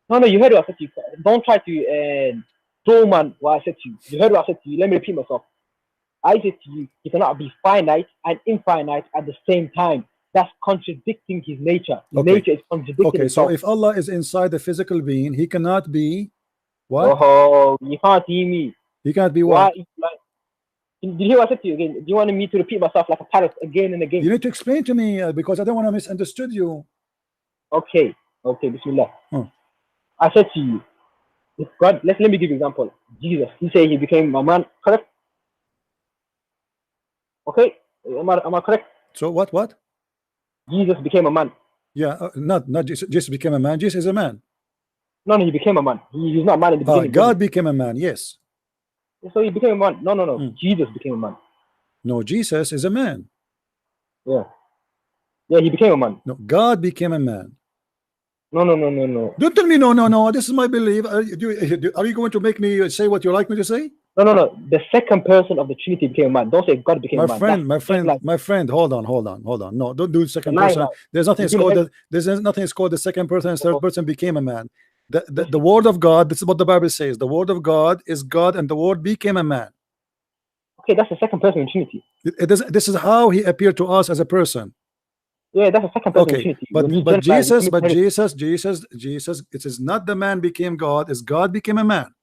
[SPEAKER 18] No. You heard what I said to you. Don't try to throw man what I said to you. You heard what I said to you. Let me repeat myself. I said to you, he cannot be finite and infinite at the same time. That's contradicting his nature. His nature is contradicting.
[SPEAKER 1] Okay, so if Allah is inside the physical being, he cannot be what?
[SPEAKER 18] Oh, you can't hear me.
[SPEAKER 1] He can't be what?
[SPEAKER 18] Did you hear what I said to you again? Do you want me to repeat myself like a parrot again and again?
[SPEAKER 1] You need to explain to me because I don't want to misunderstood you.
[SPEAKER 18] Okay, Bismillah. I said to you, if God, let me give you an example. Jesus, he said he became a man, correct? Okay, am I correct?
[SPEAKER 1] So what?
[SPEAKER 18] Jesus became a man.
[SPEAKER 1] Yeah, not Jesus became a man. Jesus is a man.
[SPEAKER 18] No, he became a man. He's not a man in the beginning.
[SPEAKER 1] God became a man. Yes.
[SPEAKER 18] So he became a man. No. Jesus became a man.
[SPEAKER 1] No, Jesus is a man.
[SPEAKER 18] Yeah, he became a man.
[SPEAKER 1] No, God became a man.
[SPEAKER 18] No.
[SPEAKER 1] Don't tell me no. This is my belief. Are you going to make me say what you like me to say?
[SPEAKER 18] No. The second person of the Trinity became a man. Don't say God became a man.
[SPEAKER 1] My friend. Hold on. No, don't do second person. There's nothing called the second person and third person became a man. The word of God. This is what the Bible says. The word of God is God, and the word became a man.
[SPEAKER 18] Okay, that's the second person in Trinity.
[SPEAKER 1] This is how he appeared to us as a person.
[SPEAKER 18] Yeah, that's the second person in Trinity.
[SPEAKER 1] But Jesus, it is not the man became God, it's God became a man.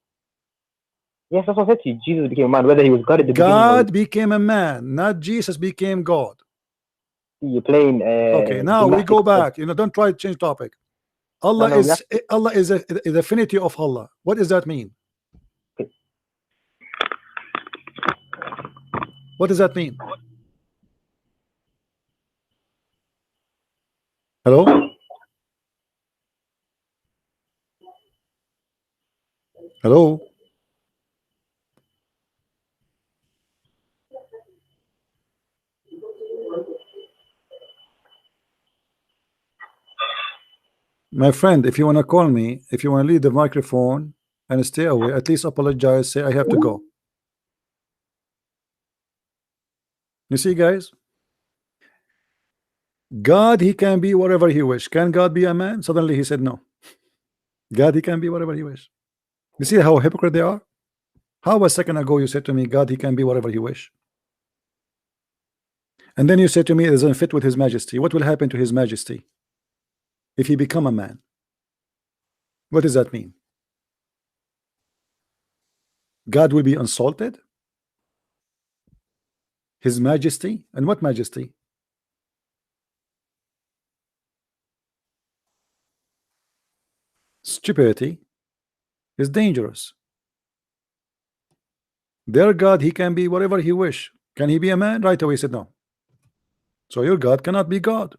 [SPEAKER 18] Yes, that's what I said to you. Jesus became a man, whether he was God at the beginning.
[SPEAKER 1] God became a man, not Jesus became God.
[SPEAKER 18] You're playing.
[SPEAKER 1] Okay, now we go back. Don't try to change topic. Allah is the affinity of Allah. What does that mean?
[SPEAKER 18] Okay.
[SPEAKER 1] What does that mean? Hello? Hello? My friend, if you want to call me, if you want to leave the microphone and stay away, at least apologize, say I have to go. You see, guys? God, he can be whatever he wish. Can God be a man? Suddenly he said no. God, he can be whatever he wish. You see how hypocrite they are? How a second ago you said to me, God, he can be whatever he wish. And then you said to me, it doesn't fit with his majesty. What will happen to his majesty if he become a man? What does that mean? God will be insulted? His majesty? And what majesty? Stupidity is dangerous. Their God, he can be whatever he wish. Can he be a man? Right away he said no. So your God cannot be God.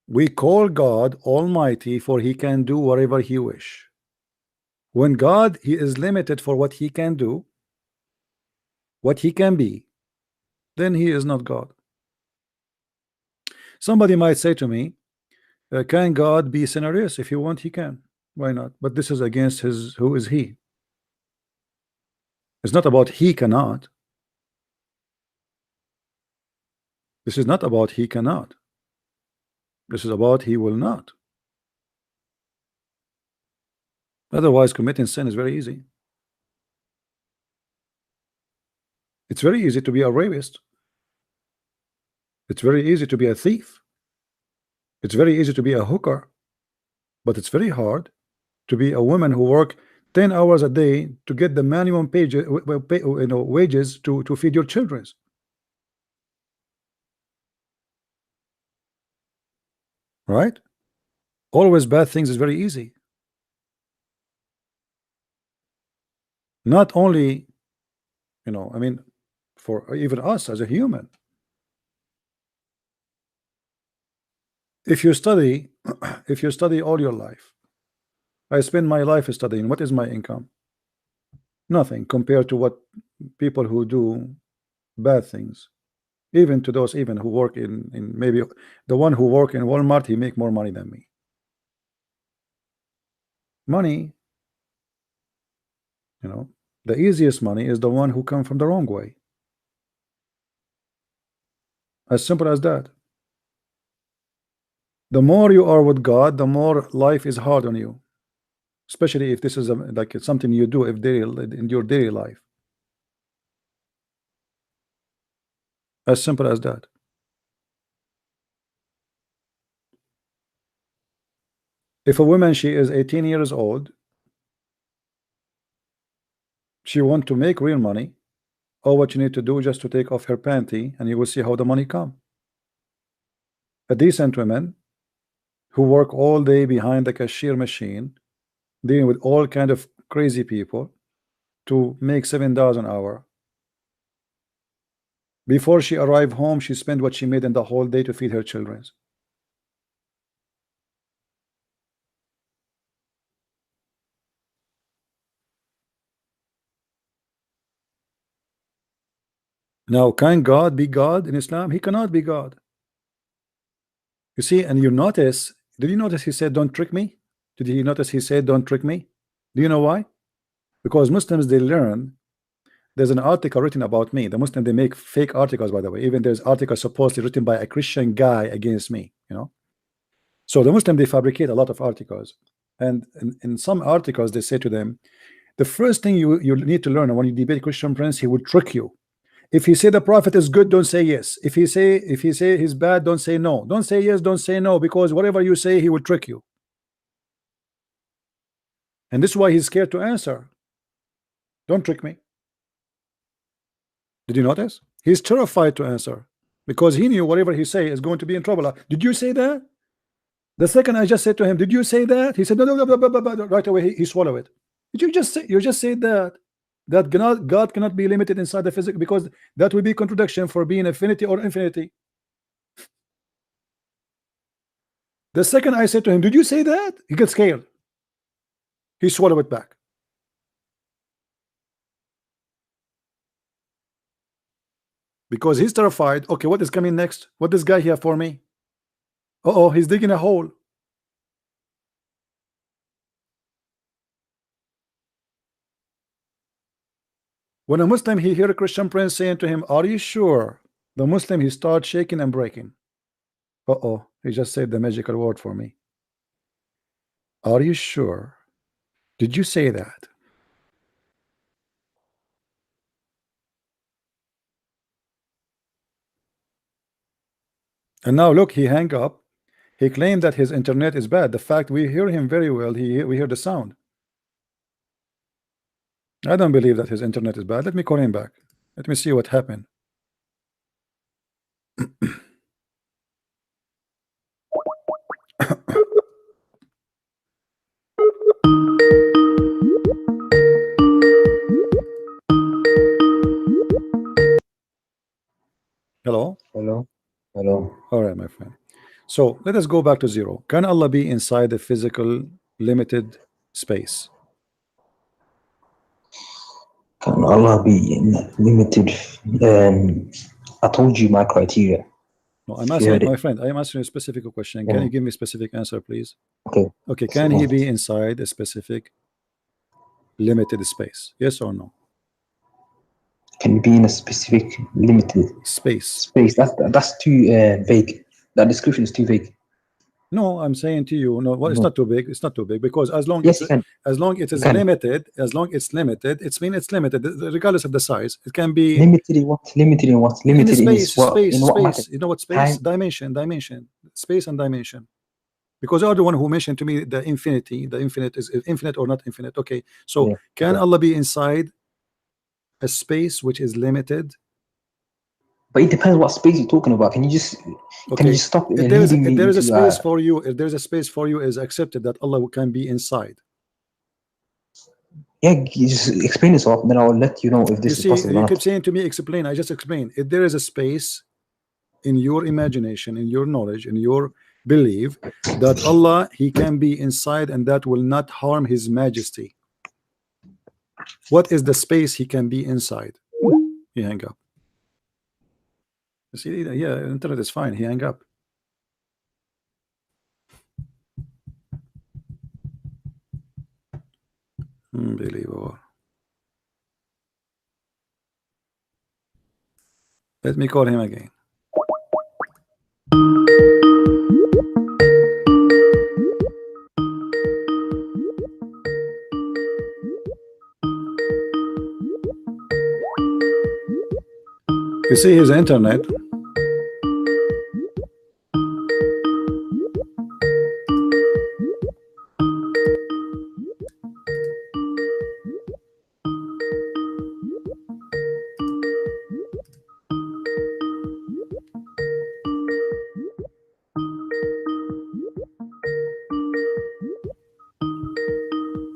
[SPEAKER 1] We call God Almighty, for he can do whatever he wish. When God, he is limited for what he can do, what he can be, then he is not God. Somebody might say to me, can God be scenarios? If you want, he can. Why not? But this is against his, who is he? It's not about he cannot. This is not about he cannot. This is about he will not. Otherwise, committing sin is very easy. It's very easy to be a rapist. It's very easy to be a thief. It's very easy to be a hooker. But it's very hard to be a woman who work 10 hours a day to get the minimum wages to feed your children. Right? Always bad things is very easy. Not only, you know, I mean, for even us as a human. If you study, if you study all your life, I spend my life studying. What is my income? Nothing compared to what people who do bad things. Even to those even who work in maybe the one who work in Walmart, he make more money than me. Money, you know, the easiest money is the one who come from the wrong way. As simple as that. The more you are with God, the more life is hard on you, especially if this is like something you do if in your daily life. As simple as that. If a woman, she is 18 years old, she want to make real money, all what you need to do just to take off her panty and you will see how the money come. A decent woman who work all day behind the cashier machine dealing with all kind of crazy people to make $7 an hour. Before she arrived home, she spent what she made in the whole day to feed her children. Now, can God be God in Islam? He cannot be God. You see, and you notice, did you notice he said, don't trick me? Did you notice he said, don't trick me? Do you know why? Because Muslims, they learn, there's an article written about me. The Muslims, they make fake articles, by the way. Even there's articles supposedly written by a Christian guy against me, you know. So the Muslim, they fabricate a lot of articles. And in some articles, they say to them, the first thing you need to learn when you debate Christian Prince, he will trick you. If he say the prophet is good, don't say yes. If he say he's bad, don't say no. Don't say yes, don't say no, because whatever you say, he will trick you. And this is why he's scared to answer. Don't trick me. Did you notice? He's terrified to answer because he knew whatever he say is going to be in trouble. Did you say that? The second I just said to him, did you say that? He said no, no, no, no. Right away he swallowed it. Did you just say? You just said that God cannot be limited inside the physical, because that would be contradiction for being affinity or infinity. The second I said to him, did you say that? He gets scared. He swallowed it back. Because he's terrified. Okay, what is coming next? What does guy here for me? Uh-oh, he's digging a hole. When a Muslim, he hear a Christian Prince saying to him, are you sure? The Muslim, he starts shaking and breaking. Uh-oh, he just said the magical word for me. Are you sure? Did you say that? And now look, he hang up. He claimed that his internet is bad. The fact we hear him very well, we hear the sound. I don't believe that his internet is bad. Let me call him back. Let me see what happened. Hello?
[SPEAKER 19] Hello? Hello?
[SPEAKER 1] All right, my friend. So let us go back to zero. Can Allah be inside the physical limited space?
[SPEAKER 19] Can Allah be in limited? I told you my criteria.
[SPEAKER 1] No, I'm asking, my friend, I am asking a specific question. Can you give me a specific answer, please?
[SPEAKER 19] Okay.
[SPEAKER 1] Okay, can he be inside a specific limited space? Yes or no?
[SPEAKER 19] Can you be in a specific limited
[SPEAKER 1] space?
[SPEAKER 19] That's too vague. That description is too vague.
[SPEAKER 1] No, I'm saying to you, no. Well, it's not too big. It's not too big because as long
[SPEAKER 19] Yes,
[SPEAKER 1] as long it is limited, as long it's limited, it's limited regardless of the size. It can be
[SPEAKER 19] limited in what? Limited in what? Limited in
[SPEAKER 1] space.
[SPEAKER 19] what?
[SPEAKER 1] Space.
[SPEAKER 19] In what
[SPEAKER 1] Space.
[SPEAKER 19] matter?
[SPEAKER 1] You know what? Space.
[SPEAKER 19] Time.
[SPEAKER 1] Dimension. Space and dimension. Because you are the one who mentioned to me the infinity. The infinite is infinite or not infinite. Okay. So can Allah be inside a space which is limited?
[SPEAKER 19] But it depends what space you're talking about. Can you just stop
[SPEAKER 1] if there is a space for you, if there's a space for you, is accepted that Allah can be inside.
[SPEAKER 19] Yeah, just explain yourself, then I'll let you know if this
[SPEAKER 1] You
[SPEAKER 19] is
[SPEAKER 1] see,
[SPEAKER 19] possible or
[SPEAKER 1] you
[SPEAKER 19] not.
[SPEAKER 1] keep saying to me, explain. I just explained. If there is a space in your imagination, in your knowledge, in your belief that Allah, He can be inside and that will not harm His majesty. What is the space He can be inside? He hang up. You see, yeah, internet is fine. He hang up. Unbelievable. Let me call him again. You see his internet.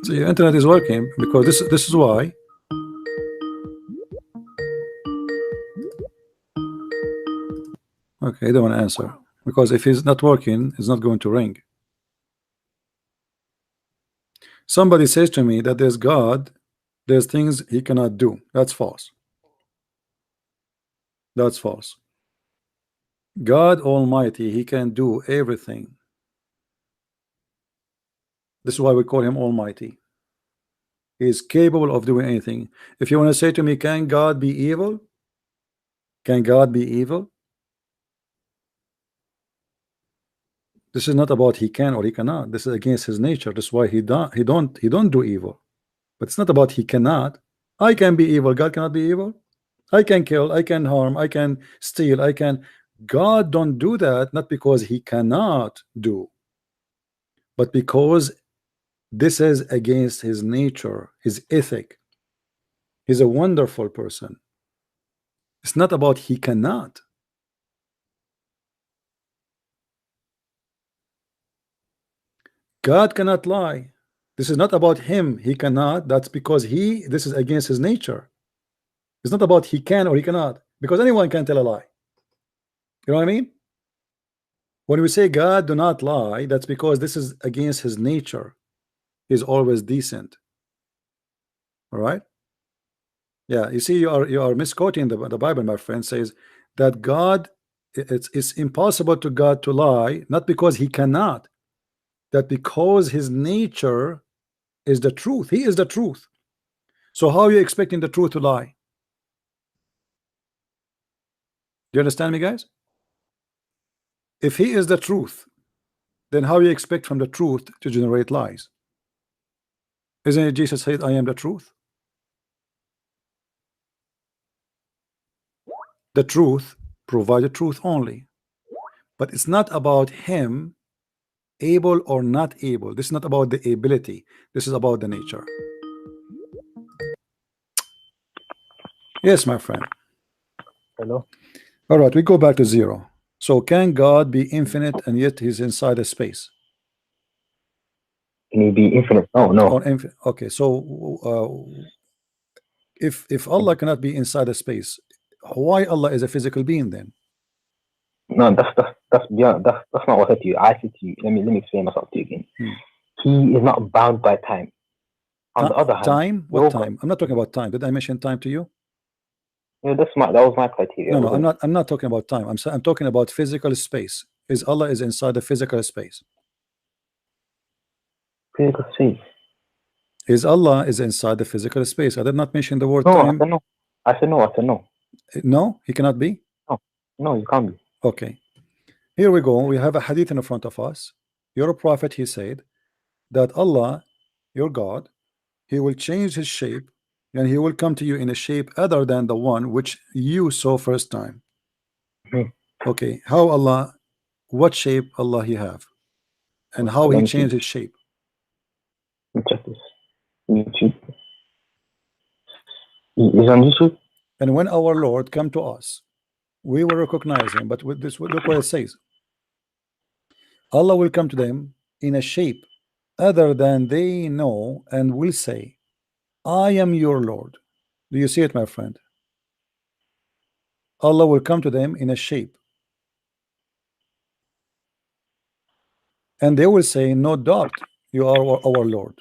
[SPEAKER 1] So your internet is working because this is why. Okay, I don't want to answer because if he's not working, it's not going to ring. Somebody says to me that there's God, there's things He cannot do. That's false. That's false. God Almighty, He can do everything. This is why we call Him Almighty. He is capable of doing anything. If you want to say to me, can God be evil? Can God be evil? This is not about He can or He cannot. This is against His nature. That's why He don't do evil. But it's not about He cannot. I can be evil. God cannot be evil. I can kill. I can harm. I can steal. I can. God don't do that, not because He cannot do, but because this is against His nature, His ethic. He's a wonderful person. It's not about He cannot. God cannot lie. This is not about Him. He cannot. That's because this is against His nature. It's not about He can or He cannot, because anyone can tell a lie. You know what I mean? When we say God do not lie, that's because this is against His nature. He's always decent. All right. Yeah, you see, you are misquoting the Bible. My friend says that God, it's impossible to God to lie, not because He cannot, that because His nature is the truth. He is the truth. So how are you expecting the truth to lie? Do you understand me, guys? If He is the truth, then how you expect from the truth to generate lies? Isn't it Jesus said, I am the truth? The truth provide the truth only. But it's not about Him able or not able. This is not about the ability. This is about the nature. Yes, my friend.
[SPEAKER 7] Hello.
[SPEAKER 1] All right, we go back to zero. So can God be infinite and yet He's inside a space?
[SPEAKER 7] Can He be infinite? Oh no.
[SPEAKER 1] Okay, so if Allah cannot be inside a space, why Allah is a physical being then?
[SPEAKER 7] No, that's beyond. That's not what I said to you. I said to you. Let me explain myself to you again. He is not bound by time. On the other hand,
[SPEAKER 1] time? What time? I'm not talking about time. Did I mention time to you?
[SPEAKER 7] Yeah, that was my criteria.
[SPEAKER 1] No, I'm not talking about time. I'm talking about physical space. Is Allah is inside the physical space?
[SPEAKER 7] Physical space.
[SPEAKER 1] Is Allah is inside the physical space? I did not mention the word
[SPEAKER 7] No,
[SPEAKER 1] time.
[SPEAKER 7] I said no.
[SPEAKER 1] No, He cannot be.
[SPEAKER 7] No, you can't be.
[SPEAKER 1] Okay, here we go. We have a hadith in front of us. Your prophet, he said that Allah, your God, He will change His shape and He will come to you in a shape other than the one which you saw first time. Okay, how Allah, what shape Allah He have, and how He changed His shape?
[SPEAKER 7] Check this. YouTube. Is on YouTube.
[SPEAKER 1] And when our Lord come to us, we will recognize Him. But with this, look what it says. Allah will come to them in a shape other than they know and will say, I am your Lord. Do you see it, my friend? Allah will come to them in a shape, and they will say, no doubt you are our Lord.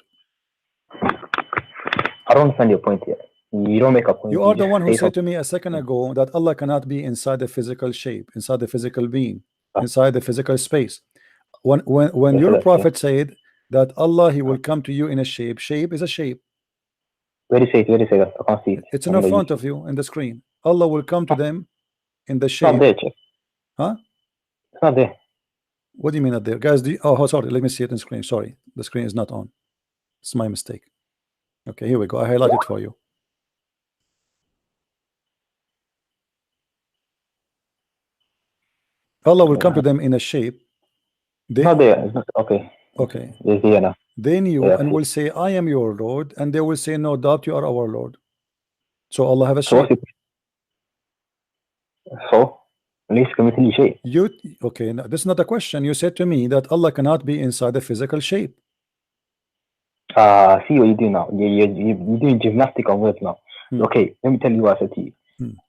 [SPEAKER 7] I don't understand your point here. You don't make a point.
[SPEAKER 1] You are the one who
[SPEAKER 7] say
[SPEAKER 1] said to me a second ago that Allah cannot be inside the physical shape, inside the physical being, inside the physical space. When your prophet said that Allah, he will come to you in a shape. Shape is a shape.
[SPEAKER 7] Where do you say it? Where do you say that? I can't see it.
[SPEAKER 1] It's in front of you in the screen. Allah will come to them in the shape.
[SPEAKER 7] It's not there, Chief.
[SPEAKER 1] Huh?
[SPEAKER 7] It's not there.
[SPEAKER 1] What do you mean not there? Guys, oh, sorry. Let me see it on screen. Sorry. The screen is not on. It's my mistake. Okay, here we go. I highlight it for you. Allah will come to them in a shape.
[SPEAKER 7] Not there. It's not, okay.
[SPEAKER 1] Okay.
[SPEAKER 7] It's there now.
[SPEAKER 1] They knew and will say, I am your Lord, and they will say, no doubt you are our Lord. So Allah have a shape.
[SPEAKER 7] So,
[SPEAKER 1] you okay? Now, this is not a question. You said to me that Allah cannot be inside a physical shape.
[SPEAKER 7] See what you do now. You're doing gymnastic on words now. Okay, let me tell you what I said to you.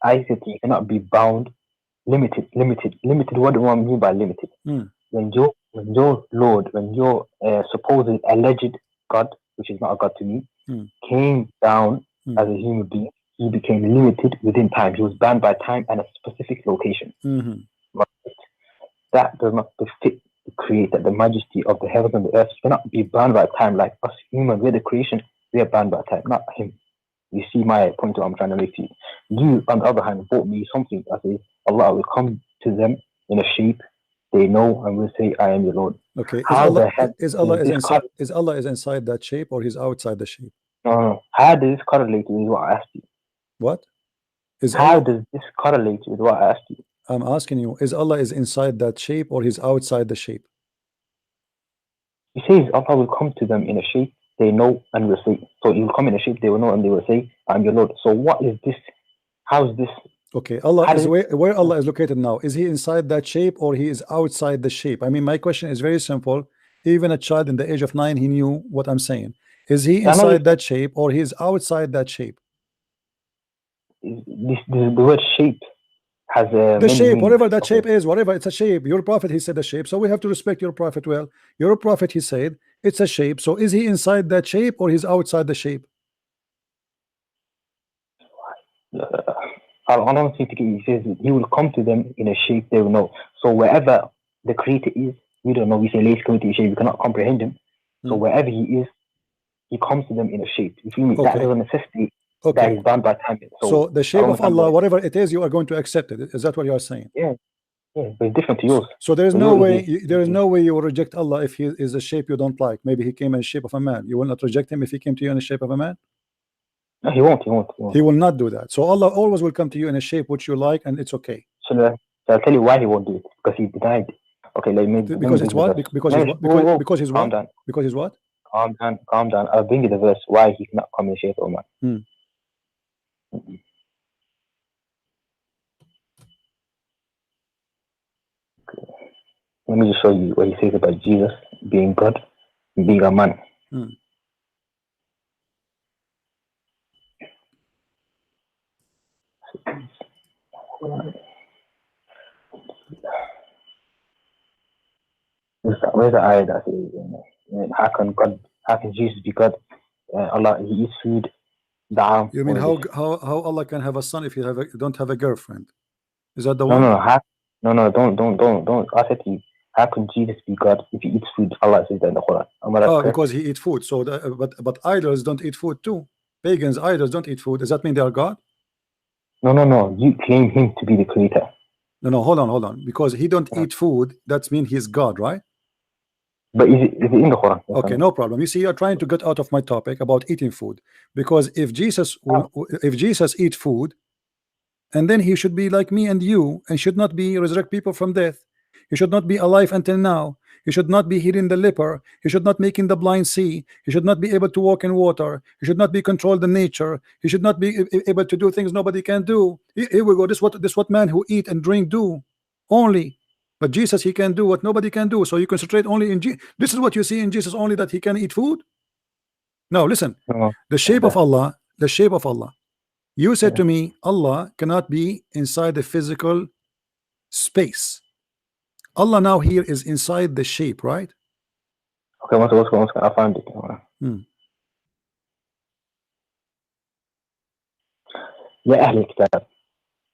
[SPEAKER 7] I said to you cannot be bound, limited. What do I mean by limited? When your Lord, when your supposed alleged God, which is not a God to me, came down as a human being, he became limited within time. He was bound by time and a specific location. That does not befit the Creator, the majesty of the heavens and the earth. You cannot be bound by time like us humans. We're the creation. We are bound by time, not him. You see my point I'm trying to make to you. You, on the other hand, brought me something. I say, Allah will come to them in a shape they know and will say, I am your Lord.
[SPEAKER 1] Okay. Is Allah inside that shape or he's outside the shape?
[SPEAKER 7] No. How does this correlate with what I asked you?
[SPEAKER 1] What?
[SPEAKER 7] How does this correlate with what I asked you?
[SPEAKER 1] I'm asking you, is Allah is inside that shape or he's outside the shape?
[SPEAKER 7] He says Allah will come to them in a shape they know and will say. So he will come in a shape they will know and they will say, I'm your Lord. So what is this? How is this?
[SPEAKER 1] Okay, Allah is where Allah is located now. Is he inside that shape or he is outside the shape? I mean, my question is very simple. Even a child in the age of 9, he knew what I'm saying. Is he inside that shape or he is outside that shape?
[SPEAKER 7] The word shape has
[SPEAKER 1] the shape, whatever that shape is, whatever, it's a shape. Your prophet, he said a shape, so we have to respect your prophet. Well, your prophet, he said it's a shape. So is he inside that shape or he's outside the shape?
[SPEAKER 7] I don't think he says he will come to them in a shape they will know. So wherever the Creator is, we don't know. We say lace come to shape, we cannot comprehend him. So wherever he is, he comes to them in a shape. You feel me? That doesn't necessitate that he's bound by time.
[SPEAKER 1] So the shape of Allah, whatever it is, you are going to accept it. Is that what you are saying?
[SPEAKER 7] Yeah, but it's different to yours.
[SPEAKER 1] So there is no way. There is no way you will reject Allah if he is a shape you don't like. Maybe he came in the shape of a man. You will not reject him if he came to you in the shape of a man.
[SPEAKER 7] No, he won't.
[SPEAKER 1] He will not do that. So Allah always will come to you in a shape which you like, and it's okay.
[SPEAKER 7] So I'll tell you why he won't do it. Because he denied. Okay,
[SPEAKER 1] because it's what? Because he's what? Because he's what?
[SPEAKER 7] Calm down. I'll bring you the verse why he cannot come in the shape of a man. Let me just show you what he says about Jesus being God and being a man. Where's the ayah that says, how can Jesus be God? Allah, he eats food.
[SPEAKER 1] You mean how Allah can have a son if you don't have a girlfriend? Is that the one?
[SPEAKER 7] No, don't. I said to you, how can Jesus be God if he eats food? Allah says that in the Quran.
[SPEAKER 1] Because he eats food. So, but idols don't eat food too. Pagans, idols don't eat food. Does that mean they are God?
[SPEAKER 7] No. You claim him to be the creator.
[SPEAKER 1] No. Hold on. Because he don't eat food, that means he's God, right?
[SPEAKER 7] But is it in the Quran?
[SPEAKER 1] Okay, no problem. You see, you're trying to get out of my topic about eating food. Because if Jesus eat food, and then he should be like me and you, and should not be resurrect people from death. He should not be alive until now. He should not be healing the leper. He should not making the blind see. He should not be able to walk in water. He should not be controlled the nature. He should not be able to do things nobody can do. Here we go. This what man who eat and drink do only. But Jesus, he can do what nobody can do. So you concentrate only in Jesus. This is what you see in Jesus only, that he can eat food. No, listen. The shape of Allah, the shape of Allah. You said to me, Allah cannot be inside the physical space. Allah now here is inside the shape, right?
[SPEAKER 7] Okay, once I found it. يا أهل الكتاب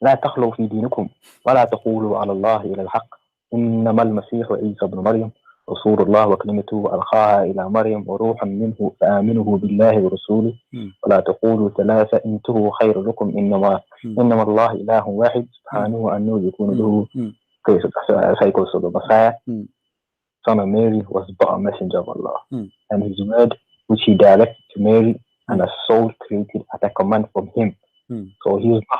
[SPEAKER 7] لا تغلوا في دينكم ولا تقولوا على الله إلا الحق إنما المسيح عيسى ابن مريم رسول الله وكلمته ألقاها إلى مريم وروح منه فآمنوا بالله ورسوله ولا تقولوا ثلاثة انتهوا خير لكم إنما الله إله واحد سبحانه أنه يكون له cycle. So the Messiah, son of Mary, was but a messenger of Allah, and his word which he directed to Mary and a soul created at a command from him. So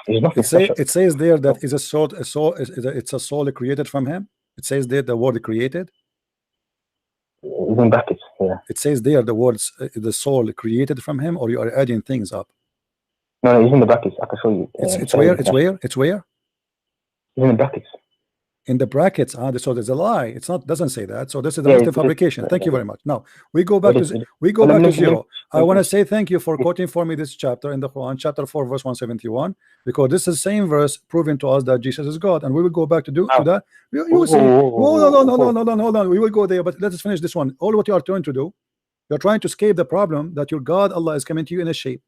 [SPEAKER 7] he's nothing special.
[SPEAKER 1] It says there that is it's a soul created from him. It says there the word created.
[SPEAKER 7] It's in brackets. Yeah.
[SPEAKER 1] It says there the words the soul created from him, or you are adding things up.
[SPEAKER 7] No, it's in the brackets. I can show you.
[SPEAKER 1] It's where? It's where? It's where?
[SPEAKER 7] It's in the brackets.
[SPEAKER 1] In the brackets, so there's a lie. It's not, doesn't say that. So this is the Muslim fabrication. Thank you very much. Now we go back to zero. I want to say thank you for quoting for me this chapter in the Quran, chapter 4, verse 171, because this is the same verse proving to us that Jesus is God, and we will go back to that. You will see. Hold on. We will go there, but let us finish this one. All what you are trying to do, you're trying to escape the problem that your God Allah is coming to you in a shape,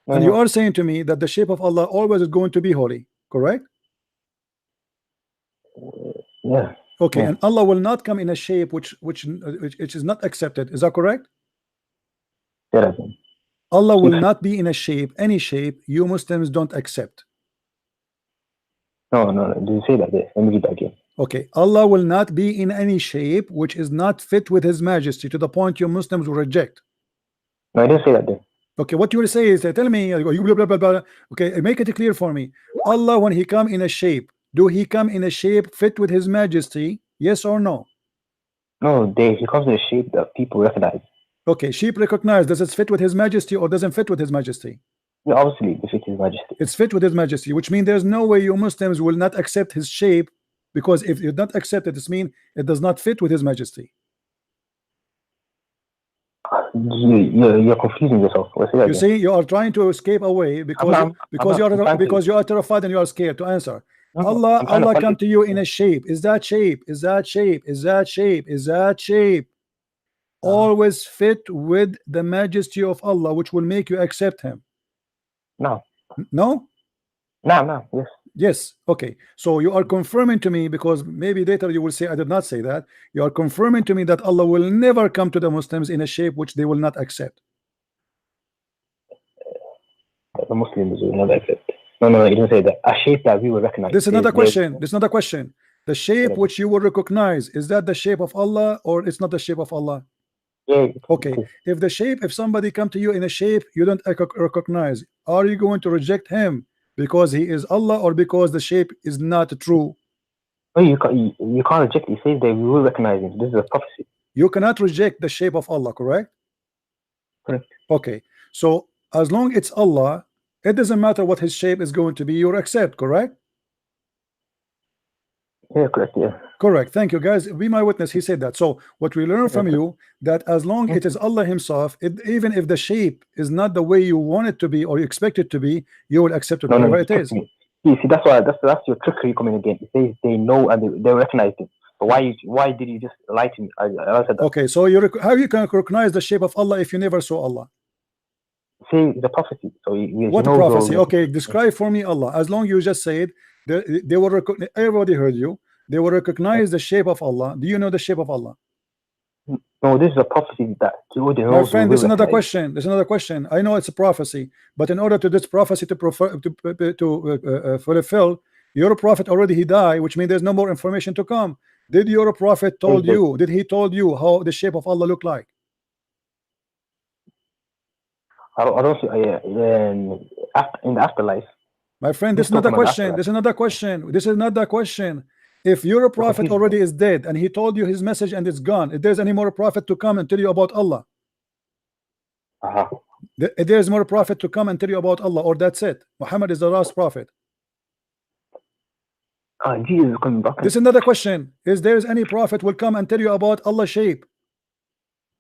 [SPEAKER 1] and you are saying to me that the shape of Allah always is going to be holy, correct?
[SPEAKER 7] Yeah.
[SPEAKER 1] Okay, and Allah will not come in a shape which is not accepted. Is that correct?
[SPEAKER 7] Yeah.
[SPEAKER 1] Allah will not be in a shape, any shape you Muslims don't accept.
[SPEAKER 7] No. Do you say that there? Let me read that again.
[SPEAKER 1] Okay, Allah will not be in any shape which is not fit with His Majesty to the point you Muslims will reject.
[SPEAKER 7] No, I didn't say that there.
[SPEAKER 1] Okay, what you will say is tell me. Blah, blah, blah. Okay, make it clear for me. Allah, when He come in a shape, do He come in a shape fit with His Majesty? Yes or no?
[SPEAKER 7] No, He comes in a shape that people recognize.
[SPEAKER 1] Okay, sheep recognize. Does it fit with His Majesty or doesn't fit with His Majesty?
[SPEAKER 7] Yeah, obviously it fits His Majesty.
[SPEAKER 1] It's fit with His Majesty, which means there's no way you Muslims will not accept His shape, because if you not accept it, this means it does not fit with His Majesty.
[SPEAKER 7] You're confusing yourself.
[SPEAKER 1] You see, you are trying to escape away because you are terrified and you are scared to answer. Allah come to you in a shape. Is that shape always fit with the majesty of Allah, which will make you accept Him?
[SPEAKER 7] No.
[SPEAKER 1] Yes. Okay, so you are confirming to me, because maybe later you will say I did not say that. You are confirming to me that Allah will never come to the Muslims in a shape which they will not accept.
[SPEAKER 7] The Muslims will never accept. No, you didn't say that. A shape that we will recognize.
[SPEAKER 1] This is another question. The shape which you will recognize, is that the shape of Allah or it's not the shape of Allah?
[SPEAKER 7] Yeah.
[SPEAKER 1] Okay. If somebody come to you in a shape you don't recognize, are you going to reject him because he is Allah or because the shape is not true?
[SPEAKER 7] No, you can't reject. He says that we will recognize him. This is a prophecy.
[SPEAKER 1] You cannot reject the shape of Allah, correct?
[SPEAKER 7] Correct.
[SPEAKER 1] Okay. So as long it's Allah, it doesn't matter what his shape is going to be, you accept, correct?
[SPEAKER 7] Yeah, correct. Yeah.
[SPEAKER 1] Correct. Thank you, guys. Be my witness. He said that. So what we learn from you, that as long it is Allah Himself, even if the shape is not the way you want it to be or you expect it to be, you will accept it whatever it is.
[SPEAKER 7] See, that's your trickery coming again. It says they know and they recognize it. So why did you just lie to me? I said that.
[SPEAKER 1] Okay, so how you can recognize the shape of Allah if you never saw Allah?
[SPEAKER 7] See, the prophecy. So
[SPEAKER 1] what prophecy? Okay, describe for me Allah. As long you just said they will recognize, everybody heard you. They will recognize the shape of Allah. Do you know the shape of Allah?
[SPEAKER 7] No, this is a prophecy that
[SPEAKER 1] my friend, this is another question. There's another question. I know it's a prophecy, but in order to this prophecy to fulfill, your prophet already he died, which means there's no more information to come. Did your prophet told you? Did he told you how the shape of Allah look like?
[SPEAKER 7] I don't see in the afterlife.
[SPEAKER 1] My friend, this is another question. This is another question. This is not the question. If your prophet already is dead and he told you his message and it's gone, if there's any more prophet to come and tell you about Allah, if there's more prophet to come and tell you about Allah, or that's it, Muhammad is the last prophet.
[SPEAKER 7] Jesus is coming back.
[SPEAKER 1] This is another question. Is there any prophet will come and tell you about Allah's shape?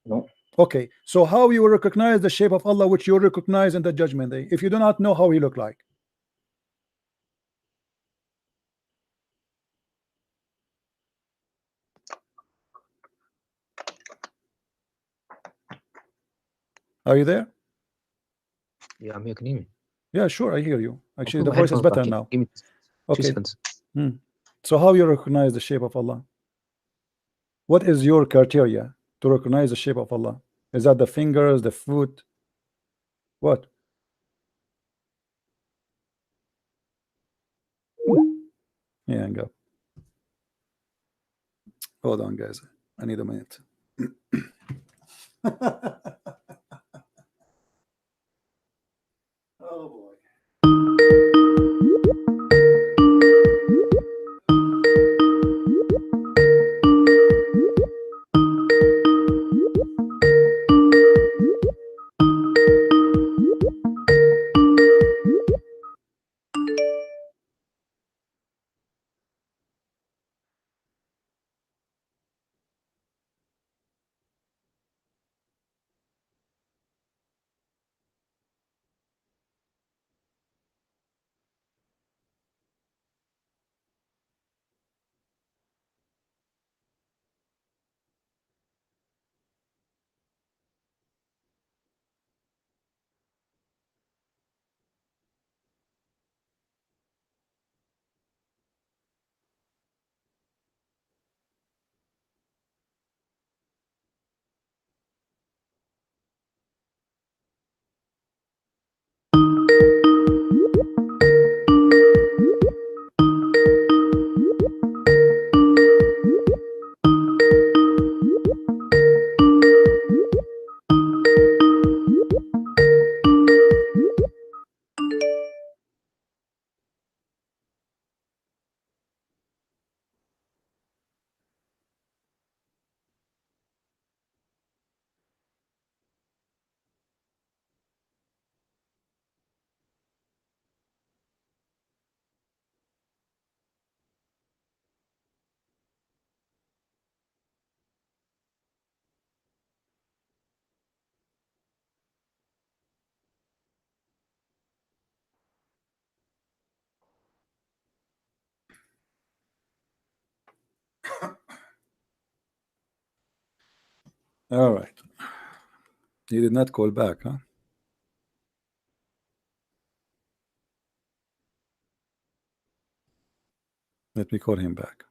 [SPEAKER 7] No.
[SPEAKER 1] Okay, so how you will recognize the shape of Allah, which you will recognize in the judgment day, if you do not know how he look like? Are you there?
[SPEAKER 20] Yeah, I'm here. Can you hear me?
[SPEAKER 1] Yeah, sure, I hear you. Actually,
[SPEAKER 20] I'll
[SPEAKER 1] the
[SPEAKER 20] put my
[SPEAKER 1] voice is
[SPEAKER 20] headphones
[SPEAKER 1] better
[SPEAKER 20] back in.
[SPEAKER 1] now.
[SPEAKER 20] Give me 2
[SPEAKER 1] Okay.
[SPEAKER 20] seconds.
[SPEAKER 1] So how you recognize the shape of Allah? What is your criteria to recognize the shape of Allah? Is that the fingers, the foot? What? Yeah, hang up. Hold on, guys. I need a minute. Oh boy. All right. He did not call back, huh? Let me call him back.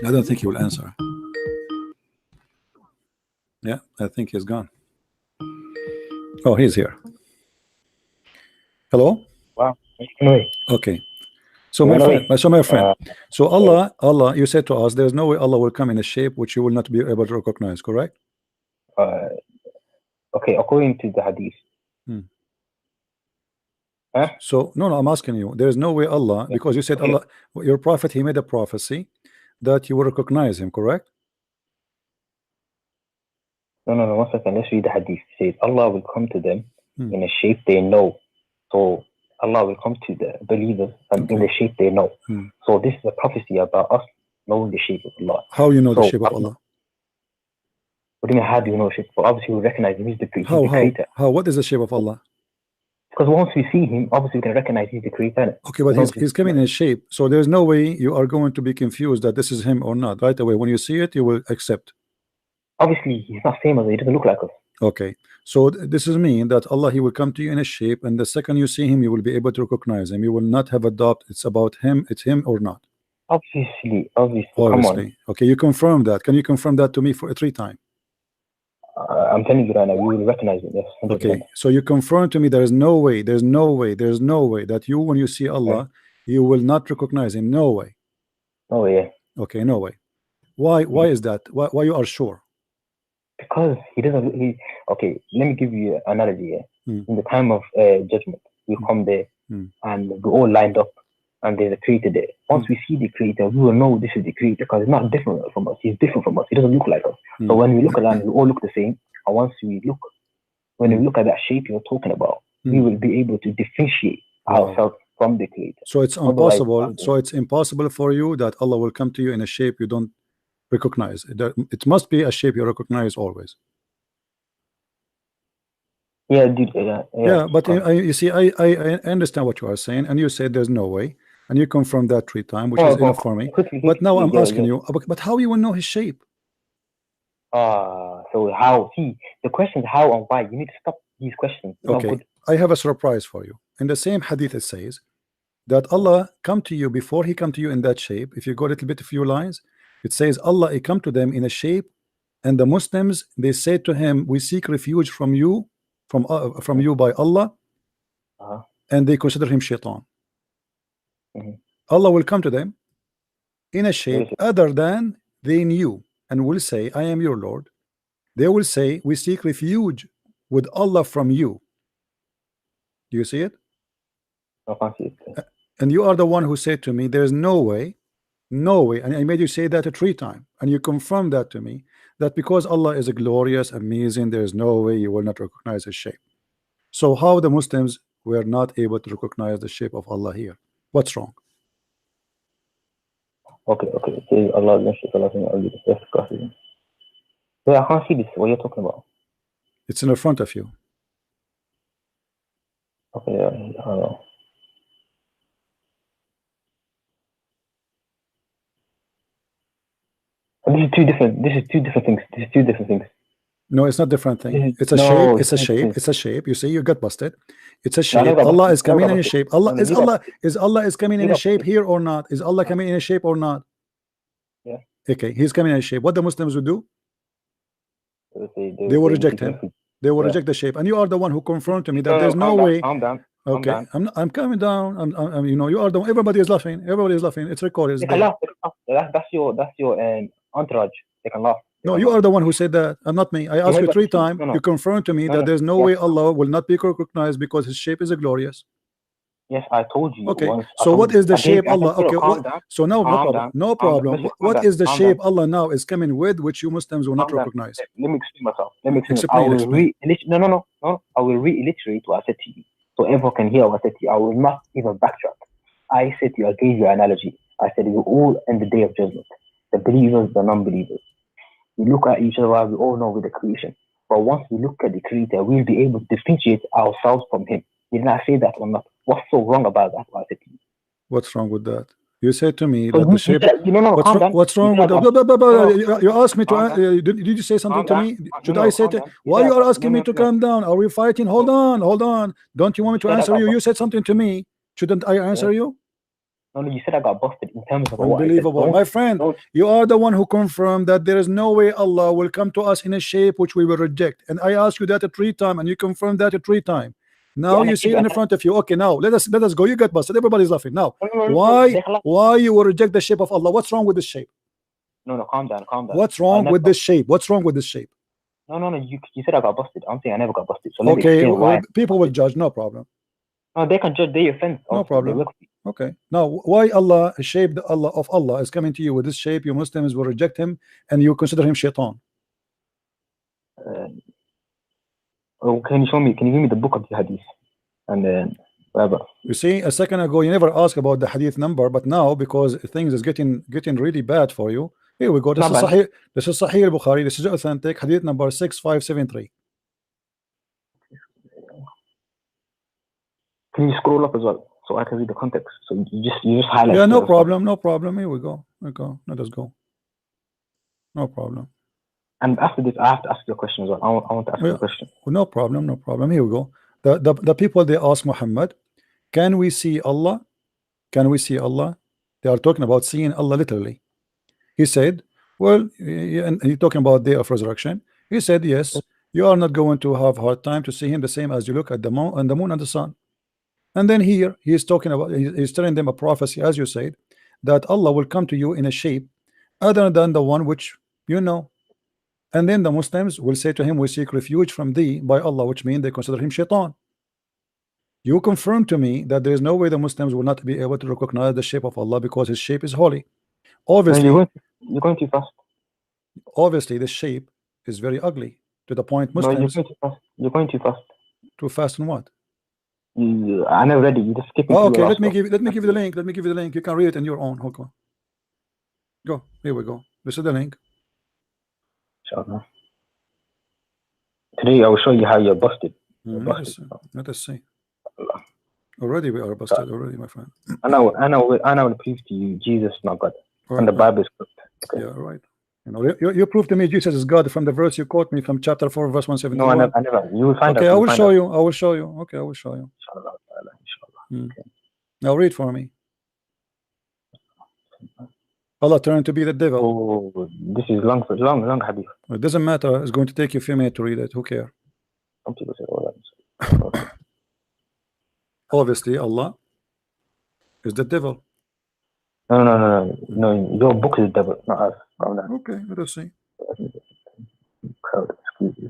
[SPEAKER 1] I don't think he will answer. Yeah, I think he's gone. Oh, he's here. Hello?
[SPEAKER 7] Wow. Anyway.
[SPEAKER 1] Okay. So my friend, so Allah, you said to us, there's no way Allah will come in a shape which you will not be able to recognize, correct?
[SPEAKER 7] Okay, according to the hadith. Huh?
[SPEAKER 1] So no, I'm asking you. There's no way Allah, because you said Allah, your prophet, he made a prophecy that you will recognize him, correct?
[SPEAKER 7] No, 1 second. Let's read the hadith. It says Allah will come to them in a shape they know. So Allah will come to the believers and in the shape they know. So this is a prophecy about us knowing the shape of Allah.
[SPEAKER 1] How you know the shape of Allah?
[SPEAKER 7] What do you mean, how do you know the shape? Well, obviously we recognize him. He's the creator.
[SPEAKER 1] How? What is the shape of Allah?
[SPEAKER 7] Because once we see him, obviously we can recognize he's the creator.
[SPEAKER 1] Okay, but he's coming in a shape. So there's no way you are going to be confused that this is him or not. Right away, when you see it, you will accept.
[SPEAKER 7] Obviously, he's not same as us. He doesn't look like us.
[SPEAKER 1] Okay, so this is mean that Allah, he will come to you in a shape, and the second you see him, you will be able to recognize him. You will not have a doubt. It's about him. It's him or not.
[SPEAKER 7] Obviously.
[SPEAKER 1] Come on. Okay, you confirm that. Can you confirm that to me for 3 times?
[SPEAKER 7] I'm telling you right now, you will recognize it. Yes. 100%.
[SPEAKER 1] Okay, so you confirm to me there is no way, there's no way that you, when you see Allah, you will not recognize him. No way.
[SPEAKER 7] Oh yeah.
[SPEAKER 1] Okay, no way. Why is that? Why you are sure?
[SPEAKER 7] Because he doesn't. Okay, let me give you an analogy here. In the time of judgment, we come there and we're all lined up. and there's a creator there. Once we see the creator, we will know this is the creator because it's not different from us. He's different from us. He doesn't look like us. So when we look at land, we all look the same. And once we look, when we look at that shape you're talking about, we will be able to differentiate ourselves from the creator.
[SPEAKER 1] So it's impossible. So it's impossible for you that Allah will come to you in a shape you don't recognize. It must be a shape you recognize always.
[SPEAKER 7] Yeah, dude. Yeah,
[SPEAKER 1] but you see, I understand what you are saying, and you said there's no way, and you confirmed that 3 times, which is enough for me. But now I'm asking you, but how you will know his shape?
[SPEAKER 7] So how? See, the question is how and why. You need to stop these questions. It's
[SPEAKER 1] okay, I have a surprise for you. In the same hadith, it says that Allah come to you before He come to you in that shape. If you go a little bit a few lines, it says Allah He come to them in a shape, and the Muslims they say to Him, "We seek refuge from you." From you by Allah, and they consider him shaitan. Allah will come to them in a shape other than they knew and will say, I am your Lord. They will say, we seek refuge with Allah from you. Do you see it?
[SPEAKER 7] I can't see it.
[SPEAKER 1] And you are the one who said to me, there's no way, and I made you say that 3 times, and you confirmed that to me, that because Allah is a glorious, amazing, there's no way you will not recognize his shape. So how the Muslims were not able to recognize the shape of Allah here? What's wrong?
[SPEAKER 7] Okay. Allah, yeah, I can't see this. What you're talking about?
[SPEAKER 1] It's in the front of you.
[SPEAKER 7] Okay, I don't know. This is two different things.
[SPEAKER 1] No, it's not different thing. It's a shape. It's a shape. It's a shape. You see, you got busted. It's a shape. Allah is coming in a shape. Allah is coming in a shape here or not? Is Allah coming in a shape or not?
[SPEAKER 7] Yeah.
[SPEAKER 1] Okay, He's coming in a shape. What the Muslims would do? They will reject him. They will reject the shape. And you are the one who confirmed to me that there's no way.
[SPEAKER 7] Calm down.
[SPEAKER 1] Okay, I'm coming down. I'm you know, you are the one. Everybody is laughing. Everybody is laughing. It's recorded.
[SPEAKER 7] That's your entourage. They can laugh.
[SPEAKER 1] No, you are the one who said that. I'm not me. I asked you 3 times. You confirmed to me that there's no way Allah will not be recognized because His shape is glorious.
[SPEAKER 7] Yes, I told you.
[SPEAKER 1] Okay. So what is the shape Allah? Okay. So now no problem. What is the shape Allah now is coming with, which you Muslims will not recognize?
[SPEAKER 7] Let me explain myself. I will reiterate what I said to you, so everyone can hear what I said to you. I will not even backtrack. I said to you, I gave you an analogy. I said we're all in the day of judgment. The believers, the non-believers. We look at each other, we all know with the creation. But once we look at the creator, we'll be able to differentiate ourselves from him. Didn't I say that or not? What's so wrong about that? What I said to you?
[SPEAKER 1] What's wrong with that? You said to me
[SPEAKER 7] So
[SPEAKER 1] that the shape. What's wrong with that? You asked me to. Did you say something to me? Should I say to? Why you are asking me to calm down? Are we fighting? Hold on. Don't you want me to answer you? You said something to me. Shouldn't I answer you?
[SPEAKER 7] No, you said I got busted in terms of
[SPEAKER 1] unbelievable. My friend, you are the one who confirmed that there is no way Allah will come to us in a shape which we will reject. And I asked you that 3 times, and you confirmed that 3 times. Now you see it in front of you. Okay, now let us go. You got busted. Everybody's laughing. Now, why you will reject the shape of Allah? What's wrong with this shape?
[SPEAKER 7] No, calm down.
[SPEAKER 1] What's wrong with this shape? What's wrong with this shape?
[SPEAKER 7] No. You said I got busted. I'm saying I never got busted. So
[SPEAKER 1] okay, people will judge. No problem.
[SPEAKER 7] No, they can judge their offense.
[SPEAKER 1] No problem. Okay. Now, why Allah shaped Allah is coming to you with this shape? You Muslims will reject him, and you consider him shaitan.
[SPEAKER 7] Can you show me? Can you give me the book of the hadith? And then whatever.
[SPEAKER 1] You see, a second ago you never asked about the hadith number, but now because things is getting really bad for you, here we go. This is Sahih Bukhari. This is authentic hadith number 6573.
[SPEAKER 7] Can you scroll up as well so I can read the context? So you just highlight.
[SPEAKER 1] Yeah, no problem. Here we go. Let us go. No problem.
[SPEAKER 7] And after this, I have to ask you a question as well. I want to ask you a question.
[SPEAKER 1] No problem. Here we go. The people, they ask Muhammad, can we see Allah? Can we see Allah? They are talking about seeing Allah literally. He said, well, and he's talking about day of resurrection. He said, yes, you are not going to have hard time to see him the same as you look at the moon and the sun. And then here he's talking about, he's telling them a prophecy, as you said, that Allah will come to you in a shape other than the one which you know. And then the Muslims will say to him, we seek refuge from thee by Allah, which means they consider him shaitan. You confirm to me that there is no way the Muslims will not be able to recognize the shape of Allah because His shape is holy. Obviously,
[SPEAKER 7] no, you're going too fast.
[SPEAKER 1] Obviously, the shape is very ugly to the point
[SPEAKER 7] No,
[SPEAKER 1] Muslims.
[SPEAKER 7] you're going too fast.
[SPEAKER 1] Too fast in what?
[SPEAKER 7] I never read it. You just skipping.
[SPEAKER 1] Oh, okay, let me give you the link. Let me give you the link. You can read it on your own. Okay. Go. Here we go. This is the link.
[SPEAKER 7] Inshallah. Today I will show you how you're busted.
[SPEAKER 1] Let us see. Already we are busted. Already, my friend.
[SPEAKER 7] I know. To prove to you, Jesus is not God, and the Bible is correct. Okay.
[SPEAKER 1] Yeah, right. You know, you prove to me Jesus is God from the verse you quote me from chapter 4, verse 171.
[SPEAKER 7] No, I never. You will find out.
[SPEAKER 1] Okay, I will show you. I will show you. Okay, I will show you.
[SPEAKER 7] Inshallah.
[SPEAKER 1] Okay. Now read for me. Allah turned to be the devil.
[SPEAKER 7] Oh, this is long hadith.
[SPEAKER 1] It doesn't matter. It's going to take you a few minutes to read it. Who cares?
[SPEAKER 7] Some people say all that.
[SPEAKER 1] Obviously, Allah is the devil.
[SPEAKER 7] No. Your book is the devil, not us.
[SPEAKER 1] Okay, let us see.
[SPEAKER 7] Crowd, excuse me.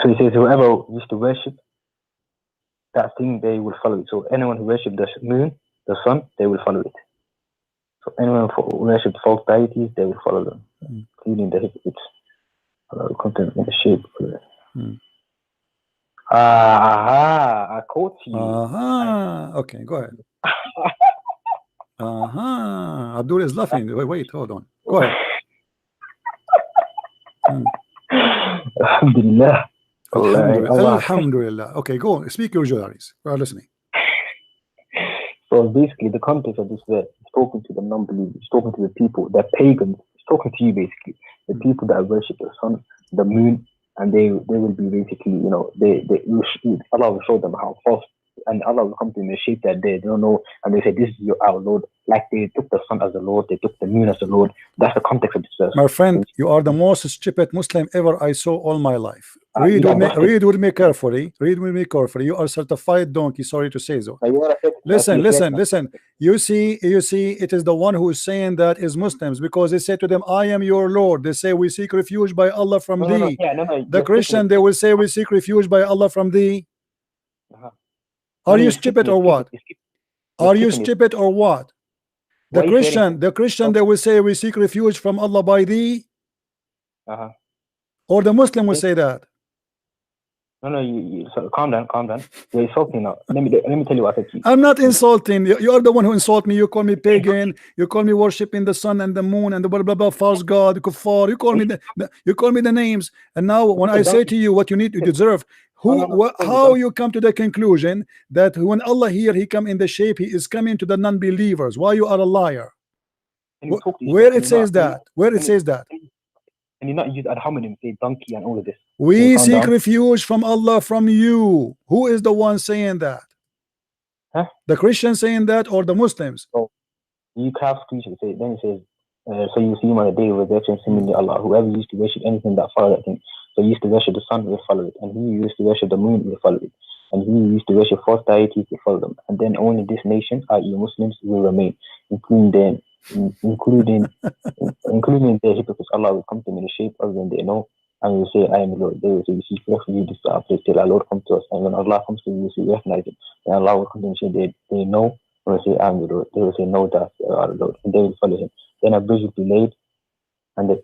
[SPEAKER 7] So he says, whoever used to worship that thing, they will follow it. So anyone who worshipped the moon, the sun, they will follow it. So anyone who worshipped false deities, they will follow them, including the hypocrites. Allah will come to them in the shape of it. I caught you.
[SPEAKER 1] Okay, go ahead. Abdul is laughing. Wait, hold on. Go ahead.
[SPEAKER 7] Alhamdulillah.
[SPEAKER 1] Alhamdulillah. Okay, go. Speak your juries. We are listening.
[SPEAKER 7] So basically, the context of this verse is talking to the non-believers, talking to the people, the pagans. It's talking to you basically, the people that worship the sun, the moon, and they will be basically, you know, Allah will show them how false, and Allah will come to them in a shape that they don't know, and they say, this is our Lord. Like they took the sun as the Lord, they took the moon as the Lord. That's the context of this verse.
[SPEAKER 1] My friend, you are the most stupid Muslim ever I saw all my life. Read with me carefully. Read with me carefully. You are certified donkey. Sorry to say so. Listen. You see, it is the one who is saying that is Muslims, because they say to them, I am your Lord. They say, we seek refuge by Allah from thee. The Christian, they will say, we seek refuge by Allah from thee. Are you stupid or what? Are you stupid or what? The Christian, they will say, we seek refuge from Allah by thee. Or the Muslim will say that.
[SPEAKER 7] No, you so calm down. You're insulting now. Let me tell you what I said to you.
[SPEAKER 1] I'm not insulting. You are the one who insult me. You call me pagan. You call me worshiping the sun and the moon and the blah blah blah, false god, kuffar. You call me the names. And now when I say to you what you need to deserve, how you come to the conclusion that when Allah here, He come in the shape, He is coming to the non-believers? Why you are a liar? Where it says that? Where it says that?
[SPEAKER 7] And you're not use ad hominem, say donkey and all of this.
[SPEAKER 1] We seek refuge from Allah from you. Who is the one saying that? The Christians saying that or the Muslims?
[SPEAKER 7] So you have scripture say, then it says, so you see him on the day of resurrection, similarly Allah, whoever used to worship anything that followed that thing. So he used to worship the sun, will follow it, and he used to worship the moon, will follow it, and he used to worship false deities, will follow them, and then only this nation, i.e. Muslims, will remain, including the hypocrites. Allah will come to them in the shape of them they know, and will say, I am the Lord. They will say, we seek refuge this place till our Lord comes to us, and when Allah comes to you, you recognize it, and Allah will come to them and say, they know, and will say, I am the Lord. They will say, no, that are the Lord, and they will follow him. Then a bridge will be laid, and the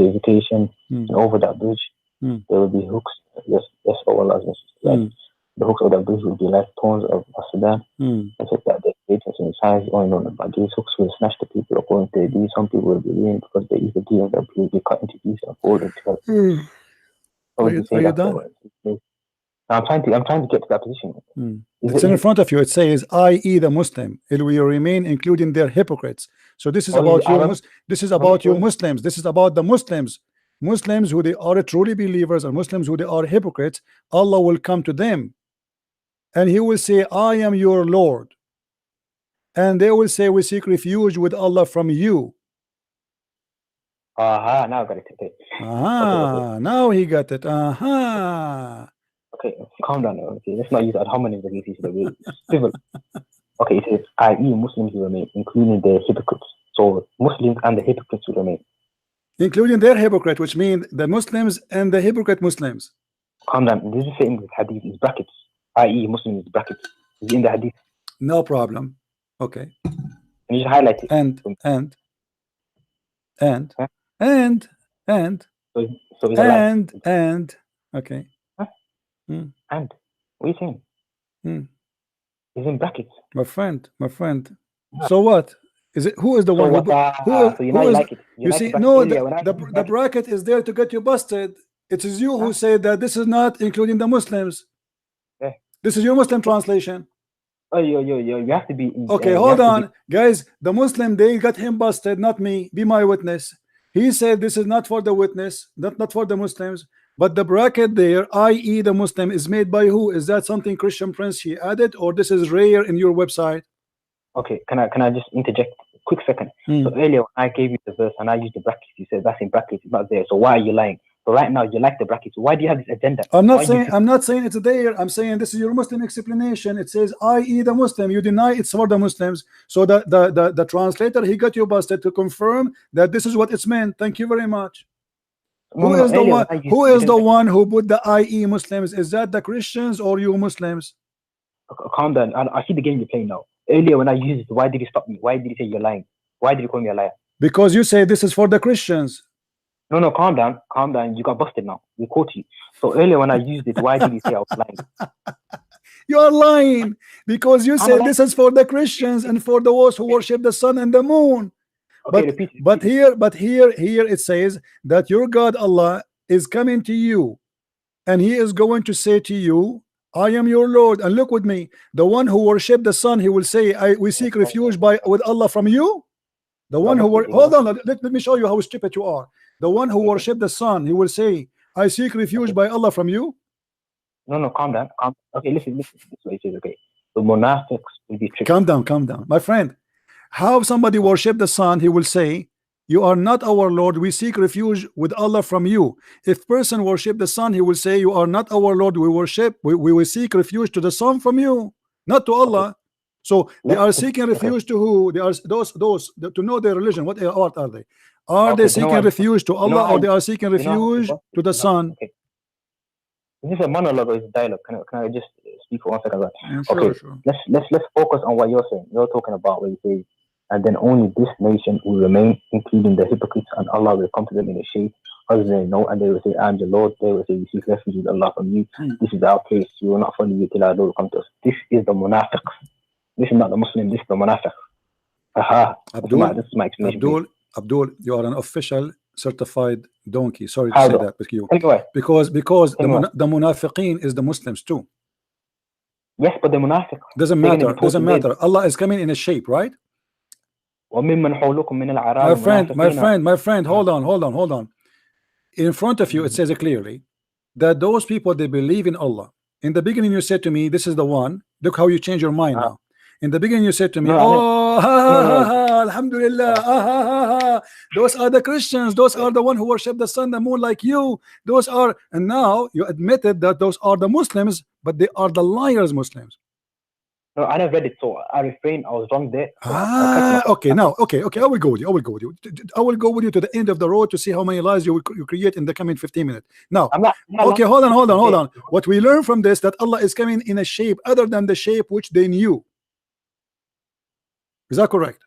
[SPEAKER 7] invitation, and over that bridge, there will be hooks. Yes, Allah is right. The hooks of that bridge will be like thorns of Sudan. And so that the greatness and size going on, but these hooks will snatch the people according to these. Some people will be ruined because they use the deal that will be cut into pieces and fold into.
[SPEAKER 1] Are you done?
[SPEAKER 7] I'm trying to get to that position.
[SPEAKER 1] It's in front of you. It says, i.e. the Muslim, it will remain, including their hypocrites. So this is about you. This is about you Muslims. This is about the Muslims. Muslims who they are truly believers, and Muslims who they are hypocrites. Allah will come to them, and He will say, I am your Lord. And they will say, we seek refuge with Allah from you.
[SPEAKER 7] Now I got it. Okay.
[SPEAKER 1] Now he got it.
[SPEAKER 7] Okay, calm down. Okay, let's not use ad hominem civil. Okay, it says, i.e. Muslims will remain, including the hypocrites. So Muslims and the hypocrites will remain.
[SPEAKER 1] Including their hypocrite, which means the Muslims and the hypocrite Muslims.
[SPEAKER 7] Calm down. This is saying the hadith is brackets. I.e. Muslims is brackets. Is in the hadith.
[SPEAKER 1] No problem. Okay.
[SPEAKER 7] Can you just highlight it?
[SPEAKER 1] And
[SPEAKER 7] huh?
[SPEAKER 1] and
[SPEAKER 7] so it's a lie.
[SPEAKER 1] and okay.
[SPEAKER 7] Huh?
[SPEAKER 1] Mm.
[SPEAKER 7] And what are you saying?
[SPEAKER 1] Mm.
[SPEAKER 7] It's in brackets.
[SPEAKER 1] My friend.
[SPEAKER 7] Yeah.
[SPEAKER 1] So what? Is it who is the
[SPEAKER 7] So
[SPEAKER 1] one
[SPEAKER 7] what,
[SPEAKER 1] who
[SPEAKER 7] you know
[SPEAKER 1] is,
[SPEAKER 7] you like it.
[SPEAKER 1] You
[SPEAKER 7] like
[SPEAKER 1] see,
[SPEAKER 7] the
[SPEAKER 1] no,
[SPEAKER 7] bracket
[SPEAKER 1] the bracket is there to get you busted. It is you who say that this is not including the Muslims.
[SPEAKER 7] Yeah.
[SPEAKER 1] This is your Muslim translation.
[SPEAKER 7] Oh, you have to be.
[SPEAKER 1] Okay, hold on, guys. The Muslim, they got him busted, not me. Be my witness. He said this is not for the witness, not for the Muslims. But the bracket there, i.e. the Muslim, is made by who? Is that something Christian Prince he added, or this is rare in your website?
[SPEAKER 7] Okay, can I just interject a quick second? So earlier I gave you the verse and I used the brackets. You said that's in brackets, it's not there. So why are you lying? So right now you like the brackets. Why do you have this agenda?
[SPEAKER 1] I'm not saying it's there. I'm saying this is your Muslim explanation. It says i.e. the Muslim. You deny it's for the Muslims. So the translator, he got you busted to confirm that this is what it's meant. Thank you very much. Who is the one who put the i.e. Muslims? Is that the Christians or you Muslims?
[SPEAKER 7] Calm down. I see the game you're playing now. Earlier when I used it, why did you stop me? Why did you say you're lying? Why did you call me a liar?
[SPEAKER 1] Because you say this is for the Christians.
[SPEAKER 7] No, calm down. You got busted now. We caught you. So earlier when I used it, why did you say I was lying?
[SPEAKER 1] You are lying because you said this is for the Christians and for those who worship the sun and the moon.
[SPEAKER 7] Okay,
[SPEAKER 1] but here it says that your God Allah is coming to you and he is going to say to you, I am your Lord. And look with me, the one who worship the sun, he will say, we seek refuge with Allah from you. The one who hold on, let me show you how stupid you are. The one who worship the sun, he will say, I seek refuge by Allah from you.
[SPEAKER 7] No, calm down. Okay, listen. This is what it says. Okay, the monastics will be tricked.
[SPEAKER 1] Calm down, my friend. How somebody worship the sun, he will say, you are not our Lord, we seek refuge with Allah from you. If person worship the sun, he will say, you are not our Lord, we will seek refuge to the sun from you, not to Allah. Okay. So they are seeking refuge to who? They are those to know their religion. What are they? Are they seeking refuge to Allah or they are seeking refuge to the sun?
[SPEAKER 7] Okay. Is this a monologue or is it dialogue? Can I just speak for 1 second?
[SPEAKER 1] Okay,
[SPEAKER 7] sure. Let's focus on what you're saying. You're talking about what you say, and then only this nation will remain, including the hypocrites, and Allah will come to them in a shape as they know, and they will say, I'm the Lord. They will say, we seek refuge with Allah from you. This is our place. We will not follow you till our Lord will come to us. This is the munafiq. This is not the Muslim. This is the munafiq. Aha. This is my explanation.
[SPEAKER 1] Abdul, you are an official certified donkey. Sorry to say that with you. Because the munafiqeen is the Muslims too.
[SPEAKER 7] Yes, but the munafiq
[SPEAKER 1] doesn't matter. Allah is coming in a shape, right? My friend, hold on. In front of you, it says clearly that those people, they believe in Allah. In the beginning, you said to me, this is the one. Look how you change your mind now. In the beginning, you said to me, Alhamdulillah, those are the Christians, those are the one who worship the sun, the moon like you. Those are, and now you admitted that those are the Muslims, but they are the liars Muslims.
[SPEAKER 7] No, I never read it, so I refrained. I was wrong there.
[SPEAKER 1] Okay, I will go with you. I will go with you to the end of the road to see how many lies you create in the coming 15 minutes. Now, okay, hold on. What we learn from this, that Allah is coming in a shape other than the shape which they knew. Is that correct?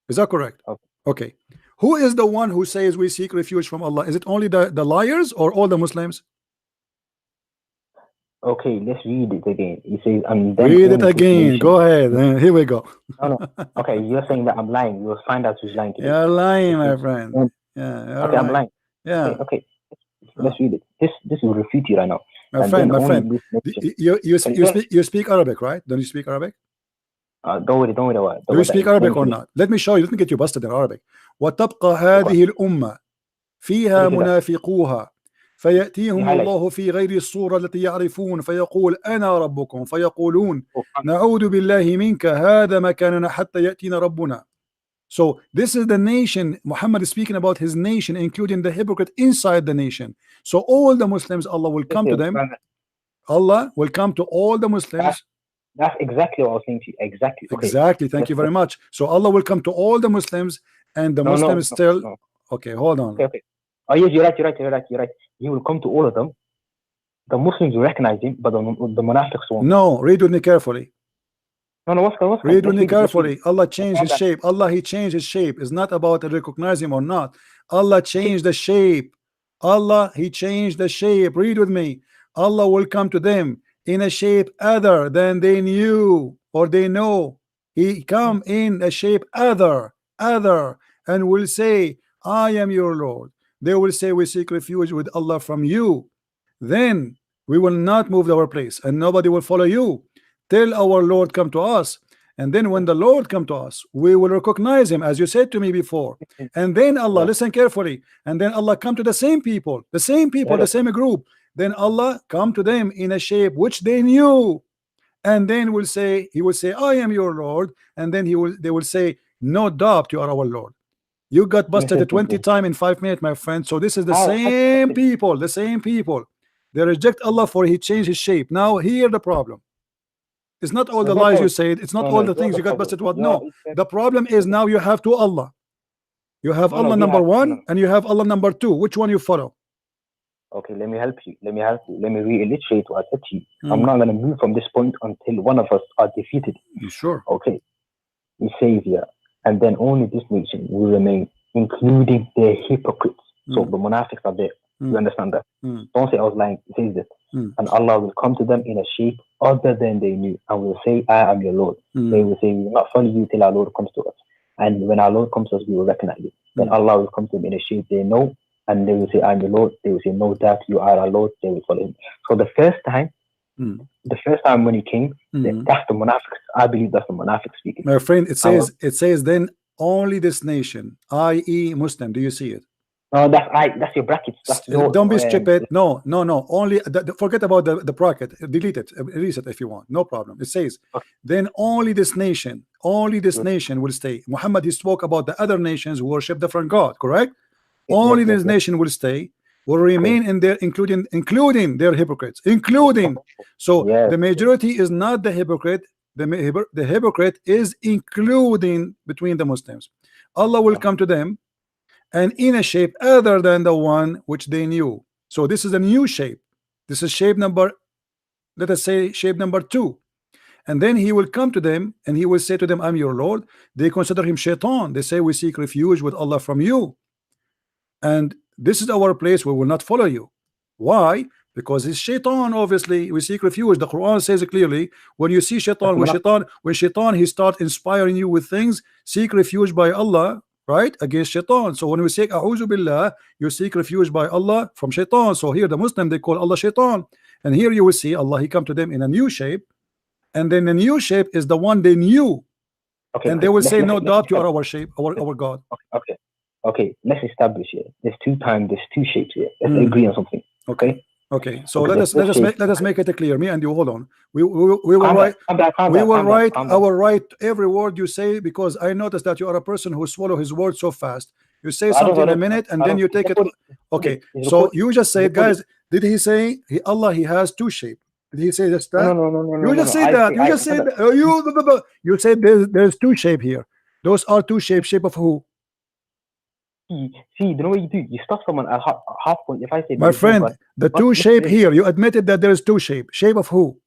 [SPEAKER 1] Is that correct? Okay. Who is the one who says we seek refuge from Allah? Is it only the liars or all the Muslims?
[SPEAKER 7] Okay, let's read it again. It says,
[SPEAKER 1] read it again. Go ahead. Here we go.
[SPEAKER 7] No. Okay, you're saying that I'm lying. You'll find out who's lying.
[SPEAKER 1] You're lying, my friend. Yeah.
[SPEAKER 7] Okay, I'm lying.
[SPEAKER 1] Yeah.
[SPEAKER 7] Okay. Let's read it. This will refute you right now.
[SPEAKER 1] My friend. You speak Arabic, right? Don't you speak Arabic?
[SPEAKER 7] Don't worry about it.
[SPEAKER 1] Do you speak Arabic or not? Let me show you. Let me get you busted in Arabic. وتبقى هذه الأمة فيها منافقوها فيأتيهم الله في غير الصورة التي يعرفون فيقول أنا ربكم فيقولون نعوذ بالله منك هذا مكاننا حتى يأتينا ربنا. So this is the nation. Muhammad is speaking about his nation, including the hypocrite inside the nation. So all the Muslims, Allah will come to them. Allah will come to all the Muslims.
[SPEAKER 7] That's exactly what I was saying to you. Exactly. Okay.
[SPEAKER 1] Exactly. Thank you very much. So Allah will come to all the Muslims, and the Muslims still. Okay, hold on.
[SPEAKER 7] Okay. Oh yes, you're right. He will come to all of them. The Muslims will recognize him, but the Munafiqs won't.
[SPEAKER 1] No, read with me carefully.
[SPEAKER 7] No, what's
[SPEAKER 1] read with me carefully. Allah changed his shape. He changed his shape. It's not about to recognize him or not. Allah changed the shape. He changed the shape. Read with me. Allah will come to them in a shape other than they knew or they know. He come in a shape other, and will say, I am your Lord. They will say, we seek refuge with Allah from you. Then we will not move our place, and nobody will follow you till our Lord come to us. And then when the Lord come to us, we will recognize him, as you said to me before. And then Allah, listen carefully, and then Allah come to the same people, the same group. Then Allah come to them in a shape which they knew, and then he will say, I am your Lord. And then they will say, no doubt you are our Lord. You got busted 20 times in 5 minutes, my friend. So this is the same people, they reject Allah for he changed his shape. Now here the problem. It's not all the lies you said. It's not all the things you got busted with. No, the problem is now you have two Allah. You have Allah number one, and you have Allah number two. Which one you follow?
[SPEAKER 7] Okay, let me help you. Let me reiterate what I said to you. I'm not going to move from this point until one of us are defeated.
[SPEAKER 1] You sure?
[SPEAKER 7] Okay. He says here, and then only this nation will remain, including their hypocrites. So the Munafiqs are there. You understand that? Don't say I was lying. It says this. And Allah will come to them in a shape other than they knew, and will say, I am your Lord. They will say, we will not follow you till our Lord comes to us. And when our Lord comes to us, we will recognize it. Then Allah will come to them in a shape they know, and they will say, I am your Lord. They will say, no doubt you are our Lord. They will follow him. So the first time when he came, that's the Munafiqs. I believe that's the Munafiqs speaking.
[SPEAKER 1] My friend, it says then only this nation, i.e. Muslim. Do you see it?
[SPEAKER 7] No, that's right. That's your brackets.
[SPEAKER 1] Don't be stupid. No. Only forget about the bracket. Delete it. Erase it if you want. No problem. It says then only this nation will stay. Muhammad, he spoke about the other nations who worship different God. Correct? Only this nation will stay, will remain in there, including their hypocrites. So the majority is not the hypocrite. The hypocrite is including between the Muslims. Allah will come to them, and in a shape other than the one which they knew. So this is a new shape. This is shape number, let us say shape number 2. And then he will come to them and he will say to them, I'm your Lord. They consider him shaitan. They say, we seek refuge with Allah from you, and this is our place, we will not follow you. Why? Because it's shaitan. Obviously we seek refuge. The Quran says it clearly. When you see shaitan, when shaitan he start inspiring you with things, seek refuge by Allah, right, against shaitan. So when we say a'udhu billah, you seek refuge by Allah from shaitan. So here the Muslim, they call Allah shaitan, and here you will see Allah, he come to them in a new shape, and then the new shape is the one they knew, and they will say, no doubt you are our shape, our God.
[SPEAKER 7] Okay, let's establish here. There's two shapes here. Let's agree on something. Okay.
[SPEAKER 1] So let us make it clear. Me and you, hold on. We will write every word you say, because I noticed that you are a person who swallow his words so fast. You say something in a minute and then you take it. Okay. So you just say, guys, did he say Allah he has two shapes? Did he say that?
[SPEAKER 7] No.
[SPEAKER 1] You just said that. You just said that. You said there's two shape here. Those are two shapes. Shape of who?
[SPEAKER 7] See, you know what you do? You stop someone at half point. If I say,
[SPEAKER 1] my friend, the two shape here, you admitted that there is two shape. Shape of who?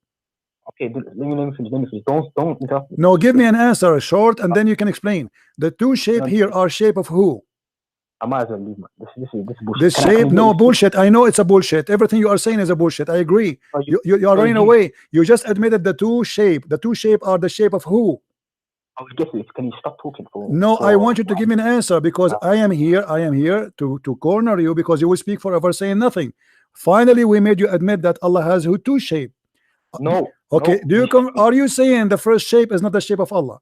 [SPEAKER 7] Okay, let me finish. Don't interrupt me.
[SPEAKER 1] No, give me an answer, short, and then you can explain. The two shape here are shape of who?
[SPEAKER 7] I might as well leave, man. This is bullshit.
[SPEAKER 1] This shape, no bullshit. I know it's a bullshit. Everything you are saying is a bullshit. I agree. You are running away. You just admitted the two shape. The two shape are the shape of who?
[SPEAKER 7] I will get it. Can you stop talking for me?
[SPEAKER 1] No, I want you to give me an answer, because I am here to corner you, because you will speak forever saying nothing. Finally, we made you admit that Allah has two shape.
[SPEAKER 7] No.
[SPEAKER 1] Okay. Are you saying the first shape is not the shape of Allah?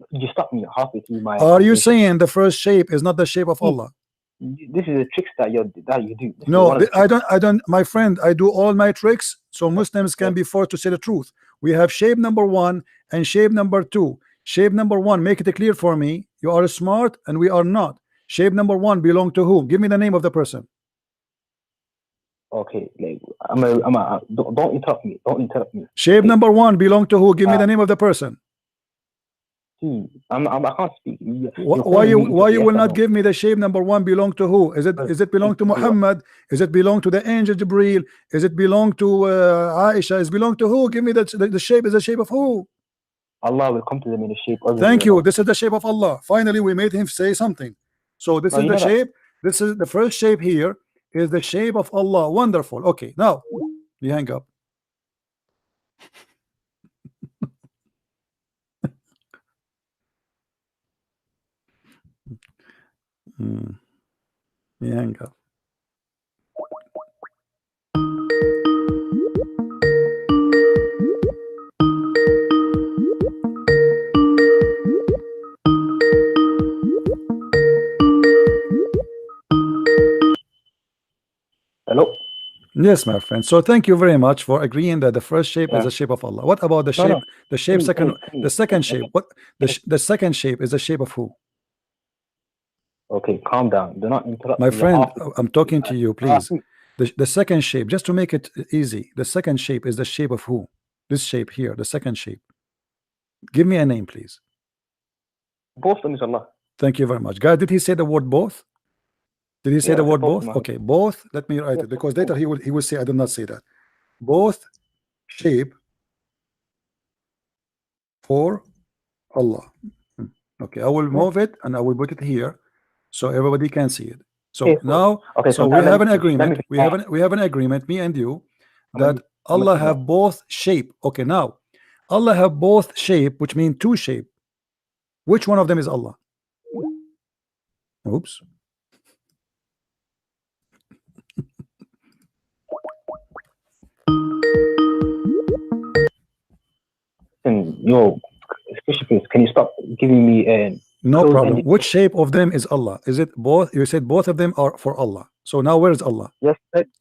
[SPEAKER 7] You stopped me halfway through my.
[SPEAKER 1] Are you saying the first shape is not the shape of Allah?
[SPEAKER 7] This is a trick that you do.
[SPEAKER 1] No, I don't, my friend. I do all my tricks so Muslims can be forced to say the truth. We have shape number 1 and shape number 2. Shape number 1, make it clear for me. You are smart and we are not. Shape number 1 belong to whom? Give me the name of the person.
[SPEAKER 7] Okay, like don't interrupt me. Don't interrupt me.
[SPEAKER 1] Shape number 1 belong to who? Give me the name of the person.
[SPEAKER 7] I can't speak.
[SPEAKER 1] Why you will not give me the shape number 1 belong to who? Is it belong to Muhammad? Is it belong to the angel Jibril? Is it belong to Aisha? Is it belong to who? Give me the shape. Is the shape of who?
[SPEAKER 7] Allah will come to them in the shape of
[SPEAKER 1] Thank you. This is the shape of Allah. Finally we made him say something. So this is the shape. This is the first shape here is the shape of Allah. Wonderful. Okay, now you hang up. You hang up.
[SPEAKER 7] Hello.
[SPEAKER 1] Yes, my friend. So thank you very much for agreeing that the first shape is the shape of Allah. What about the shape? The shape the second shape. What the second shape is the shape of who?
[SPEAKER 7] Okay, calm down. Do not interrupt.
[SPEAKER 1] My friend, I'm talking to you, please. The second shape, just to make it easy, the second shape is the shape of who? This shape here, the second shape. Give me a name, please.
[SPEAKER 7] Both of them is Allah.
[SPEAKER 1] Thank you very much. God, did he say the word both? Did he say the word both? Okay, both. Let me write it because later he will say I did not say that. Both shape for Allah. Okay, I will move it and I will put it here so everybody can see it. So now, so we have an agreement. We have an agreement, me and you, that Allah have both shape. Okay, now Allah have both shape, which means two shape. Which one of them is Allah? Oops.
[SPEAKER 7] Can you stop giving me
[SPEAKER 1] no problem. Which shape of them is Allah? Is it both? You said both of them are for Allah. So now where is Allah?
[SPEAKER 7] Yes.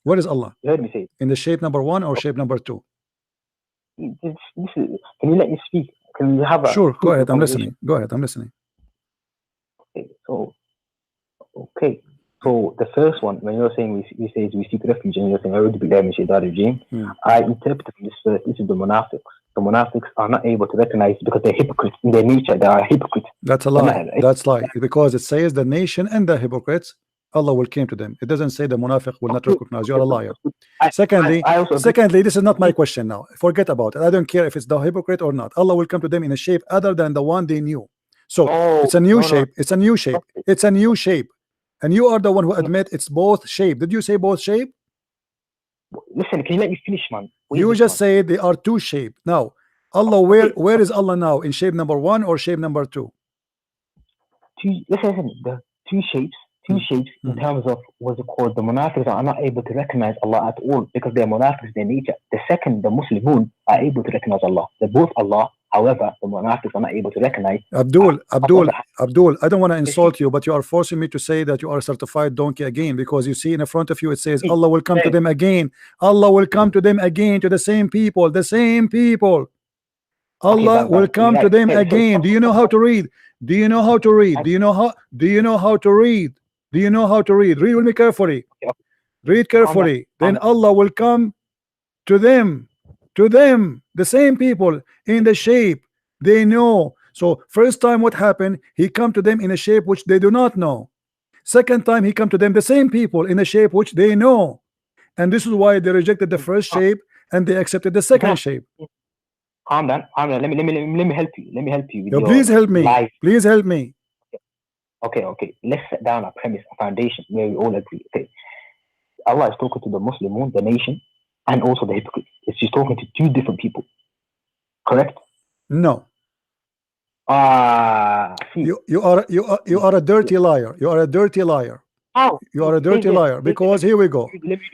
[SPEAKER 1] Where is Allah?
[SPEAKER 7] You heard me say it.
[SPEAKER 1] In the shape number 1 or shape number 2?
[SPEAKER 7] Can you let me speak? Can you have a
[SPEAKER 1] sure? Go ahead. I'm listening. Go ahead. I'm listening.
[SPEAKER 7] Okay. So the first one, when you're saying we say we seek refuge, and you're saying I would be there, regime. I interpret this verse. This is the munafiqs. The munafiqs are not able to recognize because they're hypocrites in their nature. They are hypocrites.
[SPEAKER 1] That's a lie. That's lie. Because it says the nation and the hypocrites, Allah will come to them. It doesn't say the munafiq will not recognize. You're a liar. Secondly, this is not my question now. Forget about it. I don't care if it's the hypocrite or not. Allah will come to them in a shape other than the one they knew. So it's a new shape. It's a new shape. It's a new shape. And you are the one who admit it's both shape. Did you say both shape?
[SPEAKER 7] Listen, can you let me finish, man?
[SPEAKER 1] You just say they are two shape. Now, Allah, where is Allah now? In shape number 1 or shape number 2?
[SPEAKER 7] Listen, the two shapes in terms of what's it called, the munafiqs are not able to recognize Allah at all because they're munafiqs, their nature. The second, the Muslimun are able to recognize Allah. They're both Allah. However, the munafiqs are not able to recognize.
[SPEAKER 1] Abdul, I don't want to insult you, but you are forcing me to say that you are a certified donkey again, because you see in front of you it says Allah will come to them again. Allah will come to them again, to the same people, the same people. Allah will come to them again. Do you know how to read? Do you know how to read? Do you know how to read? Do you know how to read? Read with me carefully. Read carefully. Then Allah will come to them, the same people, in the shape they know. So first time what happened, he come to them in a shape which they do not know. Second time he come to them, the same people, in a shape which they know. And this is why they rejected the first shape and they accepted the second shape.
[SPEAKER 7] Calm down. Let me help you. Let me help you.
[SPEAKER 1] Yo, please help me. Please help me.
[SPEAKER 7] Okay. Let's set down a premise, a foundation where we all agree. Okay. Allah is talking to the Muslimun, the nation, and also the hypocrites. He's talking to two different people. Correct?
[SPEAKER 1] No. You are a dirty liar. You are a dirty liar.
[SPEAKER 7] How?
[SPEAKER 1] You are a dirty liar, because here we go.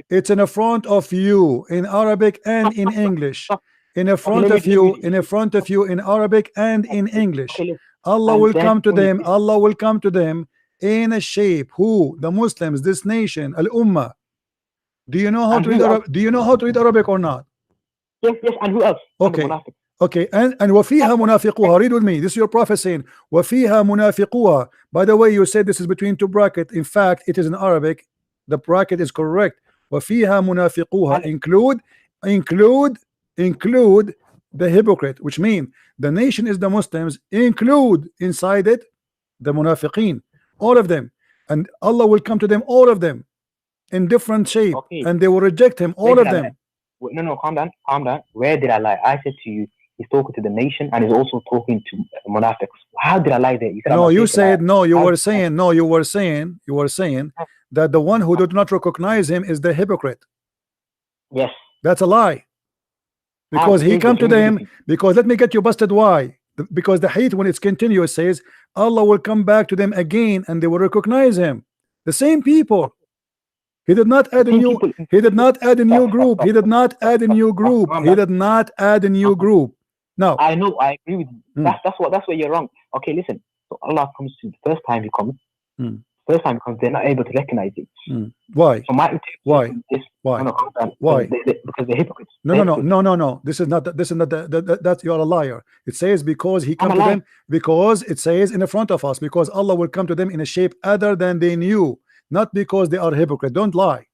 [SPEAKER 1] It's in front of you in Arabic and in English. In front of you in Arabic and in English. Allah will come to them. Allah will come to them in a shape. Who? The Muslims, this nation, Al-Ummah. Do you know how to read Arabic? Do you know how to read Arabic or not?
[SPEAKER 7] Yes. And who else?
[SPEAKER 1] Okay. And وَفِيهَا مُنَافِقُوهَا. Read with me. This is your prophet saying وَفِيهَا مُنَافِقُوهَا. By the way, you said this is between two brackets. In fact, it is in Arabic. The bracket is correct. وفيها منافقوها include the hypocrite, which means the nation is the Muslims, include inside it the munafiqeen, all of them, and Allah will come to them, all of them, in different shape, and they will reject him, all of them.
[SPEAKER 7] No, calm down. Where did I lie? I said to you, he's talking to the nation and he's also talking to monastics. How did I lie there? You said
[SPEAKER 1] no, you said no. You were saying no. You were saying that the one who did not recognize him is the hypocrite.
[SPEAKER 7] Yes,
[SPEAKER 1] that's a lie. Because he come to them. Because let me get you busted. Why? Because the hadith, when it's continuous, says Allah will come back to them again and they will recognize him. The same people. He did not add a new. He did not add a new group. He did not add a new group. He did not add a new group. No.
[SPEAKER 7] I know. I agree with you. That's where you're wrong. Okay, listen. So Allah comes to the first time he comes. First time because they're not able to recognize it.
[SPEAKER 1] Why?
[SPEAKER 7] So my
[SPEAKER 1] why? Why? Why?
[SPEAKER 7] Because they're hypocrites.
[SPEAKER 1] No. This is not. That you are a liar. It says because he come to them. Because it says in the front of us. Because Allah will come to them in a shape other than they knew. Not because they are hypocrite. Don't lie.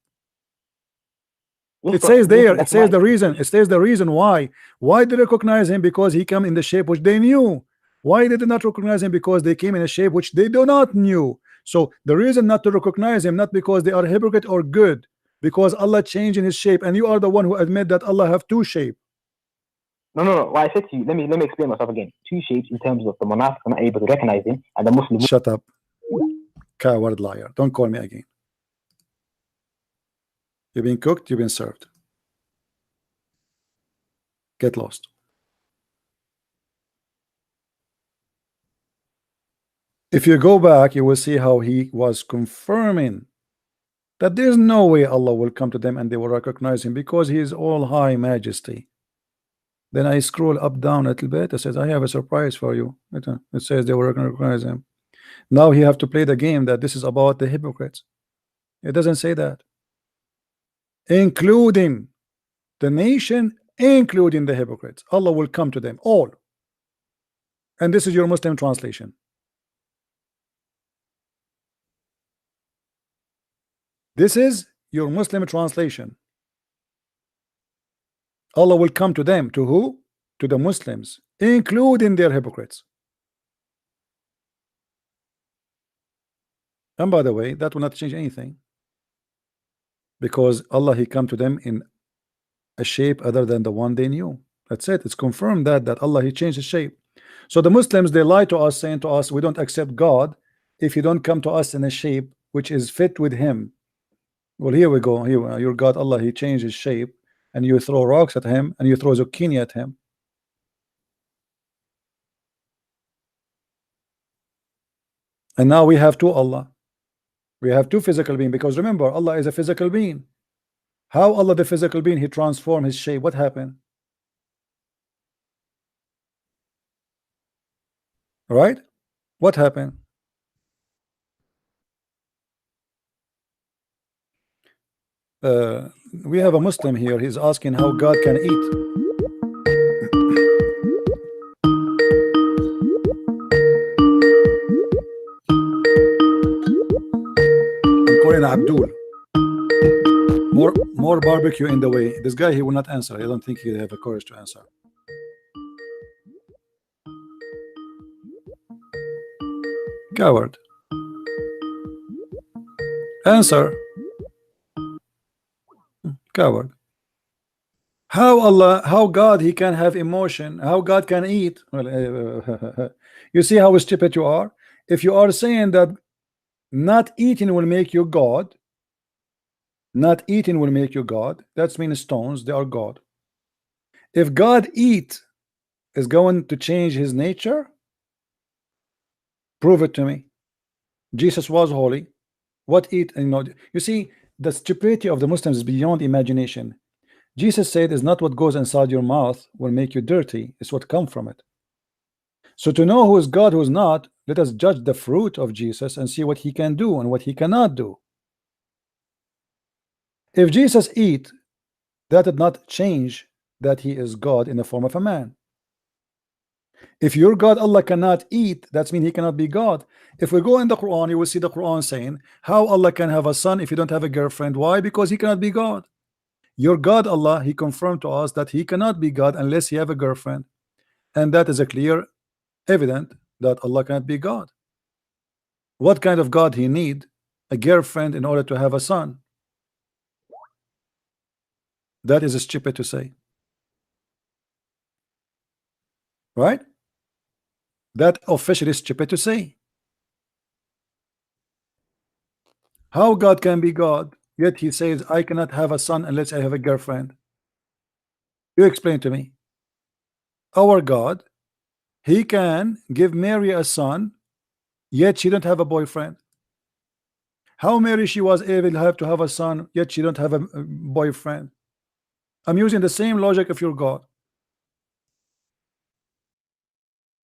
[SPEAKER 1] It says there. It says the reason. It says the reason why. Why they recognize him? Because he come in the shape which they knew. Why they did not recognize him? Because they came in a shape which they do not knew. So the reason not to recognize him, not because they are hypocrite or good, because Allah changed in his shape, and you are the one who admit that Allah have two shape.
[SPEAKER 7] No. What I said to you, let me explain myself again. Two shapes in terms of the monarch are not able to recognize him, and the Muslim.
[SPEAKER 1] Shut up, coward liar! Don't call me again. You've been cooked. You've been served. Get lost. If you go back, you will see how he was confirming that there's no way Allah will come to them and they will recognize him because he is all high majesty. Then I scroll up down a little bit. It says, I have a surprise for you. It says they will recognize him. Now he have to play the game that this is about the hypocrites. It doesn't say that. Including the nation, including the hypocrites. Allah will come to them all. And this is your Muslim translation. This is your Muslim translation. Allah will come to them. To who? To the Muslims, including their hypocrites. And by the way, that will not change anything. Because Allah, he come to them in a shape other than the one they knew. That's it. It's confirmed that Allah, he changed his shape. So the Muslims, they lie to us, saying to us, we don't accept God if you don't come to us in a shape which is fit with him. Well, here we go. Here, your God, Allah, he changed his shape, and you throw rocks at him, and you throw zucchini at him. And now we have two Allah. We have two physical beings, because remember, Allah is a physical being. How Allah, the physical being, he transformed his shape? What happened? Right? What happened? We have a Muslim here. He's asking how God can eat. I'm calling Abdul. More barbecue in the way. This guy, he will not answer. I don't think he'll have the courage to answer. Coward. Answer. Coward. How Allah, how God, he can have emotion, how God can eat. Well, you see how stupid you are. If you are saying that not eating will make you God, not eating will make you God, that means stones, they are God. If God eat is going to change his nature, prove it to me. Jesus was holy. What eat? You see, the stupidity of the Muslims is beyond imagination. Jesus said, "Is not what goes inside your mouth will make you dirty; it's what comes from it." So to know who is God, who is not, let us judge the fruit of Jesus and see what he can do and what he cannot do. If Jesus eat, that did not change that he is God in the form of a man. If your God Allah cannot eat, that means he cannot be God. If we go in the Quran, you will see the Quran saying how Allah can have a son if you don't have a girlfriend. Why? Because he cannot be God. Your God Allah, he confirmed to us that he cannot be God unless he have a girlfriend, and that is a clear evident that Allah cannot be God. What kind of God he need a girlfriend in order to have a son? That is stupid to say, right? That officially is stupid to say. How God can be God, yet he says I cannot have a son unless I have a girlfriend? You explain to me. Our God, he can give Mary a son, yet she don't have a boyfriend. How Mary she was able to have a son, yet she don't have a boyfriend? I'm using the same logic of your God.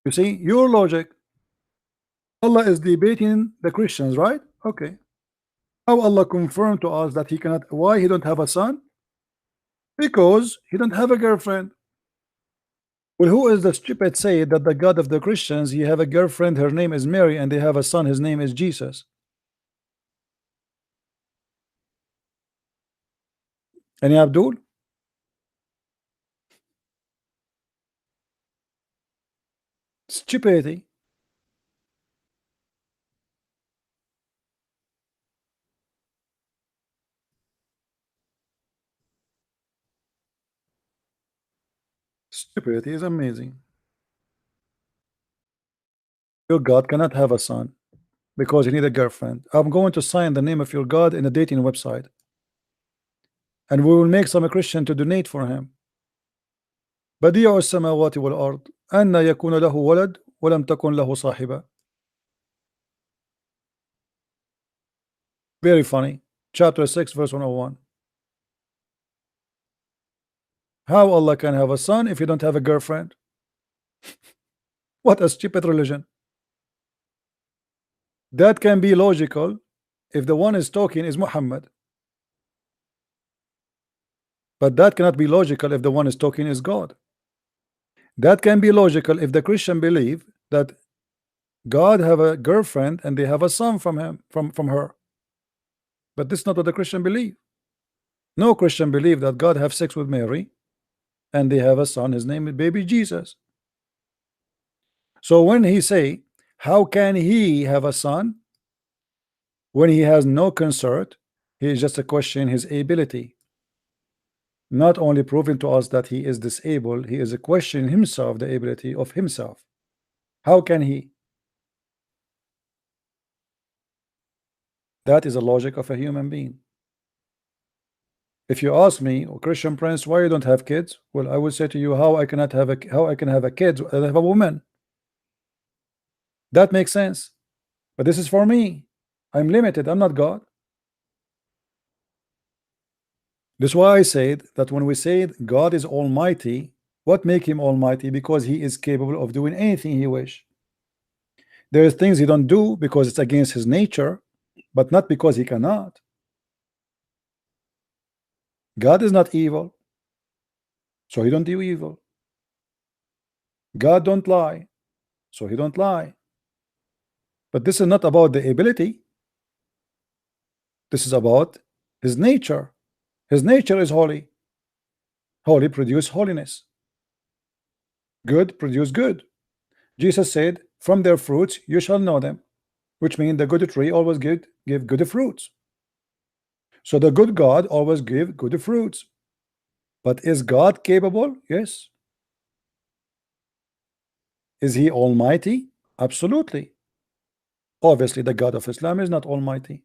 [SPEAKER 1] You see, your logic. Allah is debating the Christians, right? Okay. How Allah confirmed to us that he cannot, why he don't have a son? Because he don't have a girlfriend. Well, who is the stupid say that the God of the Christians, he have a girlfriend, her name is Mary, and they have a son, his name is Jesus? Any Abdul? Stupidity. Stupidity is amazing. Your God cannot have a son because you need a girlfriend. I'm going to sign the name of your God in a dating website, and we will make some Christian to donate for him. بديع السماوات والأرض أن يكون له ولد ولم تكن له صاحبة. Very funny. Chapter 6 verse 101. How Allah can have a son if you don't have a girlfriend? What a stupid religion. That can be logical if the one is talking is Muhammad, but that cannot be logical if the one is talking is God. That can be logical if the Christian believe that God have a girlfriend and they have a son from him, from her. But this is not what the Christian believe. No Christian believe that God have sex with Mary and they have a son, his name is baby Jesus. So when he say, how can he have a son when he has no consort? He is just a question his ability. Not only proving to us that he is disabled, he is a question himself, the ability of himself. How can he? That is a logic of a human being. If you ask me, oh, Christian Prince, why you don't have kids? Well, I would say to you, how I can have a kid and have a woman. That makes sense. But this is for me. I'm limited. I'm not God. That's why I said that when we say God is almighty, what make him almighty? Because he is capable of doing anything he wish. There are things he don't do because it's against his nature, but not because he cannot. God is not evil, so he don't do evil. God don't lie, so he don't lie. But this is not about the ability. This is about his nature. His nature is holy. Holy produce holiness. Good produce good. Jesus said, from their fruits you shall know them, which means the good tree always give good fruits. So the good God always give good fruits. But is God capable? Yes. Is he almighty? Absolutely. Obviously the God of Islam is not almighty.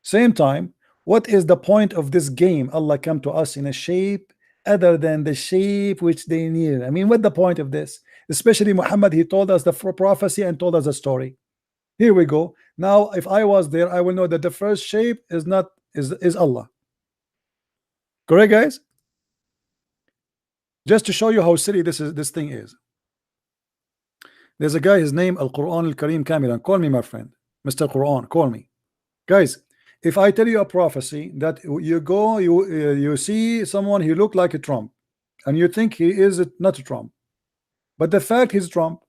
[SPEAKER 1] Same time, what is the point of this game? Allah come to us in a shape other than the shape which they need. I mean, what the point of this? Especially Muhammad, he told us the prophecy and told us a story. Here we go. Now if I was there, I will know that the first shape is not is Allah. Correct, guys? Just to show you how silly this thing is. There's a guy, his name Al-Quran Al-Karim Kamilan. Call me, my friend. Mr. Quran, call me. Guys, if I tell you a prophecy that you go, you see someone, he look like a Trump, and you think he is not a Trump, but the fact he's Trump.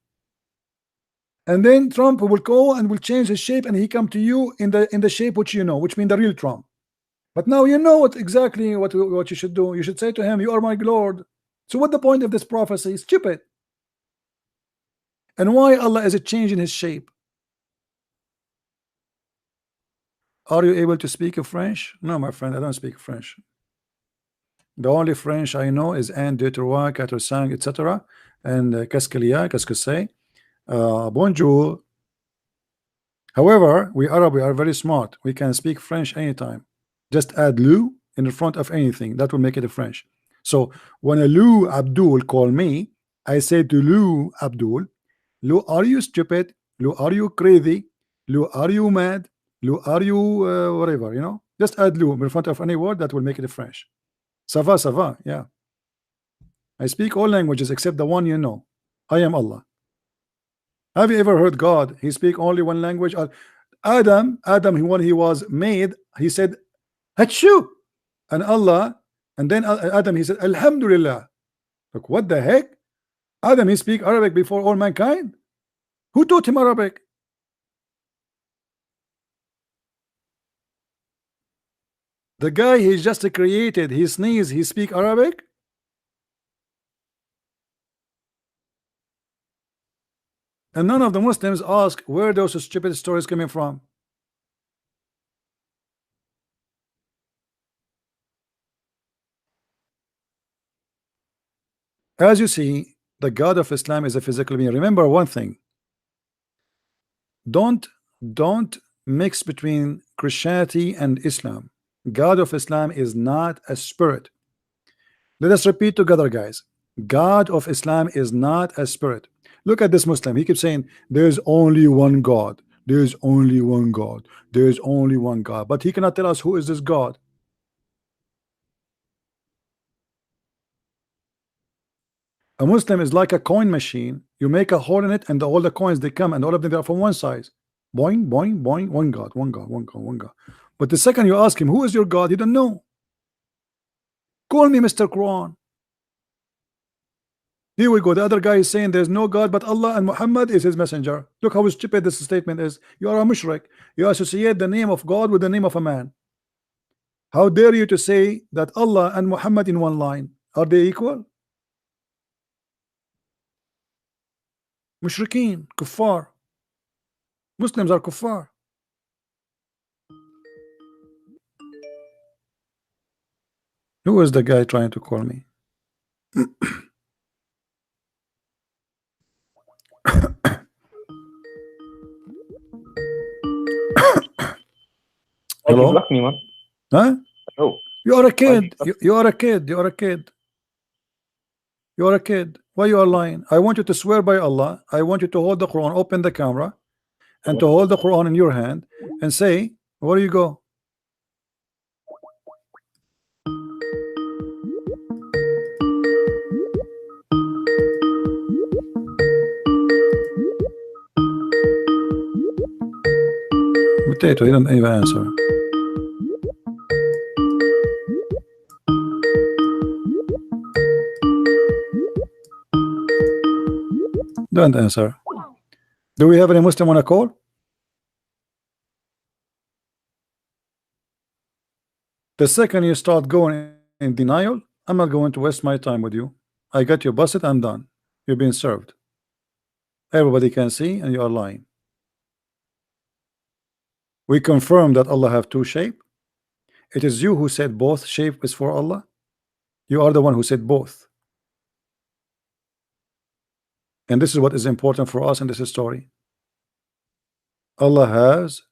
[SPEAKER 1] And then Trump will go and will change his shape, and he come to you in the shape which you know, which means the real Trump. But now you know exactly what you should do. You should say to him, "You are my Lord." So what the point of this prophecy? Stupid. And why Allah is changing his shape? Are you able to speak French? No, my friend, I don't speak French. The only French I know is un, deux, trois, quatre, cinq, etc. And qu'est-ce qu'il y a, qu'est-ce que c'est? Bonjour. However, we Arab, we are very smart. We can speak French anytime. Just add "lu" in the front of anything. That will make it a French. So when a Lu Abdul call me, I say to Lu Abdul, "Lu, are you stupid? Lu, are you crazy? Lu, are you mad? Lu, are you whatever, you know?" Just add "lu" in front of any word. That will make it a French. Ça va, ça va. Yeah. I speak all languages except the one you know. I am Allah. Have you ever heard God? He speak only one language. Adam, when he was made, he said, "Hachu," and Allah, and then Adam, he said, "Alhamdulillah." Look, what the heck? Adam, he speak Arabic before all mankind. Who taught him Arabic? The guy he just created, he sneeze, he speak Arabic. And none of the Muslims ask where those stupid stories coming from. As you see, the God of Islam is a physical being. Remember one thing. Don't mix between Christianity and Islam. God of Islam is not a spirit. Let us repeat together, guys. God of Islam is not a spirit. Look at this Muslim. He keeps saying there's only one God. There's only one God. There's only one God. But he cannot tell us who is this God. A Muslim is like a coin machine. You make a hole in it, and all the coins they come, and all of them are from one size. Boing, boing, boing. One God, one God, one God, one God. But the second you ask him, who is your God? He don't know. Call me Mr. Quran. Here we go. The other guy is saying there's no God but Allah, and Muhammad is his messenger. Look how stupid this statement is. You are a mushrik. You associate the name of God with the name of a man. How dare you to say that Allah and Muhammad in one line? Are they equal? Mushrikeen, kuffar. Muslims are kuffar. Who is the guy trying to call me? Hello?
[SPEAKER 18] You blocked me, man.
[SPEAKER 1] Huh?
[SPEAKER 18] Oh.
[SPEAKER 1] You are a kid. You are a kid. You are a kid. You are a kid. Why you are lying? I want you to swear by Allah. I want you to hold the Quran, open the camera, and to hold the Quran in your hand and say, where do you go? Potato, he didn't even answer. Don't answer. Do we have any Muslim on a call? The second you start going in denial, I'm not going to waste my time with you. I got you busted, I'm done. You've been served. Everybody can see, and you are lying. We confirm that Allah have two shape. It is you who said both shape is for Allah. You are the one who said both. And this is what is important for us in this story. Allah has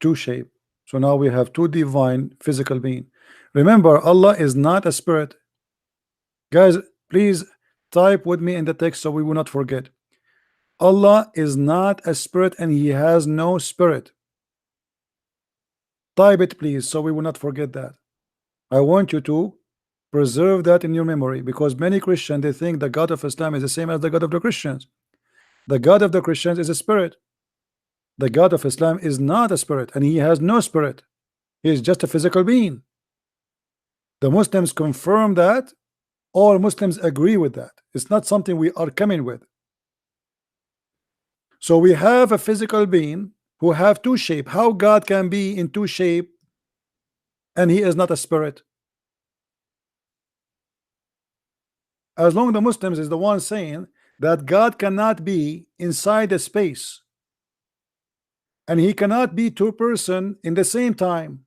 [SPEAKER 1] two shape. So now we have two divine physical being. Remember, Allah is not a spirit. Guys, please type with me in the text so we will not forget. Allah is not a spirit, and he has no spirit. Type it, please, so we will not forget that. I want you to preserve that in your memory, because many Christians, they think the God of Islam is the same as the God of the Christians. The God of the Christians is a spirit. The God of Islam is not a spirit, and he has no spirit. He is just a physical being. The Muslims confirm that. All Muslims agree with that. It's not something we are coming with. So we have a physical being who have two shape. How God can be in two shape and he is not a spirit? As long as the Muslims is the one saying that God cannot be inside a space and he cannot be two person in the same time.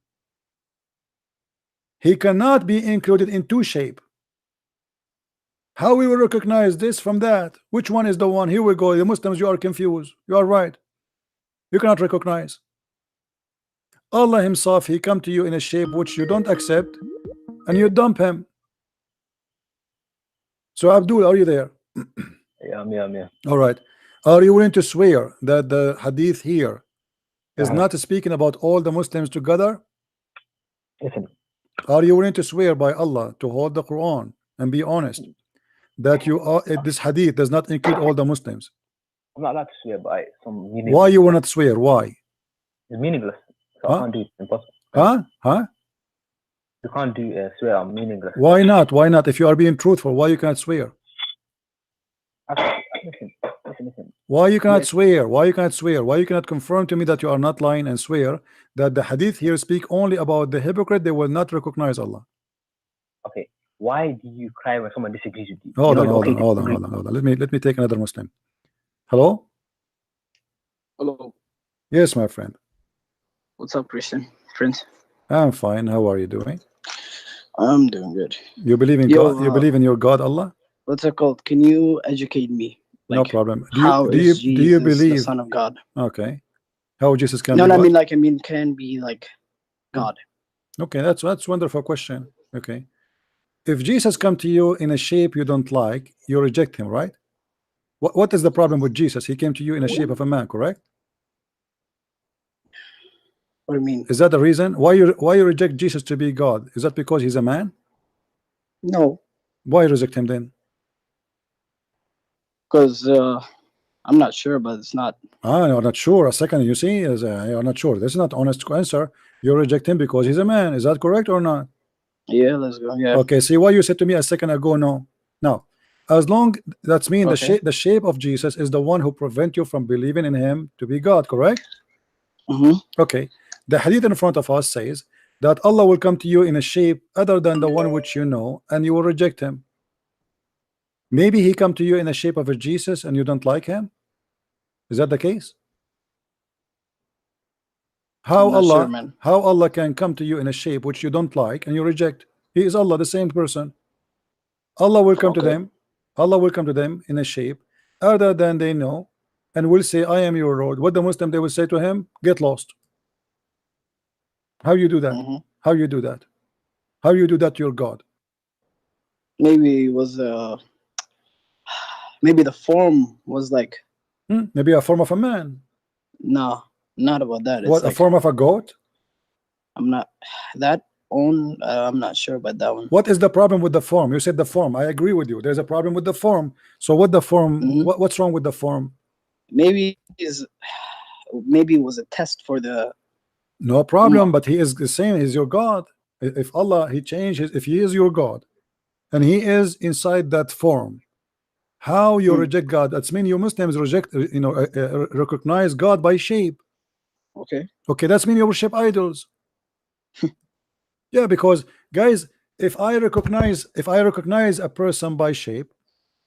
[SPEAKER 1] He cannot be included in two shape. How we will recognize this from that? Which one is the one? Here we go. The Muslims, you are confused. You are right. You cannot recognize. Allah himself, he come to you in a shape which you don't accept and you dump him. So Abdul, are you there?
[SPEAKER 7] Yeah, I'm here.
[SPEAKER 1] All right. Are you willing to swear that the hadith here is not speaking about all the Muslims together?
[SPEAKER 7] Listen.
[SPEAKER 1] Are you willing to swear by Allah to hold the Quran and be honest that you are this hadith does not include all the Muslims?
[SPEAKER 7] I'm not allowed to swear by some meaningless.
[SPEAKER 1] Why you will not swear? Why?
[SPEAKER 7] It's meaningless. So
[SPEAKER 1] Huh?
[SPEAKER 7] I can't do it. It's impossible.
[SPEAKER 1] Huh?
[SPEAKER 7] You can't do swear. I'm meaningless.
[SPEAKER 1] Why not? Why not? If you are being truthful, why you cannot swear?
[SPEAKER 7] Listen.
[SPEAKER 1] Why you cannot swear? Why you cannot swear? Why you cannot confirm to me that you are not lying and swear that the hadith here speak only about the hypocrite? They will not recognize Allah.
[SPEAKER 7] Okay. Why do you cry when someone disagrees with you?
[SPEAKER 1] Hold on. Let me take another Muslim. Hello?
[SPEAKER 21] Hello.
[SPEAKER 1] Yes, my friend.
[SPEAKER 21] What's up, Christian? Friends?
[SPEAKER 1] I'm fine. How are you doing?
[SPEAKER 21] I'm doing good.
[SPEAKER 1] You believe in God? You believe in your God, Allah?
[SPEAKER 21] What's it called? Can you educate me?
[SPEAKER 1] No problem. Do
[SPEAKER 21] Jesus
[SPEAKER 1] you believe
[SPEAKER 21] the Son of God?
[SPEAKER 1] Okay. How Jesus can
[SPEAKER 21] No,
[SPEAKER 1] be
[SPEAKER 21] no,
[SPEAKER 1] what?
[SPEAKER 21] I mean can be like God.
[SPEAKER 1] Okay, that's wonderful question. Okay. If Jesus come to you in a shape you don't like, you reject him, right? What is the problem with Jesus? He came to you in a shape of a man, correct?
[SPEAKER 21] What do you mean?
[SPEAKER 1] Is that the reason why you reject Jesus to be God? Is that because he's a man?
[SPEAKER 21] No,
[SPEAKER 1] Why reject him then?
[SPEAKER 21] because I'm not sure, but it's not.
[SPEAKER 1] You're not sure. A second, you see, you're not sure. This is not honest answer. You reject him because he's a man. Is that correct or not?
[SPEAKER 21] Yeah, let's go. Yeah.
[SPEAKER 1] Okay. See why you said to me a second ago? No. Now, as long that's mean
[SPEAKER 21] Okay.
[SPEAKER 1] the shape of Jesus is the one who prevent you from believing in him to be God. Correct? Okay. The hadith in front of us says that Allah will come to you in a shape other than the one which you know, and you will reject him. Maybe he come to you in the shape of a Jesus and you don't like him. Is that the case? How
[SPEAKER 21] I'm not
[SPEAKER 1] Allah
[SPEAKER 21] sure, man.
[SPEAKER 1] how Allah can come to you in a shape which you don't like and you reject? He is Allah, the same person. Allah will come to
[SPEAKER 21] Okay.
[SPEAKER 1] them. Allah will come to them in a shape other than they know, and will say, I am your Lord. What the Muslim they will say to him? Get lost. How you do that? How you do that? How you do that to your God?
[SPEAKER 21] Maybe it was maybe the form was like
[SPEAKER 1] Maybe a form of a man.
[SPEAKER 21] no, not about that. It's
[SPEAKER 1] What, a
[SPEAKER 21] like
[SPEAKER 1] form of a goat?
[SPEAKER 21] I'm not that own. I'm not sure about that one.
[SPEAKER 1] What is the problem with the form? You said the form. I agree with you. There's a problem with the form. So what the form? What's wrong with the form?
[SPEAKER 21] Maybe maybe it was a test for the.
[SPEAKER 1] No problem. But he is the same. He's your God. If Allah he changes, if he is your God, and he is inside that form, how you reject God? That's mean you Muslims reject, recognize God by shape.
[SPEAKER 21] Okay.
[SPEAKER 1] Okay, that's mean you worship idols. Yeah, because guys, if I recognize a person by shape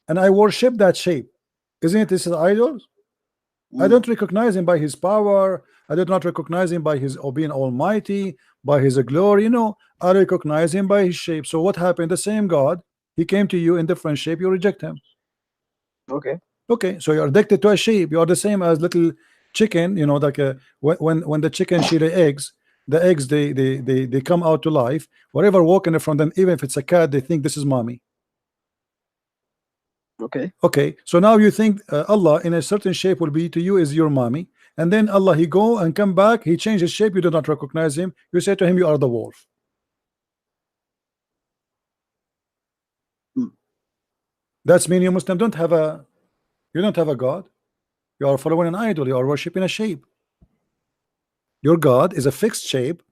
[SPEAKER 1] and I worship that shape, isn't it this is idols? I don't recognize him by his power. I do not recognize him by his being almighty, by his glory. I recognize him by his shape. So what happened? The same God, he came to you in different shape, you reject him.
[SPEAKER 21] Okay.
[SPEAKER 1] Okay, so you're addicted to a sheep. You are the same as little chicken, like when the chicken she the eggs they come out to life. Whatever walk in front of them, even if it's a cat, they think this is mommy. Okay, so now you think Allah in a certain shape will be to you is your mommy, and then Allah he go and come back, he changes shape, you do not recognize him, you say to him you are the wolf. That's mean you Muslim don't have a God. You are following an idol, you are worshiping a shape. Your God is a fixed shape,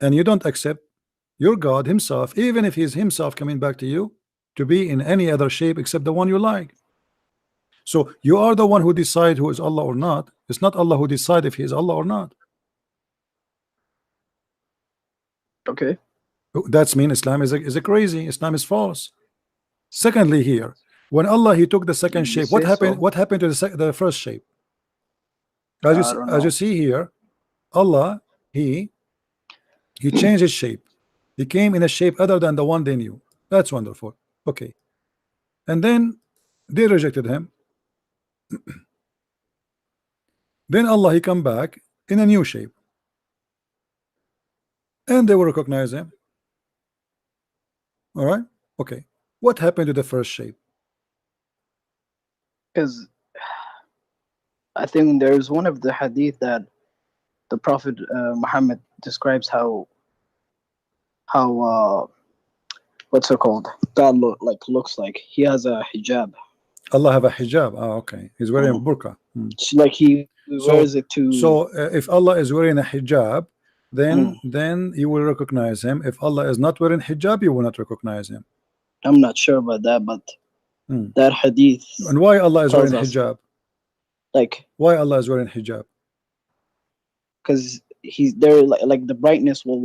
[SPEAKER 1] and you don't accept your God himself, even if he's himself coming back to you to be in any other shape except the one you like. So you are the one who decide who is Allah or not. It's not Allah who decide if he is Allah or not.
[SPEAKER 21] Okay.
[SPEAKER 1] That's mean Islam is a crazy. Islam is false. Secondly, here, when Allah he took the second
[SPEAKER 21] You
[SPEAKER 1] shape, what
[SPEAKER 21] say
[SPEAKER 1] happened?
[SPEAKER 21] so.
[SPEAKER 1] What happened to the first shape?
[SPEAKER 21] I don't
[SPEAKER 1] As you
[SPEAKER 21] know.
[SPEAKER 1] see here, Allah he changed his shape. He came in a shape other than the one they knew. That's wonderful. Okay, and then they rejected him. Then Allah he come back in a new shape, and they will recognize him. All right. Okay. What happened to the first shape?
[SPEAKER 21] Because I think there's one of the hadith that the Prophet Muhammad describes how what's it called? God looks like he has a hijab.
[SPEAKER 1] Allah have a hijab. Ah, okay. He's wearing a burqa.
[SPEAKER 21] Like he wears it to.
[SPEAKER 1] So if Allah is wearing a hijab, then you will recognize him. If Allah is not wearing hijab, you will not recognize him.
[SPEAKER 21] I'm not sure about that, but that hadith.
[SPEAKER 1] And why Allah is wearing
[SPEAKER 21] tells us,
[SPEAKER 1] hijab?
[SPEAKER 21] Like
[SPEAKER 1] why Allah is wearing hijab?
[SPEAKER 21] Because he's there, like the brightness will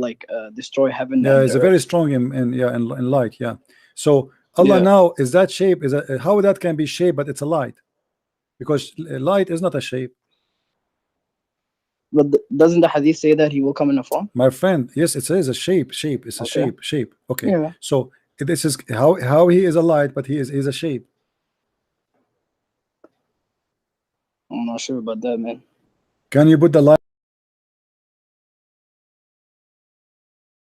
[SPEAKER 21] destroy heaven.
[SPEAKER 1] Yeah,
[SPEAKER 21] and
[SPEAKER 1] it's
[SPEAKER 21] the
[SPEAKER 1] a very
[SPEAKER 21] earth.
[SPEAKER 1] strong in light. Yeah. So Allah now is that shape is how that can be shape, but it's a light, because light is not a shape.
[SPEAKER 21] But doesn't the hadith say that he will come in a form?
[SPEAKER 1] My friend, yes, it says a shape. It's a shape. Okay.
[SPEAKER 21] Yeah.
[SPEAKER 1] So this is how he is a light, but he is a shape.
[SPEAKER 21] I'm not sure about that, man.
[SPEAKER 1] Can you put the light?